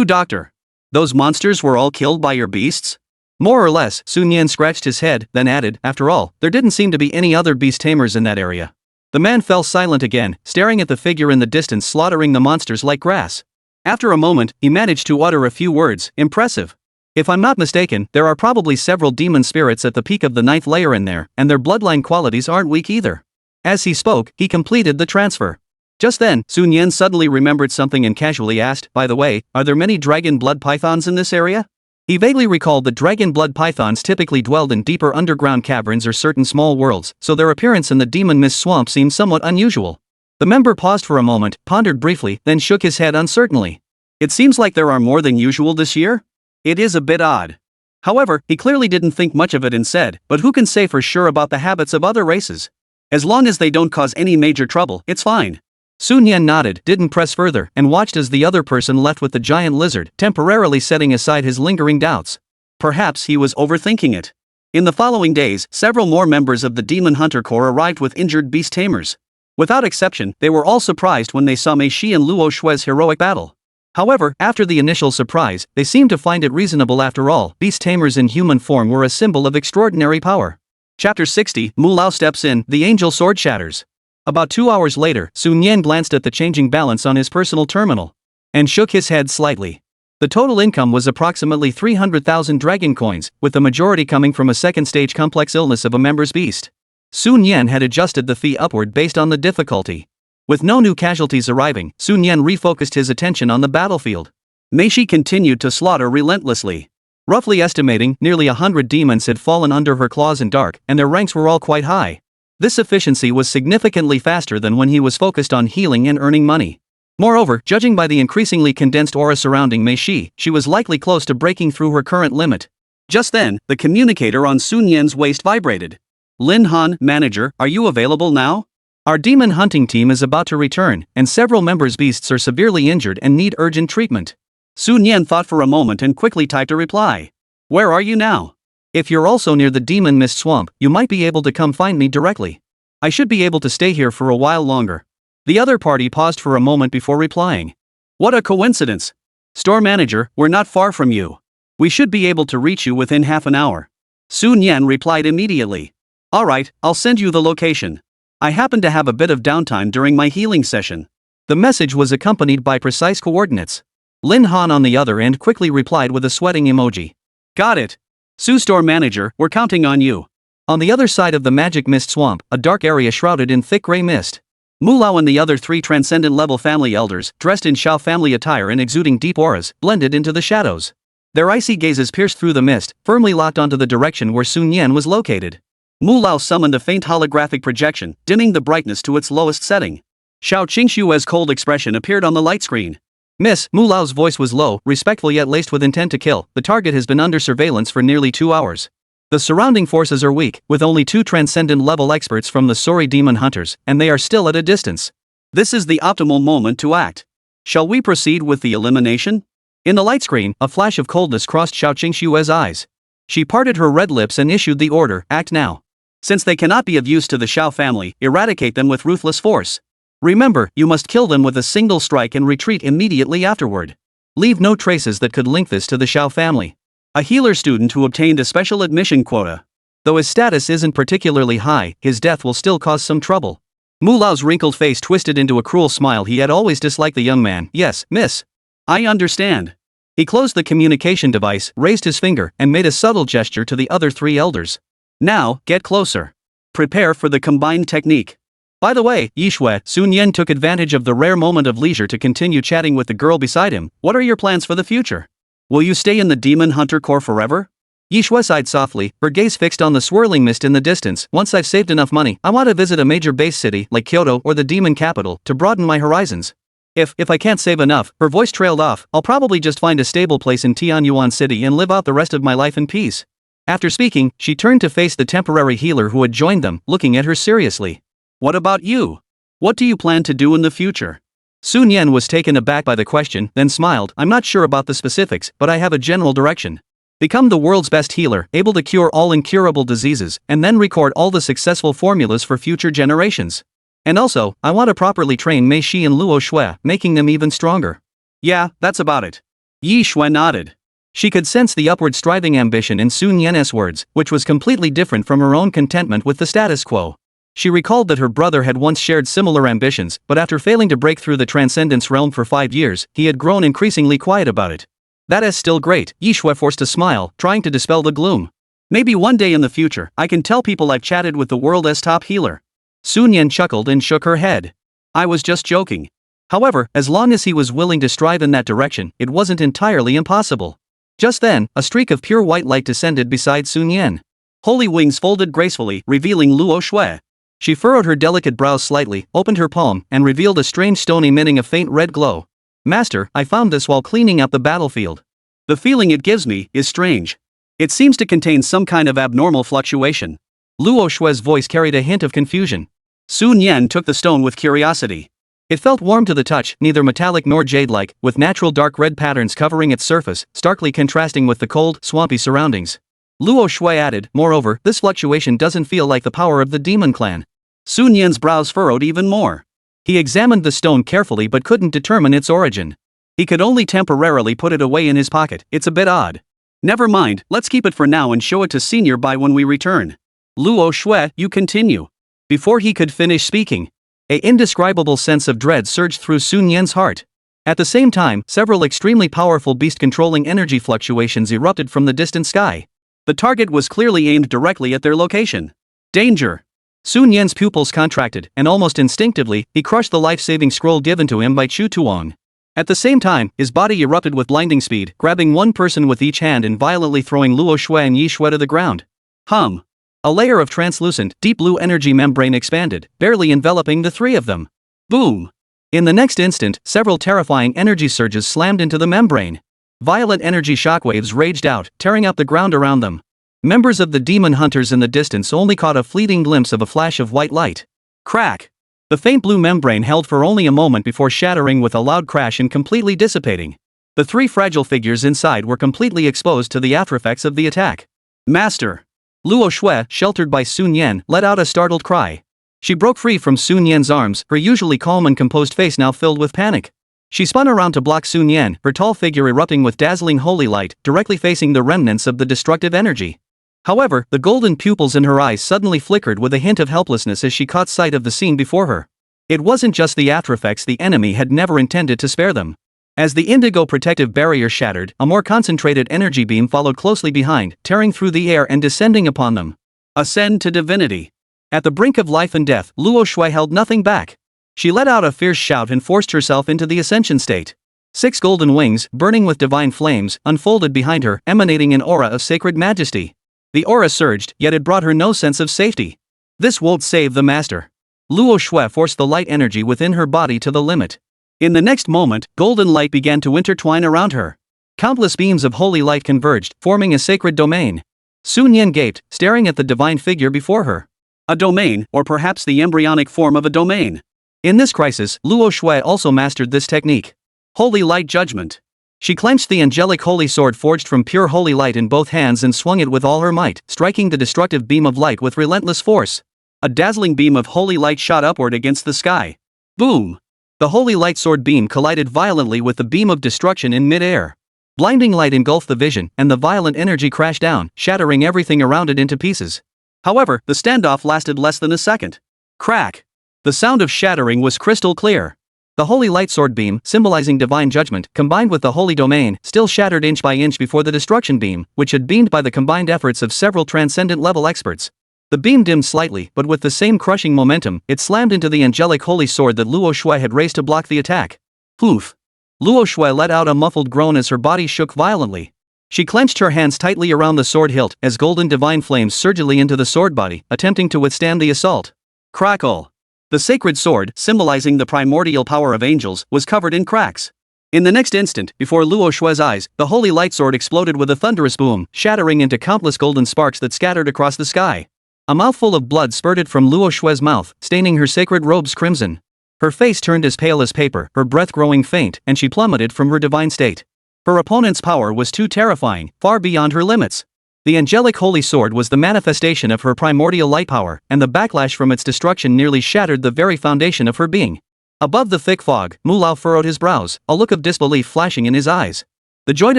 doctor. Those monsters were all killed by your beasts? More or less, Sun Yan scratched his head, then added, after all, there didn't seem to be any other beast tamers in that area. The man fell silent again, staring at the figure in the distance slaughtering the monsters like grass. After a moment, he managed to utter a few words. Impressive. If I'm not mistaken, there are probably several demon spirits at the peak of the 9th layer in there, and their bloodline qualities aren't weak either. As he spoke, he completed the transfer. Just then, Sun Yan suddenly remembered something and casually asked, by the way, are there many dragon blood pythons in this area? He vaguely recalled that dragon blood pythons typically dwelled in deeper underground caverns or certain small worlds, so their appearance in the demon mist swamp seemed somewhat unusual. The member paused for a moment, pondered briefly, then shook his head uncertainly. It seems like there are more than usual this year? It is a bit odd. However, he clearly didn't think much of it and said, but who can say for sure about the habits of other races? As long as they don't cause any major trouble, it's fine. Sun Yan nodded, didn't press further, and watched as the other person left with the giant lizard, temporarily setting aside his lingering doubts. Perhaps he was overthinking it. In the following days, several more members of the Demon Hunter Corps arrived with injured beast tamers. Without exception, they were all surprised when they saw Mei Shi and Luo Shui's heroic battle. However, after the initial surprise, they seemed to find it reasonable after all. Beast tamers in human form were a symbol of extraordinary power. Chapter 60, Mu Lao steps in, the angel sword shatters. About 2 hours later, Sun Yan glanced at the changing balance on his personal terminal. And shook his head slightly. The total income was approximately 300,000 dragon coins, with the majority coming from a second-stage complex illness of a member's beast. Sun Yan had adjusted the fee upward based on the difficulty. With no new casualties arriving, Sun Yan refocused his attention on the battlefield. Mei Shi continued to slaughter relentlessly. Roughly estimating, nearly 100 demons had fallen under her claws in dark, and their ranks were all quite high. This efficiency was significantly faster than when he was focused on healing and earning money. Moreover, judging by the increasingly condensed aura surrounding Mei Shi, she was likely close to breaking through her current limit. Just then, the communicator on Sun Yan's waist vibrated. Lin Han, manager, are you available now? Our demon hunting team is about to return, and several members' beasts are severely injured and need urgent treatment. Sun Yan thought for a moment and quickly typed a reply. Where are you now? If you're also near the demon mist swamp, you might be able to come find me directly. I should be able to stay here for a while longer. The other party paused for a moment before replying. What a coincidence. Store manager, we're not far from you. We should be able to reach you within half an hour. Sun Yan replied immediately. Alright, I'll send you the location. I happen to have a bit of downtime during my healing session. The message was accompanied by precise coordinates. Lin Han on the other end quickly replied with a sweating emoji. Got it. Su Store Manager, we're counting on you. On the other side of the magic mist swamp, a dark area shrouded in thick gray mist. Mulao and the other three transcendent level family elders, dressed in Xiao family attire and exuding deep auras, blended into the shadows. Their icy gazes pierced through the mist, firmly locked onto the direction where Sun Yan was located. Mulao summoned a faint holographic projection, dimming the brightness to its lowest setting. Xiao Qingshue's cold expression appeared on the light screen. Miss, Mulao's voice was low, respectful yet laced with intent to kill. The target has been under surveillance for nearly 2 hours. The surrounding forces are weak, with only 2 transcendent level experts from the Sori demon hunters, and they are still at a distance. This is the optimal moment to act. Shall we proceed with the elimination? In the light screen, a flash of coldness crossed Xiao Qingshue's eyes. She parted her red lips and issued the order, act now. Since they cannot be of use to the Xiao family, eradicate them with ruthless force. Remember, you must kill them with a single strike and retreat immediately afterward. Leave no traces that could link this to the Xiao family. A healer student who obtained a special admission quota. Though his status isn't particularly high, his death will still cause some trouble. Mulao's wrinkled face twisted into a cruel smile. He had always disliked the young man. Yes, miss. I understand. He closed the communication device, raised his finger, and made a subtle gesture to the other 3 elders. Now, get closer. Prepare for the combined technique. By the way, Yishui, Sun Yan took advantage of the rare moment of leisure to continue chatting with the girl beside him. What are your plans for the future? Will you stay in the Demon Hunter Corps forever? Yishui sighed softly, her gaze fixed on the swirling mist in the distance. Once I've saved enough money, I want to visit a major base city, like Kyoto or the demon capital, to broaden my horizons. If I can't save enough, her voice trailed off, I'll probably just find a stable place in Tianyuan City and live out the rest of my life in peace. After speaking, she turned to face the temporary healer who had joined them, looking at her seriously. What about you? What do you plan to do in the future? Sun Yan was taken aback by the question, then smiled. I'm not sure about the specifics, but I have a general direction. Become the world's best healer, able to cure all incurable diseases, and then record all the successful formulas for future generations. And also, I want to properly train Mei Shi and Luo Shui, making them even stronger. Yeah, that's about it. Yi Shui nodded. She could sense the upward striving ambition in Sun Yan's words, which was completely different from her own contentment with the status quo. She recalled that her brother had once shared similar ambitions, but after failing to break through the transcendence realm for 5 years, he had grown increasingly quiet about it. That is still great, Yishui forced a smile, trying to dispel the gloom. Maybe one day in the future, I can tell people I've chatted with the world's top healer. Sun Yan chuckled and shook her head. I was just joking. However, as long as he was willing to strive in that direction, it wasn't entirely impossible. Just then, a streak of pure white light descended beside Sun Yan. Holy wings folded gracefully, revealing Luo Shui. She furrowed her delicate brows slightly, opened her palm, and revealed a strange stone emitting a faint red glow. Master, I found this while cleaning up the battlefield. The feeling it gives me is strange. It seems to contain some kind of abnormal fluctuation. Luo Shui's voice carried a hint of confusion. Sun Yan took the stone with curiosity. It felt warm to the touch, neither metallic nor jade-like, with natural dark red patterns covering its surface, starkly contrasting with the cold, swampy surroundings. Luo Shui added, moreover, this fluctuation doesn't feel like the power of the demon clan. Sun Yan's brows furrowed even more. He examined the stone carefully but couldn't determine its origin. He could only temporarily put it away in his pocket. It's a bit odd. Never mind, let's keep it for now and show it to Senior by when we return. Luo Shui, you continue. Before he could finish speaking, an indescribable sense of dread surged through Sun Yan's heart. At the same time, several extremely powerful beast-controlling energy fluctuations erupted from the distant sky. The target was clearly aimed directly at their location. Danger! Sun Yan's pupils contracted, and almost instinctively, he crushed the life-saving scroll given to him by Chu Tuong. At the same time, his body erupted with blinding speed, grabbing one person with each hand and violently throwing Luo Shui and Yi Shui to the ground. Hum! A layer of translucent, deep blue energy membrane expanded, barely enveloping the 3 of them. Boom! In the next instant, several terrifying energy surges slammed into the membrane. Violet energy shockwaves raged out, tearing up the ground around them. Members of the demon hunters in the distance only caught a fleeting glimpse of a flash of white light. Crack! The faint blue membrane held for only a moment before shattering with a loud crash and completely dissipating. The 3 fragile figures inside were completely exposed to the aftereffects of the attack. Master! Luo Shui, sheltered by Sun Yan, let out a startled cry. She broke free from Sun Yan's arms, her usually calm and composed face now filled with panic. She spun around to block Sun Yan, her tall figure erupting with dazzling holy light, directly facing the remnants of the destructive energy. However, the golden pupils in her eyes suddenly flickered with a hint of helplessness as she caught sight of the scene before her. It wasn't just the aftereffects, the enemy had never intended to spare them. As the indigo protective barrier shattered, a more concentrated energy beam followed closely behind, tearing through the air and descending upon them. Ascend to divinity. At the brink of life and death, Luo Shui held nothing back. She let out a fierce shout and forced herself into the ascension state. 6 golden wings, burning with divine flames, unfolded behind her, emanating an aura of sacred majesty. The aura surged, yet it brought her no sense of safety. This won't save the master. Luo Shui forced the light energy within her body to the limit. In the next moment, golden light began to intertwine around her. Countless beams of holy light converged, forming a sacred domain. Sun Yan gaped, staring at the divine figure before her. A domain, or perhaps the embryonic form of a domain. In this crisis, Luo Shui also mastered this technique. Holy light judgment. She clenched the angelic holy sword forged from pure holy light in both hands and swung it with all her might, striking the destructive beam of light with relentless force. A dazzling beam of holy light shot upward against the sky. Boom! The holy light sword beam collided violently with the beam of destruction in mid-air. Blinding light engulfed the vision, and the violent energy crashed down, shattering everything around it into pieces. However, the standoff lasted less than a second. Crack! The sound of shattering was crystal clear. The holy light sword beam, symbolizing divine judgment, combined with the holy domain, still shattered inch by inch before the destruction beam, which had beamed by the combined efforts of several transcendent-level experts. The beam dimmed slightly, but with the same crushing momentum, it slammed into the angelic holy sword that Luo Shui had raised to block the attack. Poof! Luo Shui let out a muffled groan as her body shook violently. She clenched her hands tightly around the sword hilt as golden divine flames surged into the sword body, attempting to withstand the assault. Crackle! The sacred sword, symbolizing the primordial power of angels, was covered in cracks. In the next instant, before Luo Shui's eyes, the holy light sword exploded with a thunderous boom, shattering into countless golden sparks that scattered across the sky. A mouthful of blood spurted from Luo Shui's mouth, staining her sacred robes crimson. Her face turned as pale as paper, her breath growing faint, and she plummeted from her divine state. Her opponent's power was too terrifying, far beyond her limits. The angelic holy sword was the manifestation of her primordial light power, and the backlash from its destruction nearly shattered the very foundation of her being. Above the thick fog, Mulao furrowed his brows, a look of disbelief flashing in his eyes. The joint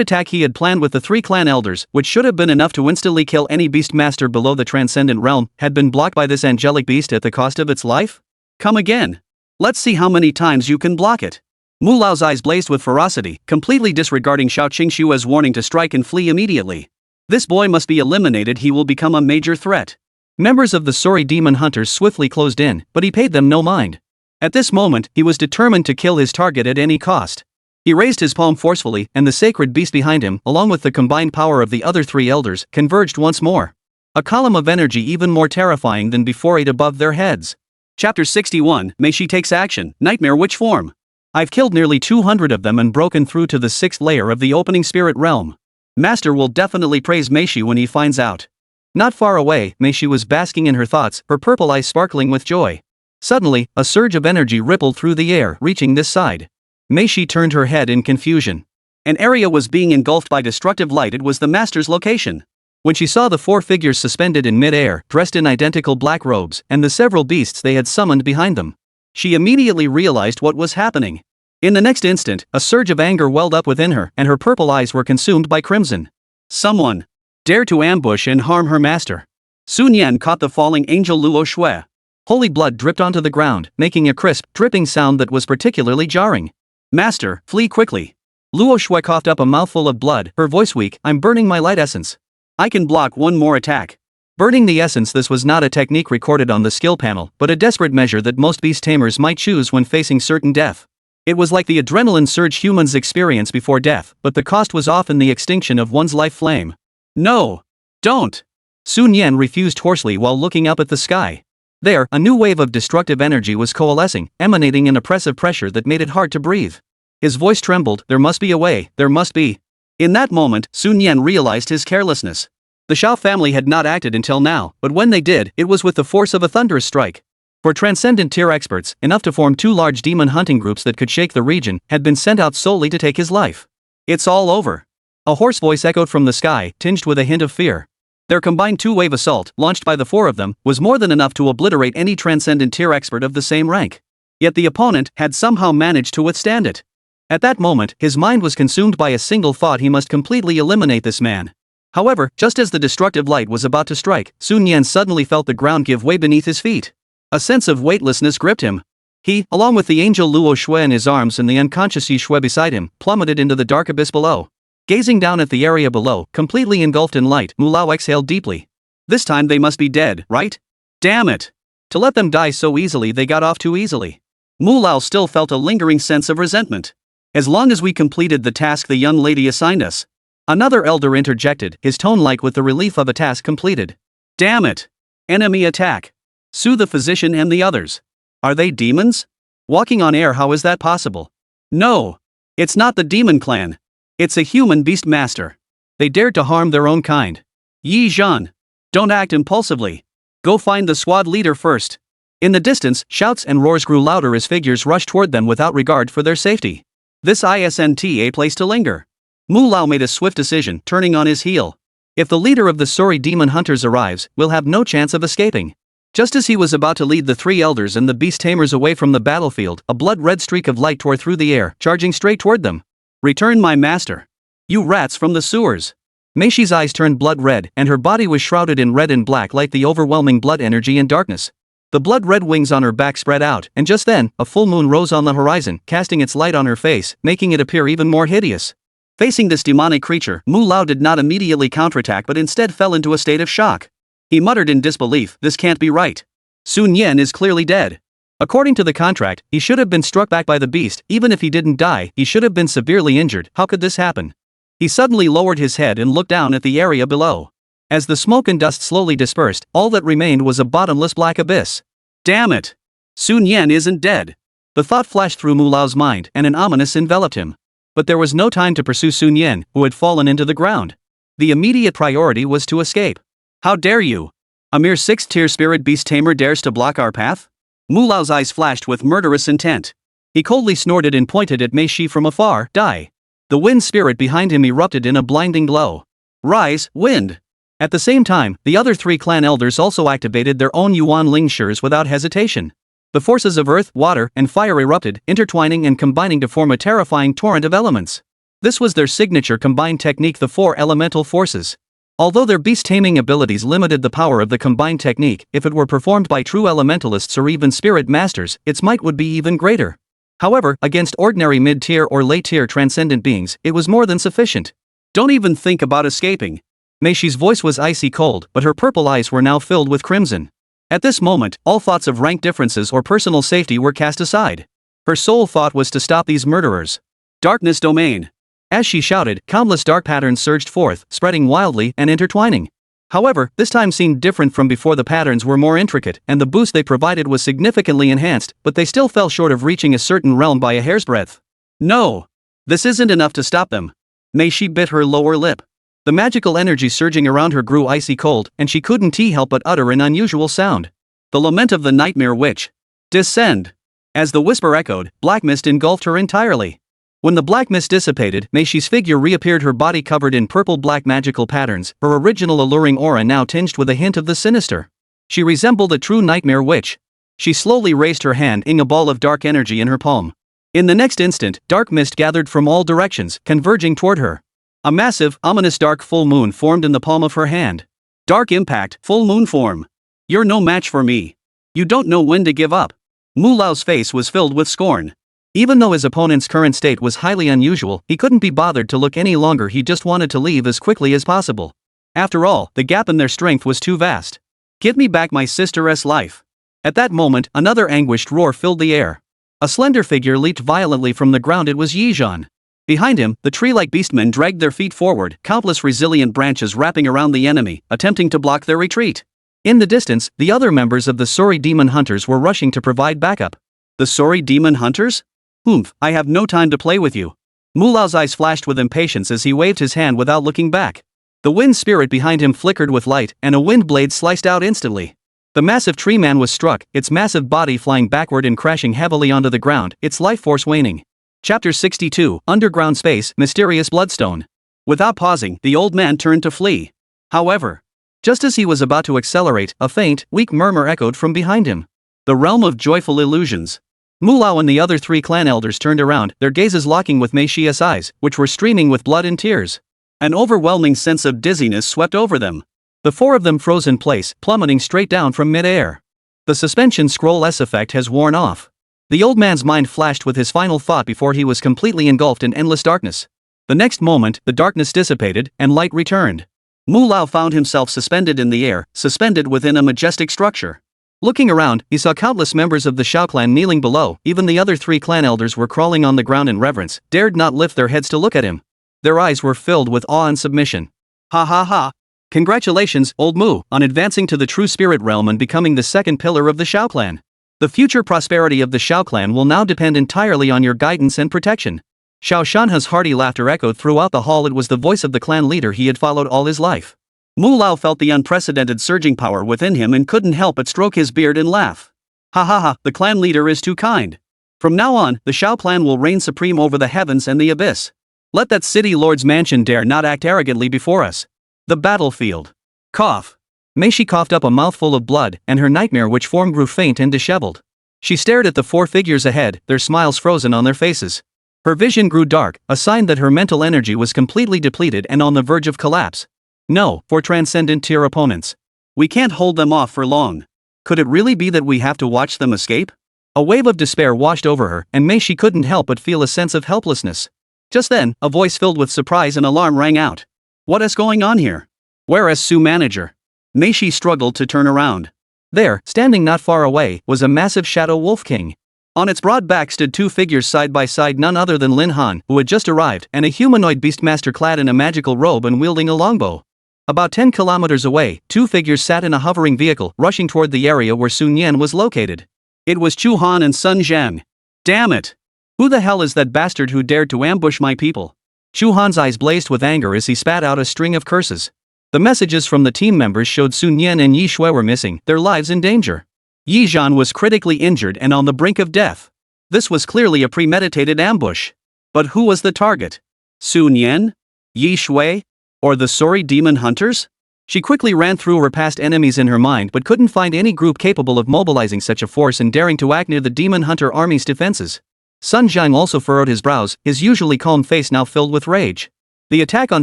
attack he had planned with the 3 clan elders, which should have been enough to instantly kill any beast master below the transcendent realm, had been blocked by this angelic beast at the cost of its life? Come again. Let's see how many times you can block it. Mulao's eyes blazed with ferocity, completely disregarding Xiao Qingshua's warning to strike and flee immediately. This boy must be eliminated, he will become a major threat. Members of the Sori demon hunters swiftly closed in, but he paid them no mind. At this moment, he was determined to kill his target at any cost. He raised his palm forcefully, and the sacred beast behind him, along with the combined power of the other 3 elders, converged once more. A column of energy even more terrifying than before ate above their heads. Chapter 61, Meishi Takes Action, Nightmare Witch Form. I've killed nearly 200 of them and broken through to the 6th layer of the opening spirit realm. Master will definitely praise Meishi when he finds out. Not far away, Meishi was basking in her thoughts, her purple eyes sparkling with joy. Suddenly, a surge of energy rippled through the air, reaching this side. Meishi turned her head in confusion. An area was being engulfed by destructive light. It was the master's location. When she saw the 4 figures suspended in mid-air, dressed in identical black robes, and the several beasts they had summoned behind them, she immediately realized what was happening. In the next instant, a surge of anger welled up within her, and her purple eyes were consumed by crimson. Someone dared to ambush and harm her master. Sun Yan caught the falling angel Luo Shui. Holy blood dripped onto the ground, making a crisp, dripping sound that was particularly jarring. Master, flee quickly. Luo Shui coughed up a mouthful of blood, her voice weak. I'm burning my light essence. I can block one more attack. Burning the essence. This was not a technique recorded on the skill panel, but a desperate measure that most beast tamers might choose when facing certain death. It was like the adrenaline surge humans experience before death, but the cost was often the extinction of one's life flame. No! Don't! Sun Yan refused hoarsely while looking up at the sky. There, a new wave of destructive energy was coalescing, emanating an oppressive pressure that made it hard to breathe. His voice trembled. There must be a way, there must be. In that moment, Sun Yan realized his carelessness. The Xiao family had not acted until now, but when they did, it was with the force of a thunderous strike. For transcendent tier experts, enough to form 2 large demon hunting groups that could shake the region, had been sent out solely to take his life. It's all over. A hoarse voice echoed from the sky, tinged with a hint of fear. Their combined 2-wave assault, launched by the 4 of them, was more than enough to obliterate any transcendent tier expert of the same rank. Yet the opponent had somehow managed to withstand it. At that moment, his mind was consumed by a single thought: he must completely eliminate this man. However, just as the destructive light was about to strike, Sun Yan suddenly felt the ground give way beneath his feet. A sense of weightlessness gripped him. He, along with the angel Luo Shui in his arms and the unconscious Yi Shui beside him, plummeted into the dark abyss below. Gazing down at the area below, completely engulfed in light, Mu Lao exhaled deeply. This time they must be dead, right? Damn it! To let them die so easily, they got off too easily. Mu Lao still felt a lingering sense of resentment. As long as we completed the task the young lady assigned us. Another elder interjected, his tone light with the relief of a task completed. Damn it! Enemy attack! Sue the physician and the others. Are they demons? Walking on air, how is that possible? No! It's not the demon clan. It's a human beast master. They dared to harm their own kind. Yi Zhan. Don't act impulsively. Go find the squad leader first. In the distance, shouts and roars grew louder as figures rushed toward them without regard for their safety. This isn't a place to linger. Mu Lao made a swift decision, turning on his heel. If the leader of the Sori demon hunters arrives, we'll have no chance of escaping. Just as he was about to lead the three elders and the beast tamers away from the battlefield, a blood-red streak of light tore through the air, charging straight toward them. Return, my master. You rats from the sewers. Mei Shi's eyes turned blood-red, and her body was shrouded in red and black like the overwhelming blood energy and darkness. The blood-red wings on her back spread out, and just then, a full moon rose on the horizon, casting its light on her face, making it appear even more hideous. Facing this demonic creature, Mu Lao did not immediately counterattack but instead fell into a state of shock. He muttered in disbelief, this can't be right. Sun Yan is clearly dead. According to the contract, he should have been struck back by the beast. Even if he didn't die, he should have been severely injured. How could this happen? He suddenly lowered his head and looked down at the area below. As the smoke and dust slowly dispersed, all that remained was a bottomless black abyss. Damn it! Sun Yan isn't dead. The thought flashed through Mu Lao's mind, and an ominous enveloped him. But there was no time to pursue Sun Yan, who had fallen into the ground. The immediate priority was to escape. How dare you? A mere 6th-tier spirit beast tamer dares to block our path? Mu Lao's eyes flashed with murderous intent. He coldly snorted and pointed at Mei Shi from afar. Die. The wind spirit behind him erupted in a blinding glow. Rise, wind! At the same time, the other three clan elders also activated their own Yuan Ling Shurs without hesitation. The forces of earth, water, and fire erupted, intertwining and combining to form a terrifying torrent of elements. This was their signature combined technique, the four elemental forces. Although their beast-taming abilities limited the power of the combined technique, if it were performed by true elementalists or even spirit masters, its might would be even greater. However, against ordinary mid-tier or late-tier transcendent beings, it was more than sufficient. Don't even think about escaping. Mei Shi's voice was icy cold, but her purple eyes were now filled with crimson. At this moment, all thoughts of rank differences or personal safety were cast aside. Her sole thought was to stop these murderers. Darkness domain. As she shouted, countless dark patterns surged forth, spreading wildly and intertwining. However, this time seemed different from before. The patterns were more intricate, and the boost they provided was significantly enhanced, but they still fell short of reaching a certain realm by a hair's breadth. No! This isn't enough to stop them. Mei Shi bit her lower lip. The magical energy surging around her grew icy cold, and she couldn't help but utter an unusual sound. The lament of the nightmare witch. Descend! As the whisper echoed, black mist engulfed her entirely. When the black mist dissipated, Mei Shi's figure reappeared, her body covered in purple-black magical patterns, her original alluring aura now tinged with a hint of the sinister. She resembled a true nightmare witch. She slowly raised her hand, a ball of dark energy in her palm. In the next instant, dark mist gathered from all directions, converging toward her. A massive, ominous dark full moon formed in the palm of her hand. Dark impact, full moon form. You're no match for me. You don't know when to give up. Mu Lao's face was filled with scorn. Even though his opponent's current state was highly unusual, he couldn't be bothered to look any longer. He just wanted to leave as quickly as possible. After all, the gap in their strength was too vast. Give me back my sister's life. At that moment, another anguished roar filled the air. A slender figure leaped violently from the ground. It was Yi Zhan. Behind him, the tree-like beastmen dragged their feet forward, countless resilient branches wrapping around the enemy, attempting to block their retreat. In the distance, the other members of the Sori demon hunters were rushing to provide backup. The Sori demon hunters? Humph, I have no time to play with you. Mu Lao's eyes flashed with impatience as he waved his hand without looking back. The wind spirit behind him flickered with light, and a wind blade sliced out instantly. The massive tree man was struck, its massive body flying backward and crashing heavily onto the ground, its life force waning. Chapter 62, Underground Space, Mysterious Bloodstone. Without pausing, the old man turned to flee. However, just as he was about to accelerate, a faint, weak murmur echoed from behind him. The realm of joyful illusions. Mu Lao and the other three clan elders turned around, their gazes locking with Mei Shi's eyes, which were streaming with blood and tears. An overwhelming sense of dizziness swept over them. The four of them froze in place, plummeting straight down from mid-air. The suspension scroll-less effect has worn off. The old man's mind flashed with his final thought before he was completely engulfed in endless darkness. The next moment, the darkness dissipated, and light returned. Mu Lao found himself suspended in the air, suspended within a majestic structure. Looking around, he saw countless members of the Xiao clan kneeling below. Even the other three clan elders were crawling on the ground in reverence, dared not lift their heads to look at him. Their eyes were filled with awe and submission. Ha ha ha! Congratulations, old Mu, on advancing to the true spirit realm and becoming the second pillar of the Xiao clan. The future prosperity of the Xiao clan will now depend entirely on your guidance and protection. Xiao Shanha's hearty laughter echoed throughout the hall. It was the voice of the clan leader he had followed all his life. Mu Lao felt the unprecedented surging power within him and couldn't help but stroke his beard and laugh. Ha ha ha, the clan leader is too kind. From now on, the Xiao clan will reign supreme over the heavens and the abyss. Let that city lord's mansion dare not act arrogantly before us. The battlefield. Cough. Meishi coughed up a mouthful of blood, and her nightmare witch form grew faint and disheveled. She stared at the four figures ahead, their smiles frozen on their faces. Her vision grew dark, a sign that her mental energy was completely depleted and on the verge of collapse. No, for transcendent tier opponents. We can't hold them off for long. Could it really be that we have to watch them escape? A wave of despair washed over her, and Meishi couldn't help but feel a sense of helplessness. Just then, a voice filled with surprise and alarm rang out. What is going on here? Where is Su manager? Meishi struggled to turn around. There, standing not far away, was a massive shadow wolf king. On its broad back stood two figures side by side, none other than Lin Han, who had just arrived, and a humanoid beastmaster clad in a magical robe and wielding a longbow. About 10 kilometers away, two figures sat in a hovering vehicle, rushing toward the area where Sun Yan was located. It was Chu Han and Sun Zhang. Damn it! Who the hell is that bastard who dared to ambush my people? Chu Han's eyes blazed with anger as he spat out a string of curses. The messages from the team members showed Sun Yan and Yi Shui were missing, their lives in danger. Yi Zhan was critically injured and on the brink of death. This was clearly a premeditated ambush. But who was the target? Sun Yan? Yi Shui? Or the sorry demon hunters? She quickly ran through her past enemies in her mind but couldn't find any group capable of mobilizing such a force and daring to act near the demon hunter army's defenses. Sun Zhang also furrowed his brows, his usually calm face now filled with rage. The attack on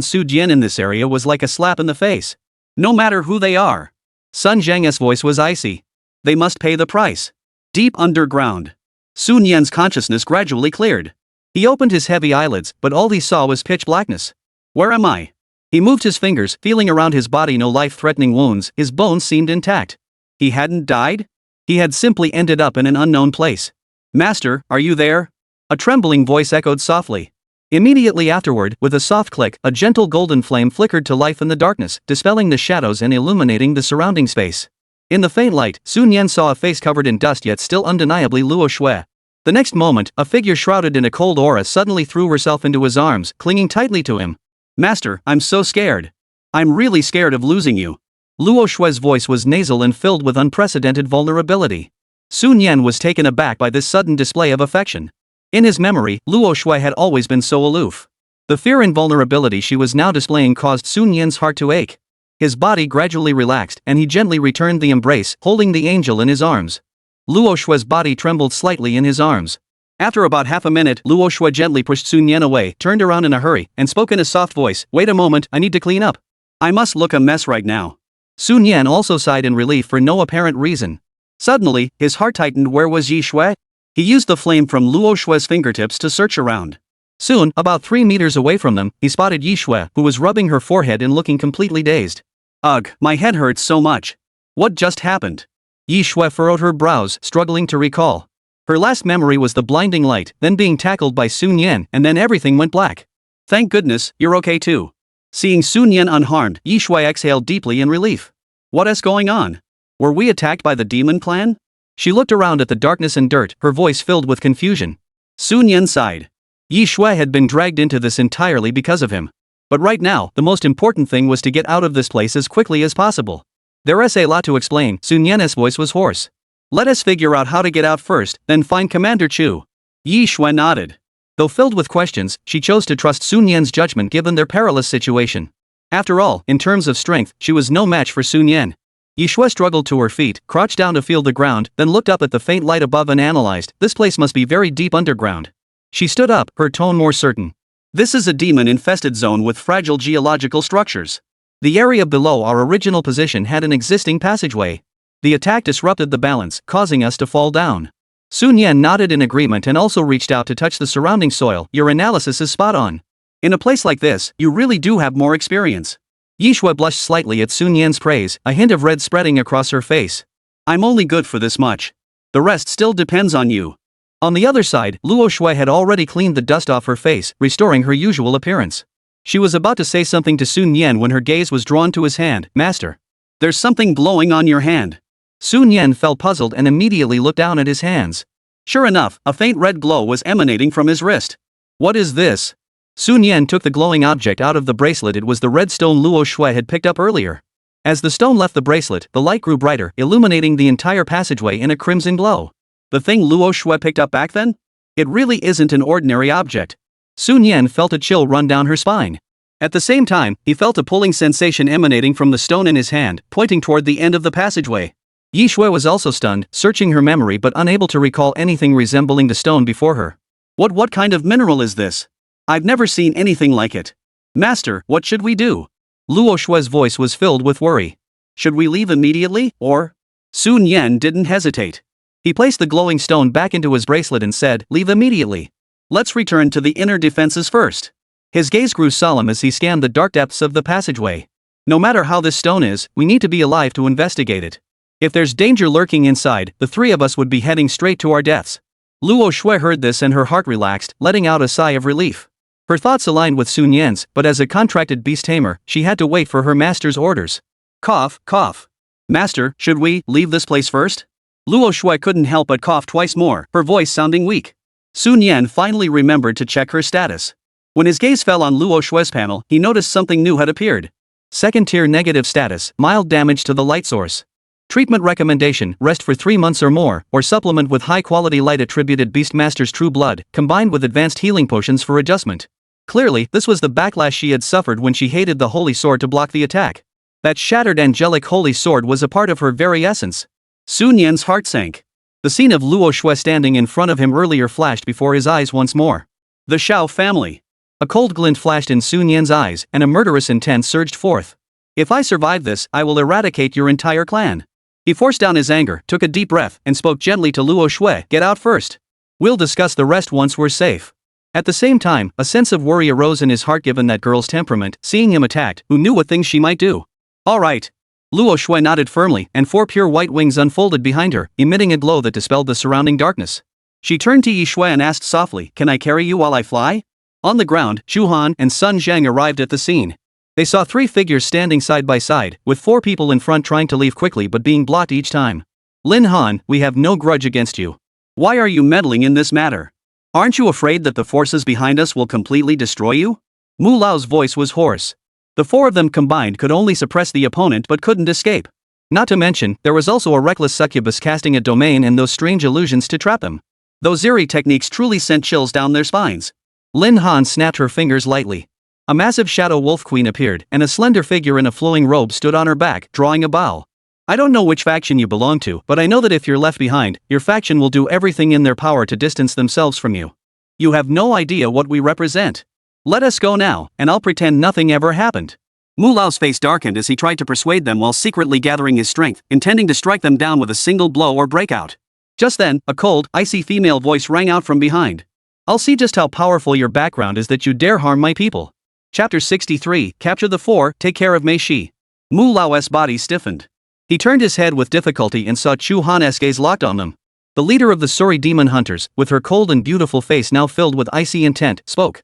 Su Jian in this area was like a slap in the face. No matter who they are. Sun Zhang's voice was icy. They must pay the price. Deep underground. Sun Yan's consciousness gradually cleared. He opened his heavy eyelids, but all he saw was pitch blackness. Where am I? He moved his fingers, feeling around his body no life-threatening wounds, his bones seemed intact. He hadn't died? He had simply ended up in an unknown place. Master, are you there? A trembling voice echoed softly. Immediately afterward, with a soft click, a gentle golden flame flickered to life in the darkness, dispelling the shadows and illuminating the surrounding space. In the faint light, Sun Yan saw a face covered in dust yet still undeniably Luo Shui. The next moment, a figure shrouded in a cold aura suddenly threw herself into his arms, clinging tightly to him. Master, I'm so scared. I'm really scared of losing you. Luo Shui's voice was nasal and filled with unprecedented vulnerability. Sun Yan was taken aback by this sudden display of affection. In his memory, Luo Shui had always been so aloof. The fear and vulnerability she was now displaying caused Sun Yan's heart to ache. His body gradually relaxed and he gently returned the embrace, holding the angel in his arms. Luo Shui's body trembled slightly in his arms. After about half a minute, Luo Shui gently pushed Sun Yan away, turned around in a hurry, and spoke in a soft voice, "Wait a moment, I need to clean up. I must look a mess right now." Sun Yan also sighed in relief for no apparent reason. Suddenly, his heart tightened. Where was Yi Shui? He used the flame from Luo Shui's fingertips to search around. Soon, about 3 meters away from them, he spotted Yi Shui, who was rubbing her forehead and looking completely dazed. Ugh, my head hurts so much. What just happened? Yi Shui furrowed her brows, struggling to recall. Her last memory was the blinding light, then being tackled by Sun Yan, and then everything went black. Thank goodness, you're okay too. Seeing Sun Yan unharmed, Yi Shui exhaled deeply in relief. What is going on? Were we attacked by the demon clan? She looked around at the darkness and dirt, her voice filled with confusion. Sun Yan sighed. Yi Shui had been dragged into this entirely because of him. But right now, the most important thing was to get out of this place as quickly as possible. There is a lot to explain. Sun Yan's voice was hoarse. Let us figure out how to get out first, then find Commander Chu. Yi Shui nodded. Though filled with questions, she chose to trust Sun Yan's judgment given their perilous situation. After all, in terms of strength, she was no match for Sun Yan. Yi Shui struggled to her feet, crouched down to feel the ground, then looked up at the faint light above and analyzed. This place must be very deep underground. She stood up, her tone more certain. This is a demon-infested zone with fragile geological structures. The area below our original position had an existing passageway. The attack disrupted the balance, causing us to fall down. Sun Yan nodded in agreement and also reached out to touch the surrounding soil. Your analysis is spot on. In a place like this, you really do have more experience. Yixue blushed slightly at Sun Yan's praise, a hint of red spreading across her face. I'm only good for this much. The rest still depends on you. On the other side, Luo Shui had already cleaned the dust off her face, restoring her usual appearance. She was about to say something to Sun Yan when her gaze was drawn to his hand. Master. There's something glowing on your hand. Sun Yan felt puzzled and immediately looked down at his hands. Sure enough, a faint red glow was emanating from his wrist. What is this? Sun Yan took the glowing object out of the bracelet. It was the red stone Luo Shui had picked up earlier. As the stone left the bracelet, the light grew brighter, illuminating the entire passageway in a crimson glow. The thing Luo Shui picked up back then? It really isn't an ordinary object. Sun Yan felt a chill run down her spine. At the same time, he felt a pulling sensation emanating from the stone in his hand, pointing toward the end of the passageway. Yixue was also stunned, searching her memory but unable to recall anything resembling the stone before her. What kind of mineral is this? I've never seen anything like it. Master, what should we do? Luo Shui's voice was filled with worry. Should we leave immediately, or? Sun Yan didn't hesitate. He placed the glowing stone back into his bracelet and said, leave immediately. Let's return to the inner defenses first. His gaze grew solemn as he scanned the dark depths of the passageway. No matter how this stone is, we need to be alive to investigate it. If there's danger lurking inside, the three of us would be heading straight to our deaths. Luo Shui heard this and her heart relaxed, letting out a sigh of relief. Her thoughts aligned with Sun Yan's, but as a contracted beast tamer, she had to wait for her master's orders. Cough, cough. Master, should we leave this place first? Luo Shui couldn't help but cough twice more, her voice sounding weak. Sun Yan finally remembered to check her status. When his gaze fell on Luo Shui's panel, he noticed something new had appeared. Second tier negative status, mild damage to the light source. Treatment recommendation, rest for 3 months or more, or supplement with high-quality light attributed Beastmaster's true blood, combined with advanced healing potions for adjustment. Clearly, this was the backlash she had suffered when she hated the holy sword to block the attack. That shattered angelic holy sword was a part of her very essence. Sun Yan's heart sank. The scene of Luo Shui standing in front of him earlier flashed before his eyes once more. The Xiao family. A cold glint flashed in Sun Yan's eyes, and a murderous intent surged forth. If I survive this, I will eradicate your entire clan. He forced down his anger, took a deep breath, and spoke gently to Luo Shui, get out first. We'll discuss the rest once we're safe. At the same time, a sense of worry arose in his heart given that girl's temperament, seeing him attacked, who knew what things she might do. All right. Luo Shui nodded firmly, and 4 pure white wings unfolded behind her, emitting a glow that dispelled the surrounding darkness. She turned to Yixue and asked softly, can I carry you while I fly? On the ground, Zhu Han and Sun Zhang arrived at the scene. They saw 3 figures standing side by side, with 4 people in front trying to leave quickly but being blocked each time. Lin Han, we have no grudge against you. Why are you meddling in this matter? Aren't you afraid that the forces behind us will completely destroy you? Mu Lao's voice was hoarse. The 4 of them combined could only suppress the opponent but couldn't escape. Not to mention, there was also a reckless succubus casting a domain and those strange illusions to trap them. Those eerie techniques truly sent chills down their spines. Lin Han snapped her fingers lightly. A massive shadow wolf queen appeared, and a slender figure in a flowing robe stood on her back, drawing a bow. I don't know which faction you belong to, but I know that if you're left behind, your faction will do everything in their power to distance themselves from you. You have no idea what we represent. Let us go now, and I'll pretend nothing ever happened. Mu Lao's face darkened as he tried to persuade them while secretly gathering his strength, intending to strike them down with a single blow or breakout. Just then, a cold, icy female voice rang out from behind. I'll see just how powerful your background is that you dare harm my people. Chapter 63, Capture the 4, Take Care of Mei Shi. Mu Lao's body stiffened. He turned his head with difficulty and saw Chu Han's gaze locked on them. The leader of the Suri demon hunters, with her cold and beautiful face now filled with icy intent, spoke.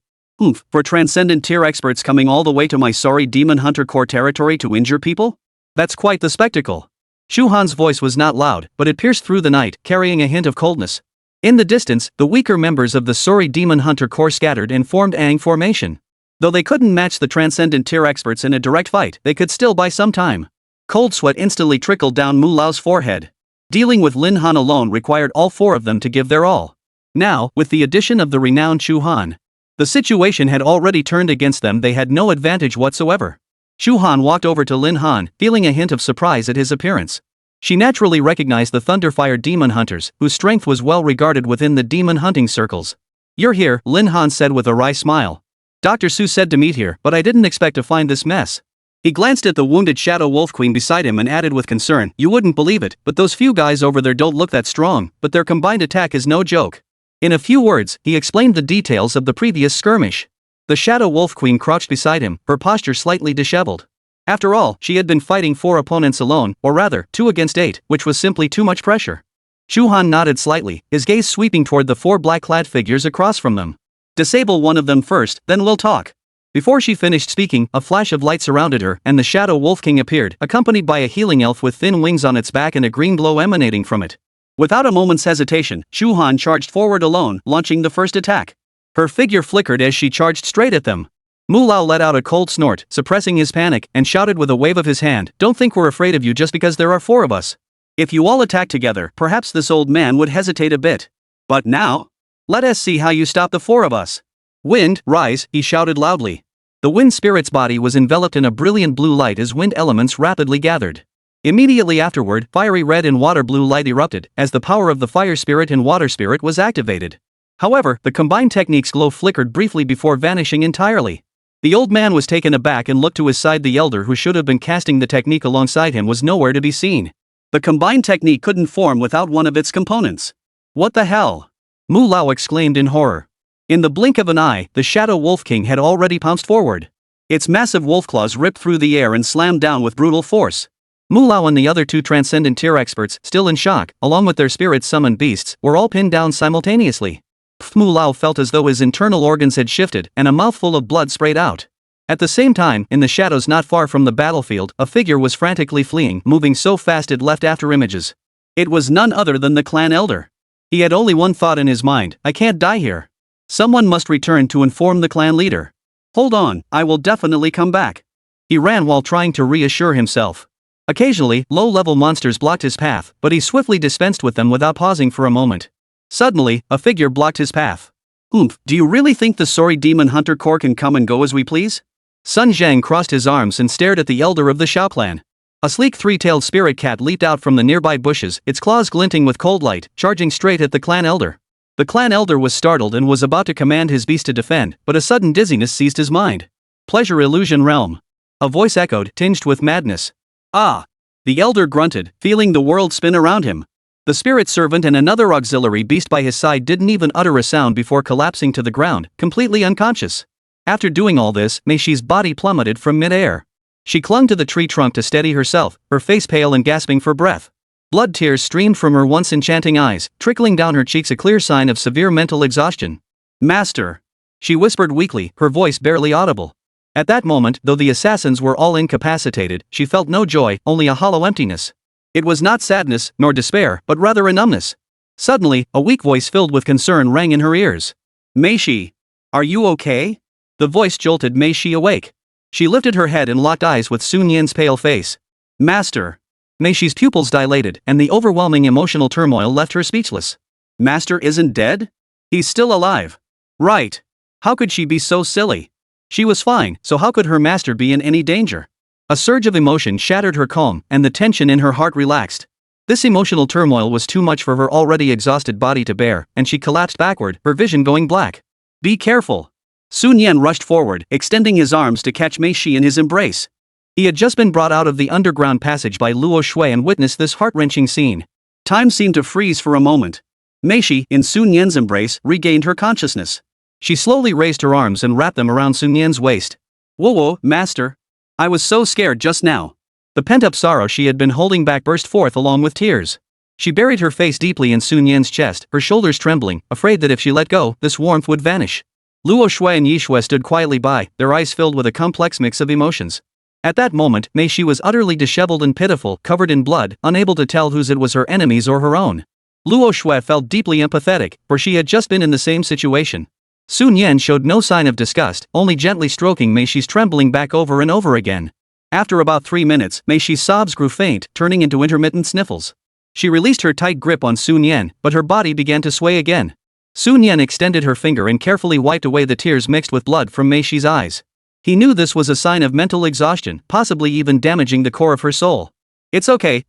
For transcendent tier experts coming all the way to my Suri demon hunter core territory to injure people? That's quite the spectacle. Chu Han's voice was not loud, but it pierced through the night, carrying a hint of coldness. In the distance, the weaker members of the Suri demon hunter core scattered and formed Aang formation. Though they couldn't match the transcendent tier experts in a direct fight, they could still buy some time. Cold sweat instantly trickled down Mu Lao's forehead. Dealing with Lin Han alone required all 4 of them to give their all. Now, with the addition of the renowned Chu Han, the situation had already turned against them. They had no advantage whatsoever. Chu Han walked over to Lin Han, feeling a hint of surprise at his appearance. She naturally recognized the Thunderfire demon hunters, whose strength was well regarded within the demon hunting circles. You're here, Lin Han said with a wry smile. Dr. Su said to meet here, but I didn't expect to find this mess. He glanced at the wounded Shadow Wolf Queen beside him and added with concern, you wouldn't believe it, but those few guys over there don't look that strong, but their combined attack is no joke. In a few words, he explained the details of the previous skirmish. The Shadow Wolf Queen crouched beside him, her posture slightly disheveled. After all, she had been fighting 4 opponents alone, or rather, 2 against 8, which was simply too much pressure. Chu Han nodded slightly, his gaze sweeping toward the 4 black-clad figures across from them. Disable one of them first, then we'll talk. Before she finished speaking, a flash of light surrounded her, and the Shadow Wolf King appeared, accompanied by a healing elf with thin wings on its back and a green glow emanating from it. Without a moment's hesitation, Chu Han charged forward alone, launching the first attack. Her figure flickered as she charged straight at them. Mu Lao let out a cold snort, suppressing his panic, and shouted with a wave of his hand, don't think we're afraid of you just because there are 4 of us. If you all attack together, perhaps this old man would hesitate a bit. But now? Let us see how you stop the 4 of us. Wind, rise, he shouted loudly. The wind spirit's body was enveloped in a brilliant blue light as wind elements rapidly gathered. Immediately afterward, fiery red and water blue light erupted, as the power of the fire spirit and water spirit was activated. However, the combined techniques' glow flickered briefly before vanishing entirely. The old man was taken aback and looked to his side. The elder who should have been casting the technique alongside him was nowhere to be seen. The combined technique couldn't form without one of its components. What the hell? Mu Lao exclaimed in horror. In the blink of an eye, the Shadow Wolf King had already pounced forward. Its massive wolf claws ripped through the air and slammed down with brutal force. Mu Lao and the other 2 transcendent tier experts, still in shock, along with their spirit-summoned beasts, were all pinned down simultaneously. Mu Lao felt as though his internal organs had shifted, and a mouthful of blood sprayed out. At the same time, in the shadows not far from the battlefield, a figure was frantically fleeing, moving so fast it left after images. It was none other than the clan elder. He had only one thought in his mind, I can't die here. Someone must return to inform the clan leader. Hold on, I will definitely come back. He ran while trying to reassure himself. Occasionally, low-level monsters blocked his path, but he swiftly dispensed with them without pausing for a moment. Suddenly, a figure blocked his path. Do you really think the sorry demon hunter corps can come and go as we please? Sun Zhang crossed his arms and stared at the elder of the Xiao clan. A sleek 3-tailed spirit cat leaped out from the nearby bushes, its claws glinting with cold light, charging straight at the clan elder. The clan elder was startled and was about to command his beast to defend, but a sudden dizziness seized his mind. Pleasure illusion realm. A voice echoed, tinged with madness. Ah! The elder grunted, feeling the world spin around him. The spirit servant and another auxiliary beast by his side didn't even utter a sound before collapsing to the ground, completely unconscious. After doing all this, Mei Shi's body plummeted from mid-air. She clung to the tree trunk to steady herself, her face pale and gasping for breath. Blood tears streamed from her once enchanting eyes, trickling down her cheeks, a clear sign of severe mental exhaustion. Master! She whispered weakly, her voice barely audible. At that moment, though the assassins were all incapacitated, she felt no joy, only a hollow emptiness. It was not sadness, nor despair, but rather a numbness. Suddenly, a weak voice filled with concern rang in her ears. Mei Shi! Are you okay? The voice jolted Mei Shi awake. She lifted her head and locked eyes with Sun Yan's pale face. Master! Mei Shi's pupils dilated, and the overwhelming emotional turmoil left her speechless. Master isn't dead? He's still alive. Right. How could she be so silly? She was fine, so how could her master be in any danger? A surge of emotion shattered her calm, and the tension in her heart relaxed. This emotional turmoil was too much for her already exhausted body to bear, and she collapsed backward, her vision going black. Be careful. Sun Yan rushed forward, extending his arms to catch Mei Shi in his embrace. He had just been brought out of the underground passage by Luo Shui and witnessed this heart-wrenching scene. Time seemed to freeze for a moment. Mei Shi, in Sun Yan's embrace, regained her consciousness. She slowly raised her arms and wrapped them around Sun Yan's waist. Whoa, master. I was so scared just now. The pent-up sorrow she had been holding back burst forth along with tears. She buried her face deeply in Sun Yan's chest, her shoulders trembling, afraid that if she let go, this warmth would vanish. Luo Shui and Yi Shui stood quietly by, their eyes filled with a complex mix of emotions. At that moment, Mei Shi was utterly disheveled and pitiful, covered in blood, unable to tell whose it was, her enemy's or her own. Luo Shui felt deeply empathetic, for she had just been in the same situation. Sun Yan showed no sign of disgust, only gently stroking Mei Shi's trembling back over and over again. After about 3 minutes, Mei Shi's sobs grew faint, turning into intermittent sniffles. She released her tight grip on Sun Yan, but her body began to sway again. Sun Yan extended her finger and carefully wiped away the tears mixed with blood from Mei Shi's eyes. He knew this was a sign of mental exhaustion, possibly even damaging the core of her soul. It's okay,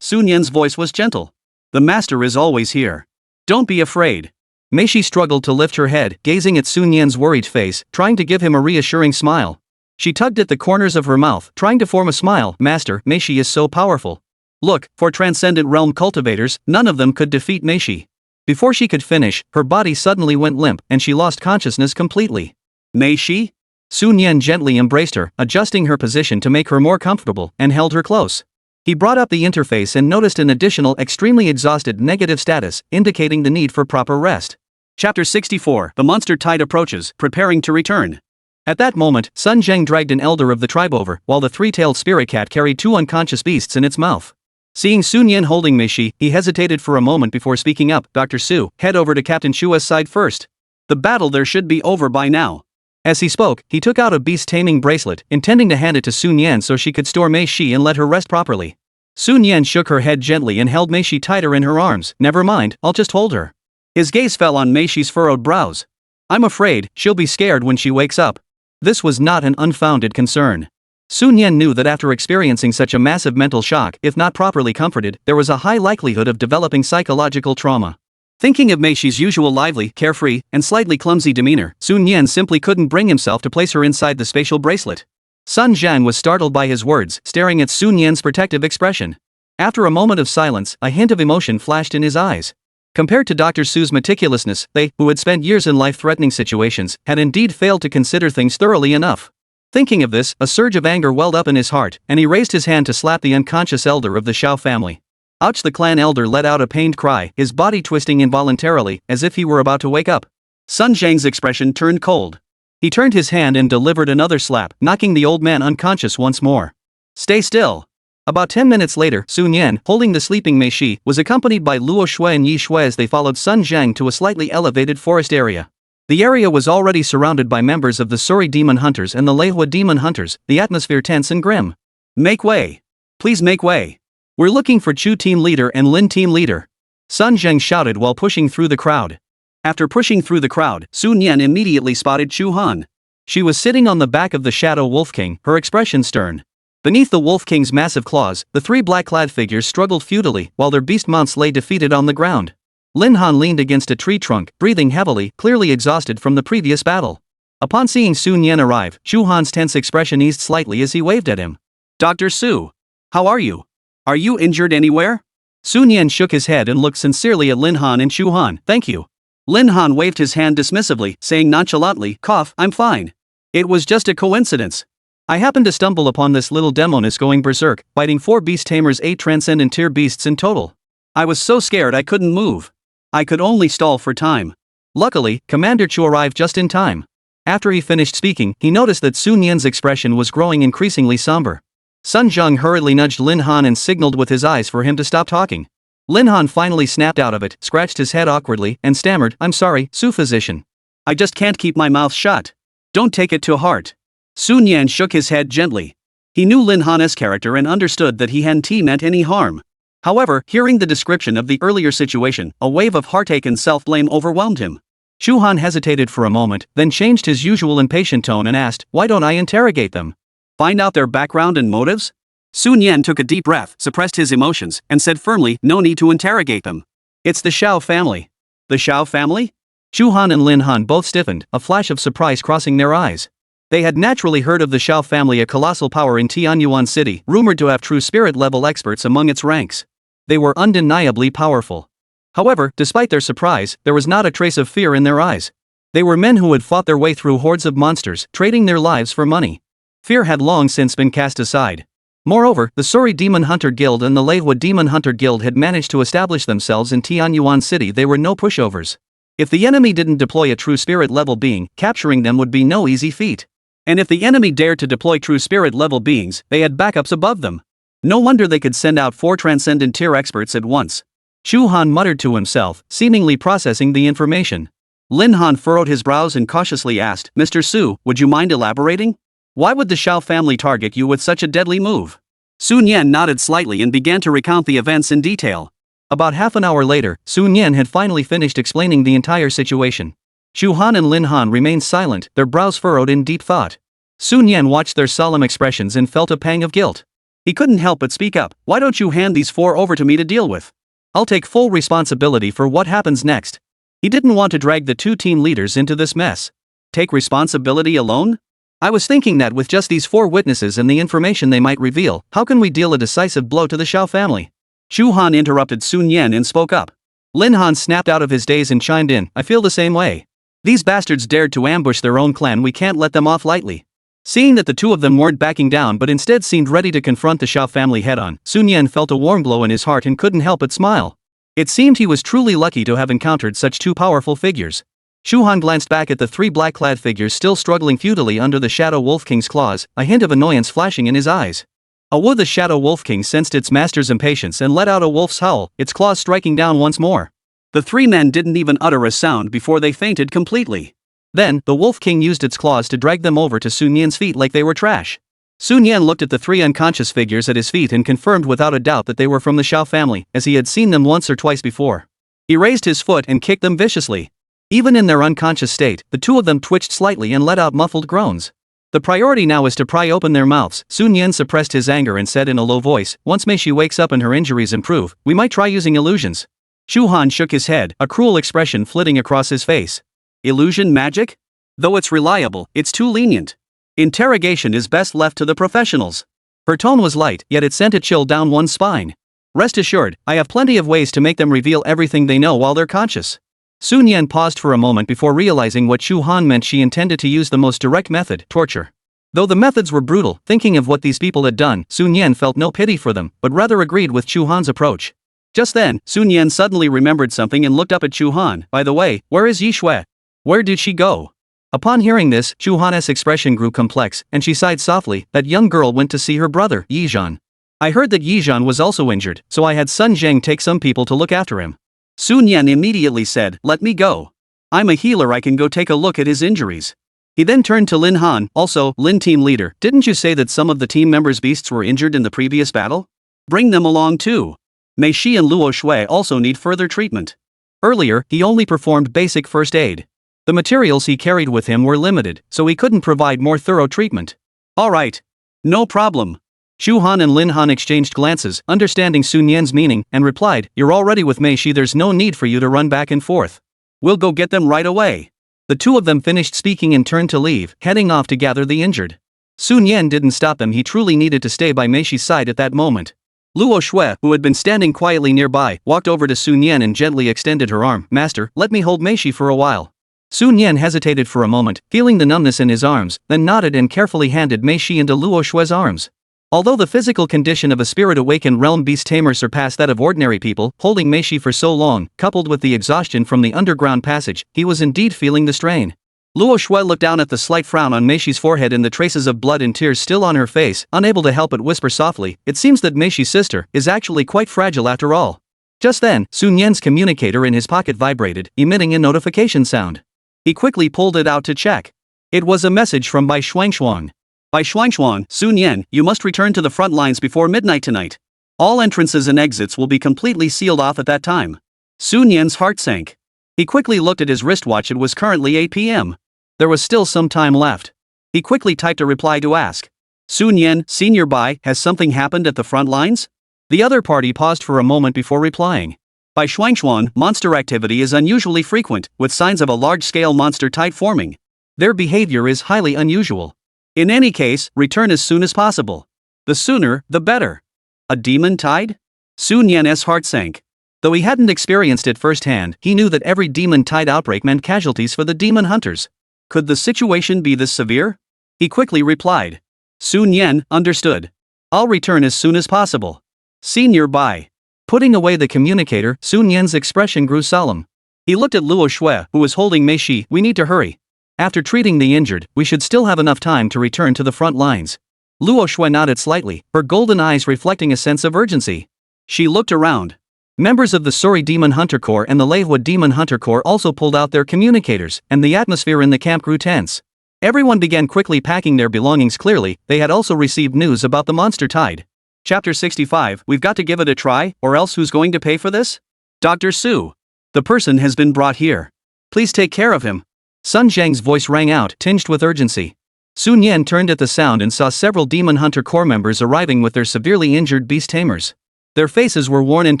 Sun Yan's voice was gentle. The master is always here. Don't be afraid. Mei Shi struggled to lift her head, gazing at Sun Yan's worried face, trying to give him a reassuring smile. She tugged at the corners of her mouth, trying to form a smile. Master, Mei Shi is so powerful. Look, for transcendent realm cultivators, none of them could defeat Mei Shi. Before she could finish, her body suddenly went limp and she lost consciousness completely. Mei Shi? Sun Yan gently embraced her, adjusting her position to make her more comfortable, and held her close. He brought up the interface and noticed an additional extremely exhausted negative status, indicating the need for proper rest. Chapter 64. The monster tide approaches, preparing to return. At that moment, Sun Zheng dragged an elder of the tribe over, while the three-tailed spirit cat carried two unconscious beasts in its mouth. Seeing Sun Yan holding Mei Shi, he hesitated for a moment before speaking up. Dr. Su, head over to Captain Shua's side first. The battle there should be over by now. As he spoke, he took out a beast-taming bracelet, intending to hand it to Sun Yan so she could store Mei Shi and let her rest properly. Sun Yan shook her head gently and held Mei Shi tighter in her arms. Never mind, I'll just hold her. His gaze fell on Mei Shi's furrowed brows. I'm afraid she'll be scared when she wakes up. This was not an unfounded concern. Sun Yan knew that after experiencing such a massive mental shock, if not properly comforted, there was a high likelihood of developing psychological trauma. Thinking of Mei Shi's usual lively, carefree, and slightly clumsy demeanor, Sun Yan simply couldn't bring himself to place her inside the spatial bracelet. Sun Zhang was startled by his words, staring at Sun Yan's protective expression. After a moment of silence, a hint of emotion flashed in his eyes. Compared to Dr. Su's meticulousness, they, who had spent years in life-threatening situations, had indeed failed to consider things thoroughly enough. Thinking of this, a surge of anger welled up in his heart, and he raised his hand to slap the unconscious elder of the Xiao family. Ouch! The clan elder let out a pained cry, his body twisting involuntarily, as if he were about to wake up. Sun Zhang's expression turned cold. He turned his hand and delivered another slap, knocking the old man unconscious once more. Stay still. About 10 minutes later, Sun Yan, holding the sleeping Mei Shi, was accompanied by Luo Shui and Yi Shui as they followed Sun Zhang to a slightly elevated forest area. The area was already surrounded by members of the Suri demon hunters and the Leihua demon hunters, the atmosphere tense and grim. Make way. Please make way. We're looking for Chu team leader and Lin team leader. Sun Zheng shouted while pushing through the crowd. After pushing through the crowd, Sun Yan immediately spotted Chu Han. She was sitting on the back of the Shadow Wolf King, her expression stern. Beneath the Wolf King's massive claws, the three black-clad figures struggled futilely, while their beast mounts lay defeated on the ground. Lin Han leaned against a tree trunk, breathing heavily, clearly exhausted from the previous battle. Upon seeing Sun Yan arrive, Chu Han's tense expression eased slightly as he waved at him. Dr. Su. How are you? Are you injured anywhere? Sun Yan shook his head and looked sincerely at Lin Han and Chu Han. Thank you. Lin Han waved his hand dismissively, saying nonchalantly, cough, I'm fine. It was just a coincidence. I happened to stumble upon this little demoness going berserk, fighting 4 beast tamers, 8 transcendent tier beasts in total. I was so scared I couldn't move. I could only stall for time. Luckily, Commander Chu arrived just in time. After he finished speaking, he noticed that Sun Yan's expression was growing increasingly somber. Sun Zheng hurriedly nudged Lin Han and signaled with his eyes for him to stop talking. Lin Han finally snapped out of it, scratched his head awkwardly, and stammered, I'm sorry, Su physician. I just can't keep my mouth shut. Don't take it to heart. Sun Yan shook his head gently. He knew Lin Han's character and understood that he hadn't meant any harm. However, hearing the description of the earlier situation, a wave of heartache and self-blame overwhelmed him. Chu Han hesitated for a moment, then changed his usual impatient tone and asked, why don't I interrogate them? Find out their background and motives? Sun Yan took a deep breath, suppressed his emotions, and said firmly, no need to interrogate them. It's the Xiao family. The Xiao family? Chu Han and Lin Han both stiffened, a flash of surprise crossing their eyes. They had naturally heard of the Xiao family, a colossal power in Tianyuan City, rumored to have true spirit-level experts among its ranks. They were undeniably powerful. However, despite their surprise, there was not a trace of fear in their eyes. They were men who had fought their way through hordes of monsters, trading their lives for money. Fear had long since been cast aside. Moreover, the Suri Demon Hunter Guild and the Leihua Demon Hunter Guild had managed to establish themselves in Tianyuan City. They were no pushovers. If the enemy didn't deploy a true spirit-level being, capturing them would be no easy feat. And if the enemy dared to deploy true spirit-level beings, they had backups above them. No wonder they could send out 4 transcendent tier experts at once. Chu Han muttered to himself, seemingly processing the information. Lin Han furrowed his brows and cautiously asked, Mr. Su, would you mind elaborating? Why would the Xiao family target you with such a deadly move? Sun Yan nodded slightly and began to recount the events in detail. About half an hour later, Sun Yan had finally finished explaining the entire situation. Chu Han and Lin Han remained silent, their brows furrowed in deep thought. Sun Yan watched their solemn expressions and felt a pang of guilt. He couldn't help but speak up, why don't you hand these 4 over to me to deal with? I'll take full responsibility for what happens next. He didn't want to drag the two team leaders into this mess. Take responsibility alone? I was thinking that with just these 4 witnesses and the information they might reveal, how can we deal a decisive blow to the Xiao family? Shu Han interrupted Sun Yan and spoke up. Lin Han snapped out of his daze and chimed in, I feel the same way. These bastards dared to ambush their own clan, we can't let them off lightly. Seeing that the two of them weren't backing down but instead seemed ready to confront the Xiao family head-on, Sun Yan felt a warm glow in his heart and couldn't help but smile. It seemed he was truly lucky to have encountered such 2 powerful figures. Shu Han glanced back at the 3 black-clad figures still struggling futilely under the Shadow Wolf King's claws, a hint of annoyance flashing in his eyes. The Shadow Wolf King sensed its master's impatience and let out a wolf's howl, its claws striking down once more. The 3 men didn't even utter a sound before they fainted completely. Then, the Wolf King used its claws to drag them over to Sun Yan's feet like they were trash. Sun Yan looked at the 3 unconscious figures at his feet and confirmed without a doubt that they were from the Xiao family, as he had seen them once or twice before. He raised his foot and kicked them viciously. Even in their unconscious state, the 2 of them twitched slightly and let out muffled groans. The priority now is to pry open their mouths. Sun Yan suppressed his anger and said in a low voice, once Meishi wakes up and her injuries improve, we might try using illusions. Shu Han shook his head, a cruel expression flitting across his face. Illusion magic? Though it's reliable, it's too lenient. Interrogation is best left to the professionals. Her tone was light, yet it sent a chill down one's spine. Rest assured, I have plenty of ways to make them reveal everything they know while they're conscious. Sun Yan paused for a moment before realizing what Shu Han meant. She intended to use the most direct method, torture. Though the methods were brutal, thinking of what these people had done, Sun Yan felt no pity for them, but rather agreed with Shu Han's approach. Just then, Sun Yan suddenly remembered something and looked up at Shu Han. By the way, where is Yi Shui? Where did she go? Upon hearing this, Shu Han's expression grew complex, and she sighed softly. That young girl went to see her brother, Yi Zhan. I heard that Yi Zhan was also injured, so I had Sun Zheng take some people to look after him. Sun Yan immediately said, let me go. I'm a healer, I can go take a look at his injuries. He then turned to Lin Han, also, Lin team leader, didn't you say that some of the team members' beasts were injured in the previous battle? Bring them along too. Mei Shi and Luo Shui also need further treatment. Earlier, he only performed basic first aid. The materials he carried with him were limited, so he couldn't provide more thorough treatment. Alright. No problem. Shu Han and Lin Han exchanged glances, understanding Sun Yan's meaning, and replied, you're already with Mei Shi, there's no need for you to run back and forth. We'll go get them right away. The 2 of them finished speaking and turned to leave, heading off to gather the injured. Sun Yan didn't stop them, he truly needed to stay by Mei Shi's side at that moment. Luo Shui, who had been standing quietly nearby, walked over to Sun Yan and gently extended her arm. Master, let me hold Mei Shi for a while. Sun Yan hesitated for a moment, feeling the numbness in his arms, then nodded and carefully handed Mei Shi into Luo Shui's arms. Although the physical condition of a spirit-awakened realm beast tamer surpassed that of ordinary people, holding Mei Shi for so long, coupled with the exhaustion from the underground passage, he was indeed feeling the strain. Luo Shui looked down at the slight frown on Mei Shi's forehead and the traces of blood and tears still on her face, unable to help but whisper softly, it seems that Mei Shi's sister is actually quite fragile after all. Just then, Sun Yan's communicator in his pocket vibrated, emitting a notification sound. He quickly pulled it out to check. It was a message from Bai Shuangshuang. By Shuangshuang, Sun Yan, you must return to the front lines before midnight tonight. All entrances and exits will be completely sealed off at that time. Sun Yan's heart sank. He quickly looked at his wristwatch, it was currently 8 p.m. There was still some time left. He quickly typed a reply to ask. Sun Yan, Senior Bai, has something happened at the front lines? The other party paused for a moment before replying. By Shuangshuang, monster activity is unusually frequent, with signs of a large-scale monster tide forming. Their behavior is highly unusual. In any case, return as soon as possible. The sooner, the better. A demon tide? Sun Yan's heart sank. Though he hadn't experienced it firsthand, he knew that every demon tide outbreak meant casualties for the demon hunters. Could the situation be this severe? He quickly replied. Sun Yan, understood. I'll return as soon as possible. Senior Bai. Putting away the communicator, Sun Yan's expression grew solemn. He looked at Luo Shui, who was holding Mei Shi. We need to hurry. After treating the injured, we should still have enough time to return to the front lines. Luo Shui nodded slightly, her golden eyes reflecting a sense of urgency. She looked around. Members of the Suri Demon Hunter Corps and the Leiwa Demon Hunter Corps also pulled out their communicators, and the atmosphere in the camp grew tense. Everyone began quickly packing their belongings. Clearly, they had also received news about the monster tide. Chapter 65, we've got to give it a try, or else who's going to pay for this? Dr. Su. The person has been brought here. Please take care of him. Sun Zheng's voice rang out, tinged with urgency. Sun Yan turned at the sound and saw several Demon Hunter Corps members arriving with their severely injured beast tamers. Their faces were worn and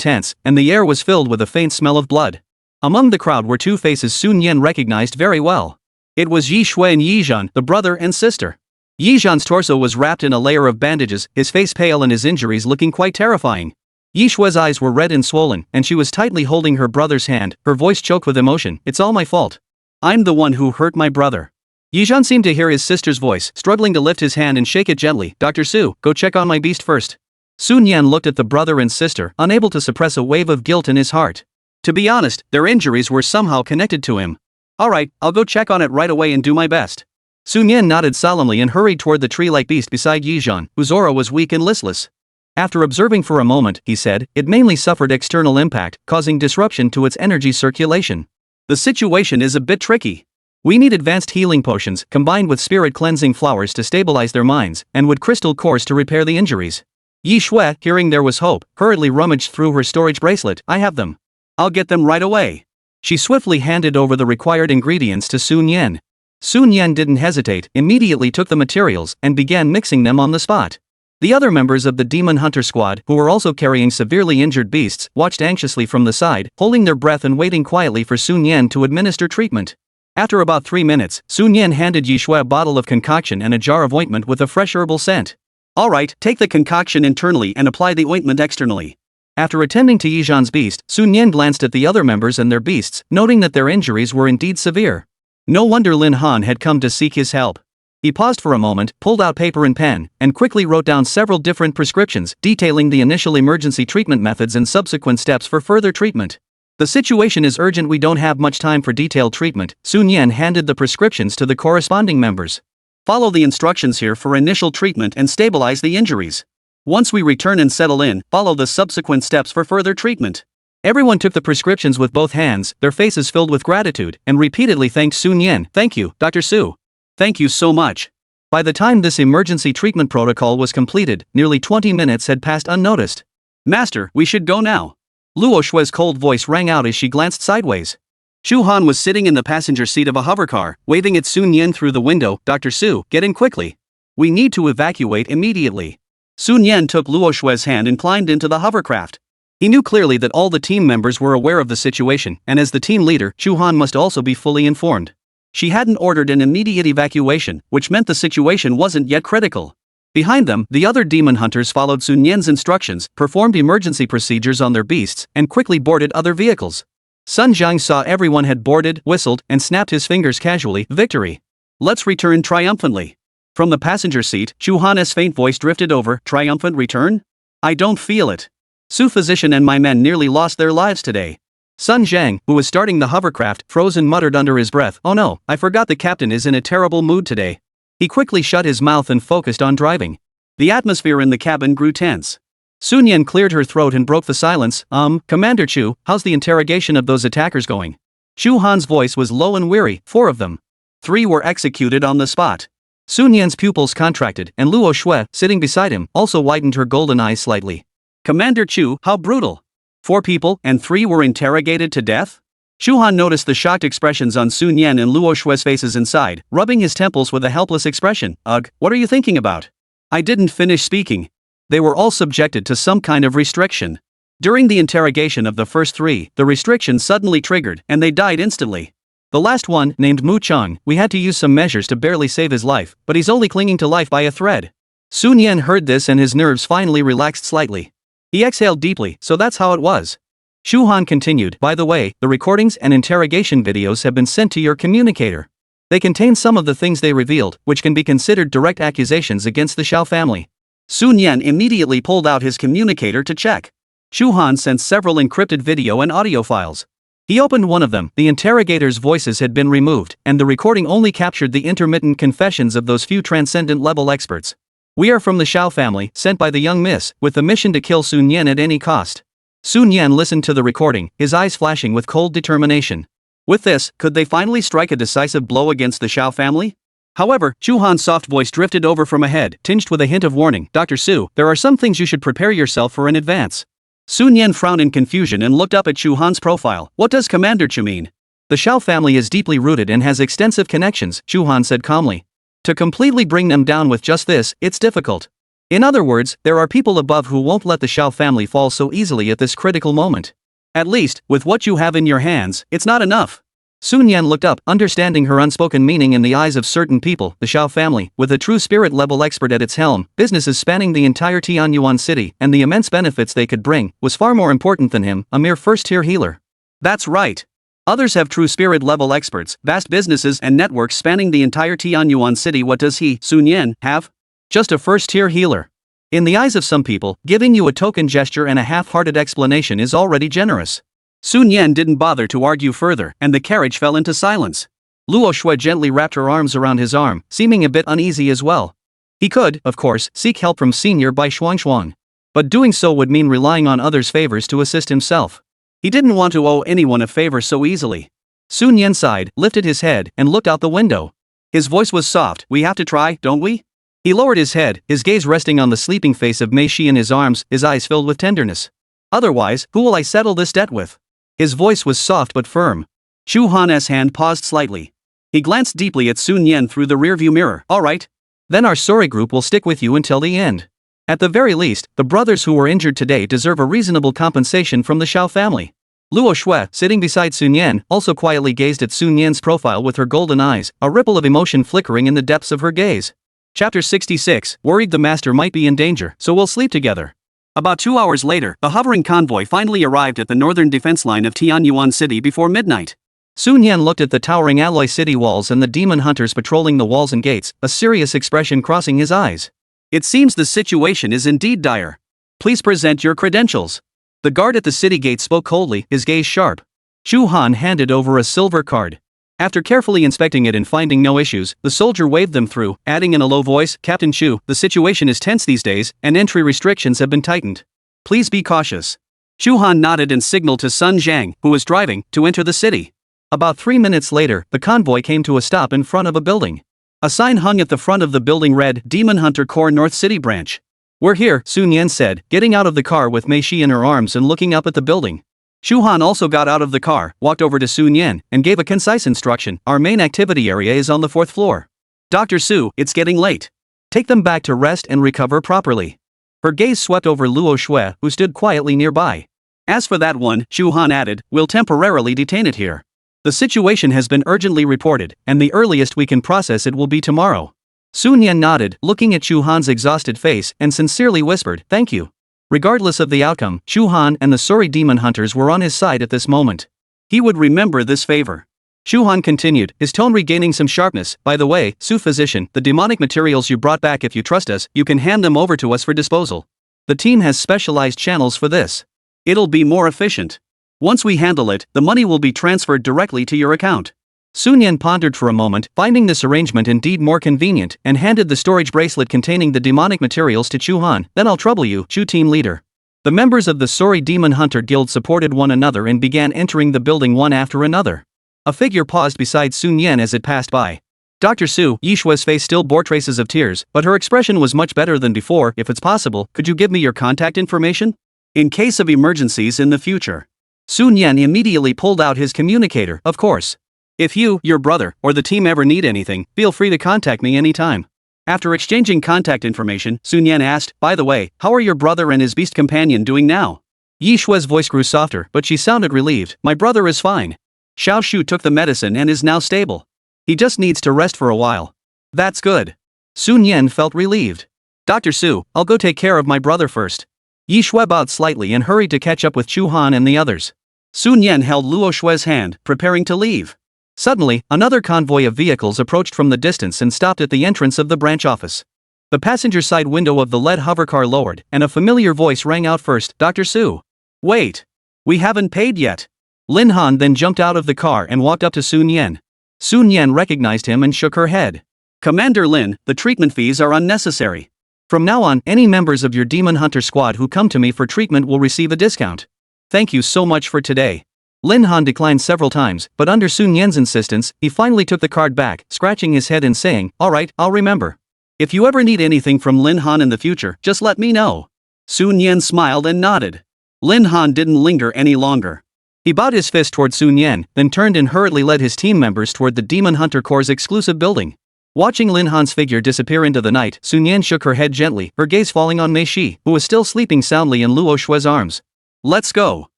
tense, and the air was filled with a faint smell of blood. Among the crowd were two faces Sun Yan recognized very well. It was Yi Shui and Yi Zhan, the brother and sister. Yi Zhan's torso was wrapped in a layer of bandages, his face pale and his injuries looking quite terrifying. Yi Shui's eyes were red and swollen, and she was tightly holding her brother's hand, her voice choked with emotion. It's all my fault. I'm the one who hurt my brother. Yi Zhan seemed to hear his sister's voice, struggling to lift his hand and shake it gently. Dr. Su, go check on my beast first. Sun Yan looked at the brother and sister, unable to suppress a wave of guilt in his heart. To be honest, their injuries were somehow connected to him. Alright, I'll go check on it right away and do my best. Sun Yan nodded solemnly and hurried toward the tree-like beast beside Yi Zhan, whose aura was weak and listless. After observing for a moment, he said, it mainly suffered external impact, causing disruption to its energy circulation. The situation is a bit tricky. We need advanced healing potions, combined with spirit-cleansing flowers to stabilize their minds, and wood crystal cores to repair the injuries. Yi Shui, hearing there was hope, hurriedly rummaged through her storage bracelet. I have them. I'll get them right away. She swiftly handed over the required ingredients to Sun Yan. Sun Yan didn't hesitate, immediately took the materials, and began mixing them on the spot. The other members of the Demon Hunter squad, who were also carrying severely injured beasts, watched anxiously from the side, holding their breath and waiting quietly for Sun Yan to administer treatment. After about 3 minutes, Sun Yan handed Yi Shui a bottle of concoction and a jar of ointment with a fresh herbal scent. Alright, take the concoction internally and apply the ointment externally. After attending to Yi Zhan's beast, Sun Yan glanced at the other members and their beasts, noting that their injuries were indeed severe. No wonder Lin Han had come to seek his help. He paused for a moment, pulled out paper and pen, and quickly wrote down several different prescriptions, detailing the initial emergency treatment methods and subsequent steps for further treatment. The situation is urgent, we don't have much time for detailed treatment. Sun Yan handed the prescriptions to the corresponding members. Follow the instructions here for initial treatment and stabilize the injuries. Once we return and settle in, follow the subsequent steps for further treatment. Everyone took the prescriptions with both hands, their faces filled with gratitude, and repeatedly thanked Sun Yan. Thank you, Dr. Su. Thank you so much. By the time this emergency treatment protocol was completed, nearly 20 minutes had passed unnoticed. Master, we should go now. Luo Shui's cold voice rang out as she glanced sideways. Shu Han was sitting in the passenger seat of a hovercar, waving at Sun Yan through the window. Dr. Su, get in quickly. We need to evacuate immediately. Sun Yan took Luo Shui's hand and climbed into the hovercraft. He knew clearly that all the team members were aware of the situation, and as the team leader, Shu Han must also be fully informed. She hadn't ordered an immediate evacuation, which meant the situation wasn't yet critical. Behind them, the other demon hunters followed Sun Yan's instructions, performed emergency procedures on their beasts, and quickly boarded other vehicles. Sun Jiang saw everyone had boarded, whistled, and snapped his fingers casually. Victory. Let's return triumphantly. From the passenger seat, Shu Han's faint voice drifted over. Triumphant return? I don't feel it. Su Physician and my men nearly lost their lives today. Sun Jiang, who was starting the hovercraft, froze and muttered under his breath. Oh no, I forgot the captain is in a terrible mood today. He quickly shut his mouth and focused on driving. The atmosphere in the cabin grew tense. Sun Yan cleared her throat and broke the silence. Commander Chu, how's the interrogation of those attackers going? Shu Han's voice was low and weary. 4 of them. 3 were executed on the spot. Sun Yan's pupils contracted, and Luo Shui, sitting beside him, also widened her golden eyes slightly. Commander Chu, how brutal. 4 people, and 3 were interrogated to death? Shu Han noticed the shocked expressions on Sun Yan and Luo Shui's faces inside, rubbing his temples with a helpless expression. Ugh, what are you thinking about? I didn't finish speaking. They were all subjected to some kind of restriction. During the interrogation of the first 3, the restriction suddenly triggered, and they died instantly. The last one, named Mu Chang, we had to use some measures to barely save his life, but he's only clinging to life by a thread. Sun Yan heard this and his nerves finally relaxed slightly. He exhaled deeply. So that's how it was. Shu Han continued. By the way, the recordings and interrogation videos have been sent to your communicator. They contain some of the things they revealed, which can be considered direct accusations against the Xiao family. Sun Yan immediately pulled out his communicator to check. Shu Han sent several encrypted video and audio files. He opened one of them. The interrogators' voices had been removed, and the recording only captured the intermittent confessions of those few transcendent-level experts. We are from the Xiao family, sent by the young miss, with the mission to kill Sun Yan at any cost. Sun Yan listened to the recording, his eyes flashing with cold determination. With this, could they finally strike a decisive blow against the Xiao family? However, Shu Han's soft voice drifted over from ahead, tinged with a hint of warning. Dr. Su, there are some things you should prepare yourself for in advance. Sun Yan frowned in confusion and looked up at Shu Han's profile. What does Commander Chu mean? The Xiao family is deeply rooted and has extensive connections, Shu Han said calmly. To completely bring them down with just this, it's difficult. In other words, there are people above who won't let the Xiao family fall so easily at this critical moment. At least, with what you have in your hands, it's not enough. Sun Yan looked up, understanding her unspoken meaning in the eyes of certain people. The Xiao family, with a true spirit-level expert at its helm, businesses spanning the entire Tianyuan city, and the immense benefits they could bring, was far more important than him, a mere first-tier healer. That's right. Others have true spirit-level experts, vast businesses and networks spanning the entire Tianyuan city. What does he, Sun Yan, have? Just a first-tier healer. In the eyes of some people, giving you a token gesture and a half-hearted explanation is already generous. Sun Yan didn't bother to argue further, and the carriage fell into silence. Luo Shui gently wrapped her arms around his arm, seeming a bit uneasy as well. He could, of course, seek help from Senior Bai Shuang. But doing so would mean relying on others' favors to assist himself. He didn't want to owe anyone a favor so easily. Sun Yan sighed, lifted his head, and looked out the window. His voice was soft. We have to try, don't we? He lowered his head, his gaze resting on the sleeping face of Mei Shi in his arms, his eyes filled with tenderness. Otherwise, who will I settle this debt with? His voice was soft but firm. Chu Han's hand paused slightly. He glanced deeply at Sun Yan through the rearview mirror. All right. Then our sorry group will stick with you until the end. At the very least, the brothers who were injured today deserve a reasonable compensation from the Xiao family. Luo Shui, sitting beside Sun Yan, also quietly gazed at Sun Yan's profile with her golden eyes, a ripple of emotion flickering in the depths of her gaze. Chapter 66, worried the master might be in danger, so we'll sleep together. About 2 hours later, the hovering convoy finally arrived at the northern defense line of Tianyuan City before midnight. Sun Yan looked at the towering alloy city walls and the demon hunters patrolling the walls and gates, a serious expression crossing his eyes. It seems the situation is indeed dire. Please present your credentials. The guard at the city gate spoke coldly, his gaze sharp. Chu Han handed over a silver card. After carefully inspecting it and finding no issues, the soldier waved them through, adding in a low voice, Captain Chu, the situation is tense these days, and entry restrictions have been tightened. Please be cautious. Chu Han nodded and signaled to Sun Zhang, who was driving, to enter the city. About 3 minutes later, the convoy came to a stop in front of a building. A sign hung at the front of the building read, Demon Hunter Corps North City Branch. We're here, Sun Yan said, getting out of the car with Mei Shi in her arms and looking up at the building. Chu Han also got out of the car, walked over to Sun Yan, and gave a concise instruction. Our main activity area is on the 4th floor. Dr. Su, it's getting late. Take them back to rest and recover properly. Her gaze swept over Luo Shui, who stood quietly nearby. As for that one, Chu Han added, we'll temporarily detain it here. The situation has been urgently reported, and the earliest we can process it will be tomorrow. Sun Yan nodded, looking at Chu Han's exhausted face, and sincerely whispered, thank you. Regardless of the outcome, Chu Han and the sorry demon hunters were on his side at this moment. He would remember this favor. Chu Han continued, his tone regaining some sharpness. By the way, Su physician, the demonic materials you brought back, if you trust us, you can hand them over to us for disposal. The team has specialized channels for this. It'll be more efficient. Once we handle it, the money will be transferred directly to your account. Sun Yan pondered for a moment, finding this arrangement indeed more convenient, and handed the storage bracelet containing the demonic materials to Chu Han. Then I'll trouble you, Chu team leader. The members of the Sorry Demon Hunter Guild supported one another and began entering the building one after another. A figure paused beside Sun Yan as it passed by. Dr. Su, Yi Shui's face still bore traces of tears, but her expression was much better than before. If it's possible, could you give me your contact information? In case of emergencies in the future. Sun Yan immediately pulled out his communicator, of course. If you, your brother, or the team ever need anything, feel free to contact me anytime. After exchanging contact information, Sun Yan asked, by the way, how are your brother and his beast companion doing now? Yi Shui's voice grew softer, but she sounded relieved. My brother is fine. Xiao Shu took the medicine and is now stable. He just needs to rest for a while. That's good. Sun Yan felt relieved. Dr. Su, I'll go take care of my brother first. Yi Shui bowed slightly and hurried to catch up with Chu Han and the others. Sun Yan held Luo Shui's hand, preparing to leave. Suddenly, another convoy of vehicles approached from the distance and stopped at the entrance of the branch office. The passenger side window of the lead hovercar lowered, and a familiar voice rang out first, Dr. Su. Wait. We haven't paid yet. Lin Han then jumped out of the car and walked up to Sun Yan. Sun Yan recognized him and shook her head. Commander Lin, the treatment fees are unnecessary. From now on, any members of your Demon Hunter squad who come to me for treatment will receive a discount. Thank you so much for today. Lin Han declined several times, but under Sun Yan's insistence, he finally took the card back, scratching his head and saying, alright, I'll remember. If you ever need anything from Lin Han in the future, just let me know. Sun Yan smiled and nodded. Lin Han didn't linger any longer. He bowed his fist toward Sun Yan, then turned and hurriedly led his team members toward the Demon Hunter Corps' exclusive building. Watching Lin Han's figure disappear into the night, Sun Yan shook her head gently, her gaze falling on Mei Shi, who was still sleeping soundly in Luo Shui's arms. Let's go.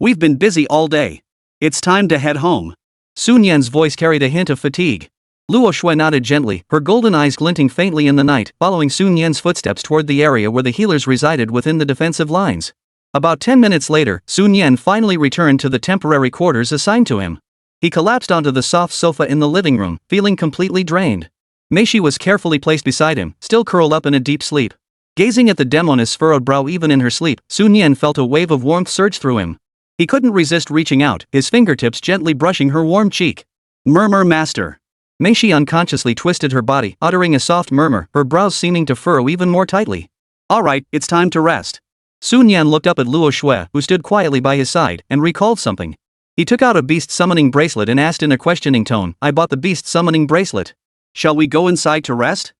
We've been busy all day. It's time to head home. Sun Yan's voice carried a hint of fatigue. Luo Shui nodded gently, her golden eyes glinting faintly in the night, following Sun Yan's footsteps toward the area where the healers resided within the defensive lines. About 10 minutes later, Sun Yan finally returned to the temporary quarters assigned to him. He collapsed onto the soft sofa in the living room, feeling completely drained. Meishi was carefully placed beside him, still curled up in a deep sleep. Gazing at the demoness furrowed brow even in her sleep, Sun Yan felt a wave of warmth surge through him. He couldn't resist reaching out, his fingertips gently brushing her warm cheek. Murmur master. Meishi unconsciously twisted her body, uttering a soft murmur, her brows seeming to furrow even more tightly. Alright, it's time to rest. Sun Yan looked up at Luo Shui, who stood quietly by his side, and recalled something. He took out a beast summoning bracelet and asked in a questioning tone, I bought the beast summoning bracelet. Shall we go inside to rest?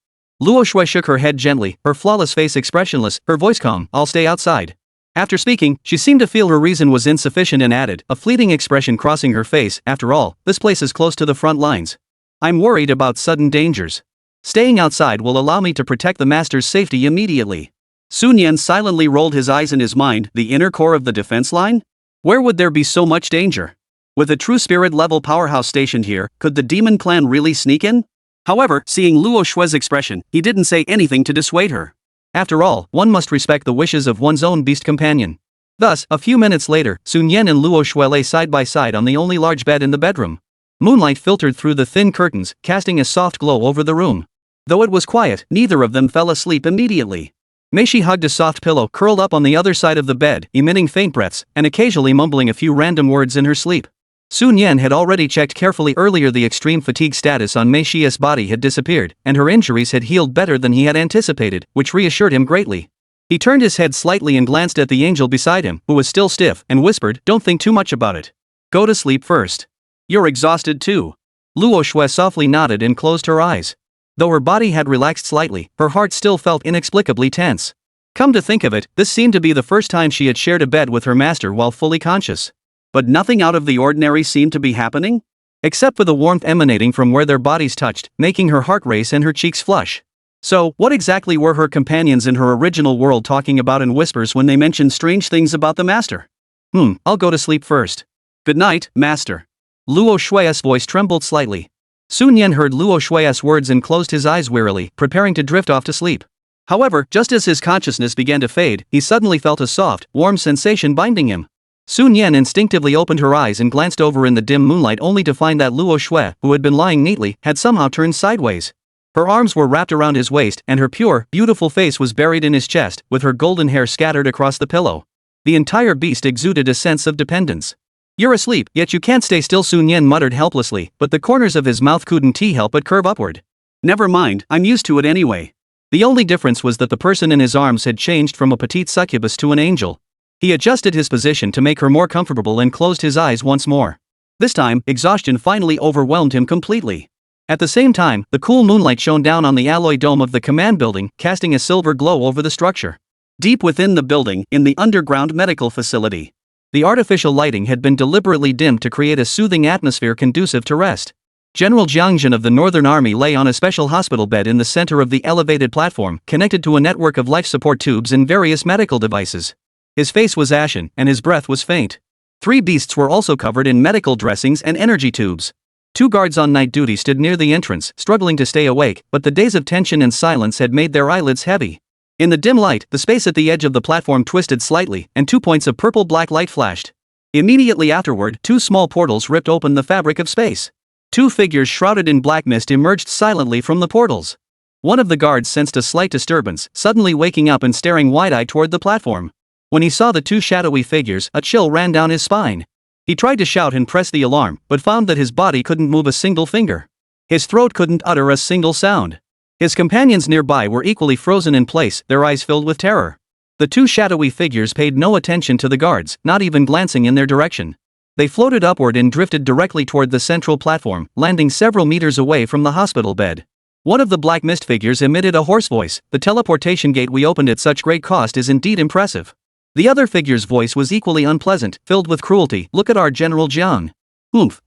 Luo Shui shook her head gently, her flawless face expressionless, her voice calm, I'll stay outside. After speaking, she seemed to feel her reason was insufficient and added, a fleeting expression crossing her face, after all, this place is close to the front lines. I'm worried about sudden dangers. Staying outside will allow me to protect the master's safety immediately. Sun Yan silently rolled his eyes in his mind, the inner core of the defense line? Where would there be so much danger? With a true spirit-level powerhouse stationed here, could the demon clan really sneak in? However, seeing Luo Shui's expression, he didn't say anything to dissuade her. After all, one must respect the wishes of one's own beast companion. Thus, a few minutes later, Sun Yan and Luo Shui lay side by side on the only large bed in the bedroom. Moonlight filtered through the thin curtains, casting a soft glow over the room. Though it was quiet, neither of them fell asleep immediately. Meishi hugged a soft pillow curled up on the other side of the bed, emitting faint breaths, and occasionally mumbling a few random words in her sleep. Sun Yan had already checked carefully earlier the extreme fatigue status on Meishi's body had disappeared, and her injuries had healed better than he had anticipated, which reassured him greatly. He turned his head slightly and glanced at the angel beside him, who was still stiff, and whispered, Don't think too much about it. Go to sleep first. You're exhausted too. Luo Shui softly nodded and closed her eyes. Though her body had relaxed slightly, her heart still felt inexplicably tense. Come to think of it, this seemed to be the first time she had shared a bed with her master while fully conscious. But nothing out of the ordinary seemed to be happening? Except for the warmth emanating from where their bodies touched, making her heart race and her cheeks flush. So, what exactly were her companions in her original world talking about in whispers when they mentioned strange things about the master? I'll go to sleep first. Good night, master. Luo Shui's voice trembled slightly. Sun Yan heard Luo Shui's words and closed his eyes wearily, preparing to drift off to sleep. However, just as his consciousness began to fade, he suddenly felt a soft, warm sensation binding him. Sun Yan instinctively opened her eyes and glanced over in the dim moonlight only to find that Luo Shui, who had been lying neatly, had somehow turned sideways. Her arms were wrapped around his waist and her pure, beautiful face was buried in his chest, with her golden hair scattered across the pillow. The entire beast exuded a sense of dependence. You're asleep, yet you can't stay still, Sun Yan muttered helplessly, but the corners of his mouth couldn't help but curve upward. Never mind, I'm used to it anyway. The only difference was that the person in his arms had changed from a petite succubus to an angel. He adjusted his position to make her more comfortable and closed his eyes once more. This time, exhaustion finally overwhelmed him completely. At the same time, the cool moonlight shone down on the alloy dome of the command building, casting a silver glow over the structure. Deep within the building, in the underground medical facility, the artificial lighting had been deliberately dimmed to create a soothing atmosphere conducive to rest. General Jiangjin of the Northern Army lay on a special hospital bed in the center of the elevated platform, connected to a network of life support tubes and various medical devices. His face was ashen, and his breath was faint. 3 beasts were also covered in medical dressings and energy tubes. 2 guards on night duty stood near the entrance, struggling to stay awake, but the days of tension and silence had made their eyelids heavy. In the dim light, the space at the edge of the platform twisted slightly, and 2 points of purple-black light flashed. Immediately afterward, 2 small portals ripped open the fabric of space. 2 figures shrouded in black mist emerged silently from the portals. One of the guards sensed a slight disturbance, suddenly waking up and staring wide-eyed toward the platform. When he saw the 2 shadowy figures, a chill ran down his spine. He tried to shout and press the alarm, but found that his body couldn't move a single finger. His throat couldn't utter a single sound. His companions nearby were equally frozen in place, their eyes filled with terror. The 2 shadowy figures paid no attention to the guards, not even glancing in their direction. They floated upward and drifted directly toward the central platform, landing several meters away from the hospital bed. One of the black mist figures emitted a hoarse voice, "The teleportation gate we opened at such great cost is indeed impressive." The other figure's voice was equally unpleasant, filled with cruelty, "Look at our General Jiang.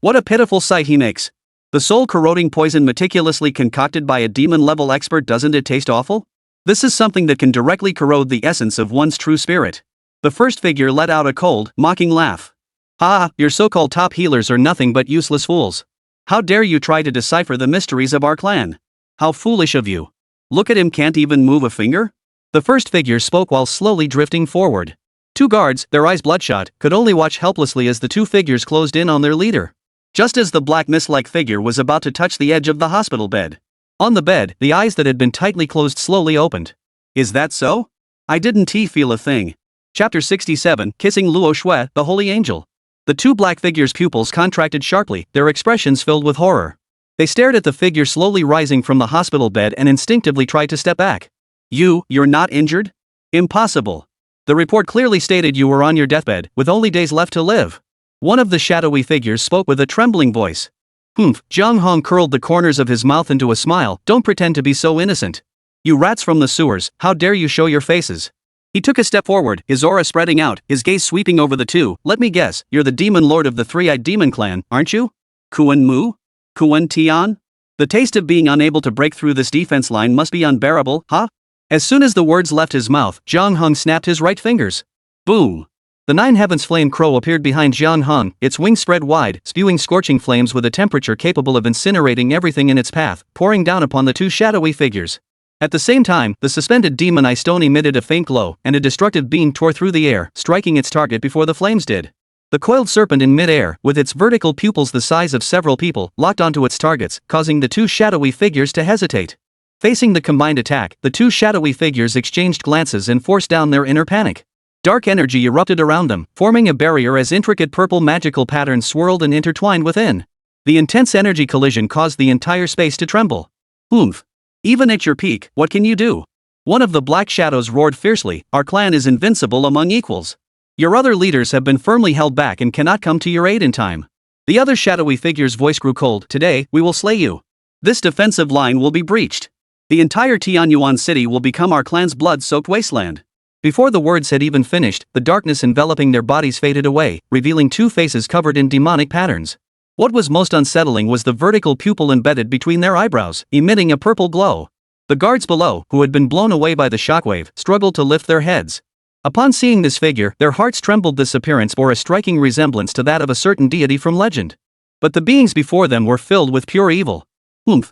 What a pitiful sight he makes. The soul-corroding poison meticulously concocted by a demon-level expert, doesn't it taste awful? This is something that can directly corrode the essence of one's true spirit." The first figure let out a cold, mocking laugh. Ah, your so-called top healers are nothing but useless fools. How dare you try to decipher the mysteries of our clan? How foolish of you. Look at him, can't even move a finger? The first figure spoke while slowly drifting forward. Two guards, their eyes bloodshot, could only watch helplessly as the two figures closed in on their leader. Just as the black mist-like figure was about to touch the edge of the hospital bed. On the bed, the eyes that had been tightly closed slowly opened. Is that so? I didn't feel a thing. Chapter 67, Kissing Luo Shui, the Holy Angel. The two black figures' pupils contracted sharply, their expressions filled with horror. They stared at the figure slowly rising from the hospital bed and instinctively tried to step back. You're not injured? Impossible. The report clearly stated you were on your deathbed, with only days left to live. One of the shadowy figures spoke with a trembling voice. Jiang Hong curled the corners of his mouth into a smile. Don't pretend to be so innocent. You rats from the sewers, how dare you show your faces? He took a step forward, his aura spreading out, his gaze sweeping over the two. Let me guess, you're the demon lord of the three-eyed demon clan, aren't you? Kuan Mu? Kuan Tian? The taste of being unable to break through this defense line must be unbearable, huh? As soon as the words left his mouth, Jiang Hong snapped his right fingers. Boom! The nine heavens flame crow appeared behind Jiang Hong, its wings spread wide, spewing scorching flames with a temperature capable of incinerating everything in its path, pouring down upon the two shadowy figures. At the same time, the suspended demon eye stone emitted a faint glow, and a destructive beam tore through the air, striking its target before the flames did. The coiled serpent in mid-air, with its vertical pupils the size of several people, locked onto its targets, causing the two shadowy figures to hesitate. Facing the combined attack, the two shadowy figures exchanged glances and forced down their inner panic. Dark energy erupted around them, forming a barrier as intricate purple magical patterns swirled and intertwined within. The intense energy collision caused the entire space to tremble. Oomph! Even at your peak, what can you do? One of the black shadows roared fiercely, our clan is invincible among equals. Your other leaders have been firmly held back and cannot come to your aid in time. The other shadowy figure's voice grew cold. Today, we will slay you. This defensive line will be breached. The entire Tianyuan city will become our clan's blood-soaked wasteland. Before the words had even finished, the darkness enveloping their bodies faded away, revealing two faces covered in demonic patterns. What was most unsettling was the vertical pupil embedded between their eyebrows, emitting a purple glow. The guards below, who had been blown away by the shockwave, struggled to lift their heads. Upon seeing this figure, their hearts trembled. This appearance bore a striking resemblance to that of a certain deity from legend. But the beings before them were filled with pure evil.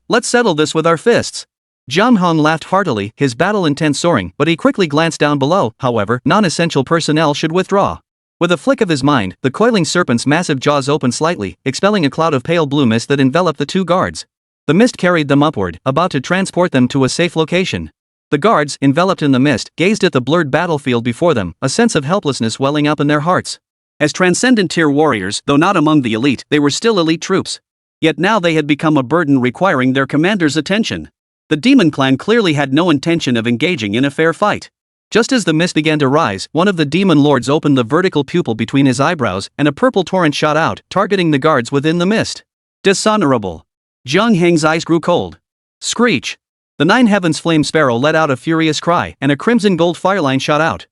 Let's settle this with our fists. Jiang Hong laughed heartily, his battle intent soaring, but he quickly glanced down below. However, non-essential personnel should withdraw. With a flick of his mind, the coiling serpent's massive jaws opened slightly, expelling a cloud of pale blue mist that enveloped the two guards. The mist carried them upward, about to transport them to a safe location. The guards, enveloped in the mist, gazed at the blurred battlefield before them, a sense of helplessness welling up in their hearts. As transcendent tier warriors, though not among the elite, they were still elite troops. Yet now they had become a burden requiring their commander's attention. The demon clan clearly had no intention of engaging in a fair fight. Just as the mist began to rise, one of the demon lords opened the vertical pupil between his eyebrows, and a purple torrent shot out, targeting the guards within the mist. Dishonorable. Jiang Heng's eyes grew cold. Screech! The nine heavens flame sparrow let out a furious cry, and a crimson gold fireline shot out.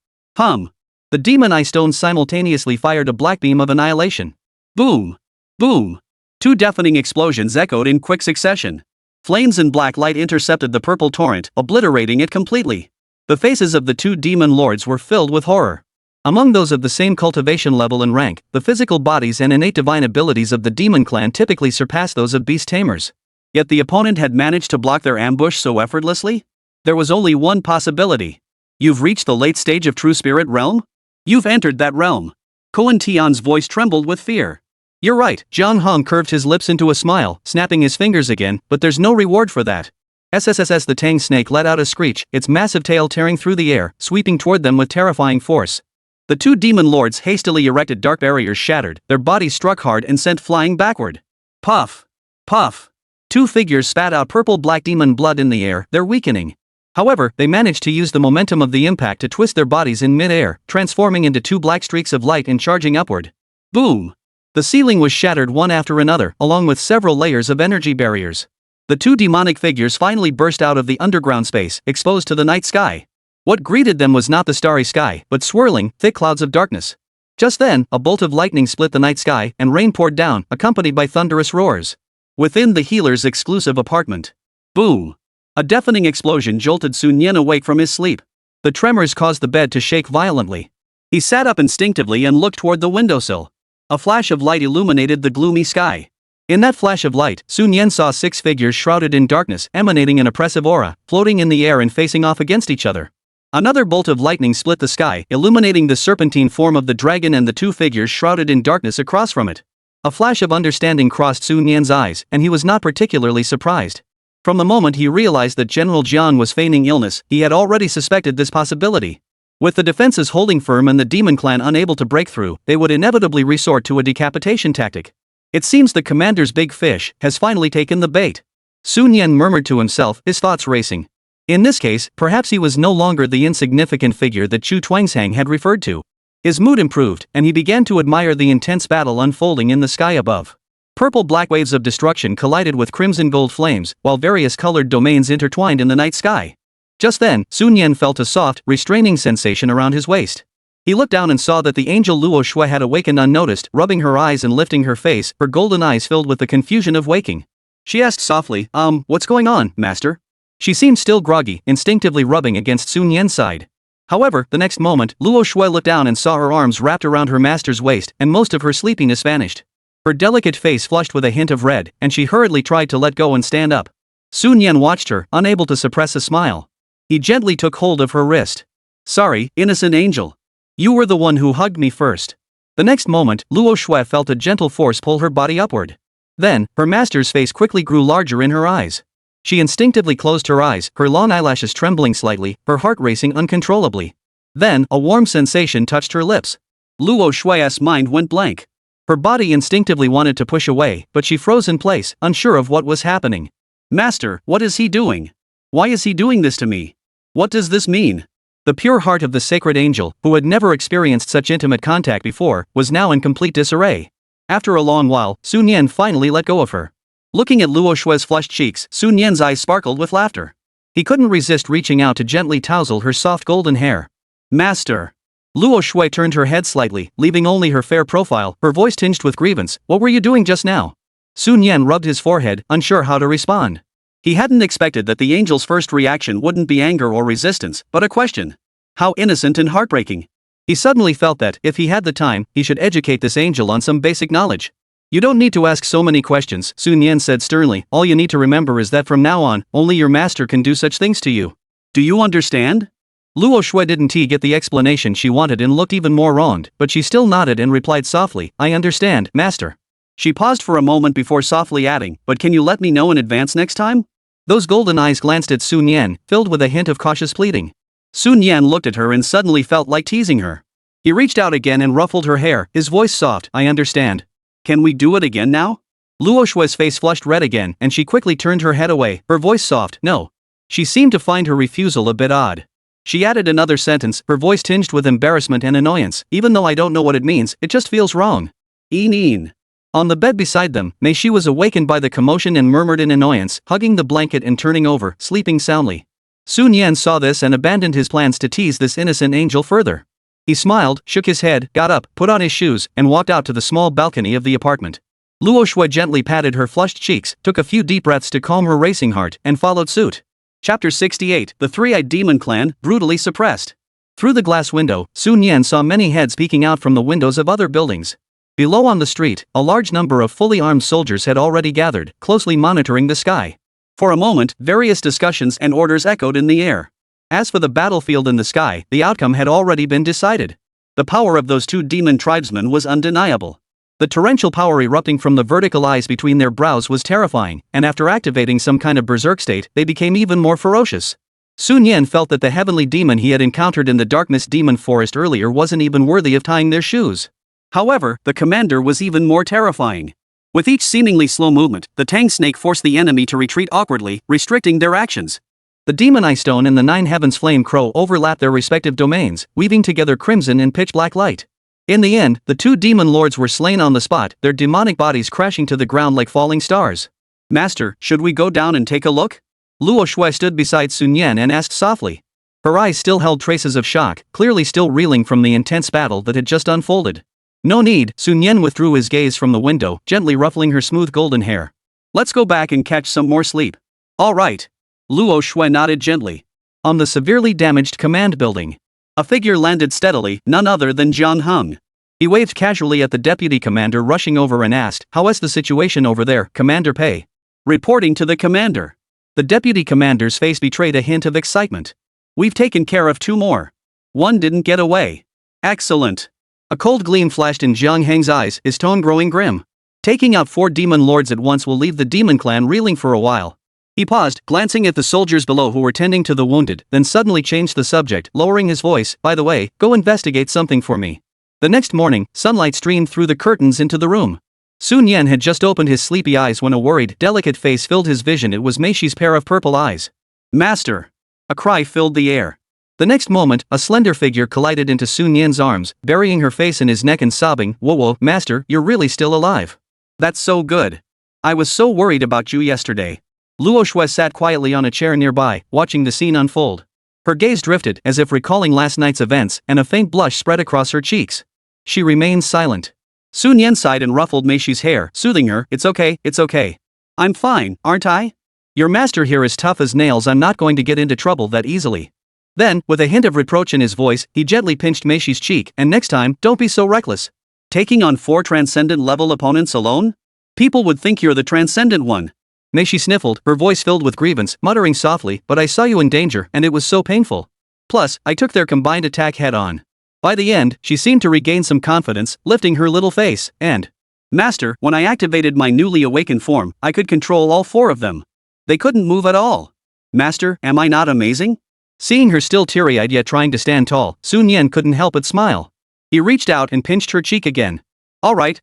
The demon eye stone simultaneously fired a black beam of annihilation. Boom! Boom! Two deafening explosions echoed in quick succession. Flames and black light intercepted the purple torrent, obliterating it completely. The faces of the two demon lords were filled with horror. Among those of the same cultivation level and rank, the physical bodies and innate divine abilities of the demon clan typically surpass those of beast tamers. Yet the opponent had managed to block their ambush so effortlessly? There was only one possibility. You've reached the late stage of true spirit realm? You've entered that realm. Koan Tian's voice trembled with fear. You're right, Jiang Hong curved his lips into a smile, snapping his fingers again, but there's no reward for that. SSSS the Tang snake let out a screech, its massive tail tearing through the air, sweeping toward them with terrifying force. The two demon lords hastily erected dark barriers shattered, their bodies struck hard and sent flying backward. Puff! Puff! Two figures spat out purple-black demon blood in the air, they're weakening. However, they managed to use the momentum of the impact to twist their bodies in mid-air, transforming into two black streaks of light and charging upward. Boom! The ceiling was shattered one after another, along with several layers of energy barriers. The two demonic figures finally burst out of the underground space, exposed to the night sky. What greeted them was not the starry sky, but swirling, thick clouds of darkness. Just then, a bolt of lightning split the night sky, and rain poured down, accompanied by thunderous roars. Within the healer's exclusive apartment. Boom! A deafening explosion jolted Sun Yen awake from his sleep. The tremors caused the bed to shake violently. He sat up instinctively and looked toward the windowsill. A flash of light illuminated the gloomy sky. In that flash of light, Sun Yan saw 6 figures shrouded in darkness, emanating an oppressive aura, floating in the air and facing off against each other. Another bolt of lightning split the sky, illuminating the serpentine form of the dragon and the 2 figures shrouded in darkness across from it. A flash of understanding crossed Sun Yan's eyes, and he was not particularly surprised. From the moment he realized that General Jian was feigning illness, he had already suspected this possibility. With the defenses holding firm and the demon clan unable to break through, they would inevitably resort to a decapitation tactic. It seems the commander's big fish has finally taken the bait. Sun Yan murmured to himself, his thoughts racing. In this case, perhaps he was no longer the insignificant figure that Chu Tuangshang had referred to. His mood improved, and he began to admire the intense battle unfolding in the sky above. Purple-black waves of destruction collided with crimson-gold flames, while various colored domains intertwined in the night sky. Just then, Sun Yan felt a soft, restraining sensation around his waist. He looked down and saw that the angel Luo Shui had awakened unnoticed, rubbing her eyes and lifting her face, her golden eyes filled with the confusion of waking. She asked softly, what's going on, master? She seemed still groggy, instinctively rubbing against Sun Yan's side. However, the next moment, Luo Shui looked down and saw her arms wrapped around her master's waist, and most of her sleepiness vanished. Her delicate face flushed with a hint of red, and she hurriedly tried to let go and stand up. Sun Yan watched her, unable to suppress a smile. He gently took hold of her wrist. Sorry, innocent angel. You were the one who hugged me first. The next moment, Luo Shui felt a gentle force pull her body upward. Then, her master's face quickly grew larger in her eyes. She instinctively closed her eyes, her long eyelashes trembling slightly, her heart racing uncontrollably. Then, a warm sensation touched her lips. Luo Shui's mind went blank. Her body instinctively wanted to push away, but she froze in place, unsure of what was happening. Master, what is he doing? Why is he doing this to me? What does this mean? The pure heart of the sacred angel, who had never experienced such intimate contact before, was now in complete disarray. After a long while, Sun Yan finally let go of her. Looking at Luo Shui's flushed cheeks, Sun Yan's eyes sparkled with laughter. He couldn't resist reaching out to gently tousle her soft golden hair. Master. Luo Shui turned her head slightly, leaving only her fair profile, her voice tinged with grievance. What were you doing just now? Sun Yan rubbed his forehead, unsure how to respond. He hadn't expected that the angel's first reaction wouldn't be anger or resistance, but a question. How innocent and heartbreaking. He suddenly felt that, if he had the time, he should educate this angel on some basic knowledge. You don't need to ask so many questions, Sun Yan said sternly. All you need to remember is that from now on, only your master can do such things to you. Do you understand? Luo Shui didn't get the explanation she wanted and looked even more wronged, but she still nodded and replied softly, I understand, master. She paused for a moment before softly adding, but can you let me know in advance next time? Those golden eyes glanced at Sun Yan, filled with a hint of cautious pleading. Sun Yan looked at her and suddenly felt like teasing her. He reached out again and ruffled her hair, his voice soft, I understand. Can we do it again now? Luo Shui's face flushed red again, and she quickly turned her head away, her voice soft, no. She seemed to find her refusal a bit odd. She added another sentence, her voice tinged with embarrassment and annoyance, even though I don't know what it means, it just feels wrong. Een. On the bed beside them, Mei Shi was awakened by the commotion and murmured in annoyance, hugging the blanket and turning over, sleeping soundly. Sun Yan saw this and abandoned his plans to tease this innocent angel further. He smiled, shook his head, got up, put on his shoes, and walked out to the small balcony of the apartment. Luo Shui gently patted her flushed cheeks, took a few deep breaths to calm her racing heart, and followed suit. Chapter 68, The Three-Eyed Demon Clan, Brutally Suppressed. Through the glass window, Sun Yan saw many heads peeking out from the windows of other buildings. Below on the street, a large number of fully armed soldiers had already gathered, closely monitoring the sky. For a moment, various discussions and orders echoed in the air. As for the battlefield in the sky, the outcome had already been decided. The power of those 2 demon tribesmen was undeniable. The torrential power erupting from the vertical eyes between their brows was terrifying, and after activating some kind of berserk state, they became even more ferocious. Sun Yan felt that the heavenly demon he had encountered in the dark mist demon forest earlier wasn't even worthy of tying their shoes. However, the commander was even more terrifying. With each seemingly slow movement, the Tang snake forced the enemy to retreat awkwardly, restricting their actions. The demon eye stone and the 9 heavens flame crow overlapped their respective domains, weaving together crimson and pitch-black light. In the end, the 2 demon lords were slain on the spot, their demonic bodies crashing to the ground like falling stars. Master, should we go down and take a look? Luo Shui stood beside Sun Yan and asked softly. Her eyes still held traces of shock, clearly still reeling from the intense battle that had just unfolded. No need, Sun Yan withdrew his gaze from the window, gently ruffling her smooth golden hair. Let's go back and catch some more sleep. All right. Luo Shui nodded gently. On the severely damaged command building, a figure landed steadily, none other than Jian Heng. He waved casually at the deputy commander rushing over and asked, "How's the situation over there, Commander Pei?" Reporting to the commander. The deputy commander's face betrayed a hint of excitement. "We've taken care of 2 more. 1 didn't get away." "Excellent." A cold gleam flashed in Jiang Heng's eyes, his tone growing grim. "Taking out 4 demon lords at once will leave the demon clan reeling for a while." He paused, glancing at the soldiers below who were tending to the wounded, then suddenly changed the subject, lowering his voice, "By the way, go investigate something for me." The next morning, sunlight streamed through the curtains into the room. Sun Yan had just opened his sleepy eyes when a worried, delicate face filled his vision. It was Mei Shi's pair of purple eyes. "Master!" A cry filled the air. The next moment, a slender figure collided into Sun Yan's arms, burying her face in his neck and sobbing, "Whoa, Master, you're really still alive. That's so good. I was so worried about you yesterday." Luo Shui sat quietly on a chair nearby, watching the scene unfold. Her gaze drifted, as if recalling last night's events, and a faint blush spread across her cheeks. She remained silent. Sun Yan sighed and ruffled Mei Shi's hair, soothing her, "It's okay, it's okay. I'm fine, aren't I? Your master here is tough as nails. I'm not going to get into trouble that easily." Then, with a hint of reproach in his voice, he gently pinched Mei Shi's cheek, "And next time, don't be so reckless. Taking on 4 transcendent level opponents alone? People would think you're the transcendent one." Mei Shi sniffled, her voice filled with grievance, muttering softly, "But I saw you in danger, and it was so painful. Plus, I took their combined attack head on." By the end, she seemed to regain some confidence, lifting her little face, and, "Master, when I activated my newly awakened form, I could control all 4 of them. They couldn't move at all. Master, am I not amazing?" Seeing her still teary-eyed yet trying to stand tall, Sun Yan couldn't help but smile. He reached out and pinched her cheek again. All right.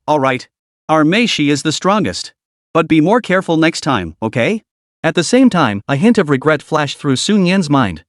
Our Mei Shi is the strongest. But be more careful next time, okay?" At the same time, a hint of regret flashed through Sun Yan's mind.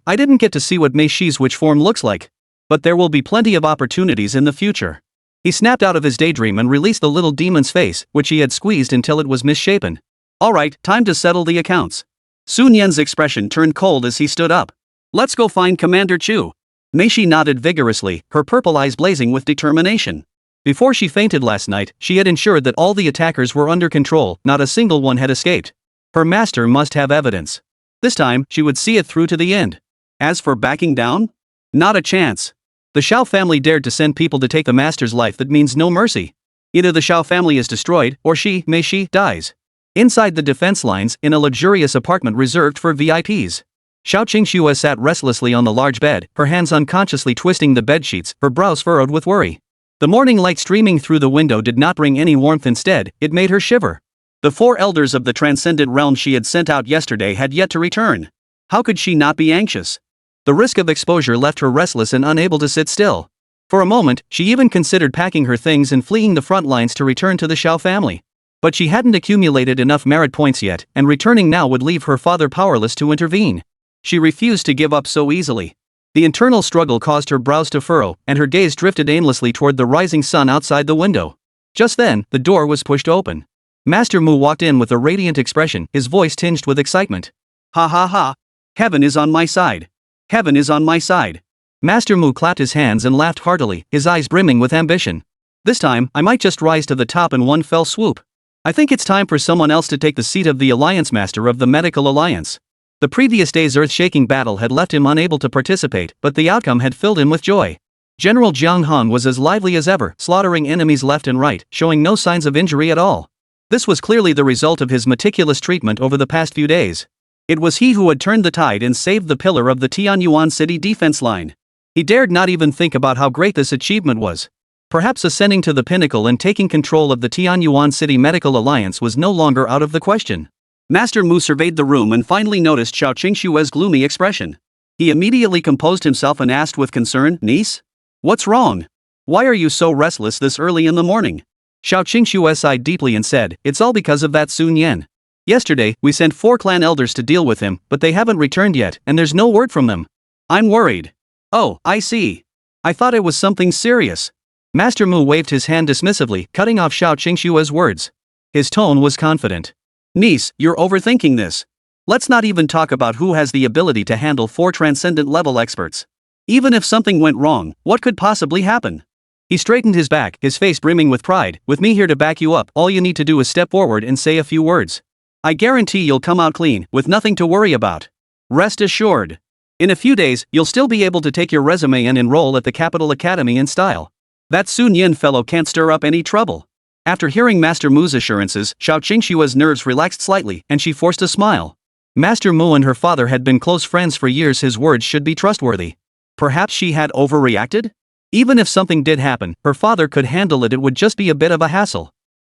I didn't get to see what Mei Shi's witch form looks like. But there will be plenty of opportunities in the future." He snapped out of his daydream and released the little demon's face, which he had squeezed until it was misshapen. "All right, time to settle the accounts." Sun Yan's expression turned cold as he stood up. "Let's go find Commander Chu." Mei Shi nodded vigorously, her purple eyes blazing with determination. Before she fainted last night, she had ensured that all the attackers were under control, not a single one had escaped. Her master must have evidence. This time, she would see it through to the end. As for backing down? Not a chance. The Xiao family dared to send people to take the master's life. That means no mercy. Either the Xiao family is destroyed, or she, Mei Shi, dies. Inside the defense lines, in a luxurious apartment reserved for VIPs. Xiao Qingxue sat restlessly on the large bed, her hands unconsciously twisting the bedsheets, her brows furrowed with worry. The morning light streaming through the window did not bring any warmth. Instead, it made her shiver. The 4 elders of the transcendent realm she had sent out yesterday had yet to return. How could she not be anxious? The risk of exposure left her restless and unable to sit still. For a moment, she even considered packing her things and fleeing the front lines to return to the Xiao family. But she hadn't accumulated enough merit points yet, and returning now would leave her father powerless to intervene. She refused to give up so easily. The internal struggle caused her brows to furrow, and her gaze drifted aimlessly toward the rising sun outside the window. Just then, the door was pushed open. Master Mu walked in with a radiant expression, his voice tinged with excitement. "Ha ha ha! Heaven is on my side! Heaven is on my side!" Master Mu clapped his hands and laughed heartily, his eyes brimming with ambition. "This time, I might just rise to the top in one fell swoop. I think it's time for someone else to take the seat of the Alliance Master of the Medical Alliance." The previous day's earth-shaking battle had left him unable to participate, but the outcome had filled him with joy. General Jiang Han was as lively as ever, slaughtering enemies left and right, showing no signs of injury at all. This was clearly the result of his meticulous treatment over the past few days. It was he who had turned the tide and saved the pillar of the Tianyuan city defense line. He dared not even think about how great this achievement was. Perhaps ascending to the pinnacle and taking control of the Tianyuan City Medical Alliance was no longer out of the question. Master Mu surveyed the room and finally noticed Xiao Qingxue's gloomy expression. He immediately composed himself and asked with concern, "Niece? What's wrong? Why are you so restless this early in the morning?" Xiao Qingxue sighed deeply and said, "It's all because of that Sun Yan. Yesterday, we sent 4 clan elders to deal with him, but they haven't returned yet, and there's no word from them. I'm worried." "Oh, I see. I thought it was something serious." Master Mu waved his hand dismissively, cutting off Xiao Qingxue's words. His tone was confident. "Niece, you're overthinking this. Let's not even talk about who has the ability to handle 4 transcendent level experts. Even if something went wrong, what could possibly happen?" He straightened his back, his face brimming with pride. "With me here to back you up, all you need to do is step forward and say a few words. I guarantee you'll come out clean, with nothing to worry about. Rest assured. In a few days, you'll still be able to take your resume and enroll at the Capital Academy in style." That Sun Yin fellow can't stir up any trouble. After hearing Master Mu's assurances, Xiao Qingshua's nerves relaxed slightly, and she forced a smile. Master Mu and her father had been close friends for years. His words should be trustworthy. Perhaps she had overreacted? Even if something did happen, her father could handle it. It would just be a bit of a hassle.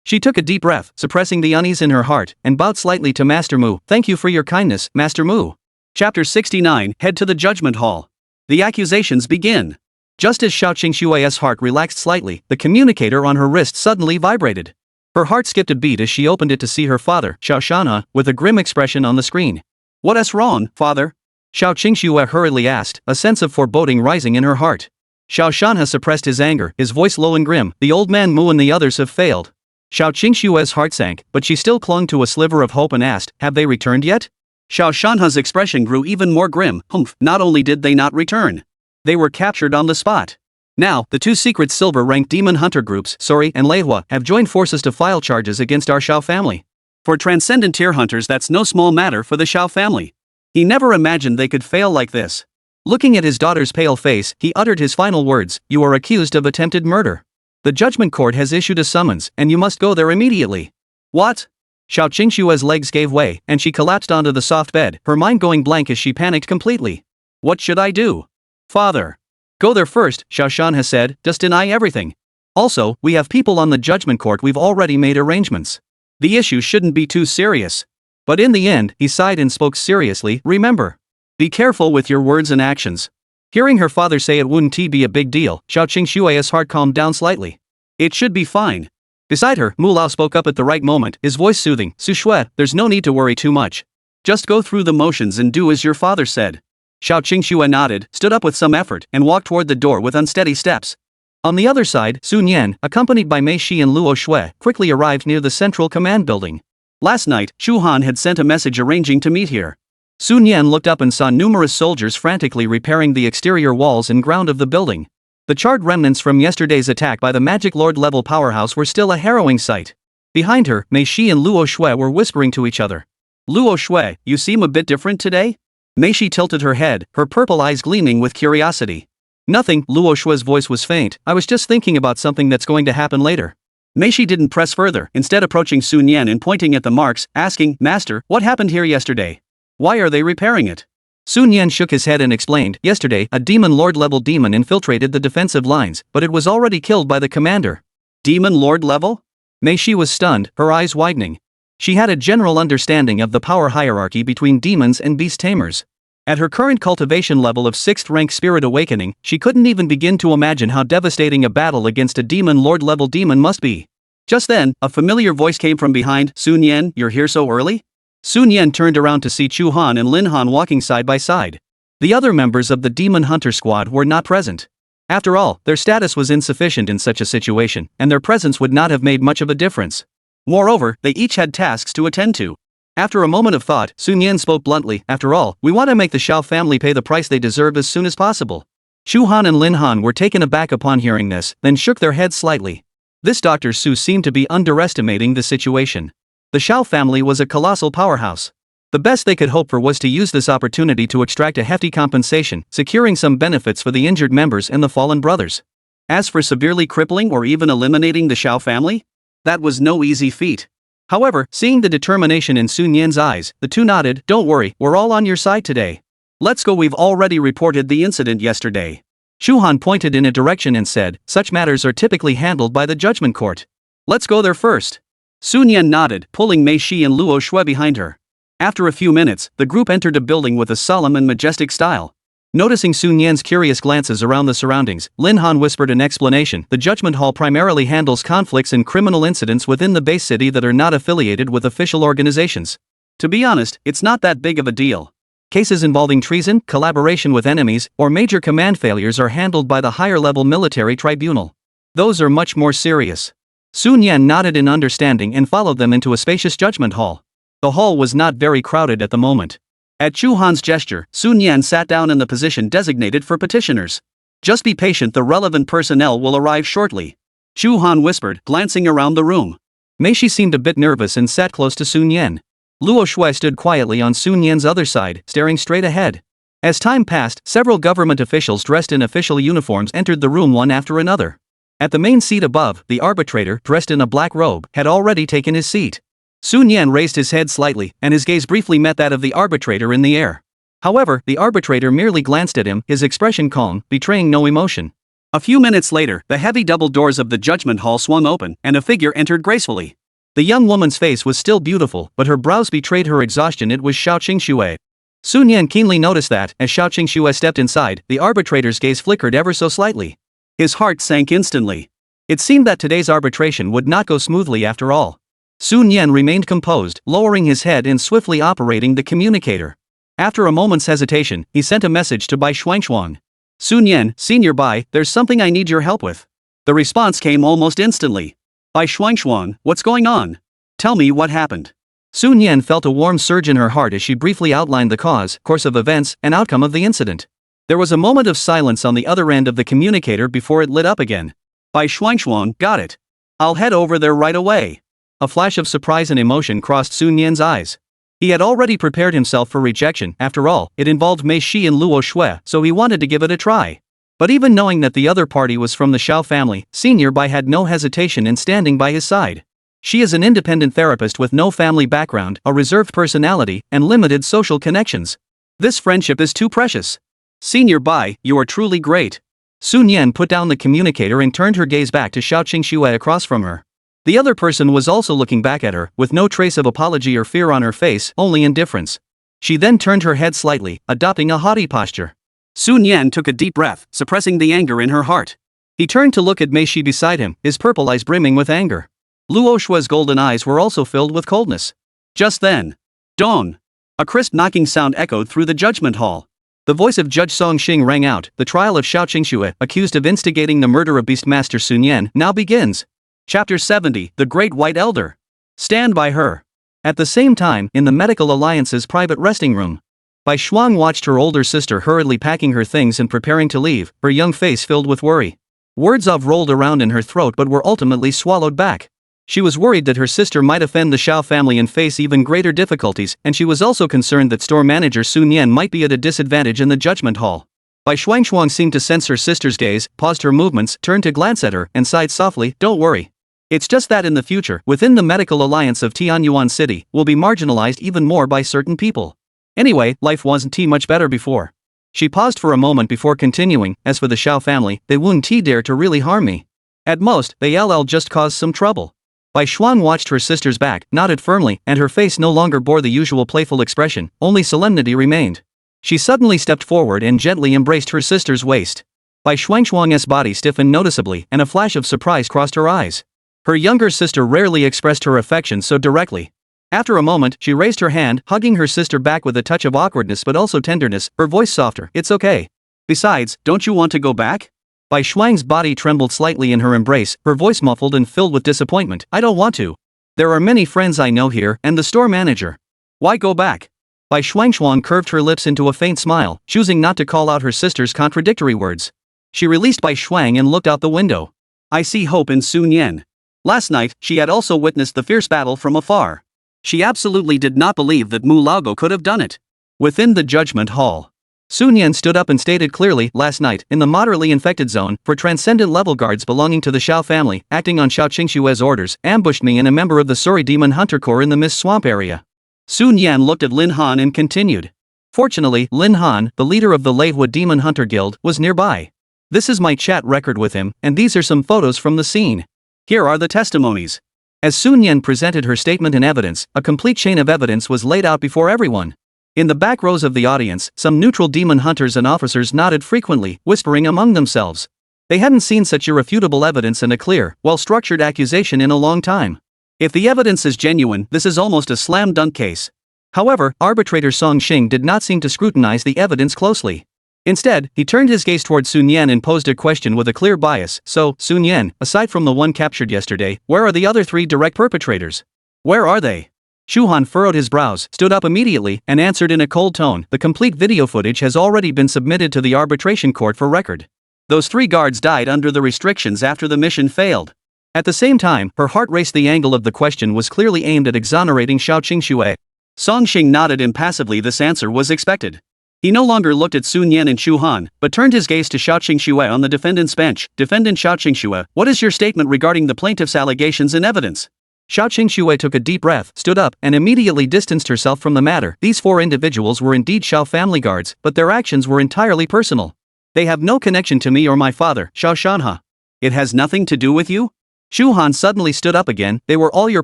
She took a deep breath, suppressing the unease in her heart, and bowed slightly to Master Mu. Thank you for your kindness, Master Mu. Chapter 69. Head to the Judgment Hall. The accusations begin. Just as Xiao Qingshua's heart relaxed slightly, the communicator on her wrist suddenly vibrated. Her heart skipped a beat as she opened it to see her father, Xiao Shanhe, with a grim expression on the screen. What's wrong, father? Xiao Qingxue hurriedly asked, a sense of foreboding rising in her heart. Xiao Shanhe suppressed his anger, his voice low and grim. The old man Mu and the others have failed. Xiao Qingshue's heart sank, but she still clung to a sliver of hope and asked, have they returned yet? Xiao Shanhe's expression grew even more grim. Humph, not only did they not return, they were captured on the spot. Now, the two secret silver-ranked demon hunter groups, Sori and Manhwa, have joined forces to file charges against our Xiao family. For transcendent tier hunters, that's no small matter for the Xiao family. He never imagined they could fail like this. Looking at his daughter's pale face, he uttered his final words, you are accused of attempted murder. The judgment court has issued a summons, and you must go there immediately. What? Xiao Qingshue's legs gave way, and she collapsed onto the soft bed, her mind going blank as she panicked completely. What should I do? Father. Go there first, Xiao Shanhe said, just deny everything. Also, we have people on the judgment court. We've already made arrangements. The issue shouldn't be too serious. But in the end, he sighed and spoke seriously, remember. Be careful with your words and actions. Hearing her father say it wouldn't be a big deal, Xiao Qingshue's heart calmed down slightly. It should be fine. Beside her, Mu Lao spoke up at the right moment, his voice soothing. Su Shui, there's no need to worry too much. Just go through the motions and do as your father said. Xiao Qingxue nodded, stood up with some effort, and walked toward the door with unsteady steps. On the other side, Sun Yan, accompanied by Mei Shi and Luo Shui, quickly arrived near the central command building. Last night, Chu Han had sent a message arranging to meet here. Sun Yan looked up and saw numerous soldiers frantically repairing the exterior walls and ground of the building. The charred remnants from yesterday's attack by the Magic Lord level powerhouse were still a harrowing sight. Behind her, Mei Shi and Luo Shui were whispering to each other. Luo Shui, you seem a bit different today? Mei Shi tilted her head, her purple eyes gleaming with curiosity. Nothing, Luo Shui's voice was faint, I was just thinking about something that's going to happen later. Mei Shi didn't press further, instead approaching Sun Yan and pointing at the marks, asking, Master, what happened here yesterday? Why are they repairing it? Sun Yan shook his head and explained, yesterday, a demon lord level demon infiltrated the defensive lines, but it was already killed by the commander. Demon lord level? Mei Shi was stunned, her eyes widening. She had a general understanding of the power hierarchy between demons and beast tamers. At her current cultivation level of 6th rank spirit awakening, she couldn't even begin to imagine how devastating a battle against a demon lord level demon must be. Just then, a familiar voice came from behind. Sun Yan, you're here so early? Sun Yan turned around to see Chu Han and Lin Han walking side by side. The other members of the demon hunter squad were not present. After all, their status was insufficient in such a situation, and their presence would not have made much of a difference. Moreover, they each had tasks to attend to. After a moment of thought, Sun Yan spoke bluntly, after all, we want to make the Xiao family pay the price they deserve as soon as possible. Chu Han and Lin Han were taken aback upon hearing this, then shook their heads slightly. This Dr. Su seemed to be underestimating the situation. The Xiao family was a colossal powerhouse. The best they could hope for was to use this opportunity to extract a hefty compensation, securing some benefits for the injured members and the fallen brothers. As for severely crippling or even eliminating the Xiao family, that was no easy feat. However, seeing the determination in Sun Yan's eyes, the two nodded. Don't worry, we're all on your side today. Let's go. We've already reported the incident yesterday. Chu Han pointed in a direction and said, such matters are typically handled by the judgment court. Let's go there first. Sun Yan nodded, pulling Mei Shi and Luo Shui behind her. After a few minutes, the group entered a building with a solemn and majestic style. Noticing Sun Yan's curious glances around the surroundings, Lin Han whispered an explanation. The Judgment Hall primarily handles conflicts and criminal incidents within the base city that are not affiliated with official organizations. To be honest, it's not that big of a deal. Cases involving treason, collaboration with enemies, or major command failures are handled by the higher-level military tribunal. Those are much more serious. Sun Yan nodded in understanding and followed them into a spacious judgment hall. The hall was not very crowded at the moment. At Chu Han's gesture, Sun Yan sat down in the position designated for petitioners. Just be patient, the relevant personnel will arrive shortly. Chu Han whispered, glancing around the room. Mei Shi seemed a bit nervous and sat close to Sun Yan. Luo Shui stood quietly on Sun Yan's other side, staring straight ahead. As time passed, several government officials dressed in official uniforms entered the room one after another. At the main seat above, the arbitrator, dressed in a black robe, had already taken his seat. Sun Yan raised his head slightly, and his gaze briefly met that of the arbitrator in the air. However, the arbitrator merely glanced at him, his expression calm, betraying no emotion. A few minutes later, the heavy double doors of the judgment hall swung open, and a figure entered gracefully. The young woman's face was still beautiful, but her brows betrayed her exhaustion. It was Xiao Qingxue. Sun Yan keenly noticed that, as Xiao Qingxue stepped inside, the arbitrator's gaze flickered ever so slightly. His heart sank instantly. It seemed that today's arbitration would not go smoothly after all. Sun Yan remained composed, lowering his head and swiftly operating the communicator. After a moment's hesitation, he sent a message to Bai Xuanxuang. Sun Yan, Senior Bai, there's something I need your help with. The response came almost instantly. Bai Xuanxuang, what's going on? Tell me what happened. Sun Yan felt a warm surge in her heart as she briefly outlined the cause, course of events, and outcome of the incident. There was a moment of silence on the other end of the communicator before it lit up again. Bai Xuanxuang, got it. I'll head over there right away. A flash of surprise and emotion crossed Sun Yan's eyes. He had already prepared himself for rejection. After all, it involved Mei Shi and Luo Shui, so he wanted to give it a try. But even knowing that the other party was from the Xiao family, Senior Bai had no hesitation in standing by his side. She is an independent therapist with no family background, a reserved personality, and limited social connections. This friendship is too precious. Senior Bai, you are truly great. Sun Yan put down the communicator and turned her gaze back to Xiao Qingxue across from her. The other person was also looking back at her, with no trace of apology or fear on her face, only indifference. She then turned her head slightly, adopting a haughty posture. Sun Yan took a deep breath, suppressing the anger in her heart. He turned to look at Mei Shi beside him, his purple eyes brimming with anger. Luo Shui's golden eyes were also filled with coldness. Just then, dawn! A crisp knocking sound echoed through the judgment hall. The voice of Judge Song Xing rang out. The trial of Xiao Qingxue, accused of instigating the murder of Beastmaster Sun Yan, now begins. Chapter 70, The Great White Elder. Stand by her. At the same time, in the Medical Alliance's private resting room, Bai Shuang watched her older sister hurriedly packing her things and preparing to leave, her young face filled with worry. Words of rolled around in her throat but were ultimately swallowed back. She was worried that her sister might offend the Xiao family and face even greater difficulties, and she was also concerned that store manager Sun Yan might be at a disadvantage in the judgment hall. Bai Xuanxuang seemed to sense her sister's gaze, paused her movements, turned to glance at her, and sighed softly, "Don't worry. It's just that in the future, within the Medical Alliance of Tianyuan City, will be marginalized even more by certain people. Anyway, life wasn't much better before." She paused for a moment before continuing. As for the Xiao family, they wouldn't dare to really harm me. At most, they'll just cause some trouble. Bai Shuang watched her sister's back, nodded firmly, and her face no longer bore the usual playful expression, only solemnity remained. She suddenly stepped forward and gently embraced her sister's waist. Bai Xuanxuang's body stiffened noticeably, and a flash of surprise crossed her eyes. Her younger sister rarely expressed her affection so directly. After a moment, she raised her hand, hugging her sister back with a touch of awkwardness but also tenderness, her voice softer. "It's okay. Besides, don't you want to go back?" Bai Shuang's body trembled slightly in her embrace, her voice muffled and filled with disappointment. "I don't want to. There are many friends I know here, and the store manager. Why go back?" Bai Xuanxuang curved her lips into a faint smile, choosing not to call out her sister's contradictory words. She released Bai Shuang and looked out the window. "I see hope in Sun Yan. Last night, she had also witnessed the fierce battle from afar. She absolutely did not believe that Mu Laogo could have done it." Within the judgment hall, Sun Yan stood up and stated clearly, "Last night, in the moderately infected zone, for transcendent level guards belonging to the Xiao family, acting on Xiao Qingxue's orders, ambushed me and a member of the Suri Demon Hunter Corps in the Mist Swamp area." Sun Yan looked at Lin Han and continued. Fortunately, Lin Han, the leader of the Latewood Demon Hunter Guild, was nearby. This is my chat record with him, and these are some photos from the scene. Here are the testimonies. As Sun Yan presented her statement and evidence, a complete chain of evidence was laid out before everyone. In the back rows of the audience, some neutral demon hunters and officers nodded frequently, whispering among themselves. They hadn't seen such irrefutable evidence and a clear, well-structured accusation in a long time. If the evidence is genuine, this is almost a slam-dunk case. However, arbitrator Song Xing did not seem to scrutinize the evidence closely. Instead, he turned his gaze toward Sun Yan and posed a question with a clear bias. "So, Sun Yan, aside from the one captured yesterday, where are the other three direct perpetrators? Where are they?" Shu Han furrowed his brows, stood up immediately, and answered in a cold tone, "The complete video footage has already been submitted to the arbitration court for record. Those three guards died under the restrictions after the mission failed." At the same time, her heart raced. The angle of the question was clearly aimed at exonerating Xiao Qingxue. Song Xing nodded impassively. This answer was expected. He no longer looked at Sun Yan and Chu Han, but turned his gaze to Xiao Qingxue on the defendant's bench. Defendant Xiao Qingxue, what is your statement regarding the plaintiff's allegations and evidence? Xiao Qingxue took a deep breath, stood up, and immediately distanced herself from the matter. These 4 individuals were indeed Xiao family guards, but their actions were entirely personal. They have no connection to me or my father, Xiao Shanha. It has nothing to do with you? Chu Han suddenly stood up again. They were all your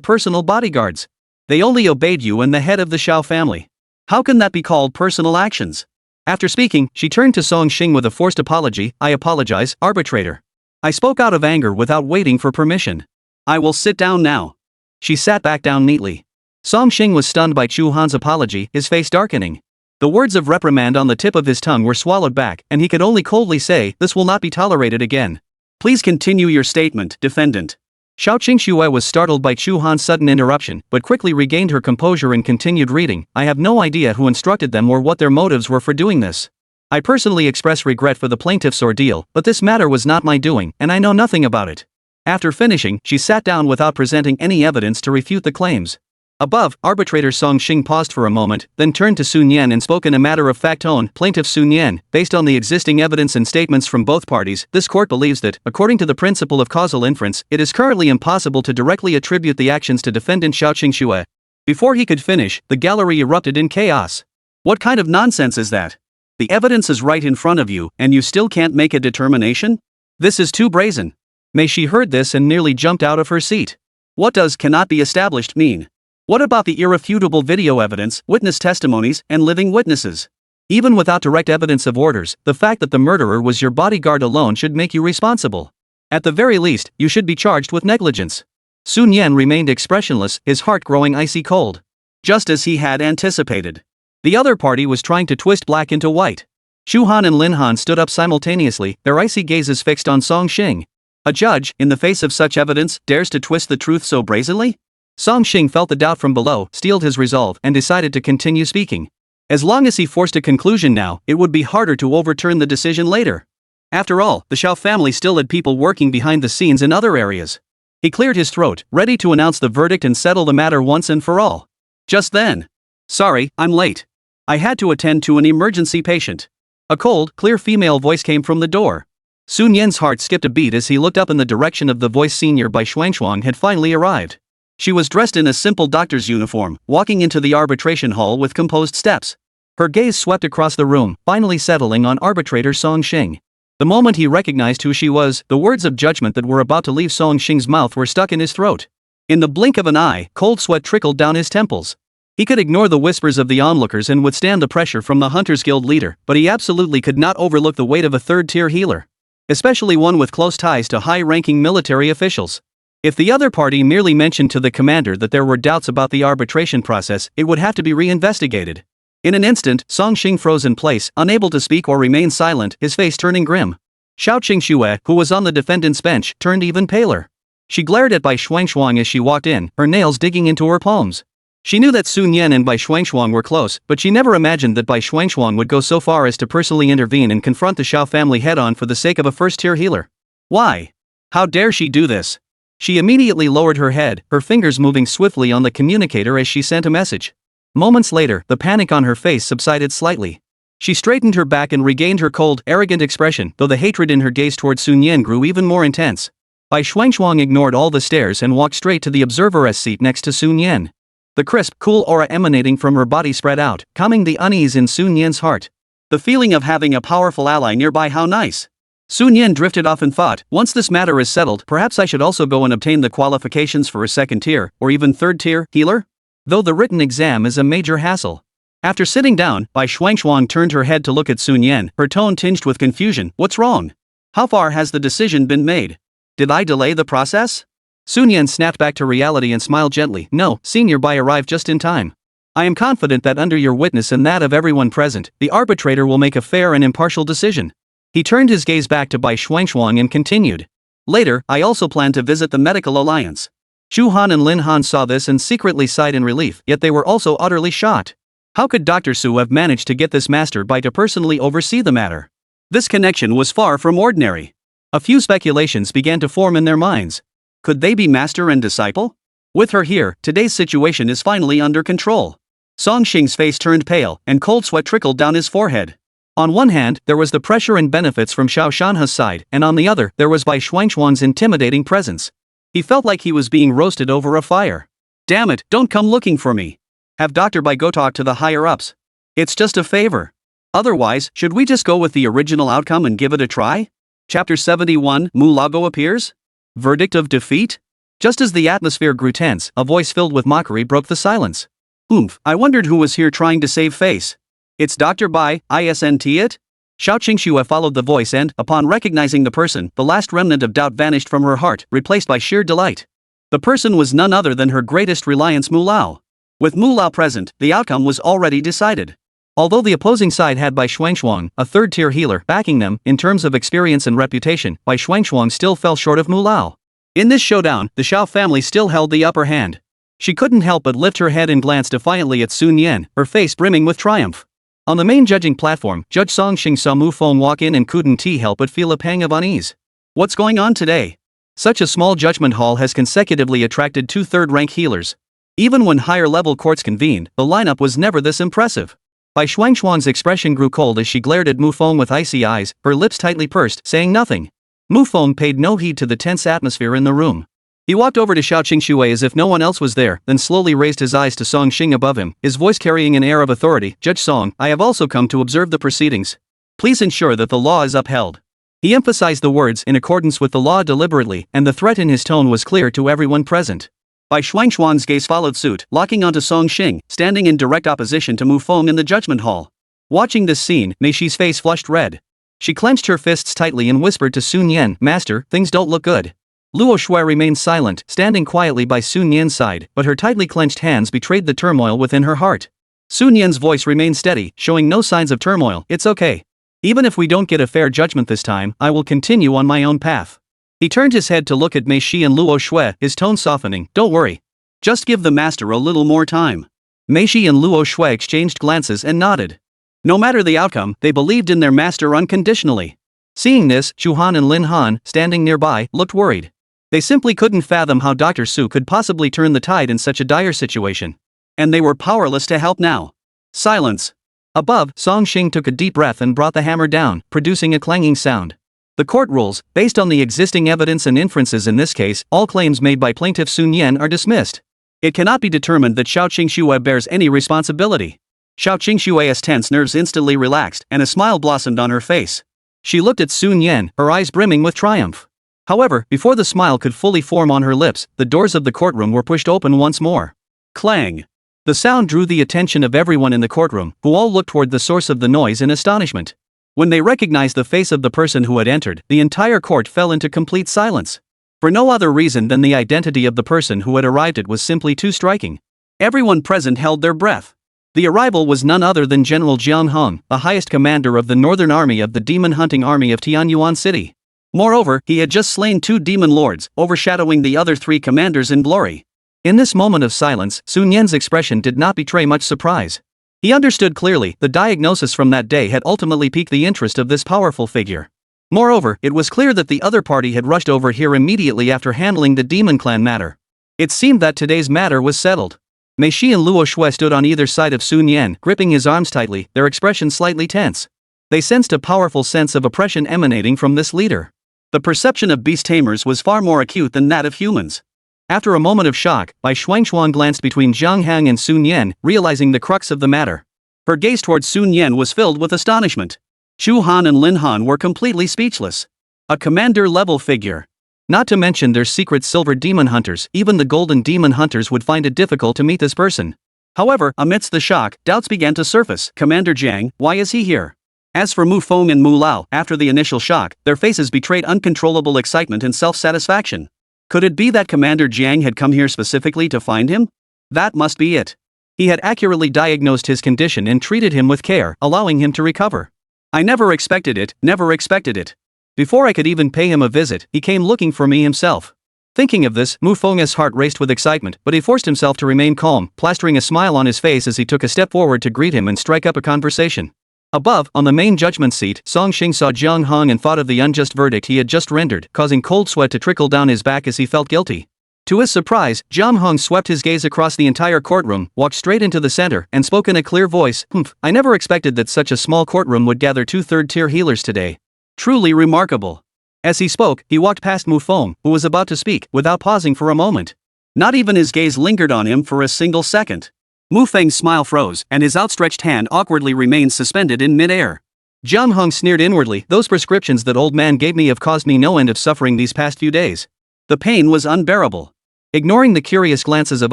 personal bodyguards. They only obeyed you and the head of the Xiao family. How can that be called personal actions? After speaking, she turned to Song Xing with a forced apology. I apologize, arbitrator. I spoke out of anger without waiting for permission. I will sit down now. She sat back down neatly. Song Xing was stunned by Chu Han's apology, his face darkening. The words of reprimand on the tip of his tongue were swallowed back, and he could only coldly say, this will not be tolerated again. Please continue your statement, defendant. Xiao Qingxue was startled by Chu Han's sudden interruption, but quickly regained her composure and continued reading. I have no idea who instructed them or what their motives were for doing this. I personally express regret for the plaintiff's ordeal, but this matter was not my doing, and I know nothing about it. After finishing, she sat down without presenting any evidence to refute the claims. Above, arbitrator Song Xing paused for a moment, then turned to Sun Yan and spoke in a matter-of-fact tone. Plaintiff Sun Yan, based on the existing evidence and statements from both parties, this court believes that, according to the principle of causal inference, it is currently impossible to directly attribute the actions to defendant Xiao Qingxue. Before he could finish, the gallery erupted in chaos. What kind of nonsense is that? The evidence is right in front of you, and you still can't make a determination? This is too brazen. Mei Shi heard this and nearly jumped out of her seat. What does cannot be established mean? What about the irrefutable video evidence, witness testimonies, and living witnesses? Even without direct evidence of orders, the fact that the murderer was your bodyguard alone should make you responsible. At the very least, you should be charged with negligence. Sun Yan remained expressionless, his heart growing icy cold. Just as he had anticipated. The other party was trying to twist black into white. Chu Han and Lin Han stood up simultaneously, their icy gazes fixed on Song Xing. A judge, in the face of such evidence, dares to twist the truth so brazenly? Song Xing felt the doubt from below, steeled his resolve, and decided to continue speaking. As long as he forced a conclusion now, it would be harder to overturn the decision later. After all, the Xiao family still had people working behind the scenes in other areas. He cleared his throat, ready to announce the verdict and settle the matter once and for all. Just then. Sorry, I'm late. I had to attend to an emergency patient. A cold, clear female voice came from the door. Sun Yan's heart skipped a beat as he looked up in the direction of the voice. Senior Bai Xuanshuang had finally arrived. She was dressed in a simple doctor's uniform, walking into the arbitration hall with composed steps. Her gaze swept across the room, finally settling on arbitrator Song Xing. The moment he recognized who she was, the words of judgment that were about to leave Song Xing's mouth were stuck in his throat. In the blink of an eye, cold sweat trickled down his temples. He could ignore the whispers of the onlookers and withstand the pressure from the Hunters Guild leader, but he absolutely could not overlook the weight of a third-tier healer. Especially one with close ties to high-ranking military officials. If the other party merely mentioned to the commander that there were doubts about the arbitration process, it would have to be reinvestigated. In an instant, Song Xing froze in place, unable to speak or remain silent, his face turning grim. Xiao Qingxue, who was on the defendant's bench, turned even paler. She glared at Bai Xuanshuang as she walked in, her nails digging into her palms. She knew that Sun Yan and Bai Xuanshuang were close, but she never imagined that Bai Xuanshuang would go so far as to personally intervene and confront the Xiao family head-on for the sake of a first-tier healer. Why? How dare she do this? She immediately lowered her head, her fingers moving swiftly on the communicator as she sent a message. Moments later, the panic on her face subsided slightly. She straightened her back and regained her cold, arrogant expression, though the hatred in her gaze toward Sun Yan grew even more intense. Bai Xuanshuang ignored all the stares and walked straight to the observer's seat next to Sun Yan. The crisp, cool aura emanating from her body spread out, calming the unease in Sun Yan's heart. The feeling of having a powerful ally nearby, how nice. Sun Yan drifted off and thought, once this matter is settled, perhaps I should also go and obtain the qualifications for a second-tier, or even third-tier, healer? Though the written exam is a major hassle. After sitting down, Bai Xuanshuang turned her head to look at Sun Yan, her tone tinged with confusion. What's wrong? How far has the decision been made? Did I delay the process? Sun Yan snapped back to reality and smiled gently. No, Senior Bai arrived just in time. I am confident that under your witness and that of everyone present, the arbitrator will make a fair and impartial decision. He turned his gaze back to Bai Xuanshuang and continued. Later, I also plan to visit the Medical Alliance. Chu Han and Lin Han saw this and secretly sighed in relief, yet they were also utterly shocked. How could Dr. Su have managed to get this master Bai to personally oversee the matter? This connection was far from ordinary. A few speculations began to form in their minds. Could they be master and disciple? With her here, today's situation is finally under control. Song Xing's face turned pale, and cold sweat trickled down his forehead. On one hand, there was the pressure and benefits from Xiao Shanhe's side, and on the other, there was Bai Shuangchuan's intimidating presence. He felt like he was being roasted over a fire. Damn it, don't come looking for me. Have Dr. Bai go talk to the higher-ups. It's just a favor. Otherwise, should we just go with the original outcome and give it a try? Chapter 71, Mulago appears? Verdict of defeat? Just as the atmosphere grew tense, a voice filled with mockery broke the silence. Oomph, I wondered who was here trying to save face. It's Dr. Bai, isn't it? Xiao Qingxue followed the voice and, upon recognizing the person, the last remnant of doubt vanished from her heart, replaced by sheer delight. The person was none other than her greatest reliance, Mulao. With Mulao present, the outcome was already decided. Although the opposing side had Bai Shuangchuan, a third-tier healer, backing them, in terms of experience and reputation, Bai Shuangchuan still fell short of Mulao. In this showdown, the Xiao family still held the upper hand. She couldn't help but lift her head and glance defiantly at Sun Yan, her face brimming with triumph. On the main judging platform, Judge Song Xing saw Mu Feng walk in and couldn't help but feel a pang of unease. What's going on today? Such a small judgment hall has consecutively attracted 2 third-rank healers. Even when higher-level courts convened, the lineup was never this impressive. Bai Shuangchuan's expression grew cold as she glared at Mu Feng with icy eyes, her lips tightly pursed, saying nothing. Mu Feng paid no heed to the tense atmosphere in the room. He walked over to Xiao Qingxue as if no one else was there, then slowly raised his eyes to Song Xing above him, his voice carrying an air of authority. Judge Song, I have also come to observe the proceedings. Please ensure that the law is upheld. He emphasized the words in accordance with the law deliberately, and the threat in his tone was clear to everyone present. Bai Shuangchuan's gaze followed suit, locking onto Song Xing, standing in direct opposition to Mu Feng in the judgment hall. Watching this scene, Mei Shi's face flushed red. She clenched her fists tightly and whispered to Sun Yan, Master, things don't look good. Luo Shui remained silent, standing quietly by Sun Yan's side, but her tightly clenched hands betrayed the turmoil within her heart. Sun Yan's voice remained steady, showing no signs of turmoil. It's okay. Even if we don't get a fair judgment this time, I will continue on my own path. He turned his head to look at Mei Shi and Luo Shui, his tone softening. Don't worry. Just give the master a little more time. Mei Shi and Luo Shui exchanged glances and nodded. No matter the outcome, they believed in their master unconditionally. Seeing this, Chu Han and Lin Han, standing nearby, looked worried. They simply couldn't fathom how Dr. Su could possibly turn the tide in such a dire situation. And they were powerless to help now. Silence. Above, Song Xing took a deep breath and brought the hammer down, producing a clanging sound. The court rules, based on the existing evidence and inferences in this case, all claims made by plaintiff Sun Yan are dismissed. It cannot be determined that Xiao Qingxue bears any responsibility. Xiao Qingxue's tense nerves instantly relaxed, and a smile blossomed on her face. She looked at Sun Yan, her eyes brimming with triumph. However, before the smile could fully form on her lips, the doors of the courtroom were pushed open once more. Clang! The sound drew the attention of everyone in the courtroom, who all looked toward the source of the noise in astonishment. When they recognized the face of the person who had entered, the entire court fell into complete silence. For no other reason than the identity of the person who had arrived was simply too striking. Everyone present held their breath. The arrival was none other than General Jiang Hong, the highest commander of the Northern Army of the Demon Hunting Army of Tianyuan City. Moreover, he had just slain 2 demon lords, overshadowing the other 3 commanders in glory. In this moment of silence, Sun Yan's expression did not betray much surprise. He understood clearly, the diagnosis from that day had ultimately piqued the interest of this powerful figure. Moreover, it was clear that the other party had rushed over here immediately after handling the demon clan matter. It seemed that today's matter was settled. Mei Shi and Luo Shui stood on either side of Sun Yan, gripping his arms tightly, their expression slightly tense. They sensed a powerful sense of oppression emanating from this leader. The perception of beast tamers was far more acute than that of humans. After a moment of shock, Bai Shuangchuan glanced between Zhang Hang and Sun Yan, realizing the crux of the matter. Her gaze towards Sun Yan was filled with astonishment. Chu Han and Lin Han were completely speechless. A commander-level figure. Not to mention their secret silver demon hunters, even the golden demon hunters would find it difficult to meet this person. However, amidst the shock, doubts began to surface. Commander Jiang, why is he here? As for Mu Feng and Mu Lao, after the initial shock, their faces betrayed uncontrollable excitement and self-satisfaction. Could it be that Commander Jiang had come here specifically to find him? That must be it. He had accurately diagnosed his condition and treated him with care, allowing him to recover. I never expected it, never expected it. Before I could even pay him a visit, he came looking for me himself. Thinking of this, Mu Feng's heart raced with excitement, but he forced himself to remain calm, plastering a smile on his face as he took a step forward to greet him and strike up a conversation. Above, on the main judgment seat, Song Xing saw Jiang Hong and thought of the unjust verdict he had just rendered, causing cold sweat to trickle down his back as he felt guilty. To his surprise, Jang Hong swept his gaze across the entire courtroom, walked straight into the center, and spoke in a clear voice. I never expected that such a small courtroom would gather 2 third-tier healers today. Truly remarkable. As he spoke, he walked past Mu Feng, who was about to speak, without pausing for a moment. Not even his gaze lingered on him for a single second. Mu Feng's smile froze, and his outstretched hand awkwardly remained suspended in mid-air. Jang Hong sneered inwardly. Those prescriptions that old man gave me have caused me no end of suffering these past few days. The pain was unbearable. Ignoring the curious glances of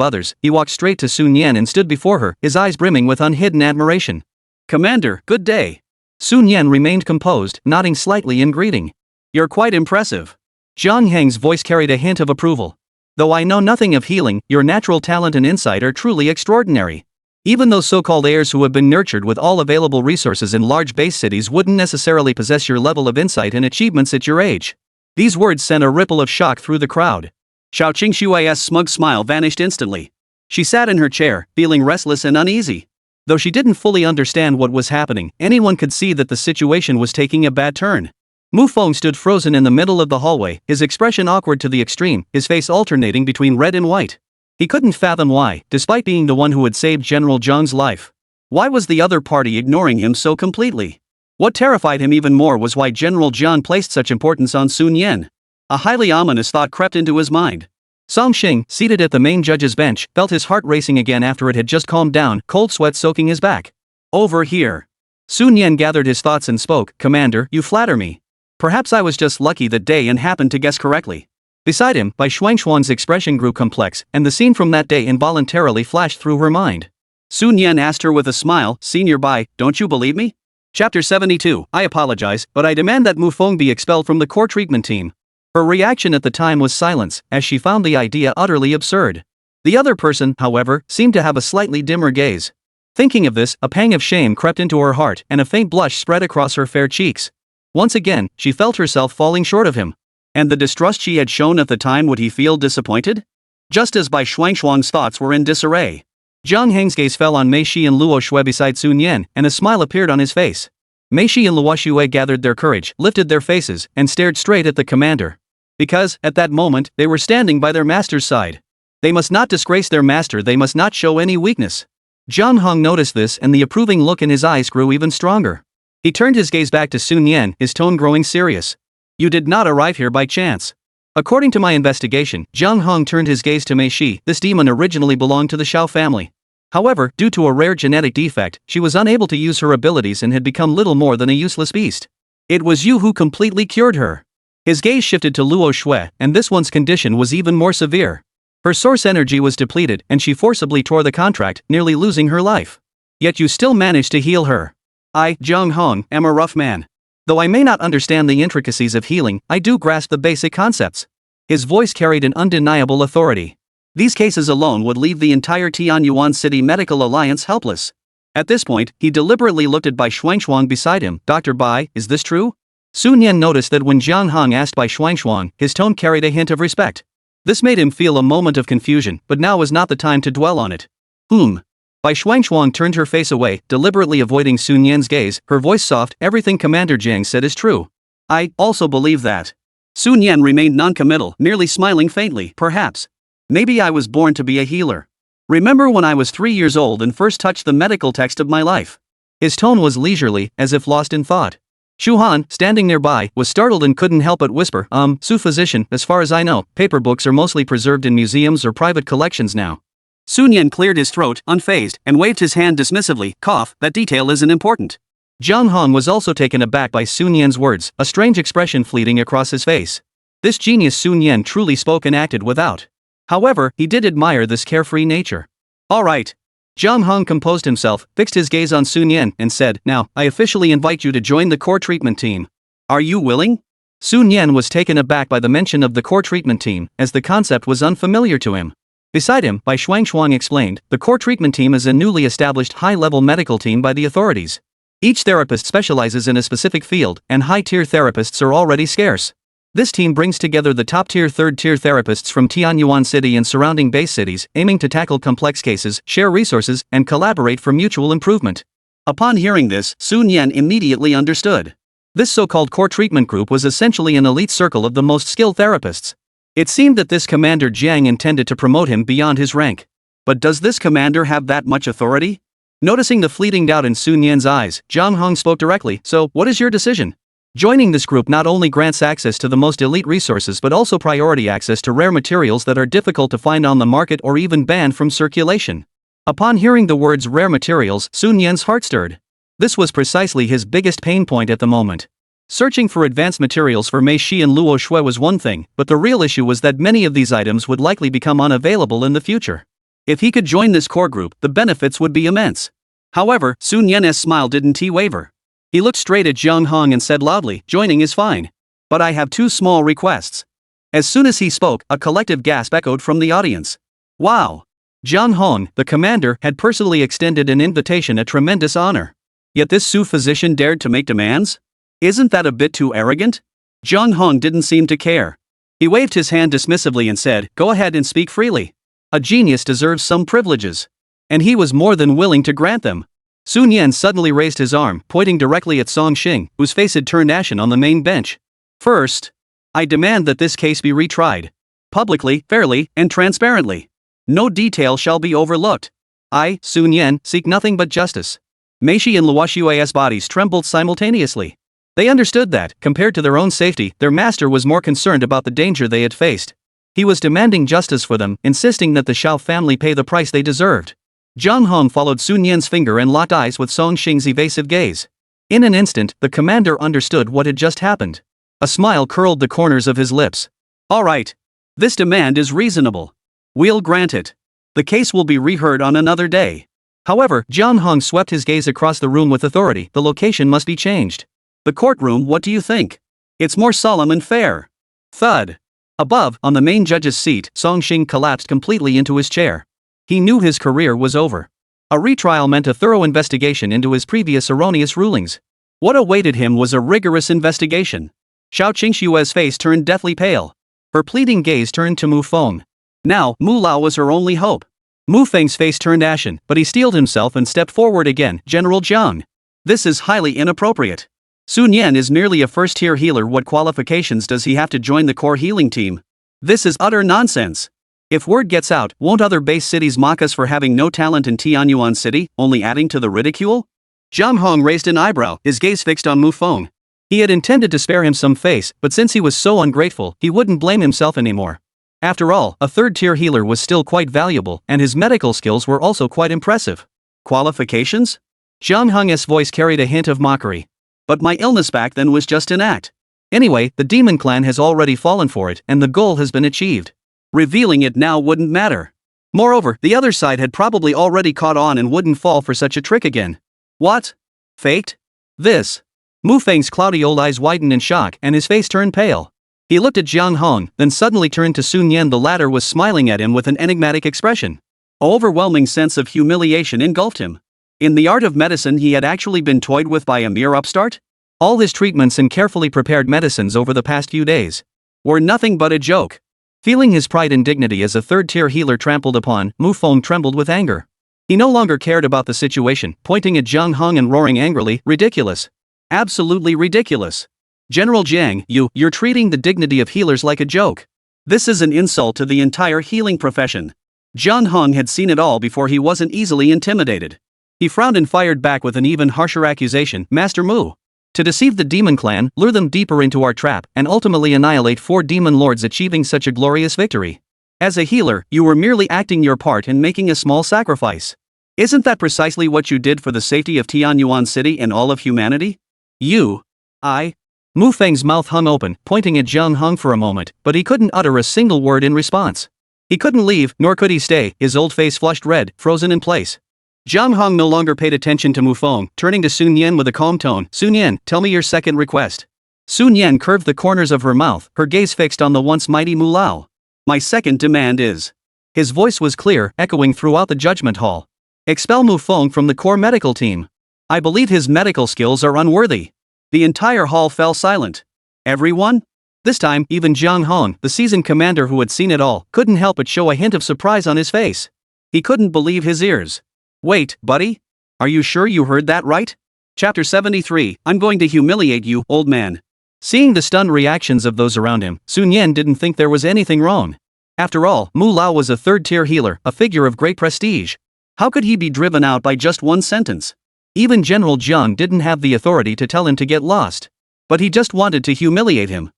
others, he walked straight to Sun Yan and stood before her, his eyes brimming with unhidden admiration. Commander, good day. Sun Yan remained composed, nodding slightly in greeting. You're quite impressive. Zhang Heng's voice carried a hint of approval. Though I know nothing of healing, your natural talent and insight are truly extraordinary. Even those so-called heirs who have been nurtured with all available resources in large base cities wouldn't necessarily possess your level of insight and achievements at your age. These words sent a ripple of shock through the crowd. Xiao Qingshui's smug smile vanished instantly. She sat in her chair, feeling restless and uneasy. Though she didn't fully understand what was happening, anyone could see that the situation was taking a bad turn. Mu Feng stood frozen in the middle of the hallway, his expression awkward to the extreme, his face alternating between red and white. He couldn't fathom why, despite being the one who had saved General Zhang's life. Why was the other party ignoring him so completely? What terrified him even more was why General Zhang placed such importance on Sun Yan. A highly ominous thought crept into his mind. Song Xing, seated at the main judge's bench, felt his heart racing again after it had just calmed down, cold sweat soaking his back. Over here. Sun Yan gathered his thoughts and spoke. Commander, you flatter me. Perhaps I was just lucky that day and happened to guess correctly. Beside him, Bai Shuangshuan's expression grew complex, and the scene from that day involuntarily flashed through her mind. Sun Yan asked her with a smile, Senior Bai, don't you believe me? Chapter 72, I apologize, but I demand that Mu Feng be expelled from the core treatment team. Her reaction at the time was silence, as she found the idea utterly absurd. The other person, however, seemed to have a slightly dimmer gaze. Thinking of this, a pang of shame crept into her heart, and a faint blush spread across her fair cheeks. Once again, she felt herself falling short of him. And the distrust she had shown at the time, would he feel disappointed? Just as Bai Shuangshuang's thoughts were in disarray. Zhang Heng's gaze fell on Mei Shi and Luo Shui beside Sun Yan, and a smile appeared on his face. Mei Shi and Luo Shui gathered their courage, lifted their faces, and stared straight at the commander. Because, at that moment, they were standing by their master's side. They must not disgrace their master, they must not show any weakness. Zhang Hong noticed this, and the approving look in his eyes grew even stronger. He turned his gaze back to Sun Yan, his tone growing serious. You did not arrive here by chance. According to my investigation, Zhang Hong turned his gaze to Mei Shi. This demon originally belonged to the Xiao family. However, due to a rare genetic defect, she was unable to use her abilities and had become little more than a useless beast. It was you who completely cured her. His gaze shifted to Luo Shui, and this one's condition was even more severe. Her source energy was depleted, and she forcibly tore the contract, nearly losing her life. Yet you still managed to heal her. I, Zhang Hong, am a rough man. Though I may not understand the intricacies of healing, I do grasp the basic concepts. His voice carried an undeniable authority. These cases alone would leave the entire Tianyuan City Medical Alliance helpless. At this point, he deliberately looked at Bai Shuangshuang beside him. Dr. Bai, is this true? Sun Yan noticed that when Zhang Hong asked Bai Shuangshuang, his tone carried a hint of respect. This made him feel a moment of confusion, but now was not the time to dwell on it. Bai Shuangshuang turned her face away, deliberately avoiding Sun Yan's gaze, her voice soft. Everything Commander Jiang said is true. I also believe that. Sun Yan remained non-committal, merely smiling faintly. Perhaps. Maybe I was born to be a healer. Remember when I was 3 years old and first touched the medical text of my life? His tone was leisurely, as if lost in thought. Shu Han, standing nearby, was startled and couldn't help but whisper, Su physician, as far as I know, paper books are mostly preserved in museums or private collections now. Sun Yan cleared his throat, unfazed, and waved his hand dismissively. Cough, that detail isn't important. Zhang Hong was also taken aback by Sun Yan's words, a strange expression fleeting across his face. This genius Sun Yan truly spoke and acted without. However, he did admire this carefree nature. All right. Zhang Hong composed himself, fixed his gaze on Sun Yan, and said, Now, I officially invite you to join the core treatment team. Are you willing? Sun Yan was taken aback by the mention of the core treatment team, as the concept was unfamiliar to him. Beside him, Bai Shuangshuang explained, the core treatment team is a newly established high-level medical team by the authorities. Each therapist specializes in a specific field, and high-tier therapists are already scarce. This team brings together the top-tier third-tier therapists from Tianyuan City and surrounding base cities, aiming to tackle complex cases, share resources, and collaborate for mutual improvement. Upon hearing this, Sun Yan immediately understood. This so-called core treatment group was essentially an elite circle of the most skilled therapists. It seemed that this Commander Jiang intended to promote him beyond his rank. But does this commander have that much authority? Noticing the fleeting doubt in Sun Yan's eyes, Zhang Hong spoke directly, so, what is your decision? Joining this group not only grants access to the most elite resources but also priority access to rare materials that are difficult to find on the market or even banned from circulation. Upon hearing the words rare materials, Sun Yan's heart stirred. This was precisely his biggest pain point at the moment. Searching for advanced materials for Mei Shi and Luo Shui was one thing, but the real issue was that many of these items would likely become unavailable in the future. If he could join this core group, the benefits would be immense. However, Sun Yan's smile didn't waver. He looked straight at Zhang Hong and said loudly, joining is fine. But I have two small requests. As soon as he spoke, a collective gasp echoed from the audience. Wow! Zhang Hong, the commander, had personally extended an invitation, a tremendous honor. Yet this Su physician dared to make demands? Isn't that a bit too arrogant? Zhang Hong didn't seem to care. He waved his hand dismissively and said, go ahead and speak freely. A genius deserves some privileges. And he was more than willing to grant them. Sun Yan suddenly raised his arm, pointing directly at Song Xing, whose face had turned ashen on the main bench. First, I demand that this case be retried. Publicly, fairly, and transparently. No detail shall be overlooked. I, Sun Yan, seek nothing but justice. Mei Shi and Luo Shui's bodies trembled simultaneously. They understood that, compared to their own safety, their master was more concerned about the danger they had faced. He was demanding justice for them, insisting that the Xiao family pay the price they deserved. Zhang Hong followed Sun Yan's finger and locked eyes with Song Xing's evasive gaze. In an instant, the commander understood what had just happened. A smile curled the corners of his lips. All right. This demand is reasonable. We'll grant it. The case will be reheard on another day. However, Zhang Hong swept his gaze across the room with authority. The location must be changed. The courtroom, what do you think? It's more solemn and fair. Thud. Above, on the main judge's seat, Song Xing collapsed completely into his chair. He knew his career was over. A retrial meant a thorough investigation into his previous erroneous rulings. What awaited him was a rigorous investigation. Xiao Qingshue's face turned deathly pale. Her pleading gaze turned to Mu Feng. Now, Mu Lao was her only hope. Mu Feng's face turned ashen, but he steeled himself and stepped forward again. General Jiang. This is highly inappropriate. Sun Yan is merely a first-tier healer. What qualifications does he have to join the core healing team? This is utter nonsense. If word gets out, won't other base cities mock us for having no talent in Tianyuan City, only adding to the ridicule? Zhang Hong raised an eyebrow, his gaze fixed on Mu Feng. He had intended to spare him some face, but since he was so ungrateful, he wouldn't blame himself anymore. After all, a third-tier healer was still quite valuable, and his medical skills were also quite impressive. Qualifications? Zhang Hong's voice carried a hint of mockery. But my illness back then was just an act. Anyway, the demon clan has already fallen for it, and the goal has been achieved. Revealing it now wouldn't matter. Moreover, the other side had probably already caught on and wouldn't fall for such a trick again. What? Faked? This? Mu Feng's cloudy old eyes widened in shock and his face turned pale. He looked at Zhang Hong, then suddenly turned to Sun Yan. The latter was smiling at him with an enigmatic expression. An overwhelming sense of humiliation engulfed him. In the art of medicine he had actually been toyed with by a mere upstart? All his treatments and carefully prepared medicines over the past few days were nothing but a joke. Feeling his pride and dignity as a third-tier healer trampled upon, Mu Feng trembled with anger. He no longer cared about the situation, pointing at Zhang Hong and roaring angrily, ridiculous. Absolutely ridiculous. General Jiang, you're treating the dignity of healers like a joke. This is an insult to the entire healing profession. Zhang Hong had seen it all before. He wasn't easily intimidated. He frowned and fired back with an even harsher accusation, Master Mu. To deceive the demon clan, lure them deeper into our trap, and ultimately annihilate 4 demon lords, achieving such a glorious victory. As a healer, you were merely acting your part and making a small sacrifice. Isn't that precisely what you did for the safety of Tianyuan City and all of humanity? Mu Feng's mouth hung open, pointing at Zhang Hong for a moment, but he couldn't utter a single word in response. He couldn't leave, nor could he stay, his old face flushed red, frozen in place. Zhang Hong no longer paid attention to Mu Feng, turning to Sun Yan with a calm tone. Sun Yan, tell me your second request. Sun Yan curved the corners of her mouth, her gaze fixed on the once mighty Mu Lao. My second demand is. His voice was clear, echoing throughout the judgment hall. Expel Mu Feng from the core medical team. I believe his medical skills are unworthy. The entire hall fell silent. Everyone? This time, even Zhang Hong, the seasoned commander who had seen it all, couldn't help but show a hint of surprise on his face. He couldn't believe his ears. Wait, buddy? Are you sure you heard that right? Chapter 73, I'm going to humiliate you, old man. Seeing the stunned reactions of those around him, Sun Yan didn't think there was anything wrong. After all, Mu Lao was a third-tier healer, a figure of great prestige. How could he be driven out by just one sentence? Even General Jiang didn't have the authority to tell him to get lost. But he just wanted to humiliate him.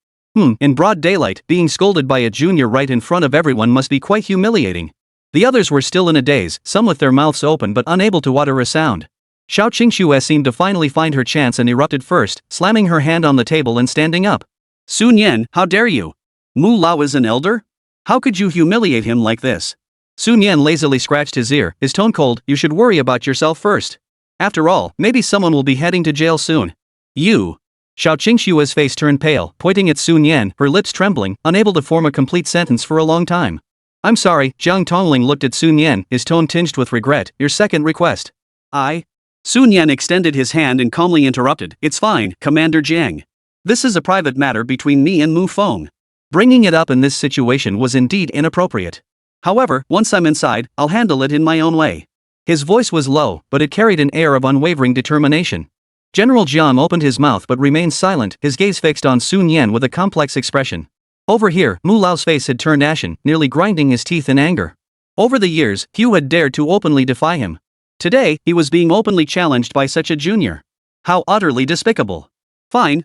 In broad daylight, being scolded by a junior right in front of everyone must be quite humiliating. The others were still in a daze, some with their mouths open but unable to utter a sound. Xiao Qingxue seemed to finally find her chance and erupted first, slamming her hand on the table and standing up. Sun Yan, how dare you? Mu Lao is an elder? How could you humiliate him like this? Sun Yan lazily scratched his ear, his tone cold. You should worry about yourself first. After all, maybe someone will be heading to jail soon. You. Xiao Qingxue's face turned pale, pointing at Sun Yan, her lips trembling, unable to form a complete sentence for a long time. I'm sorry, Jiang Tongling looked at Sun Yan, his tone tinged with regret. Your second request. Sun Yan extended his hand and calmly interrupted. It's fine, Commander Jiang. This is a private matter between me and Mu Feng. Bringing it up in this situation was indeed inappropriate. However, once I'm inside, I'll handle it in my own way. His voice was low, but it carried an air of unwavering determination. General Jiang opened his mouth but remained silent, his gaze fixed on Sun Yan with a complex expression. Over here, Mu Lao's face had turned ashen, nearly grinding his teeth in anger. Over the years, few had dared to openly defy him. Today, he was being openly challenged by such a junior. How utterly despicable. Fine.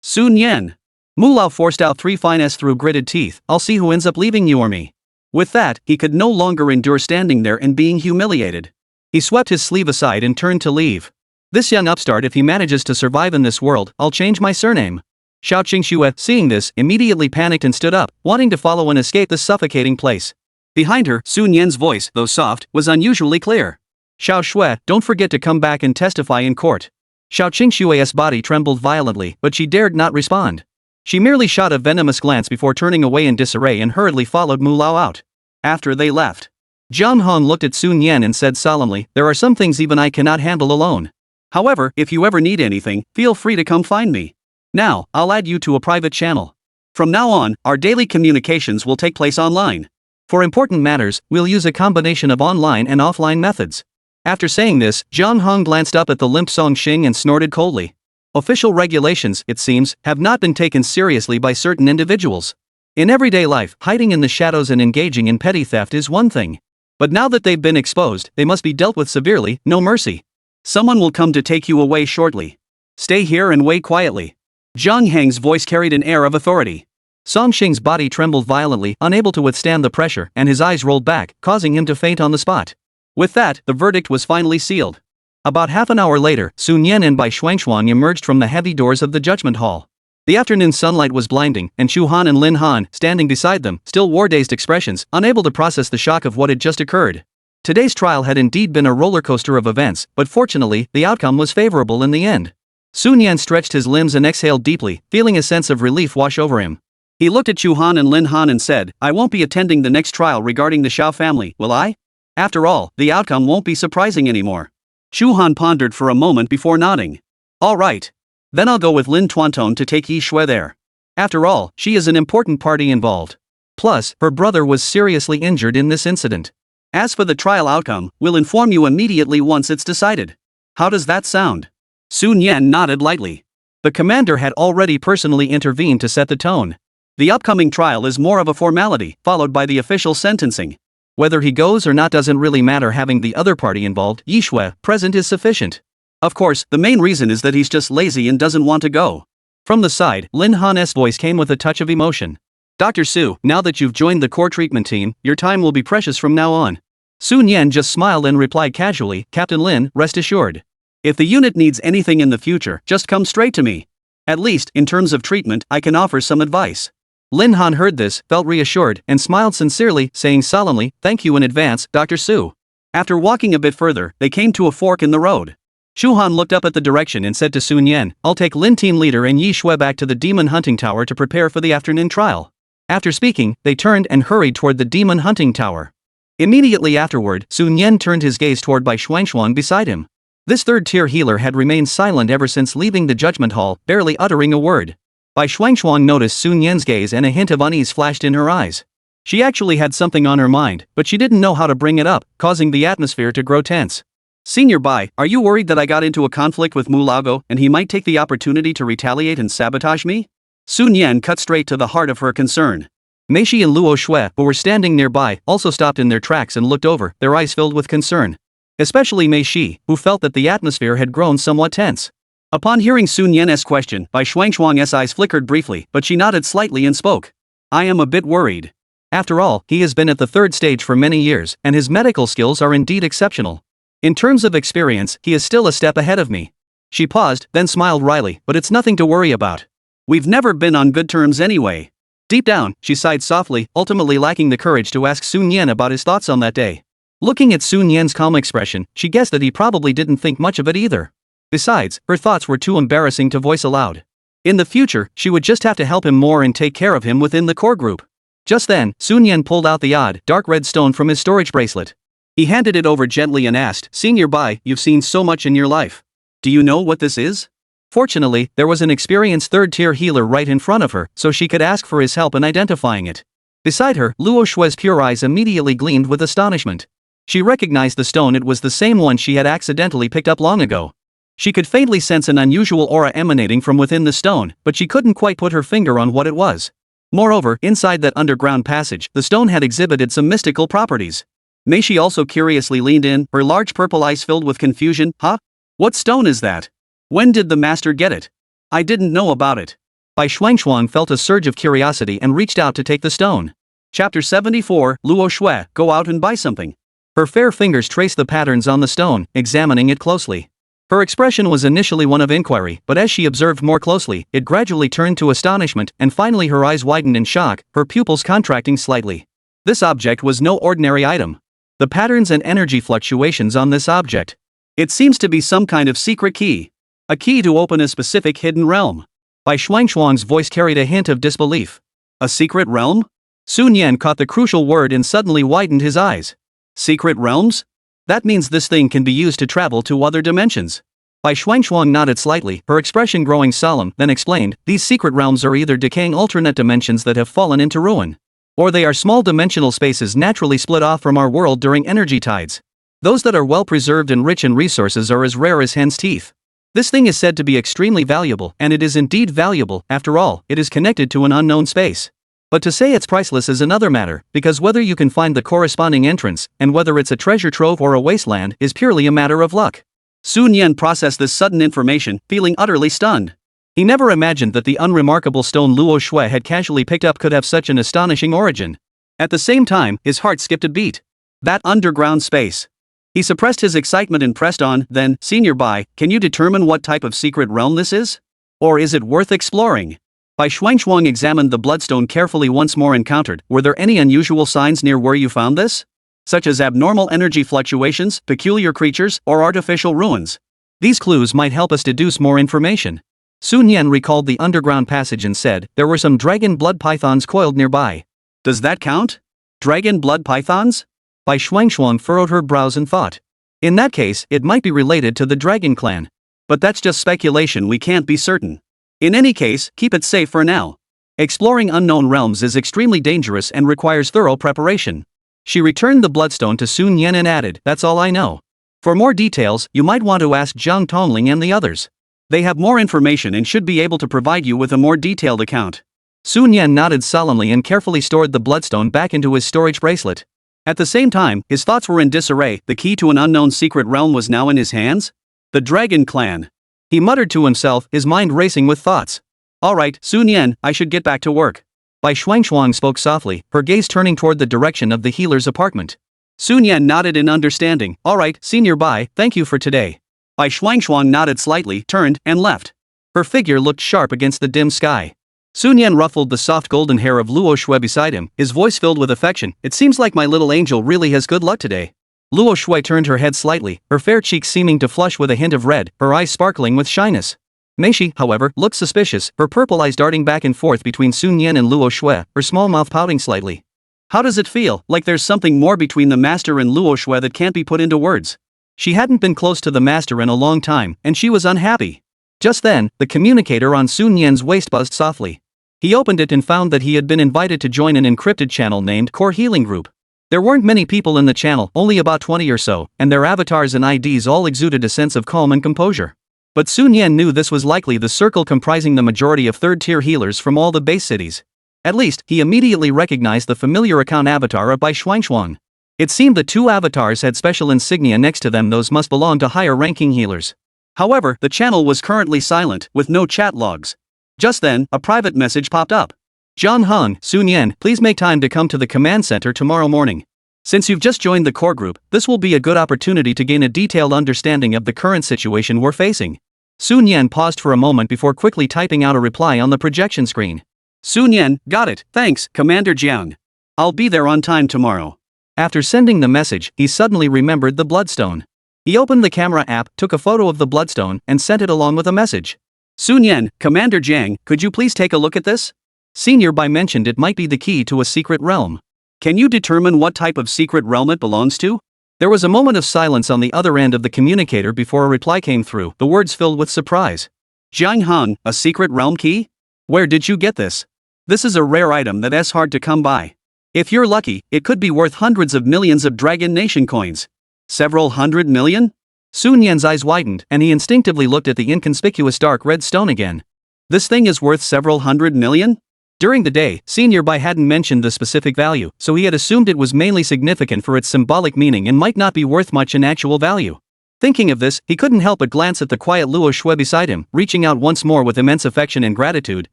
Sun Yan. Mu Lao forced out 3 fine S through gritted teeth. I'll see who ends up leaving you or me. With that, he could no longer endure standing there and being humiliated. He swept his sleeve aside and turned to leave. This young upstart, if he manages to survive in this world, I'll change my surname. Xiao Qingxue, seeing this, immediately panicked and stood up, wanting to follow and escape the suffocating place. Behind her, Sun Yan's voice, though soft, was unusually clear. Xiao Shui, don't forget to come back and testify in court. Xiao Qingxue's body trembled violently, but she dared not respond. She merely shot a venomous glance before turning away in disarray and hurriedly followed Mu Lao out. After they left, Jiang Hong looked at Sun Yan and said solemnly, there are some things even I cannot handle alone. However, if you ever need anything, feel free to come find me. Now, I'll add you to a private channel. From now on, our daily communications will take place online. For important matters, we'll use a combination of online and offline methods. After saying this, Jiang Hong glanced up at the limp Song Xing and snorted coldly. Official regulations, it seems, have not been taken seriously by certain individuals. In everyday life, hiding in the shadows and engaging in petty theft is one thing. But now that they've been exposed, they must be dealt with severely, no mercy. Someone will come to take you away shortly. Stay here and wait quietly. Zhang Heng's voice carried an air of authority. Song Xing's body trembled violently, unable to withstand the pressure, and his eyes rolled back, causing him to faint on the spot. With that, the verdict was finally sealed. About half an hour later, Sun Yan and Bai Shuangshuang emerged from the heavy doors of the judgment hall. The afternoon sunlight was blinding, and Chu Han and Lin Han, standing beside them, still wore dazed expressions, unable to process the shock of what had just occurred. Today's trial had indeed been a roller coaster of events, but fortunately, the outcome was favorable in the end. Sun Yan stretched his limbs and exhaled deeply, feeling a sense of relief wash over him. He looked at Chu Han and Lin Han and said, I won't be attending the next trial regarding the Xiao family, will I? After all, the outcome won't be surprising anymore. Chu Han pondered for a moment before nodding. All right. Then I'll go with Lin Tuanton to take Yi Shui there. After all, she is an important party involved. Plus, her brother was seriously injured in this incident. As for the trial outcome, we'll inform you immediately once it's decided. How does that sound? Sun Yan nodded lightly. The commander had already personally intervened to set the tone. The upcoming trial is more of a formality, followed by the official sentencing. Whether he goes or not doesn't really matter, having the other party involved, Yi Shui, present is sufficient. Of course, the main reason is that he's just lazy and doesn't want to go. From the side, Lin Han's voice came with a touch of emotion. Dr. Su, now that you've joined the core treatment team, your time will be precious from now on. Sun Yan just smiled and replied casually, Captain Lin, rest assured. If the unit needs anything in the future, just come straight to me. At least, in terms of treatment, I can offer some advice. Lin Han heard this, felt reassured, and smiled sincerely, saying solemnly, thank you in advance, Dr. Su. After walking a bit further, they came to a fork in the road. Chu Han looked up at the direction and said to Sun Yan, I'll take Lin team leader and Yi Shui back to the demon hunting tower to prepare for the afternoon trial. After speaking, they turned and hurried toward the demon hunting tower. Immediately afterward, Sun Yan turned his gaze toward Bai Shuangshuang beside him. This third-tier healer had remained silent ever since leaving the judgment hall, barely uttering a word. Bai Shuangshuang noticed Sun Yan's gaze and a hint of unease flashed in her eyes. She actually had something on her mind, but she didn't know how to bring it up, causing the atmosphere to grow tense. Senior Bai, are you worried that I got into a conflict with Mulago and he might take the opportunity to retaliate and sabotage me? Sun Yan cut straight to the heart of her concern. Meishi and Luo Shui, who were standing nearby, also stopped in their tracks and looked over, their eyes filled with concern. Especially Meishi, who felt that the atmosphere had grown somewhat tense. Upon hearing Sun Yan's question, Bai Shuangshuang's eyes flickered briefly, but she nodded slightly and spoke. I am a bit worried. After all, he has been at the third stage for many years, and his medical skills are indeed exceptional. In terms of experience, he is still a step ahead of me. She paused, then smiled wryly, but it's nothing to worry about. We've never been on good terms anyway. Deep down, she sighed softly, ultimately lacking the courage to ask Sun Yan about his thoughts on that day. Looking at Sun Yan's calm expression, she guessed that he probably didn't think much of it either. Besides, her thoughts were too embarrassing to voice aloud. In the future, she would just have to help him more and take care of him within the core group. Just then, Sun Yan pulled out the odd, dark red stone from his storage bracelet. He handed it over gently and asked, Senior Bai, you've seen so much in your life. Do you know what this is? Fortunately, there was an experienced third-tier healer right in front of her, so she could ask for his help in identifying it. Beside her, Luo Shui's pure eyes immediately gleamed with astonishment. She recognized the stone. It was the same one she had accidentally picked up long ago. She could faintly sense an unusual aura emanating from within the stone, but she couldn't quite put her finger on what it was. Moreover, inside that underground passage, the stone had exhibited some mystical properties. Meishi also curiously leaned in, her large purple eyes filled with confusion. Huh? What stone is that? When did the master get it? I didn't know about it. Bai Shuangshuang felt a surge of curiosity and reached out to take the stone. Chapter 74, Luo Shui, go out and buy something. Her fair fingers traced the patterns on the stone, examining it closely. Her expression was initially one of inquiry, but as she observed more closely, it gradually turned to astonishment, and finally her eyes widened in shock, her pupils contracting slightly. This object was no ordinary item. The patterns and energy fluctuations on this object. It seems to be some kind of secret key. A key to open a specific hidden realm. Bai Shuangshuang's voice carried a hint of disbelief. A secret realm? Sun Yan caught the crucial word and suddenly widened his eyes. Secret realms? That means this thing can be used to travel to other dimensions. Bai Shuangshuang nodded slightly, her expression growing solemn, then explained, these secret realms are either decaying alternate dimensions that have fallen into ruin. Or they are small dimensional spaces naturally split off from our world during energy tides. Those that are well preserved and rich in resources are as rare as hen's teeth. This thing is said to be extremely valuable, and it is indeed valuable. After all, it is connected to an unknown space. But to say it's priceless is another matter, because whether you can find the corresponding entrance, and whether it's a treasure trove or a wasteland, is purely a matter of luck. Sun Yan processed this sudden information, feeling utterly stunned. He never imagined that the unremarkable stone Luo Shui had casually picked up could have such an astonishing origin. At the same time, his heart skipped a beat. That underground space. He suppressed his excitement and pressed on, then, Senior Bai, can you determine what type of secret realm this is? Or is it worth exploring? Bai Shuangshuang examined the bloodstone carefully once more and countered, were there any unusual signs near where you found this? Such as abnormal energy fluctuations, peculiar creatures, or artificial ruins. These clues might help us deduce more information. Sun Yan recalled the underground passage and said, there were some dragon blood pythons coiled nearby. Does that count? Dragon blood pythons? Bai Shuangshuang furrowed her brows and thought. In that case, it might be related to the dragon clan. But that's just speculation, we can't be certain. In any case, keep it safe for now. Exploring unknown realms is extremely dangerous and requires thorough preparation. She returned the bloodstone to Sun Yan and added, that's all I know. For more details, you might want to ask Zhang Tongling and the others. They have more information and should be able to provide you with a more detailed account. Sun Yan nodded solemnly and carefully stored the bloodstone back into his storage bracelet. At the same time, his thoughts were in disarray. The key to an unknown secret realm was now in his hands? The Dragon Clan. He muttered to himself, his mind racing with thoughts. Alright, Sun Yan, I should get back to work. Bai Shuangshuang spoke softly, her gaze turning toward the direction of the healer's apartment. Sun Yan nodded in understanding. Alright, Senior Bai, thank you for today. Bai Shuangshuang nodded slightly, turned, and left. Her figure looked sharp against the dim sky. Sun Yan ruffled the soft golden hair of Luo Shui beside him, his voice filled with affection. It seems like my little angel really has good luck today. Luo Shui turned her head slightly, her fair cheeks seeming to flush with a hint of red, her eyes sparkling with shyness. Meishi, however, looked suspicious, her purple eyes darting back and forth between Sun Yan and Luo Shui, her small mouth pouting slightly. How does it feel? Like there's something more between the master and Luo Shui that can't be put into words. She hadn't been close to the master in a long time, and she was unhappy. Just then, the communicator on Sun Yan's waist buzzed softly. He opened it and found that he had been invited to join an encrypted channel named Core Healing Group. There weren't many people in the channel, only about 20 or so, and their avatars and IDs all exuded a sense of calm and composure. But Sun Yan knew this was likely the circle comprising the majority of third-tier healers from all the base cities. At least, he immediately recognized the familiar account avatar of Bai Shuangshuang. It seemed the two avatars had special insignia next to them. Those must belong to higher-ranking healers. However, the channel was currently silent, with no chat logs. Just then, a private message popped up. Zhang Heng, Sun Yan, please make time to come to the command center tomorrow morning. Since you've just joined the core group, this will be a good opportunity to gain a detailed understanding of the current situation we're facing. Sun Yan paused for a moment before quickly typing out a reply on the projection screen. Sun Yan, got it, thanks, Commander Jiang. I'll be there on time tomorrow. After sending the message, he suddenly remembered the bloodstone. He opened the camera app, took a photo of the bloodstone, and sent it along with a message. Sun Yan, Commander Jiang, could you please take a look at this? Senior Bai mentioned it might be the key to a secret realm. Can you determine what type of secret realm it belongs to? There was a moment of silence on the other end of the communicator before a reply came through, the words filled with surprise. Jiang Heng, a secret realm key? Where did you get this? This is a rare item that's hard to come by. If you're lucky, it could be worth hundreds of millions of Dragon Nation coins. Several hundred million? Sun Yan's eyes widened, and he instinctively looked at the inconspicuous dark red stone again. This thing is worth several hundred million? During the day, Senior Bai hadn't mentioned the specific value, so he had assumed it was mainly significant for its symbolic meaning and might not be worth much in actual value. Thinking of this, he couldn't help but glance at the quiet Luo Shui beside him, reaching out once more with immense affection and gratitude,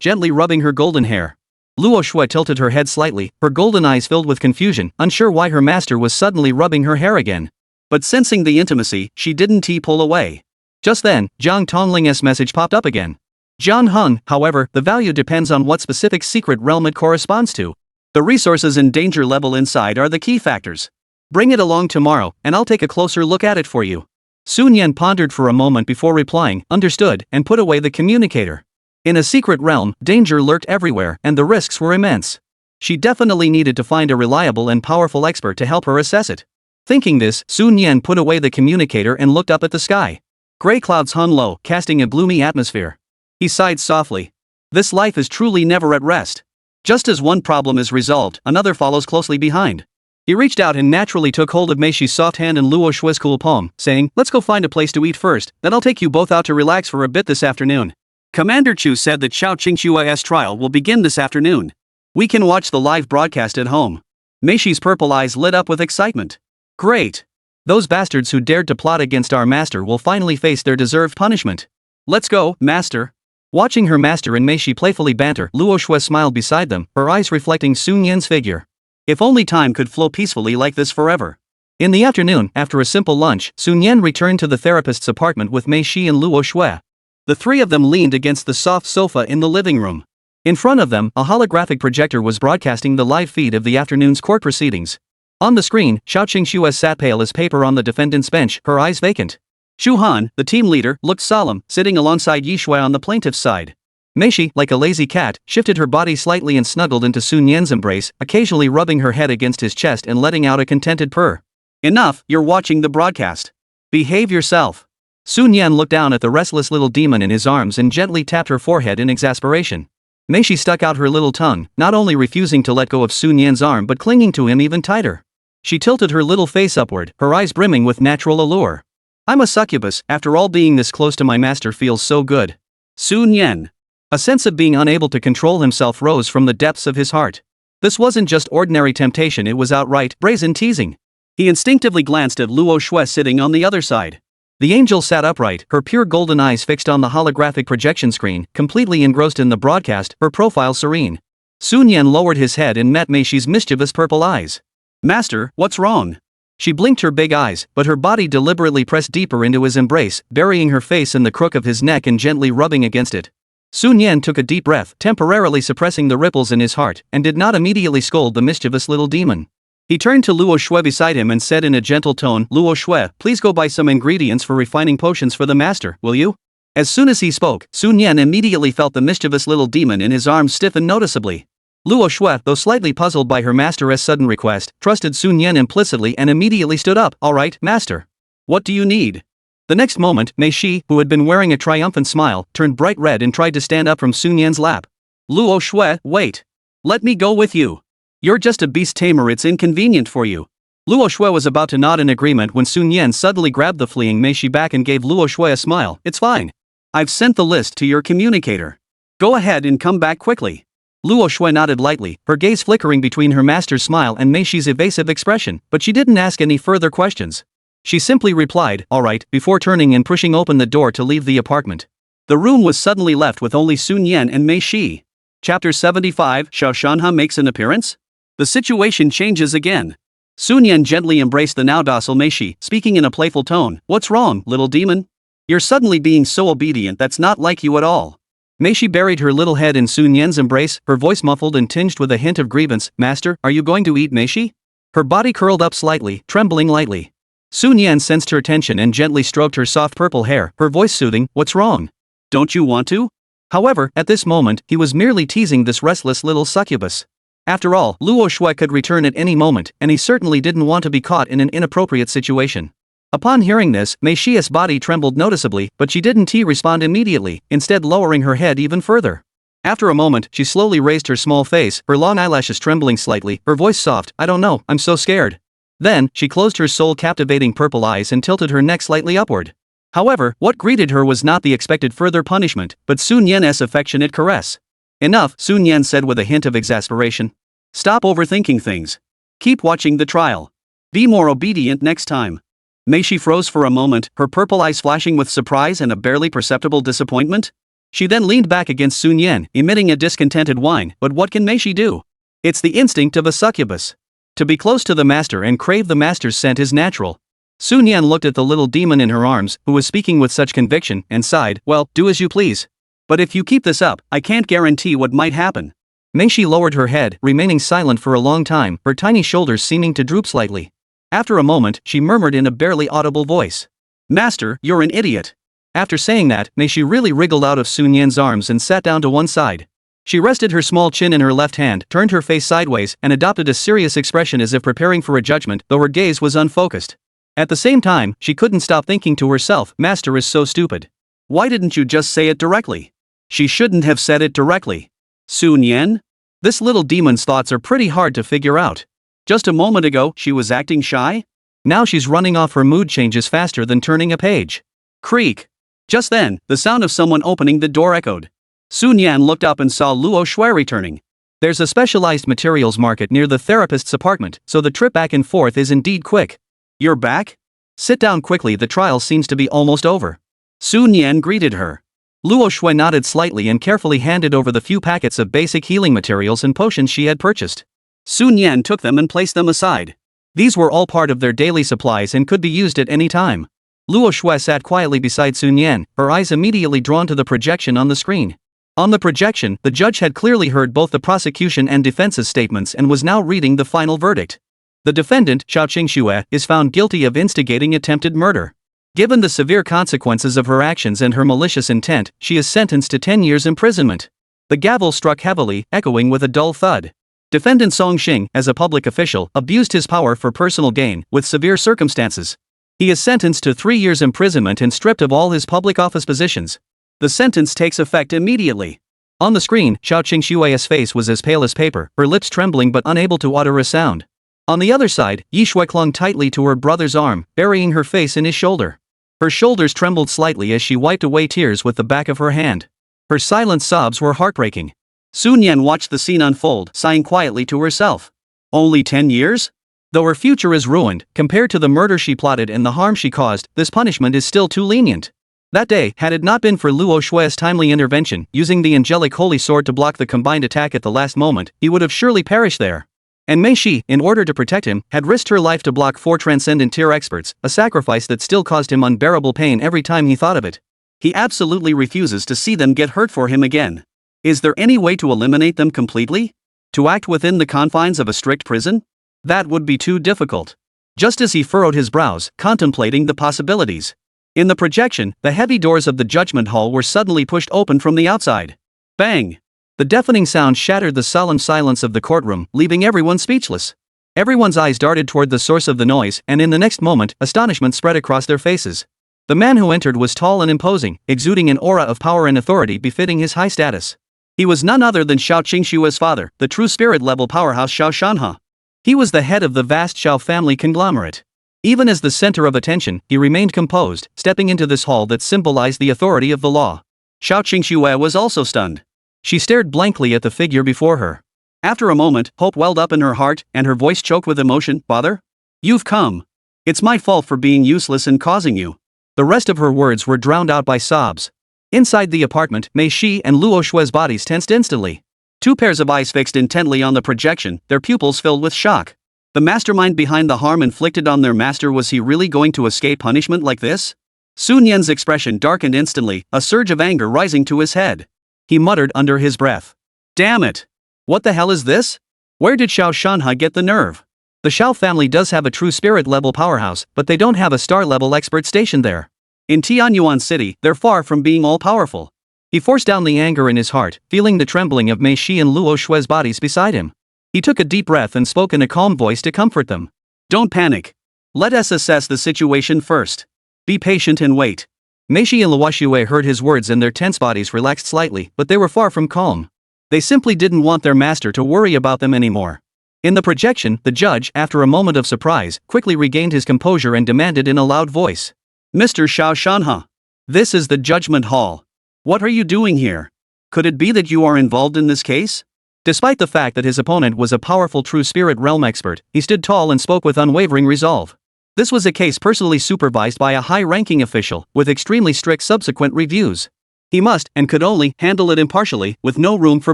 gently rubbing her golden hair. Luo Shui tilted her head slightly, her golden eyes filled with confusion, unsure why her master was suddenly rubbing her hair again. But sensing the intimacy, she didn't pull away. Just then, Zhang Tongling's message popped up again. Zhang Heng, however, the value depends on what specific secret realm it corresponds to. The resources and danger level inside are the key factors. Bring it along tomorrow, and I'll take a closer look at it for you. Sun Yan pondered for a moment before replying, understood, and put away the communicator. In a secret realm, danger lurked everywhere, and the risks were immense. She definitely needed to find a reliable and powerful expert to help her assess it. Thinking this, Sun Yan put away the communicator and looked up at the sky. Gray clouds hung low, casting a gloomy atmosphere. He sighed softly. This life is truly never at rest. Just as one problem is resolved, another follows closely behind. He reached out and naturally took hold of Meishi's soft hand and Luo Shui's cool palm, saying, let's go find a place to eat first, then I'll take you both out to relax for a bit this afternoon. Commander Chu said that Xiao Qingxua's trial will begin this afternoon. We can watch the live broadcast at home. Meishi's purple eyes lit up with excitement. Great! Those bastards who dared to plot against our master will finally face their deserved punishment. Let's go, master. Watching her master and Meishi playfully banter, Luo Shui smiled beside them, her eyes reflecting Sun Yan's figure. If only time could flow peacefully like this forever. In the afternoon, after a simple lunch, Sun Yan returned to the therapist's apartment with Meishi and Luo Shui. The three of them leaned against the soft sofa in the living room. In front of them, a holographic projector was broadcasting the live feed of the afternoon's court proceedings. On the screen, Xiao Qingxue sat pale as paper on the defendant's bench, her eyes vacant. Shu Han, the team leader, looked solemn, sitting alongside Yi Shui on the plaintiff's side. Meishi, like a lazy cat, shifted her body slightly and snuggled into Sun Yan's embrace, occasionally rubbing her head against his chest and letting out a contented purr. Enough, you're watching the broadcast. Behave yourself. Sun Yan looked down at the restless little demon in his arms and gently tapped her forehead in exasperation. Meishi stuck out her little tongue, not only refusing to let go of Sun Yan's arm but clinging to him even tighter. She tilted her little face upward, her eyes brimming with natural allure. I'm a succubus, after all being this close to my master feels so good. Sun Yan. A sense of being unable to control himself rose from the depths of his heart. This wasn't just ordinary temptation, it was outright, brazen teasing. He instinctively glanced at Luo Shui sitting on the other side. The angel sat upright, her pure golden eyes fixed on the holographic projection screen, completely engrossed in the broadcast, her profile serene. Sun Yan lowered his head and met Meishi's mischievous purple eyes. Master, what's wrong? She blinked her big eyes, but her body deliberately pressed deeper into his embrace, burying her face in the crook of his neck and gently rubbing against it. Sun Yan took a deep breath, temporarily suppressing the ripples in his heart, and did not immediately scold the mischievous little demon. He turned to Luo Shui beside him and said in a gentle tone, Luo Shui, please go buy some ingredients for refining potions for the master, will you? As soon as he spoke, Sun Yan immediately felt the mischievous little demon in his arms stiffen noticeably. Luo Shui, though slightly puzzled by her master's sudden request, trusted Sun Yan implicitly and immediately stood up. All right, master. What do you need? The next moment, Meishi, who had been wearing a triumphant smile, turned bright red and tried to stand up from Sun Yan's lap. Luo Shui, wait. Let me go with you. You're just a beast tamer, it's inconvenient for you. Luo Shui was about to nod in agreement when Sun Yan suddenly grabbed the fleeing Mei Shi back and gave Luo Shui a smile. It's fine. I've sent the list to your communicator. Go ahead and come back quickly. Luo Shui nodded lightly, her gaze flickering between her master's smile and Mei Shi's evasive expression, but she didn't ask any further questions. She simply replied, all right, before turning and pushing open the door to leave the apartment. The room was suddenly left with only Sun Yan and Mei Shi. Chapter 75, Xiao Shanha makes an appearance? The situation changes again. Sun Yan gently embraced the now docile Mei Shi, speaking in a playful tone. What's wrong, little demon? You're suddenly being so obedient, that's not like you at all. Mei Shi buried her little head in Sun Yan's embrace, her voice muffled and tinged with a hint of grievance. Master, are you going to eat Mei Shi? Her body curled up slightly, trembling lightly. Sun Yan sensed her tension and gently stroked her soft purple hair, her voice soothing. What's wrong? Don't you want to? However, at this moment, he was merely teasing this restless little succubus. After all, Luo Shui could return at any moment, and he certainly didn't want to be caught in an inappropriate situation. Upon hearing this, Mei Shi's body trembled noticeably, but she didn't respond immediately, instead lowering her head even further. After a moment, she slowly raised her small face, her long eyelashes trembling slightly, her voice soft. I don't know, I'm so scared. Then, she closed her soul-captivating purple eyes and tilted her neck slightly upward. However, what greeted her was not the expected further punishment, but Sun Yan's affectionate caress. Enough, Sun Yan said with a hint of exasperation. Stop overthinking things. Keep watching the trial. Be more obedient next time. Mei Shi froze for a moment, her purple eyes flashing with surprise and a barely perceptible disappointment. She then leaned back against Sun Yan, emitting a discontented whine. But what can Mei Shi do? It's the instinct of a succubus. To be close to the master and crave the master's scent is natural. Sun Yan looked at the little demon in her arms, who was speaking with such conviction, and sighed. Well, do as you please. But if you keep this up, I can't guarantee what might happen. Mei Shi lowered her head, remaining silent for a long time, her tiny shoulders seeming to droop slightly. After a moment, she murmured in a barely audible voice. Master, you're an idiot. After saying that, Mei Shi really wriggled out of Sun Yan's arms and sat down to one side. She rested her small chin in her left hand, turned her face sideways, and adopted a serious expression as if preparing for a judgment, though her gaze was unfocused. At the same time, she couldn't stop thinking to herself, Master is so stupid. Why didn't you just say it directly? She shouldn't have said it directly. Sun Yan? This little demon's thoughts are pretty hard to figure out. Just a moment ago, she was acting shy? Now she's running off, her mood changes faster than turning a page. Creak. Just then, the sound of someone opening the door echoed. Sun Yan looked up and saw Luo Shui returning. There's a specialized materials market near the therapist's apartment, so the trip back and forth is indeed quick. You're back? Sit down quickly, the trial seems to be almost over. Sun Yan greeted her. Luo Shui nodded slightly and carefully handed over the few packets of basic healing materials and potions she had purchased. Sun Yan took them and placed them aside. These were all part of their daily supplies and could be used at any time. Luo Shui sat quietly beside Sun Yan, her eyes immediately drawn to the projection on the screen. On the projection, the judge had clearly heard both the prosecution and defense's statements and was now reading the final verdict. The defendant, Xiao Qingxue, is found guilty of instigating attempted murder. Given the severe consequences of her actions and her malicious intent, she is sentenced to 10 years imprisonment. The gavel struck heavily, echoing with a dull thud. Defendant Song Xing, as a public official, abused his power for personal gain, with severe circumstances. He is sentenced to 3 years imprisonment and stripped of all his public office positions. The sentence takes effect immediately. On the screen, Xiao Qingxue's face was as pale as paper, her lips trembling but unable to utter a sound. On the other side, Yi Shui clung tightly to her brother's arm, burying her face in his shoulder. Her shoulders trembled slightly as she wiped away tears with the back of her hand. Her silent sobs were heartbreaking. Sun Yan watched the scene unfold, sighing quietly to herself. Only 10 years? Though her future is ruined, compared to the murder she plotted and the harm she caused, this punishment is still too lenient. That day, had it not been for Luo Shui's timely intervention, using the angelic holy sword to block the combined attack at the last moment, he would have surely perished there. And Mei Shi, in order to protect him, had risked her life to block 4 transcendent tier experts, a sacrifice that still caused him unbearable pain every time he thought of it. He absolutely refuses to see them get hurt for him again. Is there any way to eliminate them completely? To act within the confines of a strict prison? That would be too difficult. Just as he furrowed his brows, contemplating the possibilities. In the projection, the heavy doors of the judgment hall were suddenly pushed open from the outside. Bang! The deafening sound shattered the solemn silence of the courtroom, leaving everyone speechless. Everyone's eyes darted toward the source of the noise, and in the next moment, astonishment spread across their faces. The man who entered was tall and imposing, exuding an aura of power and authority befitting his high status. He was none other than Xiao Qingshua's father, the true spirit-level powerhouse Xiao Shanhe. He was the head of the vast Xiao family conglomerate. Even as the center of attention, he remained composed, stepping into this hall that symbolized the authority of the law. Xiao Qingxue was also stunned. She stared blankly at the figure before her. After a moment, hope welled up in her heart, and her voice choked with emotion. "Father? You've come. It's my fault for being useless and causing you." The rest of her words were drowned out by sobs. Inside the apartment, Mei Shi and Luo Shue's bodies tensed instantly. Two pairs of eyes fixed intently on the projection, their pupils filled with shock. The mastermind behind the harm inflicted on their master, was he really going to escape punishment like this? Sun Yan's expression darkened instantly, a surge of anger rising to his head. He muttered under his breath. "Damn it! What the hell is this? Where did Xiao Shanhe get the nerve? The Xiao family does have a true spirit-level powerhouse, but they don't have a star-level expert stationed there. In Tianyuan City, they're far from being all-powerful." He forced down the anger in his heart, feeling the trembling of Mei Shi and Luo Shue's bodies beside him. He took a deep breath and spoke in a calm voice to comfort them. "Don't panic. Let us assess the situation first. Be patient and wait." Mei Shi and Luo Shue heard his words and their tense bodies relaxed slightly, but they were far from calm. They simply didn't want their master to worry about them anymore. In the projection, the judge, after a moment of surprise, quickly regained his composure and demanded in a loud voice. "Mr. Xiao Shanhe. This is the judgment hall. What are you doing here? Could it be that you are involved in this case?" Despite the fact that his opponent was a powerful true spirit realm expert, he stood tall and spoke with unwavering resolve. This was a case personally supervised by a high-ranking official, with extremely strict subsequent reviews. He must, and could only, handle it impartially, with no room for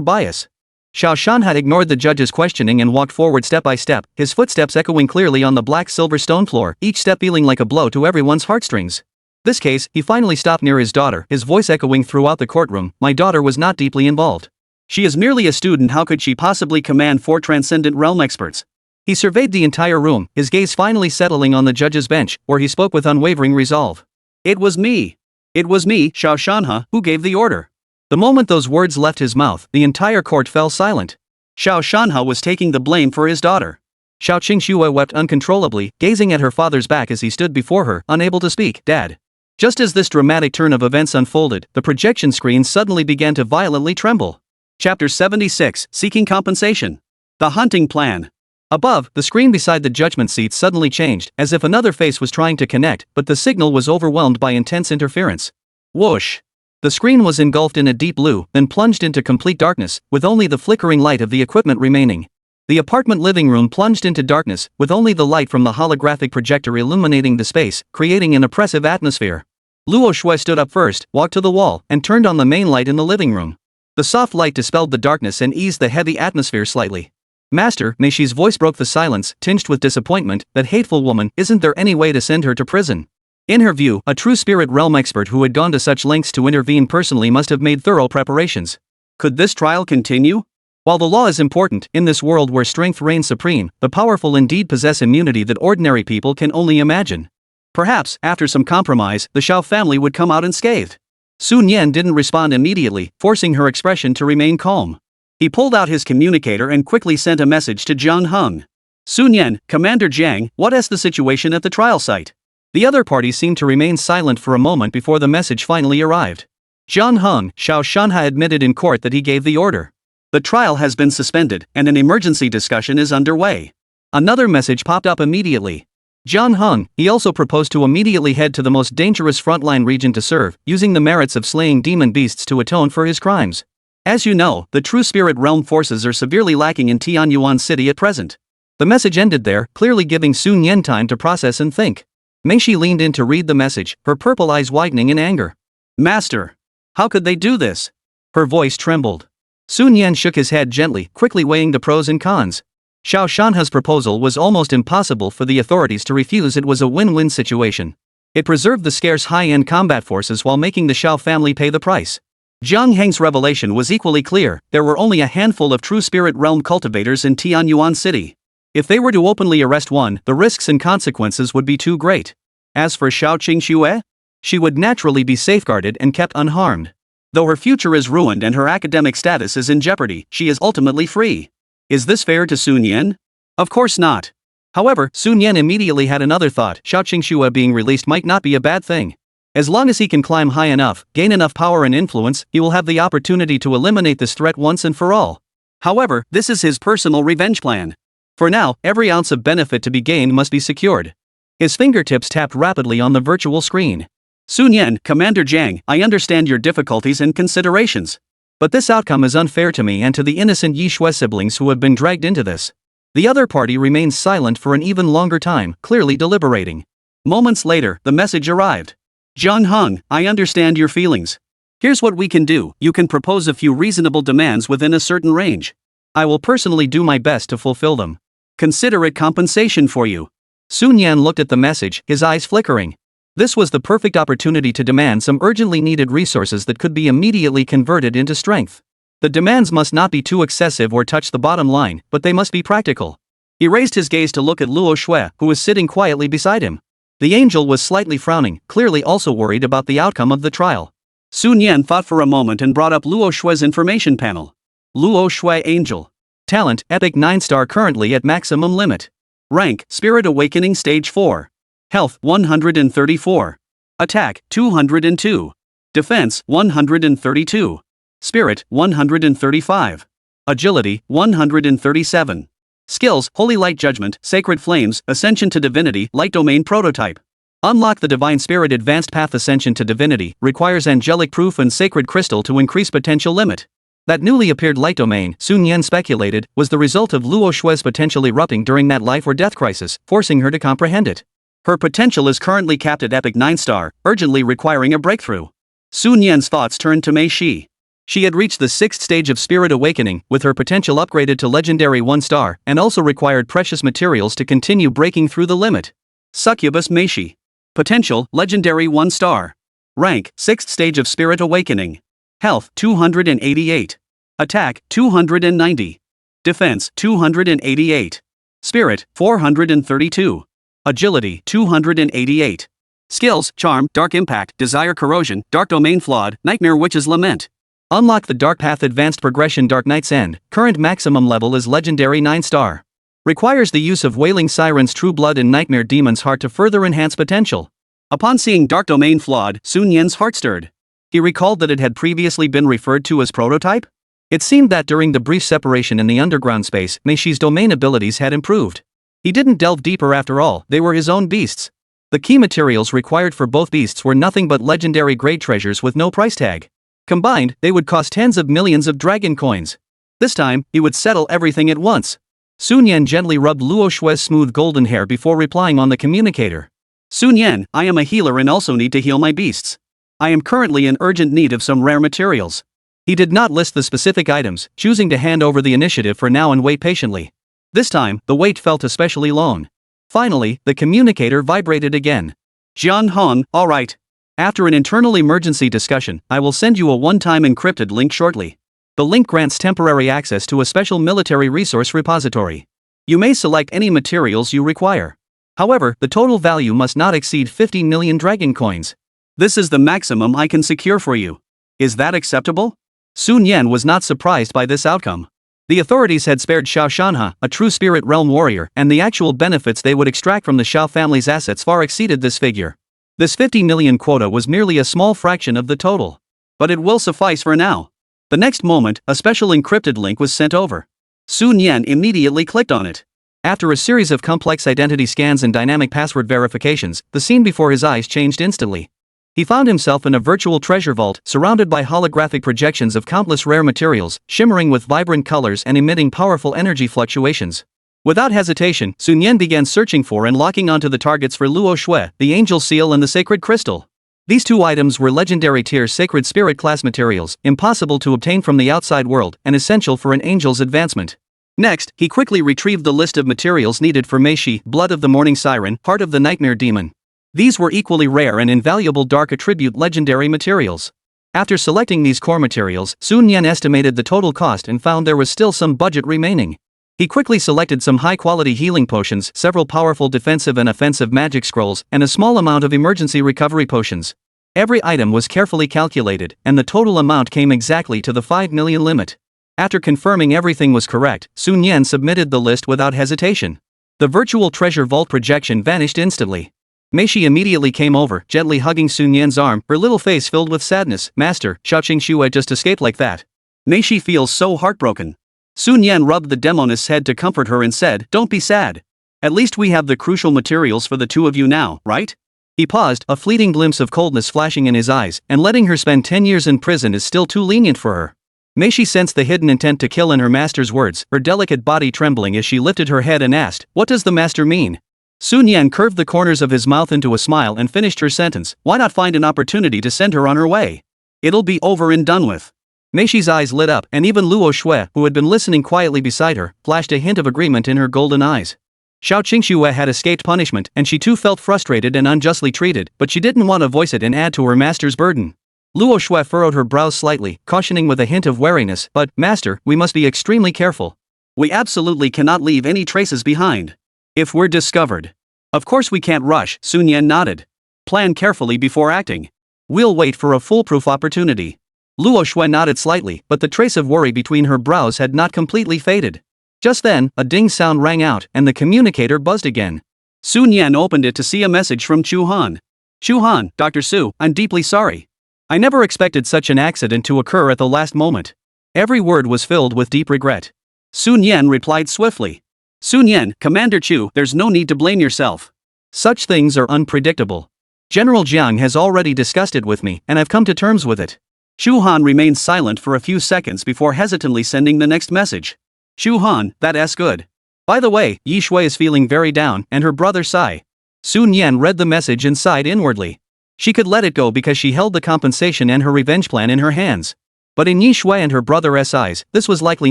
bias. Xiao Shan had ignored the judge's questioning and walked forward step by step, his footsteps echoing clearly on the black silver stone floor, each step feeling like a blow to everyone's heartstrings. This case, he finally stopped near his daughter, his voice echoing throughout the courtroom. "My daughter was not deeply involved. She is merely a student. How could she possibly command 4 transcendent realm experts?" He surveyed the entire room, his gaze finally settling on the judge's bench, where he spoke with unwavering resolve. It was me, Xiao Shanhe, who gave the order." The moment those words left his mouth, the entire court fell silent. Xiao Shanhe was taking the blame for his daughter. Xiao Qingxue wept uncontrollably, gazing at her father's back as he stood before her, unable to speak. "Dad." Just as this dramatic turn of events unfolded, the projection screen suddenly began to violently tremble. Chapter 76, Seeking Compensation. The Hunting Plan. Above, the screen beside the judgment seat suddenly changed, as if another face was trying to connect, but the signal was overwhelmed by intense interference. Whoosh! The screen was engulfed in a deep blue, then plunged into complete darkness, with only the flickering light of the equipment remaining. The apartment living room plunged into darkness, with only the light from the holographic projector illuminating the space, creating an oppressive atmosphere. Luo Shui stood up first, walked to the wall, and turned on the main light in the living room. The soft light dispelled the darkness and eased the heavy atmosphere slightly. "Master," Mei Shi's voice broke the silence, tinged with disappointment. "That hateful woman, isn't there any way to send her to prison?" In her view, a true spirit realm expert who had gone to such lengths to intervene personally must have made thorough preparations. Could this trial continue? While the law is important, in this world where strength reigns supreme, the powerful indeed possess immunity that ordinary people can only imagine. Perhaps, after some compromise, the Xiao family would come out unscathed. Sun Yan didn't respond immediately, forcing her expression to remain calm. He pulled out his communicator and quickly sent a message to Jiang Heng. "Sun Yan, Commander Jiang, what is the situation at the trial site?" The other parties seemed to remain silent for a moment before the message finally arrived. Jiang Heng, Xiao Shanhe admitted in court that he gave the order. "The trial has been suspended, and an emergency discussion is underway." Another message popped up immediately. Jiang Heng, he also proposed to immediately head to the most dangerous frontline region to serve, using the merits of slaying demon beasts to atone for his crimes. As you know, the true spirit realm forces are severely lacking in Tianyuan City at present. The message ended there, clearly giving Sun Yan time to process and think. Mei Shi leaned in to read the message, her purple eyes widening in anger. "Master! How could they do this?" Her voice trembled. Sun Yan shook his head gently, quickly weighing the pros and cons. Xiao Shanhe's proposal was almost impossible for the authorities to refuse. It was a win-win situation. It preserved the scarce high-end combat forces while making the Xiao family pay the price. Jiang Heng's revelation was equally clear: there were only a handful of true spirit realm cultivators in Tianyuan City. If they were to openly arrest one, the risks and consequences would be too great. As for Xiao Qingxue, she would naturally be safeguarded and kept unharmed. Though her future is ruined and her academic status is in jeopardy, she is ultimately free. Is this fair to Sun Yan? Of course not. However, Sun Yan immediately had another thought: Xiao Qingxue being released might not be a bad thing. As long as he can climb high enough, gain enough power and influence, he will have the opportunity to eliminate this threat once and for all. However, this is his personal revenge plan. For now, every ounce of benefit to be gained must be secured. His fingertips tapped rapidly on the virtual screen. Sun Yan, Commander Jiang, I understand your difficulties and considerations. But this outcome is unfair to me and to the innocent Yi Shui siblings who have been dragged into this. The other party remains silent for an even longer time, clearly deliberating. Moments later, the message arrived. Zhang Heng, I understand your feelings. Here's what we can do, you can propose a few reasonable demands within a certain range. I will personally do my best to fulfill them. Consider it compensation for you. Sun Yan looked at the message, his eyes flickering. This was the perfect opportunity to demand some urgently needed resources that could be immediately converted into strength. The demands must not be too excessive or touch the bottom line, but they must be practical. He raised his gaze to look at Luo Shui, who was sitting quietly beside him. The angel was slightly frowning, clearly also worried about the outcome of the trial. Sun Yan thought for a moment and brought up Luo Shui's information panel. Luo Shui Angel. Talent, Epic 9-star currently at maximum limit. Rank, Spirit Awakening Stage 4. Health, 134. Attack, 202. Defense, 132. Spirit, 135. Agility, 137. Skills, Holy Light Judgment, Sacred Flames, Ascension to Divinity, Light Domain Prototype. Unlock the Divine Spirit Advanced Path. Ascension to Divinity requires Angelic Proof and Sacred Crystal to increase potential limit. That newly appeared light domain, Sun Yan speculated, was the result of Luo Shui's potential erupting during that life or death crisis, forcing her to comprehend it. Her potential is currently capped at Epic 9-star, urgently requiring a breakthrough. Sun Yan's thoughts turned to Mei Shi. She had reached the 6th stage of Spirit Awakening, with her potential upgraded to Legendary 1-star, and also required precious materials to continue breaking through the limit. Succubus Mei Shi. Potential, Legendary 1-star. Rank, 6th stage of Spirit Awakening. Health, 288. Attack, 290. Defense, 288. Spirit, 432. Agility, 288. Skills, Charm, Dark Impact, Desire Corrosion, Dark Domain Flawed, Nightmare Witch's Lament. Unlock the Dark Path Advanced Progression Dark Knight's End, current maximum level is Legendary 9-star. Requires the use of Wailing Siren's True Blood and Nightmare Demon's Heart to further enhance potential. Upon seeing Dark Domain Flawed, Sun Yan's heart stirred. He recalled that it had previously been referred to as Prototype. It seemed that during the brief separation in the underground space, Mei Shi's domain abilities had improved. He didn't delve deeper after all, they were his own beasts. The key materials required for both beasts were nothing but legendary grade treasures with no price tag. Combined, they would cost tens of millions of dragon coins. This time, he would settle everything at once. Sun Yan gently rubbed Luo Shui's smooth golden hair before replying on the communicator. Sun Yan, I am a healer and also need to heal my beasts. I am currently in urgent need of some rare materials. He did not list the specific items, choosing to hand over the initiative for now and wait patiently. This time, the wait felt especially long. Finally, the communicator vibrated again. Zhang Heng, alright. After an internal emergency discussion, I will send you a one-time encrypted link shortly. The link grants temporary access to a special military resource repository. You may select any materials you require. However, the total value must not exceed 50 million dragon coins. This is the maximum I can secure for you. Is that acceptable? Sun Yan was not surprised by this outcome. The authorities had spared Xiao Shanha, a true spirit realm warrior, and the actual benefits they would extract from the Xiao family's assets far exceeded this figure. This 50 million quota was merely a small fraction of the total. But it will suffice for now. The next moment, a special encrypted link was sent over. Sun Yan immediately clicked on it. After a series of complex identity scans and dynamic password verifications, the scene before his eyes changed instantly. He found himself in a virtual treasure vault, surrounded by holographic projections of countless rare materials, shimmering with vibrant colors and emitting powerful energy fluctuations. Without hesitation, Sun Yan began searching for and locking onto the targets for Luo Shui, the Angel Seal and the Sacred Crystal. These two items were legendary tier Sacred Spirit class materials, impossible to obtain from the outside world, and essential for an angel's advancement. Next, he quickly retrieved the list of materials needed for Mei Shi, Blood of the Morning Siren, Heart of the Nightmare Demon. These were equally rare and invaluable dark attribute legendary materials. After selecting these core materials, Sun Yan estimated the total cost and found there was still some budget remaining. He quickly selected some high-quality healing potions, several powerful defensive and offensive magic scrolls, and a small amount of emergency recovery potions. Every item was carefully calculated, and the total amount came exactly to the 5 million limit. After confirming everything was correct, Sun Yan submitted the list without hesitation. The virtual treasure vault projection vanished instantly. Meishi immediately came over, gently hugging Sun Yan's arm, her little face filled with sadness. Master, Xiao Qingxue just escaped like that. Meishi feels so heartbroken. Sun Yan rubbed the demonist's head to comfort her and said, don't be sad. At least we have the crucial materials for the two of you now, right? He paused, a fleeting glimpse of coldness flashing in his eyes, and letting her spend 10 years in prison is still too lenient for her. Meishi sensed the hidden intent to kill in her master's words, her delicate body trembling as she lifted her head and asked, what does the master mean? Sun Yan curved the corners of his mouth into a smile and finished her sentence, why not find an opportunity to send her on her way? It'll be over and done with. Meishi's eyes lit up, and even Luo Shui, who had been listening quietly beside her, flashed a hint of agreement in her golden eyes. Xiao Qingxue had escaped punishment, and she too felt frustrated and unjustly treated, but she didn't want to voice it and add to her master's burden. Luo Shui furrowed her brows slightly, cautioning with a hint of wariness, but, Master, we must be extremely careful. We absolutely cannot leave any traces behind. If we're discovered. Of course we can't rush, Sun Yan nodded. Plan carefully before acting. We'll wait for a foolproof opportunity. Luo Shui nodded slightly, but the trace of worry between her brows had not completely faded. Just then, a ding sound rang out, and the communicator buzzed again. Sun Yan opened it to see a message from Chu Han. Chu Han, Dr. Su, I'm deeply sorry. I never expected such an accident to occur at the last moment. Every word was filled with deep regret. Sun Yan replied swiftly. Sun Yan, Commander Chu, there's no need to blame yourself. Such things are unpredictable. General Jiang has already discussed it with me, and I've come to terms with it. Chu Han remained silent for a few seconds before hesitantly sending the next message. Chu Han, that's good. By the way, Yi Shui is feeling very down, and her brother sigh. Sun Yan read the message and sighed inwardly. She could let it go because she held the compensation and her revenge plan in her hands. But in Yi Shui and her brother's eyes, this was likely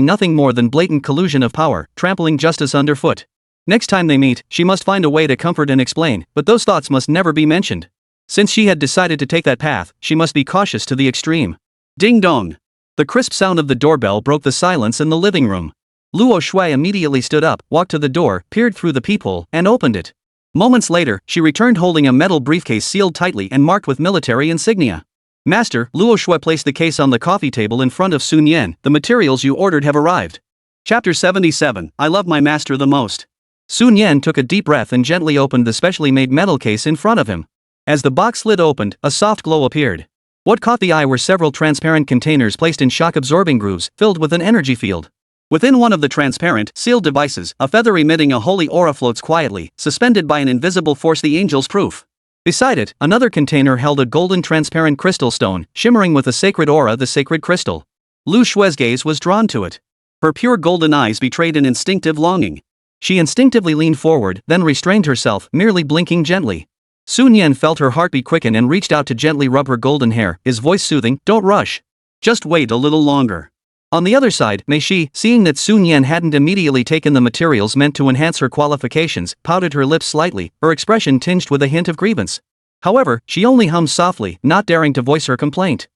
nothing more than blatant collusion of power, trampling justice underfoot. Next time they meet, she must find a way to comfort and explain, but those thoughts must never be mentioned. Since she had decided to take that path, she must be cautious to the extreme. Ding dong! The crisp sound of the doorbell broke the silence in the living room. Luo Shui immediately stood up, walked to the door, peered through the peephole, and opened it. Moments later, she returned holding a metal briefcase sealed tightly and marked with military insignia. Master, Luo Shui placed the case on the coffee table in front of Sun Yan. The materials you ordered have arrived. Chapter 77, I love my master the most. Sun Yan took a deep breath and gently opened the specially made metal case in front of him. As the box lid opened, a soft glow appeared. What caught the eye were several transparent containers placed in shock-absorbing grooves, filled with an energy field. Within one of the transparent, sealed devices, a feather emitting a holy aura floats quietly, suspended by an invisible force, the angel's proof. Beside it, another container held a golden transparent crystal stone, shimmering with a sacred aura, the sacred crystal. Lu Shui's gaze was drawn to it. Her pure golden eyes betrayed an instinctive longing. She instinctively leaned forward, then restrained herself, merely blinking gently. Sun Yan felt her heartbeat quicken and reached out to gently rub her golden hair, his voice soothing, don't rush. Just wait a little longer. On the other side, Meishi, seeing that Sun Yan hadn't immediately taken the materials meant to enhance her qualifications, pouted her lips slightly, her expression tinged with a hint of grievance. However, she only hummed softly, not daring to voice her complaint.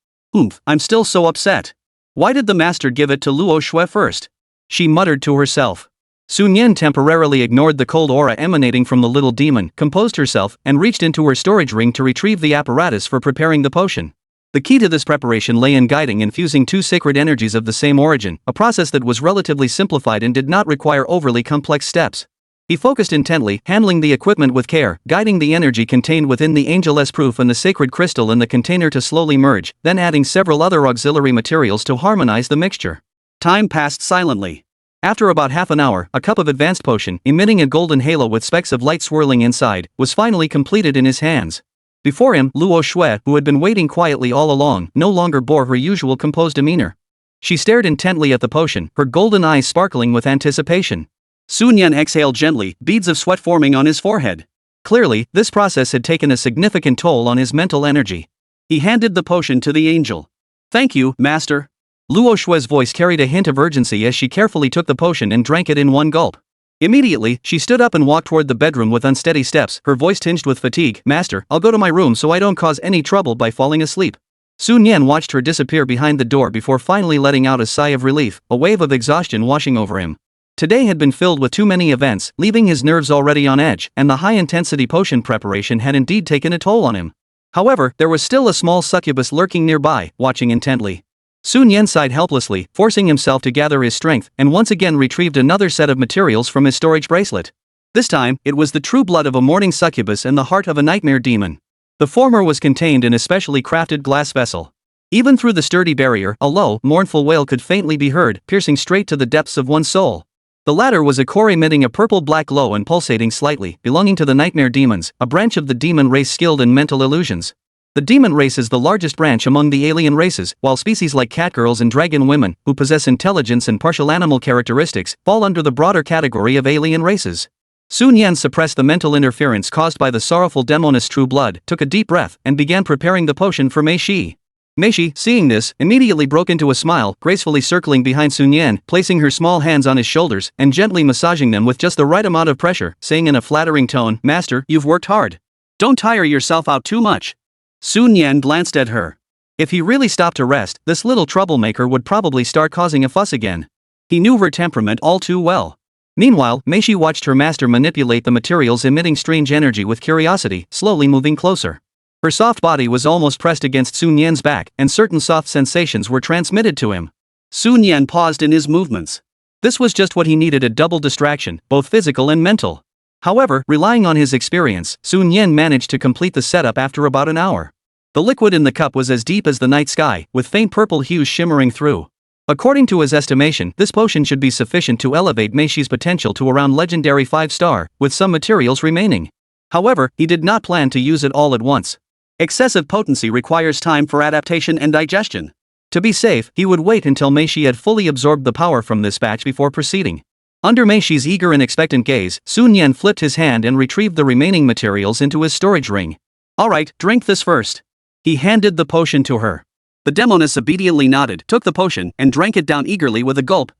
I'm still so upset. Why did the master give it to Luo Shui first? She muttered to herself. Sun Yan temporarily ignored the cold aura emanating from the little demon, composed herself, and reached into her storage ring to retrieve the apparatus for preparing the potion. The key to this preparation lay in guiding and fusing two sacred energies of the same origin, a process that was relatively simplified and did not require overly complex steps. He focused intently, handling the equipment with care, guiding the energy contained within the angel's proof and the sacred crystal in the container to slowly merge, then adding several other auxiliary materials to harmonize the mixture. Time passed silently. After about half an hour, a cup of advanced potion, emitting a golden halo with specks of light swirling inside, was finally completed in his hands. Before him, Luo Shui, who had been waiting quietly all along, no longer bore her usual composed demeanor. She stared intently at the potion, her golden eyes sparkling with anticipation. Sun Yan exhaled gently, beads of sweat forming on his forehead. Clearly, this process had taken a significant toll on his mental energy. He handed the potion to the angel. Thank you, master. Luo Shui's voice carried a hint of urgency as she carefully took the potion and drank it in one gulp. Immediately, she stood up and walked toward the bedroom with unsteady steps, her voice tinged with fatigue. Master, I'll go to my room so I don't cause any trouble by falling asleep. Sun Yan watched her disappear behind the door before finally letting out a sigh of relief, a wave of exhaustion washing over him. Today had been filled with too many events, leaving his nerves already on edge, and the high-intensity potion preparation had indeed taken a toll on him. However, there was still a small succubus lurking nearby, watching intently. Sun Yan sighed helplessly, forcing himself to gather his strength, and once again retrieved another set of materials from his storage bracelet. This time, it was the true blood of a morning succubus and the heart of a nightmare demon. The former was contained in a specially crafted glass vessel. Even through the sturdy barrier, a low, mournful wail could faintly be heard, piercing straight to the depths of one's soul. The latter was a core emitting a purple-black glow and pulsating slightly, belonging to the nightmare demons, a branch of the demon race skilled in mental illusions. The demon race is the largest branch among the alien races, while species like catgirls and dragon women, who possess intelligence and partial animal characteristics, fall under the broader category of alien races. Sun Yan suppressed the mental interference caused by the sorrowful demoness true blood, took a deep breath, and began preparing the potion for Mei Shi. Mei Shi, seeing this, immediately broke into a smile, gracefully circling behind Sun Yan, placing her small hands on his shoulders, and gently massaging them with just the right amount of pressure, saying in a flattering tone, "Master, you've worked hard. Don't tire yourself out too much." Sun Yan glanced at her. If he really stopped to rest, this little troublemaker would probably start causing a fuss again. He knew her temperament all too well. Meanwhile, Mei Shi watched her master manipulate the materials emitting strange energy with curiosity, slowly moving closer. Her soft body was almost pressed against Sun Yan's back, and certain soft sensations were transmitted to him. Sun Yan paused in his movements. This was just what he needed, a double distraction, both physical and mental. However, relying on his experience, Sun Yan managed to complete the setup after about an hour. The liquid in the cup was as deep as the night sky, with faint purple hues shimmering through. According to his estimation, this potion should be sufficient to elevate Mei Shi's potential to around legendary 5-star, with some materials remaining. However, he did not plan to use it all at once. Excessive potency requires time for adaptation and digestion. To be safe, he would wait until Mei Shi had fully absorbed the power from this batch before proceeding. Under Mei Shi's eager and expectant gaze, Sun Yan flipped his hand and retrieved the remaining materials into his storage ring. "Alright, drink this first." He handed the potion to her. The demoness obediently nodded, took the potion, and drank it down eagerly with a gulp.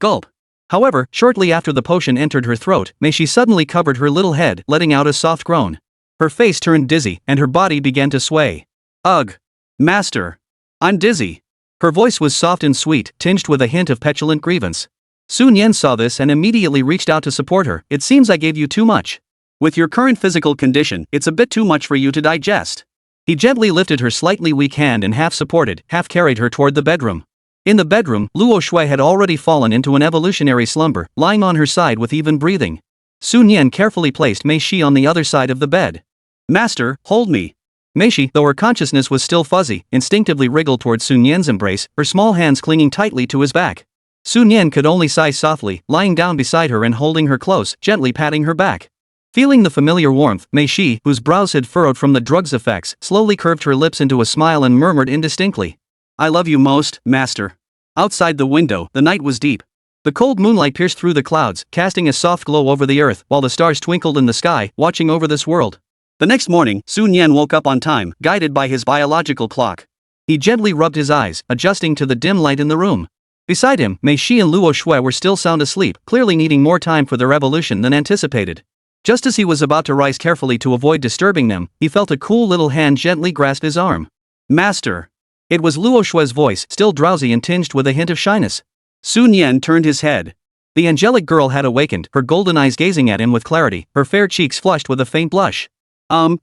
However, shortly after the potion entered her throat, Mei Shi suddenly covered her little head, letting out a soft groan. Her face turned dizzy, and her body began to sway. "Ugh! Master! I'm dizzy." Her voice was soft and sweet, tinged with a hint of petulant grievance. Sun Yan saw this and immediately reached out to support her. "It seems I gave you too much. With your current physical condition, it's a bit too much for you to digest." He gently lifted her slightly weak hand and half-supported, half-carried her toward the bedroom. In the bedroom, Luo Shui had already fallen into an evolutionary slumber, lying on her side with even breathing. Sun Yan carefully placed Mei Shi on the other side of the bed. "Master, hold me." Mei Shi, though her consciousness was still fuzzy, instinctively wriggled toward Sun Yan's embrace, her small hands clinging tightly to his back. Sun Yan could only sigh softly, lying down beside her and holding her close, gently patting her back. Feeling the familiar warmth, Mei Shi, whose brows had furrowed from the drug's effects, slowly curved her lips into a smile and murmured indistinctly, "I love you most, master." Outside the window, the night was deep. The cold moonlight pierced through the clouds, casting a soft glow over the earth, while the stars twinkled in the sky, watching over this world. The next morning, Sun Yan woke up on time, guided by his biological clock. He gently rubbed his eyes, adjusting to the dim light in the room. Beside him, Mei Shi and Luo Shui were still sound asleep, clearly needing more time for their evolution than anticipated. Just as he was about to rise carefully to avoid disturbing them, he felt a cool little hand gently grasp his arm. "Master." It was Luo Shui's voice, still drowsy and tinged with a hint of shyness. Sun Yan turned his head. The angelic girl had awakened, her golden eyes gazing at him with clarity, her fair cheeks flushed with a faint blush.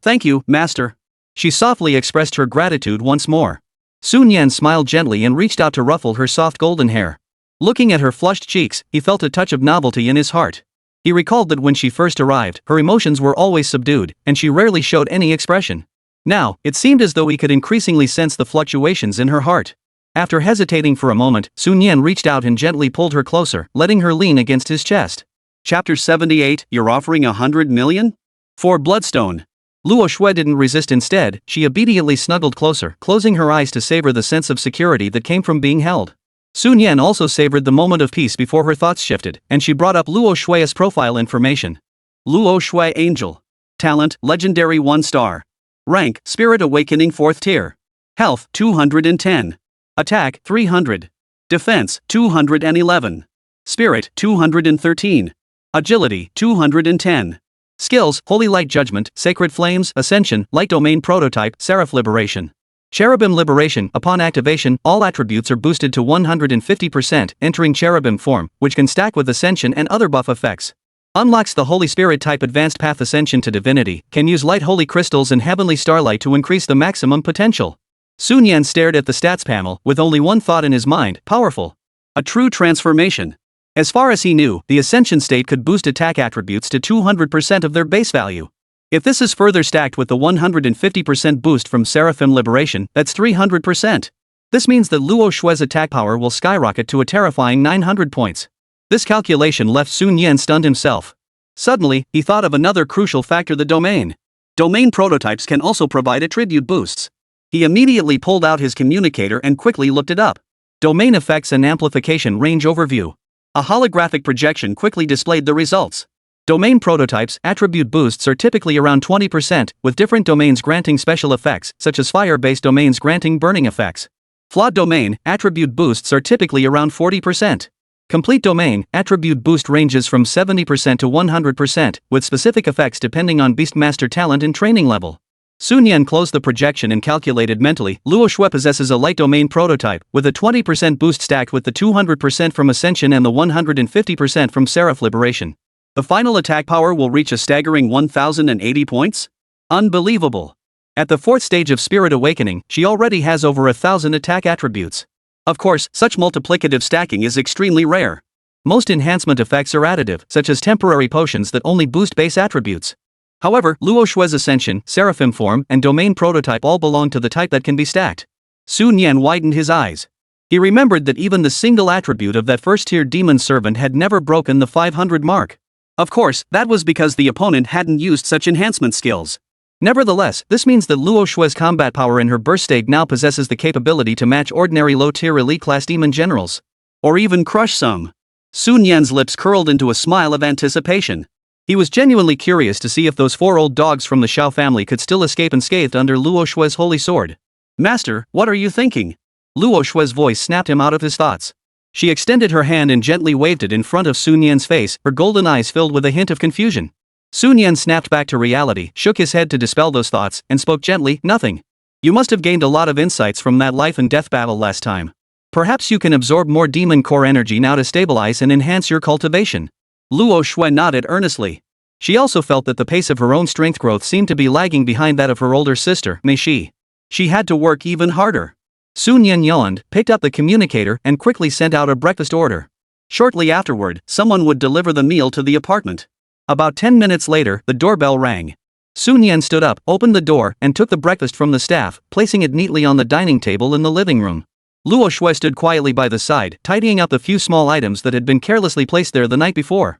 Thank you, master." She softly expressed her gratitude once more. Sun Yan smiled gently and reached out to ruffle her soft golden hair. Looking at her flushed cheeks, he felt a touch of novelty in his heart. He recalled that when she first arrived, her emotions were always subdued, and she rarely showed any expression. Now, it seemed as though he could increasingly sense the fluctuations in her heart. After hesitating for a moment, Sun Yan reached out and gently pulled her closer, letting her lean against his chest. Chapter 78, You're offering 100 million? For Bloodstone. Luo Shui didn't resist. Instead, she obediently snuggled closer, closing her eyes to savor the sense of security that came from being held. Sun Yan also savored the moment of peace before her thoughts shifted, and she brought up Luo Shui's profile information. Luo Shui Angel. Talent, Legendary 1-star. Rank, Spirit Awakening 4th tier. Health, 210. Attack, 300. Defense, 211. Spirit, 213. Agility, 210. Skills, Holy Light Judgment, Sacred Flames, Ascension, Light Domain Prototype, Seraph Liberation. Cherubim Liberation. Upon activation, all attributes are boosted to 150%, entering cherubim form, which can stack with Ascension and other buff effects. Unlocks the Holy Spirit type Advanced Path Ascension to Divinity, can use light holy crystals and heavenly starlight to increase the maximum potential. Sun Yan stared at the stats panel, with only one thought in his mind, powerful. A true transformation. As far as he knew, the Ascension state could boost attack attributes to 200% of their base value. If this is further stacked with the 150% boost from Seraphim Liberation, that's 300%. This means that Luo Shue's attack power will skyrocket to a terrifying 900 points. This calculation left Sun Yan stunned himself. Suddenly, he thought of another crucial factor: the domain. Domain prototypes can also provide attribute boosts. He immediately pulled out his communicator and quickly looked it up. Domain effects and amplification range overview. A holographic projection quickly displayed the results. Domain prototypes' attribute boosts are typically around 20%, with different domains granting special effects, such as fire-based domains granting burning effects. Flawed domain attribute boosts are typically around 40%. Complete domain attribute boost ranges from 70% to 100%, with specific effects depending on Beastmaster talent and training level. Sun Yan closed the projection and calculated mentally. Luo Shui possesses a light domain prototype, with a 20% boost stacked with the 200% from Ascension and the 150% from Seraph Liberation. The final attack power will reach a staggering 1080 points? Unbelievable! At the 4th stage of Spirit Awakening, she already has over 1,000 attack attributes. Of course, such multiplicative stacking is extremely rare. Most enhancement effects are additive, such as temporary potions that only boost base attributes. However, Luo Shui's Ascension, Seraphim form, and domain prototype all belong to the type that can be stacked. Sun Yan widened his eyes. He remembered that even the single attribute of that first-tier demon servant had never broken the 500 mark. Of course, that was because the opponent hadn't used such enhancement skills. Nevertheless, this means that Luo Shui's combat power in her burst state now possesses the capability to match ordinary low-tier elite-class demon generals. Or even crush some. Sun Yan's lips curled into a smile of anticipation. He was genuinely curious to see if those 4 old dogs from the Xiao family could still escape unscathed under Luo Shui's holy sword. "Master, what are you thinking?" Luo Shui's voice snapped him out of his thoughts. She extended her hand and gently waved it in front of Sun Yan's face, her golden eyes filled with a hint of confusion. Sun Yan snapped back to reality, shook his head to dispel those thoughts, and spoke gently. "Nothing. You must have gained a lot of insights from that life and death battle last time. Perhaps you can absorb more demon core energy now to stabilize and enhance your cultivation." Luo Shui nodded earnestly. She also felt that the pace of her own strength growth seemed to be lagging behind that of her older sister, Mei Shi. She had to work even harder. Sun Yan yawned, picked up the communicator, and quickly sent out a breakfast order. Shortly afterward, someone would deliver the meal to the apartment. About 10 minutes later, the doorbell rang. Sun Yan stood up, opened the door, and took the breakfast from the staff, placing it neatly on the dining table in the living room. Luo Shui stood quietly by the side, tidying up the few small items that had been carelessly placed there the night before.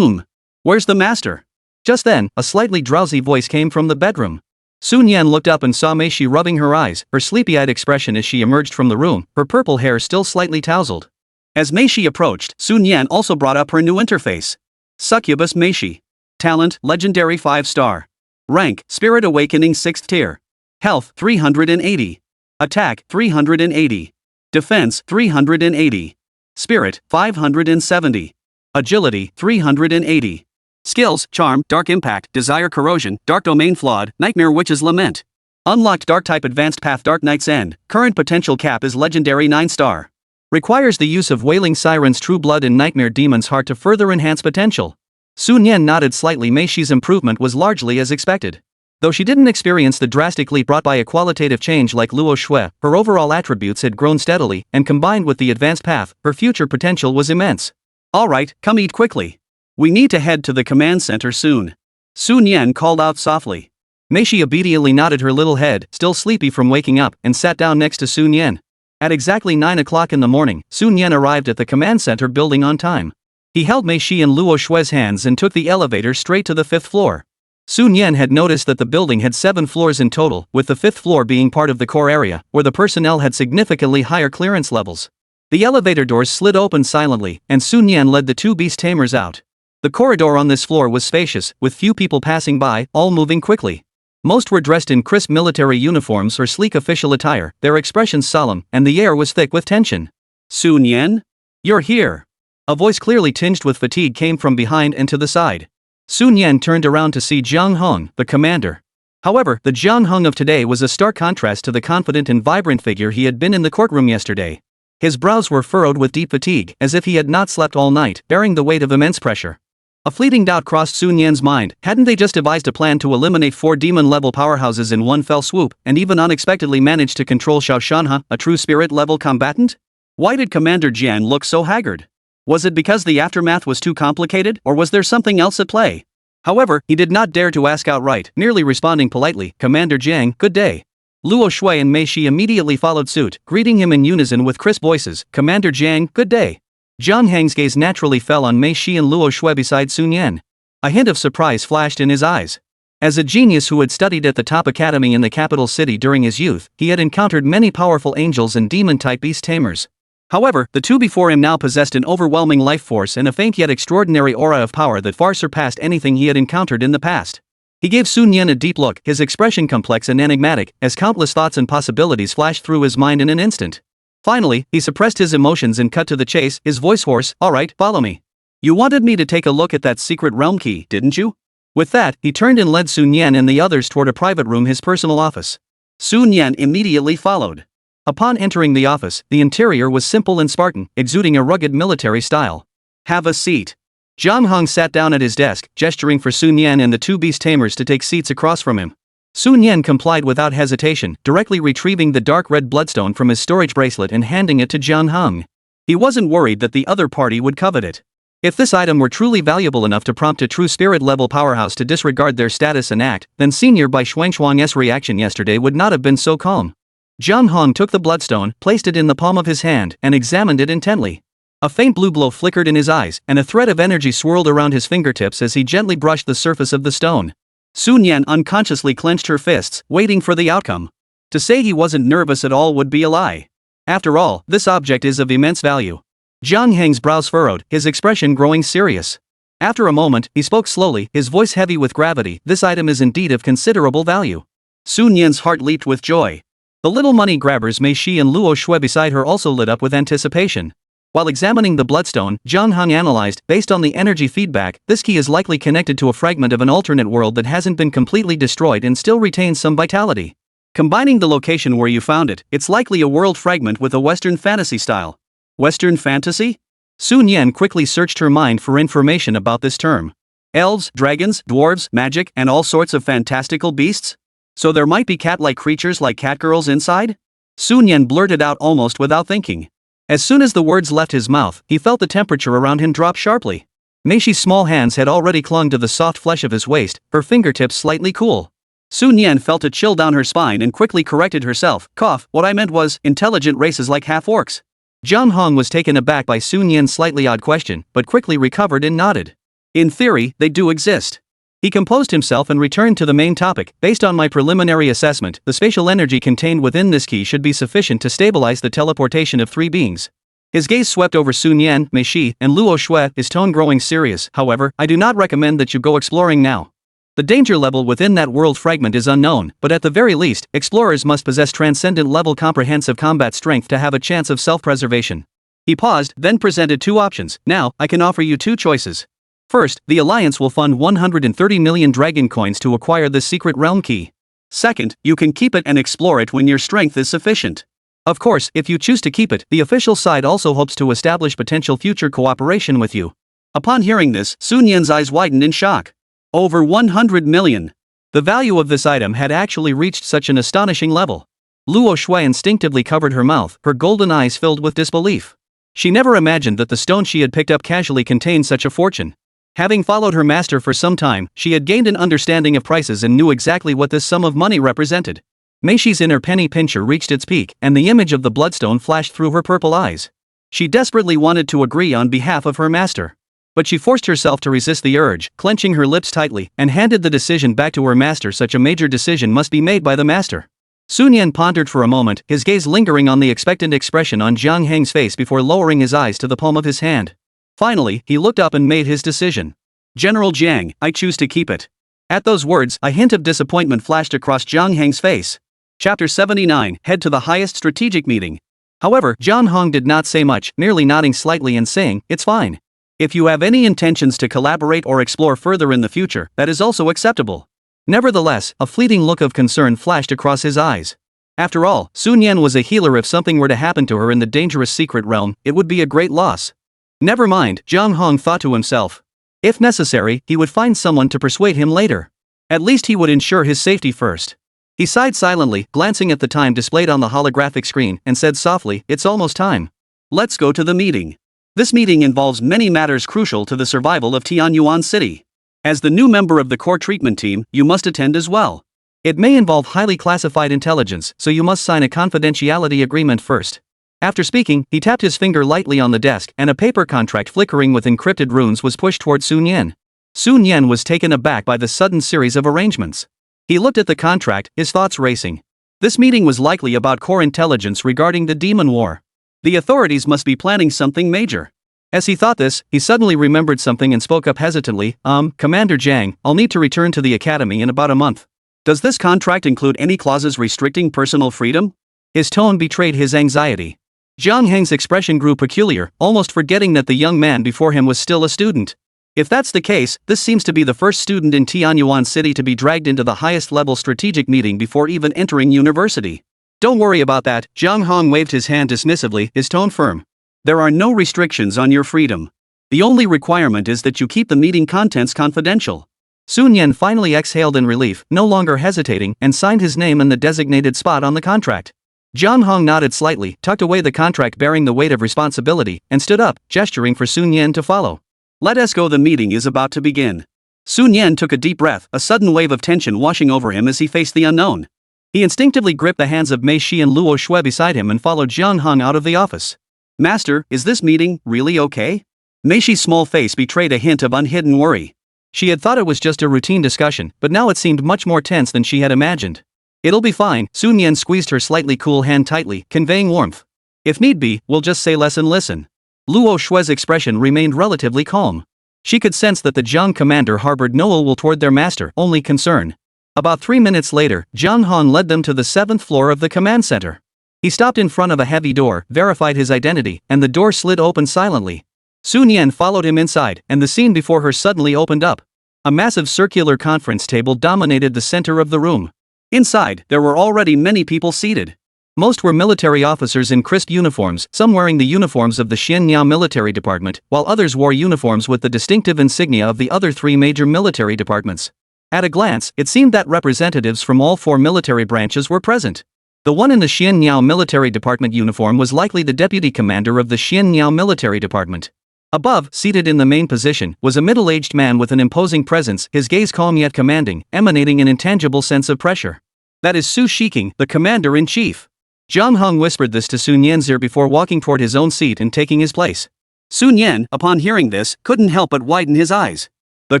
Where's the master?" Just then, a slightly drowsy voice came from the bedroom. Sun Yan looked up and saw Mei Shi rubbing her eyes, her sleepy-eyed expression as she emerged from the room, her purple hair still slightly tousled. As Mei Shi approached, Sun Yan also brought up her new interface. Succubus Mei Shi. Talent, Legendary 5-star. Rank, Spirit Awakening 6th tier. Health, 380. Attack, 380. Defense, 380. Spirit, 570. Agility, 380. Skills, Charm, Dark Impact, Desire Corrosion, Dark Domain Flawed, Nightmare Witch's Lament. Unlocked Dark Type Advanced Path Dark Knight's End. Current potential cap is Legendary 9-star. Requires the use of Wailing Siren's True Blood and Nightmare Demon's Heart to further enhance potential. Sun Yan nodded slightly. Mei Shi's improvement was largely as expected. Though she didn't experience the drastic leap brought by a qualitative change like Luo Shui, her overall attributes had grown steadily, and combined with the advanced path, her future potential was immense. "Alright, come eat quickly. We need to head to the command center soon." Sun Yan called out softly. Mei Shi obediently nodded her little head, still sleepy from waking up, and sat down next to Sun Yan. At exactly 9 o'clock in the morning, Sun Yan arrived at the command center building on time. He held Mei Shi and Luo Shui's hands and took the elevator straight to the 5th floor. Sun Yan had noticed that the building had 7 floors in total, with the 5th floor being part of the core area, where the personnel had significantly higher clearance levels. The elevator doors slid open silently, and Sun Yan led the 2 beast tamers out. The corridor on this floor was spacious, with few people passing by, all moving quickly. Most were dressed in crisp military uniforms or sleek official attire, their expressions solemn, and the air was thick with tension. "Sun Yan? You're here." A voice clearly tinged with fatigue came from behind and to the side. Sun Yan turned around to see Jiang Heng, the commander. However, the Jiang Heng of today was a stark contrast to the confident and vibrant figure he had been in the courtroom yesterday. His brows were furrowed with deep fatigue, as if he had not slept all night, bearing the weight of immense pressure. A fleeting doubt crossed Sun Yan's mind. Hadn't they just devised a plan to eliminate 4 demon-level powerhouses in one fell swoop, and even unexpectedly managed to control Xiao Shanhe, a true spirit-level combatant? Why did Commander Jian look so haggard? Was it because the aftermath was too complicated, or was there something else at play? However, he did not dare to ask outright, merely responding politely, "Commander Jiang, good day." Luo Shui and Mei Shi immediately followed suit, greeting him in unison with crisp voices, "Commander Jiang, good day." Jiang Heng's gaze naturally fell on Mei Shi and Luo Shui beside Sun Yan. A hint of surprise flashed in his eyes. As a genius who had studied at the top academy in the capital city during his youth, he had encountered many powerful angels and demon-type beast tamers. However, the two before him now possessed an overwhelming life force and a faint yet extraordinary aura of power that far surpassed anything he had encountered in the past. He gave Sun Yan a deep look, his expression complex and enigmatic, as countless thoughts and possibilities flashed through his mind in an instant. Finally, he suppressed his emotions and cut to the chase, his voice hoarse, "All right, follow me. You wanted me to take a look at that secret realm key, didn't you?" With that, he turned and led Sun Yan and the others toward a private room, his personal office. Sun Yan immediately followed. Upon entering the office, the interior was simple and Spartan, exuding a rugged military style. "Have a seat." Zhang Hong sat down at his desk, gesturing for Sun Yan and the two beast tamers to take seats across from him. Sun Yan complied without hesitation, directly retrieving the dark red bloodstone from his storage bracelet and handing it to Zhang Hong. He wasn't worried that the other party would covet it. If this item were truly valuable enough to prompt a true spirit-level powerhouse to disregard their status and act, then Senior Bai Xuangshuang's reaction yesterday would not have been so calm. Zhang Hong took the bloodstone, placed it in the palm of his hand, and examined it intently. A faint blue glow flickered in his eyes, and a thread of energy swirled around his fingertips as he gently brushed the surface of the stone. Sun Yan unconsciously clenched her fists, waiting for the outcome. To say he wasn't nervous at all would be a lie. After all, this object is of immense value. Zhang Heng's brows furrowed, his expression growing serious. After a moment, he spoke slowly, his voice heavy with gravity, "This item is indeed of considerable value." Sun Yan's heart leaped with joy. The little money grabbers Mei Shi and Luo Shui beside her also lit up with anticipation. While examining the bloodstone, Zhang Hong analyzed, based on the energy feedback, this key is likely connected to a fragment of an alternate world that hasn't been completely destroyed and still retains some vitality. Combining the location where you found it, it's likely a world fragment with a Western fantasy style. Western fantasy? Sun Yan quickly searched her mind for information about this term. Elves, dragons, dwarves, magic, and all sorts of fantastical beasts? So there might be cat-like creatures like catgirls inside? Sun Yan blurted out almost without thinking. As soon as the words left his mouth, he felt the temperature around him drop sharply. Mei Shi's small hands had already clung to the soft flesh of his waist, her fingertips slightly cool. Sun Yan felt a chill down her spine and quickly corrected herself, "Cough, what I meant was, intelligent races like half-orcs." Zhang Hong was taken aback by Sun Yan's slightly odd question, but quickly recovered and nodded. "In theory, they do exist." He composed himself and returned to the main topic. "Based on my preliminary assessment, the spatial energy contained within this key should be sufficient to stabilize the teleportation of three beings." His gaze swept over Sun Yan, Mei Shi, and Luo Shui, his tone growing serious. "However, I do not recommend that you go exploring now. The danger level within that world fragment is unknown, but at the very least, explorers must possess transcendent-level comprehensive combat strength to have a chance of self-preservation." He paused, then presented two options. "Now, I can offer you two choices. First, the Alliance will fund 130 million dragon coins to acquire this secret realm key. Second, you can keep it and explore it when your strength is sufficient. Of course, if you choose to keep it, the official side also hopes to establish potential future cooperation with you." Upon hearing this, Sun Yan's eyes widened in shock. Over 100 million. The value of this item had actually reached such an astonishing level. Luo Shui instinctively covered her mouth, her golden eyes filled with disbelief. She never imagined that the stone she had picked up casually contained such a fortune. Having followed her master for some time, she had gained an understanding of prices and knew exactly what this sum of money represented. Mei Shi's inner penny pincher reached its peak, and the image of the bloodstone flashed through her purple eyes. She desperately wanted to agree on behalf of her master. But she forced herself to resist the urge, clenching her lips tightly, and handed the decision back to her master. Such a major decision must be made by the master. Sun Yan pondered for a moment, his gaze lingering on the expectant expression on Zhang Heng's face before lowering his eyes to the palm of his hand. Finally, he looked up and made his decision. "General Jiang, I choose to keep it." At those words, a hint of disappointment flashed across Zhang Heng's face. Chapter 79, Head to the highest strategic meeting. However, Zhang Hong did not say much, merely nodding slightly and saying, "It's fine. If you have any intentions to collaborate or explore further in the future, that is also acceptable." Nevertheless, a fleeting look of concern flashed across his eyes. After all, Sun Yan was a healer. If something were to happen to her in the dangerous secret realm, it would be a great loss. Never mind, Zhang Hong thought to himself. If necessary, he would find someone to persuade him later. At least he would ensure his safety first. He sighed silently, glancing at the time displayed on the holographic screen, and said softly, "It's almost time. Let's go to the meeting." This meeting involves many matters crucial to the survival of Tianyuan City. As the new member of the core treatment team, you must attend as well. It may involve highly classified intelligence, so you must sign a confidentiality agreement first. After speaking, he tapped his finger lightly on the desk, and a paper contract flickering with encrypted runes was pushed toward Sun Yen. Sun Yen was taken aback by the sudden series of arrangements. He looked at the contract, his thoughts racing. This meeting was likely about core intelligence regarding the demon war. The authorities must be planning something major. As he thought this, he suddenly remembered something and spoke up hesitantly, Commander Jiang, I'll need to return to the academy in about a month. Does this contract include any clauses restricting personal freedom? His tone betrayed his anxiety. Jiang Heng's expression grew peculiar, almost forgetting that the young man before him was still a student. If that's the case, this seems to be the first student in Tianyuan City to be dragged into the highest level strategic meeting before even entering university. Don't worry about that, Jiang Hong waved his hand dismissively, his tone firm. There are no restrictions on your freedom. The only requirement is that you keep the meeting contents confidential. Sun Yen finally exhaled in relief, no longer hesitating, and signed his name in the designated spot on the contract. Jiang Hong nodded slightly, tucked away the contract bearing the weight of responsibility, and stood up, gesturing for Sun Yen to follow. Let us go, the meeting is about to begin. Sun Yen took a deep breath, a sudden wave of tension washing over him as he faced the unknown. He instinctively gripped the hands of Mei Shi and Luo Shui beside him and followed Jiang Hong out of the office. Master, is this meeting really okay? Mei Shi's small face betrayed a hint of unhidden worry. She had thought it was just a routine discussion, but now it seemed much more tense than she had imagined. It'll be fine, Sun Yen squeezed her slightly cool hand tightly, conveying warmth. If need be, we'll just say less and listen. Luo Shui's expression remained relatively calm. She could sense that the Jiang commander harbored no ill will toward their master, only concern. About 3 minutes later, Jiang Han led them to the 7th floor of the command center. He stopped in front of a heavy door, verified his identity, and the door slid open silently. Sun Yen followed him inside, and the scene before her suddenly opened up. A massive circular conference table dominated the center of the room. Inside, there were already many people seated. Most were military officers in crisp uniforms, some wearing the uniforms of the Xianyao military department, while others wore uniforms with the distinctive insignia of the other 3 major military departments. At a glance, it seemed that representatives from all 4 military branches were present. The one in the Xianyao military department uniform was likely the deputy commander of the Xianyao military department. Above, seated in the main position, was a middle-aged man with an imposing presence, his gaze calm yet commanding, emanating an intangible sense of pressure. That is Su Shiking, the commander-in-chief. Jiang Hong whispered this to Sun Yen's ear before walking toward his own seat and taking his place. Sun Yen, upon hearing this, couldn't help but widen his eyes. The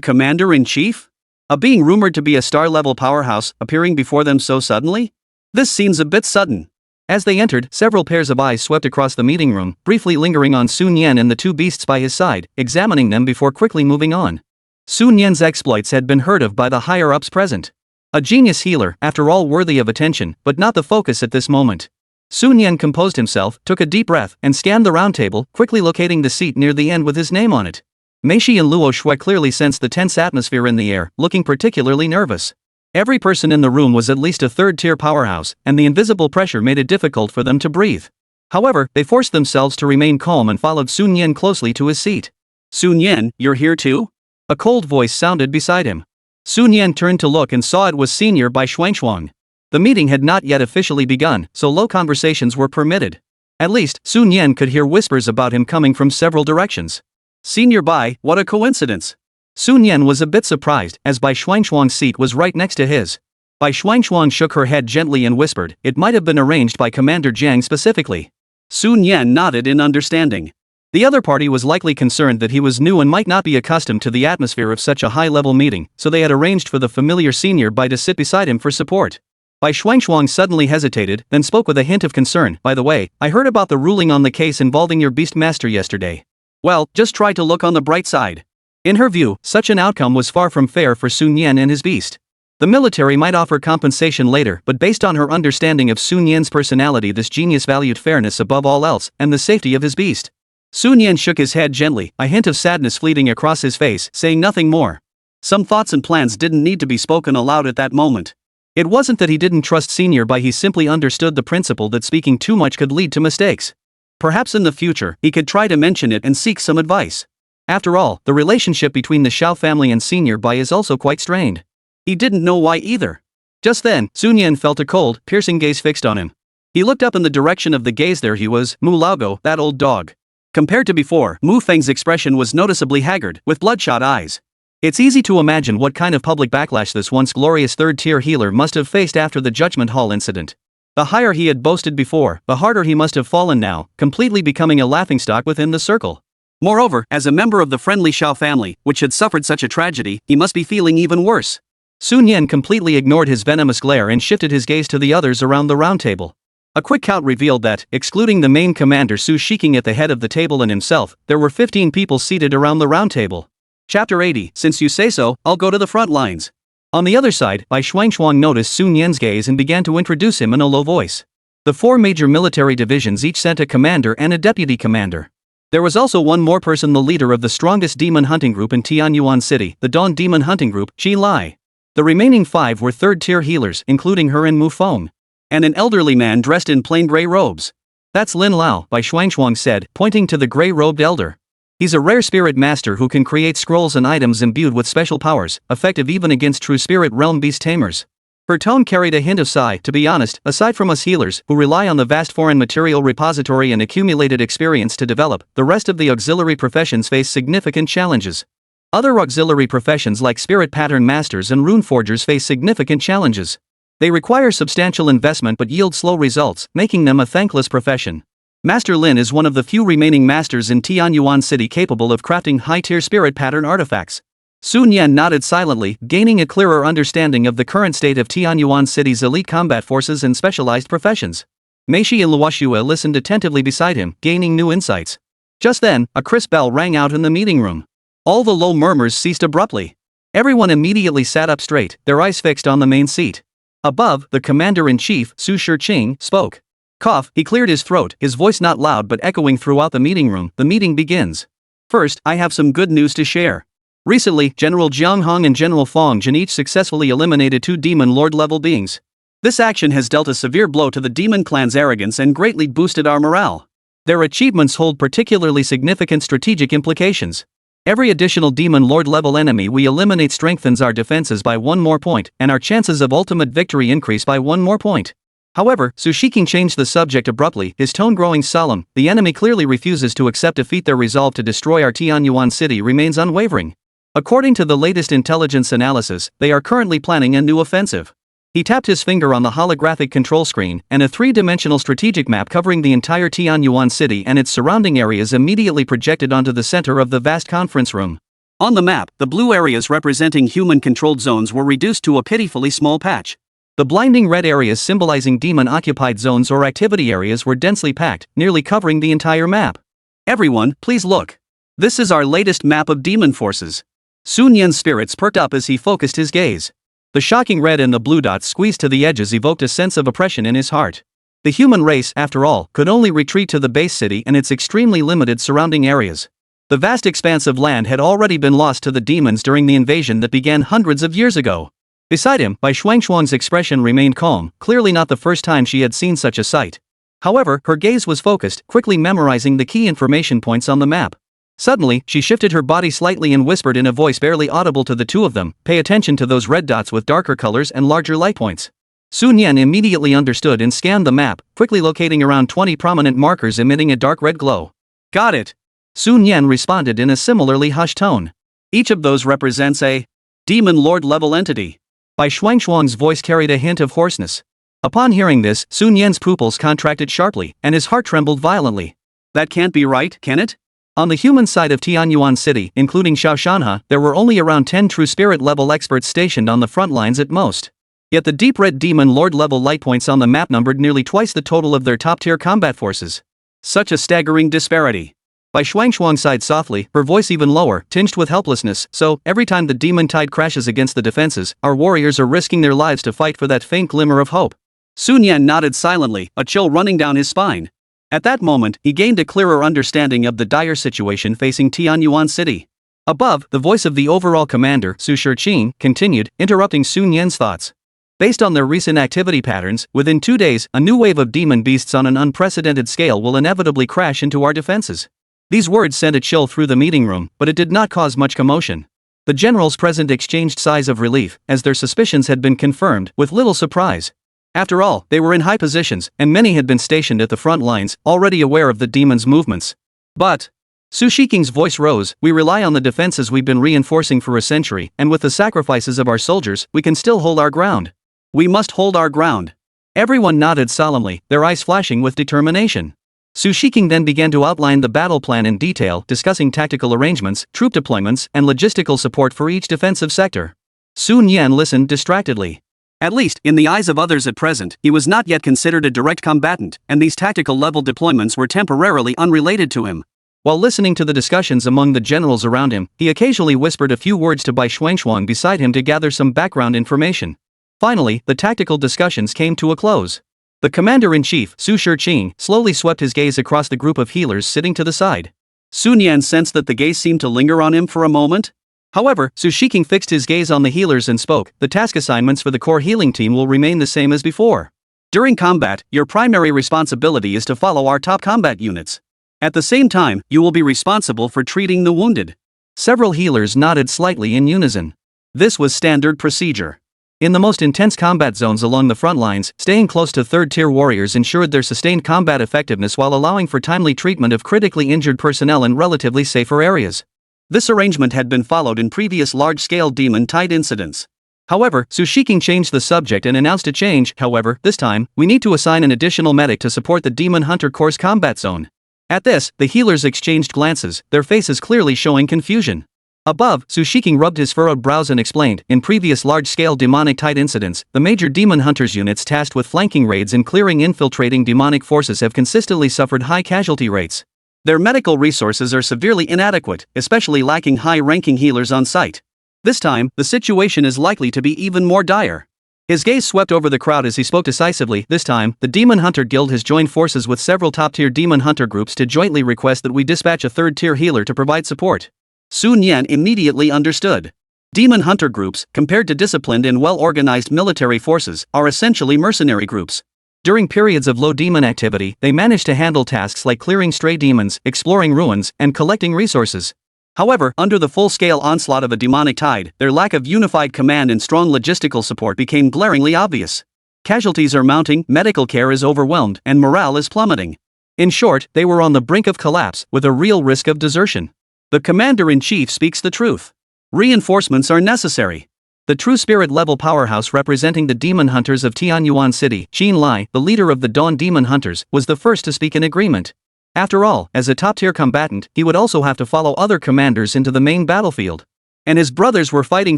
commander-in-chief? A being rumored to be a star-level powerhouse, appearing before them so suddenly? This seems a bit sudden. As they entered, several pairs of eyes swept across the meeting room, briefly lingering on Sun Yen and the 2 beasts by his side, examining them before quickly moving on. Sun Yen's exploits had been heard of by the higher-ups present. A genius healer, after all, worthy of attention, but not the focus at this moment. Sun Yen composed himself, took a deep breath, and scanned the round table, quickly locating the seat near the end with his name on it. Mei Shi and Luo Shui clearly sensed the tense atmosphere in the air, looking particularly nervous. Every person in the room was at least a 3rd-tier powerhouse, and the invisible pressure made it difficult for them to breathe. However, they forced themselves to remain calm and followed Sun Yen closely to his seat. Sun Yen, you're here too? A cold voice sounded beside him. Sun Yen turned to look and saw it was Senior Bai Xuanchuang. The meeting had not yet officially begun, so low conversations were permitted. At least, Sun Yen could hear whispers about him coming from several directions. Senior Bai, what a coincidence. Sun Yen was a bit surprised, as Bai Xuanchuang's seat was right next to his. Bai Xuanchuang shook her head gently and whispered, it might have been arranged by Commander Jiang specifically. Sun Yen nodded in understanding. The other party was likely concerned that he was new and might not be accustomed to the atmosphere of such a high-level meeting, so they had arranged for the familiar Senior Bai to sit beside him for support. Bai Xuanchuang suddenly hesitated, then spoke with a hint of concern, by the way, I heard about the ruling on the case involving your beast master yesterday. Well, just try to look on the bright side. In her view, such an outcome was far from fair for Sun Yen and his beast. The military might offer compensation later, but based on her understanding of Sun Yen's personality, this genius valued fairness above all else, and the safety of his beast. Sun Yen shook his head gently, a hint of sadness fleeting across his face, saying nothing more. Some thoughts and plans didn't need to be spoken aloud at that moment. It wasn't that he didn't trust Senior Bai, he simply understood the principle that speaking too much could lead to mistakes. Perhaps in the future, he could try to mention it and seek some advice. After all, the relationship between the Xiao family and Senior Bai is also quite strained. He didn't know why either. Just then, Sun Yen felt a cold, piercing gaze fixed on him. He looked up in the direction of the gaze. There he was, Mu Laogo, that old dog. Compared to before, Mu Feng's expression was noticeably haggard, with bloodshot eyes. It's easy to imagine what kind of public backlash this once glorious third-tier healer must have faced after the Judgment Hall incident. The higher he had boasted before, the harder he must have fallen now, completely becoming a laughingstock within the circle. Moreover, as a member of the friendly Xiao family, which had suffered such a tragedy, he must be feeling even worse. Sun Yan completely ignored his venomous glare and shifted his gaze to the others around the round table. A quick count revealed that, excluding the main commander Su Shiking at the head of the table and himself, there were 15 people seated around the round table. Chapter 80, since you say so, I'll go to the front lines. On the other side, Bai Shuangshuang noticed Sun Yan's gaze and began to introduce him in a low voice. The 4 major military divisions each sent a commander and a deputy commander. There was also one more person, the leader of the strongest demon hunting group in Tianyuan City, the Dawn Demon Hunting Group, Qi Lai. The remaining 5 were third-tier healers, including her and Mu Feng. And an elderly man dressed in plain gray robes. That's Lin Lao, Bai Shuangshuang said, pointing to the gray-robed elder. He's a rare spirit master who can create scrolls and items imbued with special powers, effective even against true spirit realm beast tamers. Her tone carried a hint of sigh. To be honest, aside from us healers, who rely on the vast foreign material repository and accumulated experience to develop, the rest of the auxiliary professions face significant challenges. Other auxiliary professions like spirit pattern masters and rune forgers face significant challenges. They require substantial investment but yield slow results, making them a thankless profession. Master Lin is one of the few remaining masters in Tianyuan City capable of crafting high-tier spirit pattern artifacts. Sun Yan nodded silently, gaining a clearer understanding of the current state of Tianyuan City's elite combat forces and specialized professions. Meishi and Luoshua listened attentively beside him, gaining new insights. Just then, a crisp bell rang out in the meeting room. All the low murmurs ceased abruptly. Everyone immediately sat up straight, their eyes fixed on the main seat. Above, the commander-in-chief, Su Shiqing, spoke. Cough, he cleared his throat, his voice not loud but echoing throughout the meeting room. The meeting begins. First, I have some good news to share. Recently, General Jiang Hong and General Fong Jin each successfully eliminated 2 demon lord-level beings. This action has dealt a severe blow to the demon clan's arrogance and greatly boosted our morale. Their achievements hold particularly significant strategic implications. Every additional demon lord-level enemy we eliminate strengthens our defenses by 1 more point, and our chances of ultimate victory increase by 1 more point. However, Su Shiqing changed the subject abruptly, his tone growing solemn. The enemy clearly refuses to accept defeat. Their resolve to destroy our Tianyuan city remains unwavering. According to the latest intelligence analysis, they are currently planning a new offensive. He tapped his finger on the holographic control screen, and a 3-dimensional strategic map covering the entire Tianyuan city and its surrounding areas immediately projected onto the center of the vast conference room. On the map, the blue areas representing human-controlled zones were reduced to a pitifully small patch. The blinding red areas symbolizing demon-occupied zones or activity areas were densely packed, nearly covering the entire map. Everyone, please look. This is our latest map of demon forces. Sun Yan's spirits perked up as he focused his gaze. The shocking red and the blue dots squeezed to the edges evoked a sense of oppression in his heart. The human race, after all, could only retreat to the base city and its extremely limited surrounding areas. The vast expanse of land had already been lost to the demons during the invasion that began hundreds of years ago. Beside him, Bai Shuangshuang's expression remained calm, clearly not the first time she had seen such a sight. However, her gaze was focused, quickly memorizing the key information points on the map. Suddenly, she shifted her body slightly and whispered in a voice barely audible to the two of them, "Pay attention to those red dots with darker colors and larger light points." Sun Yan immediately understood and scanned the map, quickly locating around 20 prominent markers emitting a dark red glow. "Got it." Sun Yan responded in a similarly hushed tone. "Each of those represents a demon lord level entity." Bai Shuangshuang's voice carried a hint of hoarseness. Upon hearing this, Sun Yan's pupils contracted sharply, and his heart trembled violently. "That can't be right, can it?" On the human side of Tianyuan City, including Xiao Shanha, there were only around 10 true spirit-level experts stationed on the front lines at most. Yet the deep red demon lord-level light points on the map numbered nearly twice the total of their top-tier combat forces. Such a staggering disparity. Bai Shuangshuang sighed softly, her voice even lower, tinged with helplessness. "So, every time the demon tide crashes against the defenses, our warriors are risking their lives to fight for that faint glimmer of hope." Sun Yan nodded silently, a chill running down his spine. At that moment, he gained a clearer understanding of the dire situation facing Tianyuan City. Above, the voice of the overall commander, Su Shiqing, continued, interrupting Sun Yan's thoughts. Based on their recent activity patterns, within 2 days, a new wave of demon beasts on an unprecedented scale will inevitably crash into our defenses. These words sent a chill through the meeting room, but it did not cause much commotion. The generals present exchanged sighs of relief, as their suspicions had been confirmed, with little surprise. After all, they were in high positions, and many had been stationed at the front lines, already aware of the demons' movements. But Su Shiking's voice rose, we rely on the defenses we've been reinforcing for a century, and with the sacrifices of our soldiers, we can still hold our ground. We must hold our ground. Everyone nodded solemnly, their eyes flashing with determination. Su Shiking then began to outline the battle plan in detail, discussing tactical arrangements, troop deployments, and logistical support for each defensive sector. Sun Yan listened distractedly. At least, in the eyes of others at present, he was not yet considered a direct combatant, and these tactical level deployments were temporarily unrelated to him. While listening to the discussions among the generals around him, he occasionally whispered a few words to Bai Xuanshuang beside him to gather some background information. Finally, the tactical discussions came to a close. The commander-in-chief, Su Shiqing, slowly swept his gaze across the group of healers sitting to the side. Sun Yan sensed that the gaze seemed to linger on him for a moment. However, Su Shiking fixed his gaze on the healers and spoke, the task assignments for the core healing team will remain the same as before. During combat, your primary responsibility is to follow our top combat units. At the same time, you will be responsible for treating the wounded. Several healers nodded slightly in unison. This was standard procedure. In the most intense combat zones along the front lines, staying close to third-tier warriors ensured their sustained combat effectiveness while allowing for timely treatment of critically injured personnel in relatively safer areas. This arrangement had been followed in previous large-scale demon tide incidents. However, Su Shiking changed the subject and announced a change. However, this time, we need to assign an additional medic to support the Demon Hunter Corps combat zone. At this, the healers exchanged glances, their faces clearly showing confusion. Above, Su Shiking rubbed his furrowed brows and explained, in previous large-scale demonic tide incidents, the major demon hunters units tasked with flanking raids and clearing infiltrating demonic forces have consistently suffered high casualty rates. Their medical resources are severely inadequate, especially lacking high-ranking healers on site. This time, the situation is likely to be even more dire. His gaze swept over the crowd as he spoke decisively. This time, the Demon Hunter Guild has joined forces with several top-tier demon hunter groups to jointly request that we dispatch a third-tier healer to provide support. Sun Yan immediately understood. Demon hunter groups, compared to disciplined and well-organized military forces, are essentially mercenary groups. During periods of low demon activity, they manage to handle tasks like clearing stray demons, exploring ruins, and collecting resources. However, under the full-scale onslaught of a demonic tide, their lack of unified command and strong logistical support became glaringly obvious. Casualties are mounting, medical care is overwhelmed, and morale is plummeting. In short, they were on the brink of collapse, with a real risk of desertion. The commander-in-chief speaks the truth. Reinforcements are necessary. The true spirit-level powerhouse representing the demon hunters of Tianyuan City, Qin Lai, the leader of the Dawn Demon Hunters, was the first to speak in agreement. After all, as a top-tier combatant, he would also have to follow other commanders into the main battlefield. And his brothers were fighting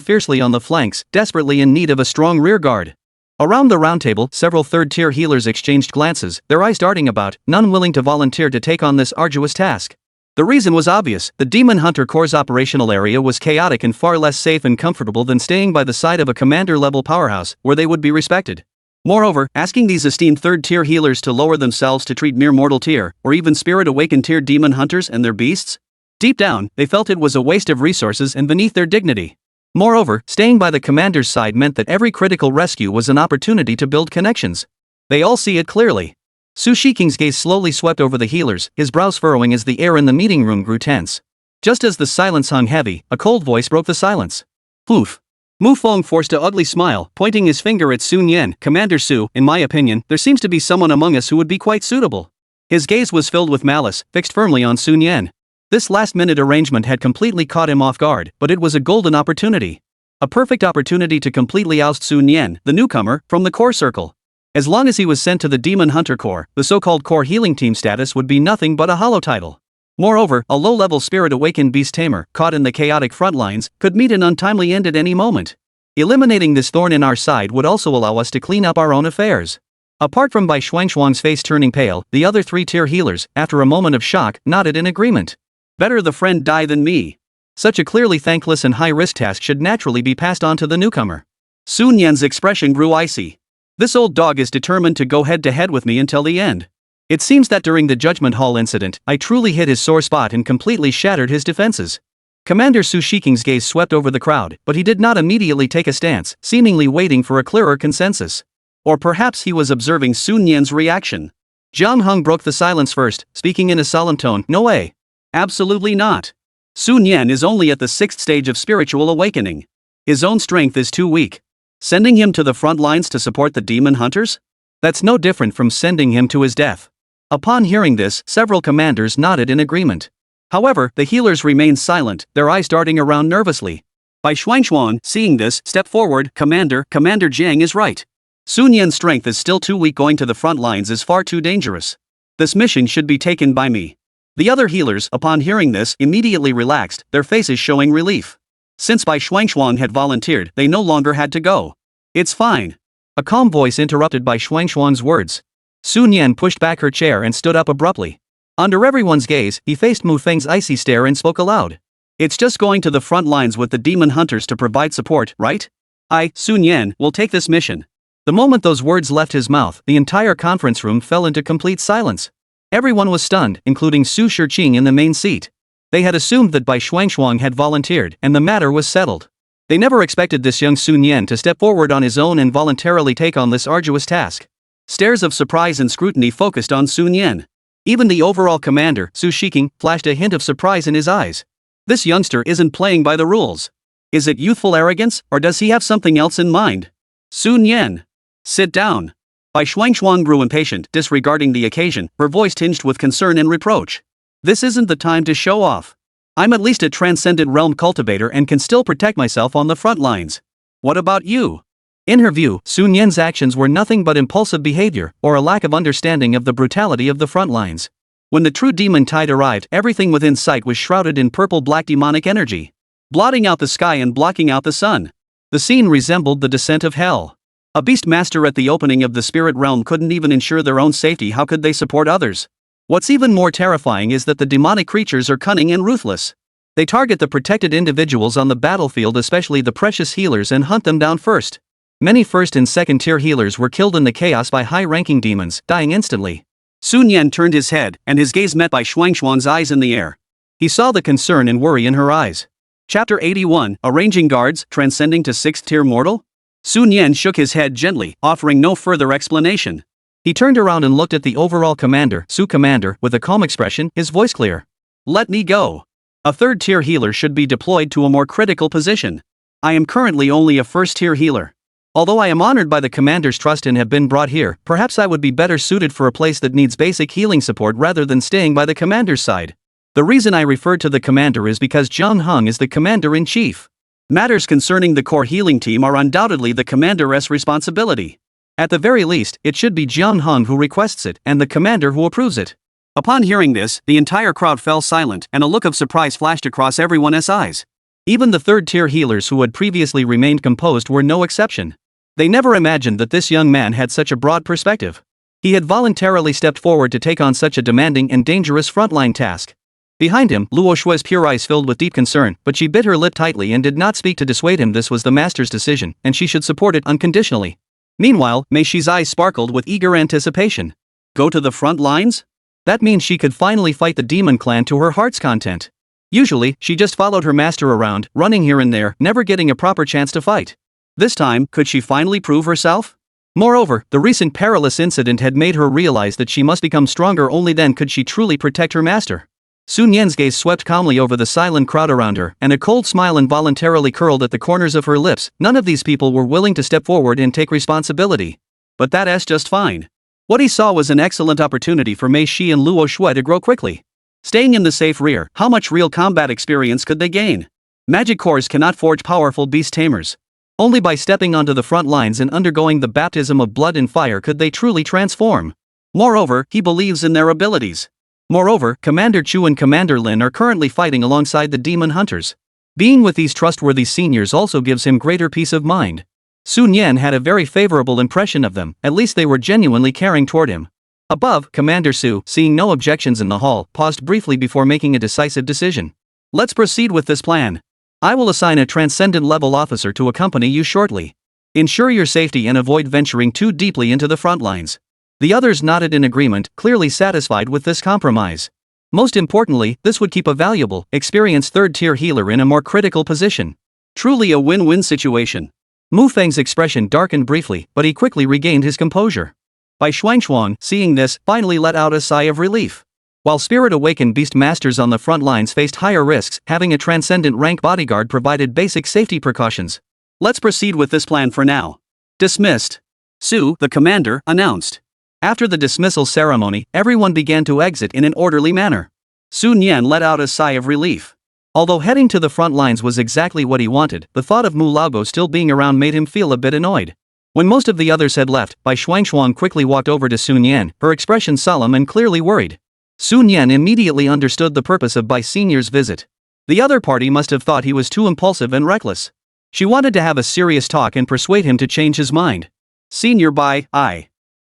fiercely on the flanks, desperately in need of a strong rearguard. Around the round table, several third-tier healers exchanged glances, their eyes darting about, none willing to volunteer to take on this arduous task. The reason was obvious, the Demon Hunter Corps' operational area was chaotic and far less safe and comfortable than staying by the side of a commander-level powerhouse, where they would be respected. Moreover, asking these esteemed third-tier healers to lower themselves to treat mere mortal tier, or even spirit-awakened tier demon hunters and their beasts? Deep down, they felt it was a waste of resources and beneath their dignity. Moreover, staying by the commander's side meant that every critical rescue was an opportunity to build connections. They all see it clearly. Su Shiking's gaze slowly swept over the healers, his brows furrowing as the air in the meeting room grew tense. Just as the silence hung heavy, a cold voice broke the silence. Poof. Mu Feng forced an ugly smile, pointing his finger at Sun Yan. Commander Su, in my opinion, there seems to be someone among us who would be quite suitable. His gaze was filled with malice, fixed firmly on Sun Yan. This last-minute arrangement had completely caught him off guard, but it was a golden opportunity. A perfect opportunity to completely oust Sun Yan, the newcomer, from the core circle. As long as he was sent to the Demon Hunter Corps, the so-called core healing team status would be nothing but a hollow title. Moreover, a low-level spirit-awakened beast tamer, caught in the chaotic front lines, could meet an untimely end at any moment. Eliminating this thorn in our side would also allow us to clean up our own affairs. Apart from Bai Xuanshuang's face turning pale, the other three-tier healers, after a moment of shock, nodded in agreement. Better the friend die than me. Such a clearly thankless and high-risk task should naturally be passed on to the newcomer. Sun Yan's expression grew icy. This old dog is determined to go head-to-head with me until the end. It seems that during the Judgment Hall incident, I truly hit his sore spot and completely shattered his defenses. Commander Su Shiking's gaze swept over the crowd, but he did not immediately take a stance, seemingly waiting for a clearer consensus. Or perhaps he was observing Sun Yan's reaction. Jiang Heng broke the silence first, speaking in a solemn tone, "No way. Absolutely not. Sun Yan is only at the 6th stage of spiritual awakening. His own strength is too weak. Sending him to the front lines to support the demon hunters? That's no different from sending him to his death. Upon hearing this, several commanders nodded in agreement. However, the healers remained silent, their eyes darting around nervously. Bai Xuanxuan, seeing this, stepped forward. Commander Jiang is right. Sun Yan's strength is still too weak. Going to the front lines is far too dangerous. This mission should be taken by me. The other healers, upon hearing this, immediately relaxed, their faces showing relief. Since Bai Xuanxuan had volunteered, they no longer had to go. It's fine. A calm voice interrupted Bai Xuanxuan's words. Sun Yan pushed back her chair and stood up abruptly. Under everyone's gaze, he faced Mu Feng's icy stare and spoke aloud. It's just going to the front lines with the demon hunters to provide support, right? I, Sun Yan, will take this mission. The moment those words left his mouth, the entire conference room fell into complete silence. Everyone was stunned, including Su Shiqing in the main seat. They had assumed that Bai Xuanxuan had volunteered, and the matter was settled. They never expected this young Sun Yan to step forward on his own and voluntarily take on this arduous task. Stares of surprise and scrutiny focused on Sun Yan. Even the overall commander, Su Shiqing, flashed a hint of surprise in his eyes. This youngster isn't playing by the rules. Is it youthful arrogance, or does he have something else in mind? Sun Yan. Sit down. Bai Xuanxuan grew impatient, disregarding the occasion, her voice tinged with concern and reproach. This isn't the time to show off. I'm at least a transcendent realm cultivator and can still protect myself on the front lines. What about you? In her view, Sun Yan's actions were nothing but impulsive behavior, or a lack of understanding of the brutality of the front lines. When the true demon tide arrived, everything within sight was shrouded in purple-black demonic energy, blotting out the sky and blocking out the sun. The scene resembled the descent of hell. A beast master at the opening of the spirit realm couldn't even ensure their own safety. How could they support others? What's even more terrifying is that the demonic creatures are cunning and ruthless. They target the protected individuals on the battlefield, especially the precious healers, and hunt them down first. Many first and second tier healers were killed in the chaos by high-ranking demons, dying instantly. Sun Yan turned his head, and his gaze met Bai Xuanxuan's eyes in the air. He saw the concern and worry in her eyes. Chapter 81, Arranging Guards, Transcending to 6th Tier Mortal? Sun Yan shook his head gently, offering no further explanation. He turned around and looked at the overall commander, Su Commander, with a calm expression, his voice clear. Let me go. A 3rd tier healer should be deployed to a more critical position. I am currently only a 1st tier healer. Although I am honored by the commander's trust and have been brought here, perhaps I would be better suited for a place that needs basic healing support rather than staying by the commander's side. The reason I refer to the commander is because Zhang Heng is the commander-in-chief. Matters concerning the core healing team are undoubtedly the commander's responsibility. At the very least, it should be Zhang Heng who requests it and the commander who approves it. Upon hearing this, the entire crowd fell silent and a look of surprise flashed across everyone's eyes. Even the 3rd tier healers who had previously remained composed were no exception. They never imagined that this young man had such a broad perspective. He had voluntarily stepped forward to take on such a demanding and dangerous frontline task. Behind him, Luo Shui's pure eyes filled with deep concern, but she bit her lip tightly and did not speak to dissuade him. This was the master's decision, and she should support it unconditionally. Meanwhile, Mei Shi's eyes sparkled with eager anticipation. Go to the front lines? That means she could finally fight the demon clan to her heart's content. Usually, she just followed her master around, running here and there, never getting a proper chance to fight. This time, could she finally prove herself? Moreover, the recent perilous incident had made her realize that she must become stronger. Only then could she truly protect her master. Sun Yan's gaze swept calmly over the silent crowd around her, and a cold smile involuntarily curled at the corners of her lips. None of these people were willing to step forward and take responsibility. But that's just fine. What he saw was an excellent opportunity for Mei Shi and Luo Shui to grow quickly. Staying in the safe rear, how much real combat experience could they gain? Magic cores cannot forge powerful beast tamers. Only by stepping onto the front lines and undergoing the baptism of blood and fire could they truly transform. Moreover, he believes in their abilities. Moreover, Commander Chu and Commander Lin are currently fighting alongside the demon hunters. Being with these trustworthy seniors also gives him greater peace of mind. Sun Yan had a very favorable impression of them, at least they were genuinely caring toward him. Above, Commander Su, seeing no objections in the hall, paused briefly before making a decisive decision. Let's proceed with this plan. I will assign a transcendent level officer to accompany you shortly. Ensure your safety and avoid venturing too deeply into the front lines. The others nodded in agreement, clearly satisfied with this compromise. Most importantly, this would keep a valuable, experienced 3rd tier healer in a more critical position. Truly a win-win situation. Mu Feng's expression darkened briefly, but he quickly regained his composure. Bai Xuanxuan, seeing this, finally let out a sigh of relief. While spirit-awakened beast masters on the front lines faced higher risks, having a transcendent rank bodyguard provided basic safety precautions. Let's proceed with this plan for now. Dismissed. Su, the commander, announced. After the dismissal ceremony, everyone began to exit in an orderly manner. Sun Yan let out a sigh of relief. Although heading to the front lines was exactly what he wanted, the thought of Mu Laobo still being around made him feel a bit annoyed. When most of the others had left, Bai Shuangshuang quickly walked over to Sun Yan, her expression solemn and clearly worried. Sun Yan immediately understood the purpose of Bai Senior's visit. The other party must have thought he was too impulsive and reckless. She wanted to have a serious talk and persuade him to change his mind. Senior Bai,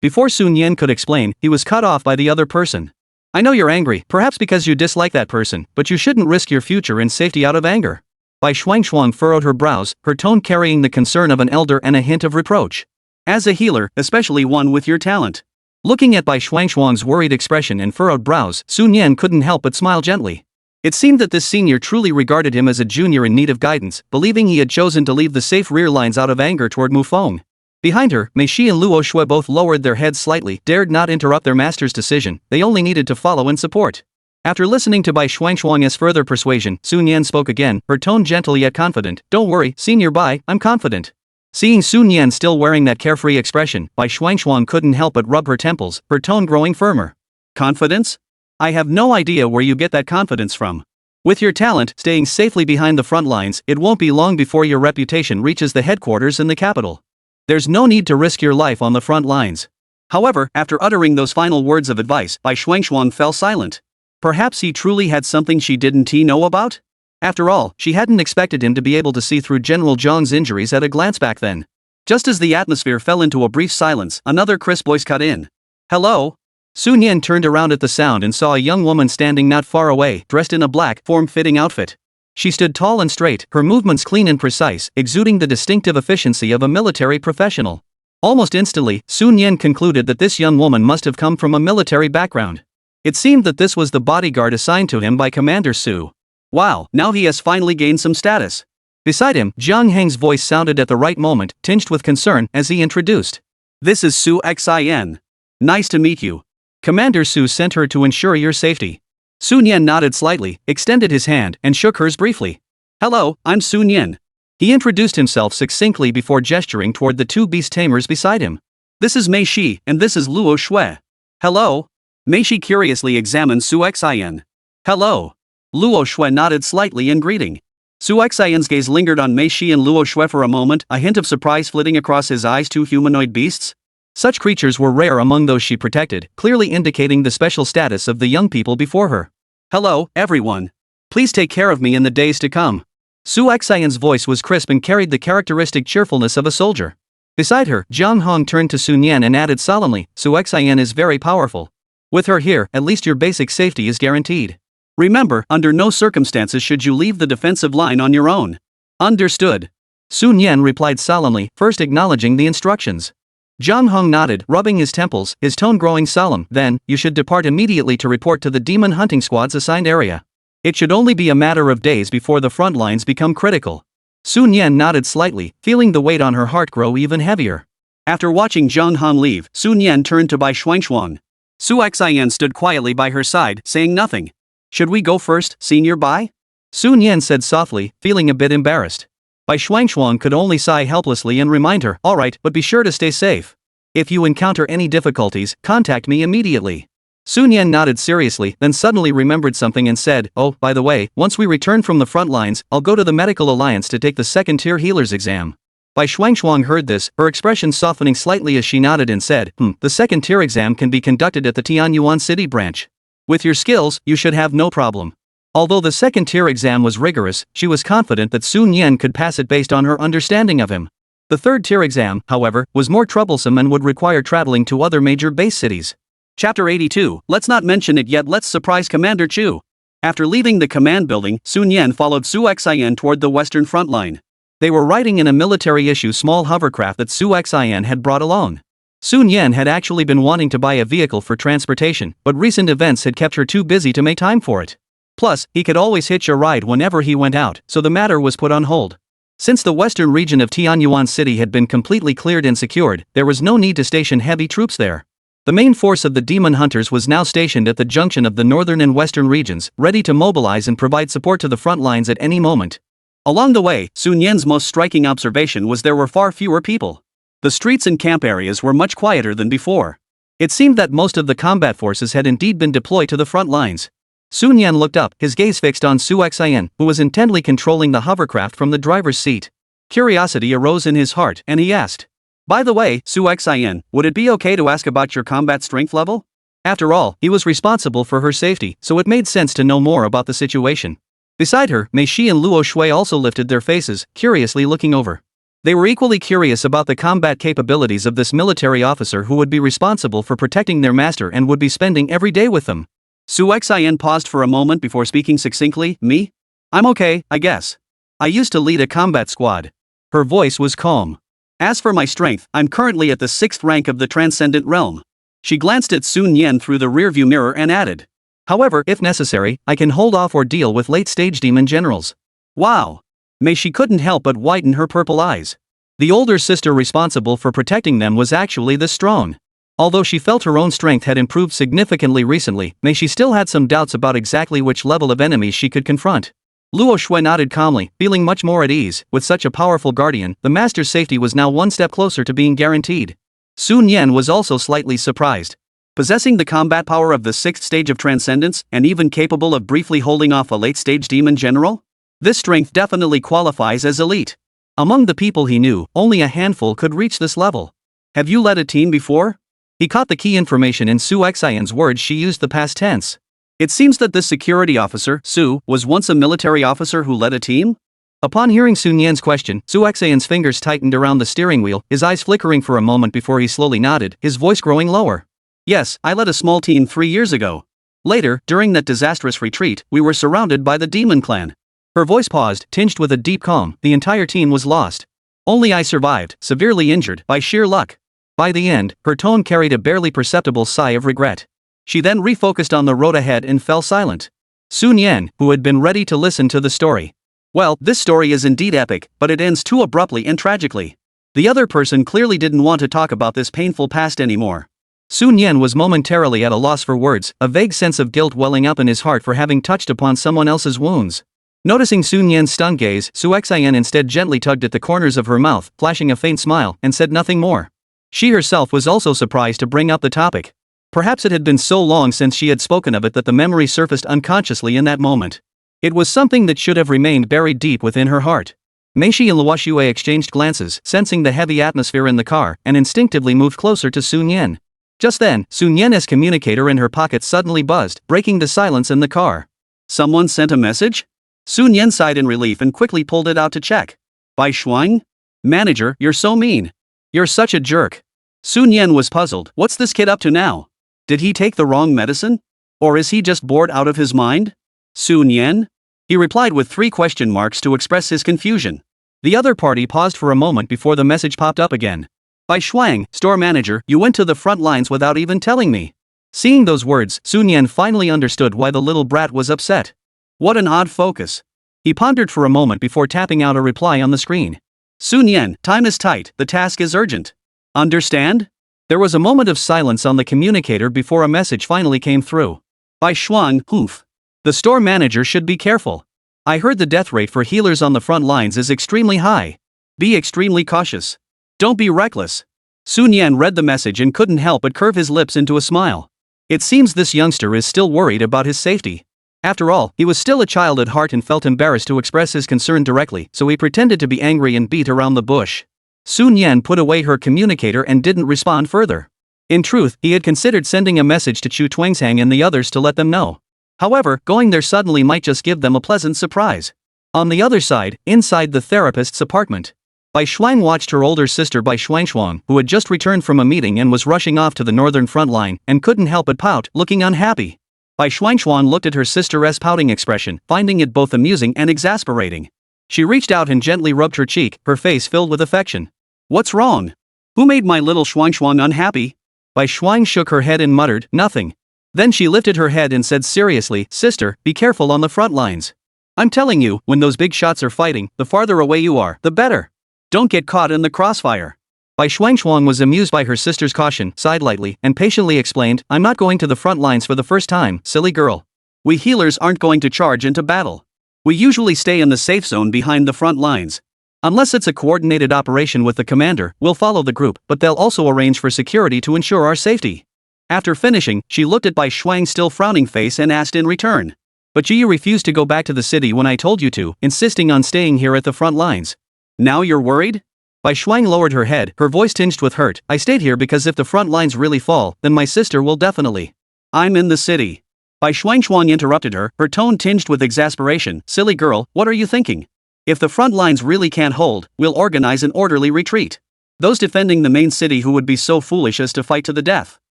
Before Sun Yan could explain, he was cut off by the other person. I know you're angry, perhaps because you dislike that person, but you shouldn't risk your future and safety out of anger. Bai Shuangshuang furrowed her brows, her tone carrying the concern of an elder and a hint of reproach. As a healer, especially one with your talent. Looking at Bai Shuangshuang's worried expression and furrowed brows, Sun Yan couldn't help but smile gently. It seemed that this senior truly regarded him as a junior in need of guidance, believing he had chosen to leave the safe rear lines out of anger toward Mu Feng. Behind her, Mei Shi and Luo Shui both lowered their heads slightly, dared not interrupt their master's decision, they only needed to follow and support. After listening to Bai Shuangshuang's further persuasion, Sun Yan spoke again, her tone gentle yet confident. Don't worry, Senior Bai, I'm confident. Seeing Sun Yan still wearing that carefree expression, Bai Shuangshuang couldn't help but rub her temples, her tone growing firmer. Confidence? I have no idea where you get that confidence from. With your talent, staying safely behind the front lines, it won't be long before your reputation reaches the headquarters in the capital. There's no need to risk your life on the front lines. However, after uttering those final words of advice, Bai Shuangshuang fell silent. Perhaps he truly had something she didn't know about? After all, she hadn't expected him to be able to see through General Zhang's injuries at a glance back then. Just as the atmosphere fell into a brief silence, another crisp voice cut in. Hello? Sun Yan turned around at the sound and saw a young woman standing not far away, dressed in a black, form-fitting outfit. She stood tall and straight, her movements clean and precise, exuding the distinctive efficiency of a military professional. Almost instantly, Sun Yan concluded that this young woman must have come from a military background. It seemed that this was the bodyguard assigned to him by Commander Su. Wow, now he has finally gained some status. Beside him, Jiang Heng's voice sounded at the right moment, tinged with concern, as he introduced. This is Su Xin. Nice to meet you. Commander Su sent her to ensure your safety. Sun Yan nodded slightly, extended his hand, and shook hers briefly. Hello, I'm Sun Yan. He introduced himself succinctly before gesturing toward the two beast tamers beside him. This is Mei Shi, and this is Luo Shui. Hello? Mei Shi curiously examined Su Xin. Hello. Luo Shui nodded slightly in greeting. Su Xian's gaze lingered on Mei Shi and Luo Shui for a moment, a hint of surprise flitting across his eyes. Two humanoid beasts? Such creatures were rare among those she protected, clearly indicating the special status of the young people before her. Hello, everyone. Please take care of me in the days to come. Su Xian's voice was crisp and carried the characteristic cheerfulness of a soldier. Beside her, Jiang Hong turned to Sun Yan and added solemnly, Su Xian is very powerful. With her here, at least your basic safety is guaranteed. Remember, under no circumstances should you leave the defensive line on your own. Understood. Sun Yan replied solemnly, first acknowledging the instructions. Jiang Hong nodded, rubbing his temples, his tone growing solemn. Then, you should depart immediately to report to the demon hunting squad's assigned area. It should only be a matter of days before the front lines become critical. Sun Yan nodded slightly, feeling the weight on her heart grow even heavier. After watching Jiang Hong leave, Sun Yan turned to Bai Shuangshuang. Su Xian stood quietly by her side, saying nothing. Should we go first, Senior Bai? Sun Yan said softly, feeling a bit embarrassed. Bai Shuangshuang could only sigh helplessly and remind her, all right, but be sure to stay safe. If you encounter any difficulties, contact me immediately. Sun Yan nodded seriously, then suddenly remembered something and said, oh, by the way, once we return from the front lines, I'll go to the Medical Alliance to take the second-tier healer's exam. Bai Shuangshuang heard this, her expression softening slightly as she nodded and said, the second-tier exam can be conducted at the Tianyuan City branch. With your skills, you should have no problem. Although the second-tier exam was rigorous, she was confident that Sun Yan could pass it based on her understanding of him. The third-tier exam, however, was more troublesome and would require traveling to other major base cities. Chapter 82, let's not mention it yet, let's surprise Commander Chu. After leaving the command building, Sun Yan followed Su Xian toward the western front line. They were riding in a military-issue small hovercraft that Su Xian had brought along. Sun Yan had actually been wanting to buy a vehicle for transportation, but recent events had kept her too busy to make time for it. Plus, he could always hitch a ride whenever he went out, so the matter was put on hold. Since the western region of Tianyuan City had been completely cleared and secured, there was no need to station heavy troops there. The main force of the demon hunters was now stationed at the junction of the northern and western regions, ready to mobilize and provide support to the front lines at any moment. Along the way, Sun Yan's most striking observation was there were far fewer people. The streets and camp areas were much quieter than before. It seemed that most of the combat forces had indeed been deployed to the front lines. Sun Yan looked up, his gaze fixed on Su Xian, who was intently controlling the hovercraft from the driver's seat. Curiosity arose in his heart, and he asked, "By the way, Su Xian, would it be okay to ask about your combat strength level?" After all, he was responsible for her safety, so it made sense to know more about the situation. Beside her, Mei Shi and Luo Shui also lifted their faces, curiously looking over. They were equally curious about the combat capabilities of this military officer who would be responsible for protecting their master and would be spending every day with them. Su Xian paused for a moment before speaking succinctly, "Me? I'm okay, I guess. I used to lead a combat squad." Her voice was calm. "As for my strength, I'm currently at the 6th rank of the Transcendent Realm." She glanced at Sun Yan through the rearview mirror and added, "However, if necessary, I can hold off or deal with late-stage demon generals." Wow! Mei Shi couldn't help but widen her purple eyes. The older sister responsible for protecting them was actually this strong. Although she felt her own strength had improved significantly recently, Mei Shi still had some doubts about exactly which level of enemies she could confront. Luo Shui nodded calmly, feeling much more at ease. With such a powerful guardian, the master's safety was now one step closer to being guaranteed. Sun Yan was also slightly surprised. Possessing the combat power of the 6th stage of transcendence, and even capable of briefly holding off a late-stage demon general? This strength definitely qualifies as elite. Among the people he knew, only a handful could reach this level. "Have you led a team before?" He caught the key information in Su Xian's words. She used the past tense. It seems that this security officer, Su, was once a military officer who led a team? Upon hearing Sun Yan's question, Su Xian's fingers tightened around the steering wheel, his eyes flickering for a moment before he slowly nodded, his voice growing lower. "Yes, I led a small team 3 years ago. Later, during that disastrous retreat, we were surrounded by the demon clan." Her voice paused, tinged with a deep calm. "The entire team was lost. Only I survived, severely injured, by sheer luck." By the end, her tone carried a barely perceptible sigh of regret. She then refocused on the road ahead and fell silent. Sun Yan, who had been ready to listen to the story. "Well, this story is indeed epic, but it ends too abruptly and tragically." The other person clearly didn't want to talk about this painful past anymore. Sun Yan was momentarily at a loss for words, a vague sense of guilt welling up in his heart for having touched upon someone else's wounds. Noticing Sun Yan's stunned gaze, Su Xian instead gently tugged at the corners of her mouth, flashing a faint smile, and said nothing more. She herself was also surprised to bring up the topic. Perhaps it had been so long since she had spoken of it that the memory surfaced unconsciously in that moment. It was something that should have remained buried deep within her heart. Mei Shi and Luo Shui exchanged glances, sensing the heavy atmosphere in the car, and instinctively moved closer to Sun Yan. Just then, Sun Yan's communicator in her pocket suddenly buzzed, breaking the silence in the car. "Someone sent a message?" Sun Yan sighed in relief and quickly pulled it out to check. "Bai Shuang? Manager, you're so mean. You're such a jerk." Sun Yan was puzzled. What's this kid up to now? Did he take the wrong medicine? Or is he just bored out of his mind? "Sun Yan?" He replied with 3 question marks to express his confusion. The other party paused for a moment before the message popped up again. "Bai Shuang, store manager, you went to the front lines without even telling me." Seeing those words, Sun Yan finally understood why the little brat was upset. What an odd focus. He pondered for a moment before tapping out a reply on the screen. "Sun Yan, time is tight, the task is urgent. Understand?" There was a moment of silence on the communicator before a message finally came through. "Bai Shuang, humph. The store manager should be careful. I heard the death rate for healers on the front lines is extremely high. Be extremely cautious. Don't be reckless." Sun Yan read the message and couldn't help but curve his lips into a smile. It seems this youngster is still worried about his safety. After all, he was still a child at heart and felt embarrassed to express his concern directly, so he pretended to be angry and beat around the bush. Sun Yan put away her communicator and didn't respond further. In truth, he had considered sending a message to Chu Twangshang and the others to let them know. However, going there suddenly might just give them a pleasant surprise. On the other side, inside the therapist's apartment, Bai Shuang watched her older sister Bai Shuangshuang, who had just returned from a meeting and was rushing off to the northern front line, and couldn't help but pout, looking unhappy. Bai Shuangshuang looked at her sister's pouting expression, finding it both amusing and exasperating. She reached out and gently rubbed her cheek, her face filled with affection. "What's wrong? Who made my little Shuangshuang unhappy?" Bai Shuang shook her head and muttered, "Nothing." Then she lifted her head and said seriously, "Sister, be careful on the front lines. I'm telling you, when those big shots are fighting, the farther away you are, the better. Don't get caught in the crossfire." Bai Shuangshuang was amused by her sister's caution, sighed lightly, and patiently explained, "I'm not going to the front lines for the first time, silly girl. We healers aren't going to charge into battle. We usually stay in the safe zone behind the front lines. Unless it's a coordinated operation with the commander, we'll follow the group, but they'll also arrange for security to ensure our safety." After finishing, she looked at Bai Shuang's still frowning face and asked in return. But you refused to go back to the city when I told you to, insisting on staying here at the front lines. Now you're worried? Bai Shuang lowered her head, her voice tinged with hurt. I stayed here because if the front lines really fall, then my sister will definitely. I'm in the city. Bai Shuang interrupted her, her tone tinged with exasperation. Silly girl, what are you thinking? If the front lines really can't hold, we'll organize an orderly retreat. Those defending the main city who would be so foolish as to fight to the death.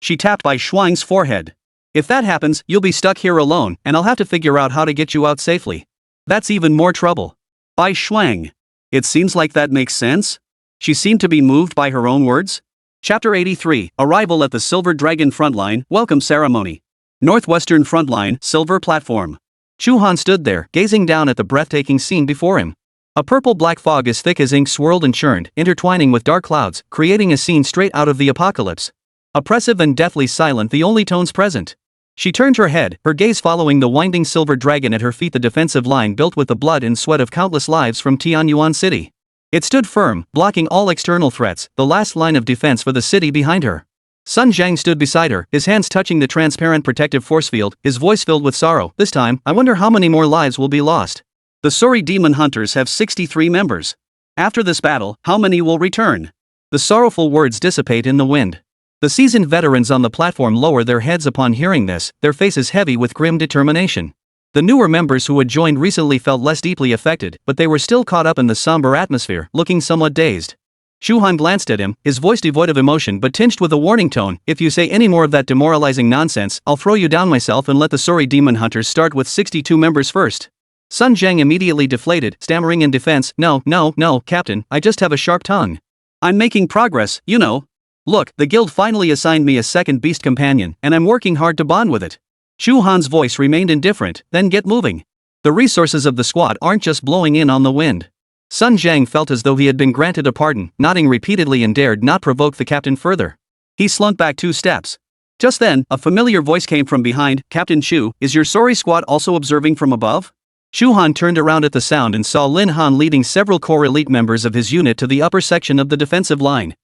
She tapped Bai Shuang's forehead. If that happens, you'll be stuck here alone, and I'll have to figure out how to get you out safely. That's even more trouble. Bai Shuang. It seems like that makes sense? She seemed to be moved by her own words. Chapter 83, Arrival at the Silver Dragon Frontline, Welcome Ceremony. Northwestern Frontline, Silver Platform. Chu Han stood there, gazing down at the breathtaking scene before him. A purple-black fog as thick as ink swirled and churned, intertwining with dark clouds, creating a scene straight out of the apocalypse. Oppressive and deathly silent, the only tones present. She turned her head, her gaze following the winding silver dragon at her feet, the defensive line built with the blood and sweat of countless lives from Tianyuan City. It stood firm, blocking all external threats, the last line of defense for the city behind her. Sun Zhang stood beside her, his hands touching the transparent protective force field, his voice filled with sorrow. This time, I wonder how many more lives will be lost. The Sori demon hunters have 63 members. After this battle, how many will return? The sorrowful words dissipate in the wind. The seasoned veterans on the platform lower their heads upon hearing this, their faces heavy with grim determination. The newer members who had joined recently felt less deeply affected, but they were still caught up in the somber atmosphere, looking somewhat dazed. Shu Han glanced at him, his voice devoid of emotion but tinged with a warning tone. If you say any more of that demoralizing nonsense, I'll throw you down myself and let the Sori demon hunters start with 62 members first. Sun Zhang immediately deflated, stammering in defense. No, Captain, I just have a sharp tongue. I'm making progress, you know. Look, the guild finally assigned me a second beast companion, and I'm working hard to bond with it. Shu Han's voice remained indifferent. Then get moving. The resources of the squad aren't just blowing in on the wind. Sun Zhang felt as though he had been granted a pardon, nodding repeatedly and dared not provoke the captain further. He slunk back 2 steps. Just then, a familiar voice came from behind. Captain Chu, is your Sori squad also observing from above? Shu Han turned around at the sound and saw Lin Han leading several core elite members of his unit to the upper section of the defensive line.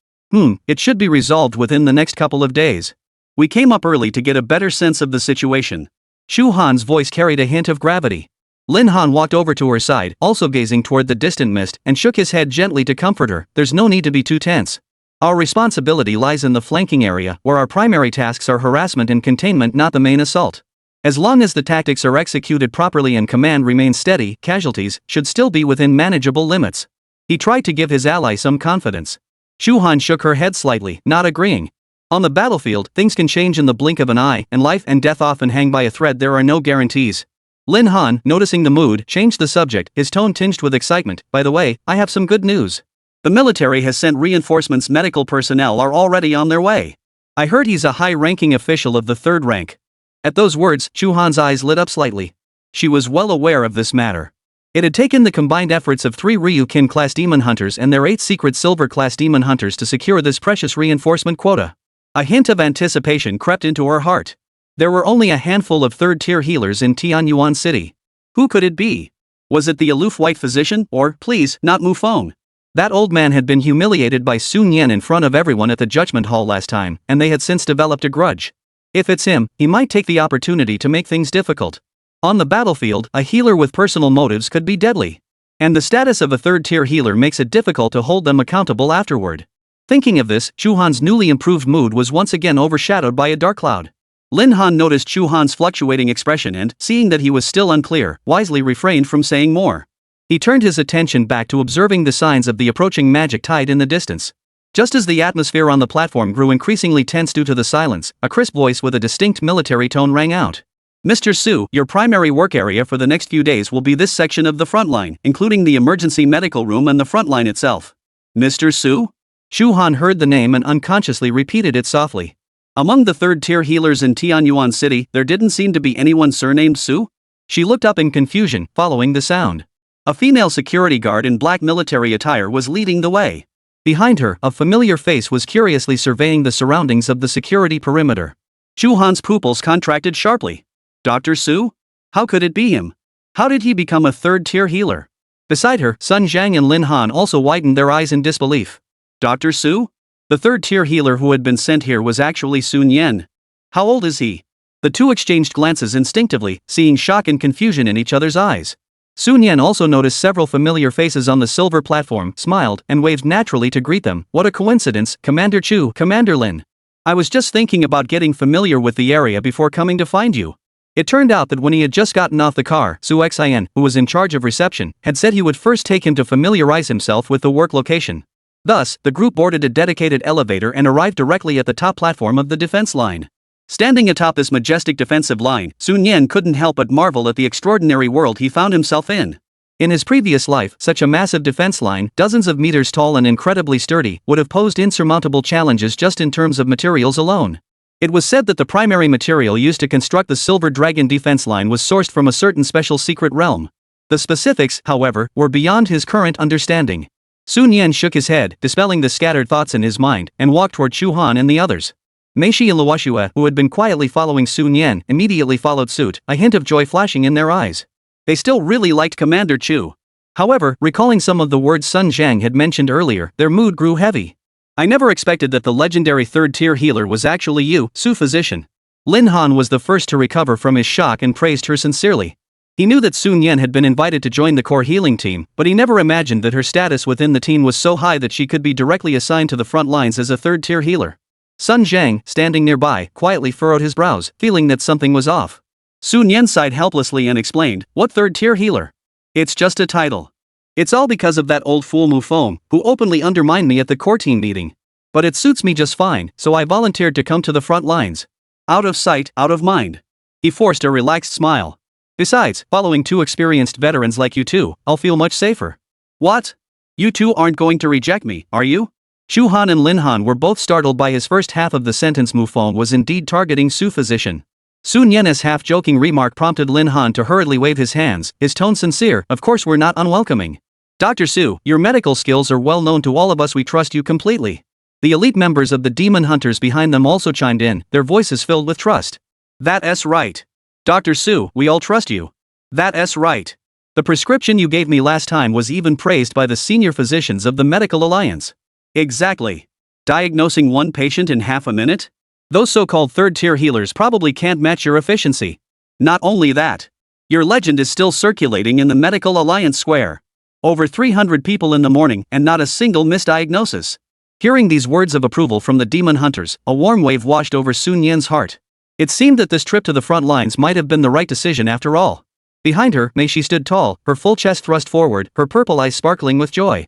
It should be resolved within the next couple of days. We came up early to get a better sense of the situation. Shu Han's voice carried a hint of gravity. Lin Han walked over to her side, also gazing toward the distant mist, and shook his head gently to comfort her. There's no need to be too tense. Our responsibility lies in the flanking area, where our primary tasks are harassment and containment, not the main assault. As long as the tactics are executed properly and command remains steady, casualties should still be within manageable limits. He tried to give his ally some confidence. Shu Han shook her head slightly, not agreeing. On the battlefield, things can change in the blink of an eye, and life and death often hang by a thread. There are no guarantees. Lin Han, noticing the mood, changed the subject, his tone tinged with excitement. By the way, I have some good news. The military has sent reinforcements. Medical personnel are already on their way. I heard he's a high-ranking official of the 3rd rank. At those words, Shu Han's eyes lit up slightly. She was well aware of this matter. It had taken the combined efforts of 3 Ryukin-class demon hunters and their 8 secret silver-class demon hunters to secure this precious reinforcement quota. A hint of anticipation crept into her heart. There were only a handful of 3rd-tier healers in Tianyuan City. Who could it be? Was it the aloof white physician, or, please, not Mu Feng? That old man had been humiliated by Sun Yan in front of everyone at the judgment hall last time, and they had since developed a grudge. If it's him, he might take the opportunity to make things difficult. On the battlefield, a healer with personal motives could be deadly. And the status of a 3rd-tier healer makes it difficult to hold them accountable afterward. Thinking of this, Shu Han's newly improved mood was once again overshadowed by a dark cloud. Lin Han noticed Shu Han's fluctuating expression and, seeing that he was still unclear, wisely refrained from saying more. He turned his attention back to observing the signs of the approaching magic tide in the distance. Just as the atmosphere on the platform grew increasingly tense due to the silence, a crisp voice with a distinct military tone rang out. Mr. Su, your primary work area for the next few days will be this section of the front line, including the emergency medical room and the front line itself. Mr. Su? Shu Han heard the name and unconsciously repeated it softly. Among the 3rd-tier healers in Tianyuan City, there didn't seem to be anyone surnamed Su? She looked up in confusion, following the sound. A female security guard in black military attire was leading the way. Behind her, a familiar face was curiously surveying the surroundings of the security perimeter. Shu Han's pupils contracted sharply. Dr. Su? How could it be him? How did he become a 3rd-tier healer? Beside her, Sun Zhang and Lin Han also widened their eyes in disbelief. Dr. Su? The 3rd-tier healer who had been sent here was actually Sun Yan. How old is he? The two exchanged glances instinctively, seeing shock and confusion in each other's eyes. Sun Yan also noticed several familiar faces on the silver platform, smiled, and waved naturally to greet them. What a coincidence, Commander Chu, Commander Lin. I was just thinking about getting familiar with the area before coming to find you. It turned out that when he had just gotten off the car, Su Xian, who was in charge of reception, had said he would first take him to familiarize himself with the work location. Thus, the group boarded a dedicated elevator and arrived directly at the top platform of the defense line. Standing atop this majestic defensive line, Sun Yan couldn't help but marvel at the extraordinary world he found himself in. In his previous life, such a massive defense line, dozens of meters tall and incredibly sturdy, would have posed insurmountable challenges just in terms of materials alone. It was said that the primary material used to construct the Silver Dragon defense line was sourced from a certain special secret realm. The specifics, however, were beyond his current understanding. Sun Yan shook his head, dispelling the scattered thoughts in his mind, and walked toward Chu Han and the others. Meishi and Luoxue, who had been quietly following Sun Yan, immediately followed suit, a hint of joy flashing in their eyes. They still really liked Commander Chu. However, recalling some of the words Sun Zhang had mentioned earlier, their mood grew heavy. I never expected that the legendary third-tier healer was actually you, Su Physician. Lin Han was the first to recover from his shock and praised her sincerely. He knew that Sun Yan had been invited to join the core healing team, but he never imagined that her status within the team was so high that she could be directly assigned to the front lines as a third-tier healer. Sun Zhang, standing nearby, quietly furrowed his brows, feeling that something was off. Sun Yan sighed helplessly and explained, "What third-tier healer? It's just a title. It's all because of that old fool Mufeng, who openly undermined me at the core team meeting. But it suits me just fine, so I volunteered to come to the front lines. Out of sight, out of mind." He forced a relaxed smile. "Besides, following two experienced veterans like you two, I'll feel much safer." "What? You two aren't going to reject me, are you?" Chu Han and Lin Han were both startled by his first half of the sentence. Mufeng was indeed targeting Su Physician. Sun Yan's half-joking remark prompted Lin Han to hurriedly wave his hands, his tone sincere. "Of course we're not unwelcoming. Dr. Su, your medical skills are well known to all of us, we trust you completely." The elite members of the demon hunters behind them also chimed in, their voices filled with trust. "That's right. Dr. Su, we all trust you. That's right. The prescription you gave me last time was even praised by the senior physicians of the Medical Alliance." "Exactly. Diagnosing one patient in half a minute? Those so-called third-tier healers probably can't match your efficiency. Not only that, your legend is still circulating in the Medical Alliance square. Over 300 people in the morning and not a single misdiagnosis." Hearing these words of approval from the demon hunters, a warm wave washed over Sun Yan's heart. It seemed that this trip to the front lines might have been the right decision after all. Behind her, Meishi stood tall, her full chest thrust forward, her purple eyes sparkling with joy.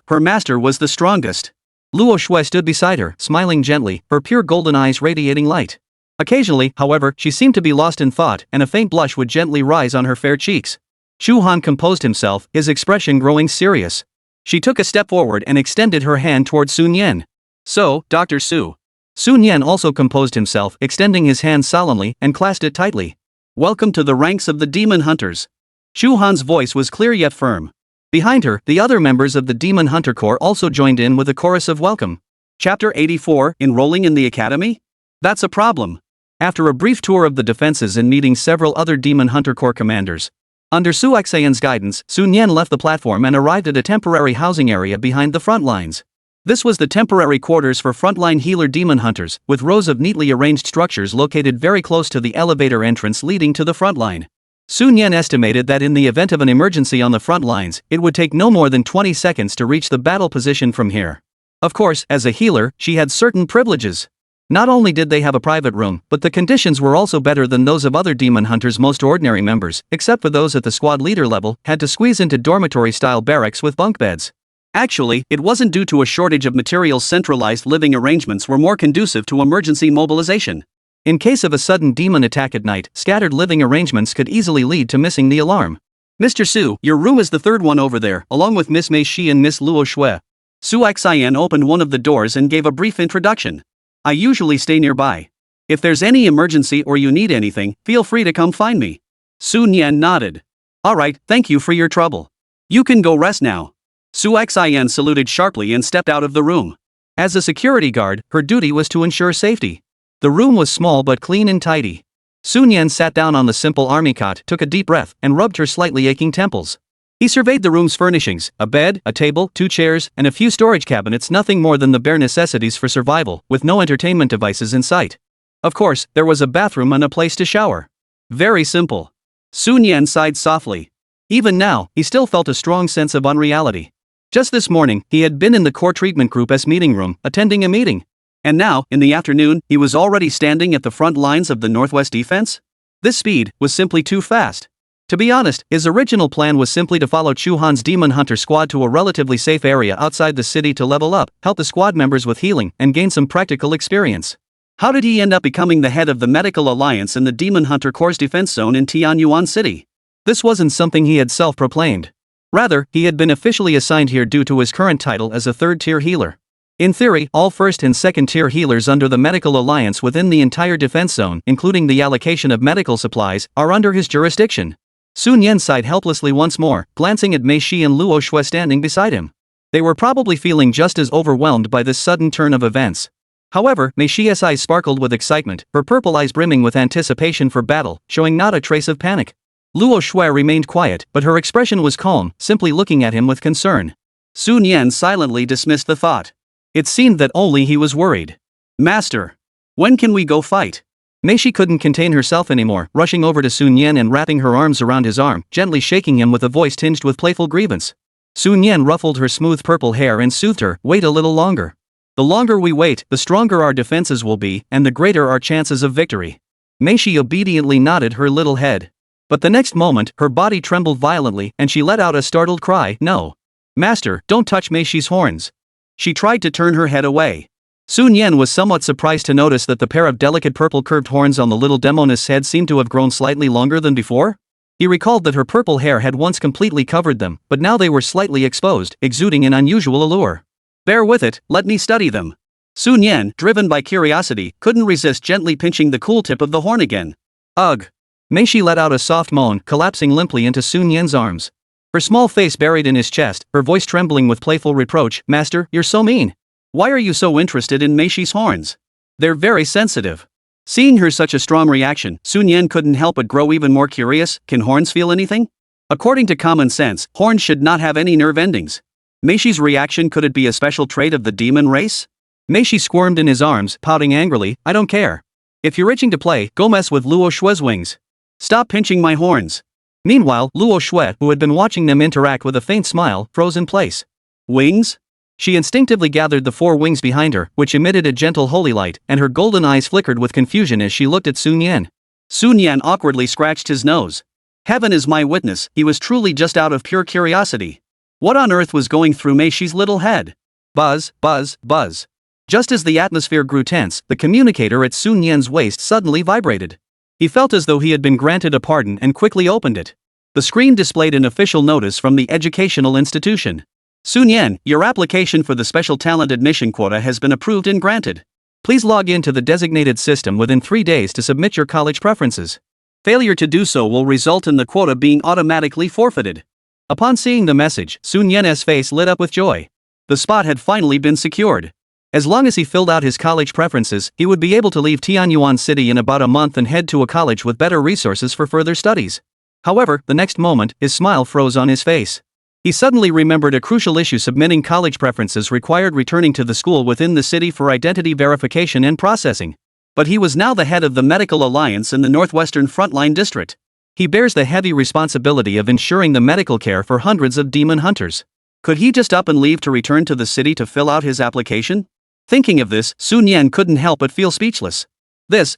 Her master was the strongest. Luoxue stood beside her, smiling gently, her pure golden eyes radiating light. Occasionally, however, she seemed to be lost in thought, and a faint blush would gently rise on her fair cheeks. Chu Han composed himself, his expression growing serious. She took a step forward and extended her hand toward Sun Yan. "So, Dr. Su." Sun Yan also composed himself, extending his hand solemnly, and clasped it tightly. "Welcome to the ranks of the demon hunters." Chu Han's voice was clear yet firm. Behind her, the other members of the Demon Hunter Corps also joined in with a chorus of welcome. Chapter 84, Enrolling in the Academy? That's a problem. After a brief tour of the defenses and meeting several other Demon Hunter Corps commanders, under Su Xian's guidance, Sun Yan left the platform and arrived at a temporary housing area behind the front lines. This was the temporary quarters for frontline healer demon hunters, with rows of neatly arranged structures located very close to the elevator entrance leading to the front line. Sun Yan estimated that in the event of an emergency on the front lines, it would take no more than 20 seconds to reach the battle position from here. Of course, as a healer, she had certain privileges. Not only did they have a private room, but the conditions were also better than those of other demon hunters. Most ordinary members, except for those at the squad leader level, had to squeeze into dormitory-style barracks with bunk beds. Actually, it wasn't due to a shortage of materials. Centralized living arrangements were more conducive to emergency mobilization. In case of a sudden demon attack at night, scattered living arrangements could easily lead to missing the alarm. "Mr. Su, your room is the third one over there, along with Miss Meishi and Miss Luoxue." Su Xian opened one of the doors and gave a brief introduction. "I usually stay nearby. If there's any emergency or you need anything, feel free to come find me." Sun Yan nodded. "Alright, thank you for your trouble. You can go rest now." Su Xian saluted sharply and stepped out of the room. As a security guard, her duty was to ensure safety. The room was small but clean and tidy. Sun Yan sat down on the simple army cot, took a deep breath, and rubbed her slightly aching temples. He surveyed the room's furnishings, a bed, a table, 2 chairs, and a few storage cabinets, nothing more than the bare necessities for survival, with no entertainment devices in sight. Of course, there was a bathroom and a place to shower. Very simple. Sun Yan sighed softly. Even now, he still felt a strong sense of unreality. Just this morning, he had been in the core treatment group's meeting room, attending a meeting. And now, in the afternoon, he was already standing at the front lines of the Northwest defense? This speed was simply too fast. To be honest, his original plan was simply to follow Chu Han's demon hunter squad to a relatively safe area outside the city to level up, help the squad members with healing, and gain some practical experience. How did he end up becoming the head of the Medical Alliance in the Demon Hunter Corps defense zone in Tianyuan City? This wasn't something he had self-proclaimed. Rather, he had been officially assigned here due to his current title as a third-tier healer. In theory, all first- and second-tier healers under the Medical Alliance within the entire defense zone, including the allocation of medical supplies, are under his jurisdiction. Sun Yan sighed helplessly once more, glancing at Mei Shi and Luo Shui standing beside him. They were probably feeling just as overwhelmed by this sudden turn of events. However, Mei Shi's eyes sparkled with excitement, her purple eyes brimming with anticipation for battle, showing not a trace of panic. Luo Shui remained quiet, but her expression was calm, simply looking at him with concern. Sun Yan silently dismissed the thought. It seemed that only he was worried. Master, when can we go fight? Mei Shi couldn't contain herself anymore, rushing over to Sun Yan and wrapping her arms around his arm, gently shaking him with a voice tinged with playful grievance. Sun Yan ruffled her smooth purple hair and soothed her, "Wait a little longer. The longer we wait, the stronger our defenses will be, and the greater our chances of victory." Mei Shi obediently nodded her little head. But the next moment, her body trembled violently, and she let out a startled cry, "No! Master, don't touch Mei Shi's horns." She tried to turn her head away. Sun Yan was somewhat surprised to notice that the pair of delicate purple curved horns on the little demoness's head seemed to have grown slightly longer than before. He recalled that her purple hair had once completely covered them, but now they were slightly exposed, exuding an unusual allure. "Bear with it, let me study them." Sun Yan, driven by curiosity, couldn't resist gently pinching the cool tip of the horn again. Ugh! Mei Shi let out a soft moan, collapsing limply into Sun Yan's arms. Her small face buried in his chest, her voice trembling with playful reproach, "Master, you're so mean. Why are you so interested in Mei Shi's horns? They're very sensitive." Seeing her such a strong reaction, Sun Yan couldn't help but grow even more curious. Can horns feel anything? According to common sense, horns should not have any nerve endings. Mei Shi's reaction, could it be a special trait of the demon race? Mei Shi squirmed in his arms, pouting angrily, "I don't care. If you're itching to play, go mess with Luo Shui's wings. Stop pinching my horns." Meanwhile, Luo Shui, who had been watching them interact with a faint smile, froze in place. Wings? She instinctively gathered the four wings behind her, which emitted a gentle holy light, and her golden eyes flickered with confusion as she looked at Sun Yan. Sun Yan awkwardly scratched his nose. Heaven is my witness, he was truly just out of pure curiosity. What on earth was going through Mei Shi's little head? Buzz, buzz, buzz. Just as the atmosphere grew tense, the communicator at Sun Yan's waist suddenly vibrated. He felt as though he had been granted a pardon and quickly opened it. The screen displayed an official notice from the educational institution. Sun Yan, your application for the special talent admission quota has been approved and granted. Please log into the designated system within 3 days to submit your college preferences. Failure to do so will result in the quota being automatically forfeited. Upon seeing the message, Sun Yan's face lit up with joy. The spot had finally been secured. As long as he filled out his college preferences, he would be able to leave Tianyuan City in about a month and head to a college with better resources for further studies. However, the next moment, his smile froze on his face. He suddenly remembered a crucial issue: submitting college preferences required returning to the school within the city for identity verification and processing. But he was now the head of the Medical Alliance in the Northwestern Frontline District. He bears the heavy responsibility of ensuring the medical care for hundreds of demon hunters. Could he just up and leave to return to the city to fill out his application? Thinking of this, Sun Yan couldn't help but feel speechless.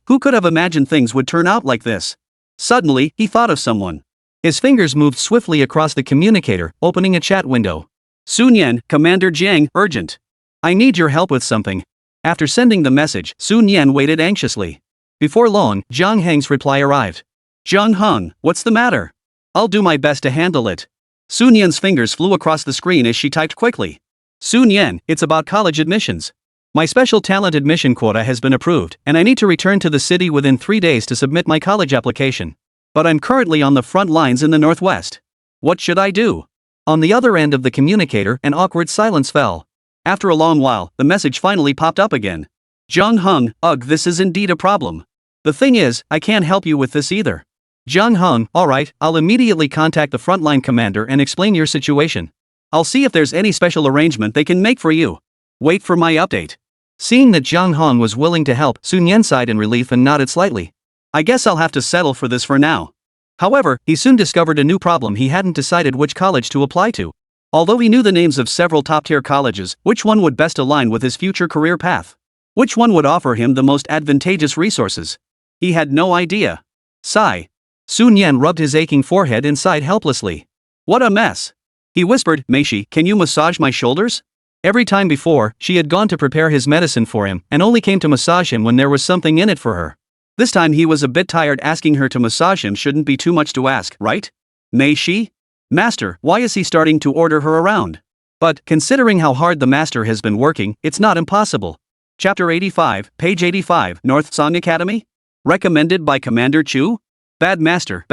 Who could have imagined things would turn out like this? Suddenly, he thought of someone. His fingers moved swiftly across the communicator, opening a chat window. Sun Yan, Commander Jiang, urgent. I need your help with something. After sending the message, Sun Yan waited anxiously. Before long, Zhang Heng's reply arrived. Zhang Heng, what's the matter? I'll do my best to handle it. Sun Yan's fingers flew across the screen as she typed quickly. Sun Yan, it's about college admissions. My special talent admission quota has been approved, and I need to return to the city within 3 days to submit my college application. But I'm currently on the front lines in the Northwest. What should I do? On the other end of the communicator, an awkward silence fell. After a long while, the message finally popped up again. Zhang Heng, ugh, this is indeed a problem. The thing is, I can't help you with this either. Zhang Heng, alright, I'll immediately contact the frontline commander and explain your situation. I'll see if there's any special arrangement they can make for you. Wait for my update. Seeing that Zhang Hong was willing to help, Sun Yan sighed in relief and nodded slightly. I guess I'll have to settle for this for now. However, he soon discovered a new problem: he hadn't decided which college to apply to. Although he knew the names of several top-tier colleges, which one would best align with his future career path? Which one would offer him the most advantageous resources? He had no idea. Sigh. Sun Yan rubbed his aching forehead and sighed helplessly. What a mess. He whispered, Meishi, can you massage my shoulders? Every time before, she had gone to prepare his medicine for him and only came to massage him when there was something in it for her. This time he was a bit tired. Asking her to massage him shouldn't be too much to ask, right? Meishi? Master, why is he starting to order her around? But, considering how hard the master has been working, it's not impossible. Chapter 85, page 85, North Song Academy? Recommended by Commander Chu? Bad master,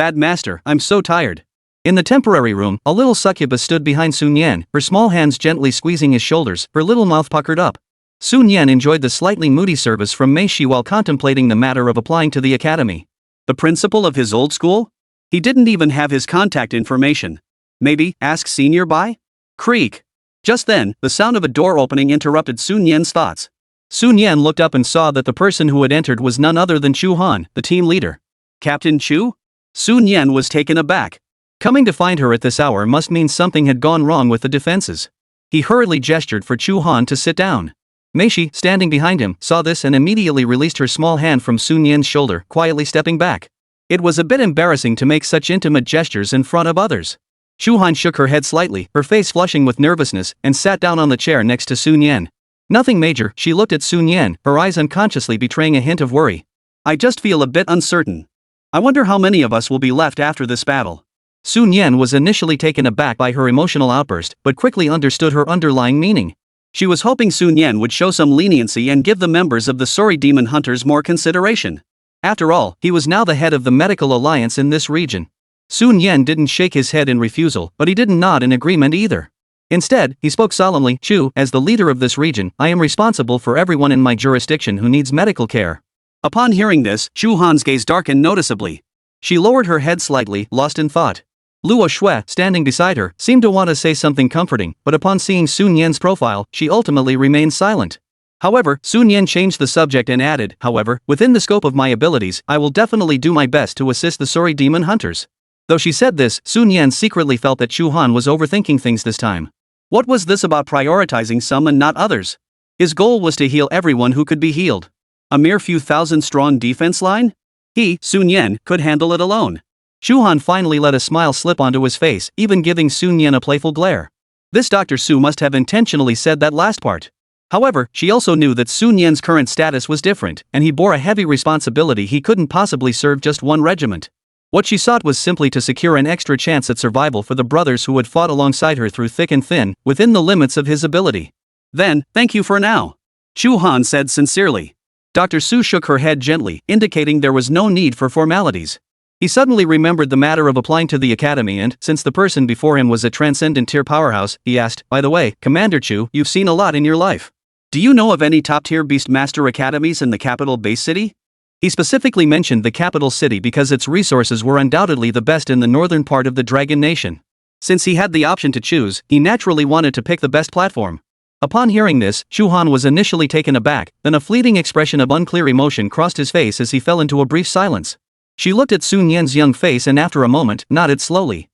I'm so tired. In the temporary room, a little succubus stood behind Sun Yan, her small hands gently squeezing his shoulders, her little mouth puckered up. Sun Yan enjoyed the slightly moody service from Meishi while contemplating the matter of applying to the academy. The principal of his old school? He didn't even have his contact information. Maybe ask Senior Bai? Creak. Just then, the sound of a door opening interrupted Sun Yan's thoughts. Sun Yan looked up and saw that the person who had entered was none other than Chu Han, the team leader. Captain Chu? Sun Yan was taken aback. Coming to find her at this hour must mean something had gone wrong with the defenses. He hurriedly gestured for Chu Han to sit down. Meishi, standing behind him, saw this and immediately released her small hand from Sun Yan's shoulder, quietly stepping back. It was a bit embarrassing to make such intimate gestures in front of others. Chu Han shook her head slightly, her face flushing with nervousness, and sat down on the chair next to Sun Yan. Nothing major, she looked at Sun Yan, her eyes unconsciously betraying a hint of worry. I just feel a bit uncertain. I wonder how many of us will be left after this battle. Sun Yan was initially taken aback by her emotional outburst, but quickly understood her underlying meaning. She was hoping Sun Yan would show some leniency and give the members of the Sorry Demon Hunters more consideration. After all, he was now the head of the medical alliance in this region. Sun Yan didn't shake his head in refusal, but he didn't nod in agreement either. Instead, he spoke solemnly, Chu, as the leader of this region, I am responsible for everyone in my jurisdiction who needs medical care. Upon hearing this, Chu Han's gaze darkened noticeably. She lowered her head slightly, lost in thought. Luo Shui, standing beside her, seemed to want to say something comforting, but upon seeing Sun Yan's profile, she ultimately remained silent. However, Sun Yan changed the subject and added, however, within the scope of my abilities, I will definitely do my best to assist the Sorry Demon Hunters. Though she said this, Sun Yan secretly felt that Chu Han was overthinking things this time. What was this about prioritizing some and not others? His goal was to heal everyone who could be healed. A mere few thousand-strong defense line? He, Sun Yan, could handle it alone. Chu Han finally let a smile slip onto his face, even giving Sun Yan a playful glare. This Dr. Su must have intentionally said that last part. However, she also knew that Sun Yan's current status was different, and he bore a heavy responsibility. He couldn't possibly serve just one regiment. What she sought was simply to secure an extra chance at survival for the brothers who had fought alongside her through thick and thin, within the limits of his ability. Then, thank you for now. Chu Han said sincerely. Dr. Su shook her head gently, indicating there was no need for formalities. He suddenly remembered the matter of applying to the academy and, since the person before him was a transcendent tier powerhouse, he asked, by the way, Commander Chu, you've seen a lot in your life. Do you know of any top-tier Beastmaster academies in the capital base city? He specifically mentioned the capital city because its resources were undoubtedly the best in the northern part of the Dragon Nation. Since he had the option to choose, he naturally wanted to pick the best platform. Upon hearing this, Chu Han was initially taken aback, then a fleeting expression of unclear emotion crossed his face as he fell into a brief silence. She looked at Sun Yan's young face and after a moment, nodded slowly.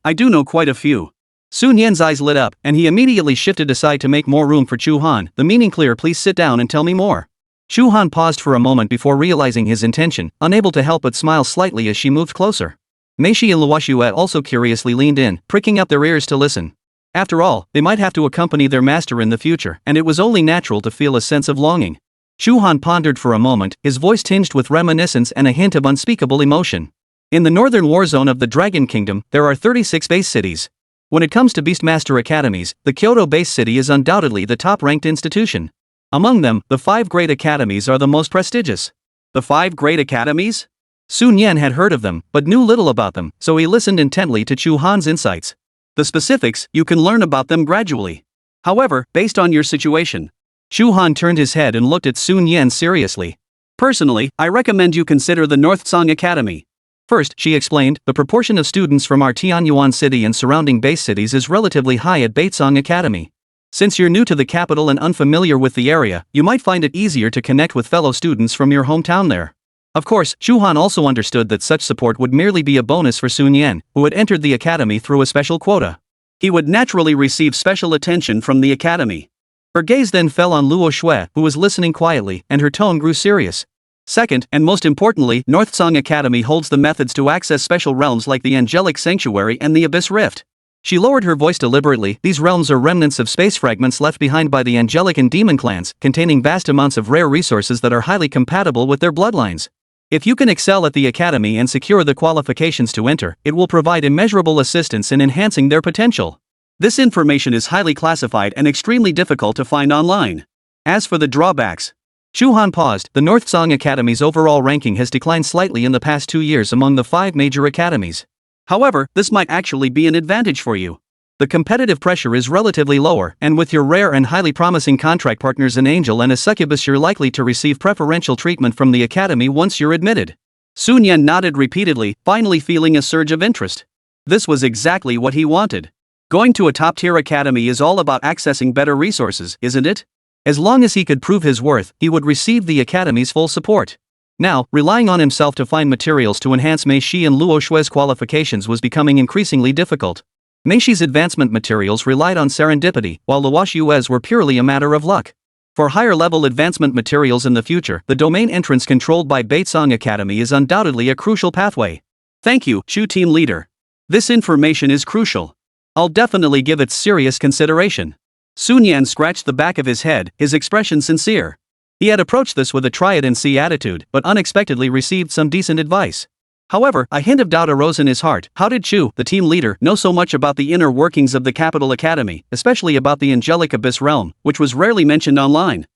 I do know quite a few. Sun Yan's eyes lit up, and he immediately shifted aside to make more room for Chu Han, the meaning clear, please sit down and tell me more. Chu Han paused for a moment before realizing his intention, unable to help but smile slightly as she moved closer. Meishi and Luo Shui also curiously leaned in, pricking up their ears to listen. After all, they might have to accompany their master in the future, and it was only natural to feel a sense of longing. Chu Han pondered for a moment, his voice tinged with reminiscence and a hint of unspeakable emotion. In the northern war zone of the Dragon Kingdom, there are 36 base cities. When it comes to Beastmaster academies, the Kyoto base city is undoubtedly the top-ranked institution. Among them, the 5 great academies are the most prestigious. The 5 great academies? Sun Yan had heard of them, but knew little about them, so he listened intently to Chu Han's insights. The specifics, you can learn about them gradually. However, based on your situation. Chu Han turned his head and looked at Sun Yan seriously. Personally, I recommend you consider the North Song Academy. First, she explained, the proportion of students from our Tianyuan city and surrounding base cities is relatively high at Baitsong Academy. Since you're new to the capital and unfamiliar with the area, you might find it easier to connect with fellow students from your hometown there. Of course, Shuhan also understood that such support would merely be a bonus for Sun Yan, who had entered the academy through a special quota. He would naturally receive special attention from the academy. Her gaze then fell on Luo Shui, who was listening quietly, and her tone grew serious. Second, and most importantly, Northsong Academy holds the methods to access special realms like the Angelic Sanctuary and the Abyss Rift. She lowered her voice deliberately. These realms are remnants of space fragments left behind by the angelic and demon clans, containing vast amounts of rare resources that are highly compatible with their bloodlines. If you can excel at the academy and secure the qualifications to enter, it will provide immeasurable assistance in enhancing their potential. This information is highly classified and extremely difficult to find online. As for the drawbacks, Shuhan paused. The Northsong Academy's overall ranking has declined slightly in the past 2 years among the 5 major academies. However, this might actually be an advantage for you. The competitive pressure is relatively lower, and with your rare and highly promising contract partners an angel and a succubus, you're likely to receive preferential treatment from the academy once you're admitted. Sun Yan nodded repeatedly, finally feeling a surge of interest. This was exactly what he wanted. Going to a top-tier academy is all about accessing better resources, isn't it? As long as he could prove his worth, he would receive the academy's full support. Now, relying on himself to find materials to enhance Mei Shi and Luo Shui's qualifications was becoming increasingly difficult. Mei Shi's advancement materials relied on serendipity, while Luo Shui's were purely a matter of luck. For higher-level advancement materials in the future, the domain entrance controlled by Baitsong Academy is undoubtedly a crucial pathway. Thank you, Shu Team Leader. This information is crucial. I'll definitely give it serious consideration. Sun Yan scratched the back of his head, his expression sincere. He had approached this with a try-it-and-see attitude, but unexpectedly received some decent advice. However, a hint of doubt arose in his heart. How did Chu, the team leader, know so much about the inner workings of the Capital Academy, especially about the Angelic Abyss Realm, which was rarely mentioned online?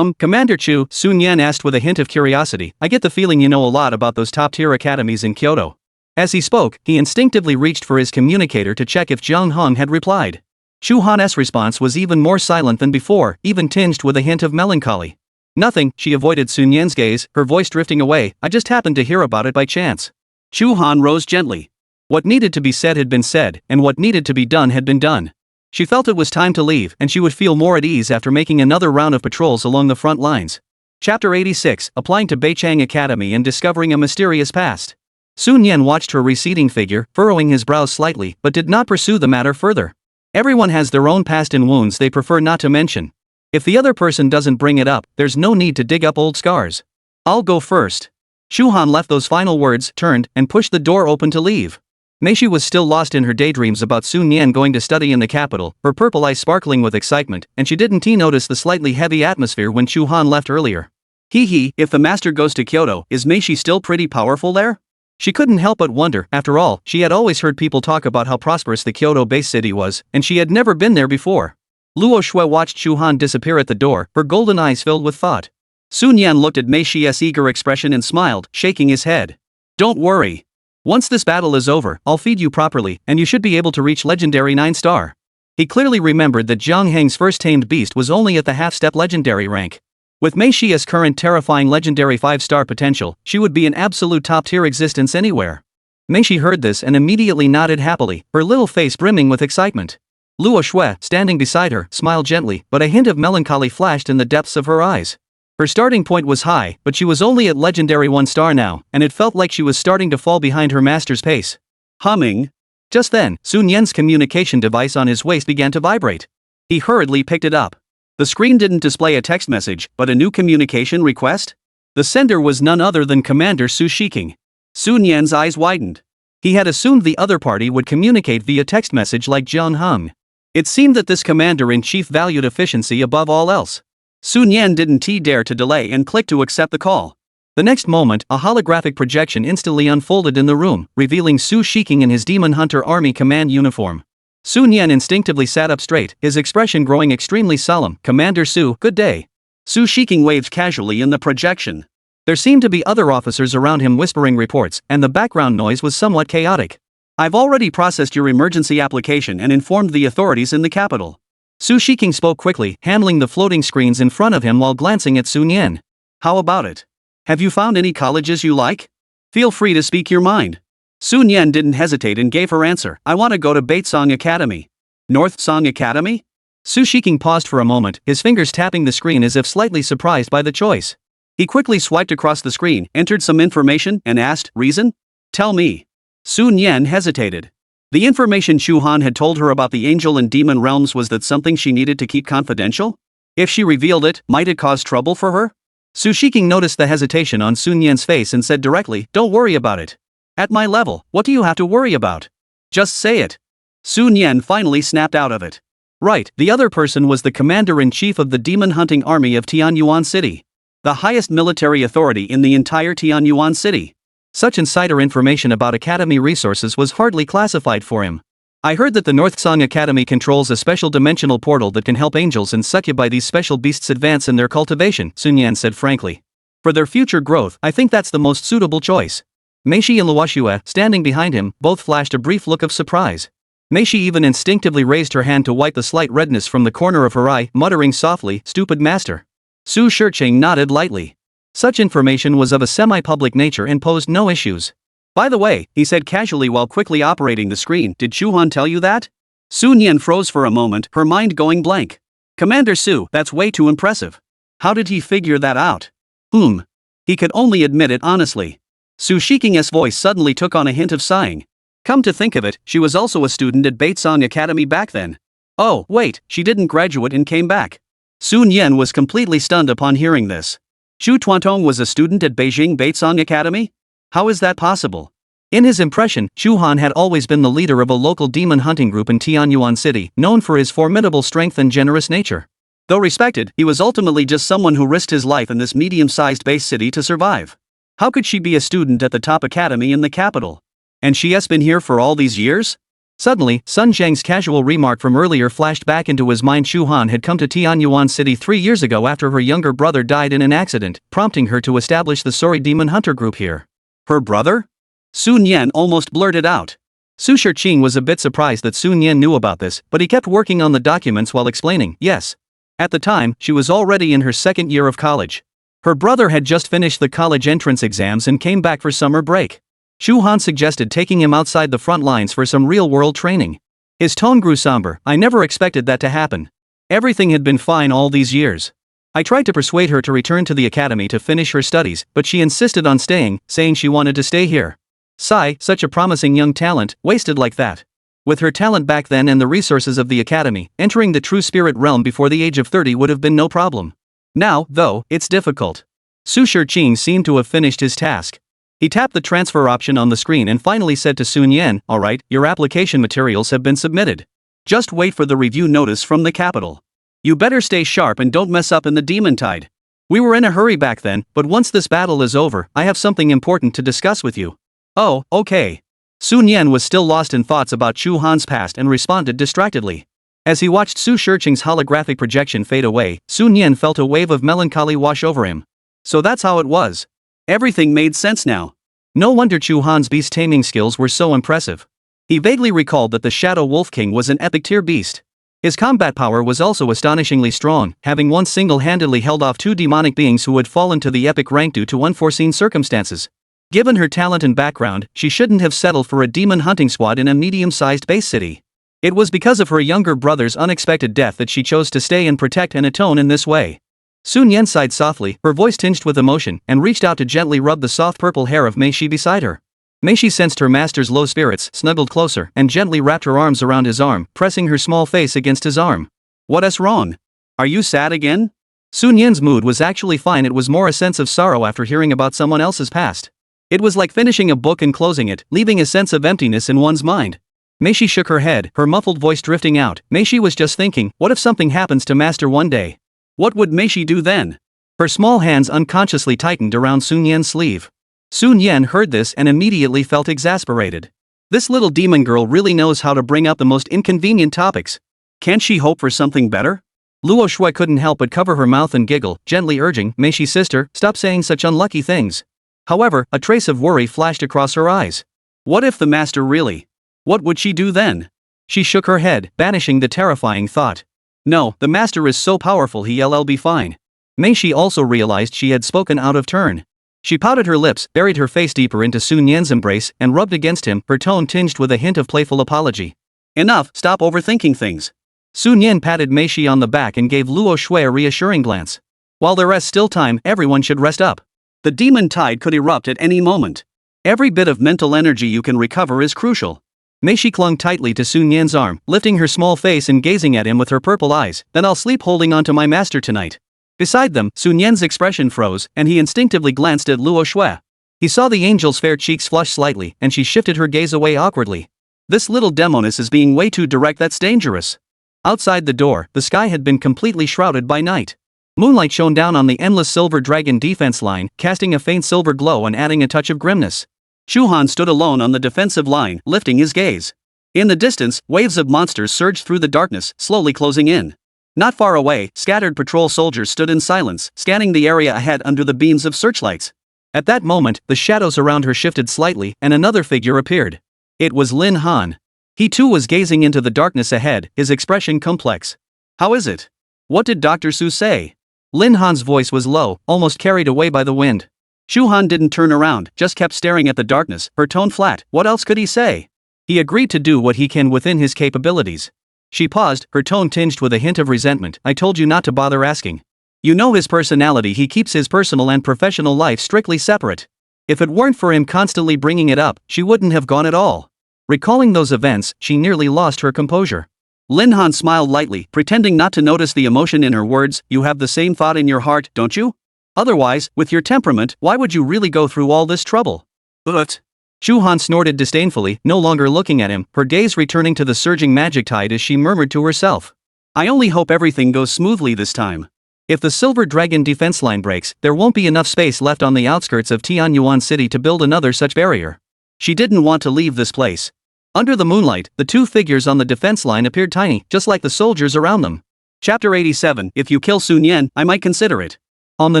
Commander Chu, Sun Yan asked with a hint of curiosity, I get the feeling you know a lot about those top-tier academies in Kyoto. As he spoke, he instinctively reached for his communicator to check if Zhang Hong had replied. Chu Han's response was even more silent than before, even tinged with a hint of melancholy. Nothing, she avoided Sun Yan's gaze, her voice drifting away, I just happened to hear about it by chance. Chu Han rose gently. What needed to be said had been said, and what needed to be done had been done. She felt it was time to leave, and she would feel more at ease after making another round of patrols along the front lines. Chapter 86, Applying to Beichang Academy and Discovering a Mysterious Past. Sun Yan watched her receding figure, furrowing his brows slightly, but did not pursue the matter further. Everyone has their own past and wounds they prefer not to mention. If the other person doesn't bring it up, there's no need to dig up old scars. I'll go first. Shu Han left those final words, turned, and pushed the door open to leave. Mei Shi was still lost in her daydreams about Sun Yan going to study in the capital, her purple eyes sparkling with excitement, and she didn't notice the slightly heavy atmosphere when Shu Han left earlier. If the master goes to Kyoto, is Mei Shi still pretty powerful there? She couldn't help but wonder. After all, she had always heard people talk about how prosperous the Kyoto-based city was, and she had never been there before. Luo Shui watched Shu Han disappear at the door, her golden eyes filled with thought. Sun Yan looked at Mei Shi's eager expression and smiled, shaking his head. Don't worry. Once this battle is over, I'll feed you properly, and you should be able to reach Legendary 9-star. He clearly remembered that Zhang Heng's first tamed beast was only at the half-step Legendary rank. With Mei Shi's current terrifying Legendary 5-star potential, she would be an absolute top-tier existence anywhere. Mei Shi heard this and immediately nodded happily, her little face brimming with excitement. Luo Shui, standing beside her, smiled gently, but a hint of melancholy flashed in the depths of her eyes. Her starting point was high, but she was only at Legendary 1-star now, and it felt like she was starting to fall behind her master's pace. Humming. Just then, Sun Yan's communication device on his waist began to vibrate. He hurriedly picked it up. The screen didn't display a text message, but a new communication request? The sender was none other than Commander Su Shiking. Sun Yan's eyes widened. He had assumed the other party would communicate via text message like Zhang Heng. It seemed that this commander-in-chief valued efficiency above all else. Sun Yan didn't dare to delay and clicked to accept the call. The next moment, a holographic projection instantly unfolded in the room, revealing Su Shiking in his Demon Hunter Army command uniform. Sun Yan instinctively sat up straight, his expression growing extremely solemn. Commander Su, good day. Su Shiking waved casually in the projection. There seemed to be other officers around him whispering reports, and the background noise was somewhat chaotic. I've already processed your emergency application and informed the authorities in the capital. Su Shiking spoke quickly, handling the floating screens in front of him while glancing at Sun Yan. How about it? Have you found any colleges you like? Feel free to speak your mind. Sun Yan didn't hesitate and gave her answer. I want to go to Baitsong Academy. North Song Academy? Su Shiking paused for a moment, his fingers tapping the screen as if slightly surprised by the choice. He quickly swiped across the screen, entered some information, and asked, "Reason? Tell me." Su Nian hesitated. The information Chu Han had told her about the angel and demon realms was that something she needed to keep confidential? If she revealed it, might it cause trouble for her? Su Shiking noticed the hesitation on Su Nian's face and said directly, "Don't worry about it. At my level, what do you have to worry about? Just say it." Su Nian finally snapped out of it. Right, the other person was the commander-in-chief of the demon hunting army of Tianyuan City. The highest military authority in the entire Tianyuan City. Such insider information about academy resources was hardly classified for him. I heard that the North Song Academy controls a special dimensional portal that can help angels and succubi these special beasts advance in their cultivation, Sun Yan said frankly. For their future growth, I think that's the most suitable choice. Meishi and Luoxue, standing behind him, both flashed a brief look of surprise. Meishi even instinctively raised her hand to wipe the slight redness from the corner of her eye, muttering softly, "Stupid master." Su Shiqing nodded lightly. Such information was of a semi-public nature and posed no issues. "By the way," he said casually while quickly operating the screen, "did Chu Han tell you that?" Su Nian froze for a moment, her mind going blank. "Commander Su, that's way too impressive. How did he figure that out?" He could only admit it honestly. Su Shiking's voice suddenly took on a hint of sighing. Come to think of it, she was also a student at Baitsong Academy back then. Oh, wait, she didn't graduate and came back. Su Nian was completely stunned upon hearing this. Xu Tuantong was a student at Beijing Baitsong Academy? How is that possible? In his impression, Chu Han had always been the leader of a local demon hunting group in Tianyuan City, known for his formidable strength and generous nature. Though respected, he was ultimately just someone who risked his life in this medium-sized base city to survive. How could she be a student at the top academy in the capital? And she has been here for all these years? Suddenly, Sun Zheng's casual remark from earlier flashed back into his mind. Chu Han had come to Tianyuan City 3 years ago after her younger brother died in an accident, prompting her to establish the Sori Demon Hunter group here. Her brother? Su Nian almost blurted out. Su Shiqing was a bit surprised that Su Nian knew about this, but he kept working on the documents while explaining, yes. At the time, she was already in her second year of college. Her brother had just finished the college entrance exams and came back for summer break. Chu Han suggested taking him outside the front lines for some real-world training. His tone grew somber. I never expected that to happen. Everything had been fine all these years. I tried to persuade her to return to the academy to finish her studies, but she insisted on staying, saying she wanted to stay here. Sigh, such a promising young talent, wasted like that. With her talent back then and the resources of the academy, entering the true spirit realm before the age of 30 would have been no problem. Now, though, it's difficult. Su Shiqing seemed to have finished his task. He tapped the transfer option on the screen and finally said to Sun Yan, "Alright, your application materials have been submitted. Just wait for the review notice from the capital. You better stay sharp and don't mess up in the demon tide. We were in a hurry back then, but once this battle is over, I have something important to discuss with you." Oh, okay. Sun Yan was still lost in thoughts about Chu Han's past and responded distractedly. As he watched Su Shiqing's holographic projection fade away, Sun Yan felt a wave of melancholy wash over him. So that's how it was. Everything made sense now. No wonder Chu Han's beast taming skills were so impressive. He vaguely recalled that the Shadow Wolf King was an epic tier beast. His combat power was also astonishingly strong, having once single-handedly held off 2 demonic beings who had fallen to the epic rank due to unforeseen circumstances. Given her talent and background, she shouldn't have settled for a demon hunting squad in a medium-sized base city. It was because of her younger brother's unexpected death that she chose to stay and protect and atone in this way. Sun Yan sighed softly, her voice tinged with emotion, and reached out to gently rub the soft purple hair of Meishi beside her. Meishi sensed her master's low spirits, snuggled closer, and gently wrapped her arms around his arm, pressing her small face against his arm. "What's wrong? Are you sad again?" Sun Yan's mood was actually fine. It was more a sense of sorrow after hearing about someone else's past. It was like finishing a book and closing it, leaving a sense of emptiness in one's mind. Meishi shook her head, her muffled voice drifting out. Meishi was just thinking, what if something happens to Master one day? What would Meishi do then? Her small hands unconsciously tightened around Sun Yan's sleeve. Sun Yan heard this and immediately felt exasperated. This little demon girl really knows how to bring up the most inconvenient topics. Can't she hope for something better? Luo Shui couldn't help but cover her mouth and giggle, gently urging, Meishi sister, stop saying such unlucky things. However, a trace of worry flashed across her eyes. What if the master really? What would she do then? She shook her head, banishing the terrifying thought. No, the master is so powerful he'll be fine. Meishi also realized she had spoken out of turn. She pouted her lips, buried her face deeper into Sun Yan's embrace, and rubbed against him, her tone tinged with a hint of playful apology. Enough, stop overthinking things. Sun Yan patted Mei Shi on the back and gave Luo Shui a reassuring glance. While there is still time, everyone should rest up. The demon tide could erupt at any moment. Every bit of mental energy you can recover is crucial. Mei Shi clung tightly to Sun Yan's arm, lifting her small face and gazing at him with her purple eyes. Then I'll sleep holding onto my master tonight. Beside them, Sun Yan's expression froze, and he instinctively glanced at Luo Shui. He saw the angel's fair cheeks flush slightly, and she shifted her gaze away awkwardly. This little demoness is being way too direct. That's dangerous. Outside the door, the sky had been completely shrouded by night. Moonlight shone down on the endless silver dragon defense line, casting a faint silver glow and adding a touch of grimness. Shu Han stood alone on the defensive line, lifting his gaze. In the distance, waves of monsters surged through the darkness, slowly closing in. Not far away, scattered patrol soldiers stood in silence, scanning the area ahead under the beams of searchlights. At that moment, the shadows around her shifted slightly, and another figure appeared. It was Lin Han. He too was gazing into the darkness ahead, his expression complex. How is it? What did Dr. Su say? Lin Han's voice was low, almost carried away by the wind. Shu Han didn't turn around, just kept staring at the darkness, her tone flat. What else could he say? He agreed to do what he can within his capabilities. She paused, her tone tinged with a hint of resentment. I told you not to bother asking. You know his personality. He keeps his personal and professional life strictly separate. If it weren't for him constantly bringing it up, she wouldn't have gone at all. Recalling those events, she nearly lost her composure. Lin Han smiled lightly, pretending not to notice the emotion in her words. You have the same thought in your heart, don't you? Otherwise, with your temperament, why would you really go through all this trouble? But Shu Han snorted disdainfully, no longer looking at him, her gaze returning to the surging magic tide as she murmured to herself. I only hope everything goes smoothly this time. If the Silver Dragon defense line breaks, there won't be enough space left on the outskirts of Tianyuan City to build another such barrier. She didn't want to leave this place. Under the moonlight, the two figures on the defense line appeared tiny, just like the soldiers around them. Chapter 87. If you kill Sun Yan, I might consider it. On the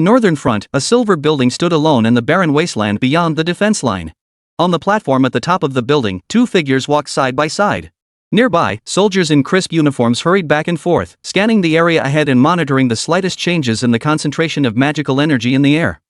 northern front, a silver building stood alone in the barren wasteland beyond the defense line. On the platform at the top of the building, two figures walked side by side. Nearby, soldiers in crisp uniforms hurried back and forth, scanning the area ahead and monitoring the slightest changes in the concentration of magical energy in the air.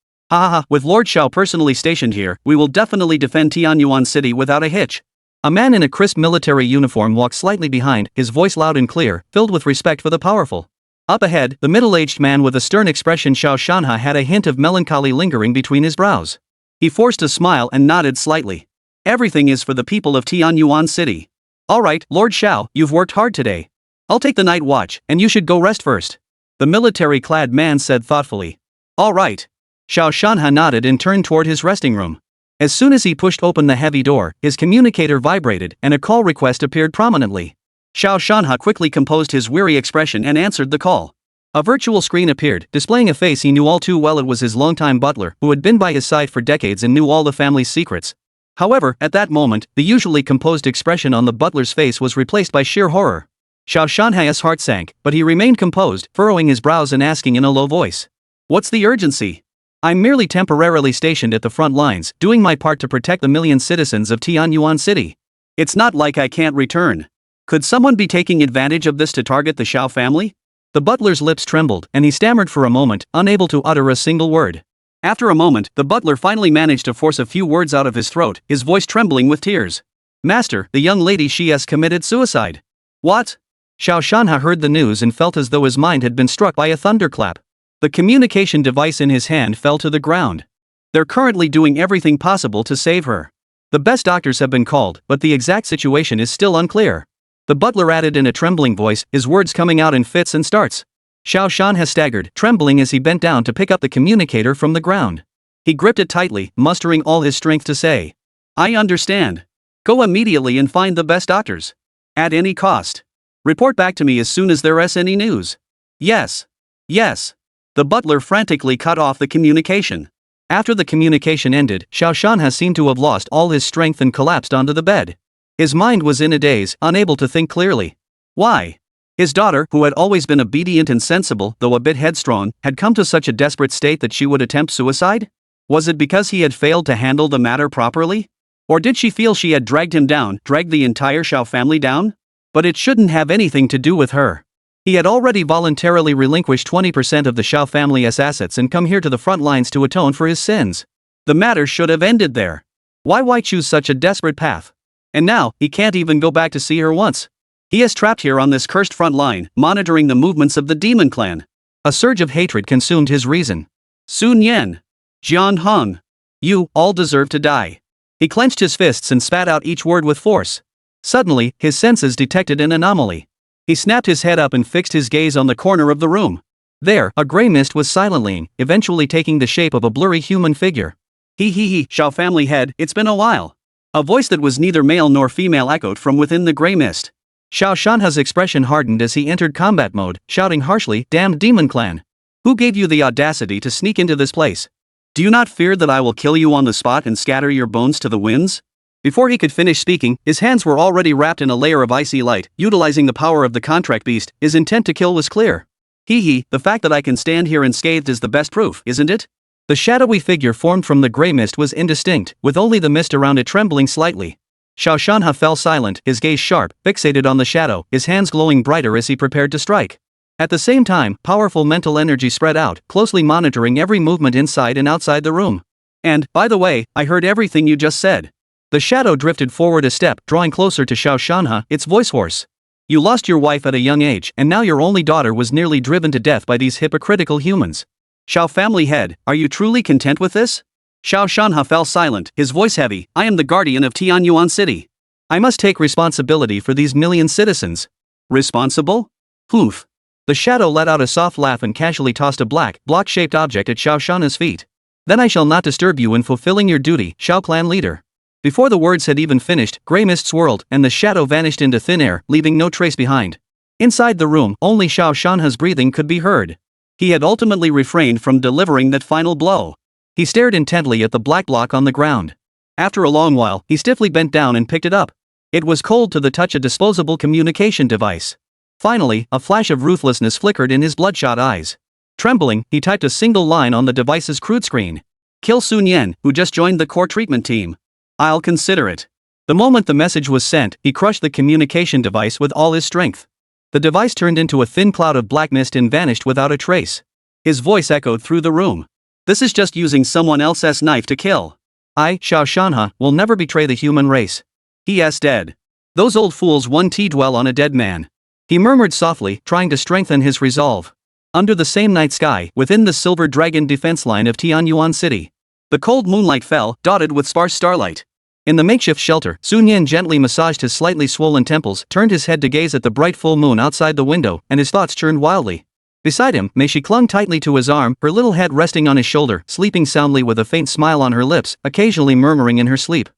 With Lord Xiao personally stationed here, we will definitely defend Tianyuan City without a hitch. A man in a crisp military uniform walked slightly behind, his voice loud and clear, filled with respect for the powerful. Up ahead, the middle-aged man with a stern expression Xiao Shanha had a hint of melancholy lingering between his brows. He forced a smile and nodded slightly. Everything is for the people of Tianyuan City. Alright, Lord Xiao, you've worked hard today. I'll take the night watch, and you should go rest first. The military-clad man said thoughtfully. Alright. Xiao Shanha nodded and turned toward his resting room. As soon as he pushed open the heavy door, his communicator vibrated and a call request appeared prominently. Xiao Shanha quickly composed his weary expression and answered the call. A virtual screen appeared, displaying a face he knew all too well. It was his longtime butler, who had been by his side for decades and knew all the family's secrets. However, at that moment, the usually composed expression on the butler's face was replaced by sheer horror. Xiao Shanhai's heart sank, but he remained composed, furrowing his brows and asking in a low voice. What's the urgency? I'm merely temporarily stationed at the front lines, doing my part to protect the million citizens of Tianyuan City. It's not like I can't return. Could someone be taking advantage of this to target the Xiao family? The butler's lips trembled, and he stammered for a moment, unable to utter a single word. After a moment, the butler finally managed to force a few words out of his throat, his voice trembling with tears. Master, the young lady she has committed suicide. What? Xiao Shanha heard the news and felt as though his mind had been struck by a thunderclap. The communication device in his hand fell to the ground. They're currently doing everything possible to save her. The best doctors have been called, but the exact situation is still unclear. The butler added in a trembling voice, his words coming out in fits and starts. Xiao Shanha staggered, trembling as he bent down to pick up the communicator from the ground. He gripped it tightly, mustering all his strength to say, I understand. Go immediately and find the best doctors. At any cost. Report back to me as soon as there is any news. Yes. Yes. The butler frantically cut off the communication. After the communication ended, Xiao Shanha seemed to have lost all his strength and collapsed onto the bed. His mind was in a daze, unable to think clearly. Why? His daughter, who had always been obedient and sensible, though a bit headstrong, had come to such a desperate state that she would attempt suicide? Was it because he had failed to handle the matter properly? Or did she feel she had dragged him down, dragged the entire Xiao family down? But it shouldn't have anything to do with her. He had already voluntarily relinquished 20% of the Xiao family's assets and come here to the front lines to atone for his sins. The matter should have ended there. Why choose such a desperate path? And now, he can't even go back to see her once. He is trapped here on this cursed front line, monitoring the movements of the demon clan. A surge of hatred consumed his reason. Sun Yan. Jian Heng. You all deserve to die. He clenched his fists and spat out each word with force. Suddenly, his senses detected an anomaly. He snapped his head up and fixed his gaze on the corner of the room. There, a gray mist was silently, eventually taking the shape of a blurry human figure. He, Xiao family head, it's been a while. A voice that was neither male nor female echoed from within the gray mist. Xiao Shanha's expression hardened as he entered combat mode, shouting harshly, "Damned demon clan! Who gave you the audacity to sneak into this place? Do you not fear that I will kill you on the spot and scatter your bones to the winds?" Before he could finish speaking, his hands were already wrapped in a layer of icy light. Utilizing the power of the contract beast, his intent to kill was clear. The fact that I can stand here unscathed is the best proof, isn't it? The shadowy figure formed from the gray mist was indistinct, with only the mist around it trembling slightly. Xiao Shanha fell silent, his gaze sharp, fixated on the shadow, his hands glowing brighter as he prepared to strike. At the same time, powerful mental energy spread out, closely monitoring every movement inside and outside the room. And, by the way, I heard everything you just said. The shadow drifted forward a step, drawing closer to Xiao Shanha, its voice hoarse. You lost your wife at a young age, and now your only daughter was nearly driven to death by these hypocritical humans. Xiao family head, are you truly content with this? Xiao Shanha fell silent, his voice heavy. I am the guardian of Tianyuan City. I must take responsibility for these million citizens. Responsible? Poof. The shadow let out a soft laugh and casually tossed a black, block-shaped object at Xiao Shanha's feet. Then I shall not disturb you in fulfilling your duty, Xiao clan leader. Before the words had even finished, gray mist swirled, and the shadow vanished into thin air, leaving no trace behind. Inside the room, only Xiao Shanha's breathing could be heard. He had ultimately refrained from delivering that final blow. He stared intently at the black block on the ground. After a long while, he stiffly bent down and picked it up. It was cold to the touch, a disposable communication device. Finally, a flash of ruthlessness flickered in his bloodshot eyes. Trembling, he typed a single line on the device's crude screen. Kill Sun Yan, who just joined the core treatment team. I'll consider it. The moment the message was sent, he crushed the communication device with all his strength. The device turned into a thin cloud of black mist and vanished without a trace. His voice echoed through the room. This is just using someone else's knife to kill. I, Xiao Shanha, will never betray the human race. He is dead. Those old fools won't dwell on a dead man. He murmured softly, trying to strengthen his resolve. Under the same night sky, within the silver dragon defense line of Tianyuan City, the cold moonlight fell, dotted with sparse starlight. In the makeshift shelter, Sun Yan gently massaged his slightly swollen temples, turned his head to gaze at the bright full moon outside the window, and his thoughts churned wildly. Beside him, Mei Shi clung tightly to his arm, her little head resting on his shoulder, sleeping soundly with a faint smile on her lips, occasionally murmuring in her sleep.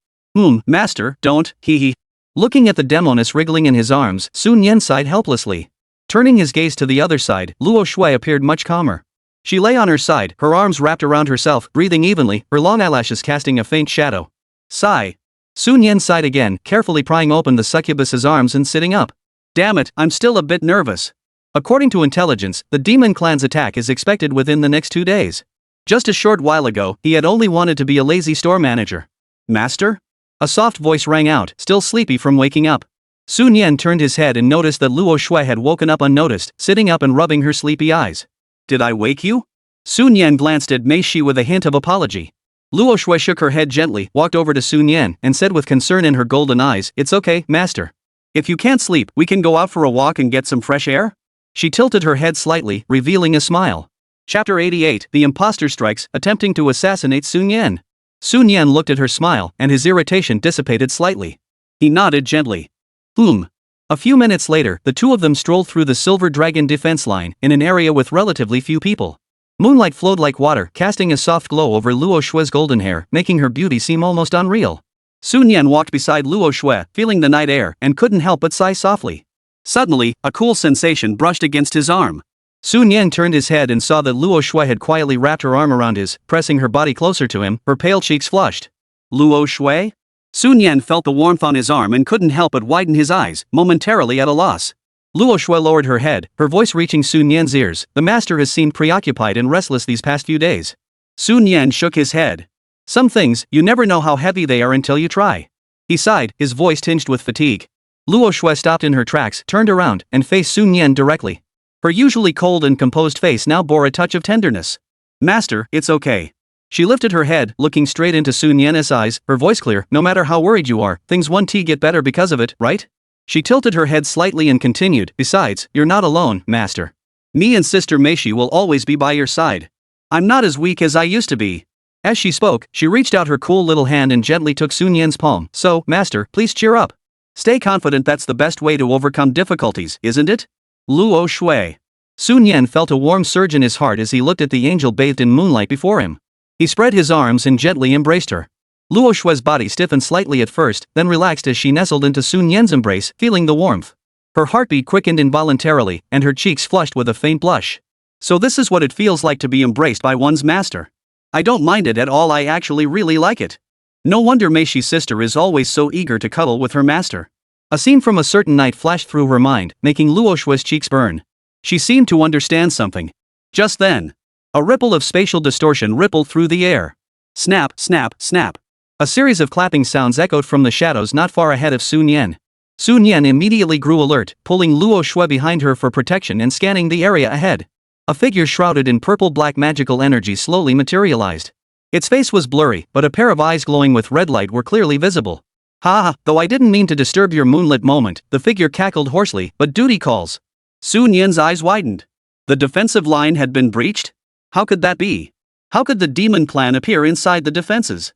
Master, don't, he. Looking at the demoness wriggling in his arms, Sun Yan sighed helplessly. Turning his gaze to the other side, Luo Shui appeared much calmer. She lay on her side, her arms wrapped around herself, breathing evenly, her long eyelashes casting a faint shadow. Sigh. Sun Yan sighed again, carefully prying open the succubus's arms and sitting up. Damn it, I'm still a bit nervous. According to intelligence, the demon clan's attack is expected within the next 2 days. Just a short while ago, he had only wanted to be a lazy store manager. Master? A soft voice rang out, still sleepy from waking up. Sun Yan turned his head and noticed that Luo Shui had woken up unnoticed, sitting up and rubbing her sleepy eyes. Did I wake you? Sun Yan glanced at Mei Shi with a hint of apology. Luo Shui shook her head gently, walked over to Sun Yan, and said with concern in her golden eyes, It's okay, master. If you can't sleep, we can go out for a walk and get some fresh air? She tilted her head slightly, revealing a smile. Chapter 88, The Imposter Strikes, attempting to assassinate Sun Yan. Sun Yan looked at her smile, and his irritation dissipated slightly. He nodded gently. A few minutes later, the two of them strolled through the Silver Dragon defense line, in an area with relatively few people. Moonlight flowed like water, casting a soft glow over Luo Shui's golden hair, making her beauty seem almost unreal. Sun Yan walked beside Luo Shui, feeling the night air, and couldn't help but sigh softly. Suddenly, a cool sensation brushed against his arm. Sun Yan turned his head and saw that Luo Shui had quietly wrapped her arm around his, pressing her body closer to him, her pale cheeks flushed. Luo Shui? Sun Yan felt the warmth on his arm and couldn't help but widen his eyes, momentarily at a loss. Luo Shui lowered her head, her voice reaching Sun Yan's ears. The master has seemed preoccupied and restless these past few days. Sun Yan shook his head. Some things, you never know how heavy they are until you try. He sighed, his voice tinged with fatigue. Luo Shui stopped in her tracks, turned around, and faced Sun Yan directly. Her usually cold and composed face now bore a touch of tenderness. Master, it's okay. She lifted her head, looking straight into Sun Yan's eyes, her voice clear. No matter how worried you are, things won't get better because of it, right? She tilted her head slightly and continued, "Besides, you're not alone, master. Me and Sister Meishi will always be by your side. I'm not as weak as I used to be." As she spoke, she reached out her cool little hand and gently took Sun Yan's palm. "So, master, please cheer up. Stay confident, that's the best way to overcome difficulties, isn't it?" Luo Shui. Sun Yan felt a warm surge in his heart as he looked at the angel bathed in moonlight before him. He spread his arms and gently embraced her. Luo Shui's body stiffened slightly at first, then relaxed as she nestled into Sun Yan's embrace, feeling the warmth. Her heartbeat quickened involuntarily, and her cheeks flushed with a faint blush. So this is what it feels like to be embraced by one's master. I don't mind it at all, I actually really like it. No wonder Meishi's sister is always so eager to cuddle with her master. A scene from a certain night flashed through her mind, making Luo Shui's cheeks burn. She seemed to understand something. Just then, a ripple of spatial distortion rippled through the air. Snap, snap, snap. A series of clapping sounds echoed from the shadows not far ahead of Sun Yan. Sun Yan immediately grew alert, pulling Luo Shui behind her for protection and scanning the area ahead. A figure shrouded in purple-black magical energy slowly materialized. Its face was blurry, but a pair of eyes glowing with red light were clearly visible. "Ha, though I didn't mean to disturb your moonlit moment," the figure cackled hoarsely, "but duty calls." Sun Yan's eyes widened. The defensive line had been breached? How could that be? How could the demon clan appear inside the defenses?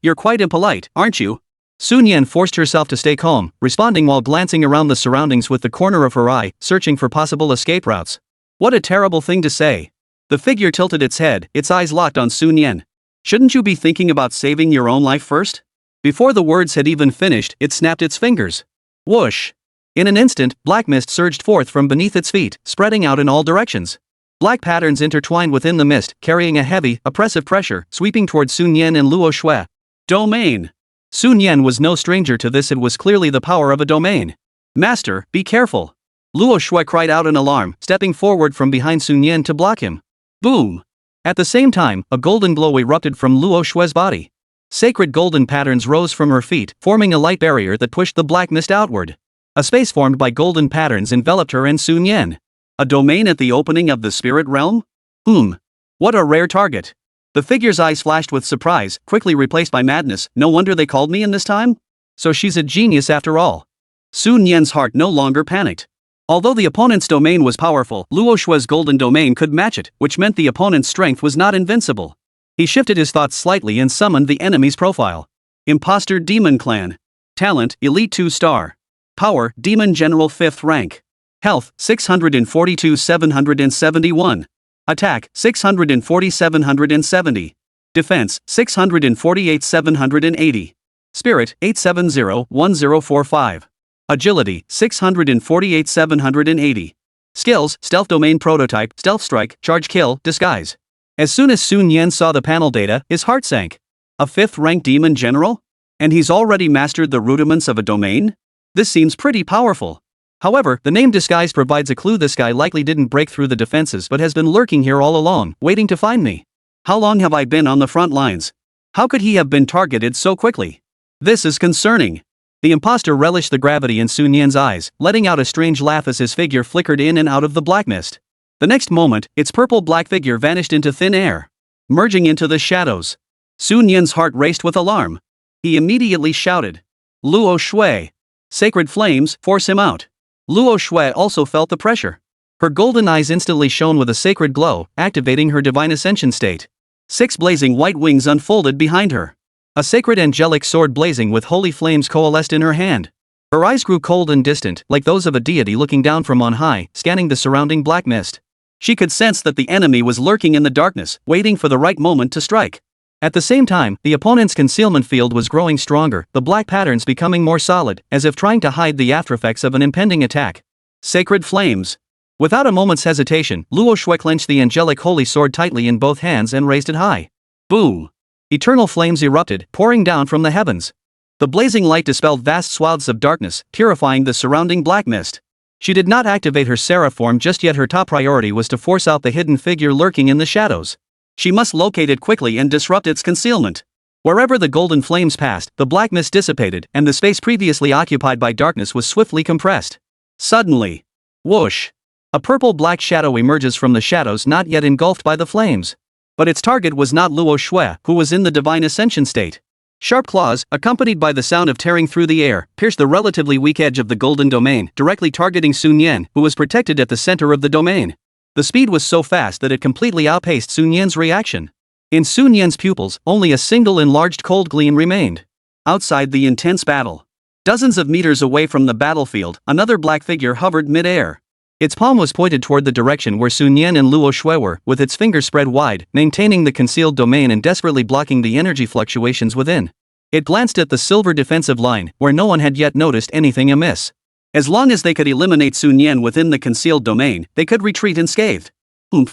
You're quite impolite, aren't you?" Sun Yan forced herself to stay calm, responding while glancing around the surroundings with the corner of her eye, searching for possible escape routes. What a terrible thing to say. The figure tilted its head, its eyes locked on Sun Yan. "Shouldn't you be thinking about saving your own life first?" Before the words had even finished, it snapped its fingers. Whoosh! In an instant, black mist surged forth from beneath its feet, spreading out in all directions. Black patterns intertwined within the mist, carrying a heavy, oppressive pressure, sweeping toward Sun Yan and Luo Shui. Domain. Sun Yan was no stranger to this, it was clearly the power of a domain. "Master, be careful!" Luo Shui cried out in alarm, stepping forward from behind Sun Yan to block him. Boom! At the same time, a golden glow erupted from Luo Shui's body. Sacred golden patterns rose from her feet, forming a light barrier that pushed the black mist outward. A space formed by golden patterns enveloped her and Sun Yan. A domain at the opening of the spirit realm? What a rare target. The figure's eyes flashed with surprise, quickly replaced by madness. No wonder they called me in this time? So she's a genius after all. Sun Yan's heart no longer panicked. Although the opponent's domain was powerful, Luo Shui's golden domain could match it, which meant the opponent's strength was not invincible. He shifted his thoughts slightly and summoned the enemy's profile. Imposter Demon Clan. Talent, Elite 2-star. Power, Demon General 5th rank. Health, 642 771. Attack, 640 770. Defense, 648 780. Spirit, 870 1045. Agility, 648 780. Skills, Stealth Domain Prototype, Stealth Strike, Charge Kill, Disguise. As soon as Sun Yan saw the panel data, his heart sank. A 5th rank Demon General? And he's already mastered the rudiments of a domain? This seems pretty powerful. However, the name Disguise provides a clue. This guy likely didn't break through the defenses but has been lurking here all along, waiting to find me. How long have I been on the front lines? How could he have been targeted so quickly? This is concerning. The imposter relished the gravity in Sun Yan's eyes, letting out a strange laugh as his figure flickered in and out of the black mist. The next moment, its purple-black figure vanished into thin air, merging into the shadows. Sun Yan's heart raced with alarm. He immediately shouted, "Luo Shui! Sacred flames, force him out!" Luo Shui also felt the pressure. Her golden eyes instantly shone with a sacred glow, activating her divine ascension state. 6 blazing white wings unfolded behind her. A sacred angelic sword blazing with holy flames coalesced in her hand. Her eyes grew cold and distant, like those of a deity looking down from on high, scanning the surrounding black mist. She could sense that the enemy was lurking in the darkness, waiting for the right moment to strike. At the same time, the opponent's concealment field was growing stronger, the black patterns becoming more solid, as if trying to hide the aftereffects of an impending attack. Sacred flames. Without a moment's hesitation, Luo Shui clenched the angelic holy sword tightly in both hands and raised it high. Boom! Eternal flames erupted, pouring down from the heavens. The blazing light dispelled vast swaths of darkness, purifying the surrounding black mist. She did not activate her seraph form just yet. Her top priority was to force out the hidden figure lurking in the shadows. She must locate it quickly and disrupt its concealment. Wherever the golden flames passed, the black mist dissipated, and the space previously occupied by darkness was swiftly compressed. Suddenly, whoosh! A purple-black shadow emerges from the shadows not yet engulfed by the flames. But its target was not Luo Shui, who was in the divine ascension state. Sharp claws, accompanied by the sound of tearing through the air, pierced the relatively weak edge of the golden domain, directly targeting Sun Yan, who was protected at the center of the domain. The speed was so fast that it completely outpaced Sun Yan's reaction. In Sun Yan's pupils, only a single enlarged cold gleam remained. Outside the intense battle, dozens of meters away from the battlefield, another black figure hovered mid-air. Its palm was pointed toward the direction where Sun Yan and Luo Shui were, with its fingers spread wide, maintaining the concealed domain and desperately blocking the energy fluctuations within. It glanced at the silver defensive line, where no one had yet noticed anything amiss. As long as they could eliminate Sun Yan within the concealed domain, they could retreat unscathed.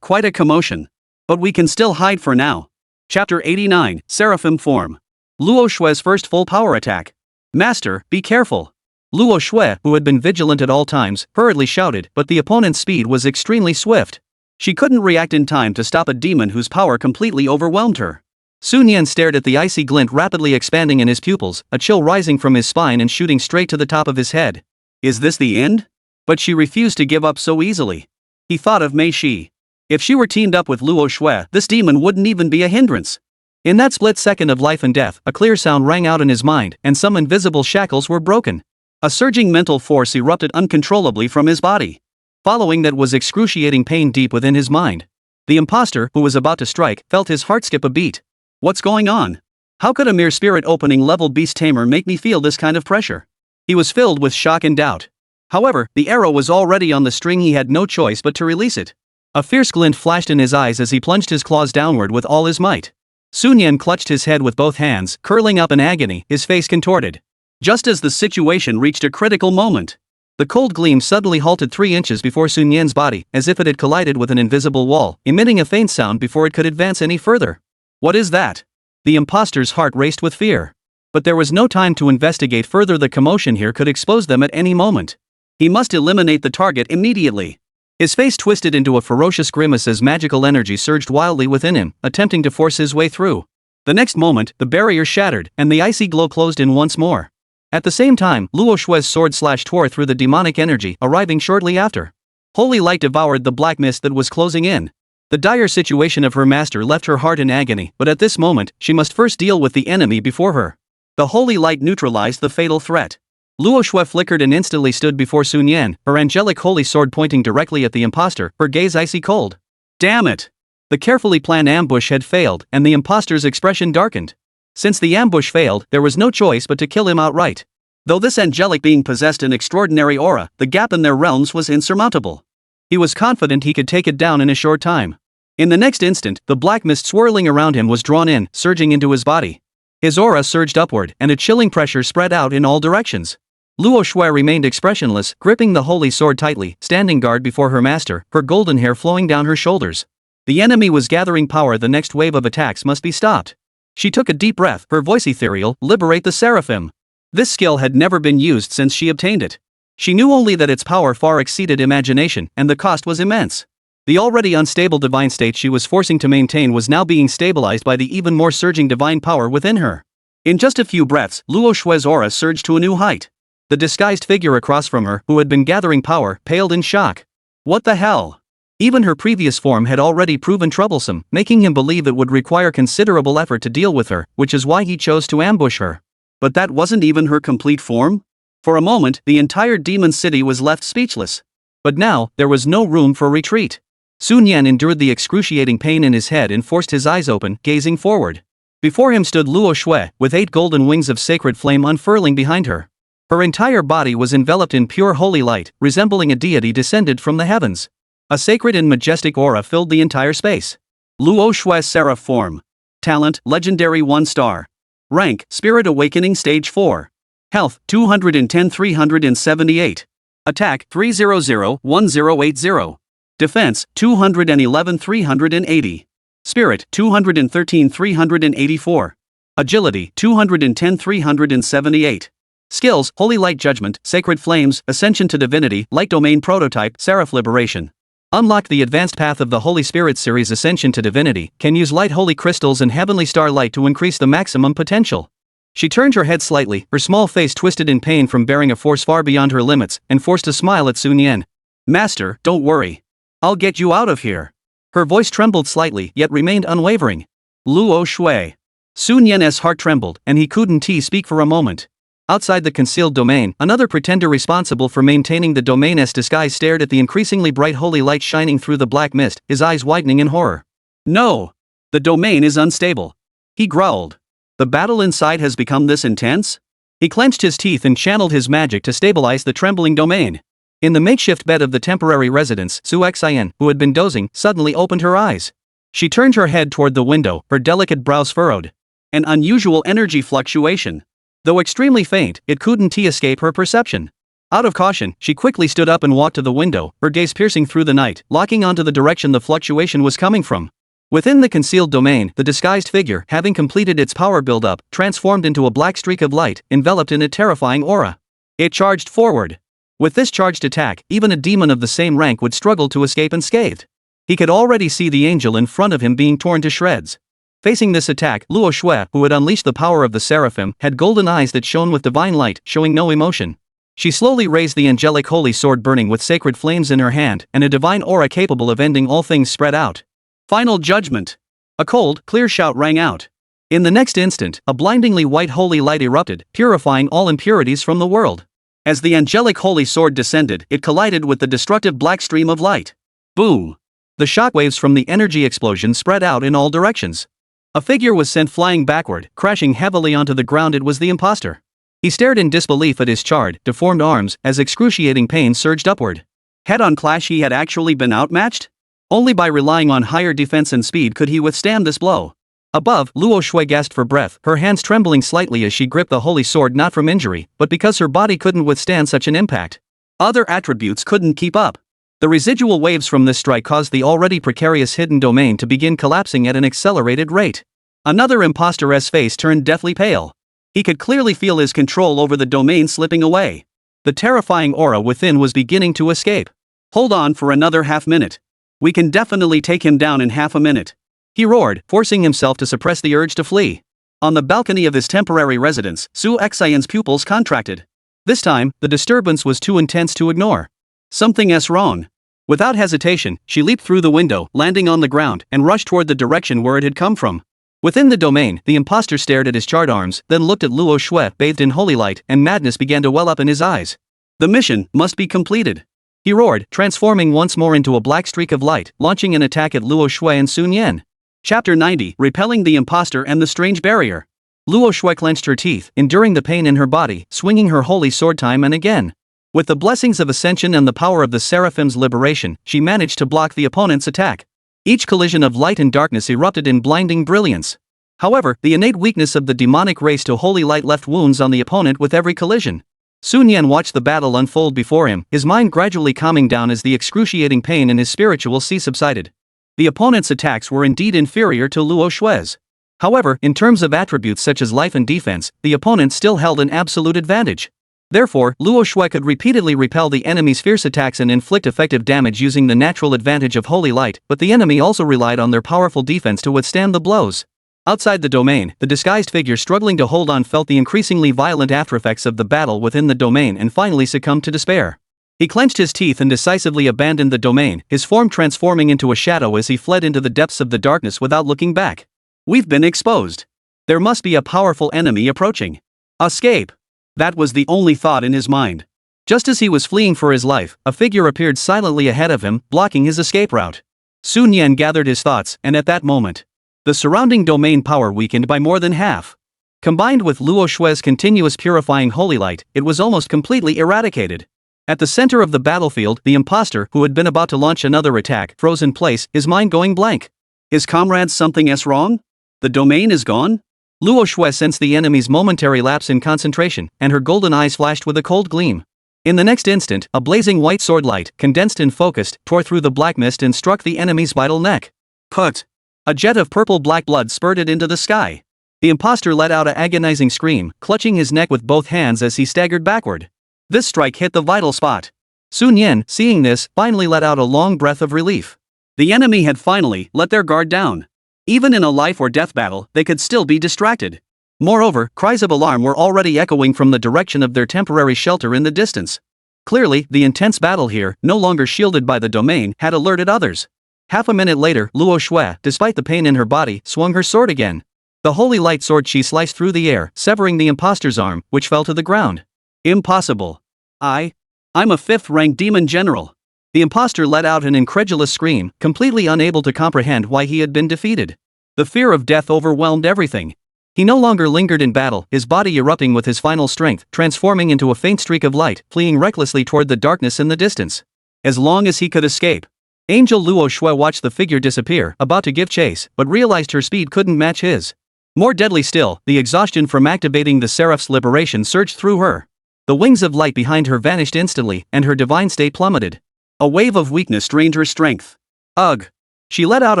Quite a commotion. But we can still hide for now. Chapter 89, Seraphim Form. Luo Shui's first full power attack. Master, be careful. Luo Shui, who had been vigilant at all times, hurriedly shouted, but the opponent's speed was extremely swift. She couldn't react in time to stop a demon whose power completely overwhelmed her. Sun Yan stared at the icy glint rapidly expanding in his pupils, a chill rising from his spine and shooting straight to the top of his head. Is this the end? But she refused to give up so easily. He thought of Mei Shi. If she were teamed up with Luo Shui, this demon wouldn't even be a hindrance. In that split second of life and death, a clear sound rang out in his mind, and some invisible shackles were broken. A surging mental force erupted uncontrollably from his body. Following that was excruciating pain deep within his mind. The imposter, who was about to strike, felt his heart skip a beat. What's going on? How could a mere spirit opening level beast tamer make me feel this kind of pressure? He was filled with shock and doubt. However, the arrow was already on the string. He had no choice but to release it. A fierce glint flashed in his eyes as he plunged his claws downward with all his might. Sun Yan clutched his head with both hands, curling up in agony, his face contorted. Just as the situation reached a critical moment, the cold gleam suddenly halted 3 inches before Sun Yan's body, as if it had collided with an invisible wall, emitting a faint sound before it could advance any further. What is that? The imposter's heart raced with fear. But there was no time to investigate further. The commotion here could expose them at any moment. He must eliminate the target immediately. His face twisted into a ferocious grimace as magical energy surged wildly within him, attempting to force his way through. The next moment, the barrier shattered, and the icy glow closed in once more. At the same time, Luo Shui's sword tore through the demonic energy, arriving shortly after. Holy light devoured the black mist that was closing in. The dire situation of her master left her heart in agony, but at this moment, she must first deal with the enemy before her. The holy light neutralized the fatal threat. Luo Shui flickered and instantly stood before Sun Yan, her angelic holy sword pointing directly at the imposter, her gaze icy cold. Damn it! The carefully planned ambush had failed, and the imposter's expression darkened. Since the ambush failed, there was no choice but to kill him outright. Though this angelic being possessed an extraordinary aura, the gap in their realms was insurmountable. He was confident he could take it down in a short time. In the next instant, the black mist swirling around him was drawn in, surging into his body. His aura surged upward, and a chilling pressure spread out in all directions. Luo Shui remained expressionless, gripping the holy sword tightly, standing guard before her master, her golden hair flowing down her shoulders. The enemy was gathering power. The next wave of attacks must be stopped. She took a deep breath, her voice ethereal. Liberate the seraphim. This skill had never been used since she obtained it. She knew only that its power far exceeded imagination, and the cost was immense. The already unstable divine state she was forcing to maintain was now being stabilized by the even more surging divine power within her. In just a few breaths, Luo Shui's aura surged to a new height. The disguised figure across from her, who had been gathering power, paled in shock. What the hell? Even her previous form had already proven troublesome, making him believe it would require considerable effort to deal with her, which is why he chose to ambush her. But that wasn't even her complete form? For a moment, the entire demon city was left speechless. But now, there was no room for retreat. Sun Yan endured the excruciating pain in his head and forced his eyes open, gazing forward. Before him stood Luo Shui, with 8 golden wings of sacred flame unfurling behind her. Her entire body was enveloped in pure holy light, resembling a deity descended from the heavens. A sacred and majestic aura filled the entire space. Luo Shui's Seraph Form. Talent, Legendary 1 star. Rank, Spirit Awakening Stage 4. Health, 210-378. Attack, 300-1080. Defense, 211-380. Spirit, 213-384. Agility, 210-378. Skills, Holy Light Judgment, Sacred Flames, Ascension to Divinity, Light Domain Prototype, Seraph Liberation. Unlocked the Advanced Path of the Holy Spirit series Ascension to Divinity, can use light holy crystals and heavenly star light to increase the maximum potential. She turned her head slightly, her small face twisted in pain from bearing a force far beyond her limits, and forced a smile at Sun Yan. Master, don't worry. I'll get you out of here. Her voice trembled slightly, yet remained unwavering. Luo Shui. Sun Yan's heart trembled, and he couldn't speak for a moment. Outside the concealed domain, another pretender responsible for maintaining the domain's disguise stared at the increasingly bright holy light shining through the black mist, his eyes widening in horror. No! The domain is unstable. He growled. The battle inside has become this intense? He clenched his teeth and channeled his magic to stabilize the trembling domain. In the makeshift bed of the temporary residence, Xiao, who had been dozing, suddenly opened her eyes. She turned her head toward the window, her delicate brows furrowed. An unusual energy fluctuation. Though extremely faint, it couldn't escape her perception. Out of caution, she quickly stood up and walked to the window, her gaze piercing through the night, locking onto the direction the fluctuation was coming from. Within the concealed domain, the disguised figure, having completed its power build-up, transformed into a black streak of light, enveloped in a terrifying aura. It charged forward. With this charged attack, even a demon of the same rank would struggle to escape unscathed. He could already see the angel in front of him being torn to shreds. Facing this attack, Luo Shui, who had unleashed the power of the seraphim, had golden eyes that shone with divine light, showing no emotion. She slowly raised the angelic holy sword burning with sacred flames in her hand, and a divine aura capable of ending all things spread out. Final judgment! A cold, clear shout rang out. In the next instant, a blindingly white holy light erupted, purifying all impurities from the world. As the angelic holy sword descended, it collided with the destructive black stream of light. Boom! The shockwaves from the energy explosion spread out in all directions. A figure was sent flying backward, crashing heavily onto the ground. It was the imposter. He stared in disbelief at his charred, deformed arms, as excruciating pain surged upward. Head-on clash, he had actually been outmatched? Only by relying on higher defense and speed could he withstand this blow. Above, Luo Shui gasped for breath, her hands trembling slightly as she gripped the holy sword, not from injury, but because her body couldn't withstand such an impact. Other attributes couldn't keep up. The residual waves from this strike caused the already precarious hidden domain to begin collapsing at an accelerated rate. Another imposter's face turned deathly pale. He could clearly feel his control over the domain slipping away. The terrifying aura within was beginning to escape. Hold on for another half-minute. We can definitely take him down in half a minute. He roared, forcing himself to suppress the urge to flee. On the balcony of his temporary residence, Su Xian's pupils contracted. This time, the disturbance was too intense to ignore. Something's wrong. Without hesitation, she leaped through the window, landing on the ground, and rushed toward the direction where it had come from. Within the domain, the imposter stared at his charred arms, then looked at Luo Shui, bathed in holy light, and madness began to well up in his eyes. The mission must be completed. He roared, transforming once more into a black streak of light, launching an attack at Luo Shui and Sun Yan. Chapter 90, Repelling the Imposter and the Strange Barrier. Luo Shui clenched her teeth, enduring the pain in her body, swinging her holy sword time and again. With the blessings of ascension and the power of the seraphim's liberation, she managed to block the opponent's attack. Each collision of light and darkness erupted in blinding brilliance. However, the innate weakness of the demonic race to holy light left wounds on the opponent with every collision. Sun Yan watched the battle unfold before him, his mind gradually calming down as the excruciating pain in his spiritual sea subsided. The opponent's attacks were indeed inferior to Luo Shui's. However, in terms of attributes such as life and defense, the opponent still held an absolute advantage. Therefore, Luo Shui could repeatedly repel the enemy's fierce attacks and inflict effective damage using the natural advantage of holy light, but the enemy also relied on their powerful defense to withstand the blows. Outside the domain, the disguised figure struggling to hold on felt the increasingly violent aftereffects of the battle within the domain and finally succumbed to despair. He clenched his teeth and decisively abandoned the domain, his form transforming into a shadow as he fled into the depths of the darkness without looking back. We've been exposed. There must be a powerful enemy approaching. Escape. That was the only thought in his mind. Just as he was fleeing for his life, a figure appeared silently ahead of him, blocking his escape route. Sun Yan gathered his thoughts, and at that moment, the surrounding domain power weakened by more than half. Combined with Luo Shui's continuous purifying holy light, it was almost completely eradicated. At the center of the battlefield, the imposter, who had been about to launch another attack, froze in place, his mind going blank. His comrades, something's wrong? The domain is gone? Luo Shui sensed the enemy's momentary lapse in concentration, and her golden eyes flashed with a cold gleam. In the next instant, a blazing white sword light, condensed and focused, tore through the black mist and struck the enemy's vital neck. Put! A jet of purple-black blood spurted into the sky. The imposter let out an agonizing scream, clutching his neck with both hands as he staggered backward. This strike hit the vital spot. Sun Yan, seeing this, finally let out a long breath of relief. The enemy had finally let their guard down. Even in a life-or-death battle, they could still be distracted. Moreover, cries of alarm were already echoing from the direction of their temporary shelter in the distance. Clearly, the intense battle here, no longer shielded by the domain, had alerted others. Half a minute later, Luo Shui, despite the pain in her body, swung her sword again. The holy light sword she sliced through the air, severing the imposter's arm, which fell to the ground. Impossible. I'm a 5th-rank demon general. The imposter let out an incredulous scream, completely unable to comprehend why he had been defeated. The fear of death overwhelmed everything. He no longer lingered in battle, his body erupting with his final strength, transforming into a faint streak of light, fleeing recklessly toward the darkness in the distance. As long as he could escape. Angel Luo Shui watched the figure disappear, about to give chase, but realized her speed couldn't match his. More deadly still, the exhaustion from activating the Seraph's liberation surged through her. The wings of light behind her vanished instantly, and her divine state plummeted. A wave of weakness drained her strength. Ugh! She let out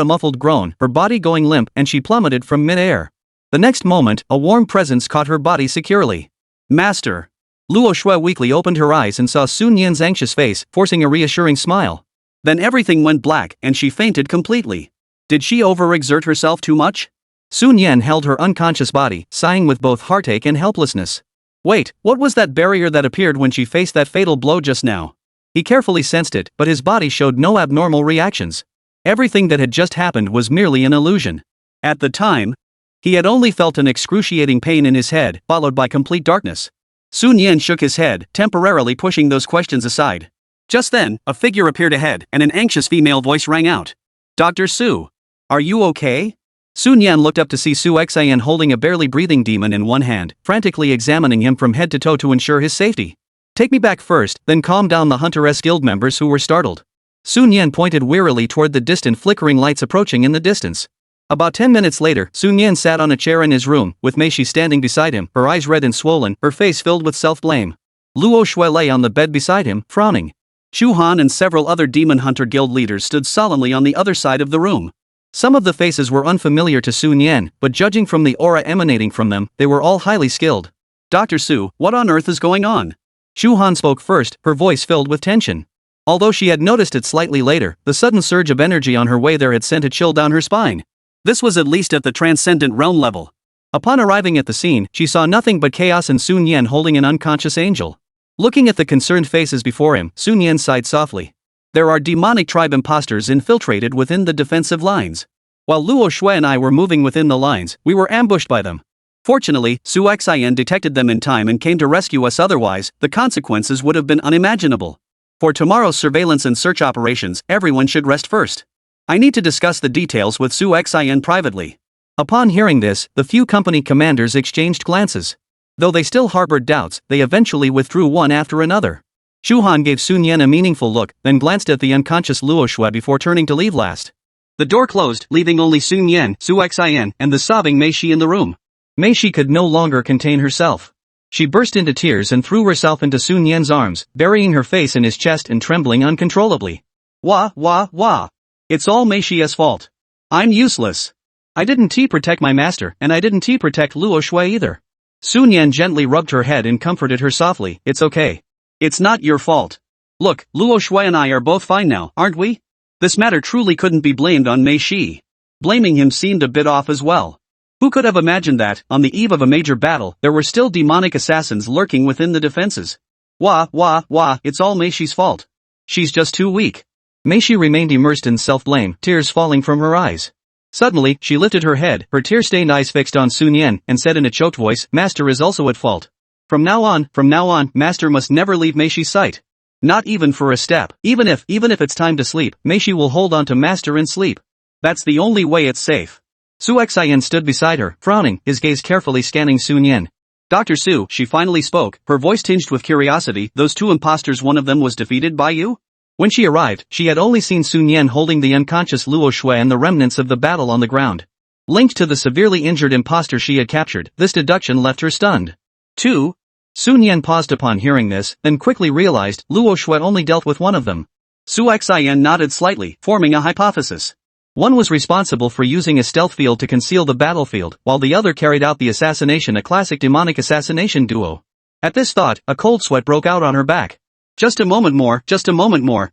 a muffled groan, her body going limp, and she plummeted from mid-air. The next moment, a warm presence caught her body securely. Master! Luo Shui weakly opened her eyes and saw Sun Yan's anxious face, forcing a reassuring smile. Then everything went black, and she fainted completely. Did she overexert herself too much? Sun Yan held her unconscious body, sighing with both heartache and helplessness. Wait, what was that barrier that appeared when she faced that fatal blow just now? He carefully sensed it, but his body showed no abnormal reactions. Everything that had just happened was merely an illusion. At the time, he had only felt an excruciating pain in his head, followed by complete darkness. Sun Yan shook his head, temporarily pushing those questions aside. Just then, a figure appeared ahead, and an anxious female voice rang out. Dr. Su. Are you okay? Sun Yan looked up to see Su Xian holding a barely breathing demon in one hand, frantically examining him from head to toe to ensure his safety. Take me back first, then calm down the Hunter-S guild members who were startled. Sun Yan pointed wearily toward the distant flickering lights approaching in the distance. About 10 minutes later, Sun Yan sat on a chair in his room, with Mei Shi standing beside him, her eyes red and swollen, her face filled with self-blame. Luo Shui lay on the bed beside him, frowning. Chu Han and several other Demon Hunter Guild leaders stood solemnly on the other side of the room. Some of the faces were unfamiliar to Sun Yan, but judging from the aura emanating from them, they were all highly skilled. Dr. Su, what on earth is going on? Chu Han spoke first, her voice filled with tension. Although she had noticed it slightly later, the sudden surge of energy on her way there had sent a chill down her spine. This was at least at the transcendent realm level. Upon arriving at the scene, she saw nothing but chaos and Sun Yan holding an unconscious angel. Looking at the concerned faces before him, Sun Yan sighed softly. There are demonic tribe imposters infiltrated within the defensive lines. While Luo Shui and I were moving within the lines, we were ambushed by them. Fortunately, Su Xian detected them in time and came to rescue us, otherwise, the consequences would have been unimaginable. For tomorrow's surveillance and search operations, everyone should rest first. I need to discuss the details with Su Xian privately. Upon hearing this, the few company commanders exchanged glances. Though they still harbored doubts, they eventually withdrew one after another. Chu Han gave Sun Yan a meaningful look, then glanced at the unconscious Luo Shui before turning to leave last. The door closed, leaving only Sun Yan, Su Xian, and the sobbing Mei Shi in the room. Mei Shi could no longer contain herself. She burst into tears and threw herself into Sun Yan's arms, burying her face in his chest and trembling uncontrollably. Wah, wah, wah. It's all Mei Shi's fault. I'm useless. I didn't protect my master, and I didn't protect Luo Shui either. Sun Yan gently rubbed her head and comforted her softly. It's okay. It's not your fault. Look, Luo Shui and I are both fine now, aren't we? This matter truly couldn't be blamed on Mei Shi. Blaming him seemed a bit off as well. Who could have imagined that, on the eve of a major battle, there were still demonic assassins lurking within the defenses? Wah, wah, wah, it's all Mei Shi's fault. She's just too weak. Mei Shi remained immersed in self-blame, tears falling from her eyes. Suddenly, she lifted her head, her tear-stained eyes fixed on Sun Yan, and said in a choked voice, Master is also at fault. From now on, Master must never leave Mei Shi's sight. Not even for a step. Even if it's time to sleep, Mei Shi will hold on to Master in sleep. That's the only way it's safe. Su Xian stood beside her, frowning, his gaze carefully scanning Sun Yan. Dr. Su, she finally spoke, her voice tinged with curiosity, those two imposters, one of them was defeated by you? When she arrived, she had only seen Sun Yan holding the unconscious Luo Shui and the remnants of the battle on the ground. Linked to the severely injured imposter she had captured, this deduction left her stunned. 2. Sun Yan paused upon hearing this, then quickly realized Luo Shui only dealt with one of them. Su Xian nodded slightly, forming a hypothesis. One was responsible for using a stealth field to conceal the battlefield, while the other carried out the assassination, a classic demonic assassination duo. At this thought, a cold sweat broke out on her back. Just a moment more,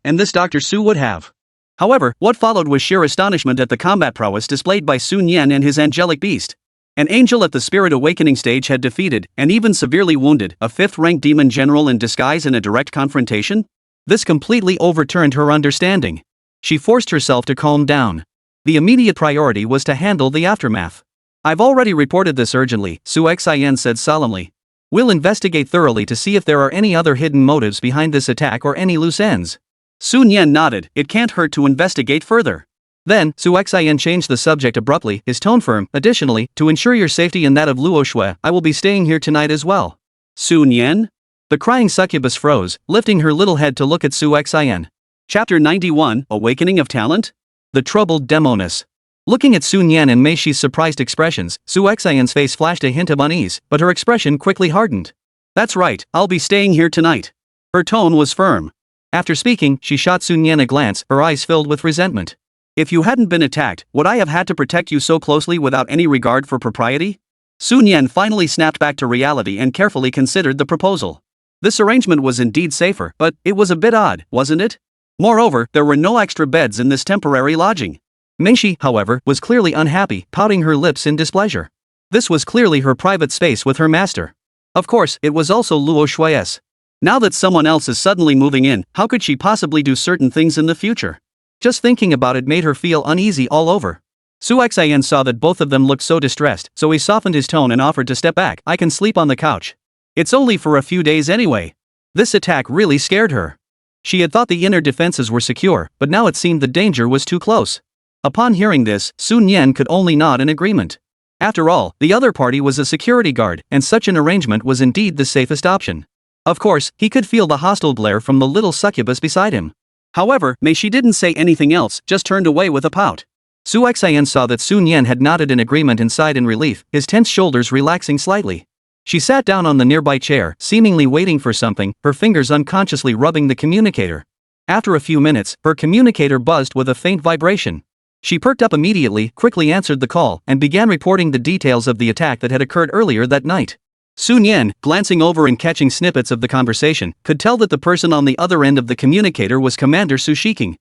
and this Dr. Su would have. However, what followed was sheer astonishment at the combat prowess displayed by Sun Yan and his angelic beast. An angel at the spirit awakening stage had defeated, and even severely wounded, a 5th-rank demon general in disguise in a direct confrontation? This completely overturned her understanding. She forced herself to calm down. The immediate priority was to handle the aftermath. I've already reported this urgently, Su Xian said solemnly. We'll investigate thoroughly to see if there are any other hidden motives behind this attack or any loose ends. Sun Yan nodded. It can't hurt to investigate further. Then, Su Xian changed the subject abruptly, his tone firm. Additionally, to ensure your safety and that of Luo Shui, I will be staying here tonight as well. Sun Yan? The crying succubus froze, lifting her little head to look at Su Xian. Chapter 91, Awakening of Talent? The Troubled Demoness. Looking at Sun Yan and Mei Shi's surprised expressions, Su Xian's face flashed a hint of unease, but her expression quickly hardened. That's right, I'll be staying here tonight. Her tone was firm. After speaking, she shot Sun Yan a glance, her eyes filled with resentment. If you hadn't been attacked, would I have had to protect you so closely without any regard for propriety? Sun Yan finally snapped back to reality and carefully considered the proposal. This arrangement was indeed safer, but it was a bit odd, wasn't it? Moreover, there were no extra beds in this temporary lodging. Mei Shi, however, was clearly unhappy, pouting her lips in displeasure. This was clearly her private space with her master. Of course, it was also Luo Shui's. Now that someone else is suddenly moving in, how could she possibly do certain things in the future? Just thinking about it made her feel uneasy all over. Su Xian saw that both of them looked so distressed, so he softened his tone and offered to step back. I can sleep on the couch. It's only for a few days anyway. This attack really scared her. She had thought the inner defenses were secure, but now it seemed the danger was too close. Upon hearing this, Sun Yan could only nod in agreement. After all, the other party was a security guard, and such an arrangement was indeed the safest option. Of course, he could feel the hostile glare from the little succubus beside him. However, Mei Shi didn't say anything else, just turned away with a pout. Su Xian saw that Sun Yan had nodded in agreement and sighed in relief, his tense shoulders relaxing slightly. She sat down on the nearby chair, seemingly waiting for something, her fingers unconsciously rubbing the communicator. After a few minutes, her communicator buzzed with a faint vibration. She perked up immediately, quickly answered the call, and began reporting the details of the attack that had occurred earlier that night. Sun Yan, glancing over and catching snippets of the conversation, could tell that the person on the other end of the communicator was Commander Su Shiking.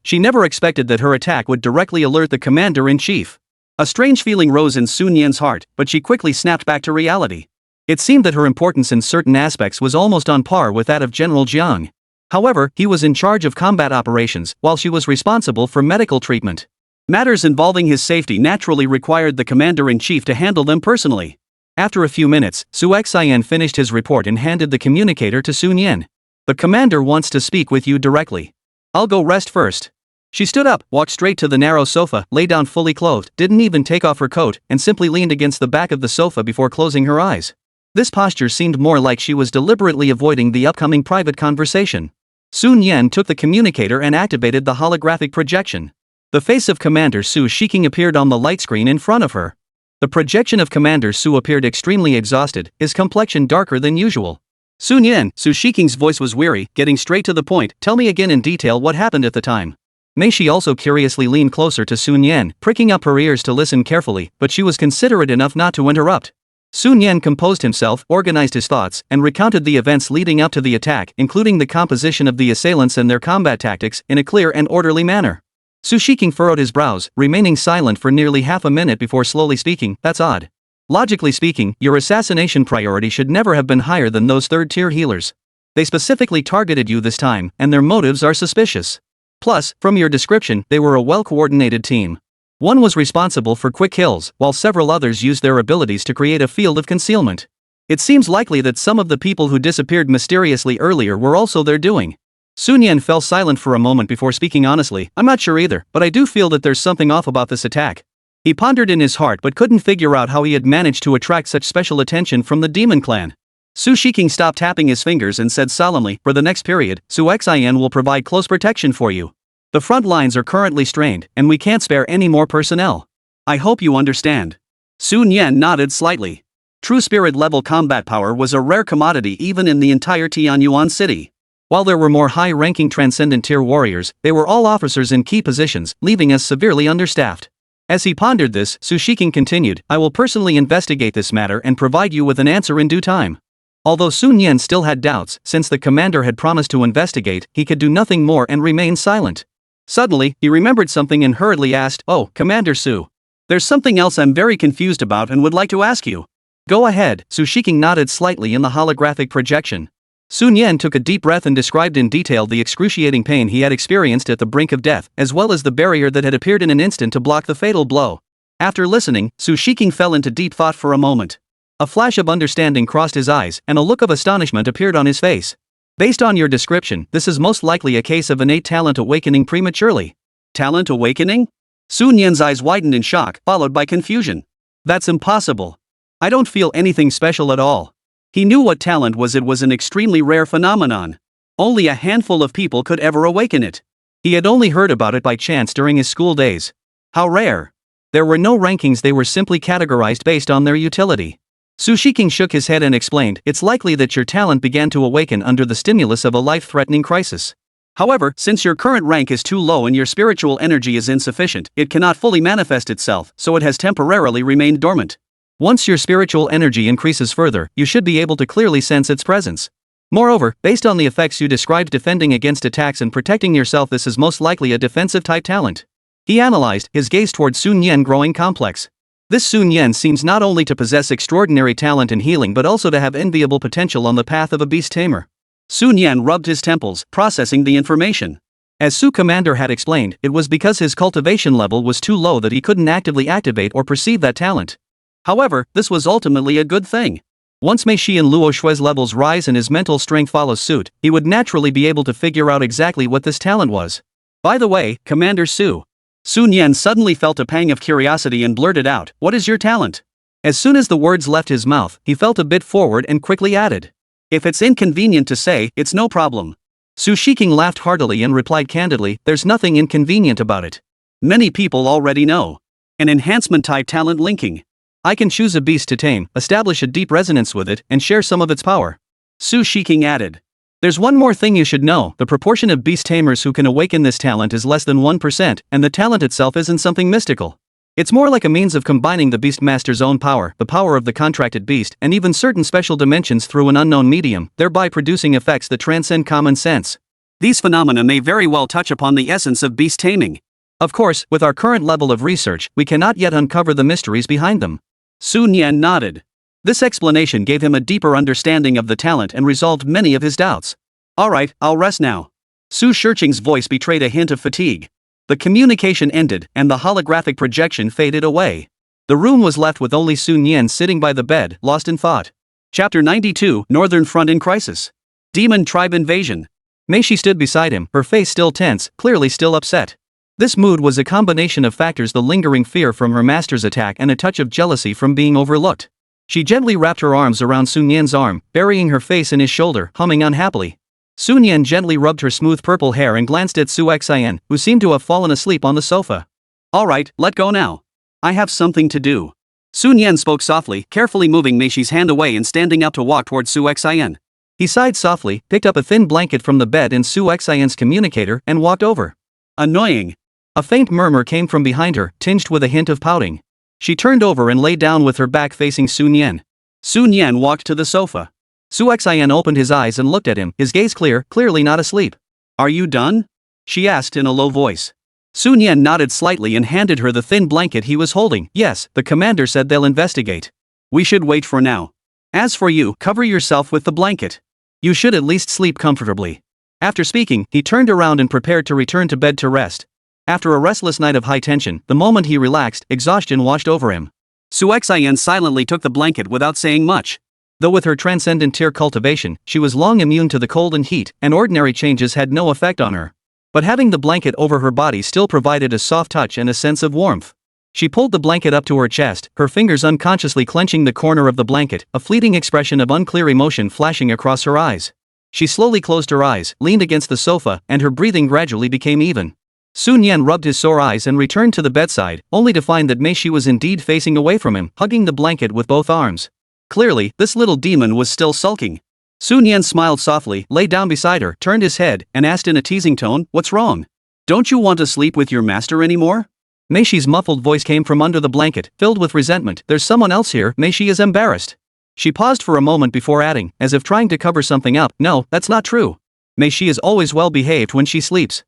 She never expected that her attack would directly alert the Commander-in-Chief. A strange feeling rose in Sun Yan's heart, but she quickly snapped back to reality. It seemed that her importance in certain aspects was almost on par with that of General Jiang. However, he was in charge of combat operations, while she was responsible for medical treatment. Matters involving his safety naturally required the Commander-in-Chief to handle them personally. After a few minutes, Su Xian finished his report and handed the communicator to Sun Yan. The commander wants to speak with you directly. I'll go rest first. She stood up, walked straight to the narrow sofa, lay down fully clothed, didn't even take off her coat, and simply leaned against the back of the sofa before closing her eyes. This posture seemed more like she was deliberately avoiding the upcoming private conversation. Sun Yan took the communicator and activated the holographic projection. The face of Commander Su Shiking appeared on the light screen in front of her. The projection of Commander Su appeared extremely exhausted, his complexion darker than usual. Sun Yan, Su Shiking's voice was weary, getting straight to the point. Tell me again in detail what happened at the time. Mei Shi also curiously leaned closer to Sun Yan, pricking up her ears to listen carefully, but she was considerate enough not to interrupt. Sun Yan composed himself, organized his thoughts, and recounted the events leading up to the attack, including the composition of the assailants and their combat tactics, in a clear and orderly manner. Su Shiking furrowed his brows, remaining silent for nearly half a minute before slowly speaking. That's odd. Logically speaking, your assassination priority should never have been higher than those third-tier healers. They specifically targeted you this time, and their motives are suspicious. Plus, from your description, they were a well-coordinated team. One was responsible for quick kills, while several others used their abilities to create a field of concealment. It seems likely that some of the people who disappeared mysteriously earlier were also their doing. Sun Yan fell silent for a moment before speaking honestly. I'm not sure either, but I do feel that there's something off about this attack. He pondered in his heart but couldn't figure out how he had managed to attract such special attention from the demon clan. Su Shiking stopped tapping his fingers and said solemnly, for the next period, Su Xian will provide close protection for you. The front lines are currently strained, and we can't spare any more personnel. I hope you understand. Sun Yan nodded slightly. True spirit level combat power was a rare commodity even in the entire Tianyuan city. While there were more high-ranking transcendent tier warriors, they were all officers in key positions, leaving us severely understaffed. As he pondered this, Su Shiking continued, I will personally investigate this matter and provide you with an answer in due time. Although Sun Yan still had doubts, since the commander had promised to investigate, he could do nothing more and remain silent. Suddenly, he remembered something and hurriedly asked, Oh, Commander Su. There's something else I'm very confused about and would like to ask you. Go ahead, Su Shiking nodded slightly in the holographic projection. Sun Yan took a deep breath and described in detail the excruciating pain he had experienced at the brink of death, as well as the barrier that had appeared in an instant to block the fatal blow. After listening, Su Shiking fell into deep thought for a moment. A flash of understanding crossed his eyes, and a look of astonishment appeared on his face. Based on your description, this is most likely a case of innate talent awakening prematurely. Talent awakening? Sun Yan's eyes widened in shock, followed by confusion. That's impossible. I don't feel anything special at all. He knew what talent was. It was an extremely rare phenomenon. Only a handful of people could ever awaken it. He had only heard about it by chance during his school days. How rare. There were no rankings, they were simply categorized based on their utility. Su Shiking shook his head and explained, it's likely that your talent began to awaken under the stimulus of a life-threatening crisis. However, since your current rank is too low and your spiritual energy is insufficient, it cannot fully manifest itself, so it has temporarily remained dormant. Once your spiritual energy increases further, you should be able to clearly sense its presence. Moreover, based on the effects you described defending against attacks and protecting yourself, this is most likely a defensive-type talent. He analyzed, his gaze toward Sun Yan growing complex. This Sun Yan seems not only to possess extraordinary talent in healing but also to have enviable potential on the path of a beast tamer. Sun Yan rubbed his temples, processing the information. As Su Commander had explained, it was because his cultivation level was too low that he couldn't actively activate or perceive that talent. However, this was ultimately a good thing. Once Mei Shi and Luo Shui's levels rise and his mental strength follows suit, he would naturally be able to figure out exactly what this talent was. By the way, Commander Su. Sun Yan suddenly felt a pang of curiosity and blurted out, what is your talent? As soon as the words left his mouth, he felt a bit forward and quickly added. If it's inconvenient to say, it's no problem. Su Shiking laughed heartily and replied candidly, there's nothing inconvenient about it. Many people already know. An enhancement-type talent linking. I can choose a beast to tame, establish a deep resonance with it, and share some of its power. Su Shiking added. There's one more thing you should know, the proportion of beast tamers who can awaken this talent is less than 1%, and the talent itself isn't something mystical. It's more like a means of combining the beast master's own power, the power of the contracted beast, and even certain special dimensions through an unknown medium, thereby producing effects that transcend common sense. These phenomena may very well touch upon the essence of beast taming. Of course, with our current level of research, we cannot yet uncover the mysteries behind them. Sun Yan nodded. This explanation gave him a deeper understanding of the talent and resolved many of his doubts. Alright, I'll rest now. Su Shishing's voice betrayed a hint of fatigue. The communication ended, and the holographic projection faded away. The room was left with only Sun Yan sitting by the bed, lost in thought. Chapter 92, Northern Front in Crisis. Demon Tribe Invasion. Mei Shi stood beside him, her face still tense, clearly still upset. This mood was a combination of factors: the lingering fear from her master's attack and a touch of jealousy from being overlooked. She gently wrapped her arms around Sun Yan's arm, burying her face in his shoulder, humming unhappily. Sun Yan gently rubbed her smooth purple hair and glanced at Su Xian, who seemed to have fallen asleep on the sofa. Alright, let go now. I have something to do. Sun Yan spoke softly, carefully moving Mei Shi's hand away and standing up to walk towards Su Xian. He sighed softly, picked up a thin blanket from the bed in Su Xian's communicator, and walked over. Annoying. A faint murmur came from behind her, tinged with a hint of pouting. She turned over and lay down with her back facing Sun Yan. Sun Yan walked to the sofa. Su Xian opened his eyes and looked at him, his gaze clear, clearly not asleep. Are you done? She asked in a low voice. Sun Yan nodded slightly and handed her the thin blanket he was holding. Yes, the commander said they'll investigate. We should wait for now. As for you, cover yourself with the blanket. You should at least sleep comfortably. After speaking, he turned around and prepared to return to bed to rest. After a restless night of high tension, the moment he relaxed, exhaustion washed over him. Su Xian silently took the blanket without saying much. Though with her transcendent tear cultivation, she was long immune to the cold and heat, and ordinary changes had no effect on her. But having the blanket over her body still provided a soft touch and a sense of warmth. She pulled the blanket up to her chest, her fingers unconsciously clenching the corner of the blanket, a fleeting expression of unclear emotion flashing across her eyes. She slowly closed her eyes, leaned against the sofa, and her breathing gradually became even. Sun Yan rubbed his sore eyes and returned to the bedside, only to find that Mei Shi was indeed facing away from him, hugging the blanket with both arms. Clearly, this little demon was still sulking. Sun Yan smiled softly, lay down beside her, turned his head, and asked in a teasing tone, "What's wrong? Don't you want to sleep with your master anymore?" Mei Shi's muffled voice came from under the blanket, filled with resentment. "There's someone else here." Mei Shi is embarrassed. She paused for a moment before adding, as if trying to cover something up, "No, that's not true. Mei Shi is always well behaved when she sleeps."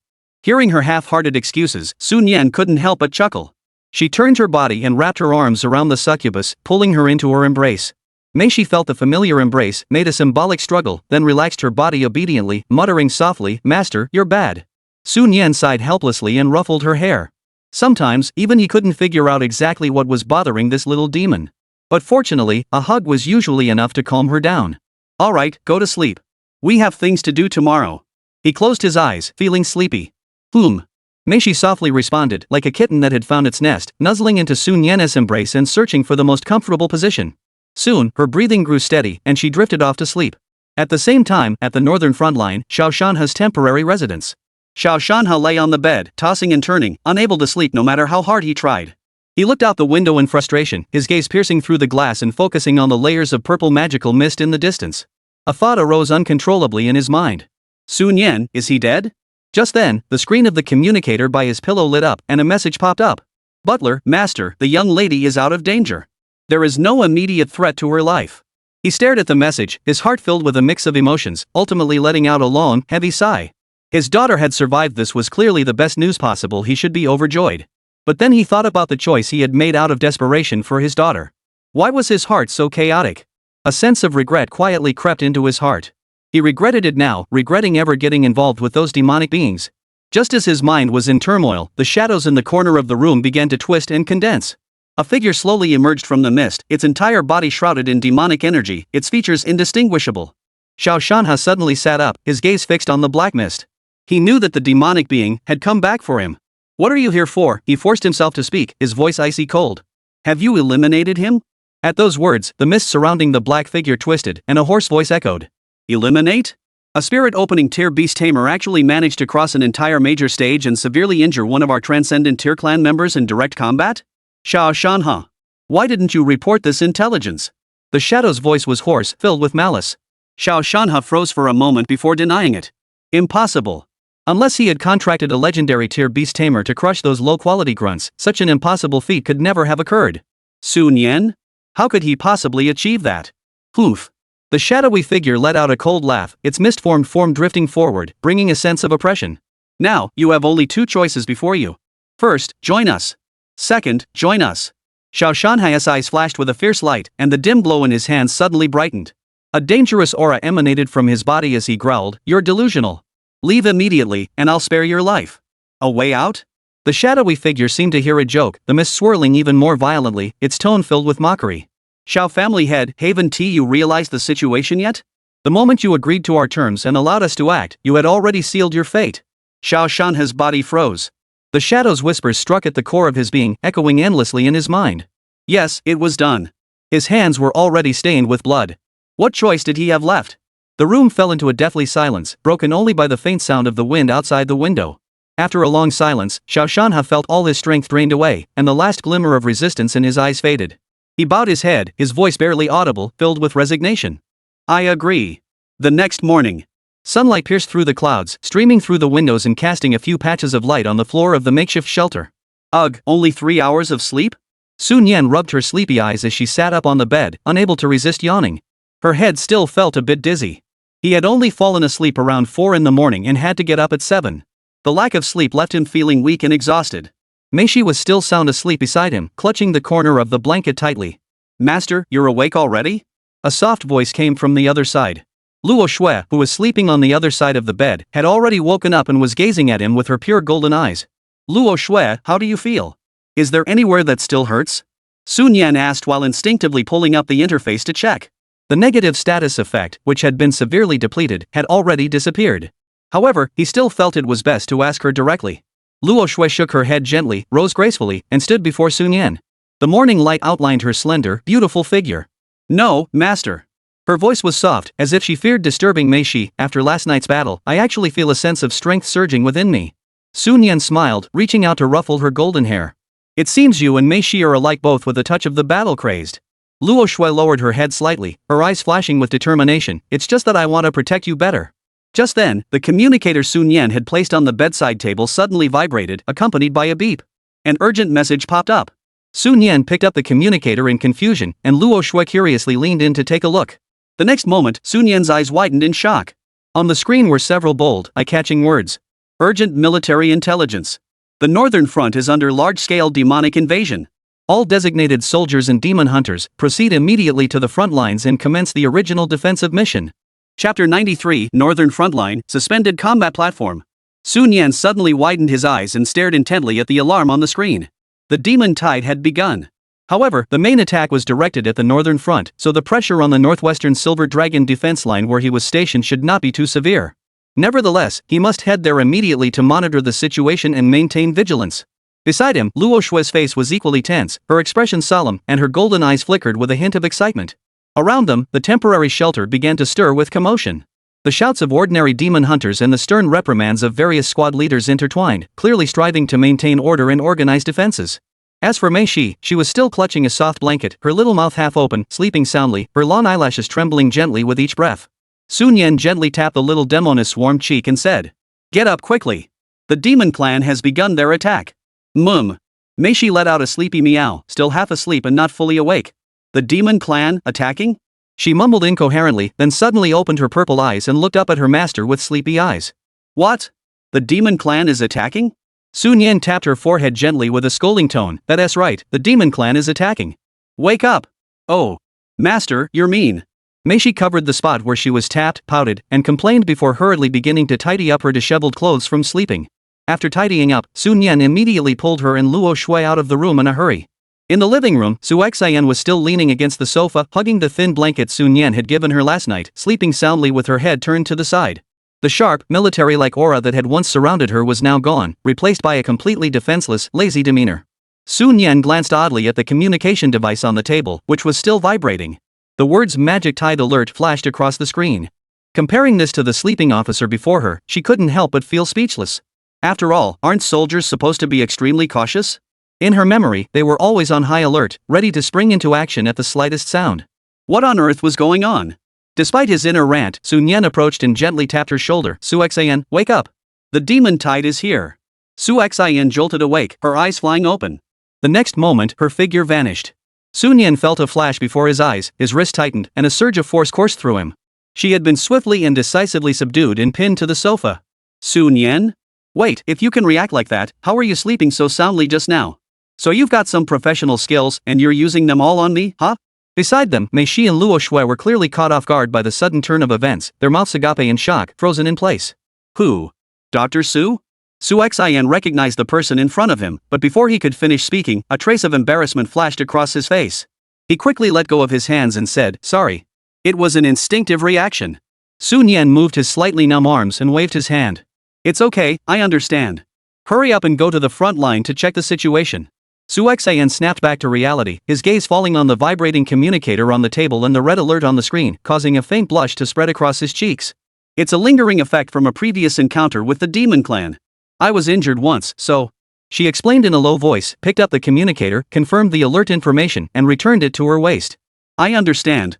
Hearing her half-hearted excuses, Sun Yan couldn't help but chuckle. She turned her body and wrapped her arms around the succubus, pulling her into her embrace. Mei Shi felt the familiar embrace, made a symbolic struggle, then relaxed her body obediently, muttering softly, "Master, you're bad." Sun Yan sighed helplessly and ruffled her hair. Sometimes, even he couldn't figure out exactly what was bothering this little demon. But fortunately, a hug was usually enough to calm her down. Alright, go to sleep. We have things to do tomorrow. He closed his eyes, feeling sleepy. Meishi softly responded, like a kitten that had found its nest, nuzzling into Sun Yan's embrace and searching for the most comfortable position. Soon, her breathing grew steady, and she drifted off to sleep. At the same time, at the northern front line, Xiao Shanha's temporary residence. Xiao Shanha lay on the bed, tossing and turning, unable to sleep no matter how hard he tried. He looked out the window in frustration, his gaze piercing through the glass and focusing on the layers of purple magical mist in the distance. A thought arose uncontrollably in his mind. Sun Yan, is he dead? Just then, the screen of the communicator by his pillow lit up, and a message popped up. Butler, Master, the young lady is out of danger. There is no immediate threat to her life. He stared at the message, his heart filled with a mix of emotions, ultimately letting out a long, heavy sigh. His daughter had survived. This was clearly the best news possible. He should be overjoyed. But then he thought about the choice he had made out of desperation for his daughter. Why was his heart so chaotic? A sense of regret quietly crept into his heart. He regretted it now, regretting ever getting involved with those demonic beings. Just as his mind was in turmoil, the shadows in the corner of the room began to twist and condense. A figure slowly emerged from the mist, its entire body shrouded in demonic energy, its features indistinguishable. Xiao Shanha suddenly sat up, his gaze fixed on the black mist. He knew that the demonic being had come back for him. What are you here for? He forced himself to speak, his voice icy cold. Have you eliminated him? At those words, the mist surrounding the black figure twisted, and a hoarse voice echoed. Eliminate? A spirit-opening tier beast tamer actually managed to cross an entire major stage and severely injure one of our transcendent tier clan members in direct combat? Xiao Shanha. Why didn't you report this intelligence? The shadow's voice was hoarse, filled with malice. Xiao Shanha froze for a moment before denying it. Impossible. Unless he had contracted a legendary tier beast tamer to crush those low-quality grunts, such an impossible feat could never have occurred. Sun Yan? How could he possibly achieve that? Oof. The shadowy figure let out a cold laugh, its mist-formed form drifting forward, bringing a sense of oppression. Now, you have only two choices before you. First, join us. Second, join us. Xiao Shanhai's eyes flashed with a fierce light, and the dim glow in his hands suddenly brightened. A dangerous aura emanated from his body as he growled, "You're delusional. Leave immediately, and I'll spare your life." A way out? The shadowy figure seemed to hear a joke, the mist swirling even more violently, its tone filled with mockery. Xiao family head, Haven T, you realize the situation yet? The moment you agreed to our terms and allowed us to act, you had already sealed your fate. Xiao Shanha's body froze. The shadow's whispers struck at the core of his being, echoing endlessly in his mind. Yes, it was done. His hands were already stained with blood. What choice did he have left? The room fell into a deathly silence, broken only by the faint sound of the wind outside the window. After a long silence, Xiao Shanha felt all his strength drained away, and the last glimmer of resistance in his eyes faded. He bowed his head, his voice barely audible, filled with resignation. I agree. The next morning. Sunlight pierced through the clouds, streaming through the windows and casting a few patches of light on the floor of the makeshift shelter. Ugh, only 3 hours of sleep? Sun Yan rubbed her sleepy eyes as she sat up on the bed, unable to resist yawning. Her head still felt a bit dizzy. He had only fallen asleep around 4 in the morning and had to get up at 7. The lack of sleep left him feeling weak and exhausted. Meishi was still sound asleep beside him, clutching the corner of the blanket tightly. Master, you're awake already? A soft voice came from the other side. Luo Shui, who was sleeping on the other side of the bed, had already woken up and was gazing at him with her pure golden eyes. Luo Shui, how do you feel? Is there anywhere that still hurts? Sun Yan asked while instinctively pulling up the interface to check. The negative status effect, which had been severely depleted, had already disappeared. However, he still felt it was best to ask her directly. Luo Shui shook her head gently, rose gracefully, and stood before Sun Yan. The morning light outlined her slender, beautiful figure. No, master. Her voice was soft, as if she feared disturbing Meishi. After last night's battle, I actually feel a sense of strength surging within me. Sun Yan smiled, reaching out to ruffle her golden hair. It seems you and Meishi are alike, both with a touch of the battle-crazed. Luo Shui lowered her head slightly, her eyes flashing with determination. It's just that I want to protect you better. Just then, the communicator Sun Yan had placed on the bedside table suddenly vibrated, accompanied by a beep. An urgent message popped up. Sun Yan picked up the communicator in confusion, and Luo Shui curiously leaned in to take a look. The next moment, Sun Yan's eyes widened in shock. On the screen were several bold, eye-catching words. Urgent military intelligence. The Northern Front is under large-scale demonic invasion. All designated soldiers and demon hunters, proceed immediately to the front lines and commence the original defensive mission. Chapter 93, Northern Frontline, Suspended Combat Platform. Sun Yan suddenly widened his eyes and stared intently at the alarm on the screen. The demon tide had begun. However, the main attack was directed at the northern front, so the pressure on the northwestern Silver Dragon defense line where he was stationed should not be too severe. Nevertheless, he must head there immediately to monitor the situation and maintain vigilance. Beside him, Luo Shui's face was equally tense, her expression solemn, and her golden eyes flickered with a hint of excitement. Around them, the temporary shelter began to stir with commotion. The shouts of ordinary demon hunters and the stern reprimands of various squad leaders intertwined, clearly striving to maintain order and organize defenses. As for Mei Shi, she was still clutching a soft blanket, her little mouth half open, sleeping soundly, her long eyelashes trembling gently with each breath. Sun Yan gently tapped the little demoness's warm cheek and said, "Get up quickly. The demon clan has begun their attack." Mei Shi let out a sleepy meow, still half asleep and not fully awake. The demon clan attacking? She mumbled incoherently, then suddenly opened her purple eyes and looked up at her master with sleepy eyes. What? The demon clan is attacking? Sun Yan tapped her forehead gently with a scolding tone. That's right, the demon clan is attacking. Wake up! Oh. Master, you're mean. Mei Shi covered the spot where she was tapped, pouted, and complained before hurriedly beginning to tidy up her disheveled clothes from sleeping. After tidying up, Sun Yan immediately pulled her and Luo Shui out of the room in a hurry. In the living room, Xiao was still leaning against the sofa, hugging the thin blanket Sun Yan had given her last night, sleeping soundly with her head turned to the side. The sharp, military-like aura that had once surrounded her was now gone, replaced by a completely defenseless, lazy demeanor. Sun Yan glanced oddly at the communication device on the table, which was still vibrating. The words "Magic Tide Alert" flashed across the screen. Comparing this to the sleeping officer before her, she couldn't help but feel speechless. After all, aren't soldiers supposed to be extremely cautious? In her memory, they were always on high alert, ready to spring into action at the slightest sound. What on earth was going on? Despite his inner rant, Sun Yan approached and gently tapped her shoulder. Xiao, wake up. The demon tide is here. Xiao jolted awake, her eyes flying open. The next moment, her figure vanished. Sun Yan felt a flash before his eyes, his wrist tightened, and a surge of force coursed through him. She had been swiftly and decisively subdued and pinned to the sofa. Sun Yan? Wait, if you can react like that, how are you sleeping so soundly just now? So you've got some professional skills, and you're using them all on me, huh? Beside them, Mei Shi and Luo Shui were clearly caught off guard by the sudden turn of events, their mouths agape in shock, frozen in place. Who? Dr. Su? Xiao recognized the person in front of him, but before he could finish speaking, a trace of embarrassment flashed across his face. He quickly let go of his hands and said, "Sorry." It was an instinctive reaction. Sun Yan moved his slightly numb arms and waved his hand. "It's okay, I understand. Hurry up and go to the front line to check the situation." Xiao snapped back to reality, his gaze falling on the vibrating communicator on the table and the red alert on the screen, causing a faint blush to spread across his cheeks. It's a lingering effect from a previous encounter with the demon clan. I was injured once, so... She explained in a low voice, picked up the communicator, confirmed the alert information, and returned it to her waist. I understand.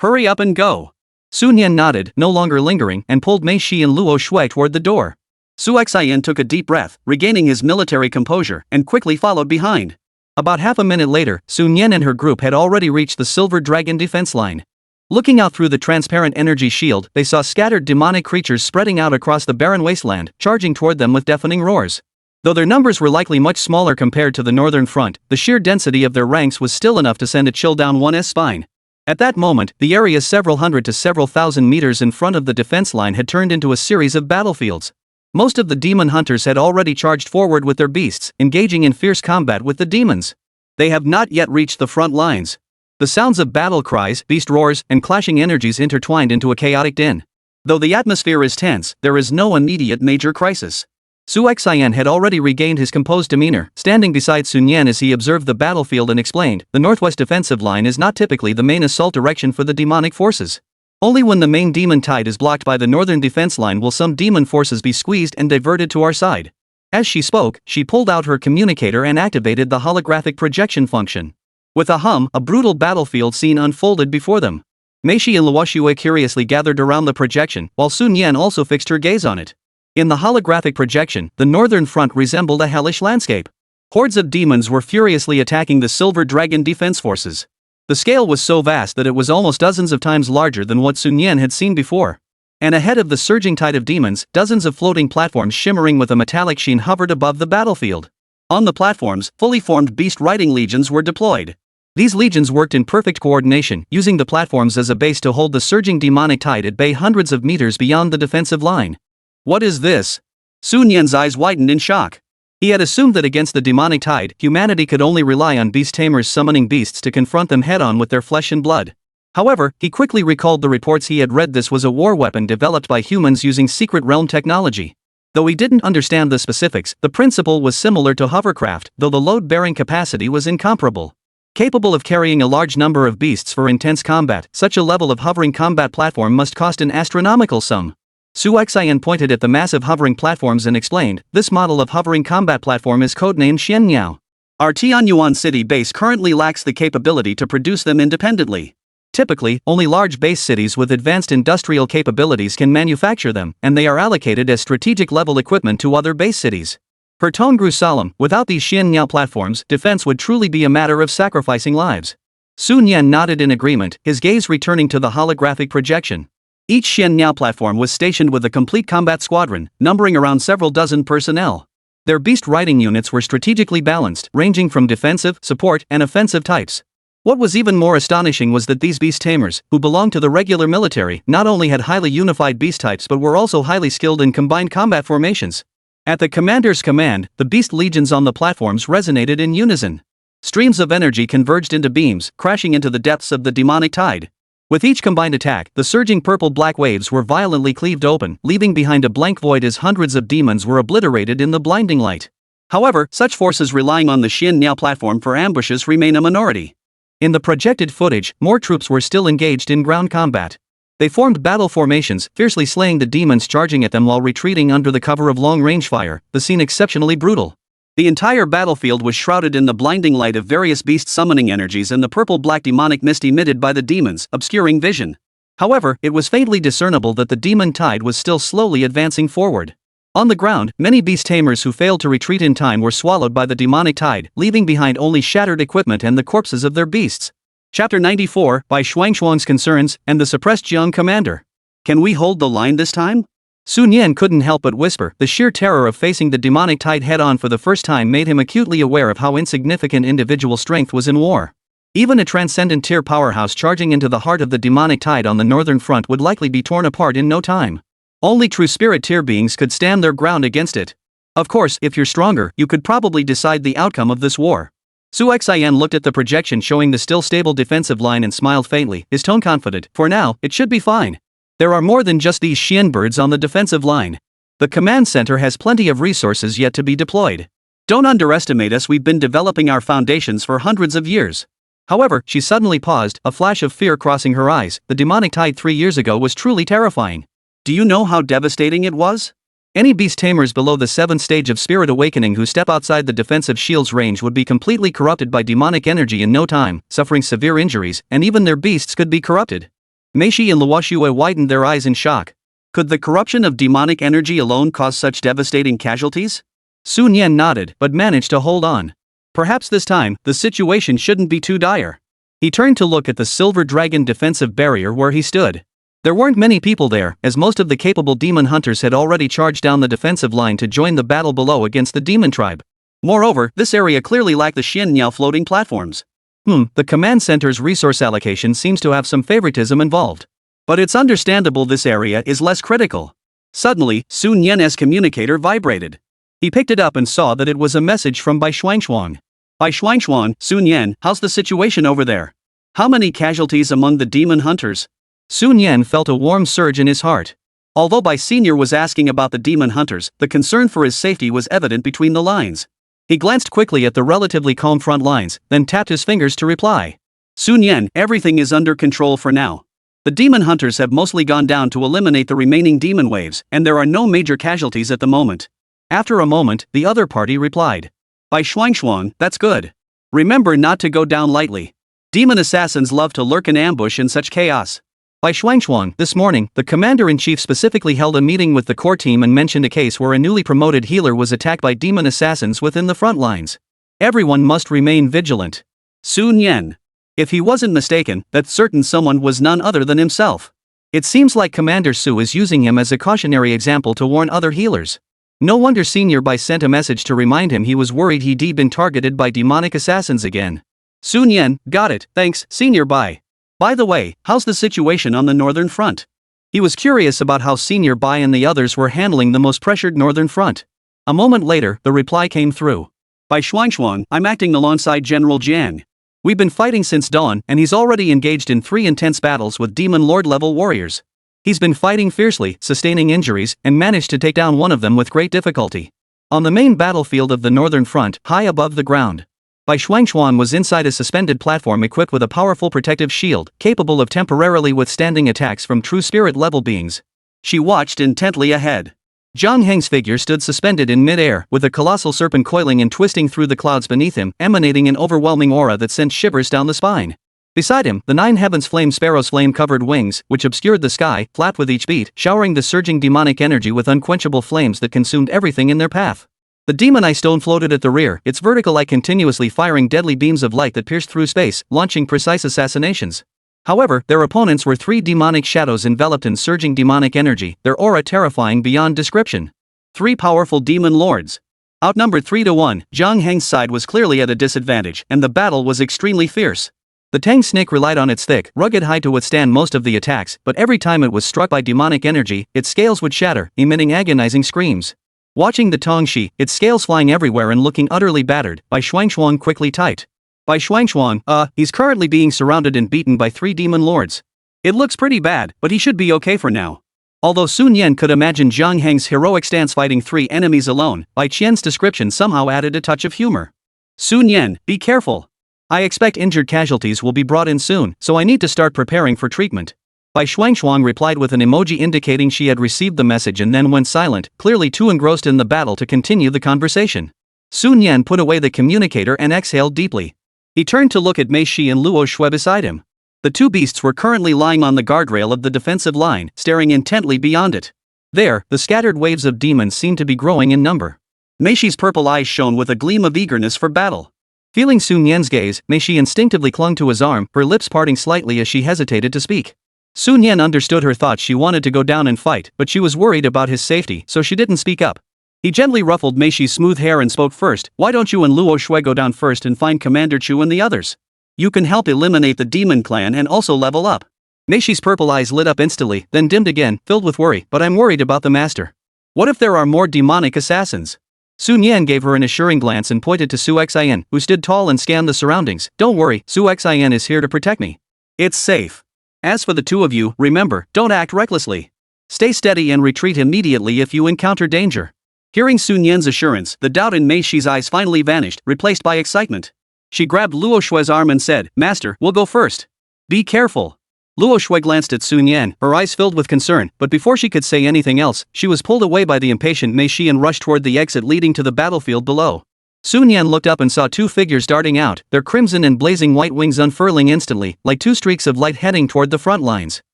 Hurry up and go." Sun Yan nodded, no longer lingering, and pulled Mei Shi and Luo Shui toward the door. Xiao took a deep breath, regaining his military composure, and quickly followed behind. About half a minute later, Sun Yan and her group had already reached the Silver Dragon defense line. Looking out through the transparent energy shield, they saw scattered demonic creatures spreading out across the barren wasteland, charging toward them with deafening roars. Though their numbers were likely much smaller compared to the northern front, the sheer density of their ranks was still enough to send a chill down one's spine. At that moment, the area several hundred to several thousand meters in front of the defense line had turned into a series of battlefields. Most of the demon hunters had already charged forward with their beasts, engaging in fierce combat with the demons. They have not yet reached the front lines. The sounds of battle cries, beast roars, and clashing energies intertwined into a chaotic din. Though the atmosphere is tense, there is no immediate major crisis. Xiao had already regained his composed demeanor, standing beside Sun Yan as he observed the battlefield and explained, the northwest defensive line is not typically the main assault direction for the demonic forces. Only when the main demon tide is blocked by the northern defense line will some demon forces be squeezed and diverted to our side. As she spoke, she pulled out her communicator and activated the holographic projection function. With a hum, a brutal battlefield scene unfolded before them. Mei Shi and Luo Shui curiously gathered around the projection, while Sun Yan also fixed her gaze on it. In the holographic projection, the northern front resembled a hellish landscape. Hordes of demons were furiously attacking the Silver Dragon defense forces. The scale was so vast that it was almost dozens of times larger than what Sun Yan had seen before. And ahead of the surging tide of demons, dozens of floating platforms shimmering with a metallic sheen hovered above the battlefield. On the platforms, fully formed beast-riding legions were deployed. These legions worked in perfect coordination, using the platforms as a base to hold the surging demonic tide at bay hundreds of meters beyond the defensive line. What is this? Sun Yan's eyes widened in shock. He had assumed that against the demonic tide, humanity could only rely on beast tamers summoning beasts to confront them head-on with their flesh and blood. However, he quickly recalled the reports he had read this was a war weapon developed by humans using secret realm technology. Though he didn't understand the specifics, the principle was similar to hovercraft, though the load-bearing capacity was incomparable. Capable of carrying a large number of beasts for intense combat, such a level of hovering combat platform must cost an astronomical sum. Su Xian pointed at the massive hovering platforms and explained, this model of hovering combat platform is codenamed Xianyao. Our Tianyuan city base currently lacks the capability to produce them independently. Typically, only large base cities with advanced industrial capabilities can manufacture them, and they are allocated as strategic-level equipment to other base cities. Her tone grew solemn. Without these Xianyao platforms, defense would truly be a matter of sacrificing lives. Sun Yan nodded in agreement, his gaze returning to the holographic projection. Each Xianyao platform was stationed with a complete combat squadron, numbering around several dozen personnel. Their beast riding units were strategically balanced, ranging from defensive, support, and offensive types. What was even more astonishing was that these beast tamers, who belonged to the regular military, not only had highly unified beast types but were also highly skilled in combined combat formations. At the commander's command, the beast legions on the platforms resonated in unison. Streams of energy converged into beams, crashing into the depths of the demonic tide. With each combined attack, the surging purple-black waves were violently cleaved open, leaving behind a blank void as hundreds of demons were obliterated in the blinding light. However, such forces relying on the Xianyao platform for ambushes remain a minority. In the projected footage, more troops were still engaged in ground combat. They formed battle formations, fiercely slaying the demons charging at them while retreating under the cover of long-range fire, the scene exceptionally brutal. The entire battlefield was shrouded in the blinding light of various beast summoning energies and the purple-black demonic mist emitted by the demons, obscuring vision. However, it was faintly discernible that the demon tide was still slowly advancing forward. On the ground, many beast tamers who failed to retreat in time were swallowed by the demonic tide, leaving behind only shattered equipment and the corpses of their beasts. Chapter 94, by Shuangshuang's Concerns and the Suppressed Young Commander. Can we hold the line this time? Sun Yan couldn't help but whisper. The sheer terror of facing the demonic tide head-on for the first time made him acutely aware of how insignificant individual strength was in war. Even a transcendent tier powerhouse charging into the heart of the demonic tide on the northern front would likely be torn apart in no time. Only true spirit tier beings could stand their ground against it. Of course, if you're stronger, you could probably decide the outcome of this war. Su Xian looked at the projection showing the still stable defensive line and smiled faintly, his tone confident. For now, it should be fine. There are more than just these Xian birds on the defensive line. The command center has plenty of resources yet to be deployed. Don't underestimate us, we've been developing our foundations for hundreds of years. However, she suddenly paused, a flash of fear crossing her eyes. The demonic tide 3 years ago was truly terrifying. Do you know how devastating it was? Any beast tamers below the 7th stage of spirit awakening who step outside the defensive shield's range would be completely corrupted by demonic energy in no time, suffering severe injuries, and even their beasts could be corrupted. Meishi and Luoxue widened their eyes in shock. Could the corruption of demonic energy alone cause such devastating casualties? Sun Yan nodded, but managed to hold on. Perhaps this time, the situation shouldn't be too dire. He turned to look at the silver dragon defensive barrier where he stood. There weren't many people there, as most of the capable demon hunters had already charged down the defensive line to join the battle below against the demon tribe. Moreover, this area clearly lacked the Xianyao floating platforms. The command center's resource allocation seems to have some favoritism involved. But it's understandable this area is less critical. Suddenly, Sun Yan's communicator vibrated. He picked it up and saw that it was a message from Bai Shuangshuang. Bai Shuangshuang, Sun Yan, how's the situation over there? How many casualties among the demon hunters? Sun Yan felt a warm surge in his heart. Although Bai Senior was asking about the demon hunters, the concern for his safety was evident between the lines. He glanced quickly at the relatively calm front lines, then tapped his fingers to reply. Sun Yan, everything is under control for now. The demon hunters have mostly gone down to eliminate the remaining demon waves, and there are no major casualties at the moment. After a moment, the other party replied. By Shuangshuang, that's good. Remember not to go down lightly. Demon assassins love to lurk in ambush in such chaos. By Shuangshuang, this morning, the commander-in-chief specifically held a meeting with the core team and mentioned a case where a newly promoted healer was attacked by demon assassins within the front lines. Everyone must remain vigilant. Sun Yan. If he wasn't mistaken, that certain someone was none other than himself. It seems like Commander Su is using him as a cautionary example to warn other healers. No wonder Senior Bai sent a message to remind him he was worried he'd been targeted by demonic assassins again. Sun Yan, got it, thanks, Senior Bai. By the way, how's the situation on the northern front? He was curious about how Senior Bai and the others were handling the most pressured northern front. A moment later, the reply came through. By Xuanxuan, I'm acting alongside General Jiang. We've been fighting since dawn, and he's already engaged in 3 intense battles with Demon Lord-level warriors. He's been fighting fiercely, sustaining injuries, and managed to take down one of them with great difficulty. On the main battlefield of the northern front, high above the ground, Bai Xuanxuan was inside a suspended platform equipped with a powerful protective shield, capable of temporarily withstanding attacks from true spirit-level beings. She watched intently ahead. Zhang Heng's figure stood suspended in mid-air, with a colossal serpent coiling and twisting through the clouds beneath him, emanating an overwhelming aura that sent shivers down the spine. Beside him, the 9 heavens flame sparrow's flame-covered wings, which obscured the sky, flapped with each beat, showering the surging demonic energy with unquenchable flames that consumed everything in their path. The demon eye stone floated at the rear, its vertical eye continuously firing deadly beams of light that pierced through space, launching precise assassinations. However, their opponents were 3 demonic shadows enveloped in surging demonic energy, their aura terrifying beyond description. 3 powerful demon lords. Outnumbered 3-1, Zhang Heng's side was clearly at a disadvantage, and the battle was extremely fierce. The Tang snake relied on its thick, rugged hide to withstand most of the attacks, but every time it was struck by demonic energy, its scales would shatter, emitting agonizing screams. Watching the Tongxi, its scales flying everywhere and looking utterly battered, Bai Xuanxuan quickly typed. Bai Xuanxuan, he's currently being surrounded and beaten by 3 demon lords. It looks pretty bad, but he should be okay for now. Although Sun Yan could imagine Zhang Heng's heroic stance fighting 3 enemies alone, Bai Qian's description somehow added a touch of humor. Sun Yan, be careful. I expect injured casualties will be brought in soon, so I need to start preparing for treatment. Bai Xuanxuan replied with an emoji indicating she had received the message and then went silent, clearly too engrossed in the battle to continue the conversation. Sun Yan put away the communicator and exhaled deeply. He turned to look at Mei Shi and Luo Shui beside him. The 2 beasts were currently lying on the guardrail of the defensive line, staring intently beyond it. There, the scattered waves of demons seemed to be growing in number. Mei Shi's purple eyes shone with a gleam of eagerness for battle. Feeling Sun Yan's gaze, Mei Shi instinctively clung to his arm, her lips parting slightly as she hesitated to speak. Sun Yan understood her thoughts. She wanted to go down and fight, but she was worried about his safety, so she didn't speak up. He gently ruffled Mei Shi's smooth hair and spoke first. Why don't you and Luo Shui go down first and find Commander Chu and the others? You can help eliminate the demon clan and also level up. Mei Shi's purple eyes lit up instantly, then dimmed again, filled with worry. But I'm worried about the master. What if there are more demonic assassins? Sun Yan gave her an assuring glance and pointed to Su Xian, who stood tall and scanned the surroundings. Don't worry, Su Xian is here to protect me. It's safe. As for the 2 of you, remember, don't act recklessly. Stay steady and retreat immediately if you encounter danger. Hearing Sun Yan's assurance, the doubt in Mei Shi's eyes finally vanished, replaced by excitement. She grabbed Luo Shui's arm and said, Master, we'll go first. Be careful. Luo Shui glanced at Sun Yan, her eyes filled with concern, but before she could say anything else, she was pulled away by the impatient Mei Shi and rushed toward the exit leading to the battlefield below. Sun Yan looked up and saw 2 figures darting out, their crimson and blazing white wings unfurling instantly, like 2 streaks of light heading toward the front lines.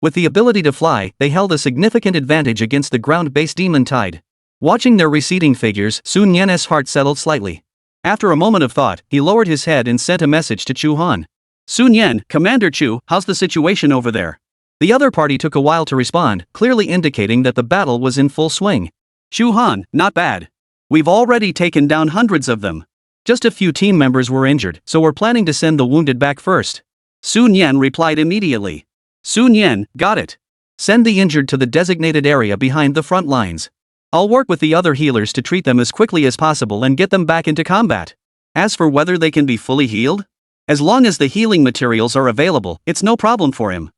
With the ability to fly, they held a significant advantage against the ground-based demon tide. Watching their receding figures, Sun Yan's heart settled slightly. After a moment of thought, he lowered his head and sent a message to Chu Han. Sun Yan, Commander Chu, how's the situation over there? The other party took a while to respond, clearly indicating that the battle was in full swing. Chu Han, not bad. We've already taken down hundreds of them. Just a few team members were injured, so we're planning to send the wounded back first. Sun Yan replied immediately. Sun Yan, got it. Send the injured to the designated area behind the front lines. I'll work with the other healers to treat them as quickly as possible and get them back into combat. As for whether they can be fully healed? As long as the healing materials are available, it's no problem for him.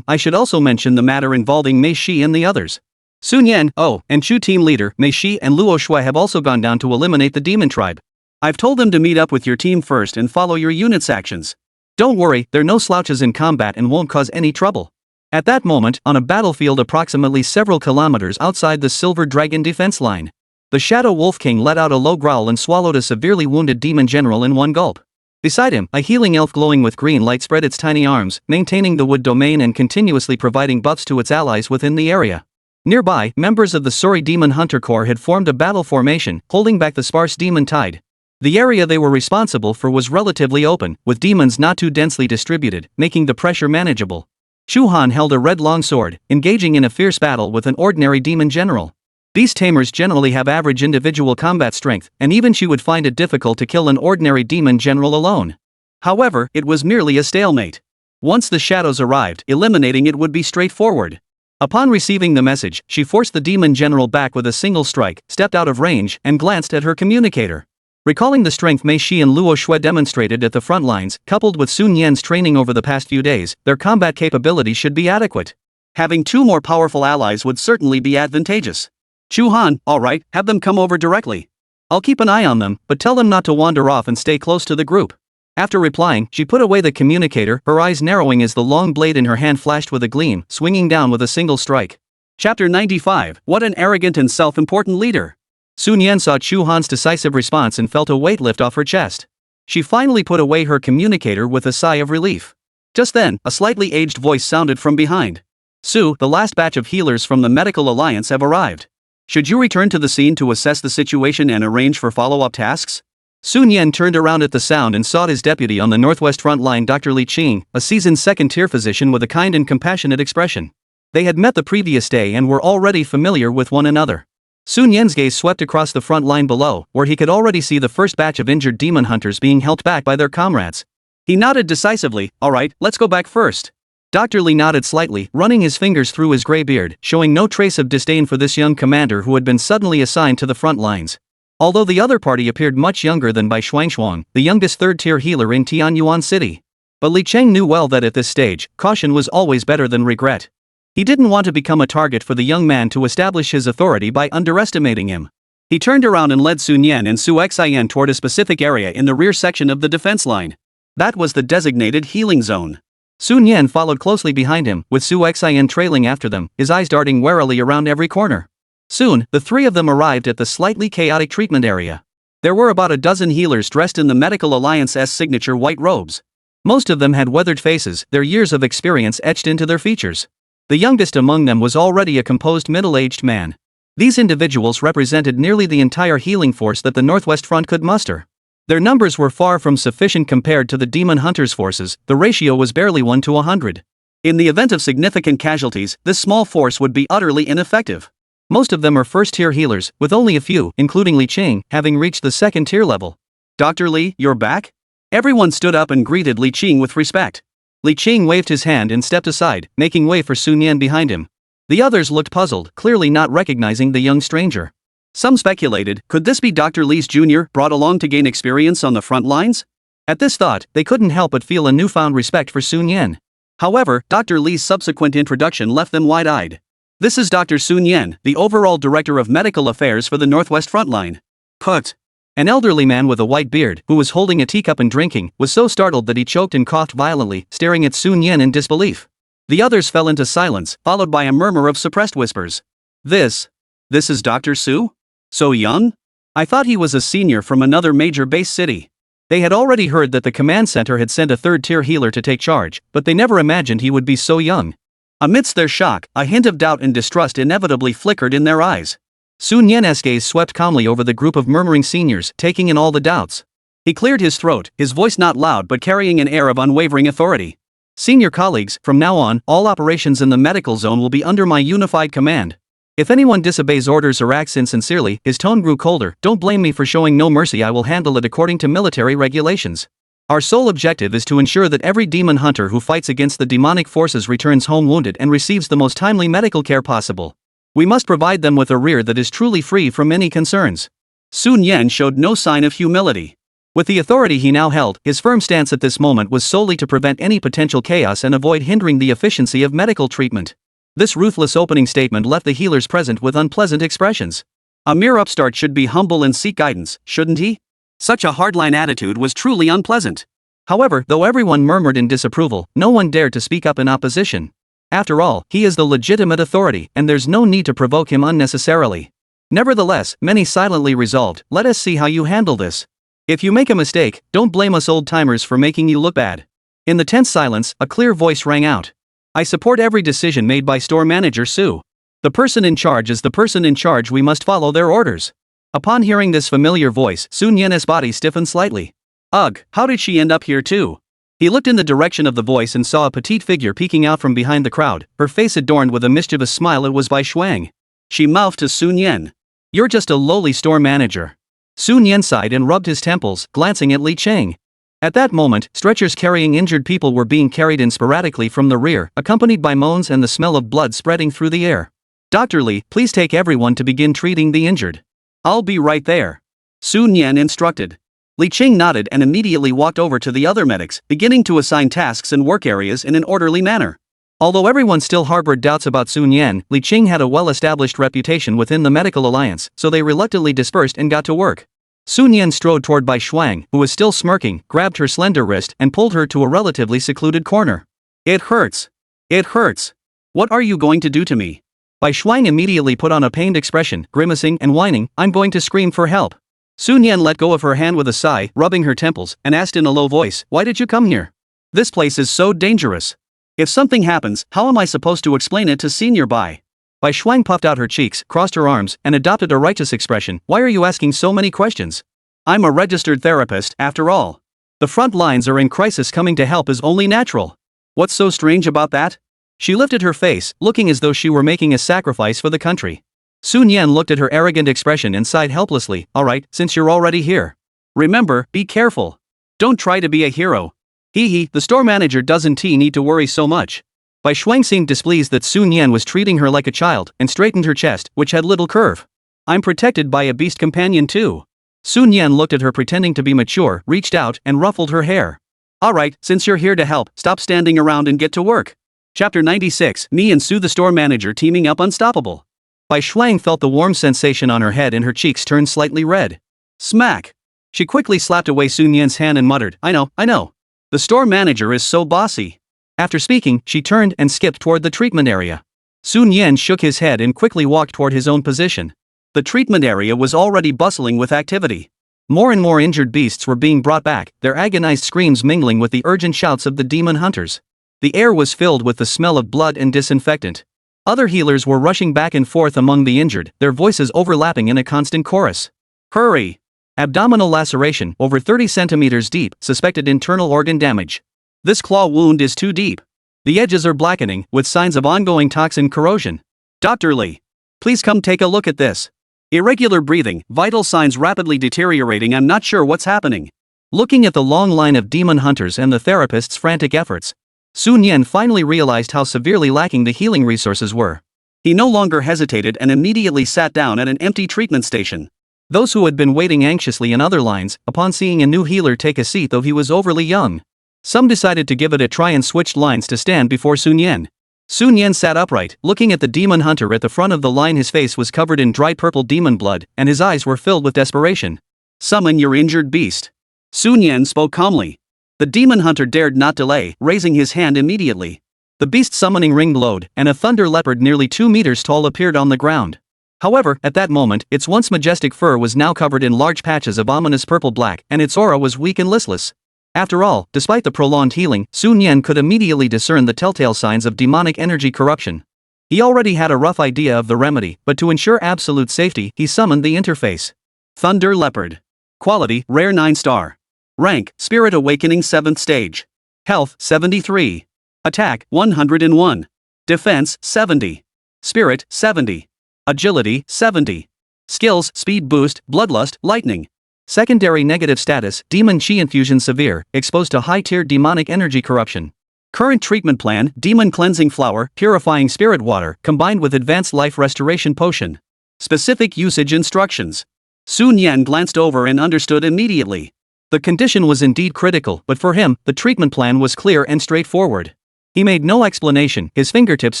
I should also mention the matter involving Mei Shi and the others. Sun Yan, and Chu team leader, Mei Shi and Luo Shui have also gone down to eliminate the demon tribe. I've told them to meet up with your team first and follow your unit's actions. Don't worry, they're no slouches in combat and won't cause any trouble. At that moment, on a battlefield approximately several kilometers outside the Silver Dragon defense line, the Shadow Wolf King let out a low growl and swallowed a severely wounded demon general in one gulp. Beside him, a healing elf glowing with green light spread its tiny arms, maintaining the wood domain and continuously providing buffs to its allies within the area. Nearby, members of the Suri Demon Hunter Corps had formed a battle formation, holding back the sparse demon tide. The area they were responsible for was relatively open, with demons not too densely distributed, making the pressure manageable. Chu Han held a red longsword, engaging in a fierce battle with an ordinary demon general. Beast tamers generally have average individual combat strength, and even she would find it difficult to kill an ordinary demon general alone. However, it was merely a stalemate. Once the shadows arrived, eliminating it would be straightforward. Upon receiving the message, she forced the demon general back with a single strike, stepped out of range, and glanced at her communicator. Recalling the strength Mei Shi and Luo Shui demonstrated at the front lines, coupled with Sun Yan's training over the past few days, their combat capability should be adequate. Having two more powerful allies would certainly be advantageous. Chu Han, alright, have them come over directly. I'll keep an eye on them, but tell them not to wander off and stay close to the group. After replying, she put away the communicator, her eyes narrowing as the long blade in her hand flashed with a gleam, swinging down with a single strike. Chapter 95, What an arrogant and self-important leader. Sun Yan saw Chu Han's decisive response and felt a weight lift off her chest. She finally put away her communicator with a sigh of relief. Just then, a slightly aged voice sounded from behind. Su, the last batch of healers from the Medical Alliance have arrived. Should you return to the scene to assess the situation and arrange for follow-up tasks? Sun Yan turned around at the sound and sought his deputy on the northwest front line, Dr. Li Qing, a seasoned second-tier physician with a kind and compassionate expression. They had met the previous day and were already familiar with one another. Sun Yan's gaze swept across the front line below, where he could already see the first batch of injured demon hunters being held back by their comrades. He nodded decisively. Alright, let's go back first. Dr. Li nodded slightly, running his fingers through his gray beard, showing no trace of disdain for this young commander who had been suddenly assigned to the front lines. Although the other party appeared much younger than Bai Shuangshuang, the youngest third-tier healer in Tianyuan City. But Li Cheng knew well that at this stage, caution was always better than regret. He didn't want to become a target for the young man to establish his authority by underestimating him. He turned around and led Sun Yan and Su Xian toward a specific area in the rear section of the defense line. That was the designated healing zone. Sun Yan followed closely behind him, with Su Xian trailing after them, his eyes darting warily around every corner. Soon, the three of them arrived at the slightly chaotic treatment area. There were about a dozen healers dressed in the Medical Alliance's signature white robes. Most of them had weathered faces, their years of experience etched into their features. The youngest among them was already a composed middle-aged man. These individuals represented nearly the entire healing force that the Northwest Front could muster. Their numbers were far from sufficient compared to the demon hunters' forces, the ratio was barely 1 to 100. In the event of significant casualties, this small force would be utterly ineffective. Most of them are first-tier healers, with only a few, including Li Qing, having reached the second-tier level. Dr. Li, you're back? Everyone stood up and greeted Li Qing with respect. Li Qing waved his hand and stepped aside, making way for Sun Yan behind him. The others looked puzzled, clearly not recognizing the young stranger. Some speculated, could this be Dr. Li's junior, brought along to gain experience on the front lines? At this thought, they couldn't help but feel a newfound respect for Sun Yan. However, Dr. Li's subsequent introduction left them wide-eyed. This is Dr. Sun Yan, the overall director of medical affairs for the Northwest Front Line. Put. An elderly man with a white beard, who was holding a teacup and drinking, was so startled that he choked and coughed violently, staring at Sun Yan in disbelief. The others fell into silence, followed by a murmur of suppressed whispers. This is Dr. Su? So young? I thought he was a senior from another major base city. They had already heard that the command center had sent a third-tier healer to take charge, but they never imagined he would be so young. Amidst their shock, a hint of doubt and distrust inevitably flickered in their eyes. Sun Yan's gaze swept calmly over the group of murmuring seniors, taking in all the doubts. He cleared his throat, his voice not loud but carrying an air of unwavering authority. Senior colleagues, from now on, all operations in the medical zone will be under my unified command. If anyone disobeys orders or acts insincerely, his tone grew colder, don't blame me for showing no mercy, I will handle it according to military regulations. Our sole objective is to ensure that every demon hunter who fights against the demonic forces returns home wounded and receives the most timely medical care possible. We must provide them with a rear that is truly free from any concerns. Sun Yan showed no sign of humility. With the authority he now held, his firm stance at this moment was solely to prevent any potential chaos and avoid hindering the efficiency of medical treatment. This ruthless opening statement left the healers present with unpleasant expressions. A mere upstart should be humble and seek guidance, shouldn't he? Such a hardline attitude was truly unpleasant. However, though everyone murmured in disapproval, no one dared to speak up in opposition. After all, he is the legitimate authority, and there's no need to provoke him unnecessarily. Nevertheless, many silently resolved, let us see how you handle this. If you make a mistake, don't blame us old-timers for making you look bad. In the tense silence, a clear voice rang out. I support every decision made by store manager Su. The person in charge is the person in charge, we must follow their orders. Upon hearing this familiar voice, Sun Yan's body stiffened slightly. Ugh, how did she end up here too? He looked in the direction of the voice and saw a petite figure peeking out from behind the crowd, her face adorned with a mischievous smile. It was Bai Shuang. She mouthed to Sun Yan. You're just a lowly store manager. Sun Yan sighed and rubbed his temples, glancing at Li Cheng. At that moment, stretchers carrying injured people were being carried in sporadically from the rear, accompanied by moans and the smell of blood spreading through the air. Dr. Lee, please take everyone to begin treating the injured. I'll be right there. Su Nian instructed. Li Qing nodded and immediately walked over to the other medics, beginning to assign tasks and work areas in an orderly manner. Although everyone still harbored doubts about Su Nian, Li Qing had a well-established reputation within the medical alliance, so they reluctantly dispersed and got to work. Su Nian strode toward Bai Shuang, who was still smirking, grabbed her slender wrist and pulled her to a relatively secluded corner. It hurts. It hurts. What are you going to do to me? Bai Shuang immediately put on a pained expression, grimacing and whining, I'm going to scream for help. Su Nian let go of her hand with a sigh, rubbing her temples, and asked in a low voice, why did you come here? This place is so dangerous. If something happens, how am I supposed to explain it to Senior Bai? Bai Shuang puffed out her cheeks, crossed her arms, and adopted a righteous expression, why are you asking so many questions? I'm a registered therapist, after all. The front lines are in crisis, coming to help is only natural. What's so strange about that? She lifted her face, looking as though she were making a sacrifice for the country. Su Nian looked at her arrogant expression and sighed helplessly, alright, since you're already here. Remember, be careful. Don't try to be a hero. Hee, the store manager doesn't need to worry so much. Bai Shuang seemed displeased that Su Nian was treating her like a child, and straightened her chest, which had little curve. I'm protected by a beast companion too. Su Nian looked at her pretending to be mature, reached out, and ruffled her hair. Alright, since you're here to help, stop standing around and get to work. Chapter 96, Me and Su the store manager teaming up unstoppable. Bai Shuang felt the warm sensation on her head and her cheeks turned slightly red. Smack! She quickly slapped away Su Nian's hand and muttered, I know. The store manager is so bossy. After speaking, she turned and skipped toward the treatment area. Su Nian shook his head and quickly walked toward his own position. The treatment area was already bustling with activity. More and more injured beasts were being brought back, their agonized screams mingling with the urgent shouts of the demon hunters. The air was filled with the smell of blood and disinfectant. Other healers were rushing back and forth among the injured, their voices overlapping in a constant chorus. Hurry! Abdominal laceration, over 30 centimeters deep, suspected internal organ damage. This claw wound is too deep. The edges are blackening, with signs of ongoing toxin corrosion. Dr. Lee, please come take a look at this. Irregular breathing, vital signs rapidly deteriorating, I'm not sure what's happening. Looking at the long line of demon hunters and the therapist's frantic efforts, Su Nian finally realized how severely lacking the healing resources were. He no longer hesitated and immediately sat down at an empty treatment station. Those who had been waiting anxiously in other lines, upon seeing a new healer take a seat though he was overly young. Some decided to give it a try and switched lines to stand before Su Nian. Su Nian sat upright, looking at the demon hunter at the front of the line. His face was covered in dried purple demon blood, and his eyes were filled with desperation. Summon your injured beast. Su Nian spoke calmly. The demon hunter dared not delay, raising his hand immediately. The beast summoning ring glowed, and a thunder leopard nearly 2 meters tall appeared on the ground. However, at that moment, its once majestic fur was now covered in large patches of ominous purple-black, and its aura was weak and listless. After all, despite the prolonged healing, Su Nian could immediately discern the telltale signs of demonic energy corruption. He already had a rough idea of the remedy, but to ensure absolute safety, he summoned the interface. Thunder Leopard. Quality, Rare 9-star. Rank, Spirit Awakening 7th Stage. Health, 73. Attack, 101. Defense, 70. Spirit, 70. Agility, 70. Skills, Speed Boost, Bloodlust, Lightning. Secondary negative status, Demon Chi Infusion Severe, exposed to high-tier demonic energy corruption. Current treatment plan, Demon Cleansing Flower, Purifying Spirit Water, combined with Advanced Life Restoration Potion. Specific usage instructions. Su Nian glanced over and understood immediately. The condition was indeed critical, but for him, the treatment plan was clear and straightforward. He made no explanation, his fingertips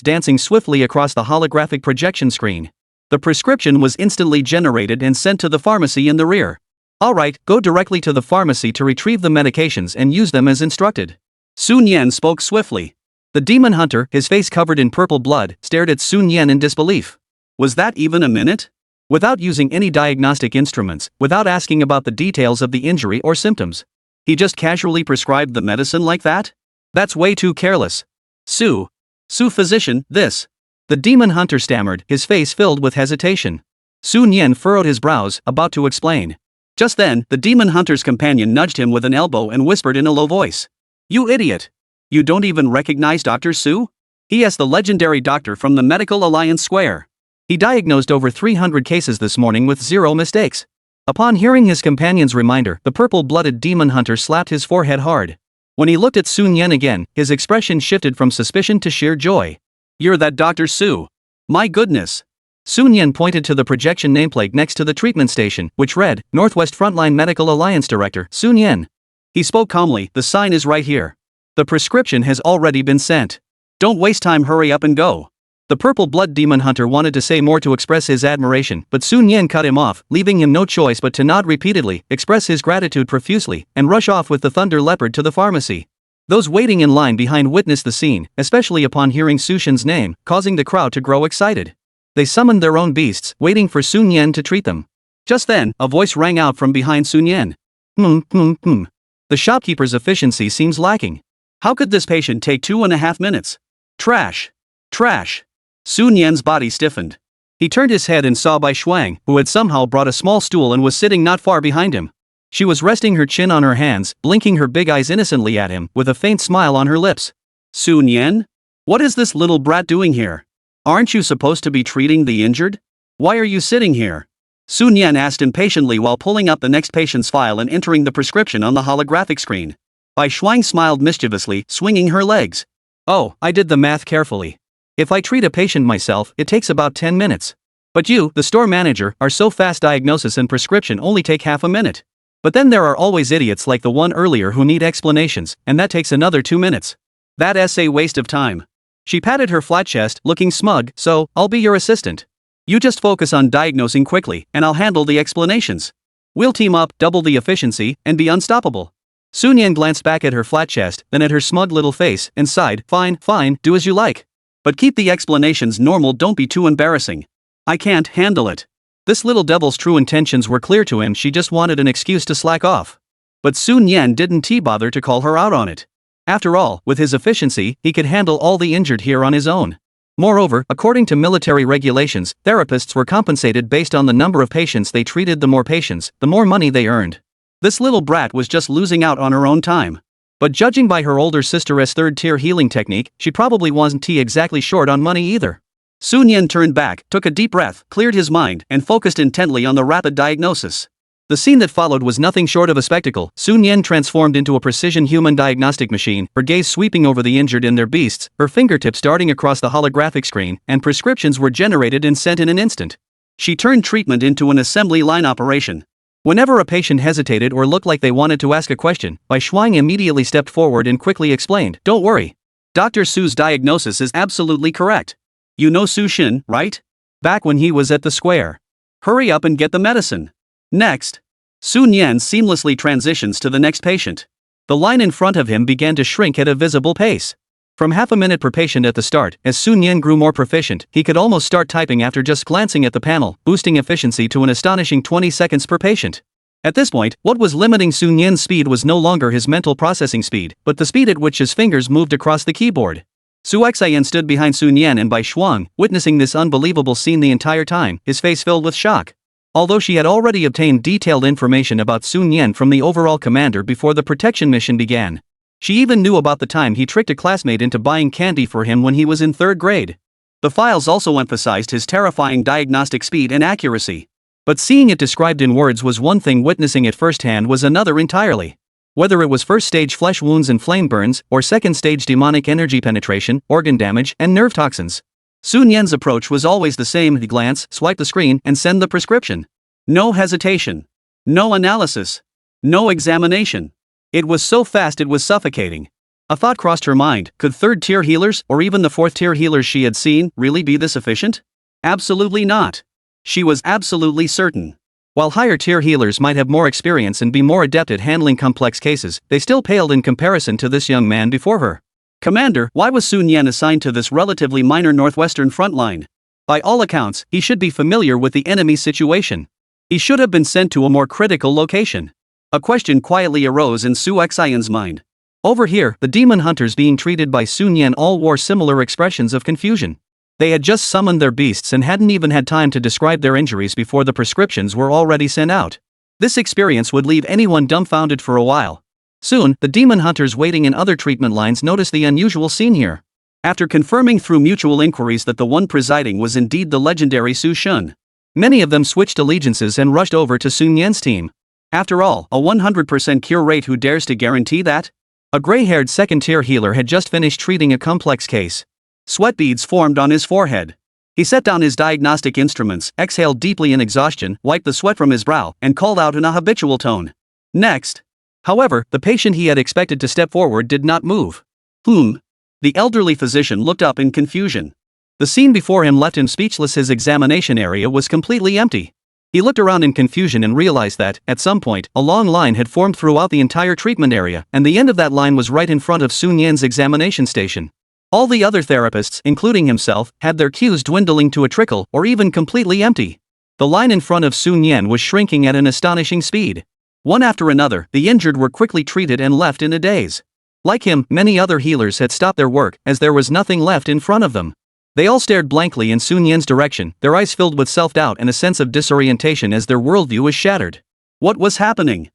dancing swiftly across the holographic projection screen. The prescription was instantly generated and sent to the pharmacy in the rear. Alright, go directly to the pharmacy to retrieve the medications and use them as instructed. Su Nian spoke swiftly. The demon hunter, his face covered in purple blood, stared at Su Nian in disbelief. Was that even a minute? Without using any diagnostic instruments, without asking about the details of the injury or symptoms. He just casually prescribed the medicine like that? That's way too careless. Su physician, this. The demon hunter stammered, his face filled with hesitation. Su Nian furrowed his brows, about to explain. Just then, the demon hunter's companion nudged him with an elbow and whispered in a low voice. You idiot! You don't even recognize Dr. Su? He is the legendary doctor from the Medical Alliance Square. He diagnosed over 300 cases this morning with 0 mistakes. Upon hearing his companion's reminder, the purple-blooded demon hunter slapped his forehead hard. When he looked at Sun Yan again, his expression shifted from suspicion to sheer joy. "You're that Dr. Su. My goodness." Sun Yan pointed to the projection nameplate next to the treatment station, which read, Northwest Frontline Medical Alliance Director, Sun Yan. He spoke calmly, "The sign is right here. The prescription has already been sent. Don't waste time, hurry up and go." The purple blood demon hunter wanted to say more to express his admiration, but Sun Yan cut him off, leaving him no choice but to nod repeatedly, express his gratitude profusely, and rush off with the thunder leopard to the pharmacy. Those waiting in line behind witnessed the scene, especially upon hearing Su Shen's name, causing the crowd to grow excited. They summoned their own beasts, waiting for Sun Yan to treat them. Just then, a voice rang out from behind Sun Yan. The shopkeeper's efficiency seems lacking. How could this patient take 2.5 minutes? Trash. Trash. Sun Yan's body stiffened. He turned his head and saw Bai Shuang, who had somehow brought a small stool and was sitting not far behind him. She was resting her chin on her hands, blinking her big eyes innocently at him, with a faint smile on her lips. "Sun Yan? What is this little brat doing here? Aren't you supposed to be treating the injured? Why are you sitting here?" Sun Yan asked impatiently while pulling up the next patient's file and entering the prescription on the holographic screen. Bai Shuang smiled mischievously, swinging her legs. "Oh, I did the math carefully. If I treat a patient myself, it takes about 10 minutes. But you, the store manager, are so fast diagnosis and prescription only take half a minute. But then there are always idiots like the one earlier who need explanations, and that takes another 2 minutes. That's a waste of time." She patted her flat chest, looking smug, "So, I'll be your assistant. You just focus on diagnosing quickly, and I'll handle the explanations. We'll team up, double the efficiency, and be unstoppable." Sun Yan glanced back at her flat chest, then at her smug little face, and sighed, Fine, do as you like. But keep the explanations normal, don't be too embarrassing. I can't handle it." This little devil's true intentions were clear to him, she just wanted an excuse to slack off. But Sun Yan didn't bother to call her out on it. After all, with his efficiency, he could handle all the injured here on his own. Moreover, according to military regulations, therapists were compensated based on the number of patients they treated. The more patients, the more money they earned. This little brat was just losing out on her own time. But judging by her older sister's third-tier healing technique, she probably wasn't exactly short on money either. Sun Yan turned back, took a deep breath, cleared his mind, and focused intently on the rapid diagnosis. The scene that followed was nothing short of a spectacle. Sun Yan transformed into a precision human diagnostic machine, her gaze sweeping over the injured and their beasts, her fingertips darting across the holographic screen, and prescriptions were generated and sent in an instant. She turned treatment into an assembly line operation. Whenever a patient hesitated or looked like they wanted to ask a question, Bai Shuang immediately stepped forward and quickly explained, "Don't worry. Dr. Su's diagnosis is absolutely correct. You know Su Shen, right? Back when he was at the square. Hurry up and get the medicine." Next. Sun Yan seamlessly transitions to the next patient. The line in front of him began to shrink at a visible pace. From half a minute per patient at the start, as Sun Yan grew more proficient, he could almost start typing after just glancing at the panel, boosting efficiency to an astonishing 20 seconds per patient. At this point, what was limiting Sun Yan's speed was no longer his mental processing speed, but the speed at which his fingers moved across the keyboard. Su Xian stood behind Sun Yan and Bai Shuang, witnessing this unbelievable scene the entire time, his face filled with shock. Although she had already obtained detailed information about Sun Yan from the overall commander before the protection mission began. She even knew about the time he tricked a classmate into buying candy for him when he was in 3rd grade. The files also emphasized his terrifying diagnostic speed and accuracy. But seeing it described in words was one thing, witnessing it firsthand was another entirely. Whether it was first-stage flesh wounds and flame burns, or second-stage demonic energy penetration, organ damage, and nerve toxins. Sun Yan's approach was always the same: glance, swipe the screen, and send the prescription. No hesitation. No analysis. No examination. It was so fast it was suffocating. A thought crossed her mind: could 3rd-tier healers, or even the 4th-tier healers she had seen, really be this efficient? Absolutely not. She was absolutely certain. While higher-tier healers might have more experience and be more adept at handling complex cases, they still paled in comparison to this young man before her. "Commander, why was Sun Yan assigned to this relatively minor northwestern front line? By all accounts, he should be familiar with the enemy's situation. He should have been sent to a more critical location." A question quietly arose in Su Xian's mind. Over here, the demon hunters being treated by Sun Yan all wore similar expressions of confusion. They had just summoned their beasts and hadn't even had time to describe their injuries before the prescriptions were already sent out. This experience would leave anyone dumbfounded for a while. Soon, the demon hunters waiting in other treatment lines noticed the unusual scene here. After confirming through mutual inquiries that the one presiding was indeed the legendary Su Shen, Many of them switched allegiances and rushed over to Sun Yan's team. After all, a 100% cure rate, who dares to guarantee that? A gray-haired second-tier healer had just finished treating a complex case. Sweat beads formed on his forehead. He set down his diagnostic instruments, exhaled deeply in exhaustion, wiped the sweat from his brow, and called out in a habitual tone. Next. However, the patient he had expected to step forward did not move. The elderly physician looked up in confusion. The scene before him left him speechless. His examination area was completely empty. He looked around in confusion and realized that, at some point, a long line had formed throughout the entire treatment area, and the end of that line was right in front of Sun Yan's examination station. All the other therapists, including himself, had their queues dwindling to a trickle or even completely empty. The line in front of Sun Yan was shrinking at an astonishing speed. One after another, the injured were quickly treated and left in a daze. Like him, many other healers had stopped their work, as there was nothing left in front of them. They all stared blankly in Sun Yan's direction, their eyes filled with self-doubt and a sense of disorientation as their worldview was shattered. What was happening?